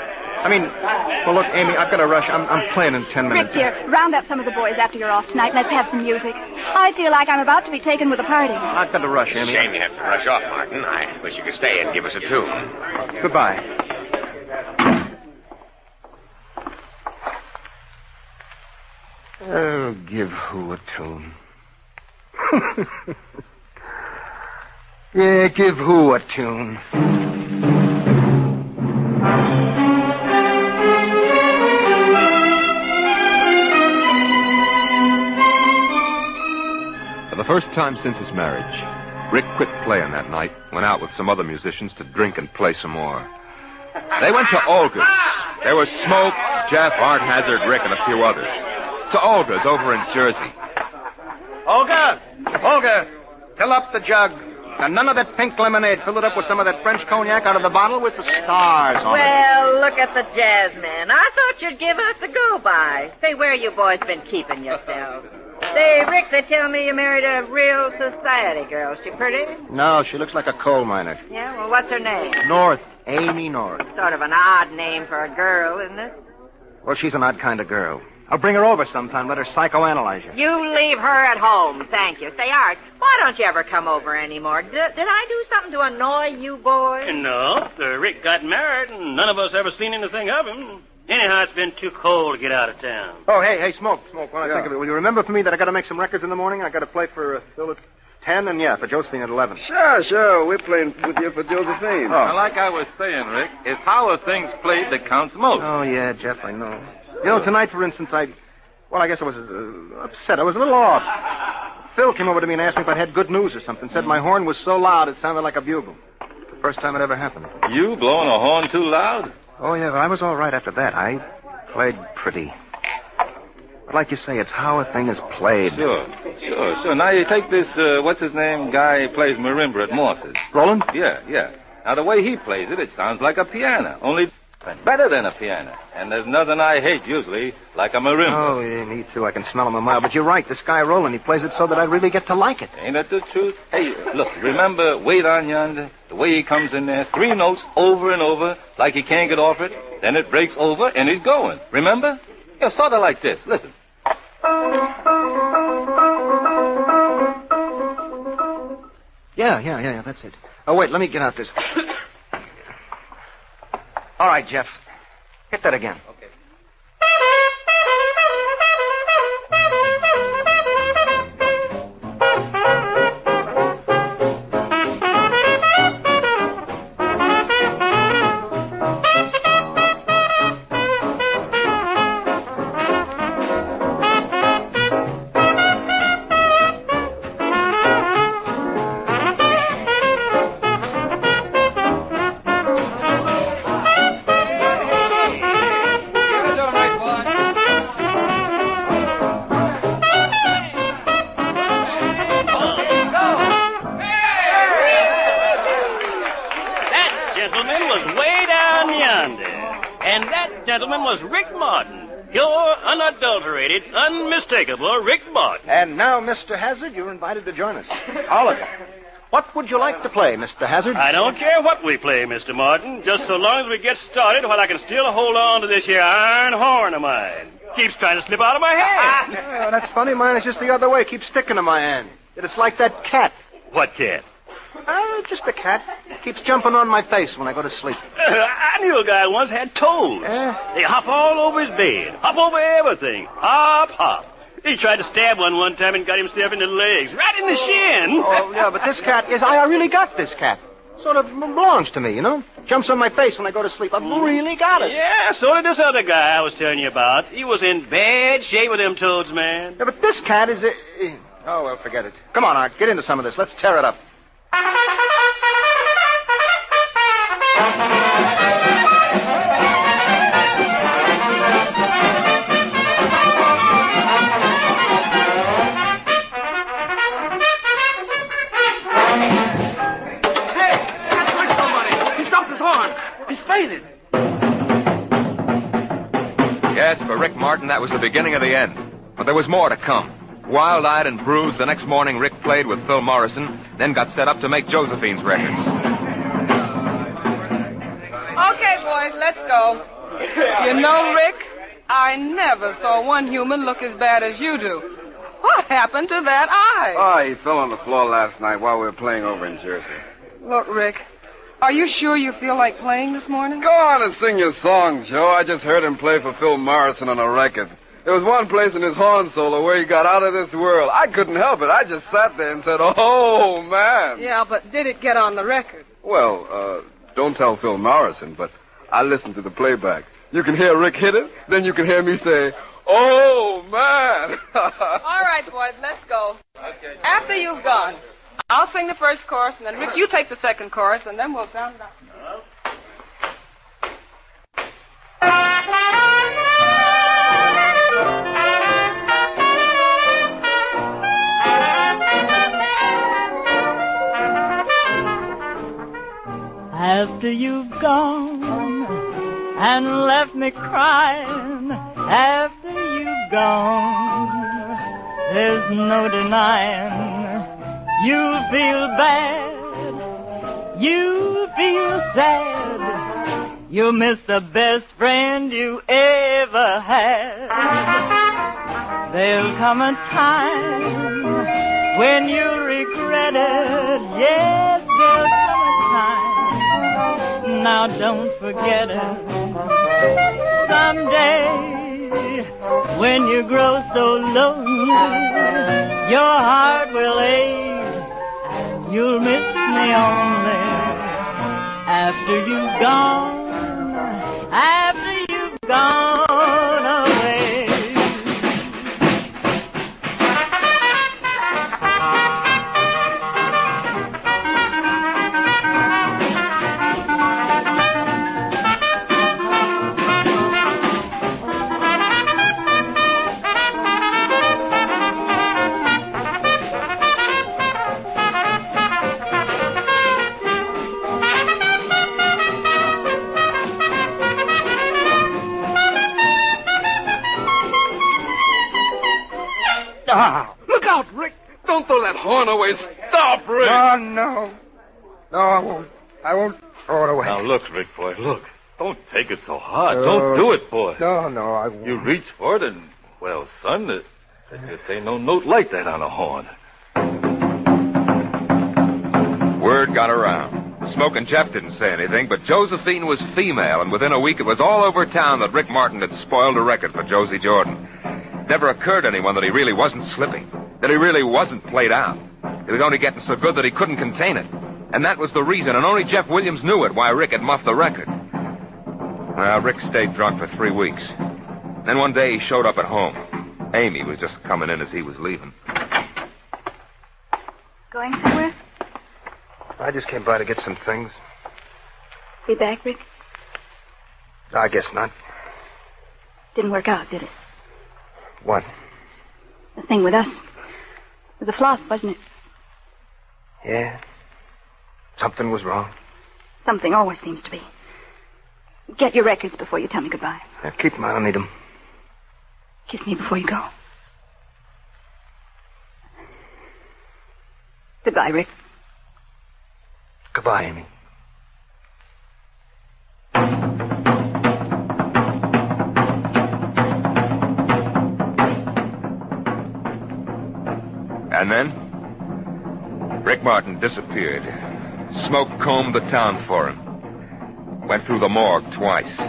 Well, look, Amy, I've got to rush. I'm playing in 10 minutes. Rick, dear, round up some of the boys after you're off tonight and let's have some music. I feel like I'm about to be taken with a party. I've got to rush, Amy. Shame you have to rush off, Martin. I wish you could stay and give us a tune. Goodbye. Oh, give who a tune. Yeah, give who a tune. For the first time since his marriage, Rick quit playing that night, went out with some other musicians to drink and play some more. They went to Olga's. There was Smoke, Jeff, Art Hazard, Rick, and a few others. To Olga's over in Jersey. Olga, fill up the jug. And none of that pink lemonade. Fill it up with some of that French cognac out of the bottle with the stars on it. Well, look at the jazz man. I thought you'd give us the go-by. Say, where you boys been keeping yourselves? Say, Rick, they tell me you married a real society girl. She pretty? No, she looks like a coal miner. Yeah, well, what's her name? North. Amy North. Sort of an odd name for a girl, isn't it? Well, she's an odd kind of girl. I'll bring her over sometime. Let her psychoanalyze you. You leave her at home, thank you. Say, Art, why don't you ever come over anymore? Did I do something to annoy you boys? No, Rick got married, and none of us ever seen anything of him. Anyhow, it's been too cold to get out of town. Oh, hey, Smoke. When I think of it, will you remember for me that I got to make some records in the morning? I got to play for Phil at 10, and for Josephine at 11. Sure. We're playing with you for Josephine. Oh. Like I was saying, Rick, it's how are things played that counts most. Oh, yeah, Jeff, I know. Tonight, for instance, I guess I was upset. I was a little off. Phil came over to me and asked me if I'd had good news or something. Said my horn was so loud it sounded like a bugle. The first time it ever happened. You blowing a horn too loud? Oh, yeah, but I was all right after that. I played pretty. But like you say, it's how a thing is played. Sure. Now you take this, what's his name, guy who plays marimba at Morse's. Roland? Yeah. Now, the way he plays it sounds like a piano, only better than a piano. And there's nothing I hate, usually, like a marimba. Oh, yeah, me too. I can smell him a mile. But you're right. This guy Roland, he plays it so that I really get to like it. Ain't that the truth? Hey, look, remember Wait on Yonder? The way he comes in there, 3 notes over and over, like he can't get off it. Then it breaks over, and he's going. Remember? Yeah, sort of like this. Listen. Yeah, that's it. Oh, wait, let me get out this. All right, Jeff. Hit that again. Okay. Unmistakable Rick Martin. And now, Mr. Hazard, you're invited to join us. All of you. What would you like to play, Mr. Hazard? I don't care what we play, Mr. Martin, just so long as we get started while I can still hold on to this here iron horn of mine. Keeps trying to slip out of my hand. Yeah, that's funny. Mine is just the other way. Keeps sticking to my hand. It's like that cat. What cat? Just a cat. Keeps jumping on my face when I go to sleep. I knew a guy once had toes. They hop all over his bed. Hop over everything. Hop. He tried to stab one time and got himself in the legs. Right in the shin. Oh, yeah, but this cat is... I really got this cat. Sort of belongs to me, Jumps on my face when I go to sleep. I've really got it. Yeah, so did this other guy I was telling you about. He was in bad shape with them toads, man. Yeah, but this cat is... Oh, well, forget it. Come on, Art. Get into some of this. Let's tear it up. Yes, for Rick Martin, that was the beginning of the end. But there was more to come. Wild-eyed and bruised, the next morning Rick played with Phil Morrison, then got set up to make Josephine's records. Okay, boys, let's go. You know, Rick, I never saw one human look as bad as you do. What happened to that eye? Oh, he fell on the floor last night while we were playing over in Jersey. Look, Rick, are you sure you feel like playing this morning? Go on and sing your song, Joe. I just heard him play for Phil Morrison on a record. There was one place in his horn solo where he got out of this world. I couldn't help it. I just sat there and said, oh, man. Yeah, but did it get on the record? Well, don't tell Phil Morrison, but I listened to the playback. You can hear Rick hit it, then you can hear me say, oh, man. All right, boys, let's go. Okay. After you've gone, I'll sing the first chorus, and then, Rick, you take the second chorus, and then we'll sound it out. After you've gone and left me crying, after you've gone, there's no denying you feel bad, you feel sad, you miss the best friend you ever had. There'll come a time when you'll regret it, yes, there'll come a time. Now don't forget it. Someday, when you grow so lonely, your heart will ache, and you'll miss me only. After you've gone away. Look out, Rick. Don't throw that horn away. Stop, Rick. Oh, no. No, I won't. I won't throw it away. Now, look, Rick, boy, look. Don't take it so hard. Don't do it, boy. No, I won't. You reach for it and, well, son, there just ain't no note like that on a horn. Word got around. Smoke and Jeff didn't say anything, but Josephine was female, and within a week it was all over town that Rick Martin had spoiled a record for Josie Jordan. It never occurred to anyone that he really wasn't slipping, that he really wasn't played out. He was only getting so good that he couldn't contain it. And that was the reason, and only Jeff Williams knew it, why Rick had muffed the record. Well, Rick stayed drunk for 3 weeks. Then one day he showed up at home. Amy was just coming in as he was leaving. Going somewhere? I just came by to get some things. Be back, Rick? I guess not. Didn't work out, did it? What? The thing with us was a flop, wasn't it? Yeah. Something was wrong. Something always seems to be. Get your records before you tell me goodbye. Yeah, keep them. I don't need them. Kiss me before you go. Goodbye, Rick. Goodbye, Amy. And then, Rick Martin disappeared. Smoke combed the town for him. Went through the morgue twice.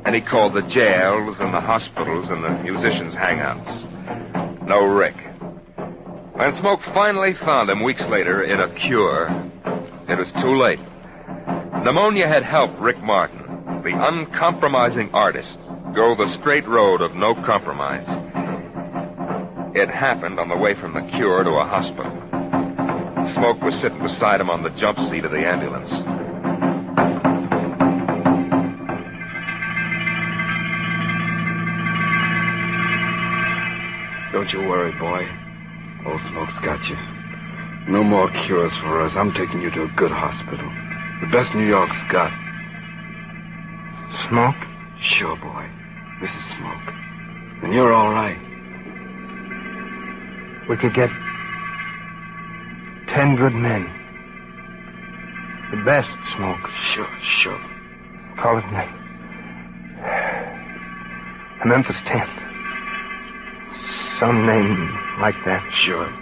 And he called the jails and the hospitals and the musicians' hangouts. No Rick. When Smoke finally found him weeks later in a cure, it was too late. Pneumonia had helped Rick Martin, the uncompromising artist, go the straight road of no compromise. It happened on the way from the cure to a hospital. Smoke was sitting beside him on the jump seat of the ambulance. Don't you worry, boy. Old Smoke's got you. No more cures for us. I'm taking you to a good hospital. The best New York's got. Smoke? Sure, boy. This is Smoke. And you're all right. we could get 10 good men. The best smokers. Sure. Call it the Memphis 10. Some name like that. Sure,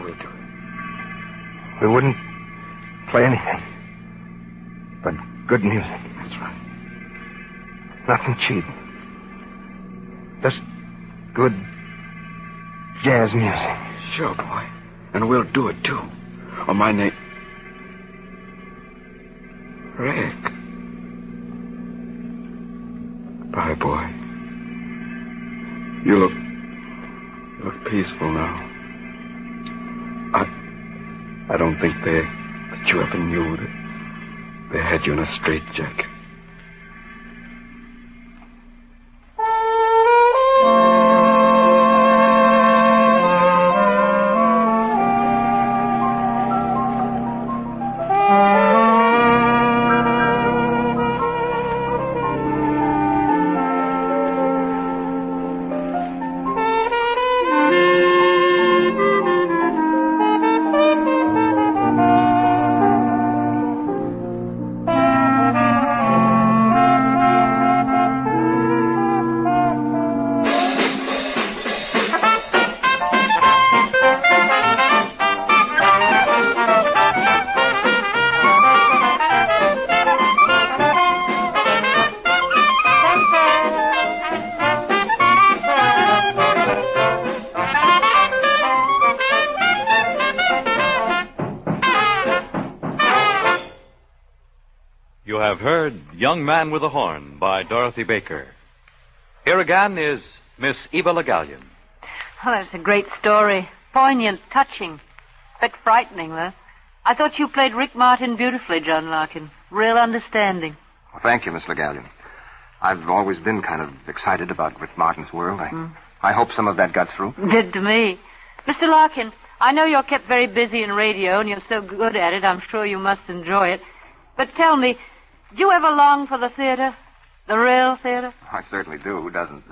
we'll do it. We wouldn't play anything but good music. That's right. Nothing cheap. Just good jazz music. Sure, boy. And we'll do it, too. On my name... Rick. Bye, boy. You look peaceful now. I don't think that you ever knew that they had you in a straitjacket. You have heard Young Man with a Horn by Dorothy Baker. Here again is Miss Eva Le Gallion. Oh, that's a great story. Poignant, touching. Bit frightening, though. I thought you played Rick Martin beautifully, John Larkin. Real understanding. Well, thank you, Miss Le Gallion. I've always been kind of excited about Rick Martin's world. I hope some of that got through. Did to me. Mr. Larkin, I know you're kept very busy in radio, and you're so good at it, I'm sure you must enjoy it. But tell me, do you ever long for the theater? The real theater? I certainly do. Who doesn't?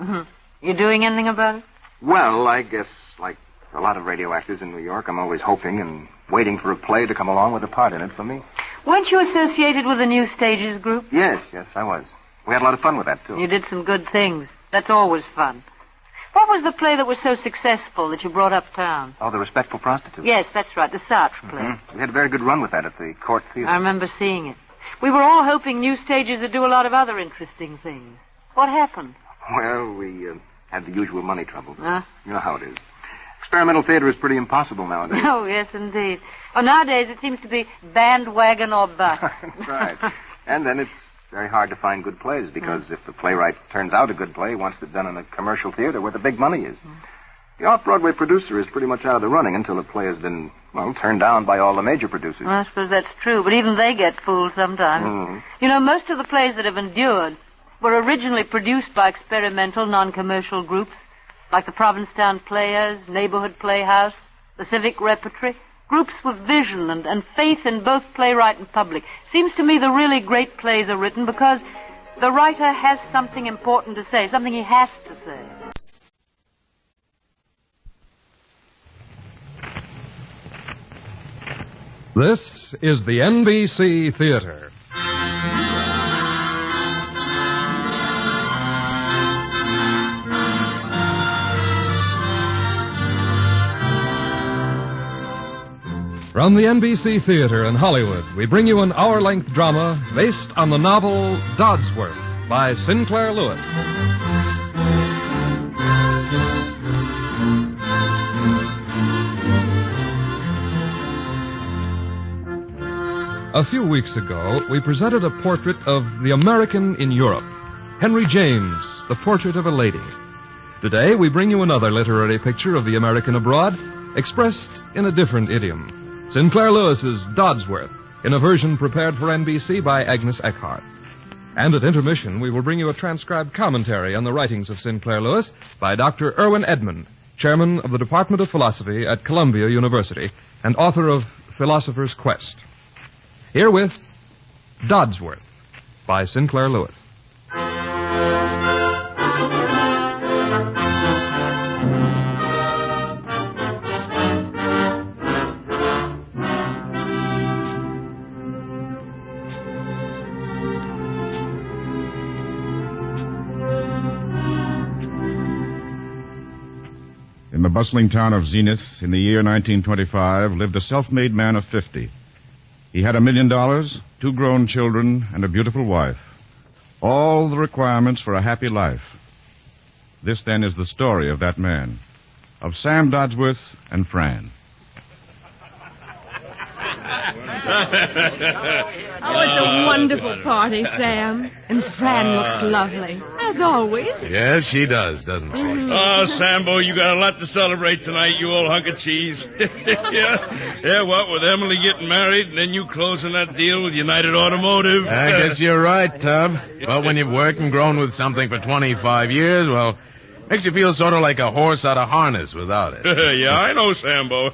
You doing anything about it? Well, I guess, like a lot of radio actors in New York, I'm always hoping and waiting for a play to come along with a part in it for me. Weren't you associated with the New Stages group? Yes, I was. We had a lot of fun with that, too. You did some good things. That's always fun. What was the play that was so successful that you brought uptown? Oh, The Respectful Prostitute. Yes, that's right, the Sartre play. We had a very good run with that at the Court Theater. I remember seeing it. We were all hoping New Stages would do a lot of other interesting things. What happened? Well, we had the usual money trouble. Huh? You know how it is. Experimental theater is pretty impossible nowadays. Oh, yes, indeed. Oh, nowadays it seems to be bandwagon or bust. That's right. And then it's very hard to find good plays because if the playwright turns out a good play, he wants it done in a commercial theater where the big money is. The off-Broadway producer is pretty much out of the running until a play has been, turned down by all the major producers. Well, I suppose that's true, but even they get fooled sometimes. You know, most of the plays that have endured were originally produced by experimental, non-commercial groups, like the Provincetown Players, Neighborhood Playhouse, the Civic Repertory, groups with vision and faith in both playwright and public. Seems to me the really great plays are written because the writer has something important to say, something he has to say. This is the NBC Theater. From the NBC Theater in Hollywood, we bring you an hour-length drama based on the novel Dodsworth by Sinclair Lewis. A few weeks ago, we presented a portrait of the American in Europe, Henry James, The Portrait of a Lady. Today, we bring you another literary picture of the American abroad, expressed in a different idiom. Sinclair Lewis's Dodsworth, in a version prepared for NBC by Agnes Eckhart. And at intermission, we will bring you a transcribed commentary on the writings of Sinclair Lewis by Dr. Irwin Edmond, chairman of the Department of Philosophy at Columbia University and author of Philosopher's Quest. Herewith, Dodsworth by Sinclair Lewis. In the bustling town of Zenith in the year 1925 lived a self-made man of 50. He had $1 million, 2 grown children, and a beautiful wife. All the requirements for a happy life. This, then, is the story of that man, of Sam Dodsworth and Fran. Oh, it's a wonderful party, Sam. And Fran looks lovely, as always. Yes, she does, doesn't she? Oh, Sambo, you got a lot to celebrate tonight, you old hunk of cheese. Yeah, what, with Emily getting married and then you closing that deal with United Automotive? I guess you're right, Tub. But when you've worked and grown with something for 25 years, well, makes you feel sort of like a horse out of harness without it. Yeah, I know, Sambo.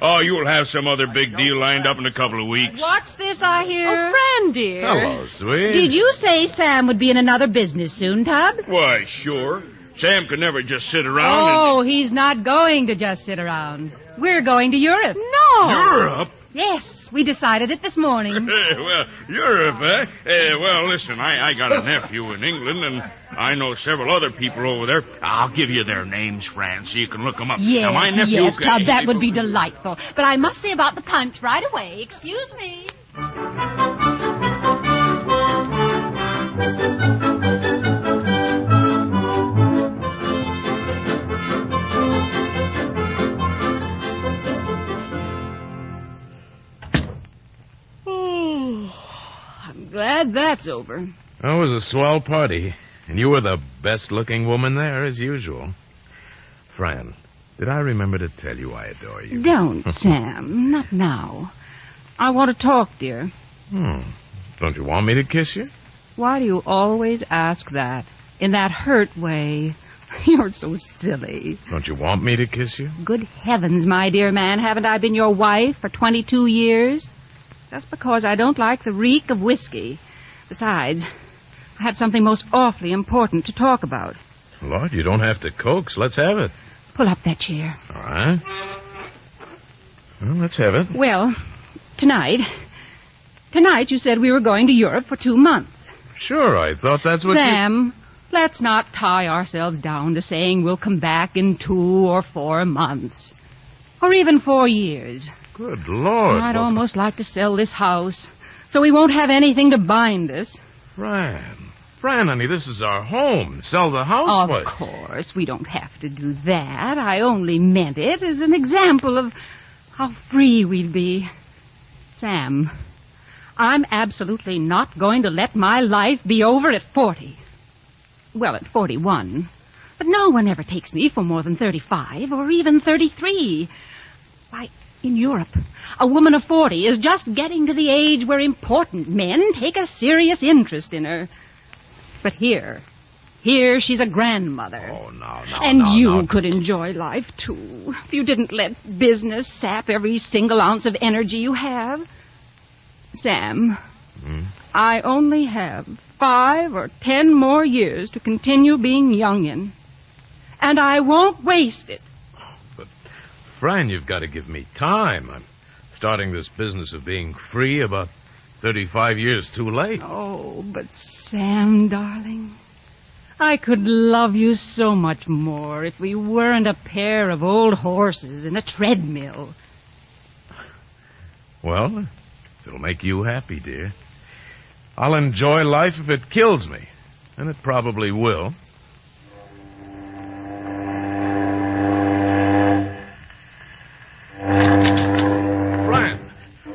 Oh, you'll have some other big deal lined up in a couple of weeks. What's this I hear? Oh, Fran, dear. Hello, sweet. Did you say Sam would be in another business soon, Tub? Why, sure. Sam could never just sit around Oh, he's not going to just sit around. We're going to Europe. No. Europe? Yes, we decided it this morning. Well, Europe, eh? Well, listen, I got a nephew in England, and I know several other people over there. I'll give you their names, Fran, so you can look them up. Yes, now, my nephew yes, Tub, that would be delightful. But I must say about the punch right away. Excuse me. Glad that's over. Well, it was a swell party, and you were the best-looking woman there, as usual. Fran, did I remember to tell you I adore you? Don't, Sam. Not now. I want to talk, dear. Don't you want me to kiss you? Why do you always ask that? In that hurt way. You're so silly. Don't you want me to kiss you? Good heavens, my dear man, haven't I been your wife for 22 years? Just because I don't like the reek of whiskey. Besides, I have something most awfully important to talk about. Lord, you don't have to coax. Let's have it. Pull up that chair. All right. Well, let's have it. Well, tonight you said we were going to Europe for 2 months. Sure, I thought that's what Sam, let's not tie ourselves down to saying we'll come back in 2 or 4 months. Or even 4 years. Good Lord. I'd almost like to sell this house, so we won't have anything to bind us. Fran, honey, this is our home. Sell the house. Of course, we don't have to do that. I only meant it as an example of how free we'd be. Sam, I'm absolutely not going to let my life be over at 40. Well, at 41. But no one ever takes me for more than 35 or even 33. Why, in Europe, a woman of 40 is just getting to the age where important men take a serious interest in her. But here she's a grandmother. Oh, no. And you could enjoy life, too, if you didn't let business sap every single ounce of energy you have. Sam, I only have 5 or 10 more years to continue being young in. And I won't waste it. Fran, you've got to give me time. I'm starting this business of being free about 35 years too late. Oh, but Sam, darling, I could love you so much more if we weren't a pair of old horses in a treadmill. Well, if it'll make you happy, dear, I'll enjoy life if it kills me, and it probably will.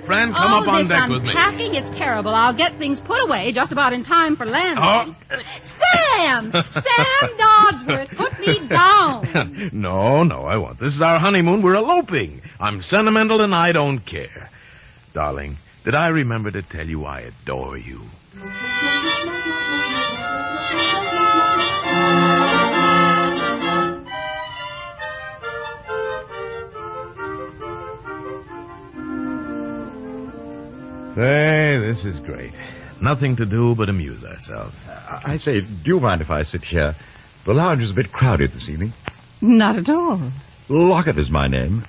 Fran, come up on deck with me. Unpacking, it's terrible. I'll get things put away just about in time for landing. Sam! Sam Dodsworth, put me down. No, I won't. This is our honeymoon. We're eloping. I'm sentimental and I don't care. Darling, did I remember to tell you I adore you? Hey, this is great. Nothing to do but amuse ourselves. I say, do you mind if I sit here? The lounge is a bit crowded this evening. Not at all. Lockett is my name.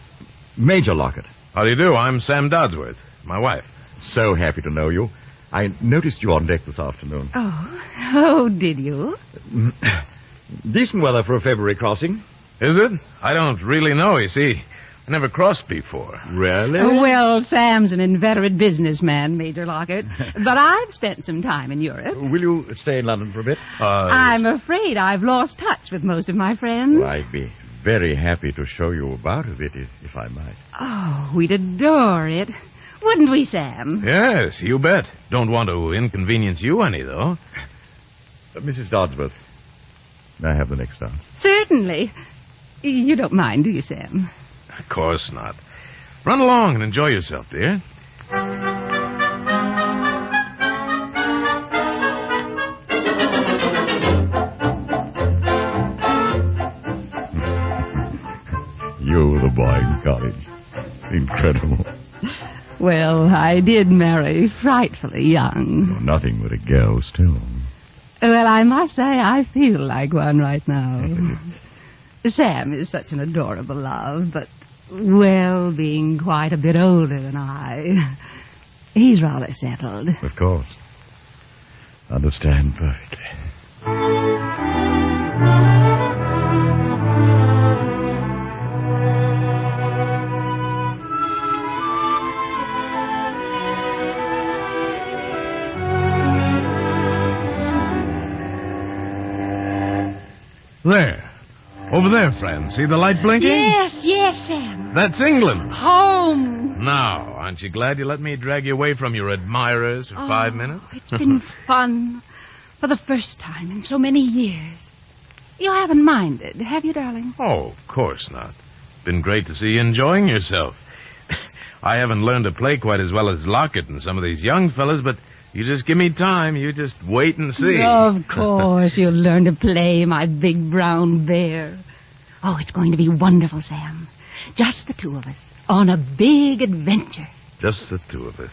Major Lockett. How do you do? I'm Sam Dodsworth, my wife. So happy to know you. I noticed you on deck this afternoon. Oh, did you? Decent weather for a February crossing. Is it? I don't really know, you see. I never crossed before. Really? Well, Sam's an inveterate businessman, Major Lockett. But I've spent some time in Europe. Will you stay in London for a bit? I'm afraid I've lost touch with most of my friends. Well, I'd be very happy to show you about a bit, if I might. Oh, we'd adore it. Wouldn't we, Sam? Yes, you bet. Don't want to inconvenience you any, though. Mrs. Dodsworth, may I have the next dance? Certainly. You don't mind, do you, Sam? Of course not. Run along and enjoy yourself, dear. You, the boy in college. Incredible. Well, I did marry frightfully young. Nothing but a girl still. Well, I must say I feel like one right now. Sam is such an adorable love, but, well, being quite a bit older than I, he's rather settled. Of course. Understand perfectly. There. Over there, friend. See the light blinking? Yes, Sam. That's England. Home. Now, aren't you glad you let me drag you away from your admirers for 5 minutes? It's been fun for the first time in so many years. You haven't minded, have you, darling? Oh, of course not. Been great to see you enjoying yourself. I haven't learned to play quite as well as Lockett and some of these young fellas, but you just give me time. You just wait and see. Of course, you'll learn to play, my big brown bear. Oh, it's going to be wonderful, Sam. Just the two of us on a big adventure. Just the two of us.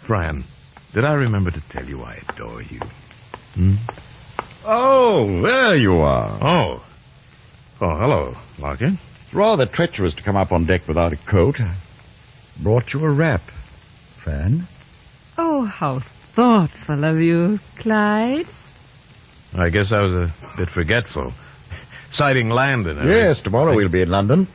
Fran, did I remember to tell you I adore you? Oh, there you are. Oh, hello, Lockett. It's rather treacherous to come up on deck without a coat. I brought you a wrap, Fran. Oh, how thoughtful of you, Clyde. I guess I was a bit forgetful. Sighting land and everything. Yes, tomorrow we'll be in London.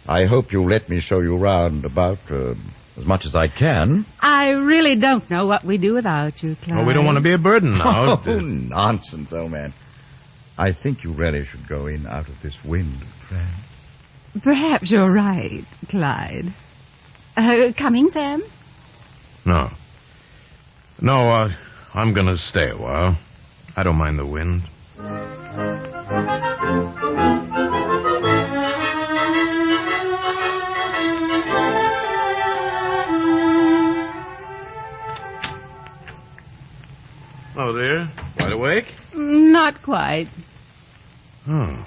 I hope you'll let me show you round about as much as I can. I really don't know what we do without you, Clyde. Well, we don't want to be a burden now. Oh, nonsense, old man. I think you really should go in out of this wind, Fran. Perhaps you're right, Clyde. Coming, Sam? No, I'm going to stay a while. I don't mind the wind. Hello, dear. Wide awake? Not quite. Oh,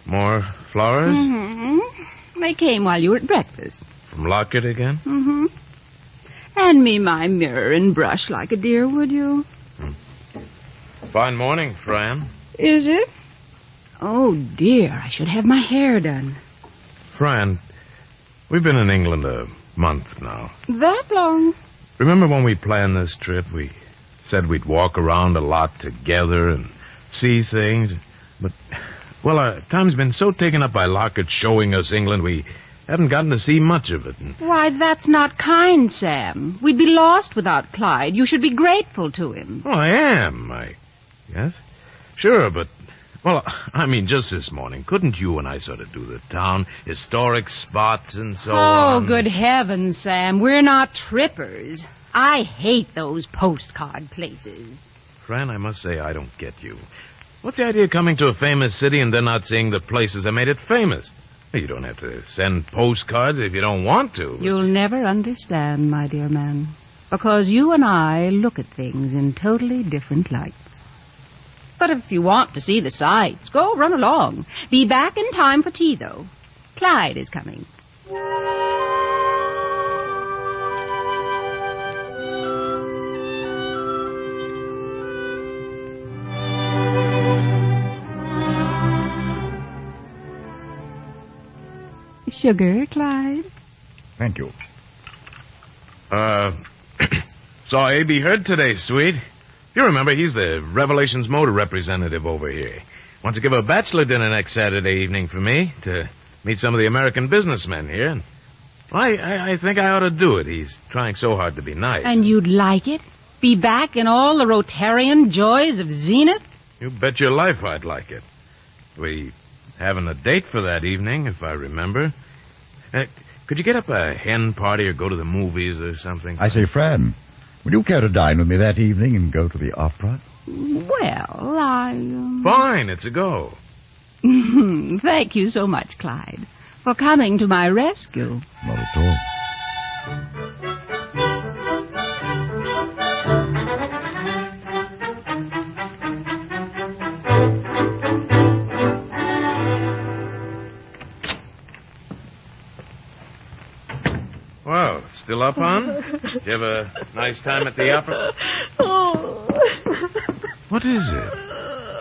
more flowers? Mm-hmm. They came while you were at breakfast. From Lockett again? Mm-hmm. Hand me my mirror and brush like a dear, would you? Fine morning, Fran. Is it? Oh, dear, I should have my hair done. Fran, we've been in England a month now. That long? Remember when we planned this trip? We said we'd walk around a lot together and see things. But, well, our time's been so taken up by Lockett showing us England, we haven't gotten to see much of it. Why, that's not kind, Sam. We'd be lost without Clyde. You should be grateful to him. Well, I am. Yes? Sure, but, well, I mean, just this morning, couldn't you and I sort of do the town, historic spots and so on? Oh, good heavens, Sam. We're not trippers. I hate those postcard places. Fran, I must say I don't get you. What's the idea of coming to a famous city and then not seeing the places that made it famous? You don't have to send postcards if you don't want to. You'll never understand, my dear man, because you and I look at things in totally different lights. But if you want to see the sights, go run along. Be back in time for tea, though. Clyde is coming. Sugar, Clyde? Thank you. Saw A.B. Hurd today, sweet. You remember, he's the Revelations Motor representative over here. wants to give a bachelor dinner next Saturday evening for me to meet some of the American businessmen here. And I think I ought to do it. He's trying so hard to be nice. And you'd like it? Be back in all the Rotarian joys of Zenith? You bet your life I'd like it. We having a date for that evening, if I remember. Could you get up a hen party or go to the movies or something? I say, Fran, would you care to dine with me that evening and go to the opera? Well, Fine, it's a go. Thank you so much, Clyde, for coming to my rescue. Not at all. Well, still up, hon? Did you have a nice time at the opera? What is it?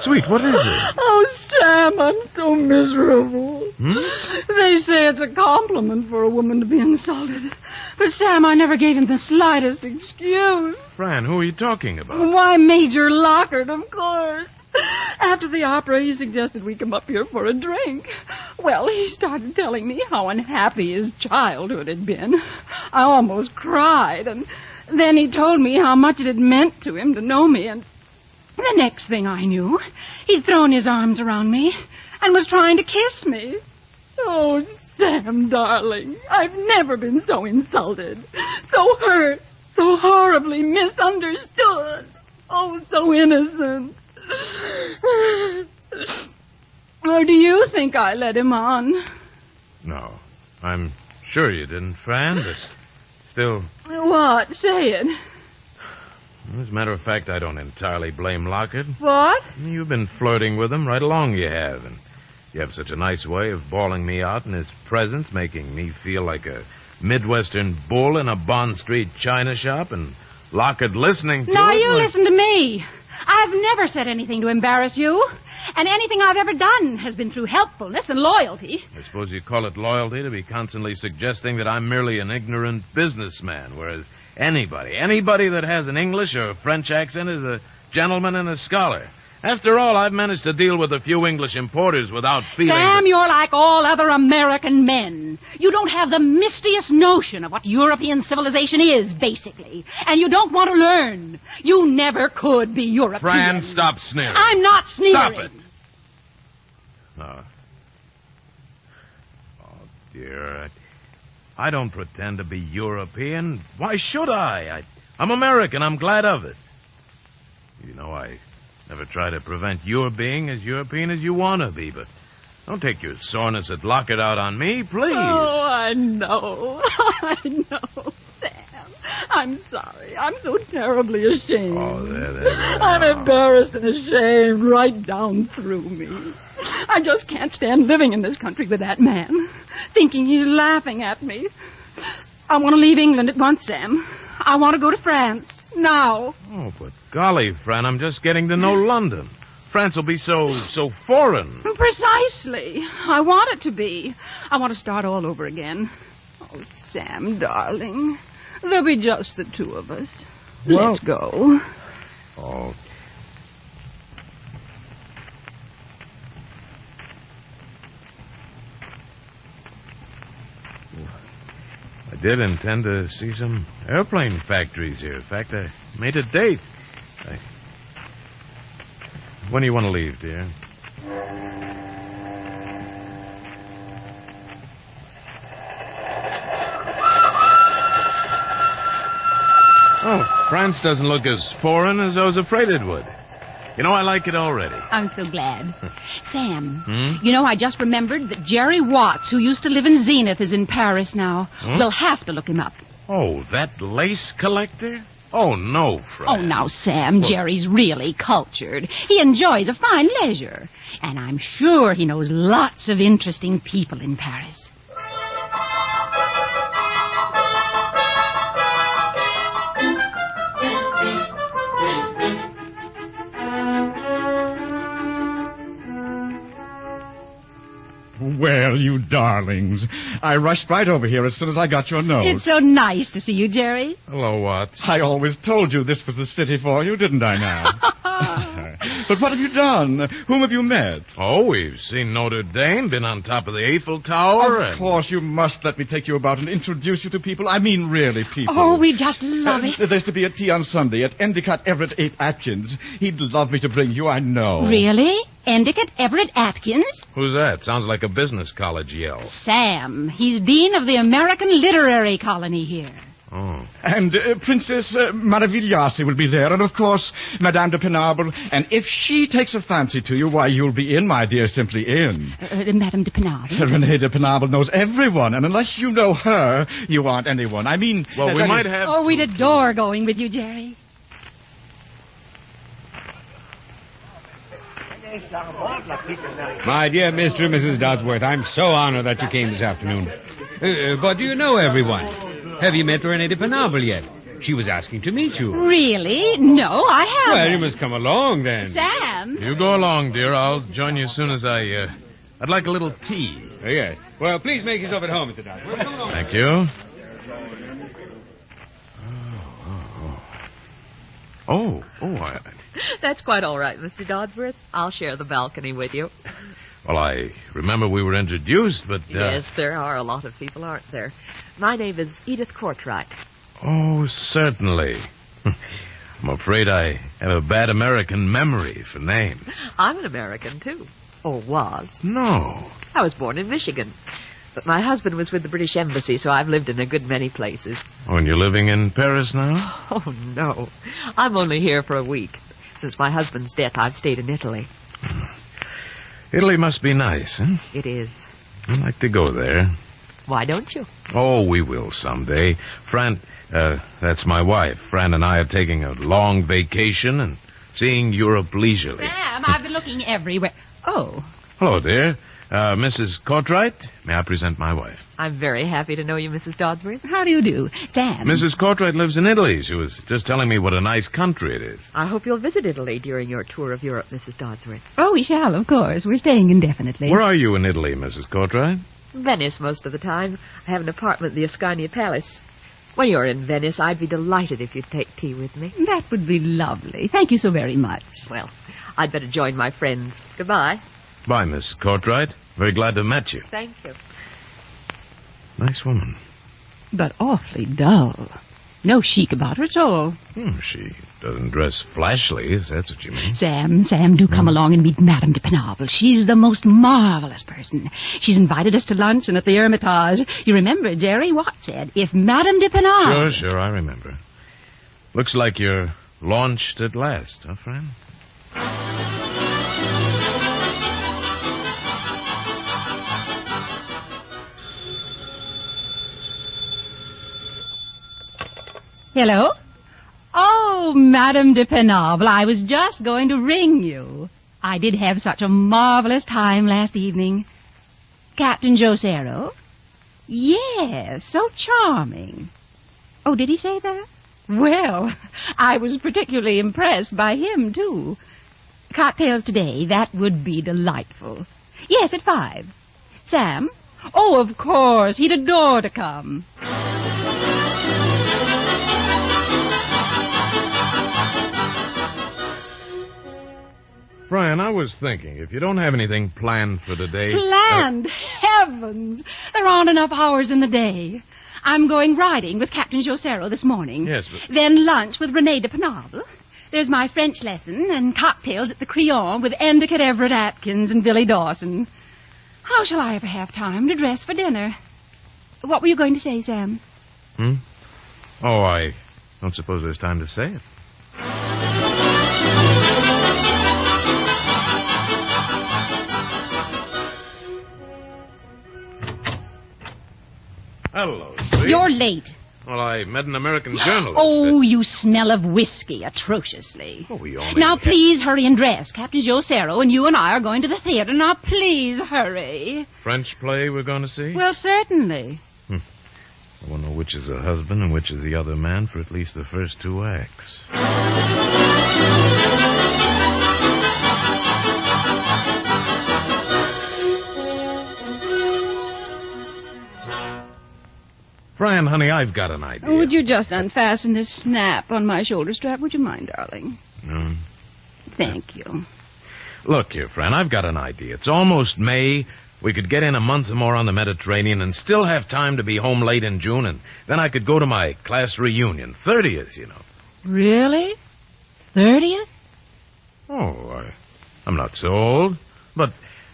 Sweet, what is it? Oh, Sam, I'm so miserable. They say it's a compliment for a woman to be insulted. But, Sam, I never gave him the slightest excuse. Fran, who are you talking about? Why, Major Lockhart, of course. After the opera, he suggested we come up here for a drink. Well, he started telling me how unhappy his childhood had been. I almost cried, and then he told me how much it had meant to him to know me, and the next thing I knew, he'd thrown his arms around me and was trying to kiss me. Oh, Sam, darling, I've never been so insulted, so hurt, so horribly misunderstood. Oh, so innocent. Or do you think I led him on? No, I'm sure you didn't, Fran, but still... What? Say it. As a matter of fact, I don't entirely blame Lockett. What? You've been flirting with him right along, you have. And you have such a nice way of bawling me out in his presence, making me feel like a Midwestern bull in a Bond Street china shop, and Lockett listening to Now it. you listen to me. I've never said anything to embarrass you. And anything I've ever done has been through helpfulness and loyalty. I suppose you call it loyalty to be constantly suggesting that I'm merely an ignorant businessman, whereas anybody that has an English or French accent is a gentleman and a scholar. After all, I've managed to deal with a few English importers without feeling... Sam, you're like all other American men. You don't have the mistiest notion of what European civilization is, basically. And you don't want to learn. You never could be European. Fran, stop sneering. I'm not sneering. Stop it. Oh, dear. I don't pretend to be European. Why should I? I'm American. I'm glad of it. You know, I never try to prevent your being as European as you want to be, but don't take your soreness at Lockett out on me, please. Oh, I know. I know, Sam. I'm sorry. I'm so terribly ashamed. Oh, there. I'm embarrassed and ashamed right down through me. I just can't stand living in this country with that man, thinking he's laughing at me. I want to leave England at once, Sam. I want to go to France, now. Oh, but golly, Fran, I'm just getting to know London. France will be so foreign. Precisely. I want it to be. I want to start all over again. Oh, Sam, darling, there'll be just the two of us. Well, let's go. Oh. I did intend to see some airplane factories here. In fact, I made a date. When do you want to leave, dear? Oh, France doesn't look as foreign as I was afraid it would. You know, I like it already. I'm so glad. Sam, you know, I just remembered that Jerry Watts, who used to live in Zenith, is in Paris now. We'll have to look him up. Oh, that lace collector? Oh, no, Fran. Oh, now, Sam, Jerry's really cultured. He enjoys a fine leisure. And I'm sure he knows lots of interesting people in Paris. Well, you darlings. I rushed right over here as soon as I got your note. It's so nice to see you, Jerry. Hello, Watts. I always told you this was the city for you, didn't I now? But what have you done? Whom have you met? Oh, we've seen Notre Dame, been on top of the Eiffel Tower. Of course, you must let me take you about and introduce you to people. I mean, really, people. Oh, we just love it. There's to be a tea on Sunday at Endicott Everett 8 Atkins. He'd love me to bring you, I know. Really? Endicott Everett Atkins? Who's that? Sounds like a business college yell. Sam. He's dean of the American Literary Colony here. Oh. And Princess Maravigliasi will be there, and of course, Madame de Penable. And if she takes a fancy to you, why, you'll be in, my dear, simply in. Madame de Penable? Renee de Penable knows everyone, and unless you know her, you aren't anyone. I mean... Well, we might have... Oh, we'd adore going with you, Jerry. My dear Mr. and Mrs. Dodsworth, I'm so honored that you came this afternoon. But do you know everyone? Have you met Renee de Penable yet? She was asking to meet you. Really? No, I haven't. Well, you must come along, then. Sam? You go along, dear. I'll join you as soon as I'd like a little tea. Yes. Well, please make yourself at home, Mr. Dodsworth. Come along. Thank you. That's quite all right, Mr. Dodsworth. I'll share the balcony with you. Well, I remember we were introduced, but... Yes, there are a lot of people, aren't there? My name is Edith Courtright. Oh, certainly. I'm afraid I have a bad American memory for names. I'm an American, too. Or was. No. I was born in Michigan. But my husband was with the British Embassy, so I've lived in a good many places. Oh, and you're living in Paris now? Oh, no. I'm only here for a week. Since my husband's death, I've stayed in Italy. Italy must be nice, huh? It is. I'd like to go there. Why don't you? Oh, we will someday. Fran, that's my wife. Fran and I are taking a long vacation and seeing Europe leisurely. Sam, I've been looking everywhere. Oh. Hello, dear. Mrs. Courtright, may I present my wife? I'm very happy to know you, Mrs. Dodsworth. How do you do? Sam. Mrs. Courtright lives in Italy. She was just telling me what a nice country it is. I hope you'll visit Italy during your tour of Europe, Mrs. Dodsworth. Oh, we shall, of course. We're staying indefinitely. Where are you in Italy, Mrs. Courtright? Venice most of the time. I have an apartment at the Ascania Palace. When you're in Venice, I'd be delighted if you'd take tea with me. That would be lovely. Thank you so very much. Well, I'd better join my friends. Goodbye. Bye, Miss Courtright. Very glad to have met you. Thank you. Nice woman. But awfully dull. No chic about her at all. She doesn't dress flashily, if that's what you mean. Sam, do come along and meet Madame de Penable. She's the most marvelous person. She's invited us to luncheon at the Hermitage. You remember Jerry Watt said, if Madame de Penable... Sure, I remember. Looks like you're launched at last, huh, Fran? Hello? Oh, Madame de Penable, I was just going to ring you. I did have such a marvelous time last evening. Captain Josero? Yes, so charming. Oh, did he say that? Well, I was particularly impressed by him, too. Cocktails today, that would be delightful. Yes, at 5. Sam? Oh, of course, he'd adore to come. Brian, I was thinking, if you don't have anything planned for today... Planned? Heavens! There aren't enough hours in the day. I'm going riding with Captain Josero this morning. Yes, but... Then lunch with Renee de Penable. There's my French lesson and cocktails at the Crillon with Endicott Everett Atkins and Billy Dawson. How shall I ever have time to dress for dinner? What were you going to say, Sam? Oh, I don't suppose there's time to say it. Hello, sweet. You're late. Well, I met an American journalist. Oh, you smell of whiskey atrociously. Oh, we only... Now, please hurry and dress. Captain Josero and you and I are going to the theater. Now, please hurry. French play we're going to see? Well, certainly. I won't know which is the husband and which is the other man for at least the first 2 acts. Brian, honey, I've got an idea. Would you just unfasten this snap on my shoulder strap? Would you mind, darling? No. Thank you. Look here, Fran, I've got an idea. It's almost May. We could get in a month or more on the Mediterranean and still have time to be home late in June, and then I could go to my class reunion. 30th, you know. Really? 30th? Oh, I'm not so old. But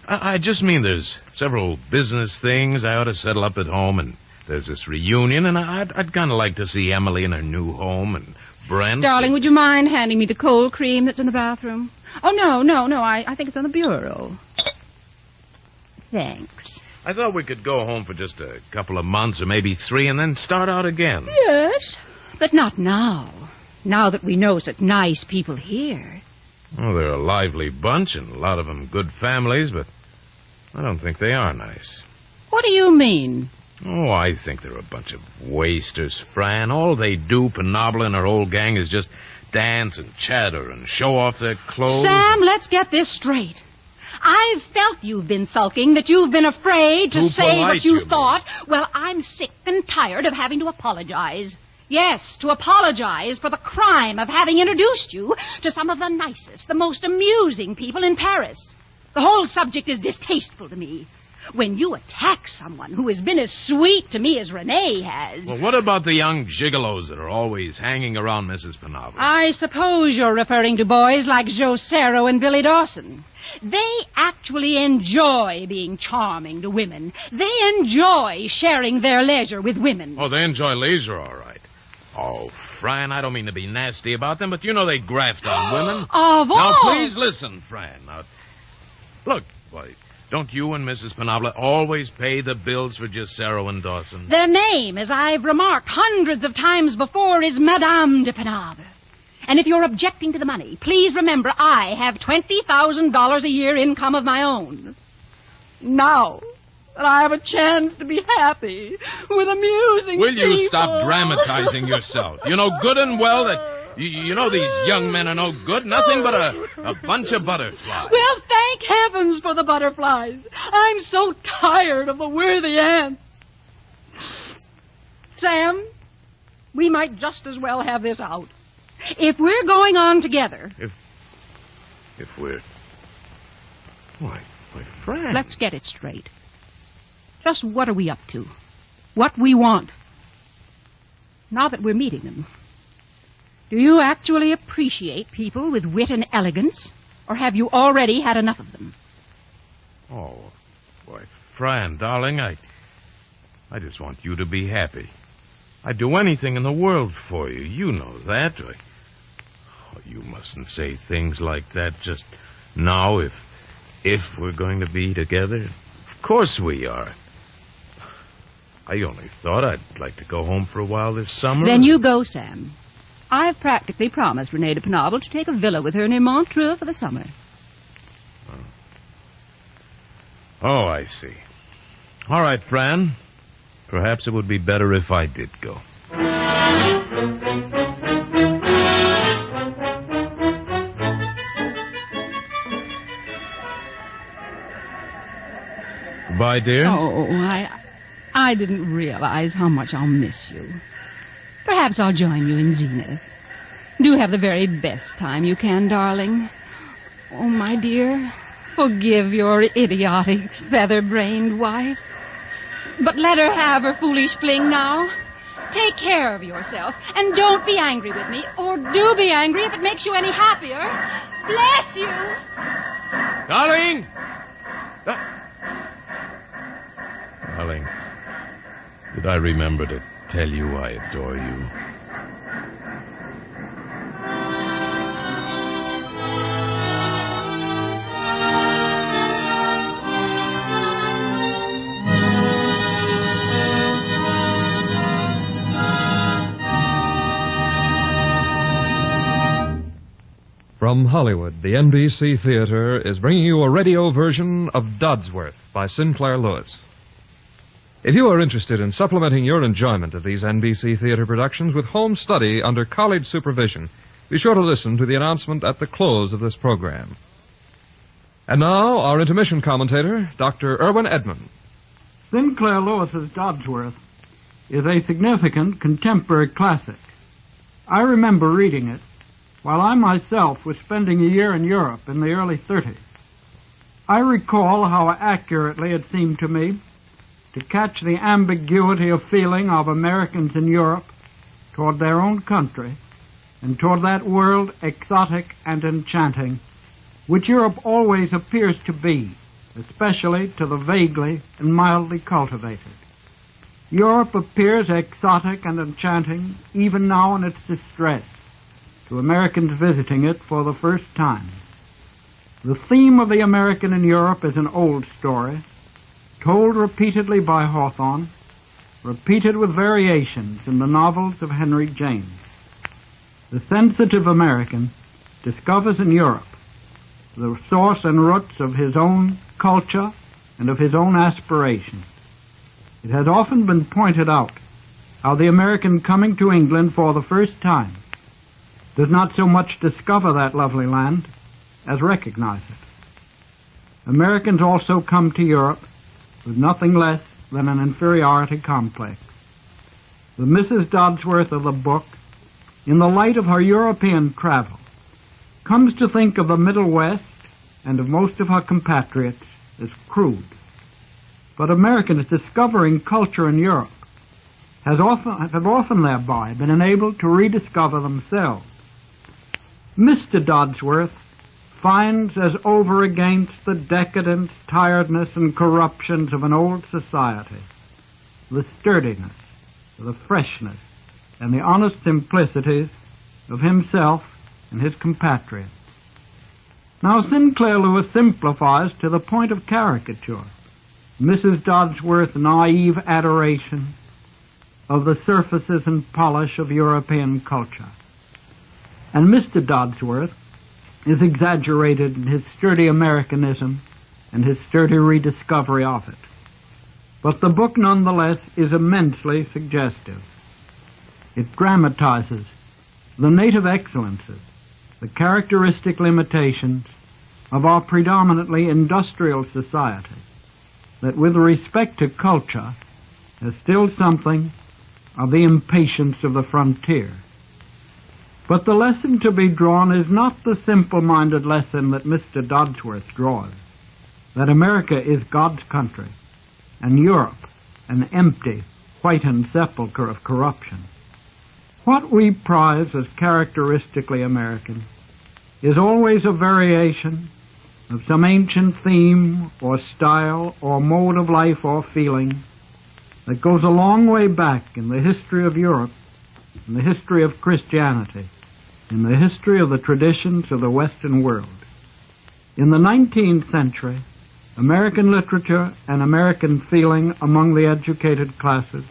I just mean there's several business things I ought to settle up at home, and there's this reunion, and I'd kind of like to see Emily in her new home, and Brent. Darling, would you mind handing me the cold cream that's in the bathroom? Oh, no. I think it's on the bureau. Thanks. I thought we could go home for just a couple of months or maybe 3 and then start out again. Yes, but not now. Now that we know such nice people here. Oh, they're a lively bunch and a lot of them good families, but I don't think they are nice. What do you mean? Oh, I think they're a bunch of wasters, Fran. All they do, Penobla and her old gang, is just dance and chatter and show off their clothes. Sam, let's get this straight. I've felt you've been sulking, that you've been afraid to say what you thought. Well, I'm sick and tired of having to apologize. Yes, to apologize for the crime of having introduced you to some of the nicest, the most amusing people in Paris. The whole subject is distasteful to me. When you attack someone who has been as sweet to me as Renee has... Well, what about the young gigolos that are always hanging around Mrs. Penobla? I suppose you're referring to boys like Joe Cerro and Billy Dawson. They actually enjoy being charming to women. They enjoy sharing their leisure with women. Oh, they enjoy leisure, all right. Oh, Fran, I don't mean to be nasty about them, but you know they graft on women. Now, please listen, Fran. Now, look, boy, don't you and Mrs. Penobla always pay the bills for Jacero and Dawson? Their name, as I've remarked hundreds of times before, is Madame de Penobla. And if you're objecting to the money, please remember I have $20,000 a year income of my own. Now that I have a chance to be happy with amusing Will you people. stop dramatizing yourself? You know good and well that you know these young men are no good, nothing but a bunch of butterflies. Well, thank heavens for the butterflies. I'm so tired of the worthy ants. Sam, we might just as well have this out. If we're going on together... If we're... Why, Fran... Let's get it straight. Just what are we up to? What we want? Now that we're meeting them, do you actually appreciate people with wit and elegance? Or have you already had enough of them? Oh, why, Fran, darling, I just want you to be happy. I'd do anything in the world for you. You know that. Oh, you mustn't say things like that just now if we're going to be together. Of course we are. I only thought I'd like to go home for a while this summer. Then you go, Sam. I've practically promised Renee de Penobla to take a villa with her near Montreux for the summer. Oh, I see. All right, Fran. Perhaps it would be better if I did go. Goodbye, dear. Oh, I didn't realize how much I'll miss you. Perhaps I'll join you in Zenith. Do have the very best time you can, darling. Oh, my dear, forgive your idiotic, feather-brained wife. But let her have her foolish fling now. Take care of yourself, and don't be angry with me, or do be angry if it makes you any happier. Bless you! Darling! Darling, did I remember to tell you I adore you? From Hollywood, the NBC Theater is bringing you a radio version of Dodsworth by Sinclair Lewis. If you are interested in supplementing your enjoyment of these NBC Theater productions with home study under college supervision, be sure to listen to the announcement at the close of this program. And now, our intermission commentator, Dr. Irwin Edmond. Sinclair Lewis's Dodsworth is a significant contemporary classic. I remember reading it while I myself was spending a year in Europe in the early 30s. I recall how accurately it seemed to me to catch the ambiguity of feeling of Americans in Europe toward their own country and toward that world exotic and enchanting, which Europe always appears to be, especially to the vaguely and mildly cultivated. Europe appears exotic and enchanting even now in its distress to Americans visiting it for the first time. The theme of the American in Europe is an old story, told repeatedly by Hawthorne, repeated with variations in the novels of Henry James. The sensitive American discovers in Europe the source and roots of his own culture and of his own aspirations. It has often been pointed out how the American coming to England for the first time does not so much discover that lovely land as recognize it. Americans also come to Europe with nothing less than an inferiority complex. The Mrs. Dodsworth of the book, in the light of her European travel, comes to think of the Middle West and of most of her compatriots as crude. But Americans discovering culture in Europe have often thereby been enabled to rediscover themselves. Mr. Dodsworth finds as over against the decadence, tiredness, and corruptions of an old society the sturdiness, the freshness, and the honest simplicities of himself and his compatriots. Now Sinclair Lewis simplifies to the point of caricature Mrs. Dodsworth's naive adoration of the surfaces and polish of European culture. And Mr. Dodsworth is exaggerated in his sturdy Americanism and his sturdy rediscovery of it. But the book nonetheless is immensely suggestive. It dramatizes the native excellences, the characteristic limitations of our predominantly industrial society that with respect to culture is still something of the impatience of the frontier. But the lesson to be drawn is not the simple-minded lesson that Mr. Dodsworth draws, that America is God's country, and Europe an empty, whitened sepulchre of corruption. What we prize as characteristically American is always a variation of some ancient theme or style or mode of life or feeling that goes a long way back in the history of Europe, in the history of Christianity, in the history of the traditions of the Western world. In the 19th century, American literature and American feeling among the educated classes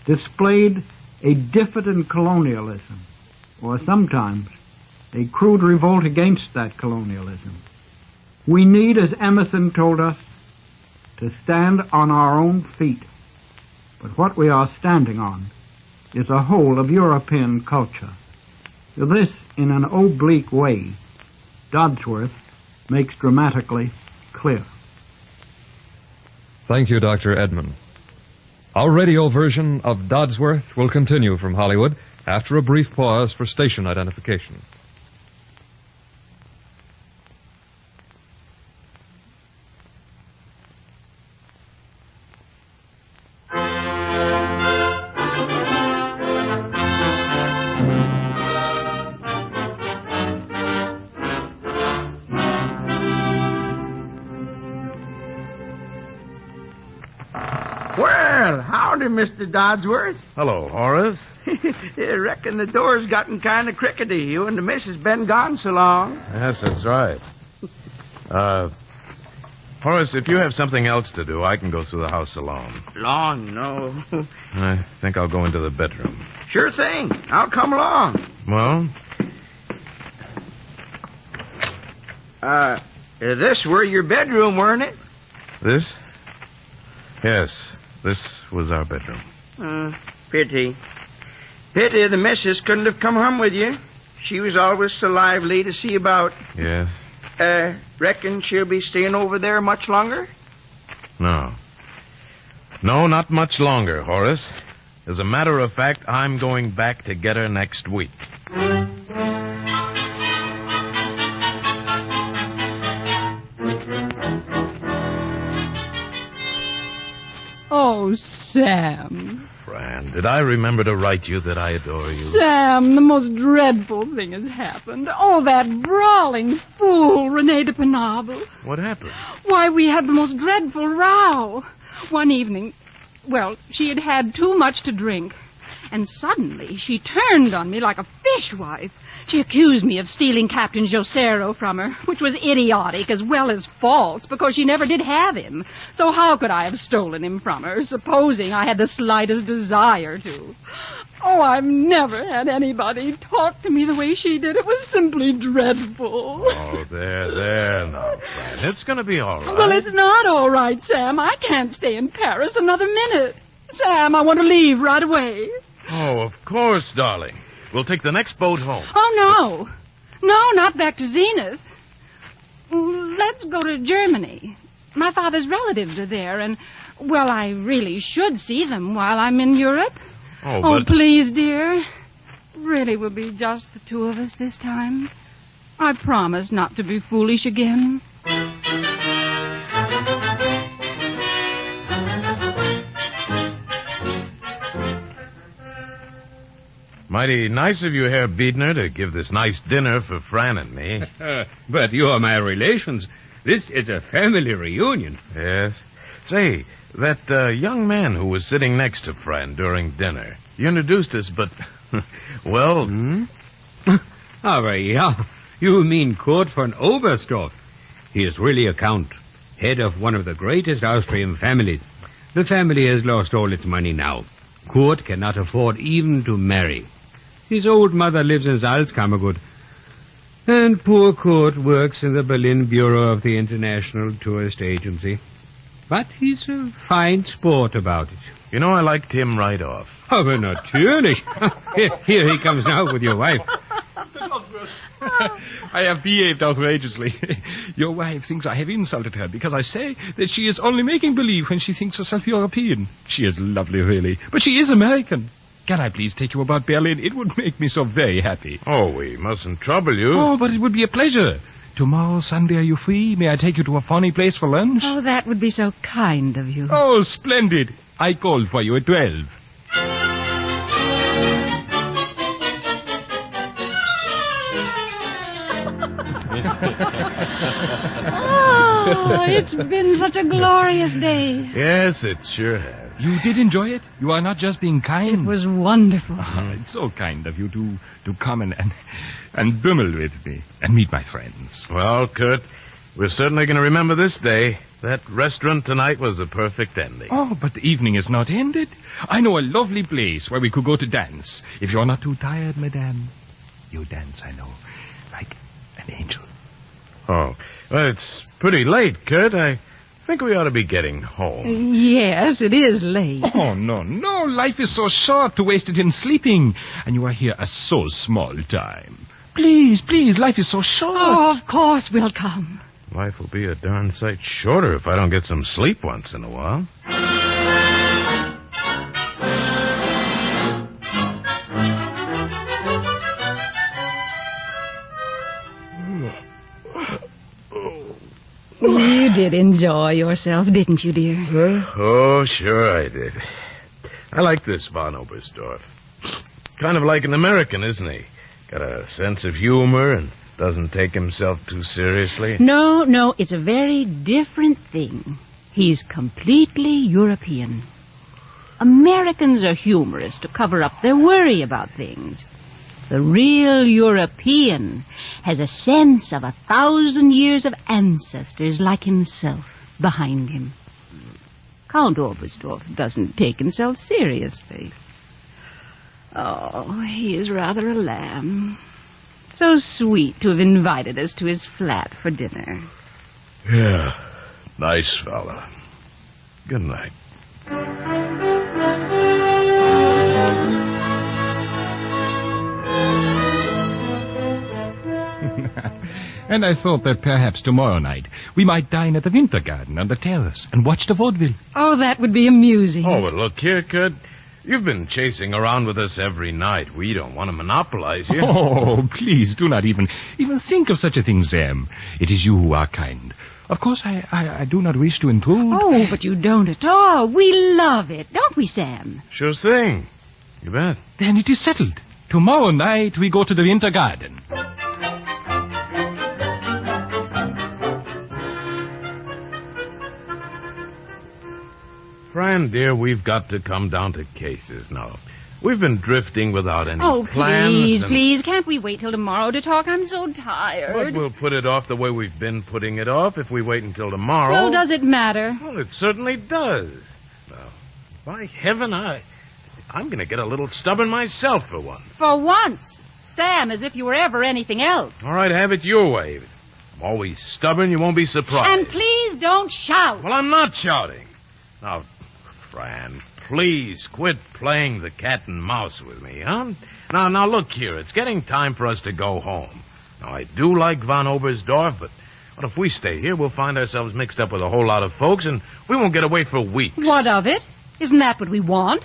displayed a diffident colonialism, or sometimes a crude revolt against that colonialism. We need, as Emerson told us, to stand on our own feet. But what we are standing on is a whole of European culture. This, in an oblique way, Dodsworth makes dramatically clear. Thank you, Dr. Edmund. Our radio version of Dodsworth will continue from Hollywood after a brief pause for station identification. Well, howdy, Mr. Dodsworth. Hello, Horace. I reckon the door's gotten kind of crickety. You and the missus been gone so long. Yes, that's right. Horace, if you have something else to do, I can go through the house alone. Long, no. I think I'll go into the bedroom. Sure thing. I'll come along. Well? This were your bedroom, weren't it? This? Yes, this was our bedroom. Pity. Pity the missus couldn't have come home with you. She was always so lively to see about. Yes. Reckon she'll be staying over there much longer? No. No, not much longer, Horace. As a matter of fact, I'm going back to get her next week. Oh, Sam. Fran, did I remember to write you that I adore you? Sam, the most dreadful thing has happened. Oh, that brawling fool, Rene de Penable. What happened? Why, we had the most dreadful row. One evening, well, she had had too much to drink. And suddenly she turned on me like a fishwife. She accused me of stealing Captain Josero from her, which was idiotic as well as false, because she never did have him. So how could I have stolen him from her, supposing I had the slightest desire to? Oh, I've never had anybody talk to me the way she did. It was simply dreadful. Oh, there now, Fran. It's going to be all right. Well, it's not all right, Sam. I can't stay in Paris another minute. Sam, I want to leave right away. Oh, of course, darling. We'll take the next boat home. Oh, no. No, not back to Zenith. Let's go to Germany. My father's relatives are there, and, well, I really should see them while I'm in Europe. Oh, please, dear. Really, we'll be just the two of us this time. I promise not to be foolish again. Mighty nice of you, Herr Biedner, to give this nice dinner for Fran and me. But you are my relations. This is a family reunion. Yes. Say, that young man who was sitting next to Fran during dinner, you introduced us, but, well... Aber ja, you mean Kurt von Oberstdorf. He is really a count, head of one of the greatest Austrian families. The family has lost all its money now. Kurt cannot afford even to marry. His old mother lives in Salzkammergut. And poor Kurt works in the Berlin Bureau of the International Tourist Agency. But he's a fine sport about it. You know, I liked him right off. Aber natürlich. Here he comes now with your wife. I have behaved outrageously. Your wife thinks I have insulted her because I say that she is only making believe when she thinks herself European. She is lovely, really, but she is American. Can I please take you about Berlin? It would make me so very happy. Oh, we mustn't trouble you. Oh, but it would be a pleasure. Tomorrow, Sunday, are you free? May I take you to a funny place for lunch? Oh, that would be so kind of you. Oh, splendid. I called for you at 12. Oh, it's been such a glorious day. Yes, it sure has. You did enjoy it? You are not just being kind. It was wonderful. Oh, it's so kind of you to come and bummel with me and meet my friends. Well, Kurt, we're certainly going to remember this day. That restaurant tonight was a perfect ending. Oh, but the evening is not ended. I know a lovely place where we could go to dance. If you're not too tired, madame, you dance, I know, like an angel. Oh, well, it's pretty late, Kurt. I think we ought to be getting home. Yes, it is late. Oh, no. Life is so short to waste it in sleeping. And you are here a so small time. Please, life is so short. Oh, of course we'll come. Life will be a darn sight shorter if I don't get some sleep once in a while. You did enjoy yourself, didn't you, dear? Oh, sure I did. I like this von Oberstdorf. Kind of like an American, isn't he? Got a sense of humor and doesn't take himself too seriously. No, it's a very different thing. He's completely European. Americans are humorous to cover up their worry about things. The real European has a sense of 1,000 years of ancestors like himself behind him. Count Oberstdorf doesn't take himself seriously. Oh, he is rather a lamb. So sweet to have invited us to his flat for dinner. Yeah, nice fella. Good night. And I thought that perhaps tomorrow night we might dine at the Winter Garden on the terrace and watch the vaudeville. Oh, that would be amusing. Oh, but look here, Kurt. You've been chasing around with us every night. We don't want to monopolize you. Oh, please do not even think of such a thing, Sam. It is you who are kind. Of course, I do not wish to intrude. Oh, but you don't at all. We love it, don't we, Sam? Sure thing. You bet. Then it is settled. Tomorrow night we go to the Winter Garden. Fran, dear, we've got to come down to cases now. We've been drifting without any Oh, plans. please, can't we wait till tomorrow to talk? I'm so tired. But we'll put it off the way we've been putting it off if we wait until tomorrow. Well, does it matter? Well, it certainly does. Well, by heaven, I'm going to get a little stubborn myself for one. For once. Sam, as if you were ever anything else. All right, have it your way. I'm always stubborn. You won't be surprised. And please don't shout. Well, I'm not shouting. Now, Fran, please quit playing the cat and mouse with me, huh? Now, look here. It's getting time for us to go home. Now, I do like Von Oberstdorf, but if we stay here, we'll find ourselves mixed up with a whole lot of folks, and we won't get away for weeks. What of it? Isn't that what we want?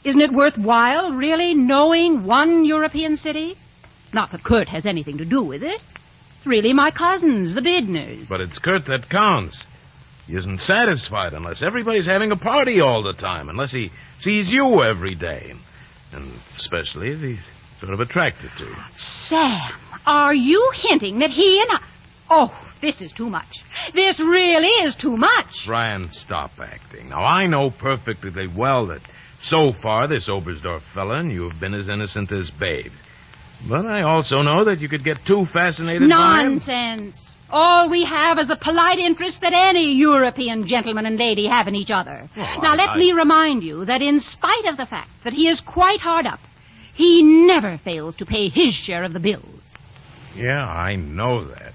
Isn't it worthwhile, really, knowing one European city? Not that Kurt has anything to do with it. It's really my cousins, the Bidners. But it's Kurt that counts. He isn't satisfied unless everybody's having a party all the time, unless he sees you every day. And especially if he's sort of attracted to you. Sam, are you hinting that he and I... Oh, this is too much. This really is too much. Fran, stop acting. Now, I know perfectly well that so far this Oberstdorf fella and you have been as innocent as babes. But I also know that you could get too fascinated by him. Nonsense. All we have is the polite interest that any European gentleman and lady have in each other. Well, now, let me remind you that in spite of the fact that he is quite hard up, he never fails to pay his share of the bills. Yeah, I know that.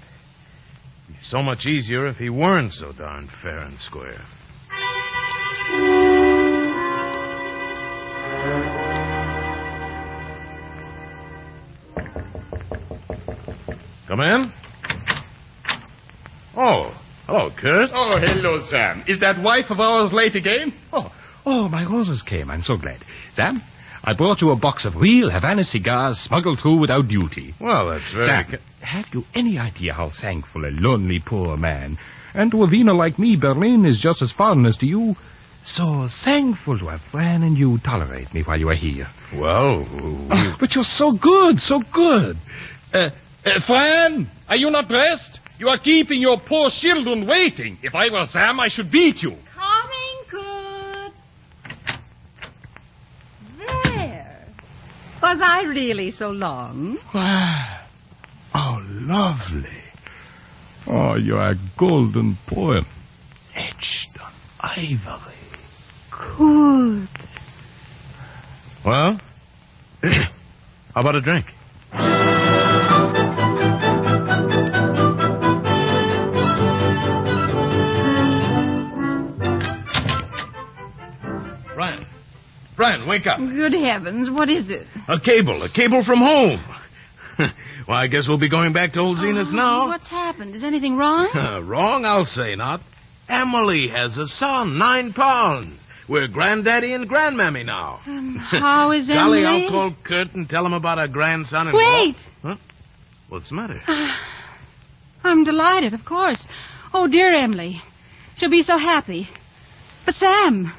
It'd be so much easier if he weren't so darn fair and square. Come in. Oh, hello, Kurt. Oh, hello, Sam. Is that wife of ours late again? Oh, my roses came. I'm so glad. Sam, I brought you a box of real Havana cigars smuggled through without duty. Well, that's very... Sam, have you any idea how thankful a lonely poor man, and to a wiener like me, Berlin is just as foreign as to you, so thankful to have Fran and you tolerate me while you are here. Well, but you're so good, so good. Fran, are you not dressed? You are keeping your poor children waiting. If I were Sam, I should beat you. Coming good. There. Was I really so long? Oh, lovely. Oh, you're a golden poem. Etched on ivory. Good. Well, how about a drink? Brian, wake up. Good heavens, what is it? A cable from home. Well, I guess we'll be going back to old Zenith now. What's happened? Is anything wrong? Wrong? I'll say not. Emily has a son, 9 pounds. We're granddaddy and grandmammy now. How is Emily? Golly, I'll call Kurt and tell him about our grandson. Wait! Huh? What's the matter? I'm delighted, of course. Oh, dear Emily. She'll be so happy. But, Sam,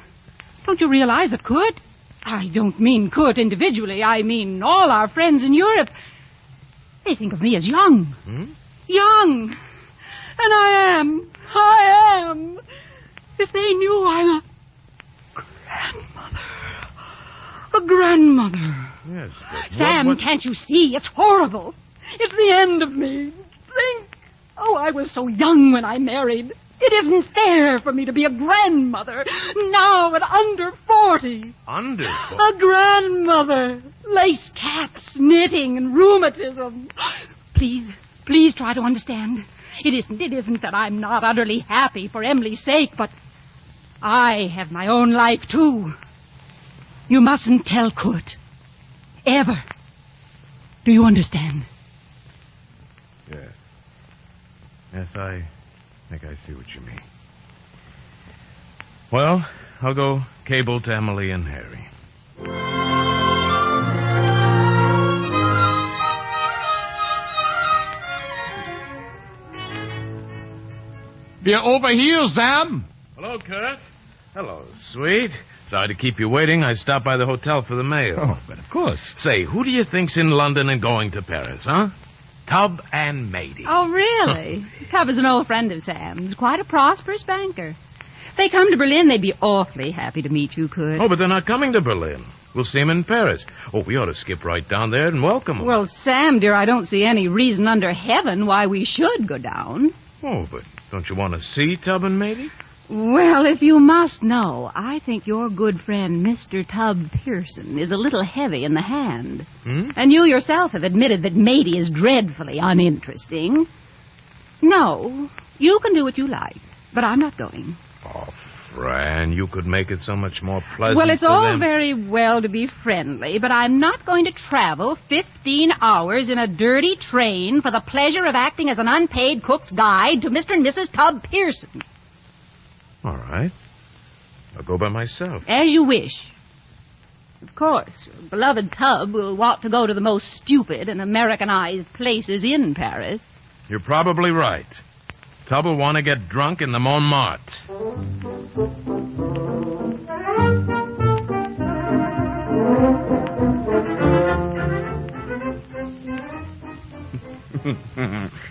don't you realize that Kurt... I don't mean Kurt individually. I mean all our friends in Europe. They think of me as young. Young. And I am. If they knew I'm a grandmother. Yes. Sam, can't you see? It's horrible. It's the end of me. Think. Oh, I was so young when I married. It isn't fair for me to be a grandmother now at under 40. Under 40? A grandmother. Lace caps, knitting, and rheumatism. Please try to understand. It isn't that I'm not utterly happy for Emily's sake, but I have my own life, too. You mustn't tell Kurt. Ever. Do you understand? Yes. Yes, I think I see what you mean. Well, I'll go cable to Emily and Harry. We're over here, Sam. Hello, Kurt. Hello, sweet. Sorry to keep you waiting. I stopped by the hotel for the mail. Oh, but of course. Say, who do you think's in London and going to Paris, huh? Tub and Matey. Oh, really? Tub is an old friend of Sam's. Quite a prosperous banker. If they come to Berlin, they'd be awfully happy to meet you, Kurt. Oh, but they're not coming to Berlin. We'll see them in Paris. Oh, we ought to skip right down there and welcome them. Well, Sam, dear, I don't see any reason under heaven why we should go down. Oh, but don't you want to see Tub and Matey? Well, if you must know, I think your good friend, Mr. Tub Pearson, is a little heavy in the hand. And you yourself have admitted that Matey is dreadfully uninteresting. No, you can do what you like, but I'm not going. Oh, Fran, you could make it so much more pleasant. Well, it's for all them. very well to be friendly, but I'm not going to travel 15 hours in a dirty train for the pleasure of acting as an unpaid cook's guide to Mr. and Mrs. Tub Pearson. All right. I'll go by myself. As you wish. Of course, your beloved Tub will want to go to the most stupid and Americanized places in Paris. You're probably right. Tub will want to get drunk in the Montmartre.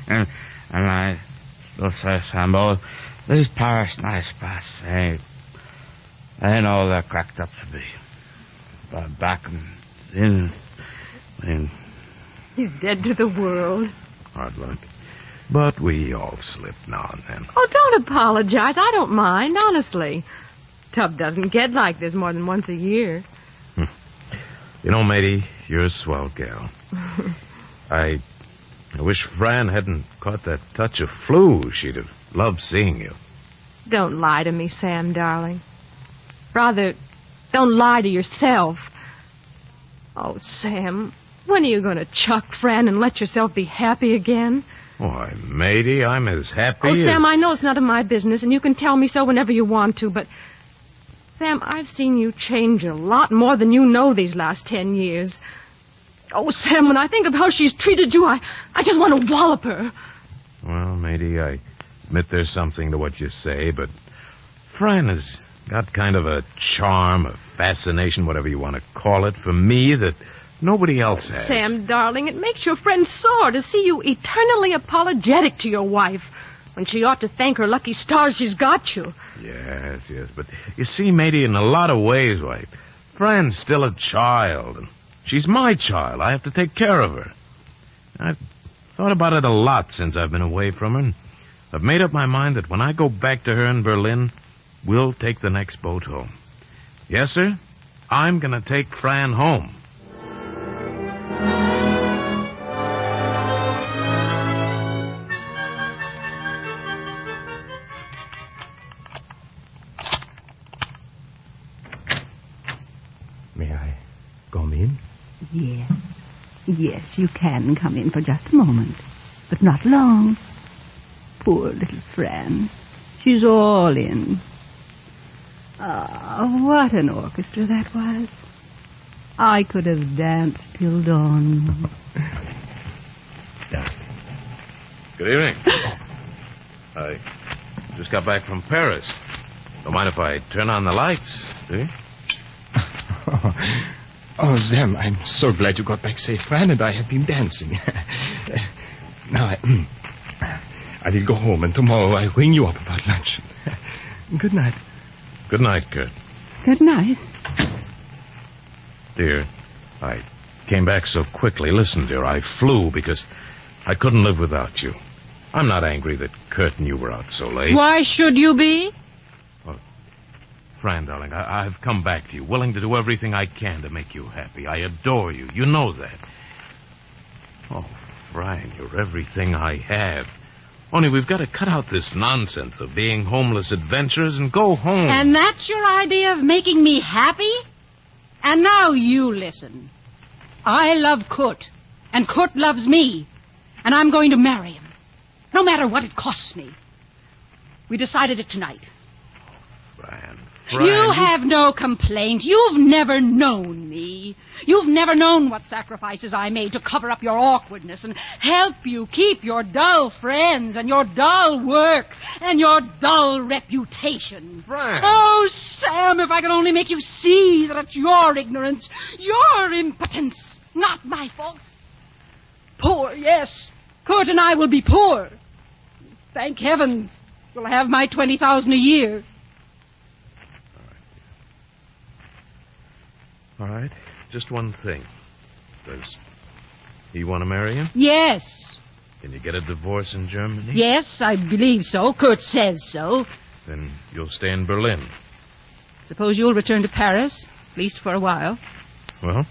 and I will say, Sambo, this is Paris nice, but ain't all they're cracked up to be. But back in, You're dead to the world. Hard luck. But we all slip now and then. Oh, don't apologize. I don't mind, honestly. Tub doesn't get like this more than once a year. You know, Matey, you're a swell gal. I wish Fran hadn't caught that touch of flu. She'd have loved seeing you. Don't lie to me, Sam, darling. Rather, don't lie to yourself. Oh, Sam, when are you going to chuck Fran and let yourself be happy again? Why, Matey, I'm as happy Oh, as... Sam, I know it's none of my business, and you can tell me so whenever you want to, but... Sam, I've seen you change a lot more than you know these last 10 years. Oh, Sam, when I think of how she's treated you, I just want to wallop her. Well, Matey, I admit there's something to what you say, but Fran has got kind of a charm, a fascination, whatever you want to call it, for me that nobody else has. Sam, darling, it makes your friend sore to see you eternally apologetic to your wife when she ought to thank her lucky stars she's got you. Yes, but you see, Matey, in a lot of ways, why, Fran's still a child, and she's my child. I have to take care of her. I've thought about it a lot since I've been away from her, and I've made up my mind that when I go back to her in Berlin, we'll take the next boat home. Yes, sir, I'm going to take Fran home. May I come in? Yes, you can come in for just a moment, but not long. Poor little Fran. She's all in. Ah, what an orchestra that was. I could have danced till dawn. Good evening. I just got back from Paris. Don't mind if I turn on the lights, do you? Oh, Sam, I'm so glad you got back safe. Fran and I have been dancing. Now, I will go home, and tomorrow I'll ring you up about lunch. Good night. Good night, Kurt. Good night. Dear, I came back so quickly. Listen, dear, I flew because I couldn't live without you. I'm not angry that Kurt and you were out so late. Why should you be? Fran, darling, I've come back to you, willing to do everything I can to make you happy. I adore you. You know that. Oh, Fran, you're everything I have. Only we've got to cut out this nonsense of being homeless adventurers and go home. And that's your idea of making me happy? And now you listen. I love Kurt, and Kurt loves me, and I'm going to marry him, no matter what it costs me. We decided it tonight. Fran, you have no complaint. You've never known me. You've never known what sacrifices I made to cover up your awkwardness and help you keep your dull friends and your dull work and your dull reputation. Fran. Oh, Sam, if I could only make you see that it's your ignorance, your impotence, not my fault. Poor, yes. Kurt and I will be poor. Thank heavens, you'll have my $20,000 a year. All right. Just one thing. Does he want to marry you? Yes. Can you get a divorce in Germany? Yes, I believe so. Kurt says so. Then you'll stay in Berlin. Suppose you'll return to Paris, at least for a while. Well,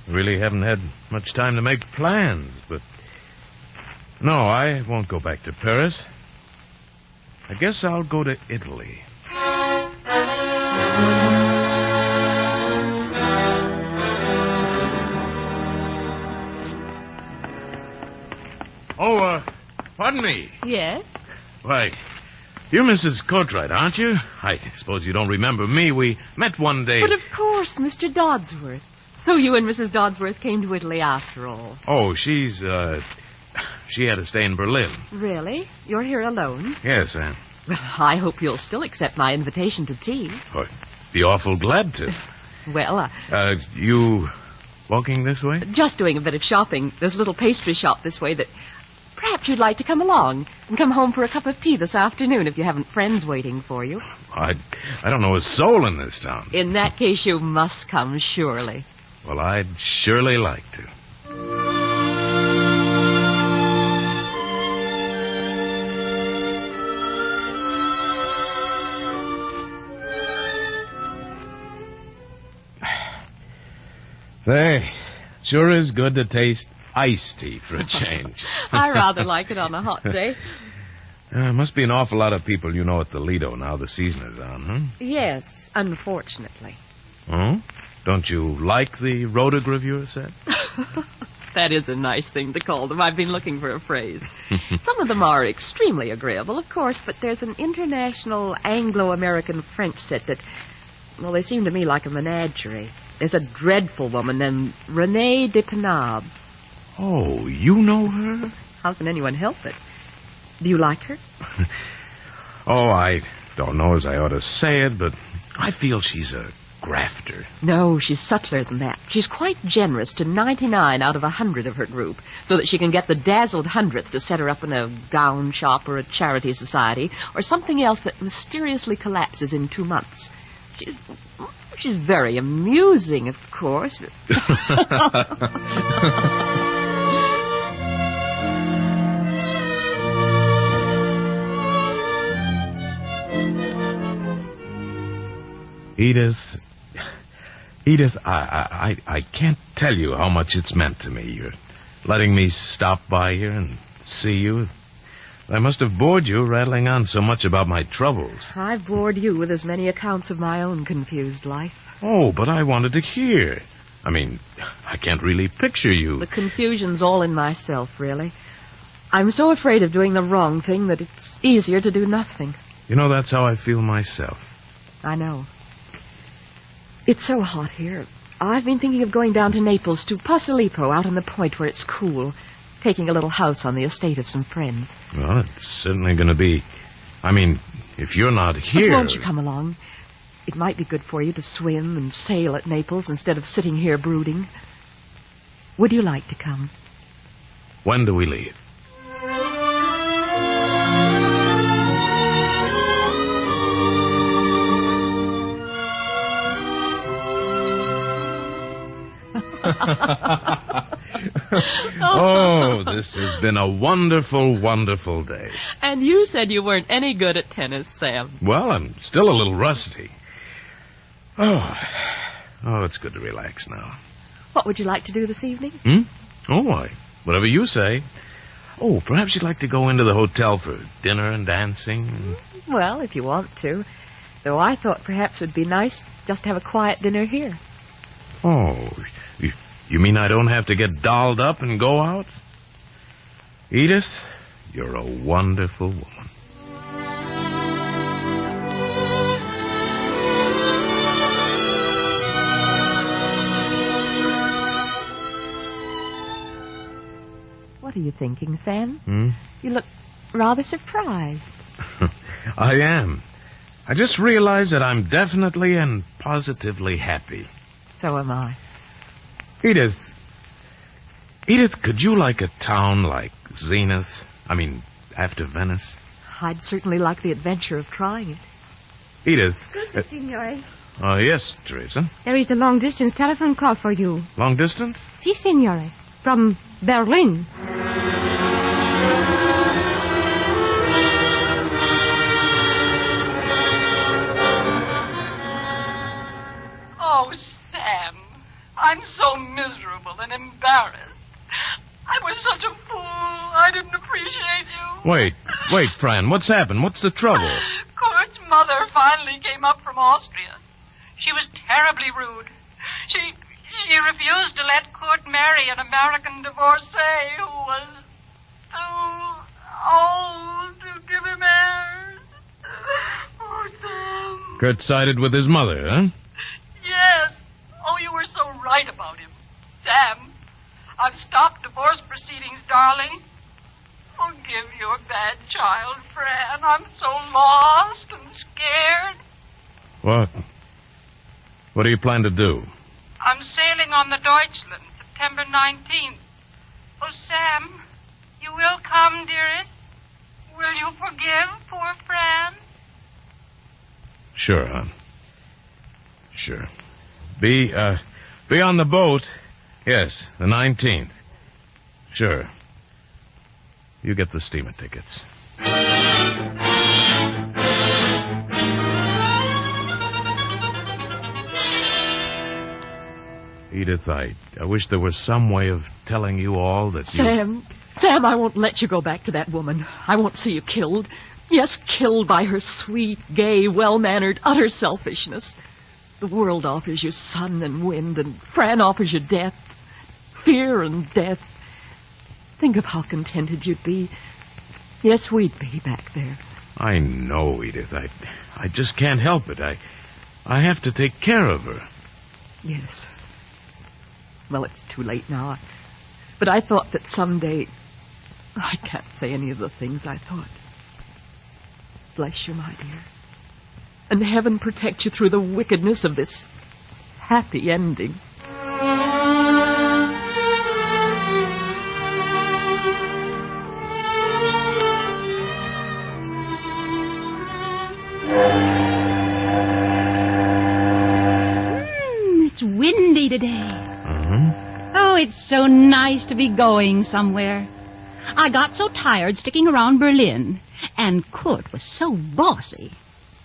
I really haven't had much time to make plans, but... No, I won't go back to Paris. I guess I'll go to Italy. Oh, pardon me. Yes? Why, you're Mrs. Cartwright, aren't you? I suppose you don't remember me. We met one day. But of course, Mr. Dodsworth. So you and Mrs. Dodsworth came to Italy after all. Oh, she had to stay in Berlin. Really? You're here alone? Yes, Anne. Well, I hope you'll still accept my invitation to tea. I'd be awful glad to. Well, you walking this way? Just doing a bit of shopping. There's a little pastry shop this way that... Perhaps you'd like to come along and come home for a cup of tea this afternoon if you haven't friends waiting for you. I don't know a soul in this town. In that case, you must come, surely. Well, I'd surely like to. Hey, sure is good to taste iced tea for a change. I rather like it on a hot day. Must be an awful lot of people you know at the Lido now the season is on, huh? Yes, unfortunately. Oh? Don't you like the rotogravure set? That is a nice thing to call them. I've been looking for a phrase. Some of them are extremely agreeable, of course, but there's an international Anglo-American French set that, well, they seem to me like a menagerie. There's a dreadful woman named Renee de Penab. Oh, you know her? How can anyone help it? Do you like her? Oh, I don't know as I ought to say it, but I feel she's a grafter. No, she's subtler than that. She's quite generous to 99 out of 100 of her group, so that she can get the dazzled 100th to set her up in a gown shop or a charity society, or something else that mysteriously collapses in 2 months. She's very amusing, of course. Edith, I can't tell you how much it's meant to me. You're letting me stop by here and see you. I must have bored you rattling on so much about my troubles. I've bored you with as many accounts of my own confused life. Oh, but I wanted to hear. I mean, I can't really picture you. The confusion's all in myself, really. I'm so afraid of doing the wrong thing that it's easier to do nothing. You know, that's how I feel myself. I know. It's so hot here. I've been thinking of going down to Naples to Posillipo, out on the point where it's cool, taking a little house on the estate of some friends. Well, it's certainly going to be... I mean, if you're not here... But won't you come along? It might be good for you to swim and sail at Naples instead of sitting here brooding. Would you like to come? When do we leave? Oh, this has been a wonderful, wonderful day. And you said you weren't any good at tennis, Sam. Well, I'm still a little rusty. Oh, it's good to relax now. What would you like to do this evening? Oh, whatever you say. Oh, perhaps you'd like to go into the hotel for dinner and dancing? Well, if you want to. Though I thought perhaps it would be nice just to have a quiet dinner here. Oh, you mean I don't have to get dolled up and go out? Edith, you're a wonderful woman. What are you thinking, Sam? Hmm? You look rather surprised. I am. I just realized that I'm definitely and positively happy. So am I. Edith, could you like a town like Zenith? I mean, after Venice? I'd certainly like the adventure of trying it. Edith. Scusi, signore. Oh, yes, Teresa. There is the long-distance telephone call for you. Long distance? Si, signore. From Berlin. Oh, Sam, I'm so miserable and embarrassed. I was such a fool. I didn't appreciate you. Wait, Fran, what's happened? What's the trouble? Kurt's mother finally came up from Austria. She was terribly rude. She refused to let Kurt marry an American divorcee who was too old to give him heirs. Oh, Sam. Kurt sided with his mother, huh? Yes. Oh, you were so right about him. Sam, I've stopped divorce proceedings, darling. Forgive your bad child, Fran. I'm so lost and scared. What? What do you plan to do? I'm sailing on the Deutschland, September 19th. Oh, Sam, you will come, dearest? Will you forgive poor Fran? Sure, hon. Sure. Be on the boat. Yes, the 19th. Sure. You get the steamer tickets. Edith, I wish there was some way of telling you all that Sam, I won't let you go back to that woman. I won't see you killed. Yes, killed by her sweet, gay, well-mannered, utter selfishness. The world offers you sun and wind, and Fran offers you death. Fear and death. Think of how contented you'd be. Yes, we'd be back there. I know, Edith. I just can't help it. I have to take care of her. Yes. Well, it's too late now. But I thought that someday... I can't say any of the things I thought. Bless you, my dear. And heaven protect you through the wickedness of this happy ending. It's windy today. Oh, it's so nice to be going somewhere. I got so tired sticking around Berlin, and Kurt was so bossy.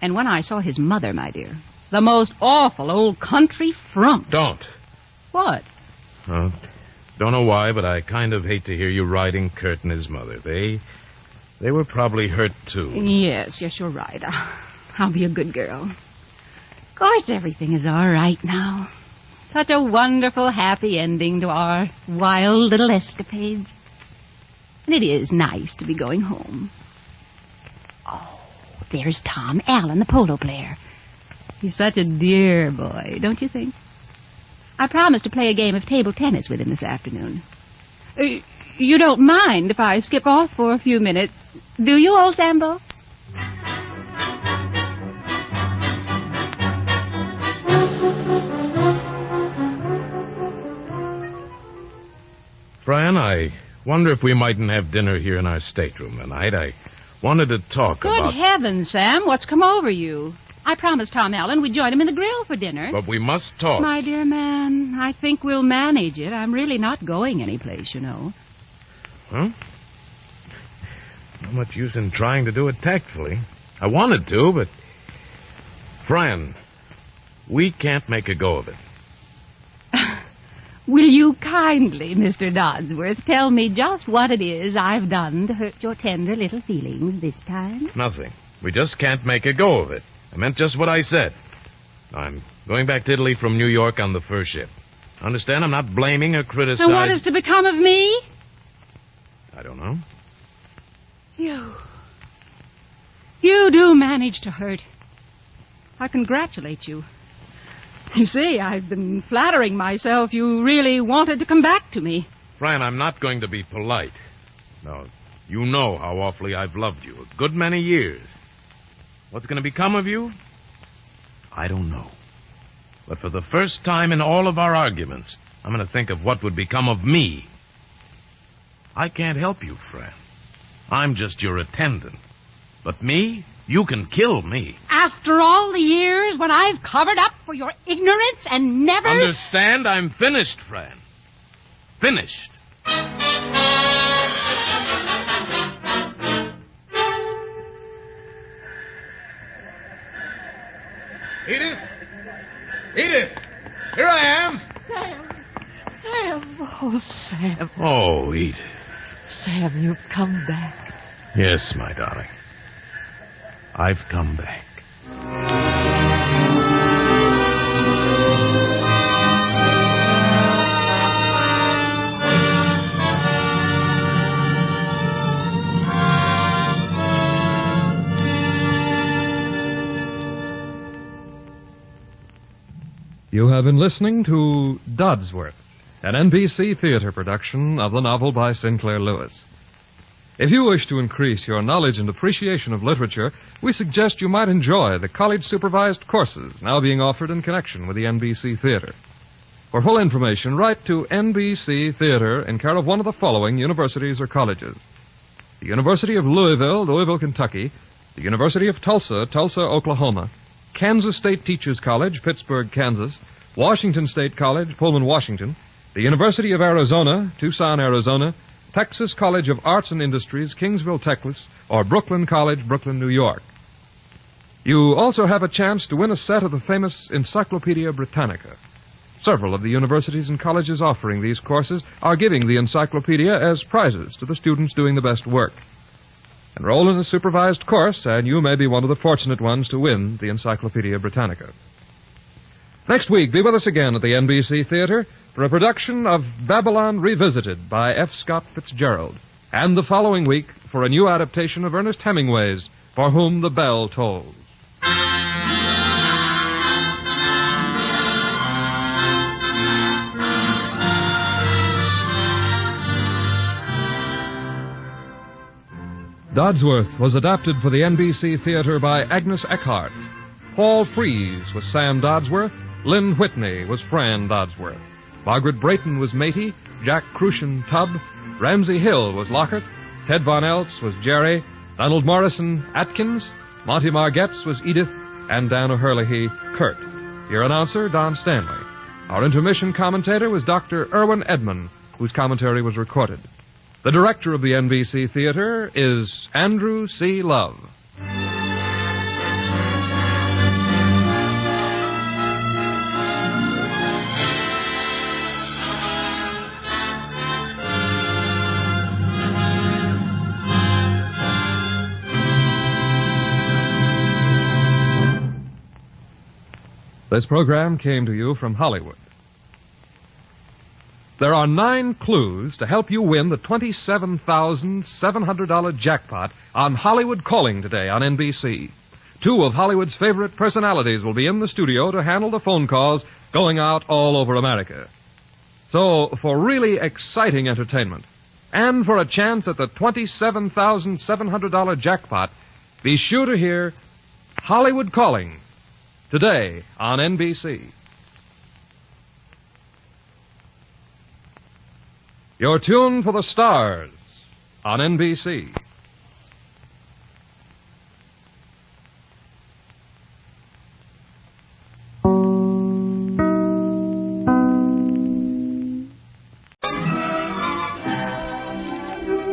And when I saw his mother, my dear, the most awful old country frump. Don't. What? Don't know why, but I kind of hate to hear you riding Kurt and his mother. They were probably hurt, too. Yes, you're right. I'll be a good girl. Of course, everything is all right now. Such a wonderful, happy ending to our wild little escapades. And it is nice to be going home. Oh, there's Tom Allen, the polo player. He's such a dear boy, don't you think? I promised to play a game of table tennis with him this afternoon. You don't mind if I skip off for a few minutes, do you, old Sambo? Fran, I wonder if we mightn't have dinner here in our stateroom tonight. I wanted to talk Good about... heavens, Sam, what's come over you? I promised Tom Allen we'd join him in the grill for dinner. But we must talk. My dear man, I think we'll manage it. I'm really not going anyplace, you know. Huh? Not much use in trying to do it tactfully. I wanted to, but... Fran, we can't make a go of it. Will you kindly, Mr. Dodsworth, tell me just what it is I've done to hurt your tender little feelings this time? Nothing. We just can't make a go of it. I meant just what I said. I'm going back to Italy from New York on the first ship. Understand? I'm not blaming or criticizing. And what is to become of me? I don't know. You do manage to hurt. I congratulate you. You see, I've been flattering myself you really wanted to come back to me. Fran, I'm not going to be polite. Now, you know how awfully I've loved you. A good many years. What's going to become of you? I don't know. But for the first time in all of our arguments, I'm going to think of what would become of me. I can't help you, Fran. I'm just your attendant. But me? You can kill me. After all the years when I've covered up for your ignorance and never... Understand? I'm finished, Fran. Finished. Edith? Edith! Here I am! Sam! Oh, Sam. Oh, Edith. Sam, you've come back. Yes, my darling. I've come back. You have been listening to Dodsworth, an NBC theater production of the novel by Sinclair Lewis. If you wish to increase your knowledge and appreciation of literature, we suggest you might enjoy the college-supervised courses now being offered in connection with the NBC Theater. For full information, write to NBC Theater in care of one of the following universities or colleges: the University of Louisville, Louisville, Kentucky; the University of Tulsa, Tulsa, Oklahoma; Kansas State Teachers College, Pittsburgh, Kansas; Washington State College, Pullman, Washington; the University of Arizona, Tucson, Arizona; Texas College of Arts and Industries, Kingsville, Texas; or Brooklyn College, Brooklyn, New York. You also have a chance to win a set of the famous Encyclopedia Britannica. Several of the universities and colleges offering these courses are giving the encyclopedia as prizes to the students doing the best work. Enroll in a supervised course, and you may be one of the fortunate ones to win the Encyclopedia Britannica. Next week, be with us again at the NBC Theater for a production of Babylon Revisited by F. Scott Fitzgerald, and the following week for a new adaptation of Ernest Hemingway's For Whom the Bell Tolls. Dodsworth was adapted for the NBC Theater by Agnes Eckhart. Paul Frees was Sam Dodsworth. Lynn Whitney was Fran Dodsworth. Margaret Brayton was Matey. Jack Crucian, Tub. Ramsey Hill was Lockhart. Ted Von Eltz was Jerry. Donald Morrison, Atkins. Monty Margetts was Edith. And Dan O'Herlihy, Kurt. Your announcer, Don Stanley. Our intermission commentator was Dr. Irwin Edman, whose commentary was recorded. The director of the NBC Theater is Andrew C. Love. This program came to you from Hollywood. There are 9 clues to help you win the $27,700 jackpot on Hollywood Calling today on NBC. 2 of Hollywood's favorite personalities will be in the studio to handle the phone calls going out all over America. So, for really exciting entertainment, and for a chance at the $27,700 jackpot, be sure to hear Hollywood Calling today on NBC. Your tune for the stars on NBC.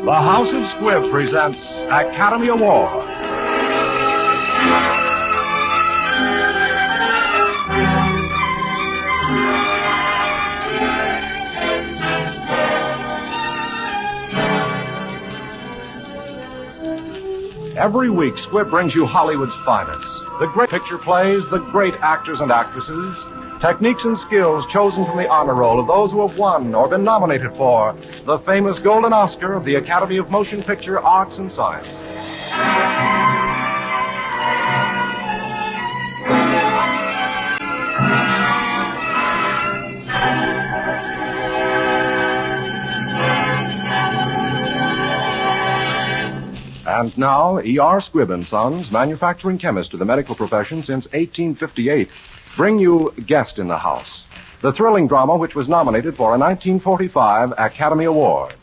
The House of Squibb presents Academy Award. Every week, Squibb brings you Hollywood's finest. The great picture plays, the great actors and actresses, techniques and skills chosen from the honor roll of those who have won or been nominated for the famous Golden Oscar of the Academy of Motion Picture Arts and Sciences. And now, E.R. Squibb & Sons, manufacturing chemist to the medical profession since 1858, bring you Guest in the House, the thrilling drama which was nominated for a 1945 Academy Award.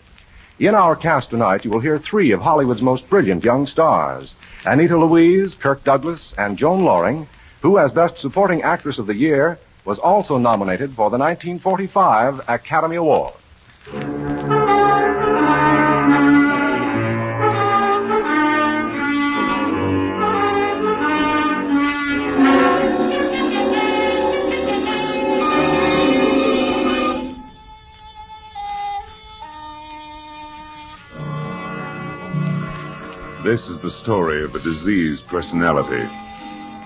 In our cast tonight, you will hear three of Hollywood's most brilliant young stars, Anita Louise, Kirk Douglas, and Joan Loring, who, as Best Supporting Actress of the Year, was also nominated for the 1945 Academy Award. This is the story of a diseased personality.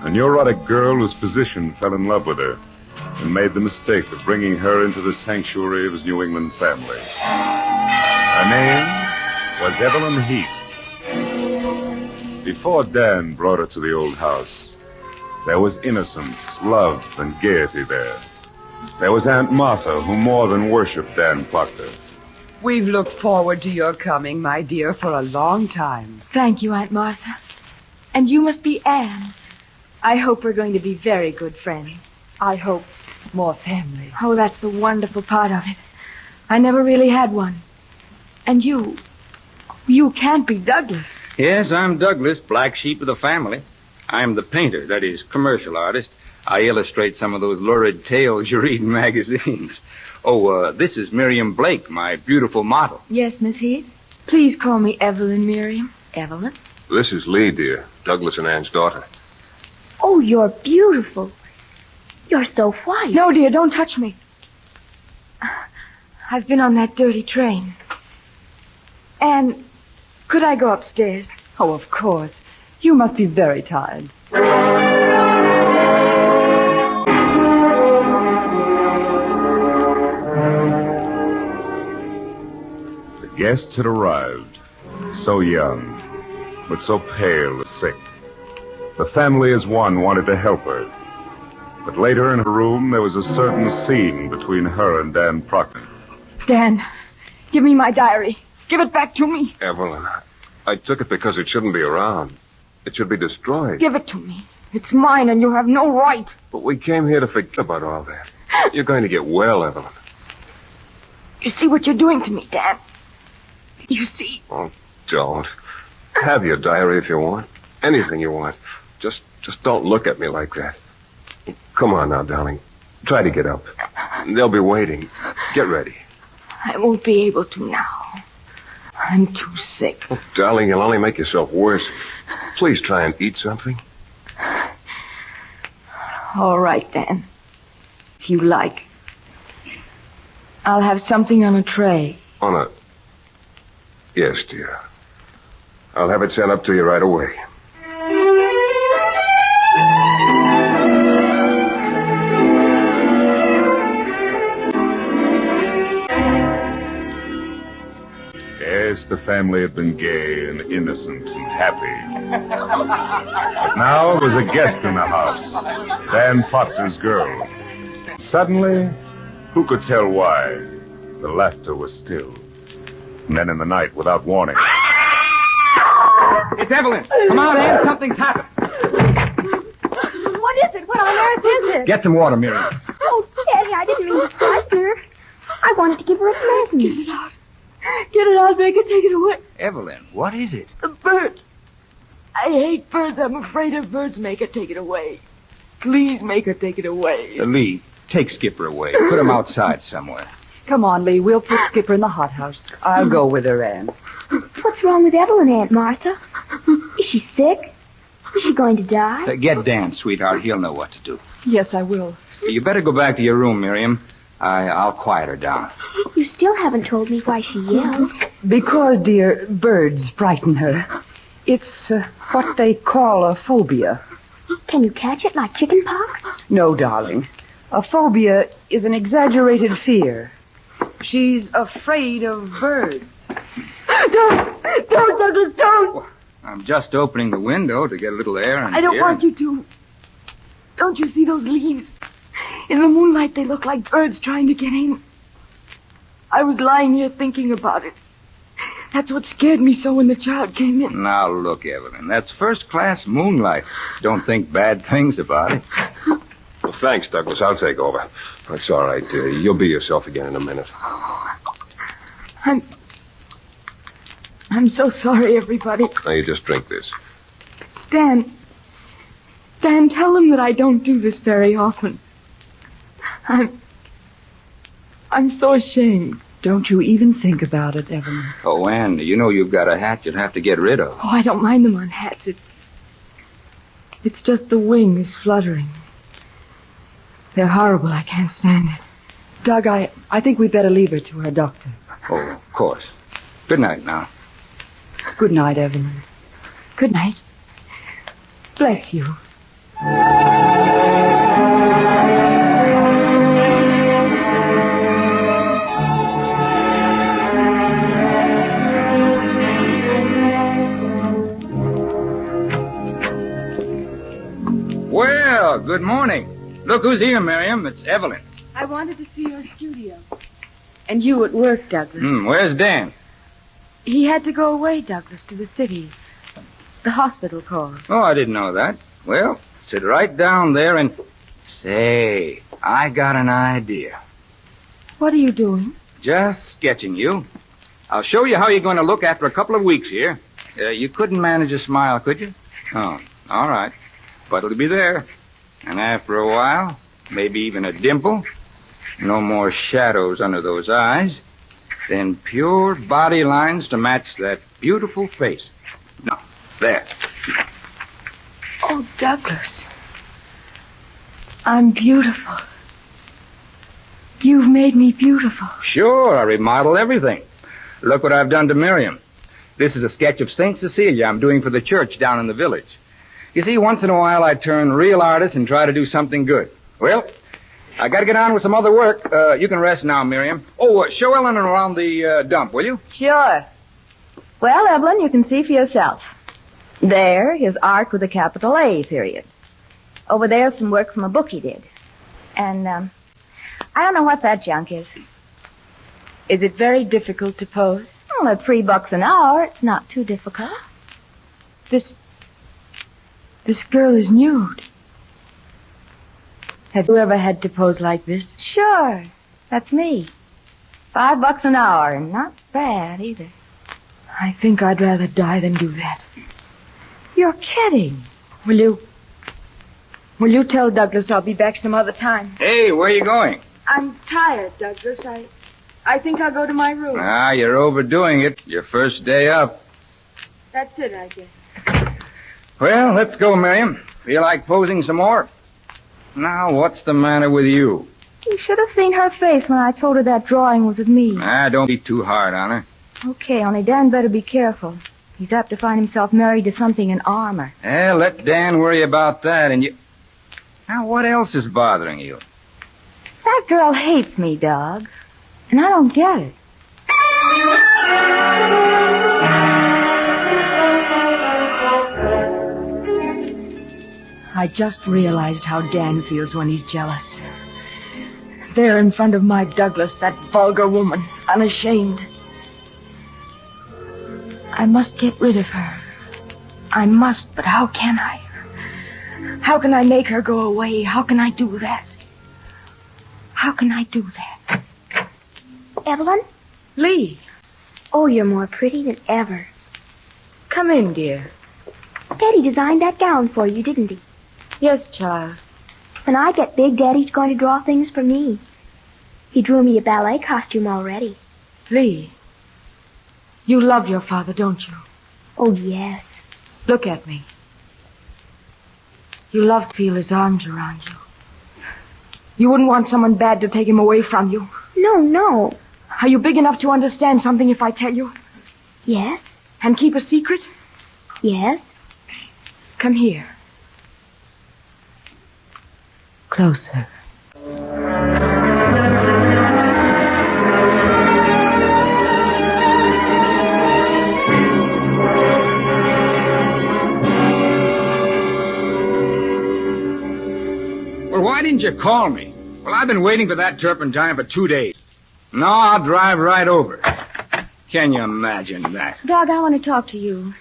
A neurotic girl whose physician fell in love with her and made the mistake of bringing her into the sanctuary of his New England family. Her name was Evelyn Heath. Before Dan brought her to the old house, there was innocence, love, and gaiety there. There was Aunt Martha, who more than worshipped Dan Proctor. We've looked forward to your coming, my dear, for a long time. Thank you, Aunt Martha. And you must be Anne. I hope we're going to be very good friends. I hope more family. Oh, that's the wonderful part of it. I never really had one. And you can't be Douglas. Yes, I'm Douglas, black sheep of the family. I'm the painter, that is, commercial artist. I illustrate some of those lurid tales you read in magazines. Oh, this is Miriam Blake, my beautiful model. Yes, Miss Heath. Please call me Evelyn, Miriam. Evelyn? This is Lee, dear. Douglas and Ann's daughter. Oh, you're beautiful. You're so white. No, dear, don't touch me. I've been on that dirty train. Anne, could I go upstairs? Oh, of course. You must be very tired. The guests had arrived, so young, but so pale and sick. The family as one wanted to help her. But later in her room, there was a certain scene between her and Dan Proctor. Dan, give me my diary. Give it back to me. Evelyn, I took it because it shouldn't be around. It should be destroyed. Give it to me. It's mine and you have no right. But we came here to forget about all that. You're going to get well, Evelyn. You see what you're doing to me, Dan? You see? Oh, don't. Have your diary if you want. Anything you want. Just don't look at me like that. Come on now, darling. Try to get up. They'll be waiting. Get ready. I won't be able to now. I'm too sick. Oh, darling, you'll only make yourself worse. Please try and eat something. All right, Dan. If you like. I'll have something on a tray. On a... Yes, dear. I'll have it sent up to you right away. Yes, the family had been gay and innocent and happy. But now there was a guest in the house, Dan Proctor's girl. Suddenly, who could tell why, the laughter was still. And then in the night, without warning... It's Evelyn. Come out, Anne. Something's happened. What is it? What on earth is it? Get some water, Miriam. Oh, Daddy, I didn't mean to strike her. I wanted to give her a present. Get it out. Get it out, make it, take it away. Evelyn, what is it? A bird. I hate birds. I'm afraid of birds. Make her take it away. Please make her take it away. Lee, take Skipper away. Put him outside somewhere. Come on, Lee. We'll put Skipper in the hothouse. I'll go with her, Anne. What's wrong with Evelyn, Aunt Martha? Is she sick? Is she going to die? Get Dan, sweetheart. He'll know what to do. Yes, I will. You better go back to your room, Miriam. I'll quiet her down. You still haven't told me why she yelled. Because, dear, birds frighten her. It's what they call a phobia. Can you catch it like chicken pox? No, darling. A phobia is an exaggerated fear. She's afraid of birds. Don't, Douglas, don't. I'm just opening the window to get a little air in I don't here. want you to. Don't you see those leaves? In the moonlight, they look like birds trying to get in. I was lying here thinking about it. That's what scared me so when the child came in. Now, look, Evelyn, that's first-class moonlight. Don't think bad things about it. Well, thanks, Douglas. I'll take over. It's all right. You'll be yourself again in a minute. I'm so sorry, everybody. Now, you just drink this. Dan, tell them that I don't do this very often. I'm so ashamed. Don't you even think about it, Evelyn. Oh, Ann, you know you've got a hat you'd have to get rid of. Oh, I don't mind them on hats. It's just the wings fluttering. They're horrible. I can't stand it. Doug, I think we'd better leave her to her doctor. Oh, of course. Good night now. Good night, Evelyn. Good night. Bless you. Well, good morning. Look who's here, Miriam. It's Evelyn. I wanted to see your studio. And you at work, Douglas. Where's Dan? He had to go away, Douglas, to the city. The hospital called. Oh, I didn't know that. Well, sit right down there and... Say, I got an idea. What are you doing? Just sketching you. I'll show you how you're going to look after a couple of weeks here. You couldn't manage a smile, could you? Oh, all right. But it'll be there. And after a while, maybe even a dimple. No more shadows under those eyes. Then pure body lines to match that beautiful face. No, there. Oh, Douglas. I'm beautiful. You've made me beautiful. Sure, I remodeled everything. Look what I've done to Miriam. This is a sketch of St. Cecilia I'm doing for the church down in the village. You see, once in a while I turn real artist and try to do something good. Well, I got to get on with some other work. You can rest now, Miriam. Oh, show Ellen around the dump, will you? Sure. Well, Evelyn, you can see for yourself. There is art with a capital A, period. Over there's some work from a book he did. And, I don't know what that junk is. Is it very difficult to pose? Well, at $3 an hour, it's not too difficult. This girl is nude. Have you ever had to pose like this? Sure. That's me. $5 an hour, and not bad either. I think I'd rather die than do that. You're kidding. Will you tell Douglas I'll be back some other time? Hey, where are you going? I'm tired, Douglas. I think I'll go to my room. Ah, you're overdoing it. Your first day up. That's it, I guess. Well, let's go, Miriam. Feel like posing some more? Now, what's the matter with you? You should have seen her face when I told her that drawing was of me. Don't be too hard on her. Okay, only Dan better be careful. He's apt to find himself married to something in armor. Let Dan worry about that, and you... Now, what else is bothering you? That girl hates me, Doug. And I don't get it. I just realized how Dan feels when he's jealous. There in front of my Douglas, that vulgar woman, unashamed. I must get rid of her. I must, but how can I? How can I make her go away? How can I do that? How can I do that? Evelyn? Lee. Oh, you're more pretty than ever. Come in, dear. Daddy designed that gown for you, didn't he? Yes, child. When I get big, Daddy's going to draw things for me. He drew me a ballet costume already. Lee, you love your father, don't you? Oh, yes. Look at me. You love to feel his arms around you. You wouldn't want someone bad to take him away from you. No. Are you big enough to understand something if I tell you? Yes. And keep a secret? Yes. Come here. Closer. Well, why didn't you call me? Well, I've been waiting for that turpentine for 2 days. No, I'll drive right over. Can you imagine that? Doug, I want to talk to you.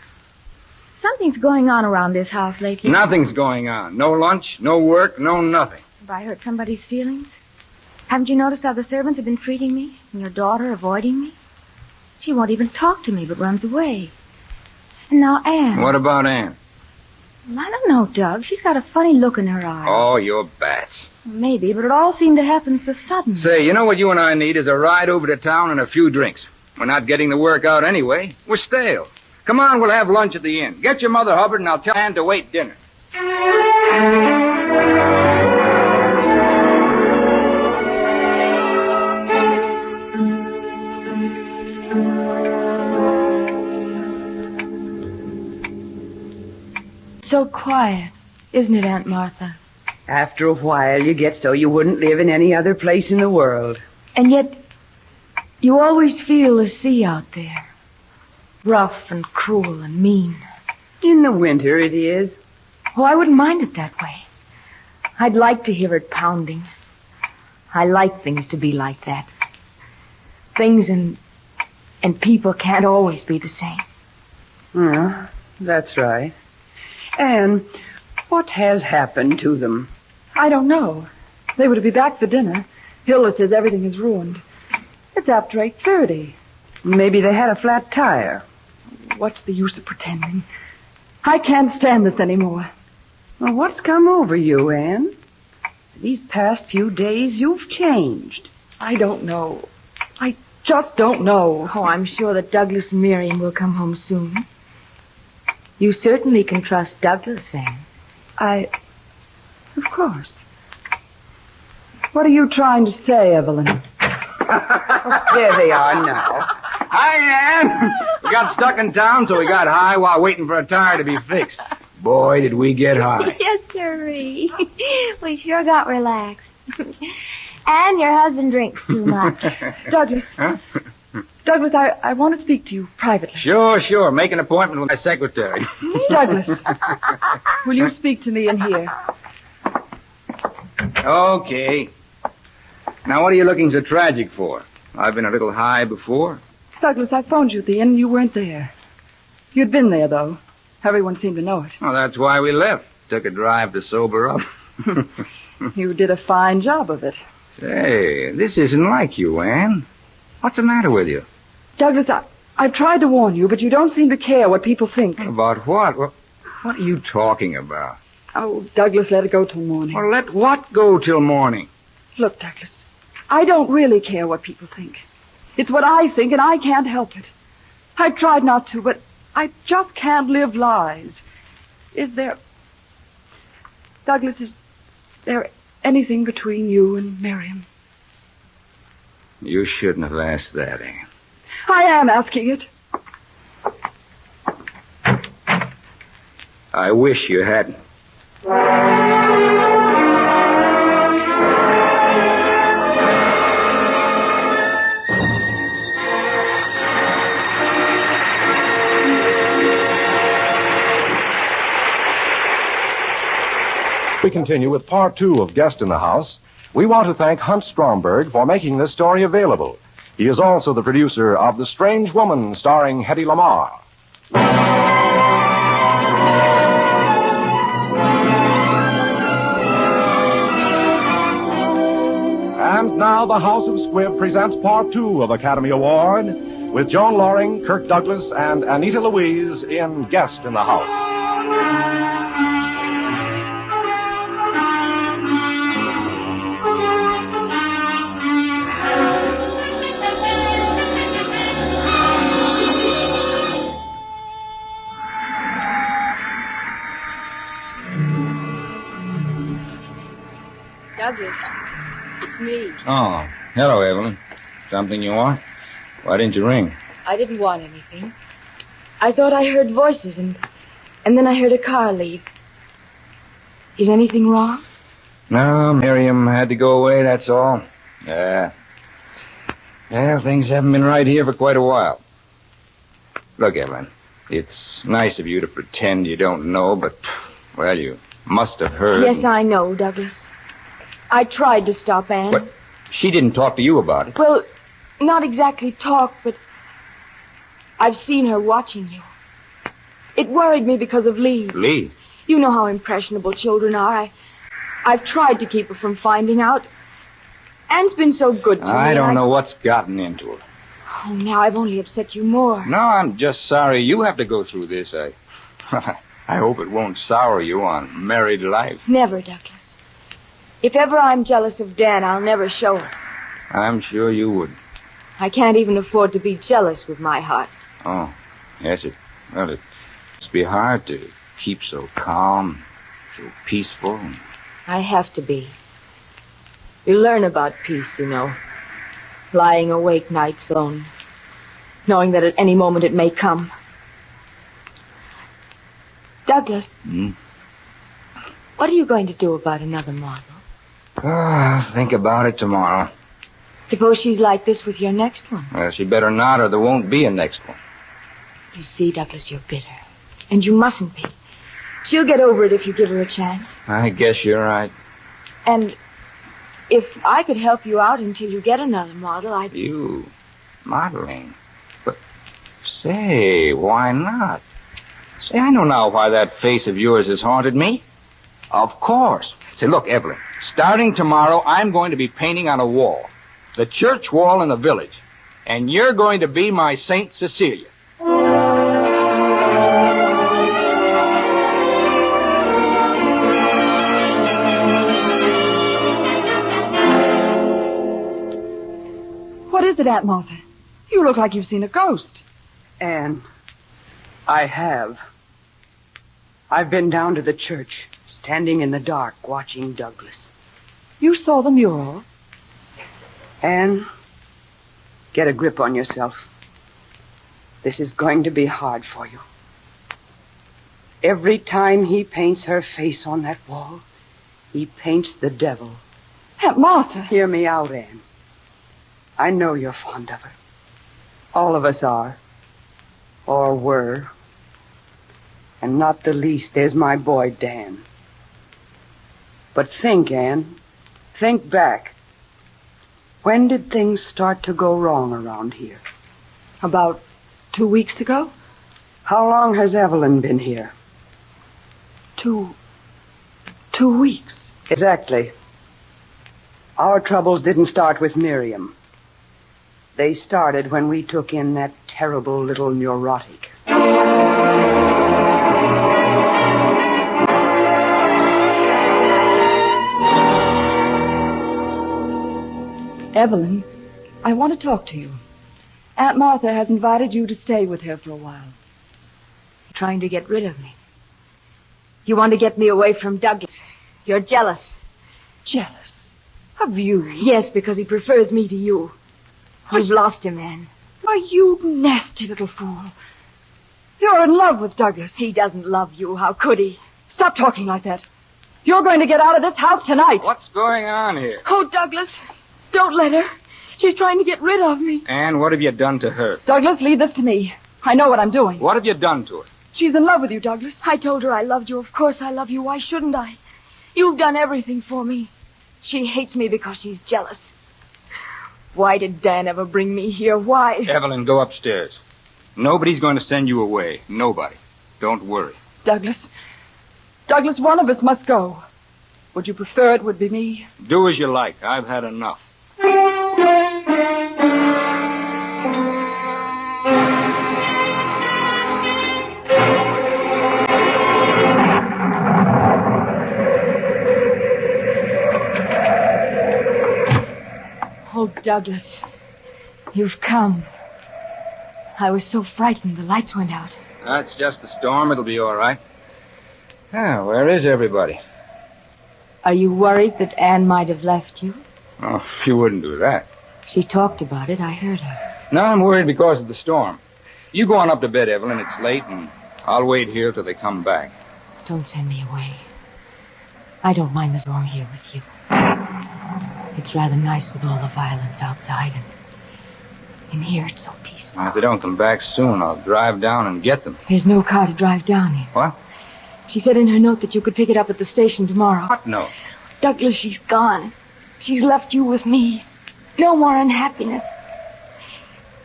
Something's going on around this house lately. Nothing's going on. No lunch, no work, no nothing. Have I hurt somebody's feelings? Haven't you noticed how the servants have been treating me? And your daughter avoiding me? She won't even talk to me, but runs away. And now Anne. What about Anne? Well, I don't know, Doug. She's got a funny look in her eye. Oh, you're bats. Maybe, but it all seemed to happen so sudden. Say, you know what you and I need is a ride over to town and a few drinks. We're not getting the work out anyway. We're stale. Come on, we'll have lunch at the inn. Get your mother, Hubbard, and I'll tell Anne to wait dinner. So quiet, isn't it, Aunt Martha? After a while, you get so you wouldn't live in any other place in the world. And yet, you always feel the sea out there. Rough and cruel and mean. In the winter, it is. Oh, I wouldn't mind it that way. I'd like to hear it pounding. I like things to be like that. Things and people can't always be the same. Yeah, that's right. And what has happened to them? I don't know. They were to be back for dinner. Hilda says everything is ruined. It's after 8:30. Maybe they had a flat tire. What's the use of pretending? I can't stand this anymore. Well, what's come over you, Anne? These past few days, you've changed. I don't know. I just don't know. Oh, I'm sure that Douglas and Miriam will come home soon. You certainly can trust Douglas, Anne. Of course. What are you trying to say, Evelyn? There they are now. Hi, Anne. We got stuck in town, so we got high while waiting for a tire to be fixed. Boy, did we get high. Yes, sirree. We sure got relaxed. And your husband drinks too much. Douglas. Huh? Douglas, I want to speak to you privately. Sure. Make an appointment with my secretary. Douglas, will you speak to me in here? Okay. Now, what are you looking so tragic for? I've been a little high before. Douglas, I phoned you at the inn and you weren't there. You'd been there, though. Everyone seemed to know it. Well, that's why we left. Took a drive to sober up. You did a fine job of it. Say, this isn't like you, Anne. What's the matter with you? Douglas, I've tried to warn you, but you don't seem to care what people think. About what? What are you talking about? Oh, Douglas, let it go till morning. Well, let what go till morning? Look, Douglas, I don't really care what people think. It's what I think, and I can't help it. I tried not to, but I just can't live lies. Douglas, is there anything between you and Miriam? You shouldn't have asked that, Anne. I am asking it. I wish you hadn't. We continue with part 2 of Guest in the House. We want to thank Hunt Stromberg for making this story available. He is also the producer of The Strange Woman, starring Hedy Lamarr. And now the House of Squibb presents part 2 of Academy Award with Joan Loring, Kirk Douglas, and Anita Louise in Guest in the House. Douglas, it's me. Oh, hello, Evelyn. Something you want? Why didn't you ring? I didn't want anything. I thought I heard voices, and then I heard a car leave. Is anything wrong? No, Miriam had to go away, that's all. Well, things haven't been right here for quite a while. Look, Evelyn, it's nice of you to pretend you don't know, but, well, you must have heard. Yes, I know, Douglas. I tried to stop Anne. But she didn't talk to you about it. Well, not exactly talk, but I've seen her watching you. It worried me because of Lee. Lee? You know how impressionable children are. I've tried to keep her from finding out. Anne's been so good to me. I don't know what's gotten into her. Oh, now I've only upset you more. No, I'm just sorry you have to go through this. I hope it won't sour you on married life. Never, Douglas. If ever I'm jealous of Dan, I'll never show her. I'm sure you would. I can't even afford to be jealous with my heart. Oh, yes, it must be hard to keep so calm, so peaceful. I have to be. You learn about peace, you know. Lying awake nights alone, knowing that at any moment it may come. Douglas, what are you going to do about another model? I'll think about it tomorrow. Suppose she's like this with your next one. Well, she better not, or there won't be a next one. You see, Douglas, you're bitter. And you mustn't be. She'll get over it if you give her a chance. I guess you're right. And if I could help you out until you get another model, I'd... You modeling? But, say, why not? Say, I know now why that face of yours has haunted me. Of course. Say, look, Evelyn, starting tomorrow, I'm going to be painting on a wall. The church wall in the village. And you're going to be my Saint Cecilia. What is it, Aunt Martha? You look like you've seen a ghost. Anne, I have. I've been down to the church, standing in the dark, watching Douglas. You saw the mural? Anne, get a grip on yourself. This is going to be hard for you. Every time he paints her face on that wall, he paints the devil. Aunt Martha! Hear me out, Anne. I know you're fond of her. All of us are. Or were. And not the least, there's my boy, Dan. But think, Anne. Think back. When did things start to go wrong around here? About 2 weeks ago? How long has Evelyn been here? 2 weeks. Exactly. Our troubles didn't start with Miriam. They started when we took in that terrible little neurotic. Evelyn, I want to talk to you. Aunt Martha has invited you to stay with her for a while. You're trying to get rid of me. You want to get me away from Douglas. You're jealous. Jealous? Of you? Yes, because he prefers me to you. You've lost him, Anne. Why, you nasty little fool. You're in love with Douglas. He doesn't love you. How could he? Stop talking like that. You're going to get out of this house tonight. What's going on here? Oh, Douglas, don't let her. She's trying to get rid of me. Anne, what have you done to her? Douglas, leave this to me. I know what I'm doing. What have you done to her? She's in love with you, Douglas. I told her I loved you. Of course I love you. Why shouldn't I? You've done everything for me. She hates me because she's jealous. Why did Dan ever bring me here? Why? Evelyn, go upstairs. Nobody's going to send you away. Nobody. Don't worry. Douglas, one of us must go. Would you prefer it would be me? Do as you like. I've had enough. Oh, Douglas, you've come. I was so frightened the lights went out. That's just the storm. It'll be all right. Ah, where is everybody? Are you worried that Anne might have left you? Oh, she wouldn't do that. She talked about it. I heard her. No, I'm worried because of the storm. You go on up to bed, Evelyn. It's late, and I'll wait here till they come back. Don't send me away. I don't mind the storm here with you. It's rather nice with all the violence outside, and in here it's so peaceful. If they don't come back soon, I'll drive down and get them. There's no car to drive down in. What? She said in her note that you could pick it up at the station tomorrow. What note? Douglas, she's gone. She's left you with me. No more unhappiness.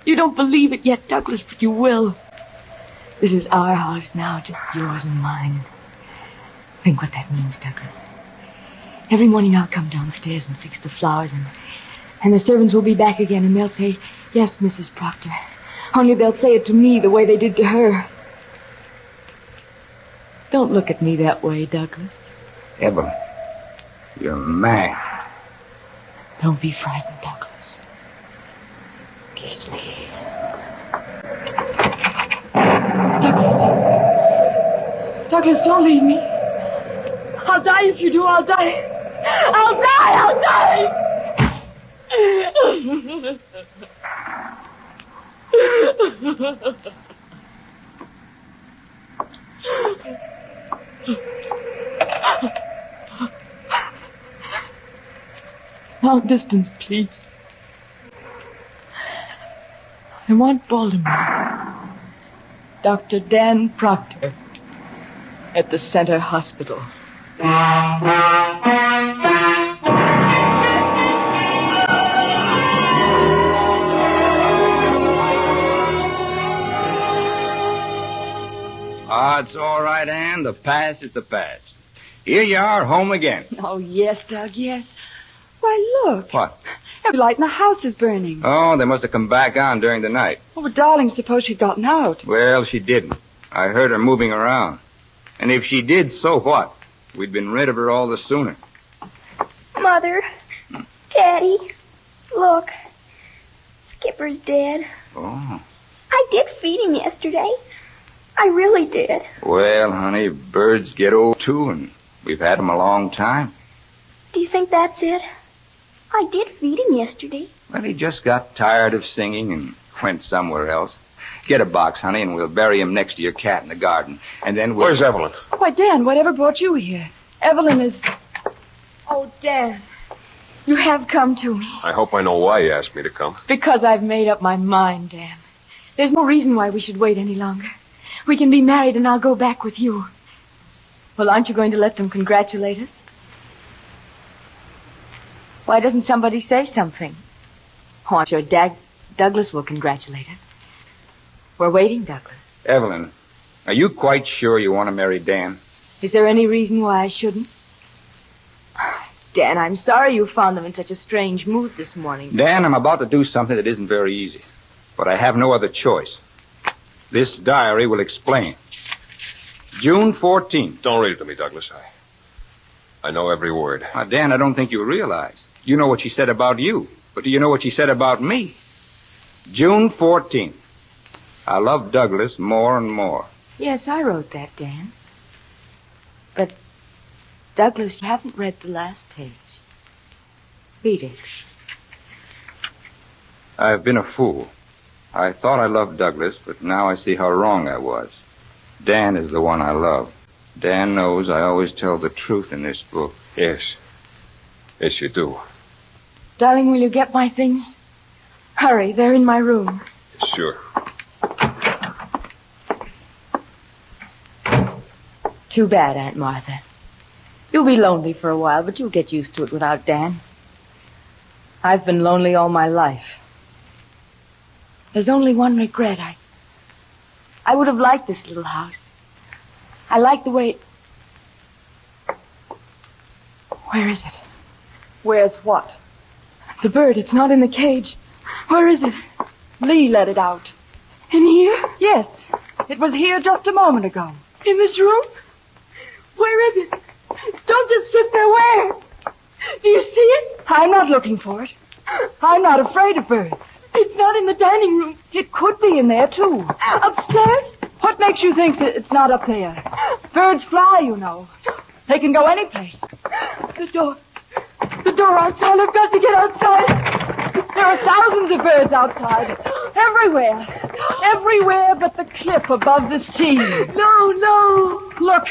You don't believe it yet, Douglas, but you will. This is our house now, just yours and mine. Think what that means, Douglas. Every morning I'll come downstairs and fix the flowers, and the servants will be back again, and they'll say, "Yes, Mrs. Proctor." Only they'll say it to me the way they did to her. Don't look at me that way, Douglas. Evelyn, you're mad. Don't be frightened, Douglas. Kiss me. Douglas, don't leave me. I'll die if you do. I'll die. I'll die. I'll die. Long distance, please. I want Baltimore. Dr. Dan Proctor at the Center Hospital. It's all right, Ann. The past is the past. Here you are, home again. Oh, yes, Doug, yes. Why, look. What? Every light in the house is burning. Oh, they must have come back on during the night. Oh, but darling, suppose she'd gotten out. Well, she didn't. I heard her moving around. And if she did, so what? We'd been rid of her all the sooner. Mother, Daddy, look. Skipper's dead. Oh. I did feed him yesterday. I really did. Well, honey, birds get old, too, and we've had them a long time. Do you think that's it? I did feed him yesterday. Well, he just got tired of singing and went somewhere else. Get a box, honey, and we'll bury him next to your cat in the garden. And then we'll... Where's Evelyn? Why, Dan, whatever brought you here? Evelyn is... Oh, Dan, you have come to me. I hope I know why you asked me to come. Because I've made up my mind, Dan. There's no reason why we should wait any longer. We can be married and I'll go back with you. Well, aren't you going to let them congratulate us? Why doesn't somebody say something? Oh, I'm sure Douglas will congratulate us. We're waiting, Douglas. Evelyn, are you quite sure you want to marry Dan? Is there any reason why I shouldn't? Dan, I'm sorry you found them in such a strange mood this morning. Dan, I'm about to do something that isn't very easy. But I have no other choice. This diary will explain. June 14th. Don't read it to me, Douglas. I know every word. Now, Dan, I don't think you realize. You know what she said about you. But do you know what she said about me? June 14th. I love Douglas more and more. Yes, I wrote that, Dan. But, Douglas, you haven't read the last page. Read it. I've been a fool. I thought I loved Douglas, but now I see how wrong I was. Dan is the one I love. Dan knows I always tell the truth in this book. Yes. Yes, you do. Darling, will you get my things? Hurry, they're in my room. Sure. Too bad, Aunt Martha. You'll be lonely for a while, but you'll get used to it without Dan. I've been lonely all my life. There's only one regret. I would have liked this little house. I like the way it... Where is it? Where's what? The bird. It's not in the cage. Where is it? Lee let it out. In here? Yes. It was here just a moment ago. In this room? Where is it? Don't just sit there. Where? Do you see it? I'm not looking for it. I'm not afraid of birds. It's not in the dining room. It could be in there, too. Upstairs? What makes you think that it's not up there? Birds fly, you know. They can go any place. The door. The door outside. I've got to get outside. There are thousands of birds outside. Everywhere. Everywhere but the cliff above the sea. No. Look.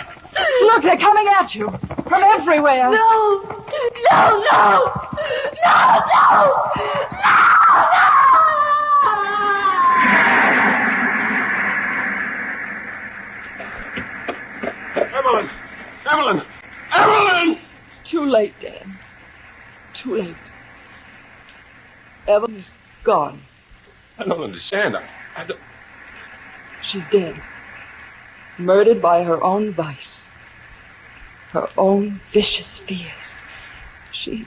Look, they're coming at you. From everywhere. No. Evelyn! It's too late, Dan. Too late. Evelyn is gone. I don't understand. I don't... She's dead. Murdered by her own vice. Her own vicious fears. She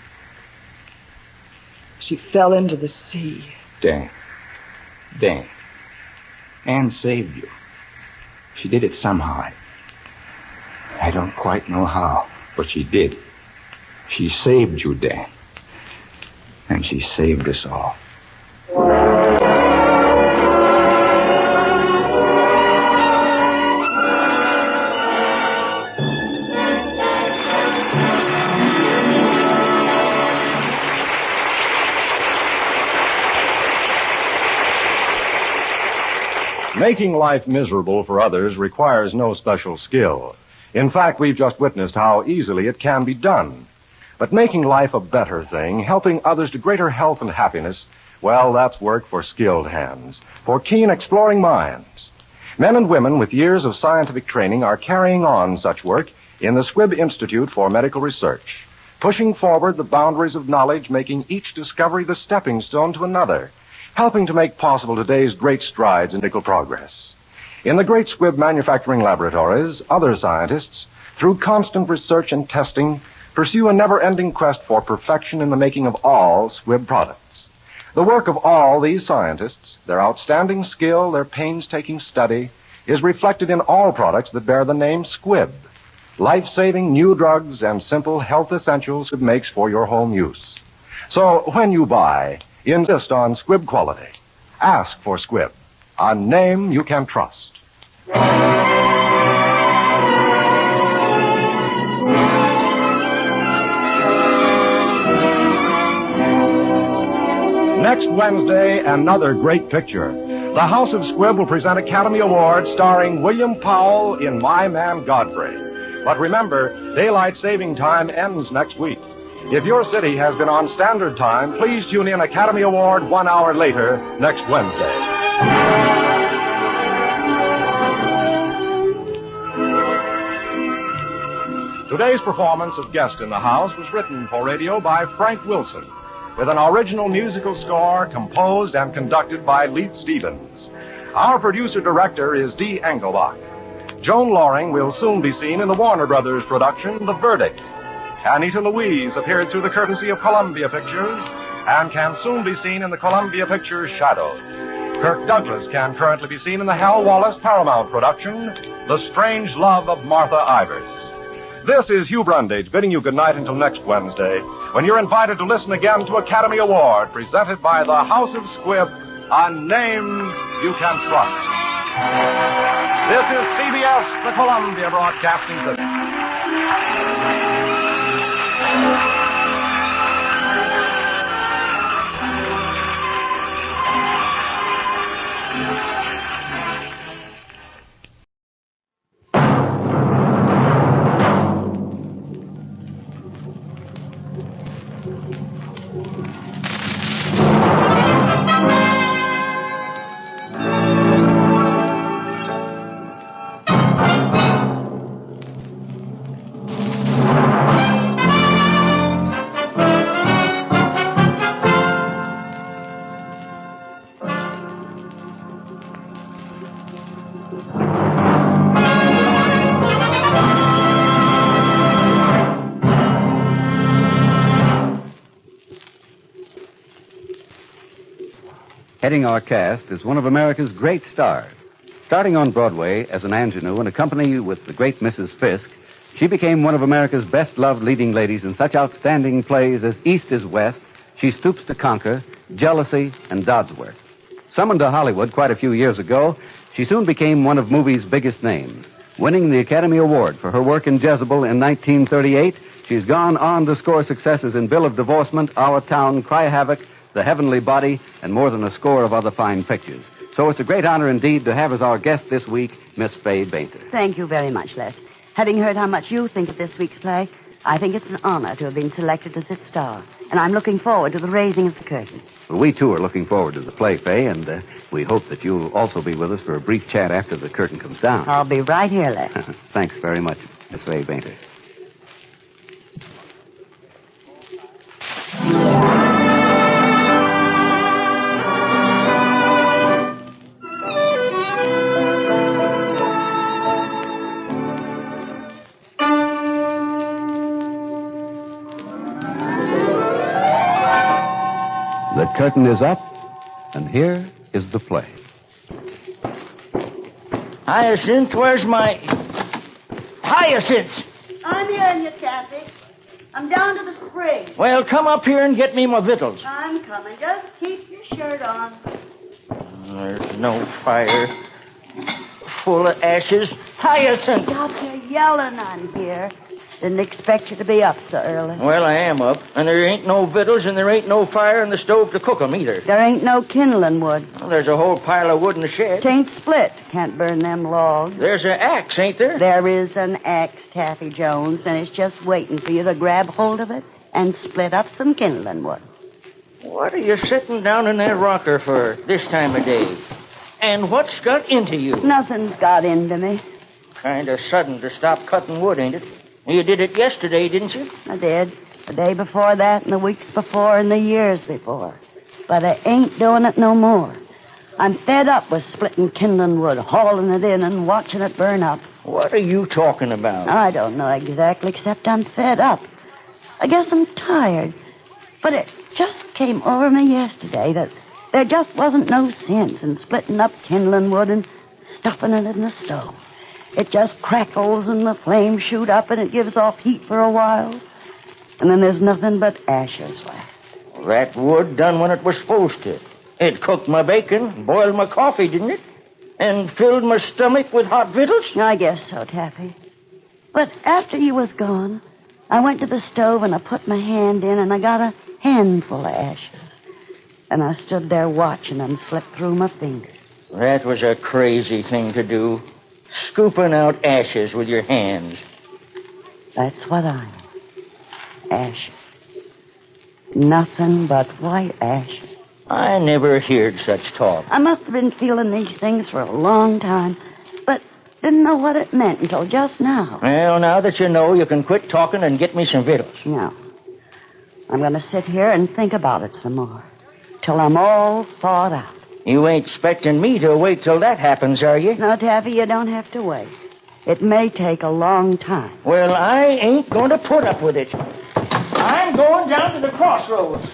fell into the sea. Dan. Anne saved you. She did it somehow. I don't quite know how, but she did. She saved you, Dan. And she saved us all. Making life miserable for others requires no special skill. In fact, we've just witnessed how easily it can be done. But making life a better thing, helping others to greater health and happiness, well, that's work for skilled hands, for keen exploring minds. Men and women with years of scientific training are carrying on such work in the Squibb Institute for Medical Research, pushing forward the boundaries of knowledge, making each discovery the stepping stone to another, helping to make possible today's great strides in medical progress. In the great Squibb manufacturing laboratories, other scientists, through constant research and testing, pursue a never-ending quest for perfection in the making of all Squibb products. The work of all these scientists, their outstanding skill, their painstaking study, is reflected in all products that bear the name Squibb. Life-saving new drugs and simple health essentials Squibb makes for your home use. So when you buy, insist on Squibb quality. Ask for Squibb, a name you can trust. Next Wednesday, another great picture. The House of Squibb will present Academy Award starring William Powell in My Man Godfrey. But remember, daylight saving time ends next week. If your city has been on standard time, please tune in Academy Award 1 hour later next Wednesday. Today's performance of Guest in the House was written for radio by Frank Wilson, with an original musical score composed and conducted by Leith Stevens. Our producer-director is Dee Engelbach. Joan Loring will soon be seen in the Warner Brothers production, The Verdict. Anita Louise appeared through the courtesy of Columbia Pictures and can soon be seen in the Columbia Pictures Shadows. Kirk Douglas can currently be seen in the Hal Wallace Paramount production, The Strange Love of Martha Ivers. This is Hugh Brundage bidding you good night until next Wednesday, when you're invited to listen again to Academy Award presented by the House of Squibb, a name you can trust. This is CBS, the Columbia Broadcasting System. Heading our cast is one of America's great stars. Starting on Broadway as an ingenue in a company with the great Mrs. Fisk, she became one of America's best-loved leading ladies in such outstanding plays as East is West, She Stoops to Conquer, Jealousy, and Dodsworth. Summoned to Hollywood quite a few years ago, she soon became one of movies' biggest names. Winning the Academy Award for her work in Jezebel in 1938, she's gone on to score successes in Bill of Divorcement, Our Town, Cry Havoc, The Heavenly Body, and more than a score of other fine pictures. So it's a great honor indeed to have as our guest this week, Miss Fay Bainter. Thank you very much, Les. Having heard how much you think of this week's play, I think it's an honor to have been selected as its star. And I'm looking forward to the raising of the curtain. Well, we, too, are looking forward to the play, Fay, and we hope that you'll also be with us for a brief chat after the curtain comes down. I'll be right here, Les. Thanks very much, Miss Fay Bainter. The curtain is up, and here is the play. Hyacinth, where's my... Hyacinth! I'm hearing you, Kathy. I'm down to the spring. Well, come up here and get me my victuals. I'm coming. Just keep your shirt on. There's no fire. Full of ashes. Hyacinth! Stop your yelling, I'm here. Didn't expect you to be up so early. Well, I am up, and there ain't no victuals, and there ain't no fire in the stove to cook 'em either. There ain't no kindling wood. Well, there's a whole pile of wood in the shed. Tain't split. Can't burn them logs. There's an axe, ain't there? There is an axe, Taffy Jones, and it's just waiting for you to grab hold of it and split up some kindling wood. What are you sitting down in that rocker for this time of day? And what's got into you? Nothing's got into me. Kind of sudden to stop cutting wood, ain't it? You did it yesterday, didn't you? I did. The day before that, and the weeks before, and the years before. But I ain't doing it no more. I'm fed up with splitting kindling wood, hauling it in, and watching it burn up. What are you talking about? I don't know exactly, except I'm fed up. I guess I'm tired. But it just came over me yesterday that there just wasn't no sense in splitting up kindling wood and stuffing it in the stove. It just crackles and the flames shoot up and it gives off heat for a while. And then there's nothing but ashes left. That wood done when it was supposed to. It cooked my bacon, boiled my coffee, didn't it? And filled my stomach with hot victuals? I guess so, Taffy. But after you was gone, I went to the stove and I put my hand in and I got a handful of ashes. And I stood there watching them slip through my fingers. That was a crazy thing to do. Scooping out ashes with your hands. That's what I am. Ashes. Nothing but white ashes. I never heard such talk. I must have been feeling these things for a long time, but didn't know what it meant until just now. Well, now that you know, you can quit talking and get me some victuals. No. I'm going to sit here and think about it some more, till I'm all thawed out. You ain't expecting me to wait till that happens, are you? No, Taffy, you don't have to wait. It may take a long time. Well, I ain't going to put up with it. I'm going down to the crossroads.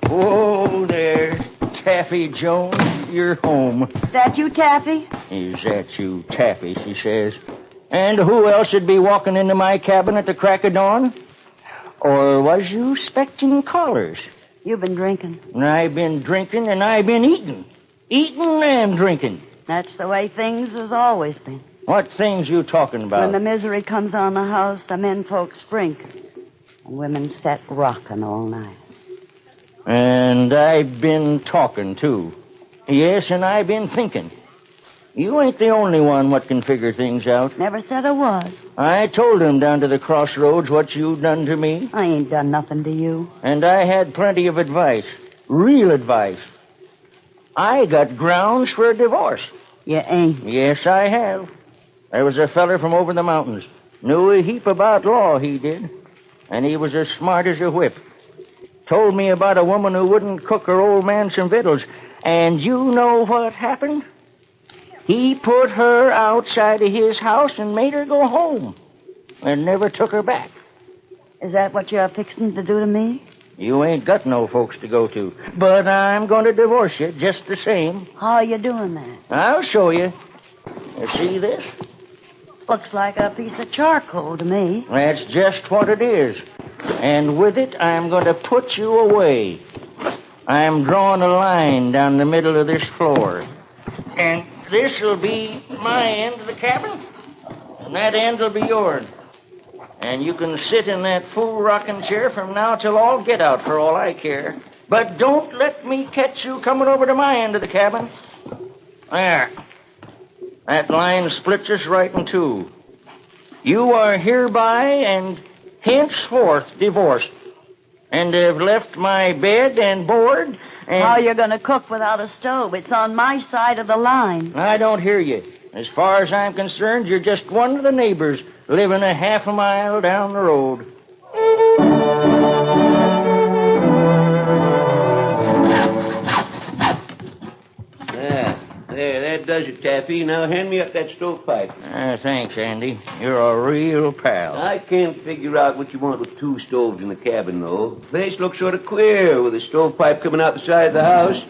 Whoa there, Taffy Jones. You're home. Is that you, Taffy? Is that you, Taffy, she says. And who else would be walking into my cabin at the crack of dawn? Or was you expecting callers? You've been drinking. I've been drinking and I've been eating. Eating and drinking. That's the way things has always been. What things you talking about? When the misery comes on the house, the men folks drink. And women sit rocking all night. And I've been talking, too. Yes, and I've been thinking. You ain't the only one what can figure things out. Never said I was. I told him down to the crossroads what you done to me. I ain't done nothing to you. And I had plenty of advice. Real advice. I got grounds for a divorce. You ain't. Yes, I have. There was a feller from over the mountains. Knew a heap about law, he did. And he was as smart as a whip. Told me about a woman who wouldn't cook her old man some victuals. And you know what happened? He put her outside of his house and made her go home. And never took her back. Is that what you're fixing to do to me? You ain't got no folks to go to. But I'm going to divorce you just the same. How are you doing that? I'll show you. You see this? Looks like a piece of charcoal to me. That's just what it is. And with it, I'm going to put you away. I'm drawing a line down the middle of this floor. And this'll be my end of the cabin, and that end will be yours. And you can sit in that fool rocking chair from now till all get out for all I care. But don't let me catch you coming over to my end of the cabin. There. That line splits us right in two. You are hereby and henceforth divorced, and have left my bed and board. And how you're going to cook without a stove? It's on my side of the line. I don't hear you. As far as I'm concerned, you're just one of the neighbors living a half a mile down the road. There, that does it, Taffy. Now hand me up that stovepipe. Thanks, Andy. You're a real pal. I can't figure out what you want with 2 stoves in the cabin, though. Place looks sort of queer with a stovepipe coming out the side of the house.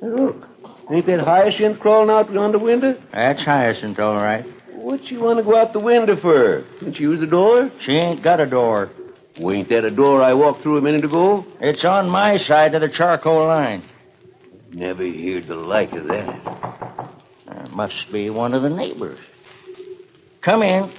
Look, ain't that Hyacinth crawling out beyond the window? That's Hyacinth, all right. What you want to go out the window for? Didn't you use the door? She ain't got a door. Well, ain't that a door I walked through a minute ago? It's on my side of the charcoal line. Never heard the like of that. Must be one of the neighbors. Come in.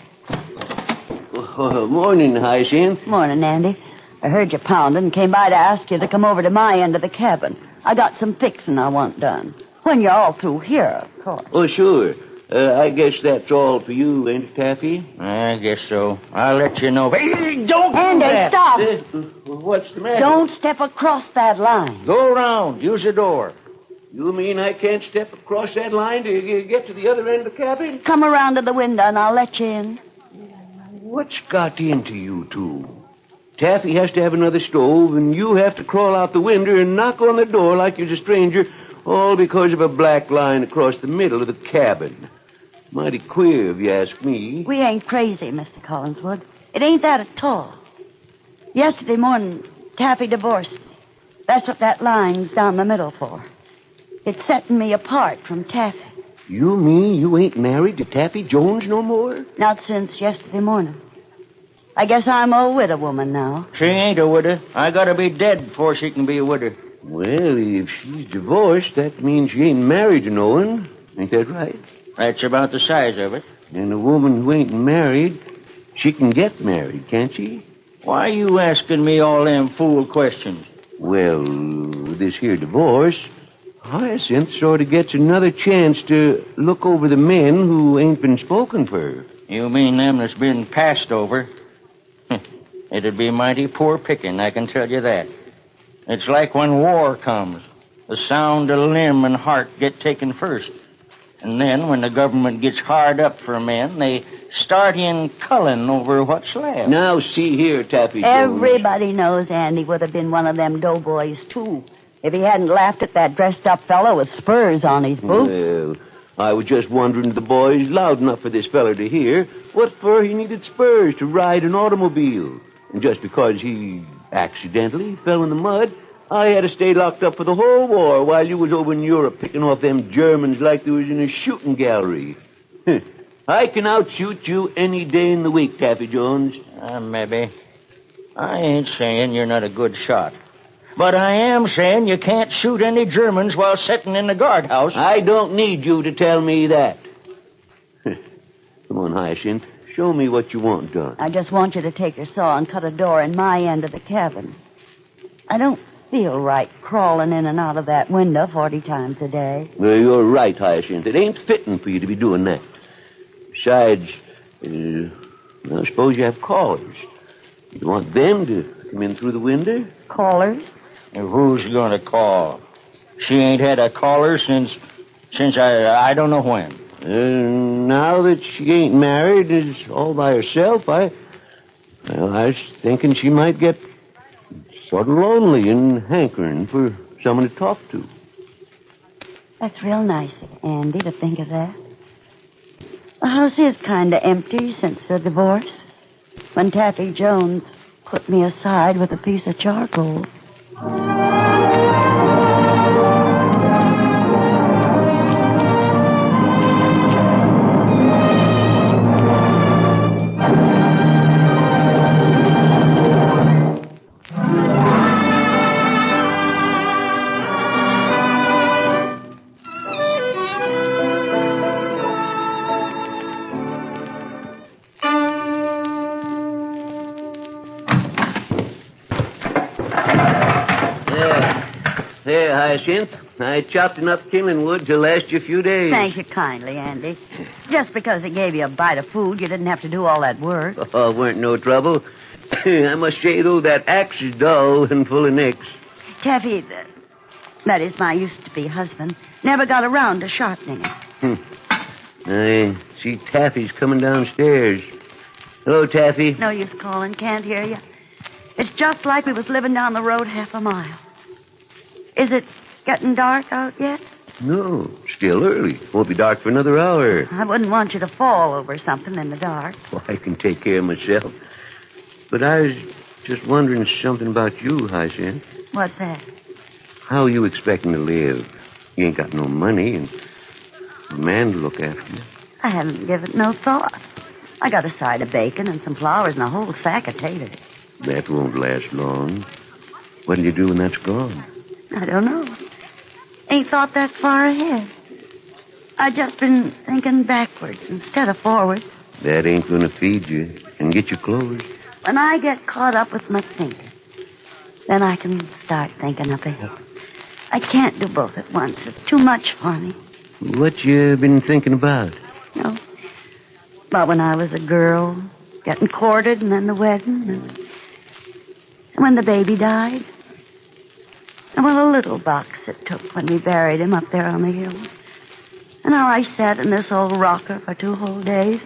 Morning, Hyacinth. Morning, Andy. I heard you pounding and came by to ask you to come over to my end of the cabin. I got some fixing I want done. When you're all through here, of course. Oh, sure. I guess that's all for you, ain't it, Taffy? I guess so. I'll let you know. Hey, don't Andy, do that. stop. What's the matter? Don't step across that line. Go around. Use the door. You mean I can't step across that line to get to the other end of the cabin? Come around to the window and I'll let you in. What's got into you two? Taffy has to have another stove, and you have to crawl out the window and knock on the door like you're a stranger, all because of a black line across the middle of the cabin. Mighty queer, if you ask me. We ain't crazy, Mr. Collinswood. It ain't that at all. Yesterday morning, Taffy divorced me. That's what that line's down the middle for. It's setting me apart from Taffy. You mean you ain't married to Taffy Jones no more? Not since yesterday morning. I guess I'm a widow woman now. She ain't a widow. I gotta be dead before she can be a widow. Well, if she's divorced, that means she ain't married to no one. Ain't that right? That's about the size of it. And a woman who ain't married, she can get married, can't she? Why you asking me all them fool questions? Well, with this here divorce, Hyacinth sort of gets another chance to look over the men who ain't been spoken for. You mean them that's been passed over? It'd be mighty poor picking, I can tell you that. It's like when war comes. The sound of limb and heart get taken first. And then, when the government gets hard up for men, they start in culling over what's left. Now, see here, Taffy Jones. Everybody knows Andy would have been one of them doughboys, too, if he hadn't laughed at that dressed-up fellow with spurs on his boots. Well, I was just wondering if the boy's loud enough for this feller to hear what for he needed spurs to ride an automobile. And just because he accidentally fell in the mud, I had to stay locked up for the whole war while you was over in Europe picking off them Germans like they was in a shooting gallery. I can outshoot you any day in the week, Taffy Jones. Maybe. I ain't saying you're not a good shot. But I am saying you can't shoot any Germans while sitting in the guardhouse. I don't need you to tell me that. Come on, Hyacinth. Show me what you want done. I just want you to take your saw and cut a door in my end of the cabin. I don't feel right crawling in and out of that window 40 times a day. Well, you're right, Hyacinth. It ain't fitting for you to be doing that. Besides, I suppose you have callers. You want them to come in through the window? Callers? Who's going to call? She ain't had a caller since I don't know when. Now that she ain't married, is all by herself, I was thinking she might get sort of lonely and hankering for someone to talk to. That's real nice of Andy to think of that. The house is kind of empty since the divorce, when Taffy Jones put me aside with a piece of charcoal. There, Hyacinth. I chopped enough kindling wood to last you a few days. Thank you kindly, Andy. Just because it gave you a bite of food, you didn't have to do all that work. Oh, weren't no trouble. I must say, though, that axe is dull and full of nicks. Taffy, that is my used-to-be husband, never got around to sharpening it. I see Taffy's coming downstairs. Hello, Taffy. No use calling, can't hear you. It's just like we was living down the road half a mile. Is it getting dark out yet? No, still early. Won't be dark for another hour. I wouldn't want you to fall over something in the dark. Well, I can take care of myself. But I was just wondering something about you, Hyacinth. What's that? How are you expecting to live? You ain't got no money and a man to look after you. I haven't given it no thought. I got a side of bacon and some flowers and a whole sack of taters. That won't last long. What'll you do when that's gone? I don't know. Ain't thought that far ahead. I just been thinking backwards instead of forward. That ain't gonna feed you and get you clothes. When I get caught up with my thinking, then I can start thinking up ahead. I can't do both at once. It's too much for me. What you been thinking about? No. About when I was a girl, getting courted and then the wedding, and when the baby died. And what a little box it took when we buried him up there on the hill. And how I sat in this old rocker for 2 whole days,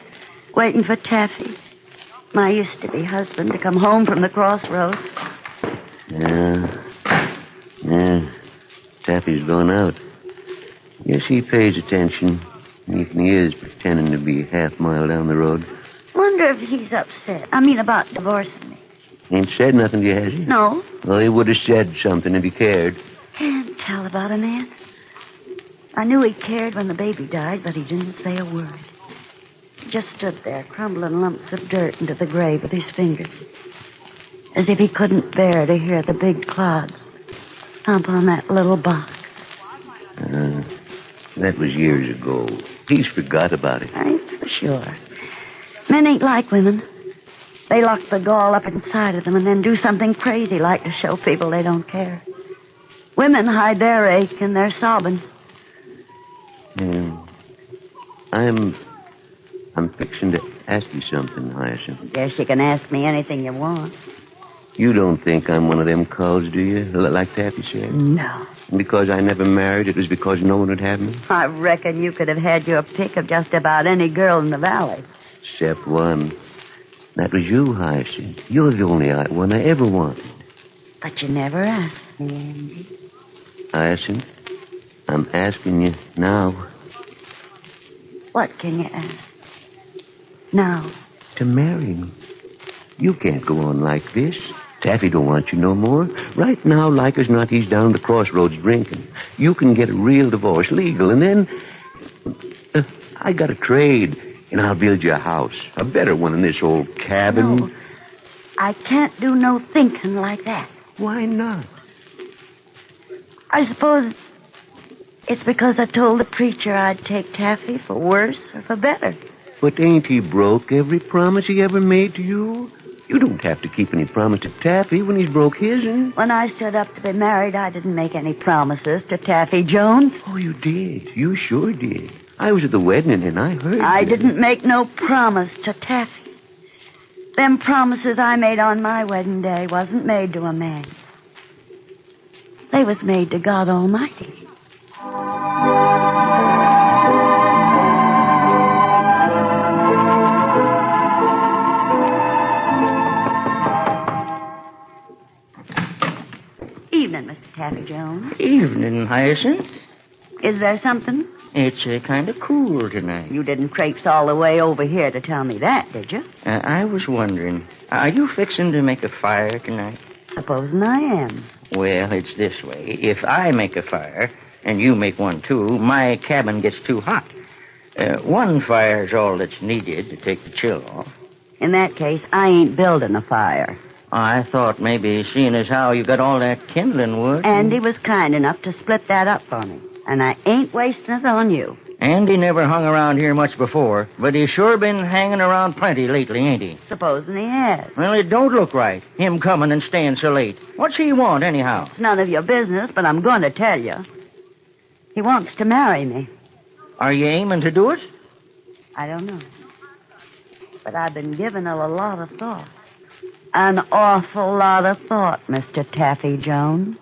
waiting for Taffy, my used-to-be husband, to come home from the crossroads. Yeah. Taffy's gone out. Guess he pays attention, even he is pretending to be half a mile down the road. Wonder if he's upset. About divorcing me. Ain't said nothing to you, has he? No. Well, he would have said something if he cared. Can't tell about a man. I knew he cared when the baby died, but he didn't say a word. He just stood there, crumbling lumps of dirt into the grave with his fingers, as if he couldn't bear to hear the big clods thump on that little box. That was years ago. He's forgot about it. Ain't for sure. Men ain't like women. They lock the gall up inside of them and then do something crazy like to show people they don't care. Women hide their ache and their sobbing. I'm fixing to ask you something, Hyacinth. Guess you can ask me anything you want. You don't think I'm one of them culls, do you? Like Taffy said? No. And because I never married, it was because no one would have me? I reckon you could have had your pick of just about any girl in the valley. Except one. That was you, Hyacinth. You're the only one I ever wanted. But you never asked me, Andy. Hyacinth, I'm asking you now. What can you ask? Now. To marry me. You can't go on like this. Taffy don't want you no more. Right now, like as not, he's down the crossroads drinking. You can get a real divorce, legal, and then... I got a trade, and I'll build you a house. A better one than this old cabin. No, I can't do no thinking like that. Why not? I suppose it's because I told the preacher I'd take Taffy for worse or for better. But ain't he broke every promise he ever made to you? You don't have to keep any promise to Taffy when he's broke his. When I stood up to be married, I didn't make any promises to Taffy Jones. Oh, you did. You sure did. I was at the wedding and I heard I didn't make no promise to Taffy. Them promises I made on my wedding day wasn't made to a man. They was made to God Almighty. Evening, Mr. Taffy Jones. Evening, Hyacinth. Is there something? It's kind of cool tonight. You didn't traipse all the way over here to tell me that, did you? I was wondering, are you fixing to make a fire tonight? Supposing I am. Well, it's this way. If I make a fire, and you make one too, my cabin gets too hot. One fire's all that's needed to take the chill off. In that case, I ain't building a fire. I thought maybe, seeing as how you got all that kindling wood... Andy was kind enough to split that up for me. And I ain't wasting it on you. Andy never hung around here much before, but he's sure been hanging around plenty lately, ain't he? Supposing he has. Well, it don't look right, him coming and staying so late. What's he want, anyhow? It's none of your business, but I'm going to tell you. He wants to marry me. Are you aiming to do it? I don't know. But I've been giving it a lot of thought. An awful lot of thought, Mr. Taffy Jones.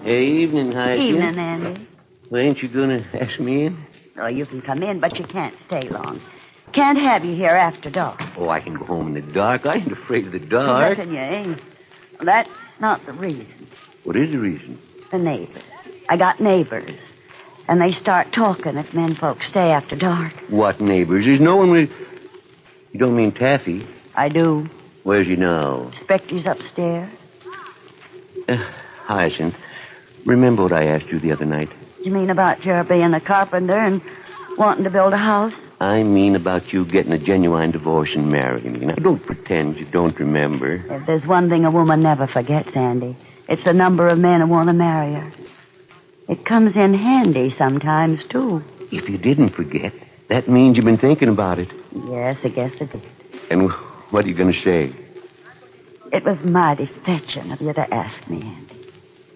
Hey, evening, Hyacinth. Evening, Andy. Well, ain't you going to ask me in? Oh, you can come in, but you can't stay long. Can't have you here after dark. Oh, I can go home in the dark. I ain't afraid of the I dark. reckon you ain't. Well, that's not the reason. What is the reason? The neighbors. I got neighbors. And they start talking if men folks stay after dark. What neighbors? There's no one with... You don't mean Taffy? I do. Where's he now? Expect he's upstairs. Hyacinth, remember what I asked you the other night? You mean about your being a carpenter and wanting to build a house? I mean about you getting a genuine divorce and marrying me. Now, don't pretend you don't remember. If there's one thing a woman never forgets, Andy, it's the number of men who want to marry her. It comes in handy sometimes, too. If you didn't forget, that means you've been thinking about it. Yes, I guess I did. And what are you going to say? It was mighty fetching of you to ask me, Andy.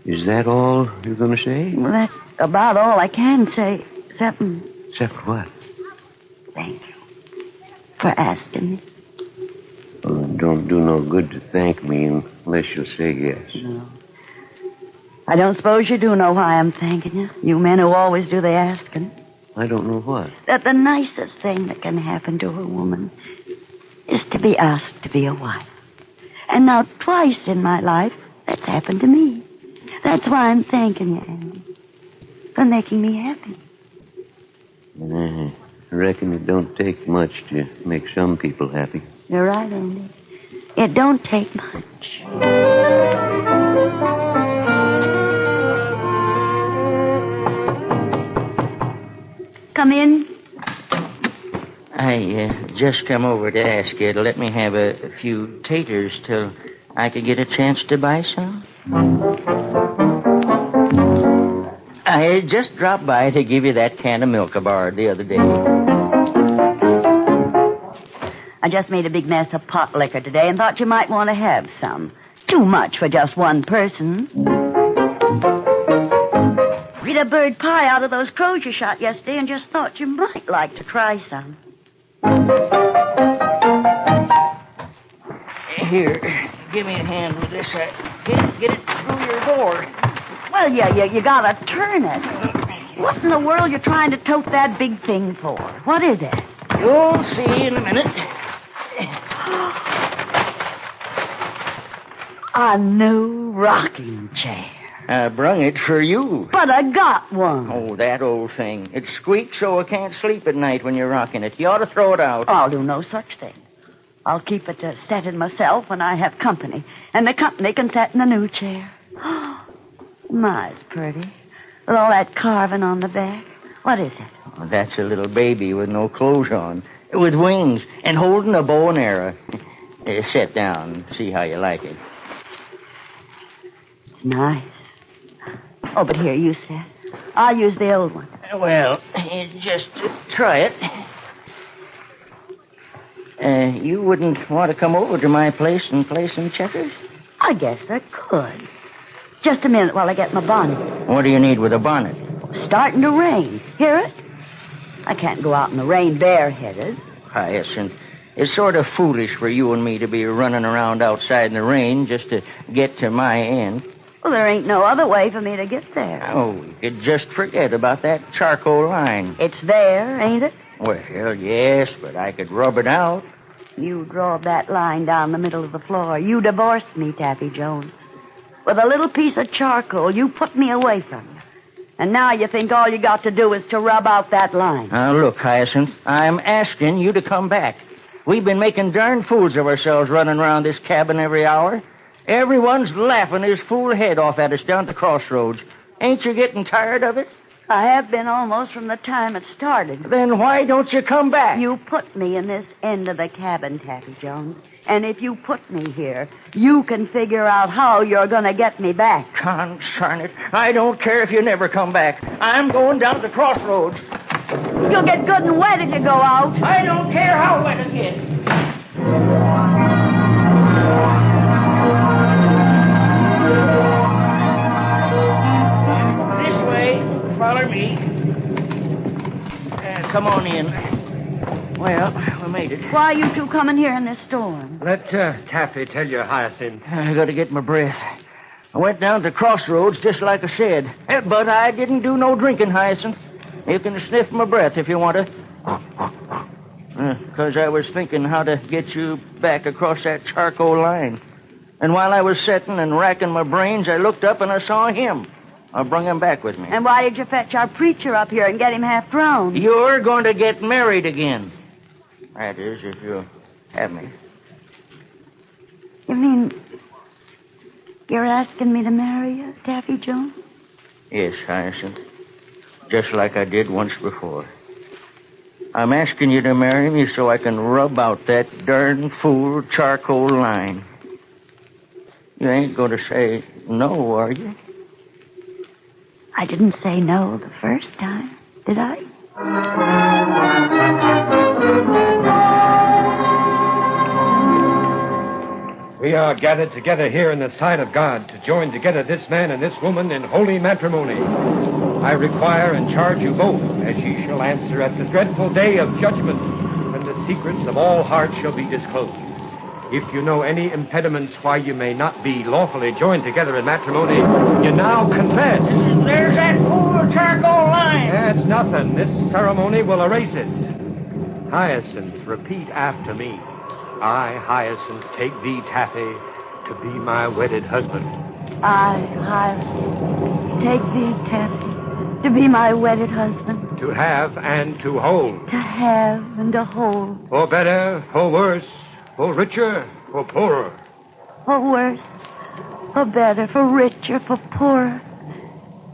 Is that all you're going to say? Well, that's about all I can say, except what? Thank you for asking me. Well, it don't do no good to thank me unless you'll say yes. No. I don't suppose you do know why I'm thanking you. You men who always do the asking. I don't know what. That the nicest thing that can happen to a woman is to be asked to be a wife. And now twice in my life, that's happened to me. That's why I'm thanking you, Andy, for making me happy. I reckon it don't take much to make some people happy. You're right, Andy. It don't take much. Come in. I just come over to ask you to let me have a few taters till I could get a chance to buy some. I just dropped by to give you that can of milk I borrowed the other day. I just made a big mess of pot liquor today and thought you might want to have some. Too much for just one person. Read a bird pie out of those crows you shot yesterday and just thought you might like to try some. Here, give me a hand with this. Get it through your door. Well, you gotta turn it. What in the world you trying to tote that big thing for? What is it? You'll see in a minute. A new rocking chair. I brung it for you. But I got one. Oh, that old thing. It squeaks so I can't sleep at night when you're rocking it. You ought to throw it out. I'll do no such thing. I'll keep it setting myself when I have company. And the company can set in the new chair. My, it's pretty. With all that carving on the back. What is it? Oh, that's a little baby with no clothes on. With wings and holding a bow and arrow. Sit down and see how you like it. It's nice. Oh, but here, you sit. I'll use the old one. Well, just try it. You wouldn't want to come over to my place and play some checkers? I guess I could. Just a minute while I get my bonnet. What do you need with a bonnet? Starting to rain. Hear it? I can't go out in the rain bareheaded. Hyacinth, it's sort of foolish for you and me to be running around outside in the rain just to get to my end. Well, there ain't no other way for me to get there. Oh, you could just forget about that charcoal line. It's there, ain't it? Well, yes, but I could rub it out. You draw that line down the middle of the floor. You divorced me, Taffy Jones. With a little piece of charcoal, you put me away from you. And now you think all you got to do is to rub out that line. Now, look, Hyacinth, I'm asking you to come back. We've been making darn fools of ourselves running around this cabin every hour. Everyone's laughing his fool head off at us down at the crossroads. Ain't you getting tired of it? I have been almost from the time it started. Then why don't you come back? You put me in this end of the cabin, Taffy Jones. And if you put me here, you can figure out how you're going to get me back. Concern it. I don't care if you never come back. I'm going down to the crossroads. You'll get good and wet if you go out. I don't care how wet it gets. This way. Follow me. Come on in. Well, we made it. Why are you two coming here in this storm? Let Taffy tell you, Hyacinth. I got to get my breath. I went down to the crossroads just like I said. But I didn't do no drinking, Hyacinth. You can sniff my breath if you want to. Because I was thinking how to get you back across that charcoal line. And while I was sitting and racking my brains, I looked up and I saw him. I brung him back with me. And why did you fetch our preacher up here and get him half drowned? You're going to get married again. That is, if you'll have me. You mean you're asking me to marry you, Taffy Jones? Yes, Hyacinth. Just like I did once before. I'm asking you to marry me so I can rub out that darn fool charcoal line. You ain't going to say no, are you? I didn't say no the first time, did I? We are gathered together here in the sight of God to join together this man and this woman in holy matrimony. I require and charge you both, as ye shall answer at the dreadful day of judgment, when the secrets of all hearts shall be disclosed. If you know any impediments why you may not be lawfully joined together in matrimony, you now confess. There's that fool charcoal line. That's nothing. This ceremony will erase it. Hyacinth, repeat after me. I, Hyacinth, take thee, Taffy, to be my wedded husband. I, Hyacinth, take thee, Taffy, to be my wedded husband. To have and to hold. To have and to hold. For better, for worse, for richer, for poorer. For worse, for better, for richer, for poorer.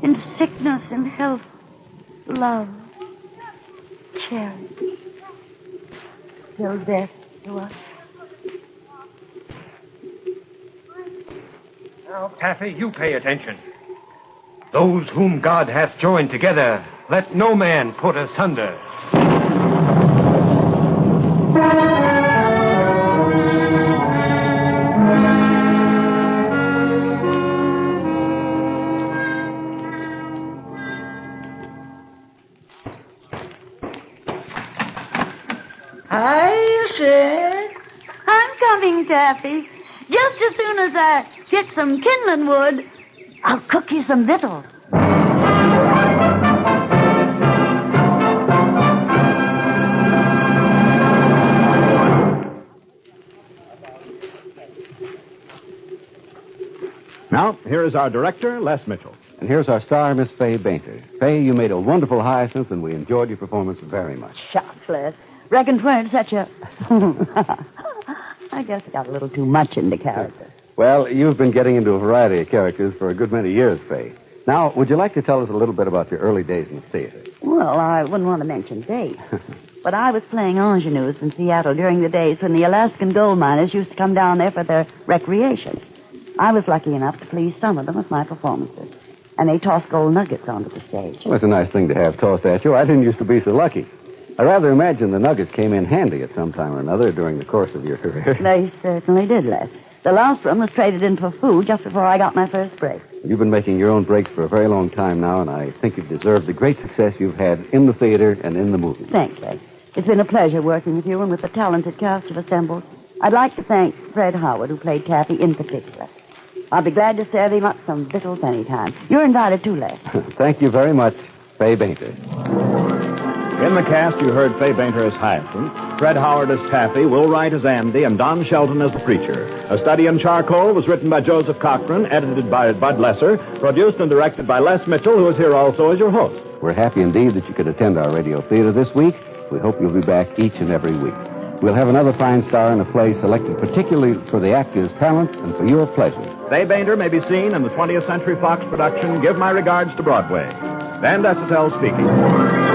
In sickness and health, love, charity. Till death to us. Now, Taffy, you pay attention. Those whom God hath joined together, let no man put asunder. I'm coming, Taffy. Just as soon as I get some kindling wood, I'll cook you some victuals. Now, here is our director, Les Mitchell. And here's our star, Miss Fay Bainter. Fay, you made a wonderful Hyacinth, and we enjoyed your performance very much. Shucks, Les. Reckon 'tweren't such a... I guess I got a little too much into character. Well, you've been getting into a variety of characters for a good many years, Fay. Now, would you like to tell us a little bit about your early days in the theater? Well, I wouldn't want to mention dates. But I was playing ingenues in Seattle during the days when the Alaskan gold miners used to come down there for their recreation. I was lucky enough to please some of them with my performances. And they tossed gold nuggets onto the stage. Well, it's a nice thing to have tossed at you. I didn't used to be so lucky. I rather imagine the nuggets came in handy at some time or another during the course of your career. They certainly did, Les. The last one was traded in for food just before I got my first break. You've been making your own breaks for a very long time now, and I think you've deserved the great success you've had in the theater and in the movies. Thanks, Les. It's been a pleasure working with you and with the talented cast you've assembled. I'd like to thank Fred Howard, who played Taffy in particular. I'll be glad to serve him up some victuals anytime. You're invited too, Les. Thank you very much, Fay Bainter. In the cast, you heard Fay Bainter as Hyacinth, Fred Howard as Taffy, Will Wright as Andy, and Don Shelton as the preacher. A Study in Charcoal was written by Joseph Cochran, edited by Bud Lesser, produced and directed by Les Mitchell, who is here also as your host. We're happy indeed that you could attend our radio theater this week. We hope you'll be back each and every week. We'll have another fine star in a play selected particularly for the actor's talent and for your pleasure. Fay Bainter may be seen in the 20th Century Fox production, Give My Regards to Broadway. Van Dessetel speaking.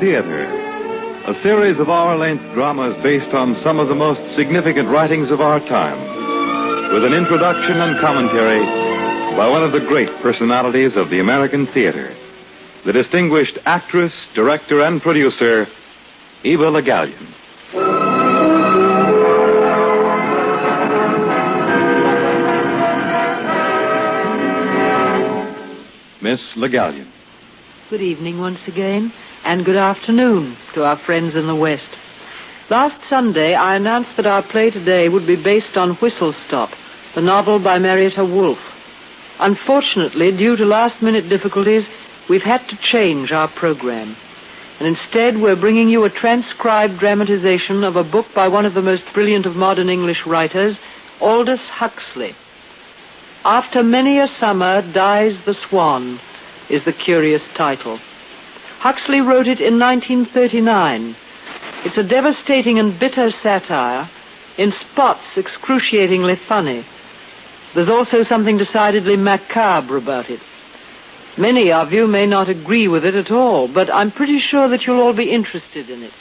Theater, a series of hour-length dramas based on some of the most significant writings of our time, with an introduction and commentary by one of the great personalities of the American theater, the distinguished actress, director, and producer, Eva Le Gallienne. Miss Le Gallienne. Good evening once again, and good afternoon to our friends in the West. Last Sunday, I announced that our play today would be based on Whistle Stop, the novel by Marietta Wolfe. Unfortunately, due to last-minute difficulties, we've had to change our program. And instead, we're bringing you a transcribed dramatization of a book by one of the most brilliant of modern English writers, Aldous Huxley. After Many a Summer Dies the Swan is the curious title. Huxley wrote it in 1939. It's a devastating and bitter satire, in spots excruciatingly funny. There's also something decidedly macabre about it. Many of you may not agree with it at all, but I'm pretty sure that you'll all be interested in it.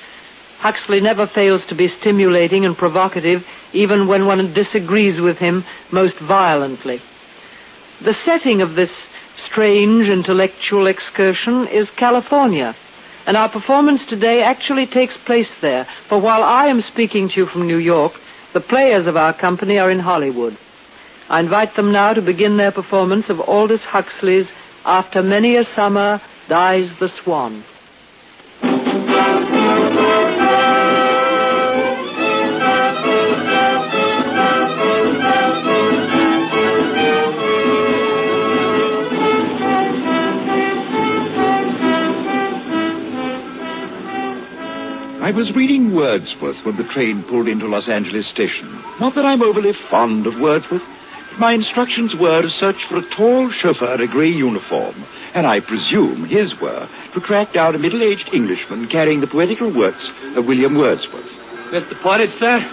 Huxley never fails to be stimulating and provocative, even when one disagrees with him most violently. The setting of this strange intellectual excursion is California, and our performance today actually takes place there, for while I am speaking to you from New York, the players of our company are in Hollywood. I invite them now to begin their performance of Aldous Huxley's After Many a Summer Dies the Swan. I was reading Wordsworth when the train pulled into Los Angeles station. Not that I'm overly fond of Wordsworth. My instructions were to search for a tall chauffeur in a grey uniform, and I presume his were to track down a middle-aged Englishman carrying the poetical works of William Wordsworth. Mr. Portage, sir?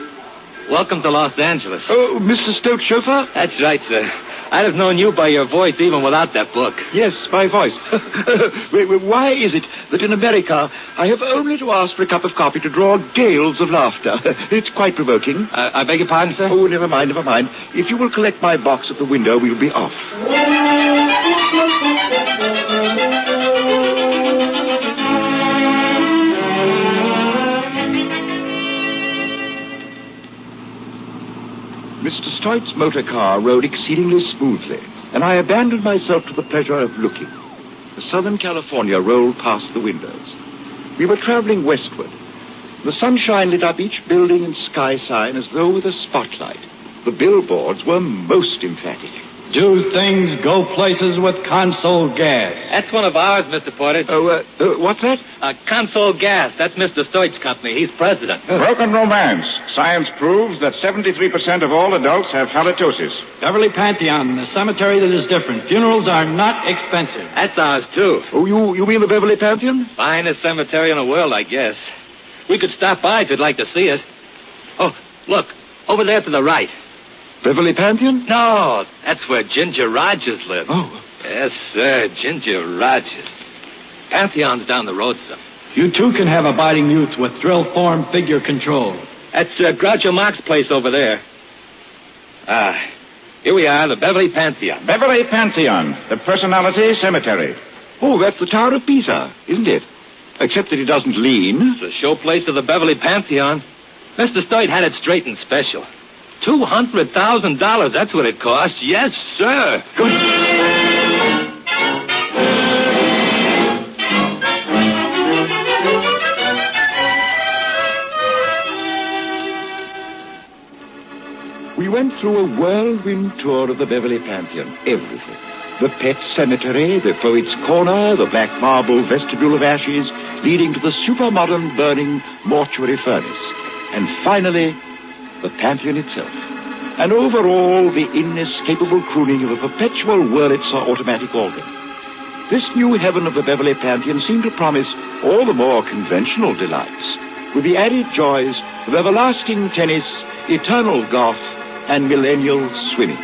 Welcome to Los Angeles. Oh, Mr. Stoat, chauffeur? That's right, sir. I'd have known you by your voice even without that book. Yes, my voice. Why is it that in America I have only to ask for a cup of coffee to draw gales of laughter? It's quite provoking. I beg your pardon, sir? Oh, never mind. If you will collect my box at the window, we'll be off. Mr. Stoit's motor car rode exceedingly smoothly, and I abandoned myself to the pleasure of looking. The Southern California rolled past the windows. We were traveling westward. The sunshine lit up each building and sky sign as though with a spotlight. The billboards were most emphatic. Do things go places with Consol Gas? That's one of ours, Mr. Portage. What's that? Consol Gas. That's Mr. Stoit's company. He's president. Broken romance. Science proves that 73% of all adults have halitosis. Beverly Pantheon, the cemetery that is different. Funerals are not expensive. That's ours, too. Oh, you mean the Beverly Pantheon? Finest cemetery in the world, I guess. We could stop by if you'd like to see it. Oh, look. Over there to the right. Beverly Pantheon? No, that's where Ginger Rogers lives. Oh. Yes, sir, Ginger Rogers. Pantheon's down the road, sir. You too can have abiding youth with drill form figure control. That's Groucho Marx's place over there. Here we are, the Beverly Pantheon. Beverly Pantheon, the personality cemetery. Oh, that's the Tower of Pisa, isn't it? Except that it doesn't lean. It's the showplace of the Beverly Pantheon. Mr. Stoit had it straightened special. $200,000, that's what it cost. Yes, sir. Good. We went through a whirlwind tour of the Beverly Pantheon. Everything. The pet cemetery, the poet's corner, the black marble vestibule of ashes leading to the super-modern burning mortuary furnace. And finally, the Pantheon itself. And over all, the inescapable crooning of a perpetual Wurlitzer automatic organ. This new heaven of the Beverly Pantheon seemed to promise all the more conventional delights, with the added joys of everlasting tennis, eternal golf, and millennial swimming.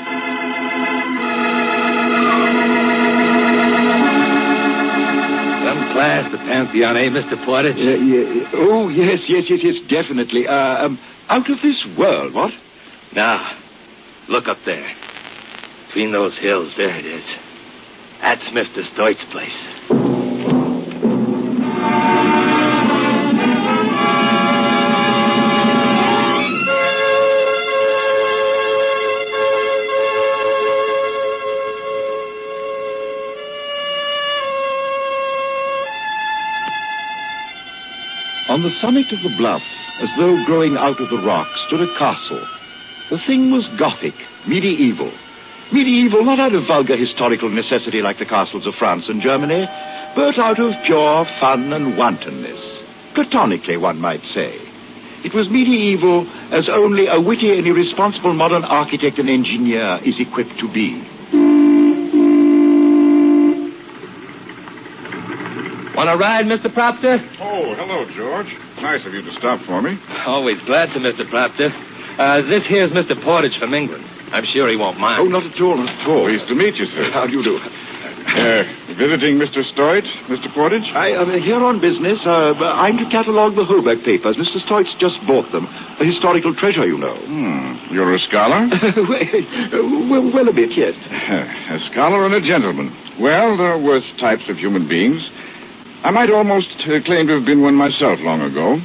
Them class, the Pantheon, eh, Mr. Portage? Yeah. Oh, yes, definitely. Out of this world, what? Now, look up there. Between those hills, there it is. That's Mr. Stoit's place. On the summit of the bluff, as though growing out of the rock, stood a castle. The thing was Gothic, medieval. Medieval not out of vulgar historical necessity like the castles of France and Germany, but out of pure fun and wantonness. Platonically, one might say. It was medieval as only a witty and irresponsible modern architect and engineer is equipped to be. Want a ride, Mr. Proctor? Oh, hello, George. Nice of you to stop for me. Always glad to, Mr. Proctor. This here's Mr. Portage from England. I'm sure he won't mind. Oh, not at all, not at all. Pleased to meet you, sir. How do you do? Visiting Mr. Stoit, Mr. Portage? I am here on business. I'm to catalogue the Holberg papers. Mr. Stoit's just bought them. A historical treasure, you know. You're a scholar? well, a bit, yes. A scholar and a gentleman. Well, there are worse types of human beings. I might almost claim to have been one myself long ago.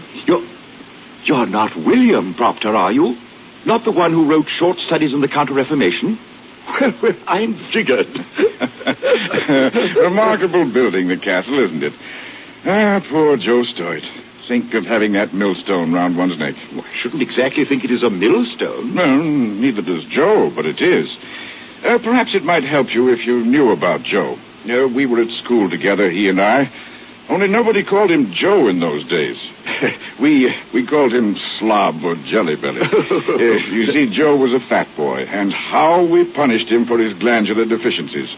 You're not William Proctor, are you? Not the one who wrote short studies in the Counter-Reformation? Well, I'm figured. Remarkable building, the castle, isn't it? Poor Joe Stoit. Think of having that millstone round one's neck. Well, I shouldn't exactly think it is a millstone. No, neither does Joe, but it is. Perhaps it might help you if you knew about Joe. We were at school together, he and I. Only nobody called him Joe in those days. We called him Slob or Jelly Belly. You see, Joe was a fat boy, and how we punished him for his glandular deficiencies.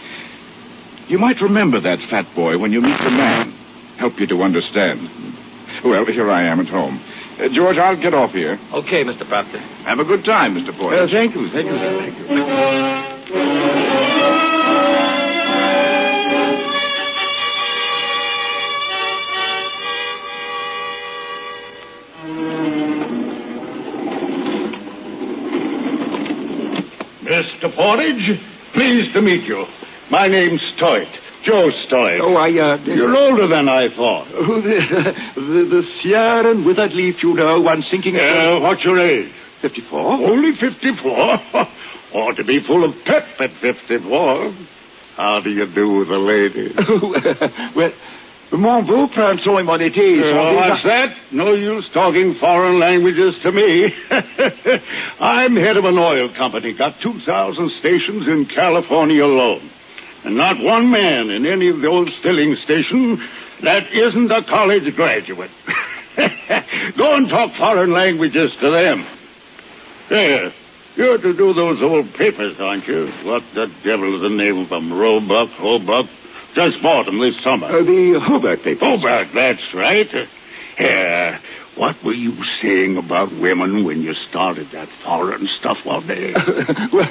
You might remember that fat boy when you meet the man. Help you to understand. Well, here I am at home. George, I'll get off here. Okay, Mr. Proctor. Have a good time, Mr. Porter. Thank you. Mr. Portage, pleased to meet you. My name's Stoit, Joe Stoit. Oh, You're older than I thought. Oh, the sere and withered leaf, you know, one sinking... What's your age? 54. Only 54? Ought to be full of pep at 54. How do you do with the lady? Well, mon beau printemps, mon été. What's that? No use talking foreign languages to me. I'm head of an oil company. Got 2,000 stations in California alone. And not one man in any of those filling stations that isn't a college graduate. Go and talk foreign languages to them. There. You're to do those old papers, aren't you? What the devil is the name of them? Roebuck? Just bought them this summer. The Holberg papers. Holberg, that's right. What were you saying about women when you started that foreign stuff one day? What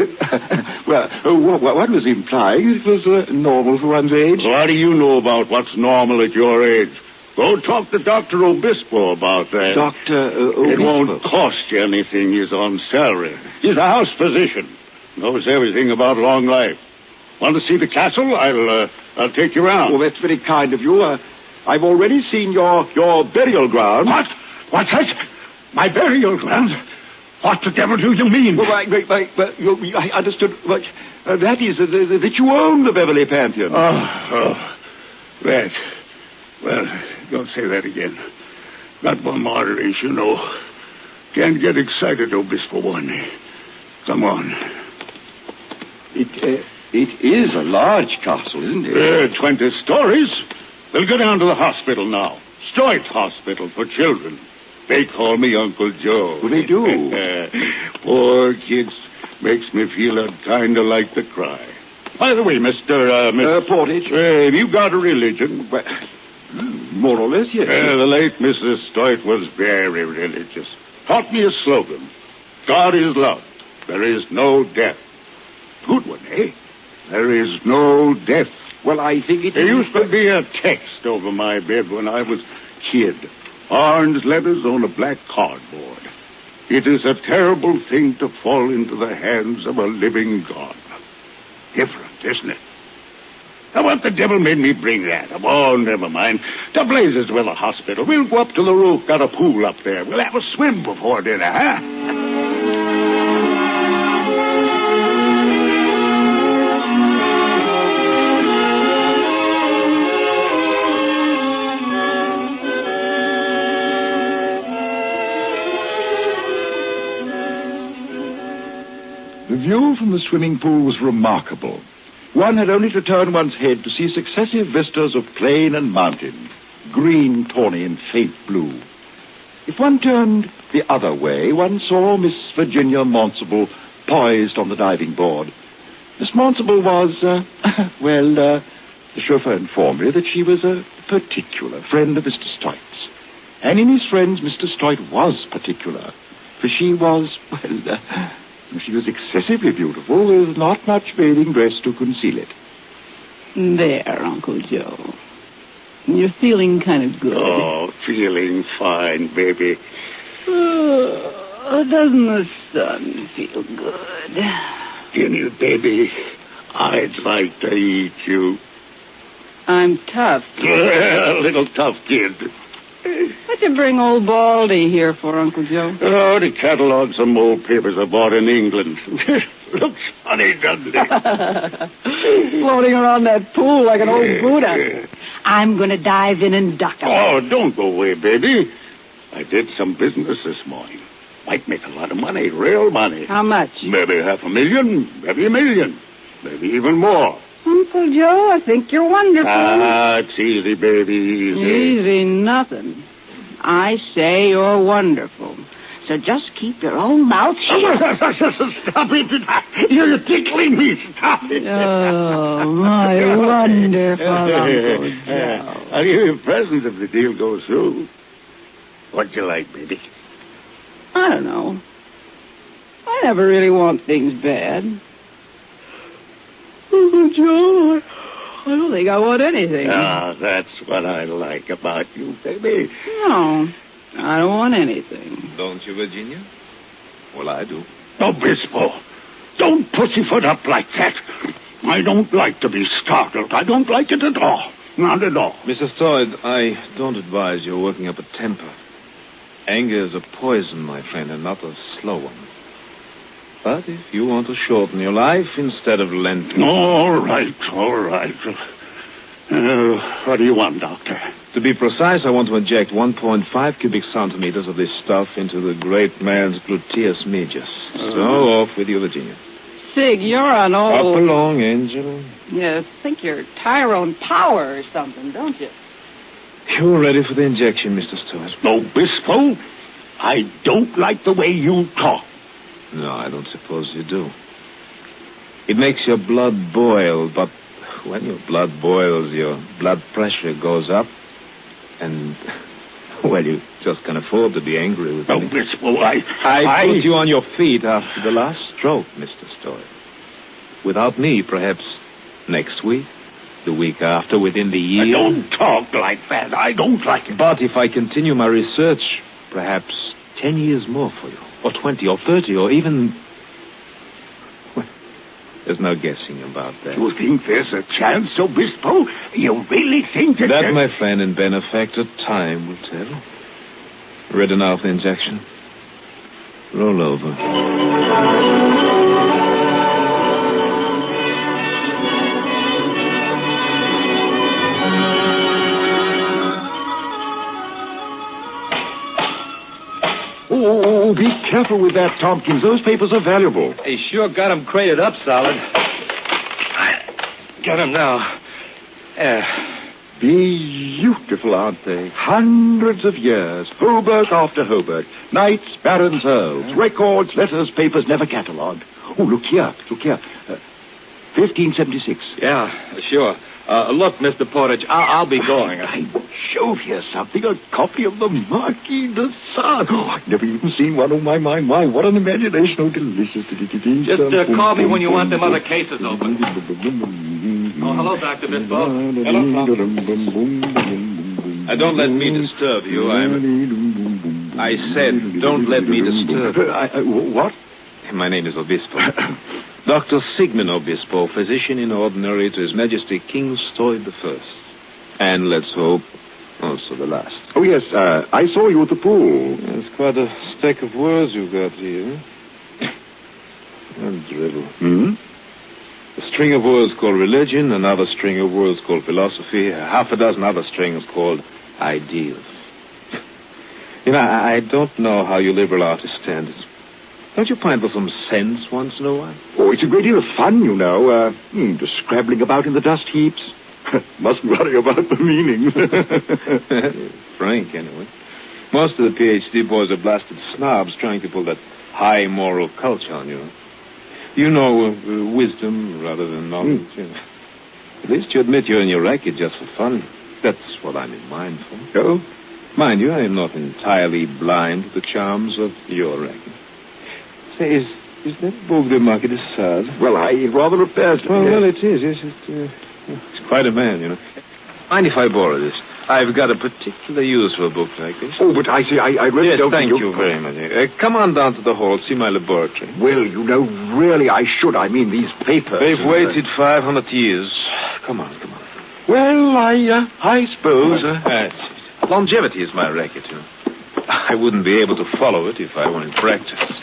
was implied? It was normal for one's age. What do you know about what's normal at your age? Go talk to Dr. Obispo about that. Dr. Obispo? It won't cost you anything. He's on salary. He's a house physician. Knows everything about long life. Want to see the castle? I'll take you around. Well, that's very kind of you. I've already seen your burial ground. What? What's that? My burial ground? What the devil do you mean? Well, I understood. But that is that you own the Beverly Pantheon. That. Well, don't say that again. Got my arteries, you know. Can't get excited, Obispo one. Come on. It is a large castle, isn't it? 20 stories. We'll go down to the hospital now. Stoit Hospital for children. They call me Uncle Joe. Well, they do. Poor kids. Makes me feel kind of like to cry. By the way, Mr. Portage. Have you got a religion? More or less, yes. The late Mrs. Stoit was very religious. Taught me a slogan. God is love. There is no death. Good one, eh? There is no death. Well, I think it There used to be a text over my bed when I was kid. Orange letters on a black cardboard. It is a terrible thing to fall into the hands of a living God. Different, isn't it? Now, what the devil made me bring that? Oh, never mind. To blazes with a hospital. We'll go up to the roof. Got a pool up there. We'll have a swim before dinner, huh? The view from the swimming pool was remarkable. One had only to turn one's head to see successive vistas of plain and mountain, green, tawny, and faint blue. If one turned the other way, one saw Miss Virginia Monsable poised on the diving board. Miss Monsable was, the chauffeur informed me that she was a particular friend of Mr. Stoit's. And in his friends, Mr. Stoit was particular, for she was, she was excessively beautiful, with not much bathing dress to conceal it. There, Uncle Joe. You're feeling kind of good. Oh, feeling fine, baby. Doesn't the sun feel good? Jenny, baby, I'd like to eat you. I'm tough. A little tough kid. What'd you bring old Baldy here for, Uncle Joe? Oh, to catalog some old papers I bought in England. Looks funny, doesn't it? Floating around that pool like an old Buddha. I'm going to dive in and duck him. Oh, don't go away, baby. I did some business this morning. Might make a lot of money, real money. How much? Maybe $500,000, maybe $1 million, maybe even more. Uncle Joe, I think you're wonderful. Ah, it's easy, baby, easy. Easy nothing. I say you're wonderful. So just keep your own mouth shut. Stop it. You're tickling me. Stop it. Oh, my wonderful Uncle Joe. I'll give you presents if the deal goes through. What'd you like, baby? I don't know. I never really want things bad. Uncle Joe, I don't think I want anything. Ah, that's what I like about you, baby. No, I don't want anything. Don't you, Virginia? Well, I do. Obispo, don't pussyfoot up like that. I don't like to be startled. I don't like it at all. Not at all. Mrs. Stoyd, I don't advise you working up a temper. Anger is a poison, my friend, and not a slow one. But if you want to shorten your life instead of lengthening... All right. What do you want, Doctor? To be precise, I want to inject 1.5 cubic centimeters of this stuff into the great man's gluteus medius. So off with you, Virginia. Sig, you're an old... Up along, Angel. You think you're Tyrone Power or something, don't you? You're ready for the injection, Mr. Stewart. Obispo, I don't like the way you talk. No, I don't suppose you do. It makes your blood boil, but when your blood boils, your blood pressure goes up, and, well, you just can't afford to be angry with me. Obispo, I put you on your feet after the last stroke, Mr. Story. Without me, perhaps next week, the week after, within the year. Don't talk like that. I don't like it. But if I continue my research, perhaps 10 years more for you. Or 20, or 30, or even... Well, there's no guessing about that. You think there's a chance, Obispo? You really think that... That, my friend and benefactor, time will tell. Ready now for the injection? Roll over. Oh, be careful with that, Tompkins. Those papers are valuable. They sure got them crated up solid. I got them now. Beautiful, aren't they? Hundreds of years. Hobart after Hobart. Knights, barons, earls. Records, letters, papers, never catalogued. Oh, look here. 1576. Yeah, sure. Look, Mr. Portage, I'll be going. I showed you something, a copy of the Marquis de Sade. Oh, I've never even seen one. Oh, my, what an imagination. Oh, delicious. Just call me when you want them other cases open. Oh, Oh, hello, Dr. Bispo. Hello, Don't let me disturb you. I said, don't let me disturb you. What? My name is Obispo. Dr. Sigmund Obispo, physician in ordinary to His Majesty King Stoid I. And let's hope, also the last. Oh, yes, I saw you at the pool. It's quite a stack of words you've got here. A drivel. Hmm? A string of words called religion, another string of words called philosophy, half a dozen other strings called ideals. I don't know how you liberal artists stand it. Don't you find for some sense once in a while? Oh, it's a great deal of fun, you know. Just scrabbling about in the dust heaps. Mustn't worry about the meaning. Frank, anyway. Most of the PhD boys are blasted snobs trying to pull that high moral culture on you. You know, wisdom rather than knowledge. At least you admit you're in your racket just for fun. That's what I'm in mind for. Oh? Mind you, I am not entirely blind to the charms of your racket. Say, is that book the Marquis de Sade? Well, it rather appears to be. Well, it is, yes. It's quite a man, you know. Mind if I borrow this? I've got a particular use for a book like this. Oh, but I see, I really don't thank think you very much. Come on down to the hall, see my laboratory. Well, you know, really, I should. I mean, these papers. They've waited 500 years. Come on. Well, I suppose. Yes. Longevity is my racket, you know. I wouldn't be able to follow it if I were in practice.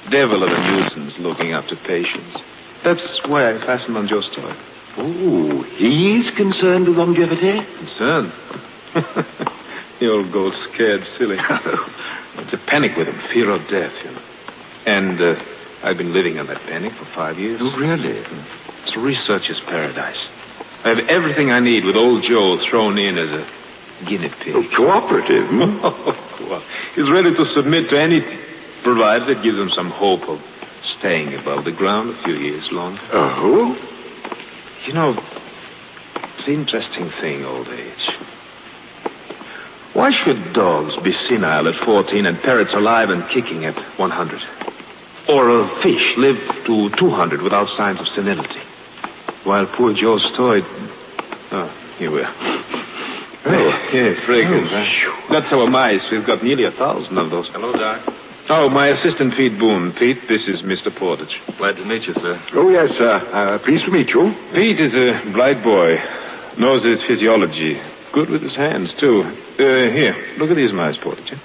Devil of a nuisance looking after patients. That's why I fastened on Joe Stoy. Oh, he's concerned with longevity? Concerned? The old goat's scared silly. It's a panic with him, fear of death, you know. And I've been living on that panic for 5 years. Oh, really? It's a researcher's paradise. I have everything I need with old Joe thrown in as a guinea pig. Oh, cooperative? Well, he's ready to submit to anything, provided it gives him some hope of staying above the ground a few years longer. Oh? You know, it's an interesting thing, old age. Why should dogs be senile at 14 and parrots alive and kicking at 100? Or a fish live to 200 without signs of senility? While poor Joe Stoy... Oh, here we are. Oh, yeah, fragrance, huh? That's our mice. We've got nearly 1,000 of those. Hello, Doc. Oh, my assistant, Pete Boone. Pete, this is Mr. Portage. Glad to meet you, sir. Oh, yes, sir. Pleased to meet you. Pete is a bright boy. Knows his physiology. Good with his hands, too. Here, look at these mice, Portage.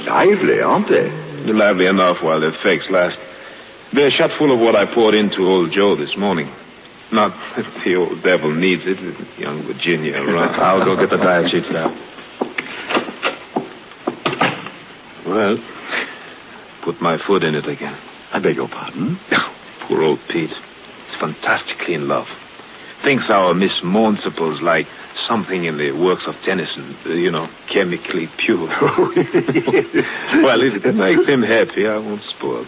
Lively, aren't they? They're lively enough while their fakes last. They're shot full of what I poured into old Joe this morning. Not that the old devil needs it with young Virginia around. I'll go get the diet sheets now. Well, put my foot in it again. I beg your pardon? Poor old Pete. He's fantastically in love. Thinks our Miss Municipal's like something in the works of Tennyson, chemically pure. Well, if it makes him happy, I won't spoil.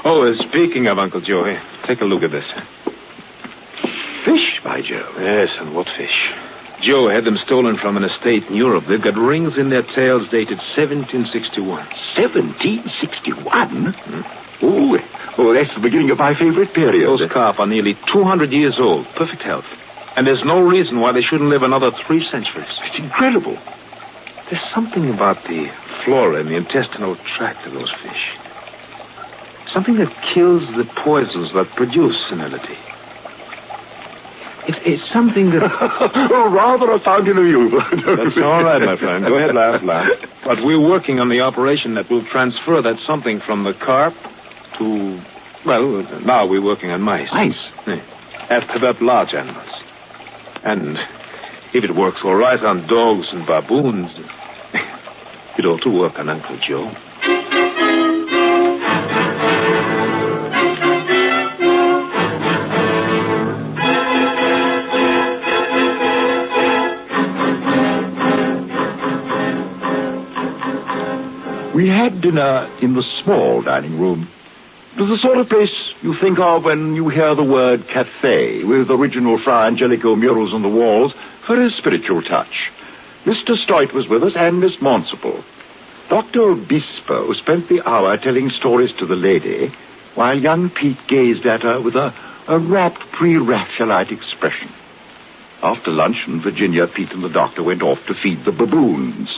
Oh, speaking of Uncle Joe, take a look at this. Fish, by Joe. Yes, and what fish? Joe had them stolen from an estate in Europe. They've got rings in their tails dated 1761. 1761? Oh, that's the beginning of my favorite period. Those carp are nearly 200 years old, perfect health. And there's no reason why they shouldn't live another 3 centuries. It's incredible. There's something about the flora and the intestinal tract of those fish. Something that kills the poisons that produce senility. It's something that... rather a fountain of youth. That's all right, my friend. Go ahead, laugh. But we're working on the operation that will transfer that something from the carp to... Well, now we're working on mice. Mice? Yeah. After that, large animals. And if it works all right on dogs and baboons, it ought to work on Uncle Joe. We had dinner in the small dining room. It was the sort of place you think of when you hear the word cafe, with original Fra Angelico murals on the walls for a spiritual touch. Mr. Stoit was with us and Miss Municipal. Dr. Obispo spent the hour telling stories to the lady, while young Pete gazed at her with a rapt pre-Raphaelite expression. After lunch, Virginia, Pete, and the doctor went off to feed the baboons.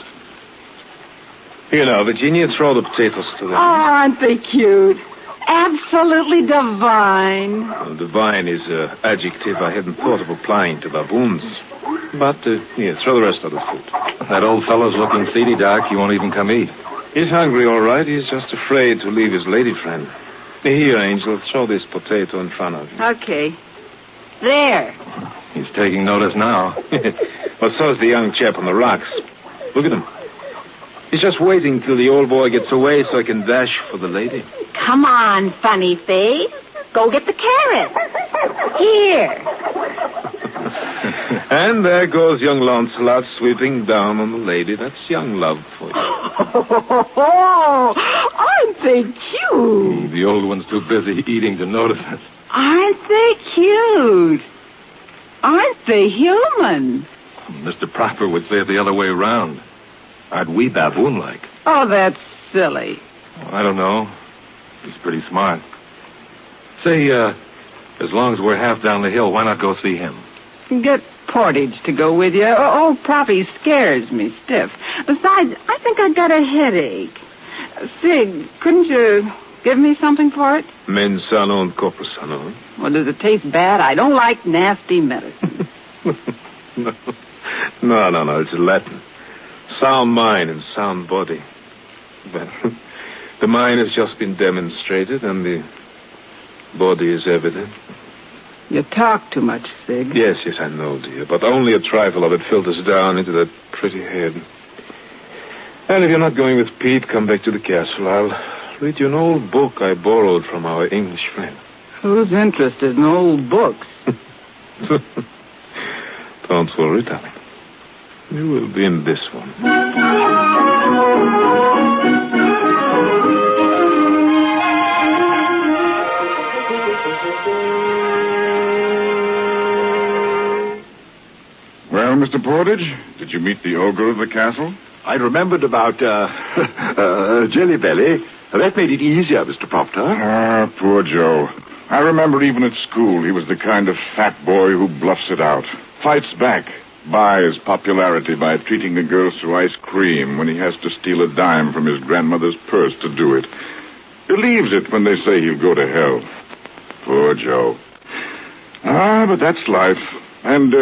Here now, Virginia, throw the potatoes to them. Oh, aren't they cute? Absolutely divine. Well, divine is an adjective I hadn't thought of applying to baboons. But, here, throw the rest of the food. That old fellow's looking seedy, Doc. He won't even come eat. He's hungry, all right. He's just afraid to leave his lady friend. Here, Angel, throw this potato in front of you. Okay. There. He's taking notice now. Well, so's the young chap on the rocks. Look at him. He's just waiting till the old boy gets away so I can dash for the lady. Come on, funny face. Go get the carrot. Here. And there goes young Lancelot sweeping down on the lady. That's young love for you. Oh, aren't they cute? The old one's too busy eating to notice it. Aren't they cute? Aren't they human? Mr. Proper would say it the other way around. Aren't we baboon-like? Oh, that's silly. Well, I don't know. He's pretty smart. Say, as long as we're half down the hill, why not go see him? Get Portage to go with you. Oh, Proppy scares me stiff. Besides, I think I got a headache. Sig, couldn't you give me something for it? Mens sana und corpus sano. Well, does it taste bad? I don't like nasty medicine. No. It's Latin. Sound mind and sound body. But the mind has just been demonstrated and the body is evident. You talk too much, Sig. Yes, I know, dear. But only a trifle of it filters down into that pretty head. And if you're not going with Pete, come back to the castle. I'll read you an old book I borrowed from our English friend. Who's interested in old books? Don't worry, darling. You will be in this one. Well, Mr. Portage, did you meet the ogre of the castle? I remembered about, Jelly Belly. That made it easier, Mr. Proctor. Ah, poor Joe. I remember even at school he was the kind of fat boy who bluffs it out, fights back, buys popularity by treating the girls to ice cream when he has to steal a dime from his grandmother's purse to do it. Believes it when they say he'll go to hell. Poor Joe. Ah, but that's life. And,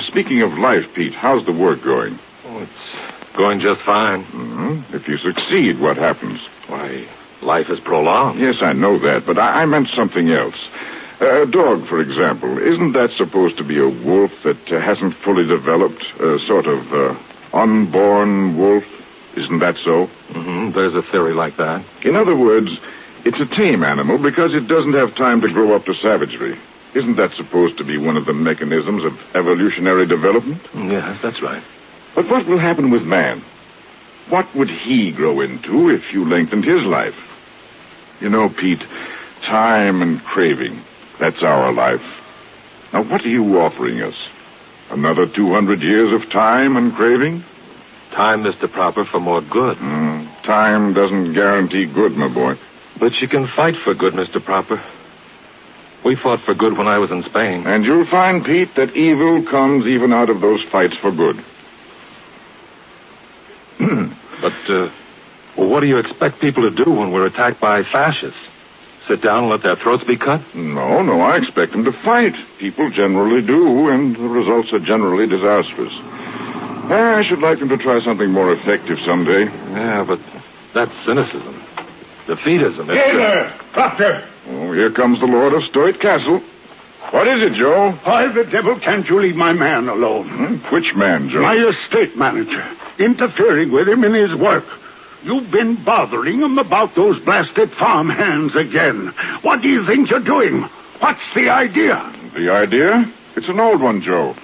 speaking of life, Pete, how's the work going? Oh, it's going just fine. Mm-hmm. If you succeed, what happens? Why, life is prolonged. Yes, I know that, but I meant something else. A dog, for example, isn't that supposed to be a wolf that hasn't fully developed? A sort of unborn wolf? Isn't that so? Mm-hmm. There's a theory like that. In other words, it's a tame animal because it doesn't have time to grow up to savagery. Isn't that supposed to be one of the mechanisms of evolutionary development? Yes, that's right. But what will happen with man? What would he grow into if you lengthened his life? You know, Pete, time and craving, that's our life. Now, what are you offering us? Another 200 years of time and craving? Time, Mr. Proper, for more good. Time doesn't guarantee good, my boy. But you can fight for good, Mr. Proper. We fought for good when I was in Spain. And you'll find, Pete, that evil comes even out of those fights for good. But, well, what do you expect people to do when we're attacked by fascists? Sit down and let their throats be cut? No, I expect them to fight. People generally do, and the results are generally disastrous. I should like them to try something more effective someday. Yeah, but that's cynicism. Defeatism. Hey there, Proctor. Oh, here comes the Lord of Stoit Castle. What is it, Joe? Why the devil can't you leave my man alone? Which man, Joe? My estate manager. Interfering with him in his work. You've been bothering him about those blasted farm hands again. What do you think you're doing? What's the idea? The idea? It's an old one, Joe.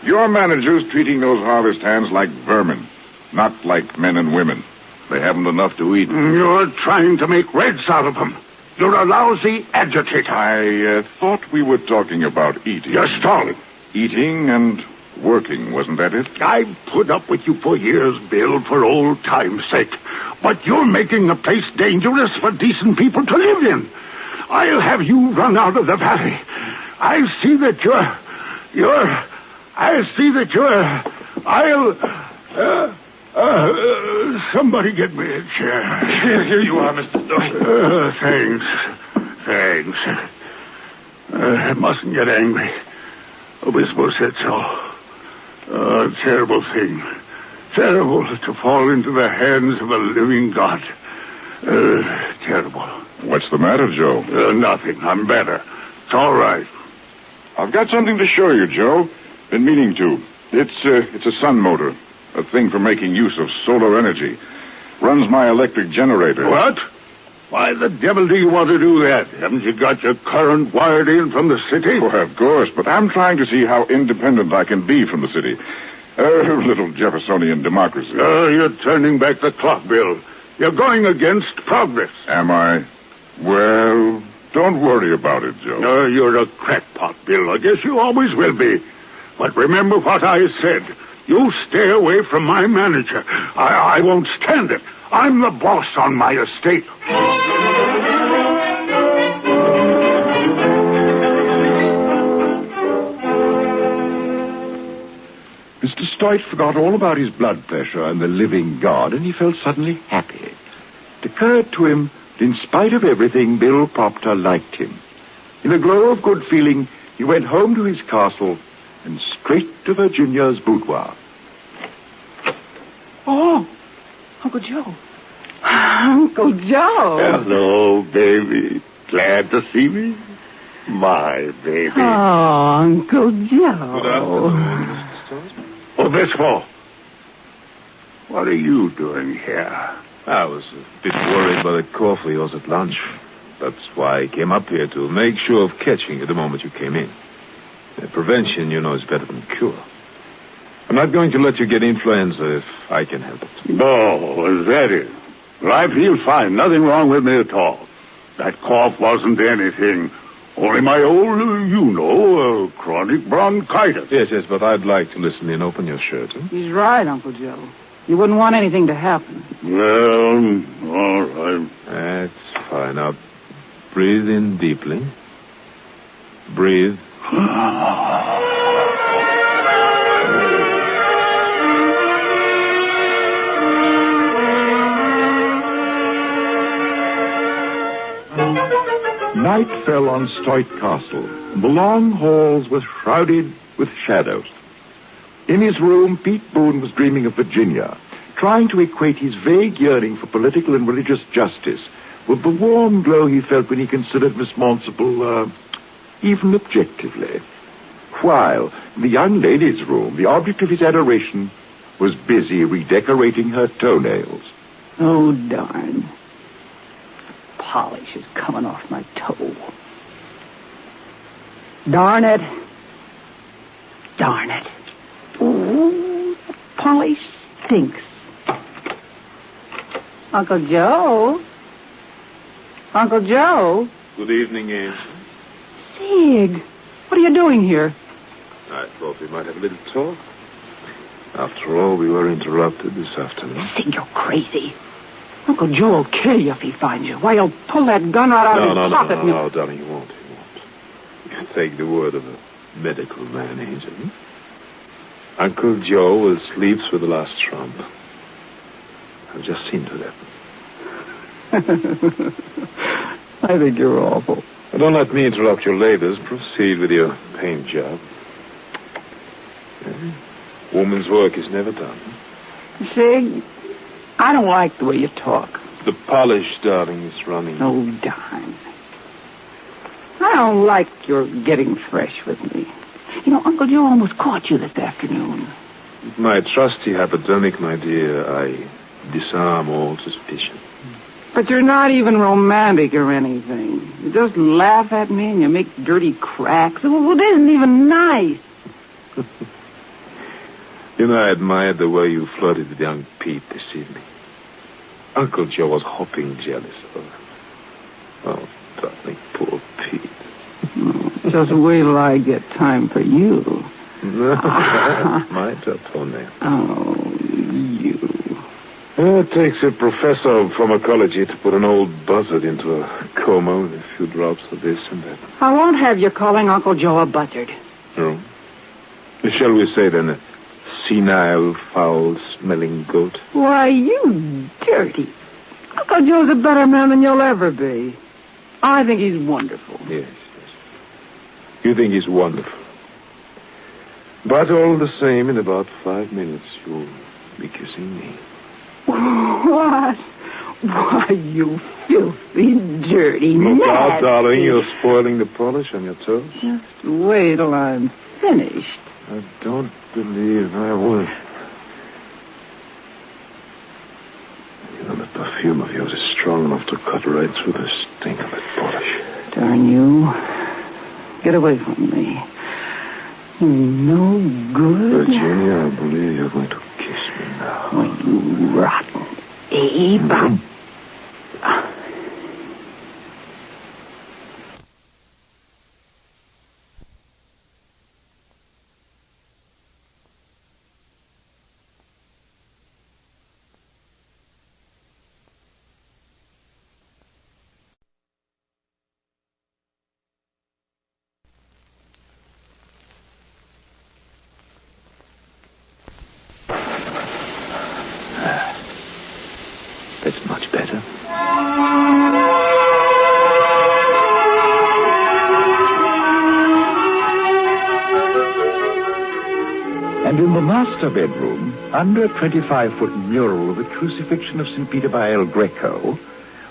Your manager's treating those harvest hands like vermin, not like men and women. They haven't enough to eat. You're trying to make reds out of them. You're a lousy agitator. I thought we were talking about eating. You're stalling. Eating and working, wasn't that it? I've put up with you for years, Bill, for old time's sake. But you're making the place dangerous for decent people to live in. I'll have you run out of the valley. I'll see that you're I see that you're... somebody get me a chair. Here you are, Mr. Stoy. Thanks. I mustn't get angry. Obispo said so. Terrible thing. Terrible to fall into the hands of a living God. Terrible. What's the matter, Joe? Nothing. I'm better. It's all right. I've got something to show you, Joe. Been meaning to. It's a sun motor. A thing for making use of solar energy. Runs my electric generator. What? Why the devil do you want to do that? Haven't you got your current wired in from the city? Well, of course, but I'm trying to see how independent I can be from the city. Little Jeffersonian democracy. You're turning back the clock, Bill. You're going against progress. Am I? Well, don't worry about it, Joe. You're a crackpot, Bill. I guess you always will be. But remember what I said. You stay away from my manager. I won't stand it. I'm the boss on my estate. Mr. Stoit forgot all about his blood pressure and the living God, and he felt suddenly happy. It occurred to him that in spite of everything, Bill Proctor liked him. In a glow of good feeling, he went home to his castle and straight to Virginia's boudoir. Oh, Uncle Joe. Uncle Joe. Hello, baby. Glad to see me? My baby. Oh, Uncle Joe. Good afternoon, Mr. Stoit. Obispo, what are you doing here? I was a bit worried by the coffee yours at lunch. That's why I came up here, to make sure of catching you the moment you came in. Prevention, you know, is better than cure. I'm not going to let you get influenza if I can help it. Oh, is that it? Well, I feel fine. Nothing wrong with me at all. That cough wasn't anything. Only my old, chronic bronchitis. Yes, but I'd like to listen in. Open your shirt. Huh? He's right, Uncle Joe. You wouldn't want anything to happen. Well, all right. That's fine. Now, breathe in deeply. Breathe. Night fell on Stoit Castle, and the long halls were shrouded with shadows. In his room, Pete Boone was dreaming of Virginia, trying to equate his vague yearning for political and religious justice with the warm glow he felt when he considered Miss Monsable, even objectively. While in the young lady's room, the object of his adoration was busy redecorating her toenails. Oh, darn. Polish is coming off my toe. Darn it. Ooh, polish stinks. Uncle Joe? Uncle Joe? Good evening, Angel. Sig, what are you doing here? I thought we might have a little talk. After all, we were interrupted this afternoon. Sig, you're crazy. Uncle Joe will kill you if he finds you. Why, he'll pull that gun right out of his pocket. No, darling, he won't. You take the word of a medical man, Angel. Uncle Joe sleeps with the last trump. I've just seen to that. I think you're awful. Don't let me interrupt your labors. Proceed with your paint job. Woman's work is never done. Sig, I don't like the way you talk. The polish, darling, is running. Oh, darn. I don't like your getting fresh with me. You know, Uncle Joe almost caught you this afternoon. My trusty hypodermic, my dear, I disarm all suspicion. But you're not even romantic or anything. You just laugh at me and you make dirty cracks. Well, it isn't even nice. You know, I admired the way you flirted with young Pete this evening. Uncle Joe was hopping jealous of her. Oh, darling, poor Pete. Just wait till I get time for you. My toenail. Oh, you. It takes a professor of pharmacology to put an old buzzard into a coma with a few drops of this and that. I won't have you calling Uncle Joe a buzzard. No. Shall we say then, a senile, foul-smelling goat? Why, you dirty. Uncle Joe's a better man than you'll ever be. I think he's wonderful. Yes. You think he's wonderful. But all the same, in about 5 minutes, you'll be kissing me. What? Why, you filthy, dirty, Look out, nasty. darling. You're spoiling the polish on your toes. Just wait till I'm finished. I don't believe I will. You know, the perfume of yours is strong enough to cut right through the stink of that polish. Darn you. Get away from me. You're no good. Virginia, I believe you're going to kiss me now. Oh, you rotten ape. That's much better. And in the master bedroom, under a 25-foot mural of the crucifixion of St. Peter by El Greco,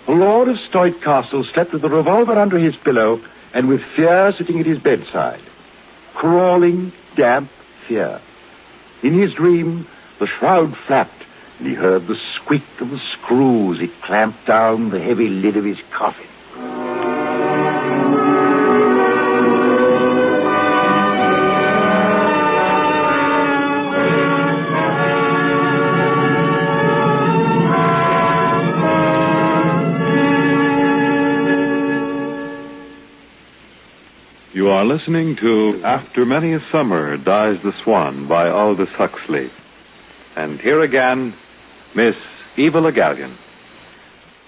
the Lord of Stoit Castle slept with a revolver under his pillow and with fear sitting at his bedside. Crawling, damp fear. In his dream, the shroud flapped, and he heard the squeak of the screws it clamped down the heavy lid of his coffin. You are listening to After Many a Summer Dies the Swan by Aldous Huxley. And here again, Miss Eva Le Gallion.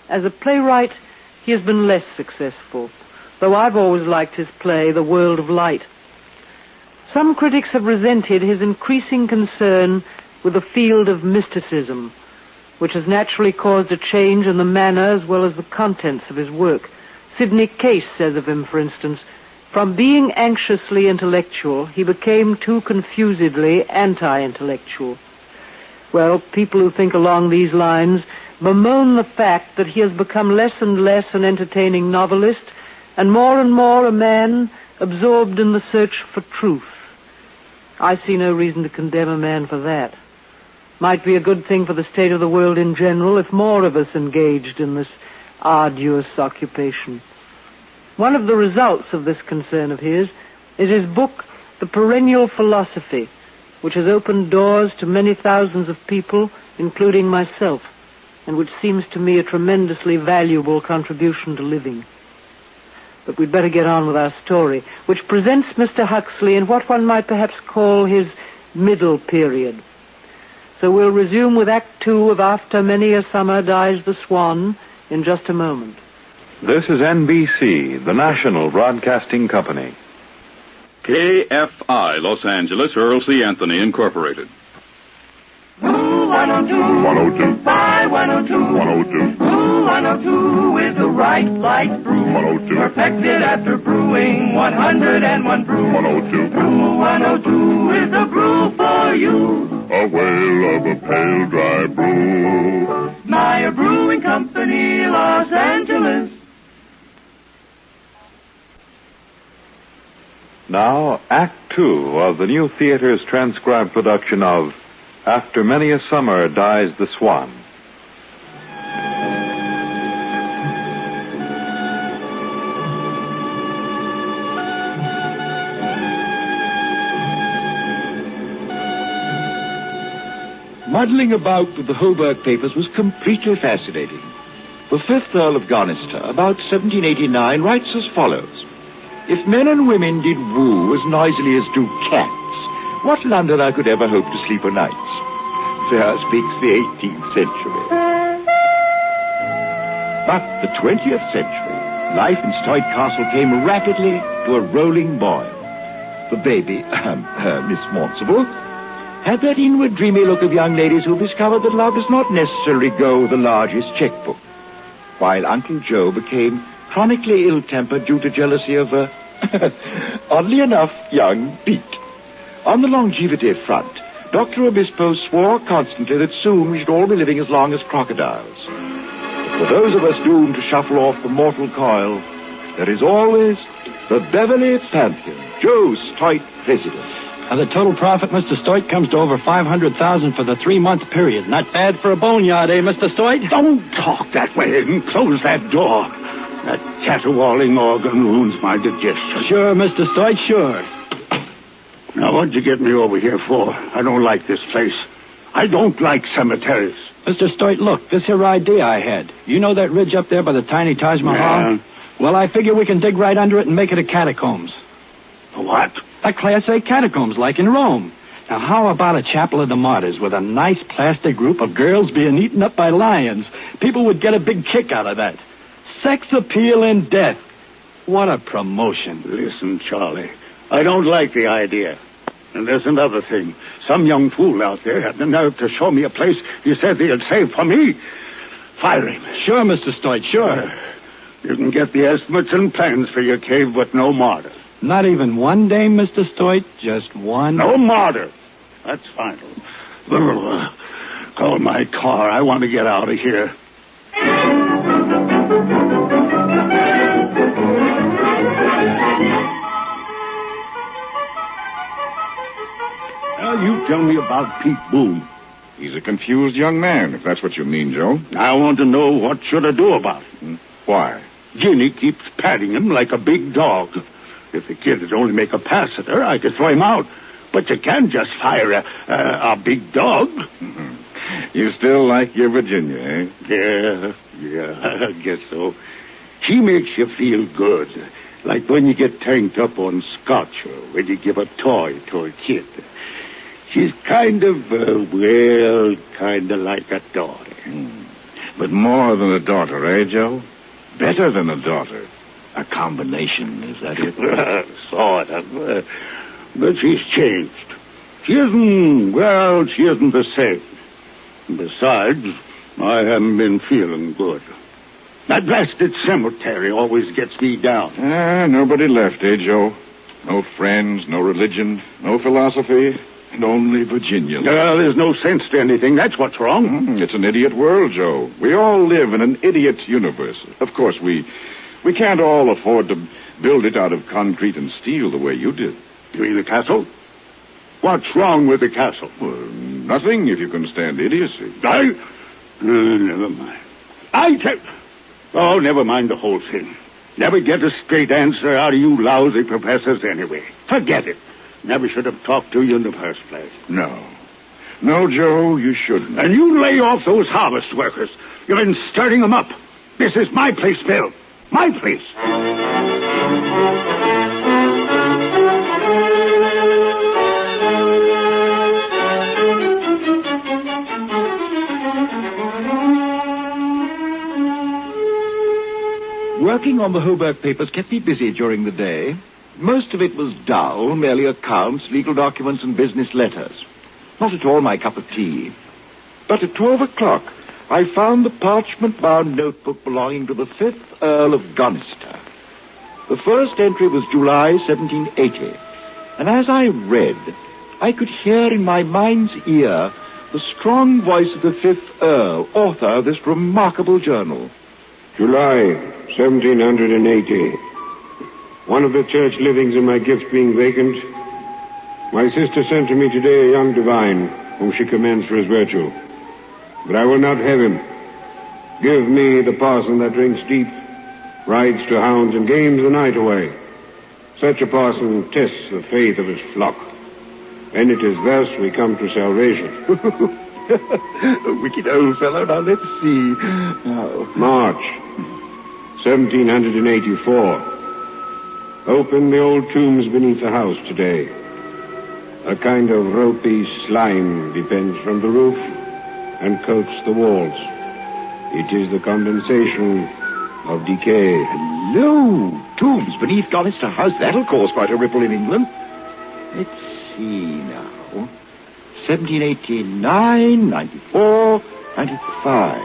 As a playwright, he has been less successful, though I've always liked his play, The World of Light. Some critics have resented his increasing concern with the field of mysticism, which has naturally caused a change in the manner as well as the contents of his work. Sidney Case says of him, for instance, from being anxiously intellectual, he became too confusedly anti-intellectual. Well, people who think along these lines bemoan the fact that he has become less and less an entertaining novelist and more a man absorbed in the search for truth. I see no reason to condemn a man for that. Might be a good thing for the state of the world in general if more of us engaged in this arduous occupation. One of the results of this concern of his is his book, The Perennial Philosophy, which has opened doors to many thousands of people, including myself, and which seems to me a tremendously valuable contribution to living. But we'd better get on with our story, which presents Mr. Huxley in what one might perhaps call his middle period. So we'll resume with Act 2 of After Many a Summer Dies the Swan in just a moment. This is NBC, the National Broadcasting Company. KFI, Los Angeles, Earl C. Anthony, Incorporated. Brew 102. 102. Buy 102. 102. Brew 102 is the right light brew. 102. Perfected after brewing 101 brew. 102. Brew 102 is the brew for you. A whale of a pale, dry brew. Meyer Brewing Company, Los Angeles. Now, Act 2 of the new theater's transcribed production of After Many a Summer Dies the Swan. Muddling about with the Holberg papers was completely fascinating. The 5th Earl of Garnister, about 1789, writes as follows. If men and women did woo as noisily as do cats, what Londoner could ever hope to sleep o' nights? There speaks the 18th century. But the 20th century, life in Stoit Castle came rapidly to a rolling boil. the baby, Miss Monsable, had that inward dreamy look of young ladies who discovered that love does not necessarily go with the largest checkbook, while Uncle Joe became chronically ill-tempered due to jealousy of, oddly enough, young Pete. On the longevity front, Dr. Obispo swore constantly that soon we should all be living as long as crocodiles. But for those of us doomed to shuffle off the mortal coil, there is always the Beverly Pantheon, Joe Stoit president. And the total profit, Mr. Stoit, comes to over $500,000 for the 3-month period. Not bad for a boneyard, eh, Mr. Stoit? Don't talk that way and close that door. That caterwauling organ ruins my digestion. Sure, Mr. Stoit, sure. Now, what'd you get me over here for? I don't like this place. I don't like cemeteries. Mr. Stoit, look, this here idea I had. You know that ridge up there by the tiny Taj Mahal? Yeah. Well, I figure we can dig right under it and make it a catacombs. What? A Class A catacombs, like in Rome. Now, how about a chapel of the martyrs with a nice plastic group of girls being eaten up by lions? People would get a big kick out of that. Sex appeal and death. What a promotion. Listen, Charlie, I don't like the idea. And there's another thing. Some young fool out there had the nerve to show me a place he said he'd save for me. Fire him. Sure, Mr. Stoit, sure. You can get the estimates and plans for your cave, but no martyr. Not even one dame, Mr. Stoit? Just one? No martyr. That's final. Call my car. I want to get out of here. Now, you tell me about Pete Boone. He's a confused young man, if that's what you mean, Joe. I want to know what should I do about it. Why? Ginny keeps patting him like a big dog. If the kid would only make a pass at her, I could throw him out. But you can't just fire a big dog. Mm-hmm. You still like your Virginia, eh? Yeah, I guess so. She makes you feel good. Like when you get tanked up on scotch or when you give a toy to a kid. She's kind of like a daughter. But more than a daughter, eh, Joe? Better than a daughter. A combination, is that it? Sort of. But she's changed. She isn't the same. Besides, I haven't been feeling good. That blasted cemetery always gets me down. Nobody left, eh, Joe? No friends, no religion, no philosophy, and only Virginia. There's no sense to anything. That's what's wrong. It's an idiot world, Joe. We all live in an idiot universe. Of course, we can't all afford to build it out of concrete and steel the way you did. You mean the castle? What's wrong with the castle? Well, nothing if you can stand idiocy. Never mind. Never mind the whole thing. Never get a straight answer out of you lousy professors anyway. Forget it. Never should have talked to you in the first place. No, Joe, you shouldn't. And you lay off those harvest workers. You've been stirring them up. This is my place, Bill. My place. Working on the Hoburg papers kept me busy during the day. Most of it was dull, merely accounts, legal documents, and business letters. Not at all my cup of tea. But at 12 o'clock, I found the parchment-bound notebook belonging to the 5th Earl of Gonister. The first entry was July 1780, and as I read, I could hear in my mind's ear the strong voice of the 5th Earl, author of this remarkable journal. July 1780. One of the church livings in my gift being vacant, my sister sent to me today a young divine, whom she commends for his virtue. But I will not have him. Give me the parson that drinks deep, rides to hounds, and games the night away. Such a parson tests the faith of his flock. And it is thus we come to salvation. A wicked old fellow. Now, let's see. March 1784. Open the old tombs beneath the house today. A kind of ropey slime depends from the roof and coats the walls. It is the condensation of decay. Hello! Tombs beneath Gonister House. That'll cause quite a ripple in England. Let's see now. 1789, 94, 95.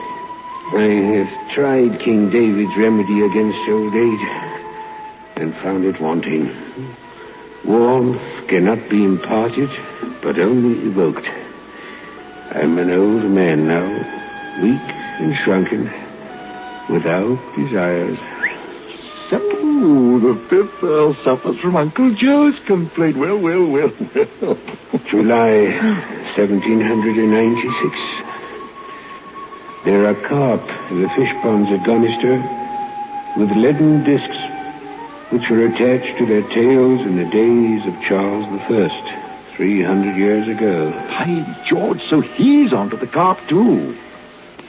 I have tried King David's remedy against old age and found it wanting. Warmth cannot be imparted, but only evoked. I'm an old man now, weak and shrunken, without desires. So, the fifth Earl suffers from Uncle Joe's complaint. Well. July 1796. There are carp in the fish ponds at Gonister with leaden discs which were attached to their tails in the days of Charles I, 300 years ago. By George, so he's onto the carp, too.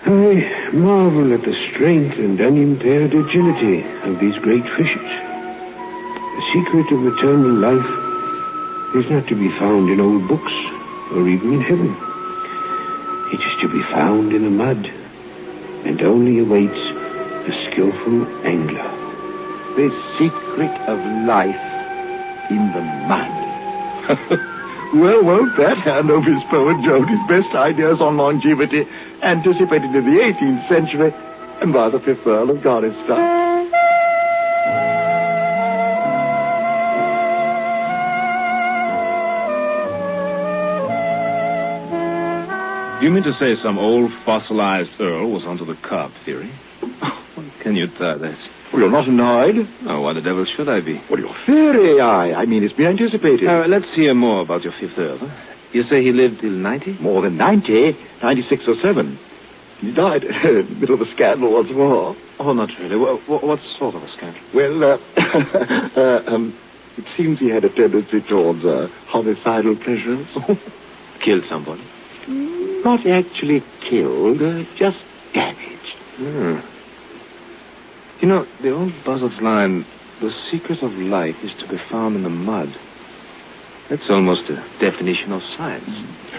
I marvel at the strength and unimpaired agility of these great fishes. The secret of eternal life is not to be found in old books or even in heaven. It is to be found in the mud and only awaits a skillful angler. The secret of life in the mud. Well, won't that hand over his poet Joad his best ideas on longevity, anticipated in the 18th century, and by the fifth Earl of Gonister? Do you mean to say some old fossilized Earl was onto the carp theory? Can you tie that? Well, you're not annoyed? Oh, why the devil should I be? Well, your theory, I mean, it's been anticipated. Let's hear more about your fifth Earl. You say he lived till 90? More than 90, 96 or 7. He died in the middle of a scandal once more. Oh, not really. What sort of a scandal? Well, it seems he had a tendency towards homicidal pleasures. Killed somebody? Not actually killed, just damaged. You know, the old buzzard's line, the secret of life is to be found in the mud. That's almost a definition of science.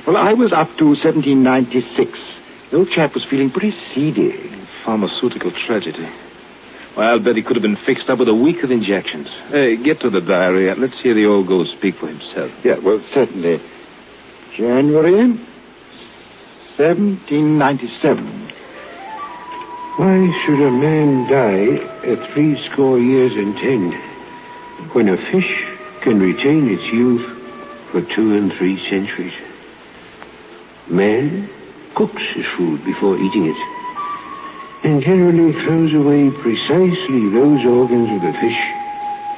Well, I was up to 1796. The old chap was feeling pretty seedy. Pharmaceutical tragedy. Well, I'll bet he could have been fixed up with a week of injections. Hey, get to the diary. Let's hear the old ghost speak for himself. Yeah, well, certainly. January 1797. Why should a man die at 70 years and 10 when a fish can retain its youth for 2 and 3 centuries? Man cooks his food before eating it and generally throws away precisely those organs of the fish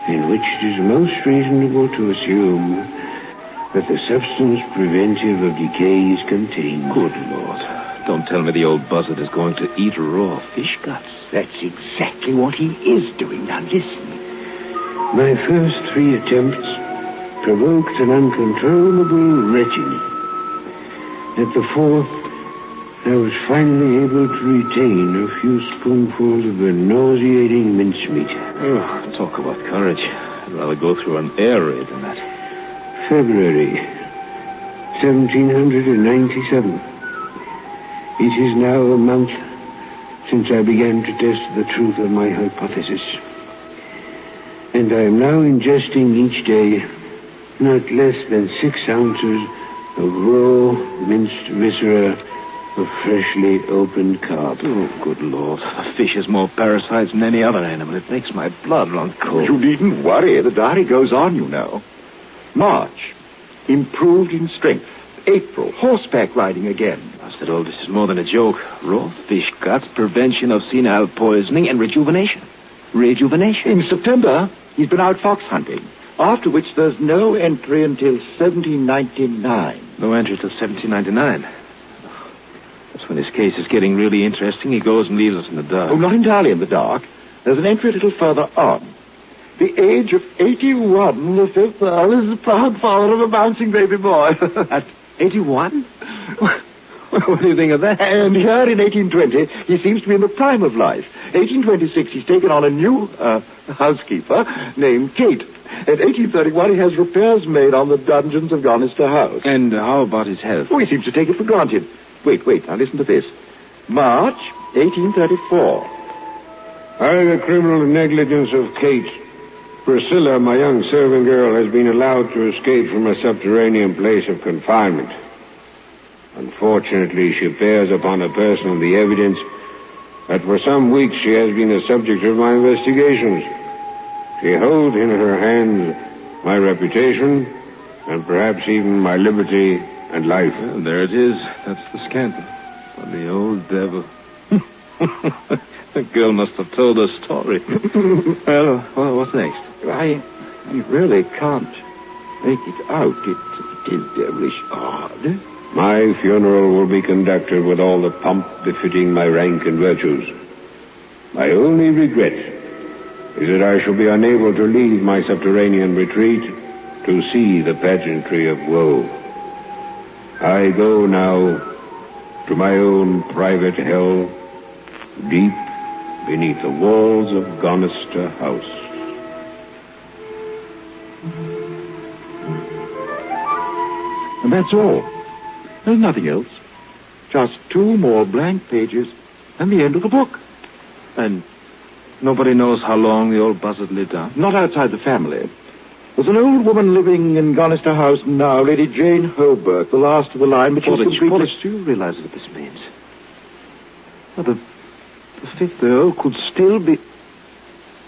in which it is most reasonable to assume that the substance preventive of decay is contained. Good Lord. Don't tell me the old buzzard is going to eat raw fish guts. That's exactly what he is doing. Now, listen. My first 3 attempts provoked an uncontrollable retching. At the 4th, I was finally able to retain a few spoonfuls of the nauseating mincemeat. Oh, talk about courage. I'd rather go through an air raid than that. February 1797. It is now a month since I began to test the truth of my hypothesis. And I am now ingesting each day not less than 6 ounces of raw minced viscera of freshly opened carp. Oh, good Lord. A fish has more parasites than any other animal. It makes my blood run cold. You needn't worry. The diary goes on, you know. March, improved in strength. April, horseback riding again. I said, oh, this is more than a joke. Raw fish guts, prevention of senile poisoning, and rejuvenation. Rejuvenation? In September, he's been out fox hunting. After which there's no entry until 1799. No entry till 1799. That's when his case is getting really interesting. He goes and leaves us in the dark. Oh, not entirely in the dark. There's an entry a little further on. The age of 81, the fifth Earl is the proud father of a bouncing baby boy. At 81? What do you think of that? And here in 1820, he seems to be in the prime of life. 1826, he's taken on a new housekeeper named Kate. At 1831, he has repairs made on the dungeons of Gonister House. And how about his health? Oh, he seems to take it for granted. Wait, now listen to this. March 1834. By the criminal negligence of Kate, Priscilla, my young servant girl, has been allowed to escape from a subterranean place of confinement. Unfortunately, she bears upon her person the evidence that for some weeks she has been the subject of my investigations. She holds in her hands my reputation and perhaps even my liberty and life. Well, there it is. That's the scandal. Well, the old devil. The girl must have told her story. Well, what's next? I really can't make it out. It is devilish odd. My funeral will be conducted with all the pomp befitting my rank and virtues. My only regret is that I shall be unable to leave my subterranean retreat to see the pageantry of woe. I go now to my own private hell, deep beneath the walls of Gonister House. And that's all. There's nothing else. Just 2 more blank pages and the end of the book. And nobody knows how long the old buzzard lived on? Not outside the family. There's an old woman living in Gonister House now, Lady Jane Hobart, the last of the line, but she's completely... Porridge, do you realize what this means? Well, the 5th Earl could still be...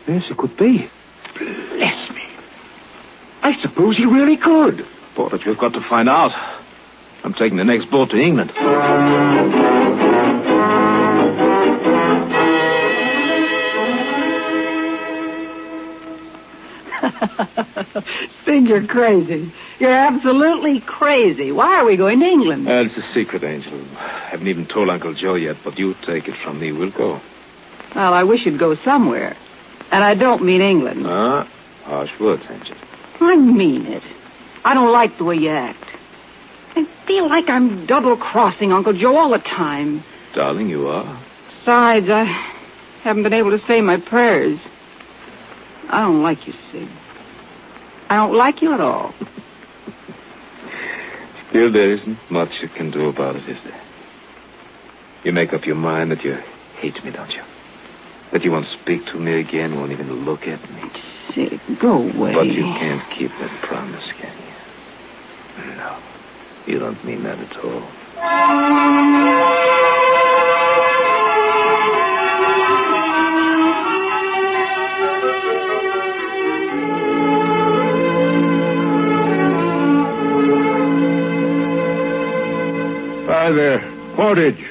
Yes, it could be. Bless me. I suppose he really could. Porridge, we've got to find out. I'm taking the next boat to England. Sid, you're crazy. You're absolutely crazy. Why are we going to England? It's a secret, Angel. Haven't even told Uncle Joe yet, but you take it from me. We'll go. Well, I wish you'd go somewhere. And I don't mean England. Harsh words, Angel. I mean it. I don't like the way you act. I feel like I'm double-crossing Uncle Joe all the time. Darling, you are. Besides, I haven't been able to say my prayers. I don't like you, Sid. I don't like you at all. Still, there isn't much you can do about it, is there? You make up your mind that you hate me, don't you? That you won't speak to me again, won't even look at me. Sid, go away. But you can't keep that promise, can you? No, you don't mean that at all. Hi there. Portage.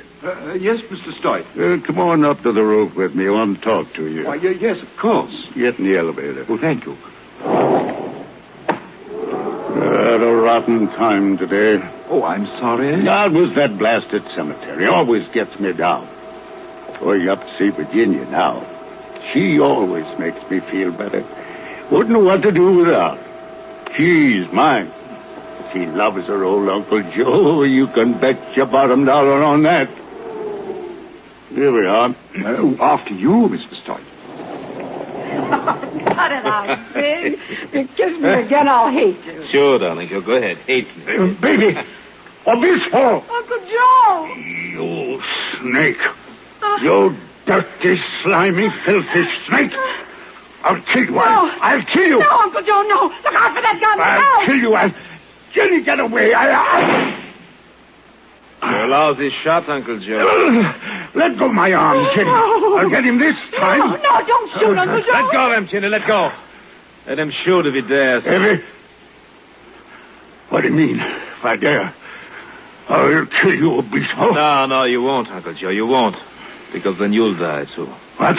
Yes, Mr. Stoic. Come on up to the roof with me. I want to talk to you. Why, yes, of course. Get in the elevator. Well, thank you. Had a rotten time today. Oh, I'm sorry. God, was that blasted cemetery. Always gets me down. Going up to see Virginia now. She always makes me feel better. Wouldn't know what to do without. She's mine. She loves her old Uncle Joe. You can bet your bottom dollar on that. Here we are. After you, Mr. Stoic. Cut it out, Sid. If you kiss me again, I'll hate you. Sure, darling. Sure, go ahead. Hate me. Baby, Obispo. Uncle Joe. You snake. You dirty, slimy, filthy snake. I'll kill you. No. I'll kill you. No, Uncle Joe, no. Look out for that gun. I'll kill you. Jenny, get away. You're a lousy shot, Uncle Joe. Let go my arm, Jenny. No. I'll get him this time. No, don't shoot, Uncle Joe. Let go of him, Jenny. Let go. Let him shoot if he dares. Evie? What do you mean, if I dare? I'll kill you, Obispo. No, you won't, Uncle Joe. You won't. Because then you'll die, too. What?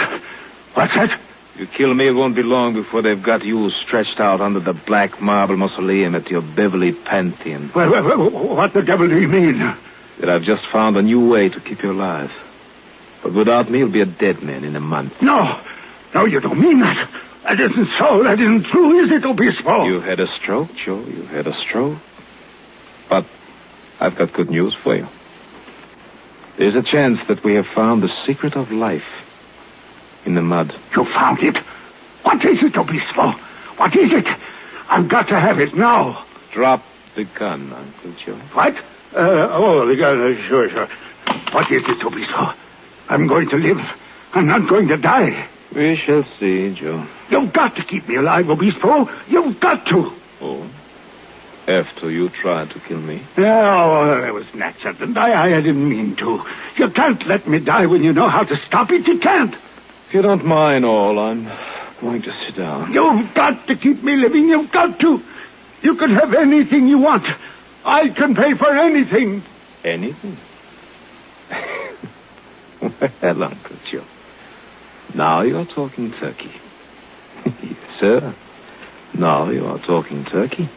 What's that? You kill me, it won't be long before they've got you stretched out under the black marble mausoleum at your Beverly Pantheon. Well, what the devil do you mean? That I've just found a new way to keep you alive. But without me, you'll be a dead man in a month. No, you don't mean that. That isn't so. That isn't true, is it, Obispo? You had a stroke, Joe. You had a stroke. But I've got good news for you. There's a chance that we have found the secret of life in the mud. You found it? What is it, Obispo? What is it? I've got to have it now. Drop the gun, Uncle Joe. What? The gun. Sure. What is it, Obispo? I'm going to live. I'm not going to die. We shall see, Joe. You've got to keep me alive, Obispo. You've got to. Oh? After you tried to kill me? Oh, that was an accident. I didn't mean to. You can't let me die when you know how to stop it. You can't. If you don't mind all, I'm going to sit down. You've got to keep me living. You've got to. You can have anything you want. I can pay for anything. Anything? Well, Uncle Joe, now you're talking turkey. Yes, sir. Now you are talking turkey.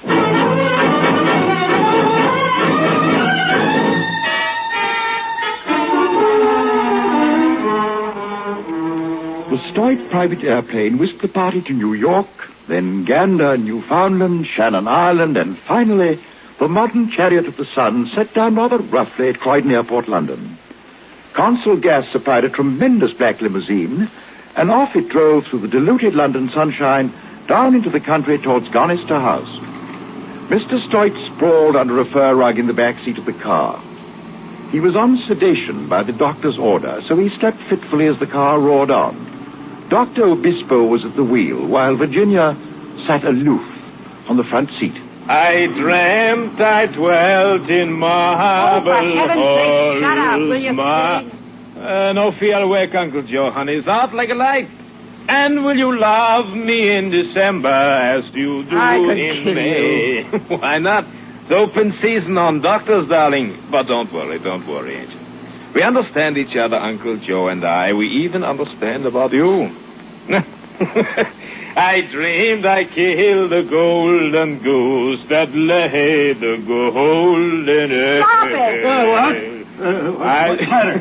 The Stoic private airplane whisked the party to New York, then Gander, Newfoundland, Shannon Island, and finally, the modern Chariot of the Sun set down rather roughly at Croydon Airport, London. Consul Gas supplied a tremendous black limousine, and off it drove through the diluted London sunshine down into the country towards Gonister House. Mr. Stoit sprawled under a fur rug in the back seat of the car. He was on sedation by the doctor's order, so he slept fitfully as the car roared on. Dr. Obispo was at the wheel, while Virginia sat aloof on the front seat. I dreamt I dwelt in marble halls. Shut up, will you No fear awake, Uncle Joe, honey. It's out like a light. And will you love me in December as you do in May? Why not? It's open season on doctors, darling. But don't worry, Angel. We understand each other, Uncle Joe and I. We even understand about you. I dreamed I killed the golden goose that laid the golden egg. Stop it! What's the matter?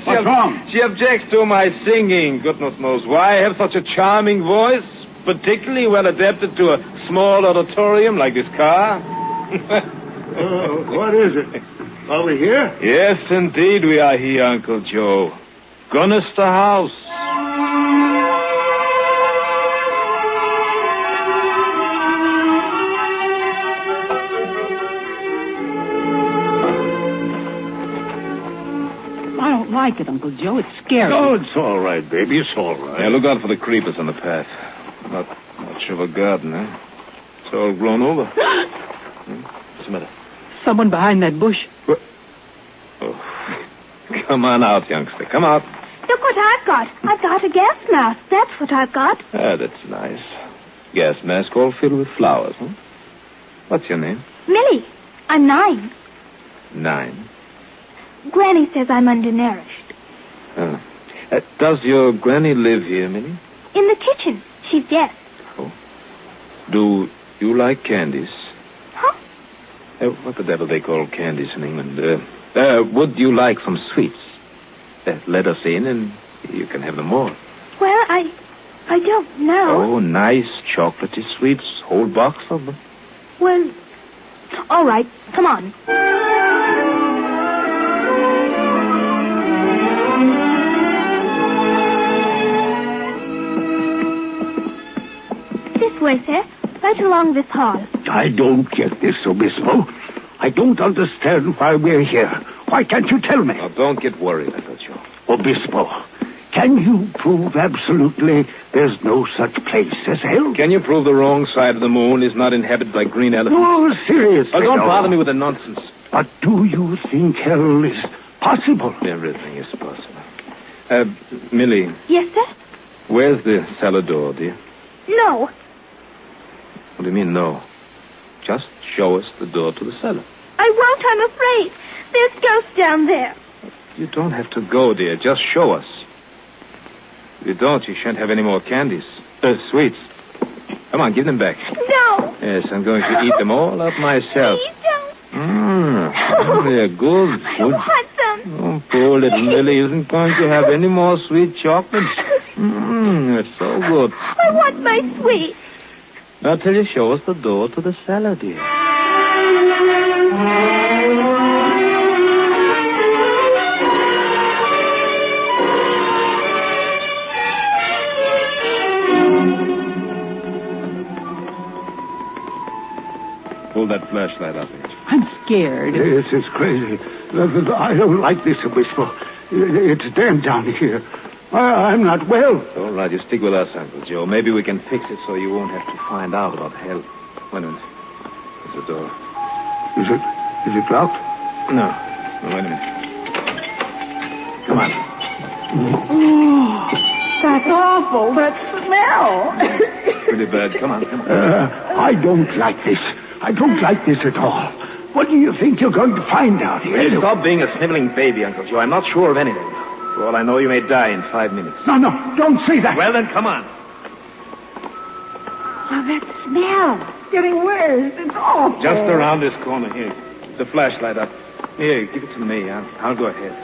What's wrong? She objects to my singing. Goodness knows why. I have such a charming voice, particularly well adapted to a small auditorium like this car. What is it? Are we here? Yes, indeed we are here, Uncle Joe. Gonister House. I don't like it, Uncle Joe. It's scary. Oh, it's all right, baby. It's all right. Yeah, look out for the creepers on the path. Not much of a garden, eh? It's all grown over. What's the matter? Someone behind that bush. What? Oh. Come on out, youngster. Come out. Look what I've got. I've got a gas mask. That's what I've got. Ah, that's nice. Gas mask all filled with flowers, huh? What's your name? Millie. I'm 9. 9. Granny says I'm undernourished. Oh. Does your granny live here, Minnie? In the kitchen. She's dead. Oh. Do you like candies? Huh? What the devil they call candies in England? Would you like some sweets? Let us in and you can have them all. Well, I don't know. Oh, nice chocolatey sweets. Whole box of them. Well, all right. Come on. This way, sir. Right along this hall. I don't get this, Obispo. I don't understand why we're here. Why can't you tell me? Now, don't get worried, Uncle Joe. Obispo, can you prove absolutely there's no such place as hell? Can you prove the wrong side of the moon is not inhabited by green elephants? No, seriously. Oh, don't no. bother me with the nonsense. But do you think hell is possible? Everything is possible. Millie. Yes, sir? Where's the cellar door, dear? No. What do you mean, no? Just show us the door to the cellar. I won't, I'm afraid. There's ghosts down there. You don't have to go, dear. Just show us. If you don't, you shan't have any more candies. Sweets. Come on, give them back. No. Yes, I'm going to eat them all up myself. Please don't. They're good. I want them. Oh, poor little Millie isn't going to have any more sweet chocolates. It's so good. I want my sweet. Now, till you show us the door to the cellar, dear. Hold that flashlight up, Angel. I'm scared. Yes, it's crazy. I don't like this, Obispo. It's damp down here. I'm not well. All right, you stick with us, Uncle Joe. Maybe we can fix it so you won't have to find out about hell. Wait a minute. There's the door. Is it locked? No. Wait a minute. Come on. Oh, that's awful. That smell. Pretty bad. Come on. I don't like this. I don't like this at all. What do you think you're going to find out here? Hey, stop being a sniveling baby, Uncle Joe. I'm not sure of anything. For all I know, you may die in 5 minutes. No, don't say that. Well, then, come on. Oh, that smell. It's getting worse. It's awful. Just around this corner here. The flashlight up. Here, give it to me. I'll go ahead.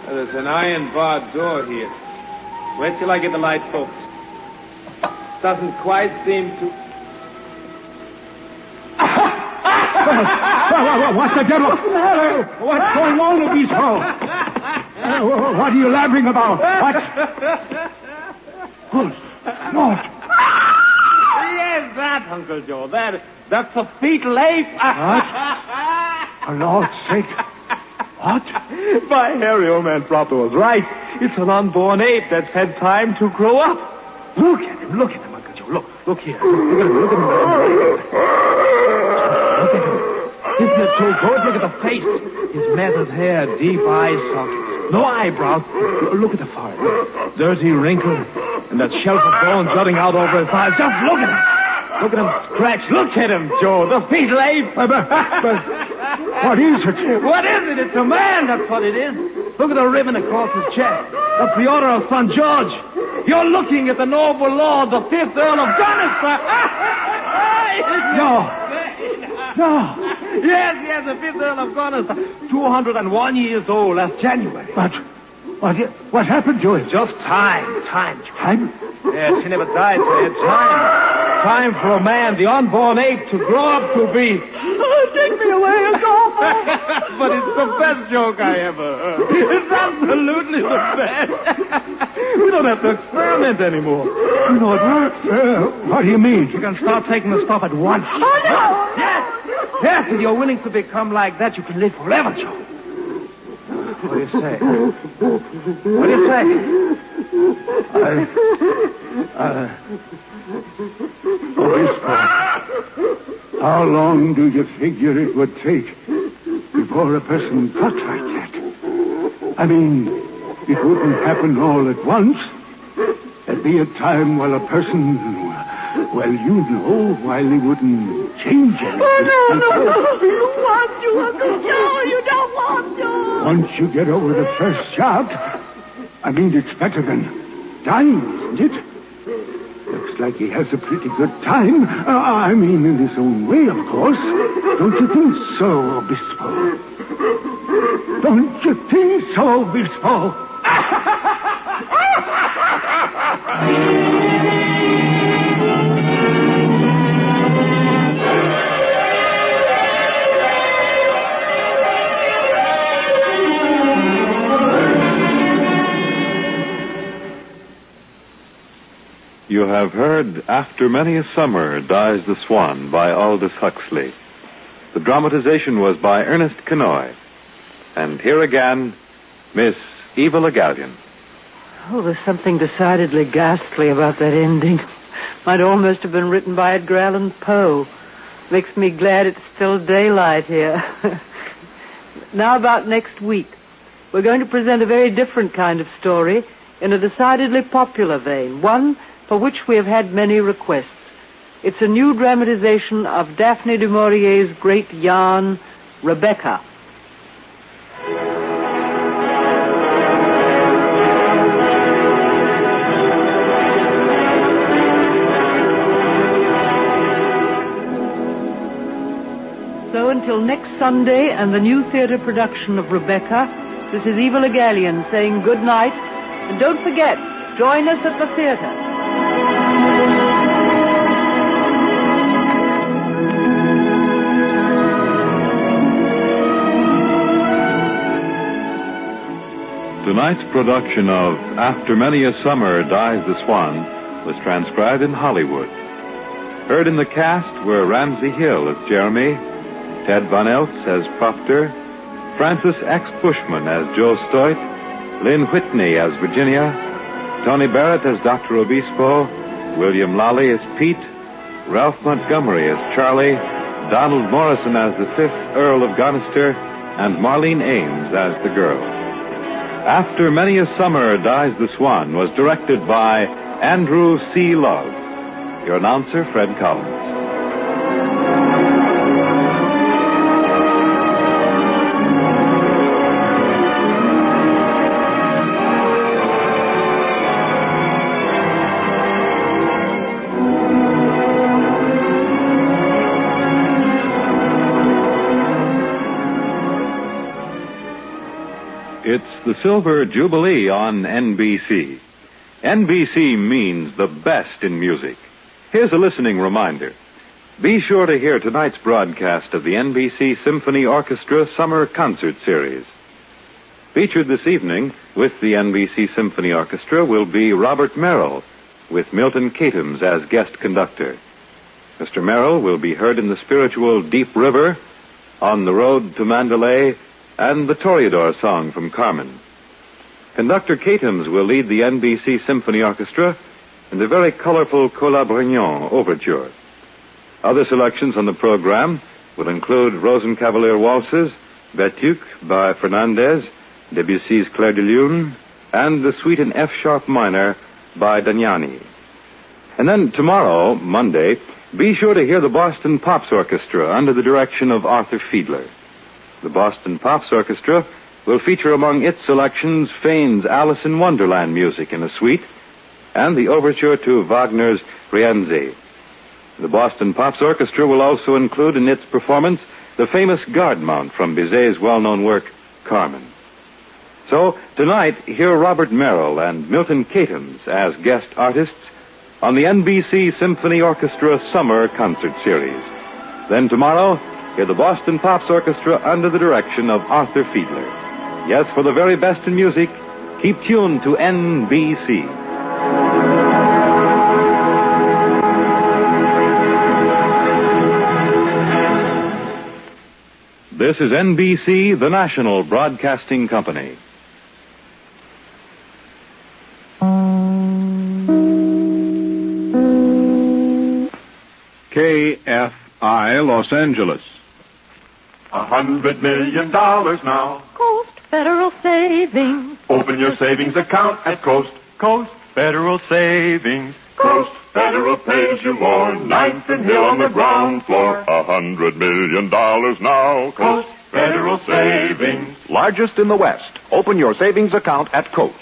There's an iron barred door here. Wait till I get the light focused. Doesn't quite seem to... What the devil? What's going on with these folks? What are you laughing about? What? Good Lord. Yes, that, Uncle Joe. That's a fetal ape. What? For Lord's sake. What? By Harry, old man Proper was right. It's an unborn ape that's had time to grow up. Look at him, Uncle Joe. Look here. Look at him. Isn't it so good? Look at the face. His matted hair, deep eye sockets. No eyebrows. Look at the forehead. Dirty wrinkle. And that shelf of bone jutting out over his eyes. Just look at him. Look at him scratch. Look at him, Joe. The fetal ape. But what is it? What is it? It's a man. That's what it is. Look at the ribbon across his chest. That's the Order of St. George. You're looking at the noble lord, the 5th Earl of Gunnersbury. No. Yes, the 5th Earl of Gunnersbury. 201 years old last January. But what happened to him? Just time. Time? Yes, he never died, so he had time. Time for a man, the unborn ape, to grow up to be. Oh, take me away. It's awful. But it's the best joke I ever heard. It's absolutely the best. We don't have to experiment anymore. You know what do you mean? You can start taking the stuff at once. Oh, no. Yes, if you're willing to become like that, you can live forever, Joe. What do you say? What do you say? How long do you figure it would take before a person got like that? I mean, it wouldn't happen all at once. There'd be a time while a person, while he wouldn't change anything. Oh, no. You don't want to, Uncle Joe. You don't want to. Once you get over the first shock, I mean, it's better than dying, isn't it? Looks like he has a pretty good time. I mean, in his own way, of course. Don't you think so, Obispo? Don't you think so, Obispo? You have heard After Many a Summer Dies the Swan by Aldous Huxley. The dramatization was by Ernest Kenoy. And here again, Miss Eva Le Gallion. Oh, there's something decidedly ghastly about that ending. Might almost have been written by Edgar Allan Poe. Makes me glad it's still daylight here. Now about next week. We're going to present a very different kind of story in a decidedly popular vein, one for which we have had many requests. It's a new dramatization of Daphne du Maurier's great yarn, Rebecca. So until next Sunday and the new theater production of Rebecca, this is Eva Le Gallion saying good night. And don't forget, join us at the theater. Tonight's production of After Many a Summer Dies the Swan was transcribed in Hollywood. Heard in the cast were Ramsey Hill as Jeremy, Ted Von Eltz as Proctor, Francis X. Bushman as Joe Stoit, Lynn Whitney as Virginia, Tony Barrett as Dr. Obispo, William Lally as Pete, Ralph Montgomery as Charlie, Donald Morrison as the 5th Earl of Gonister, and Marlene Ames as the girl. After Many a Summer Dies the Swan was directed by Andrew C. Love. Your announcer, Fred Collins. It's the Silver Jubilee on NBC. NBC means the best in music. Here's a listening reminder. Be sure to hear tonight's broadcast of the NBC Symphony Orchestra Summer Concert Series. Featured this evening with the NBC Symphony Orchestra will be Robert Merrill, with Milton Katims as guest conductor. Mr. Merrill will be heard in the spiritual Deep River, On the Road to Mandalay, and the Toreador song from Carmen. Conductor Katims will lead the NBC Symphony Orchestra in the very colorful Colabrignon Overture. Other selections on the program will include Rosenkavalier Waltzes, Betuque by Fernandez, Debussy's Clair de Lune, and the Suite in F-sharp minor by Damiani. And then tomorrow, Monday, be sure to hear the Boston Pops Orchestra under the direction of Arthur Fiedler. The Boston Pops Orchestra will feature among its selections Fane's Alice in Wonderland music in a suite and the overture to Wagner's Rienzi. The Boston Pops Orchestra will also include in its performance the famous guard mount from Bizet's well-known work, Carmen. So, tonight, hear Robert Merrill and Milton Katims as guest artists on the NBC Symphony Orchestra Summer Concert Series. Then tomorrow, hear the Boston Pops Orchestra under the direction of Arthur Fiedler. Yes, for the very best in music, keep tuned to NBC. This is NBC, the national broadcasting company. KFI Los Angeles. $100 million now. Coast Federal Savings. Open your savings account at Coast. Coast Federal Savings. Coast Federal pays you more. Ninth and Hill on the ground floor. $100 million now. Coast Federal Savings. Largest in the West. Open your savings account at Coast.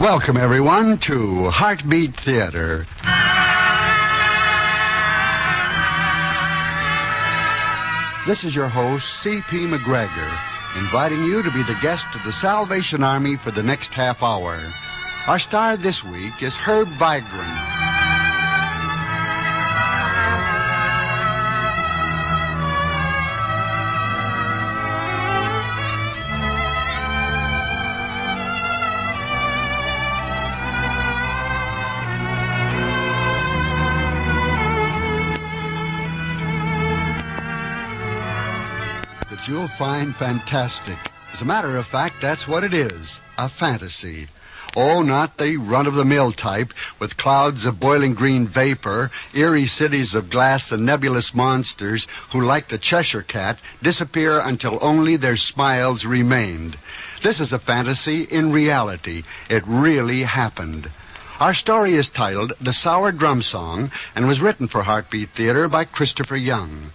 Welcome, everyone, to Heartbeat Theater. This is your host, C.P. McGregor, inviting you to be the guest of the Salvation Army for the next half hour. Our star this week is Herb Vigran. You'll find fantastic. As a matter of fact, that's what it is, a fantasy. Oh, not the run-of-the-mill type, with clouds of boiling green vapor, eerie cities of glass and nebulous monsters who, like the Cheshire Cat, disappear until only their smiles remained. This is a fantasy in reality. It really happened. Our story is titled The Sour Drum Song and was written for Heartbeat Theater by Christopher Young.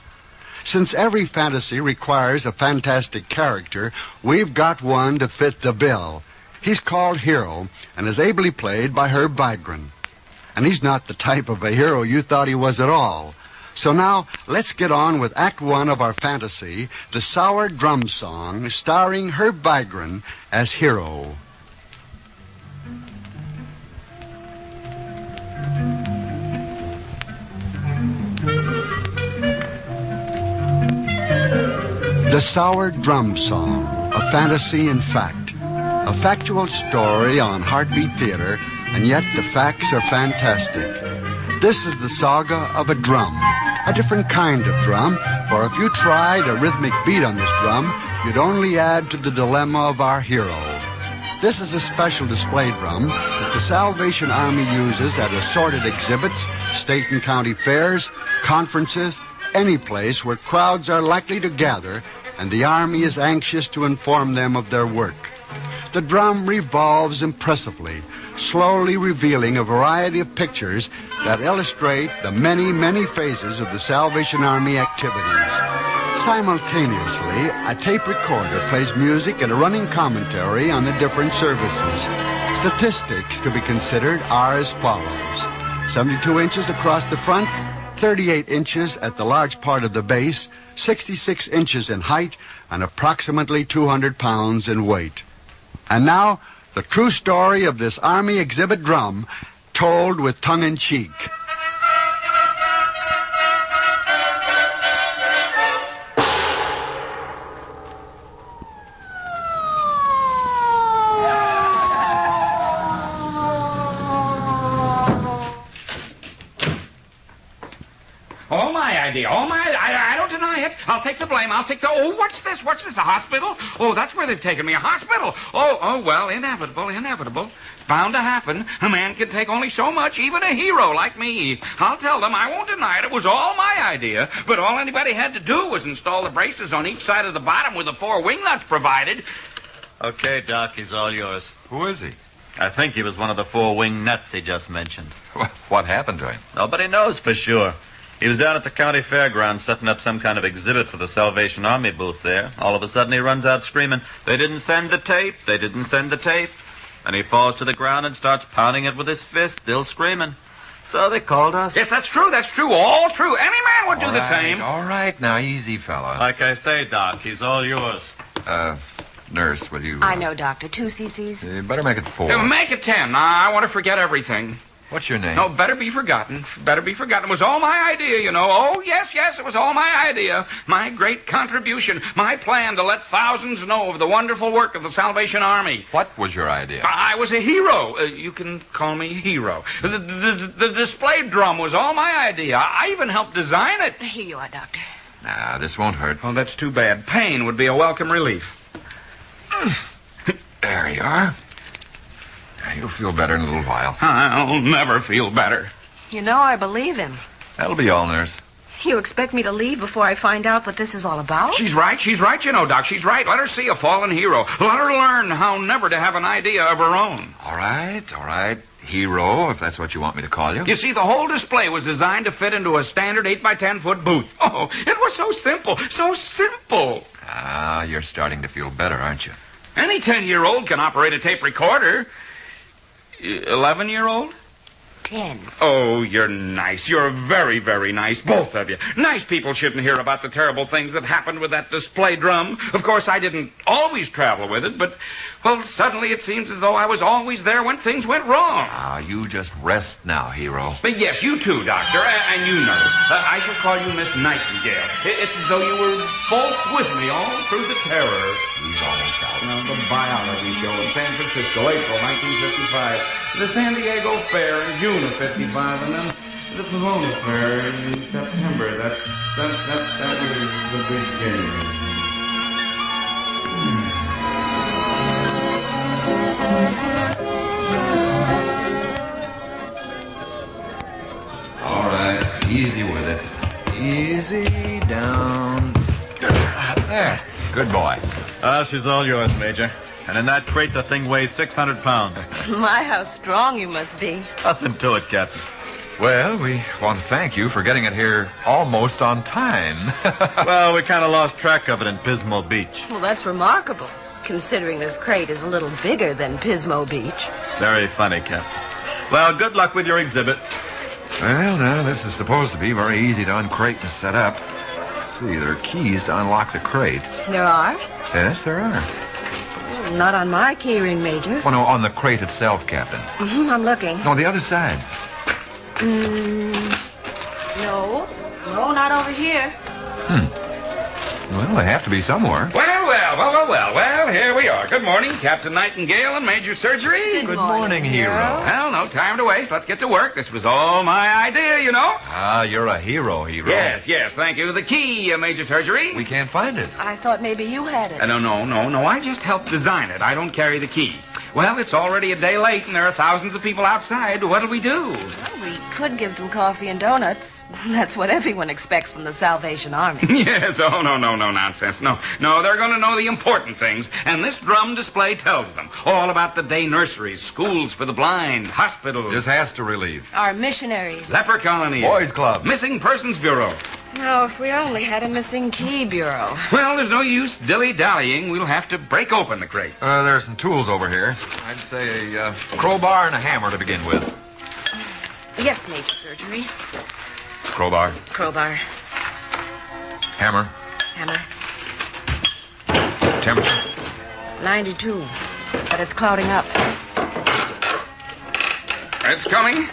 Since every fantasy requires a fantastic character, we've got one to fit the bill. He's called Hero and is ably played by Herb Vigran. And he's not the type of a hero you thought he was at all. So now, let's get on with Act One of our fantasy, The Sour Drum Song, starring Herb Vigran as Hero. The Sour Drum Song, a fantasy in fact. A factual story on Heartbeat Theater, and yet the facts are fantastic. This is the saga of a drum, a different kind of drum, for if you tried a rhythmic beat on this drum, you'd only add to the dilemma of our hero. This is a special display drum that the Salvation Army uses at assorted exhibits, state and county fairs, conferences, any place where crowds are likely to gather, and the Army is anxious to inform them of their work. The drum revolves impressively, slowly revealing a variety of pictures that illustrate the many, many phases of the Salvation Army activities. Simultaneously, a tape recorder plays music and a running commentary on the different services. Statistics to be considered are as follows. 72 inches across the front, 38 inches at the large part of the base, 66 inches in height, and approximately 200 pounds in weight. And now, the true story of this Army exhibit drum, told with tongue-in-cheek. All my idea. I don't deny it. I'll take the blame. Oh, what's this? A hospital? Oh, that's where they've taken me. A hospital. Oh, well, inevitable. Bound to happen. A man can take only so much, even a hero like me. I'll tell them. I won't deny it. It was all my idea. But all anybody had to do was install the braces on each side of the bottom with the 4 wing nuts provided. Okay, Doc, he's all yours. Who is he? I think he was one of the 4 wing nuts he just mentioned. What happened to him? Nobody knows for sure. He was down at the county fairground setting up some kind of exhibit for the Salvation Army booth there. All of a sudden he runs out screaming, "They didn't send the tape! They didn't send the tape!" And he falls to the ground and starts pounding it with his fist, still screaming. So they called us. Yes, that's true. All true. Any man would do the same. All right, now easy, fella. Like I say, Doc, he's all yours. Nurse, will you... I know, Doctor. 2 cc's? You better make it 4. Make it 10. I want to forget everything. What's your name? No, better be forgotten. It was all my idea, you know. Oh, yes, it was all my idea. My great contribution. My plan to let thousands know of the wonderful work of the Salvation Army. What was your idea? I was a hero. You can call me hero. The display drum was all my idea. I even helped design it. Here you are, Doctor. Nah, this won't hurt. Oh, that's too bad. Pain would be a welcome relief. There you are. You'll feel better in a little while. I'll never feel better. You know, I believe him. That'll be all, nurse. You expect me to leave before I find out what this is all about? She's right, you know, Doc. She's right. Let her see a fallen hero. Let her learn how never to have an idea of her own. All right. Hero, if that's what you want me to call you. You see, the whole display was designed to fit into a standard 8x10-foot booth. Oh, it was so simple. You're starting to feel better, aren't you? Any 10-year-old can operate a tape recorder. 11-year-old? 10. Oh, you're nice. You're very, very nice, both of you. Nice people shouldn't hear about the terrible things that happened with that display drum. Of course, I didn't always travel with it, but, well, suddenly it seems as though I was always there when things went wrong. You just rest now, hero. But yes, you too, Doctor, and you, nurse. I shall call you Miss Nightingale. It's as though you were both with me all through the terror. He's almost out. The biology show in San Francisco, April 1955. The San Diego Fair in June of 55, and then the Pomona Fair in September. That was the big game. All right, easy with it. Easy down. There, good boy. She's all yours, Major. And in that crate, the thing weighs 600 pounds. My, how strong you must be. Nothing to it, Captain. Well, we want to thank you for getting it here almost on time. Well, we kind of lost track of it in Pismo Beach. Well, that's remarkable, considering this crate is a little bigger than Pismo Beach. Very funny, Captain. Well, good luck with your exhibit. Well, now, this is supposed to be very easy to uncrate and set up. Let's see, there are keys to unlock the crate. There are? Yes, there are. Not on my keyring, Major. Oh, no, on the crate itself, Captain. I'm looking. No, the other side. No, not over here. Well, they have to be somewhere. Well, here we are. Good morning, Captain Nightingale and Major Surgery. Good morning, hero. Well, no time to waste. Let's get to work. This was all my idea, you know. Ah, you're a hero. Yes, thank you. The key, Major Surgery. We can't find it. I thought maybe you had it. No. I just helped design it. I don't carry the key. Well, it's already a day late, and there are thousands of people outside. What'll we do? Well, we could give them coffee and donuts. That's what everyone expects from the Salvation Army. Yes, no nonsense. No, they're going to know the important things, and this drum display tells them all about the day nurseries, schools for the blind, hospitals. Disaster relief. Our missionaries. Leper colonies. Boys club. Missing persons bureau. Oh, if we only had a missing key bureau. Well, there's no use dilly-dallying. We'll have to break open the crate. There's some tools over here. I'd say a crowbar and a hammer to begin with. Yes, Major Surgery. Crowbar. Hammer. Temperature. 92. But it's clouding up. It's coming.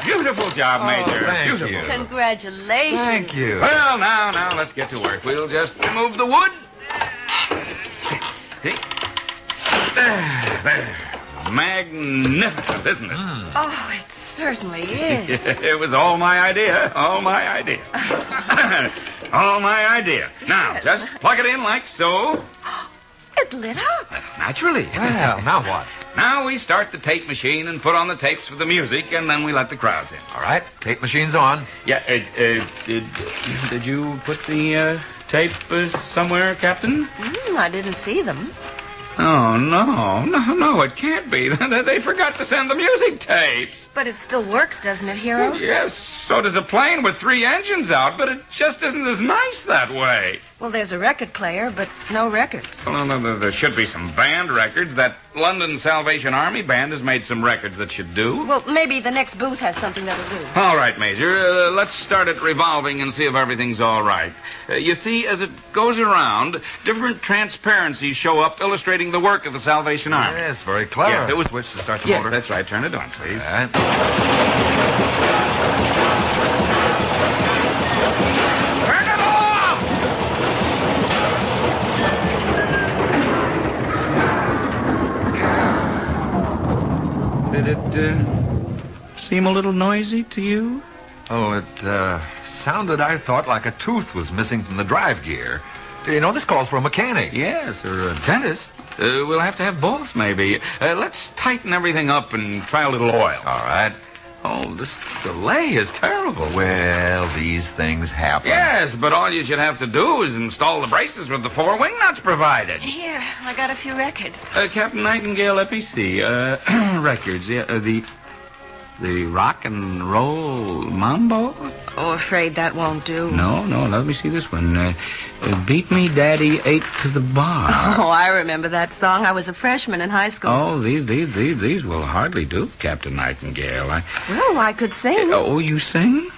Beautiful job, Major. Thank Beautiful. you. Congratulations. Thank you. Well, now, let's get to work. We'll just remove the wood. There. Magnificent, isn't it? Oh, it certainly is. It was all my idea. All my idea. Now, just plug it in like so. It lit up. Naturally. Well, now what? Now we start the tape machine and put on the tapes for the music, and then we let the crowds in. All right. Tape machine's on. Yeah, did you put the tape somewhere, Captain? I didn't see them. Oh, no, it can't be. They forgot to send the music tapes. But it still works, doesn't it, Hero? Yes, so does a plane with 3 engines out, but it just isn't as nice that way. Well, there's a record player, but no records. Well, no, there should be some band records. That London Salvation Army band has made some records that should do. Well, maybe the next booth has something that'll do. All right, Major. Let's start it revolving and see if everything's all right. You see, as it goes around, different transparencies show up illustrating the work of the Salvation Army. Yes, very clever. Yes, it was... Switch to start the Yes, motor. that's right. Turn it on, please. All right. Turn it off! Did it seem a little noisy to you? Oh, it sounded, I thought, like a tooth was missing from the drive gear. You know, this calls for a mechanic. Yes, or a dentist. We'll have to have both, maybe. Let's tighten everything up and try a little oil. All right. Oh, this delay is terrible. Well, these things happen. Yes, but all you should have to do is install the braces with the 4 wing nuts provided. Here, I got a few records. Captain Nightingale, let me see. Records. Yeah, the rock and roll mambo? Oh, afraid that won't do. No, let me see this one. Beat Me Daddy 8 to the bar. Oh, I remember that song. I was a freshman in high school. Oh, these will hardly do, Captain Nightingale. Well, I could sing. Oh, you sing?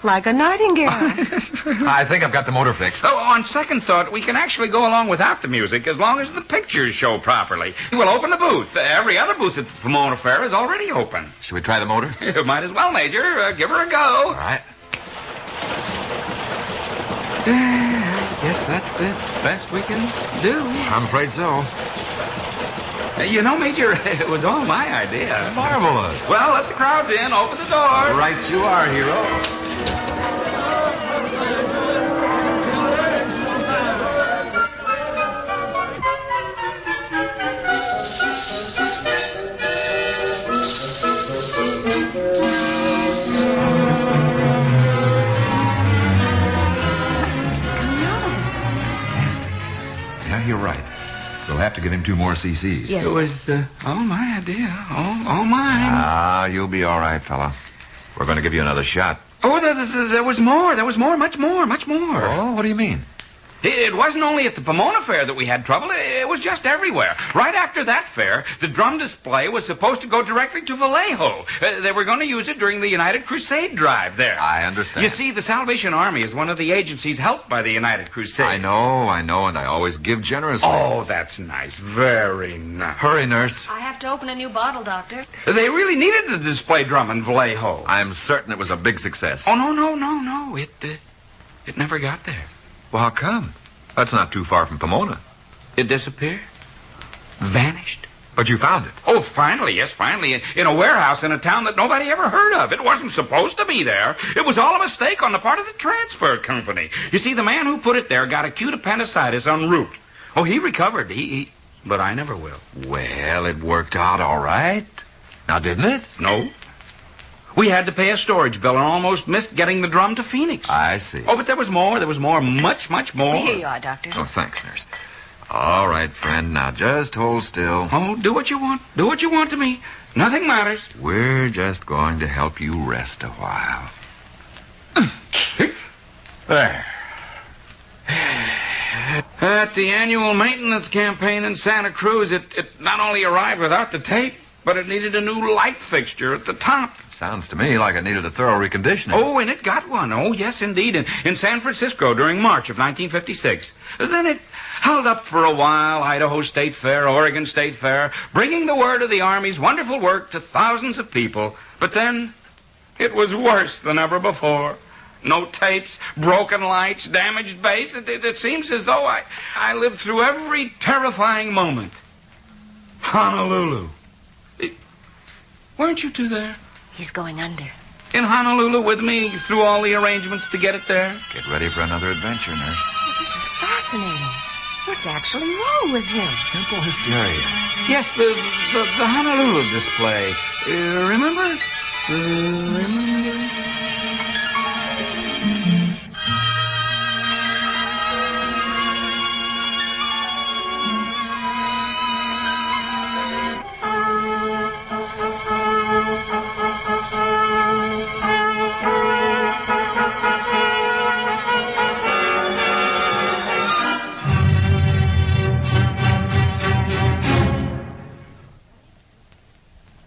Like a nightingale. I think I've got the motor fixed. Oh, on second thought, we can actually go along without the music as long as the pictures show properly. We'll open the booth. Every other booth at the Pomona Fair is already open. Should we try the motor? You might as well, Major. Give her a go. All right. Yes, that's the best we can do. I'm afraid so. You know, Major, it was all my idea. Marvelous. Well, let the crowds in. Open the door. Right you are, hero. You're right. We'll have to give him 2 more CCs. Yes. It was all my idea. All mine. Ah, you'll be all right, fella. We're going to give you another shot. Oh, there was more. There was more. Much more. Oh, what do you mean? It wasn't only at the Pomona Fair that we had trouble. It was just everywhere. Right after that fair, the drum display was supposed to go directly to Vallejo. They were going to use it during the United Crusade drive there. I understand. You see, the Salvation Army is one of the agencies helped by the United Crusade. I know, and I always give generously. Oh, that's nice. Very nice. Hurry, nurse. I have to open a new bottle, Doctor. They really needed the display drum in Vallejo. I'm certain it was a big success. Oh, no. It never got there. Well, how come? That's not too far from Pomona. It disappeared. Vanished. But you found it. Oh, finally, yes, finally. In a warehouse in a town that nobody ever heard of. It wasn't supposed to be there. It was all a mistake on the part of the transfer company. You see, the man who put it there got acute appendicitis en route. Oh, he recovered. But I never will. Well, it worked out all right. Now, didn't it? No. We had to pay a storage bill and almost missed getting the drum to Phoenix. I see. Oh, but there was more, much more. Here you are, Doctor. Oh, thanks, nurse. All right, friend, now just hold still. Oh, do what you want. Do what you want to me. Nothing matters. We're just going to help you rest a while. There. At the annual maintenance campaign in Santa Cruz, it not only arrived without the tape, but it needed a new light fixture at the top. Sounds to me like it needed a thorough reconditioning. Oh, and it got one. Oh, yes, indeed. In San Francisco during March of 1956. Then it held up for a while, Idaho State Fair, Oregon State Fair, bringing the word of the Army's wonderful work to thousands of people. But then it was worse than ever before. No tapes, broken lights, damaged base. It seems as though I lived through every terrifying moment. Honolulu. Weren't you two there? He's going under. In Honolulu with me through all the arrangements to get it there? Get ready for another adventure, nurse. Oh, this is fascinating. What's actually wrong with him? Simple hysteria. Yes, the Honolulu display. Remember? Remember?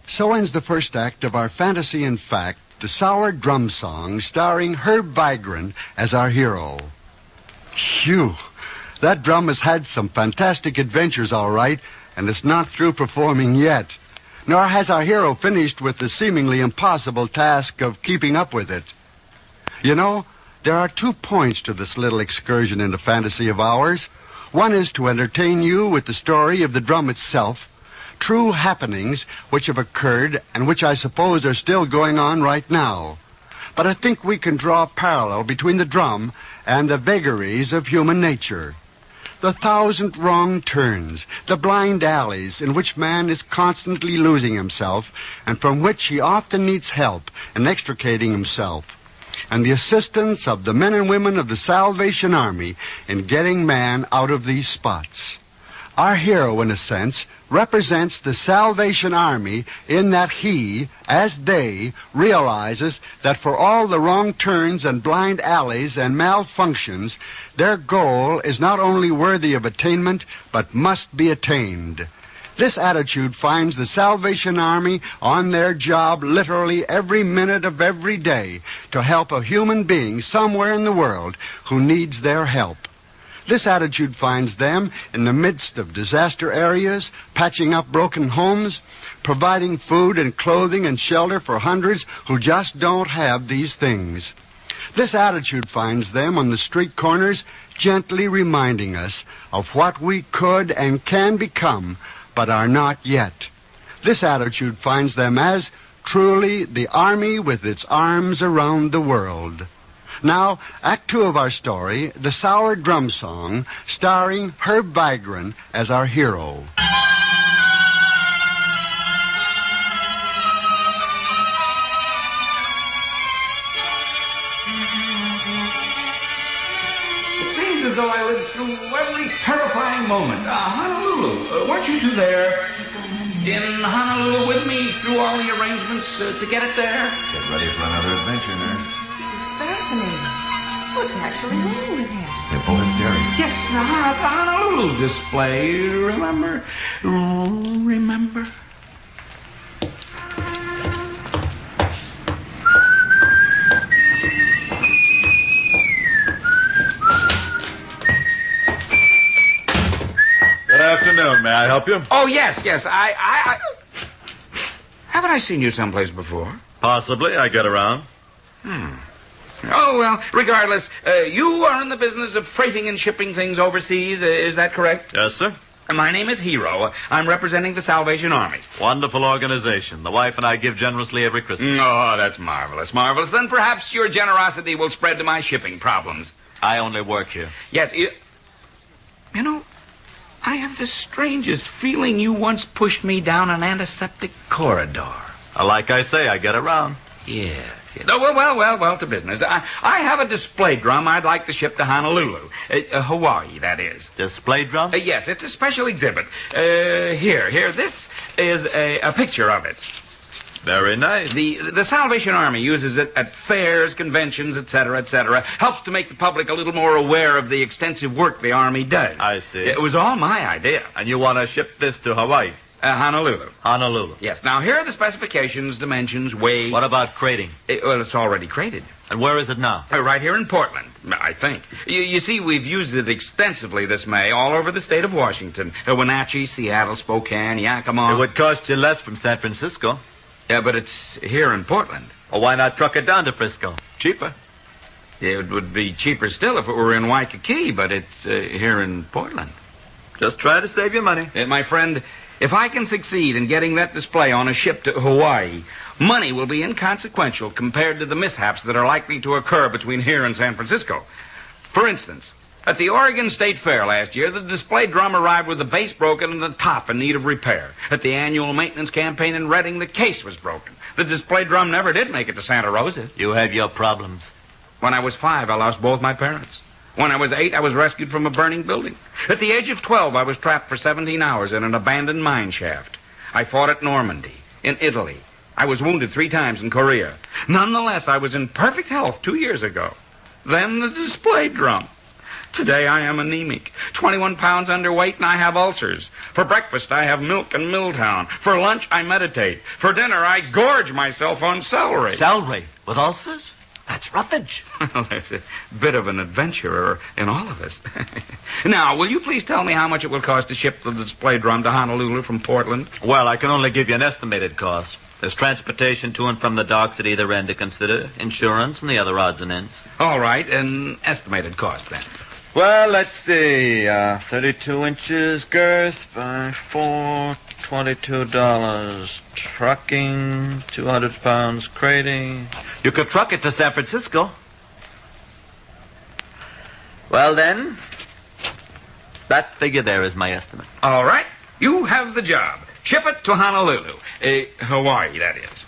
So ends the first act of our fantasy in fact, the Sour Drum Song, starring Herb Vigran as our hero. Phew! That drum has had some fantastic adventures, all right, and it's not through performing yet. Nor has our hero finished with the seemingly impossible task of keeping up with it. You know, there are 2 points to this little excursion into fantasy of ours. One is to entertain you with the story of the drum itself, true happenings which have occurred and which I suppose are still going on right now. But I think we can draw a parallel between the drum and the vagaries of human nature. The 1,000 wrong turns, the blind alleys in which man is constantly losing himself and from which he often needs help in extricating himself, and the assistance of the men and women of the Salvation Army in getting man out of these spots. Our hero, in a sense, represents the Salvation Army in that he, as they, realizes that for all the wrong turns and blind alleys and malfunctions, their goal is not only worthy of attainment, but must be attained. This attitude finds the Salvation Army on their job literally every minute of every day to help a human being somewhere in the world who needs their help. This attitude finds them in the midst of disaster areas, patching up broken homes, providing food and clothing and shelter for hundreds who just don't have these things. This attitude finds them on the street corners, gently reminding us of what we could and can become, but are not yet. This attitude finds them as truly the Army with its arms around the world. Now, Act 2 of our story, the Sour Drum Song, starring Herb Vigran as our hero. It seems as though I lived through every terrifying moment. Honolulu, weren't you two there? In Honolulu with me through all the arrangements to get it there? Get ready for another adventure, nurse. This is fascinating. What's actually wrong with him? Simple hysteria. Yes, the Honolulu display. Remember? Remember? Good afternoon. May I help you? Oh, yes. I... Haven't I seen you someplace before? Possibly. I get around. Oh, well, regardless, you are in the business of freighting and shipping things overseas, is that correct? Yes, sir. My name is Hero. I'm representing the Salvation Army. Wonderful organization. The wife and I give generously every Christmas. Oh, that's marvelous, marvelous. Then perhaps your generosity will spread to my shipping problems. I only work here. Yet, you know, I have the strangest feeling you once pushed me down an antiseptic corridor. Like I say, I get around. Yes. Oh, well, to business. I have a display drum I'd like to ship to Honolulu. Hawaii, that is. Display drum? Yes, it's a special exhibit. Here, this is a picture of it. Very nice. The Salvation Army uses it at fairs, conventions, etc., helps to make the public a little more aware of the extensive work the Army does. I see. It was all my idea. And you want to ship this to Hawaii? Honolulu. Honolulu. Yes. Now, here are the specifications, dimensions, weight. What about crating? Well, it's already crated. And where is it now? Right here in Portland, I think. You see, we've used it extensively this May all over the state of Washington. Wenatchee, Seattle, Spokane, Yakima. It would cost you less from San Francisco. Yeah, but it's here in Portland. Well, why not truck it down to Frisco? Cheaper. It would be cheaper still if it were in Waikiki, but it's here in Portland. Just try to save your money. My friend, if I can succeed in getting that display on a ship to Hawaii, money will be inconsequential compared to the mishaps that are likely to occur between here and San Francisco. For instance, at the Oregon State Fair last year, the display drum arrived with the base broken and the top in need of repair. At the annual maintenance campaign in Reading, the case was broken. The display drum never did make it to Santa Rosa. You have your problems. When I was 5, I lost both my parents. When I was 8, I was rescued from a burning building. At the age of 12, I was trapped for 17 hours in an abandoned mine shaft. I fought at Normandy, in Italy. I was wounded 3 times in Korea. Nonetheless, I was in perfect health 2 years ago. Then the display drum. Today I am anemic, 21 pounds underweight, and I have ulcers. For breakfast, I have milk and MOVIETOWN. For lunch, I meditate. For dinner, I gorge myself on celery. Celery? With ulcers? That's roughage. Well, there's a bit of an adventurer in all of us. Now, will you please tell me how much it will cost to ship the display drum to Honolulu from Portland? Well, I can only give you an estimated cost. There's transportation to and from the docks at either end to consider, insurance, and the other odds and ends. All right, an estimated cost, then. Well, let's see. 32 inches girth by 4, $22. Trucking, 200 pounds crating. You could truck it to San Francisco. Well, then, that figure there is my estimate. All right. You have the job. Ship it to Honolulu. Hawaii, that is.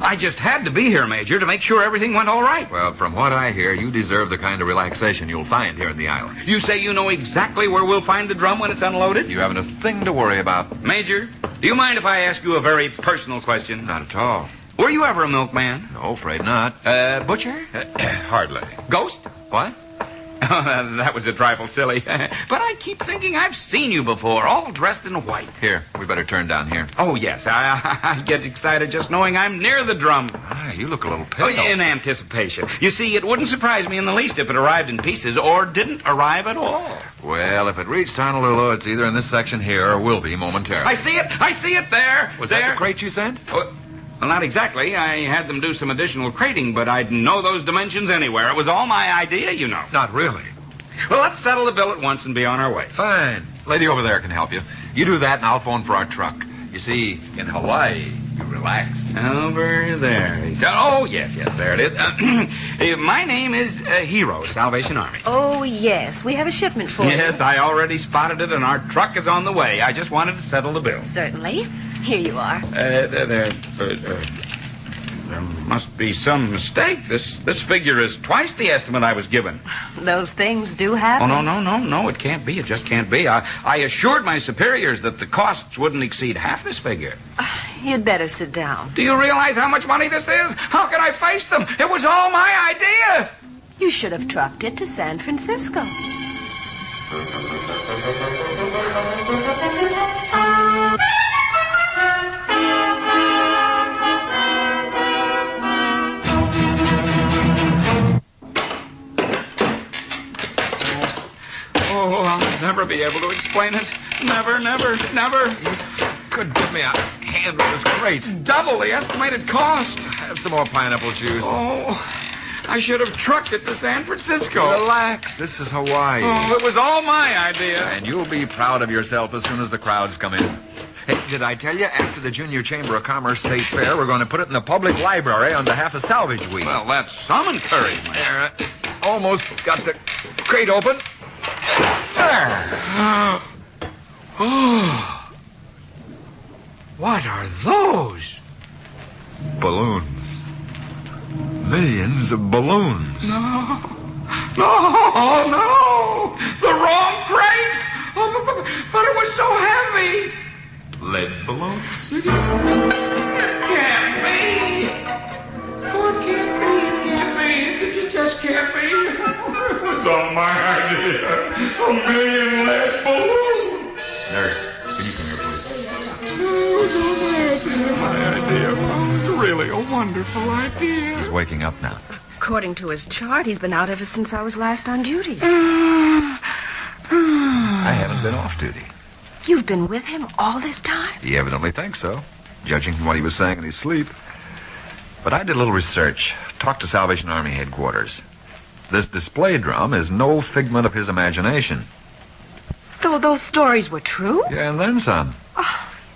I just had to be here, Major, to make sure everything went all right. Well, from what I hear, you deserve the kind of relaxation you'll find here in the islands. You say you know exactly where we'll find the drum when it's unloaded? You haven't a thing to worry about. Major, do you mind if I ask you a very personal question? Not at all. Were you ever a milkman? No, afraid not. Butcher? Hardly. Ghost? What? That was a trifle silly. But I keep thinking I've seen you before, all dressed in white. Here, we better turn down here. Oh, yes. I get excited just knowing I'm near the drum. You look a little pissed off. In anticipation. You see, it wouldn't surprise me in the least if it arrived in pieces or didn't arrive at all. Well, if it reached Honolulu, it's either in this section here or will be momentarily. I see it! I see it there! Was there. That the crate you sent? Well, not exactly. I had them do some additional crating, but I'd know those dimensions anywhere. It was all my idea, you know. Not really. Well, let's settle the bill at once and be on our way. Fine. Lady over there can help you. You do that, and I'll phone for our truck. You see, in Hawaii, you relax. Over there. Oh, yes, there it is. My name is Hero, Salvation Army. Oh, yes. We have a shipment for you. Yes, I already spotted it, and our truck is on the way. I just wanted to settle the bill. Certainly. Here you are. There must be some mistake. This figure is twice the estimate I was given. Those things do happen. Oh, no, it can't be. It just can't be. I assured my superiors that the costs wouldn't exceed half this figure. You'd better sit down. Do you realize how much money this is? How can I face them? It was all my idea. You should have trucked it to San Francisco. Oh, I'll never be able to explain it. Never. You could give me a hand with this crate. Double the estimated cost. Have some more pineapple juice. Oh, I should have trucked it to San Francisco. Relax. This is Hawaii. Oh, it was all my idea. And you'll be proud of yourself as soon as the crowds come in. Hey, did I tell you, after the Junior Chamber of Commerce State Fair, we're going to put it in the public library on behalf of Salvage Week? Well, that's some encouragement. There, almost got the crate open. There. Oh. What are those? Balloons. Millions of balloons. No. The wrong crate. Oh, but it was so heavy. Lead balloons? It can't be. Oh, it can't be. It just can't be. It was all my idea. 1,000,000 lead balloons. Nurse, can you come here, please? It was all my idea. It was really a wonderful idea. He's waking up now. According to his chart, he's been out ever since I was last on duty. I haven't been off duty. You've been with him all this time? He evidently thinks so, judging from what he was saying in his sleep. But I did a little research, talked to Salvation Army headquarters. This display drum is no figment of his imagination. Though those stories were true? Yeah, and then some.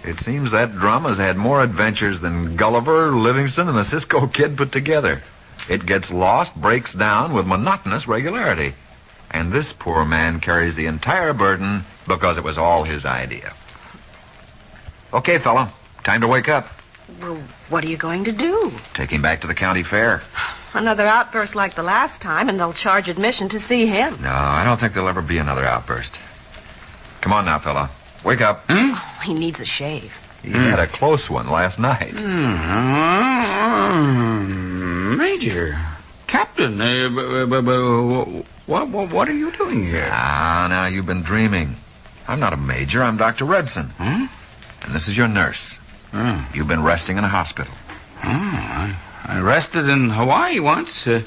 It seems that drum has had more adventures than Gulliver, Livingston, and the Cisco Kid put together. It gets lost, breaks down with monotonous regularity. And this poor man carries the entire burden because it was all his idea. Okay, fella, time to wake up. Well, what are you going to do? Take him back to the county fair. Another outburst like the last time, and they'll charge admission to see him. No, I don't think there'll ever be another outburst. Come on now, fella. Wake up. Oh, he needs a shave. He had a close one last night. Major. Captain, what are you doing here? Now you've been dreaming. I'm not a major. I'm Dr. Redson. And this is your nurse. You've been resting in a hospital. I rested in Hawaii once. It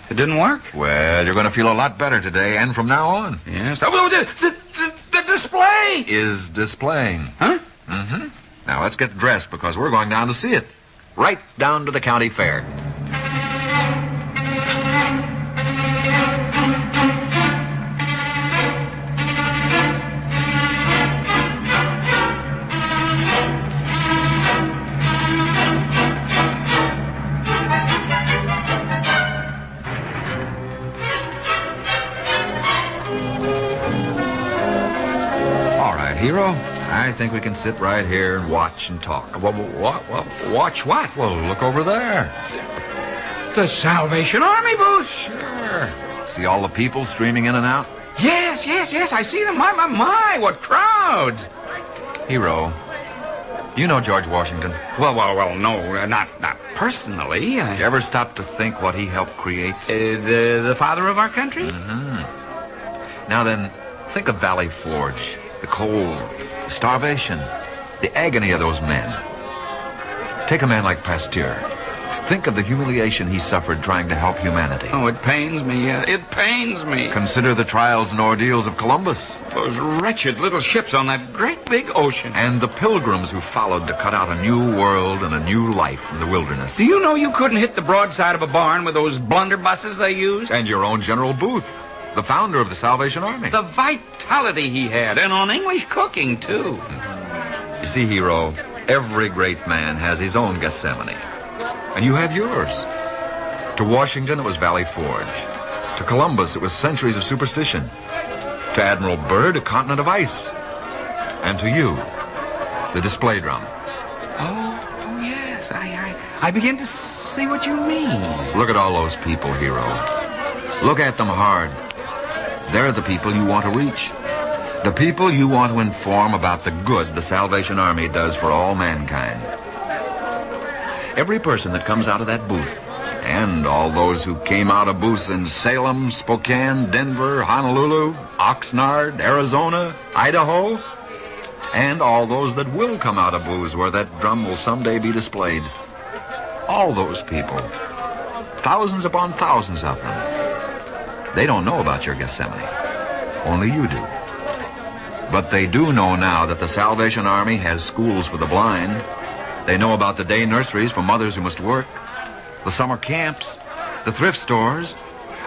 didn't work. Well, you're going to feel a lot better today and from now on. Yes. The display is displaying. Huh? Mm-hmm. Now let's get dressed because we're going down to see it. Right down to the county fair. Hero, I think we can sit right here and watch and talk. Well, watch what? Well, look over there. The Salvation Army booth. Sure. See all the people streaming in and out? Yes. I see them. My, what crowds. Hero, you know George Washington? Well, no, not personally. You ever stop to think what he helped create? The father of our country? Mm-hmm. Now then, think of Valley Forge. The cold, the starvation, the agony of those men. Take a man like Pasteur. Think of the humiliation he suffered trying to help humanity. Oh, it pains me. It pains me. Consider the trials and ordeals of Columbus. Those wretched little ships on that great big ocean. And the pilgrims who followed to cut out a new world and a new life in the wilderness. Do you know you couldn't hit the broadside of a barn with those blunderbusses they used? And your own General Booth, the founder of the Salvation Army. The vitality he had, and on English cooking, too. You see, hero, every great man has his own Gethsemane. And you have yours. To Washington, it was Valley Forge. To Columbus, it was centuries of superstition. To Admiral Byrd, a continent of ice. And to you, the display drum. Oh, yes. I begin to see what you mean. Look at all those people, hero. Look at them hard. They're the people you want to reach. The people you want to inform about the good the Salvation Army does for all mankind. Every person that comes out of that booth, and all those who came out of booths in Salem, Spokane, Denver, Honolulu, Oxnard, Arizona, Idaho, and all those that will come out of booths where that drum will someday be displayed. All those people, thousands upon thousands of them, they don't know about your Gethsemane. Only you do. But they do know now that the Salvation Army has schools for the blind. They know about the day nurseries for mothers who must work, the summer camps, the thrift stores,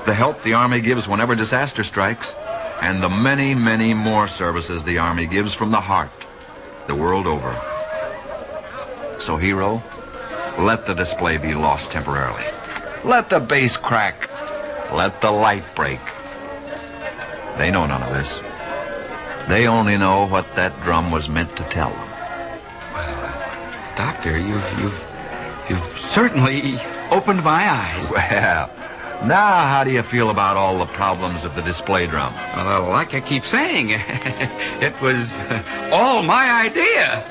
the help the Army gives whenever disaster strikes, and the many, many more services the Army gives from the heart, the world over. So, hero, let the display be lost temporarily. Let the bass crack. Let the light break. They know none of this. They only know what that drum was meant to tell them. Well, Doctor, you've certainly opened my eyes. Well, now how do you feel about all the problems of the display drum? Well, like I keep saying, it was all my idea.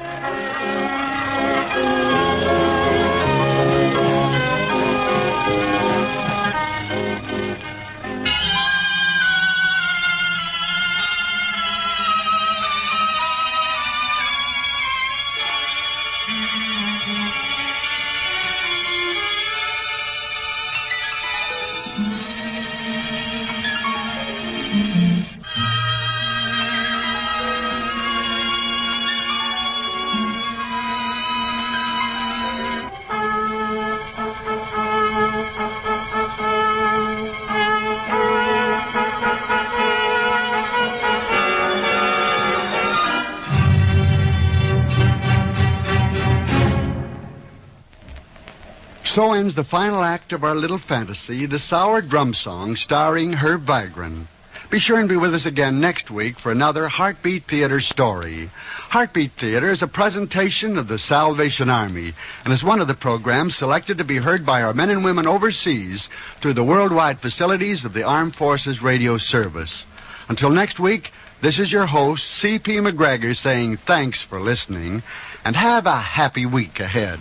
So ends the final act of our little fantasy, The Sour Drum Song, starring Herb Vigran. Be sure and be with us again next week for another Heartbeat Theater story. Heartbeat Theater is a presentation of the Salvation Army and is one of the programs selected to be heard by our men and women overseas through the worldwide facilities of the Armed Forces Radio Service. Until next week, this is your host, C.P. McGregor, saying thanks for listening and have a happy week ahead.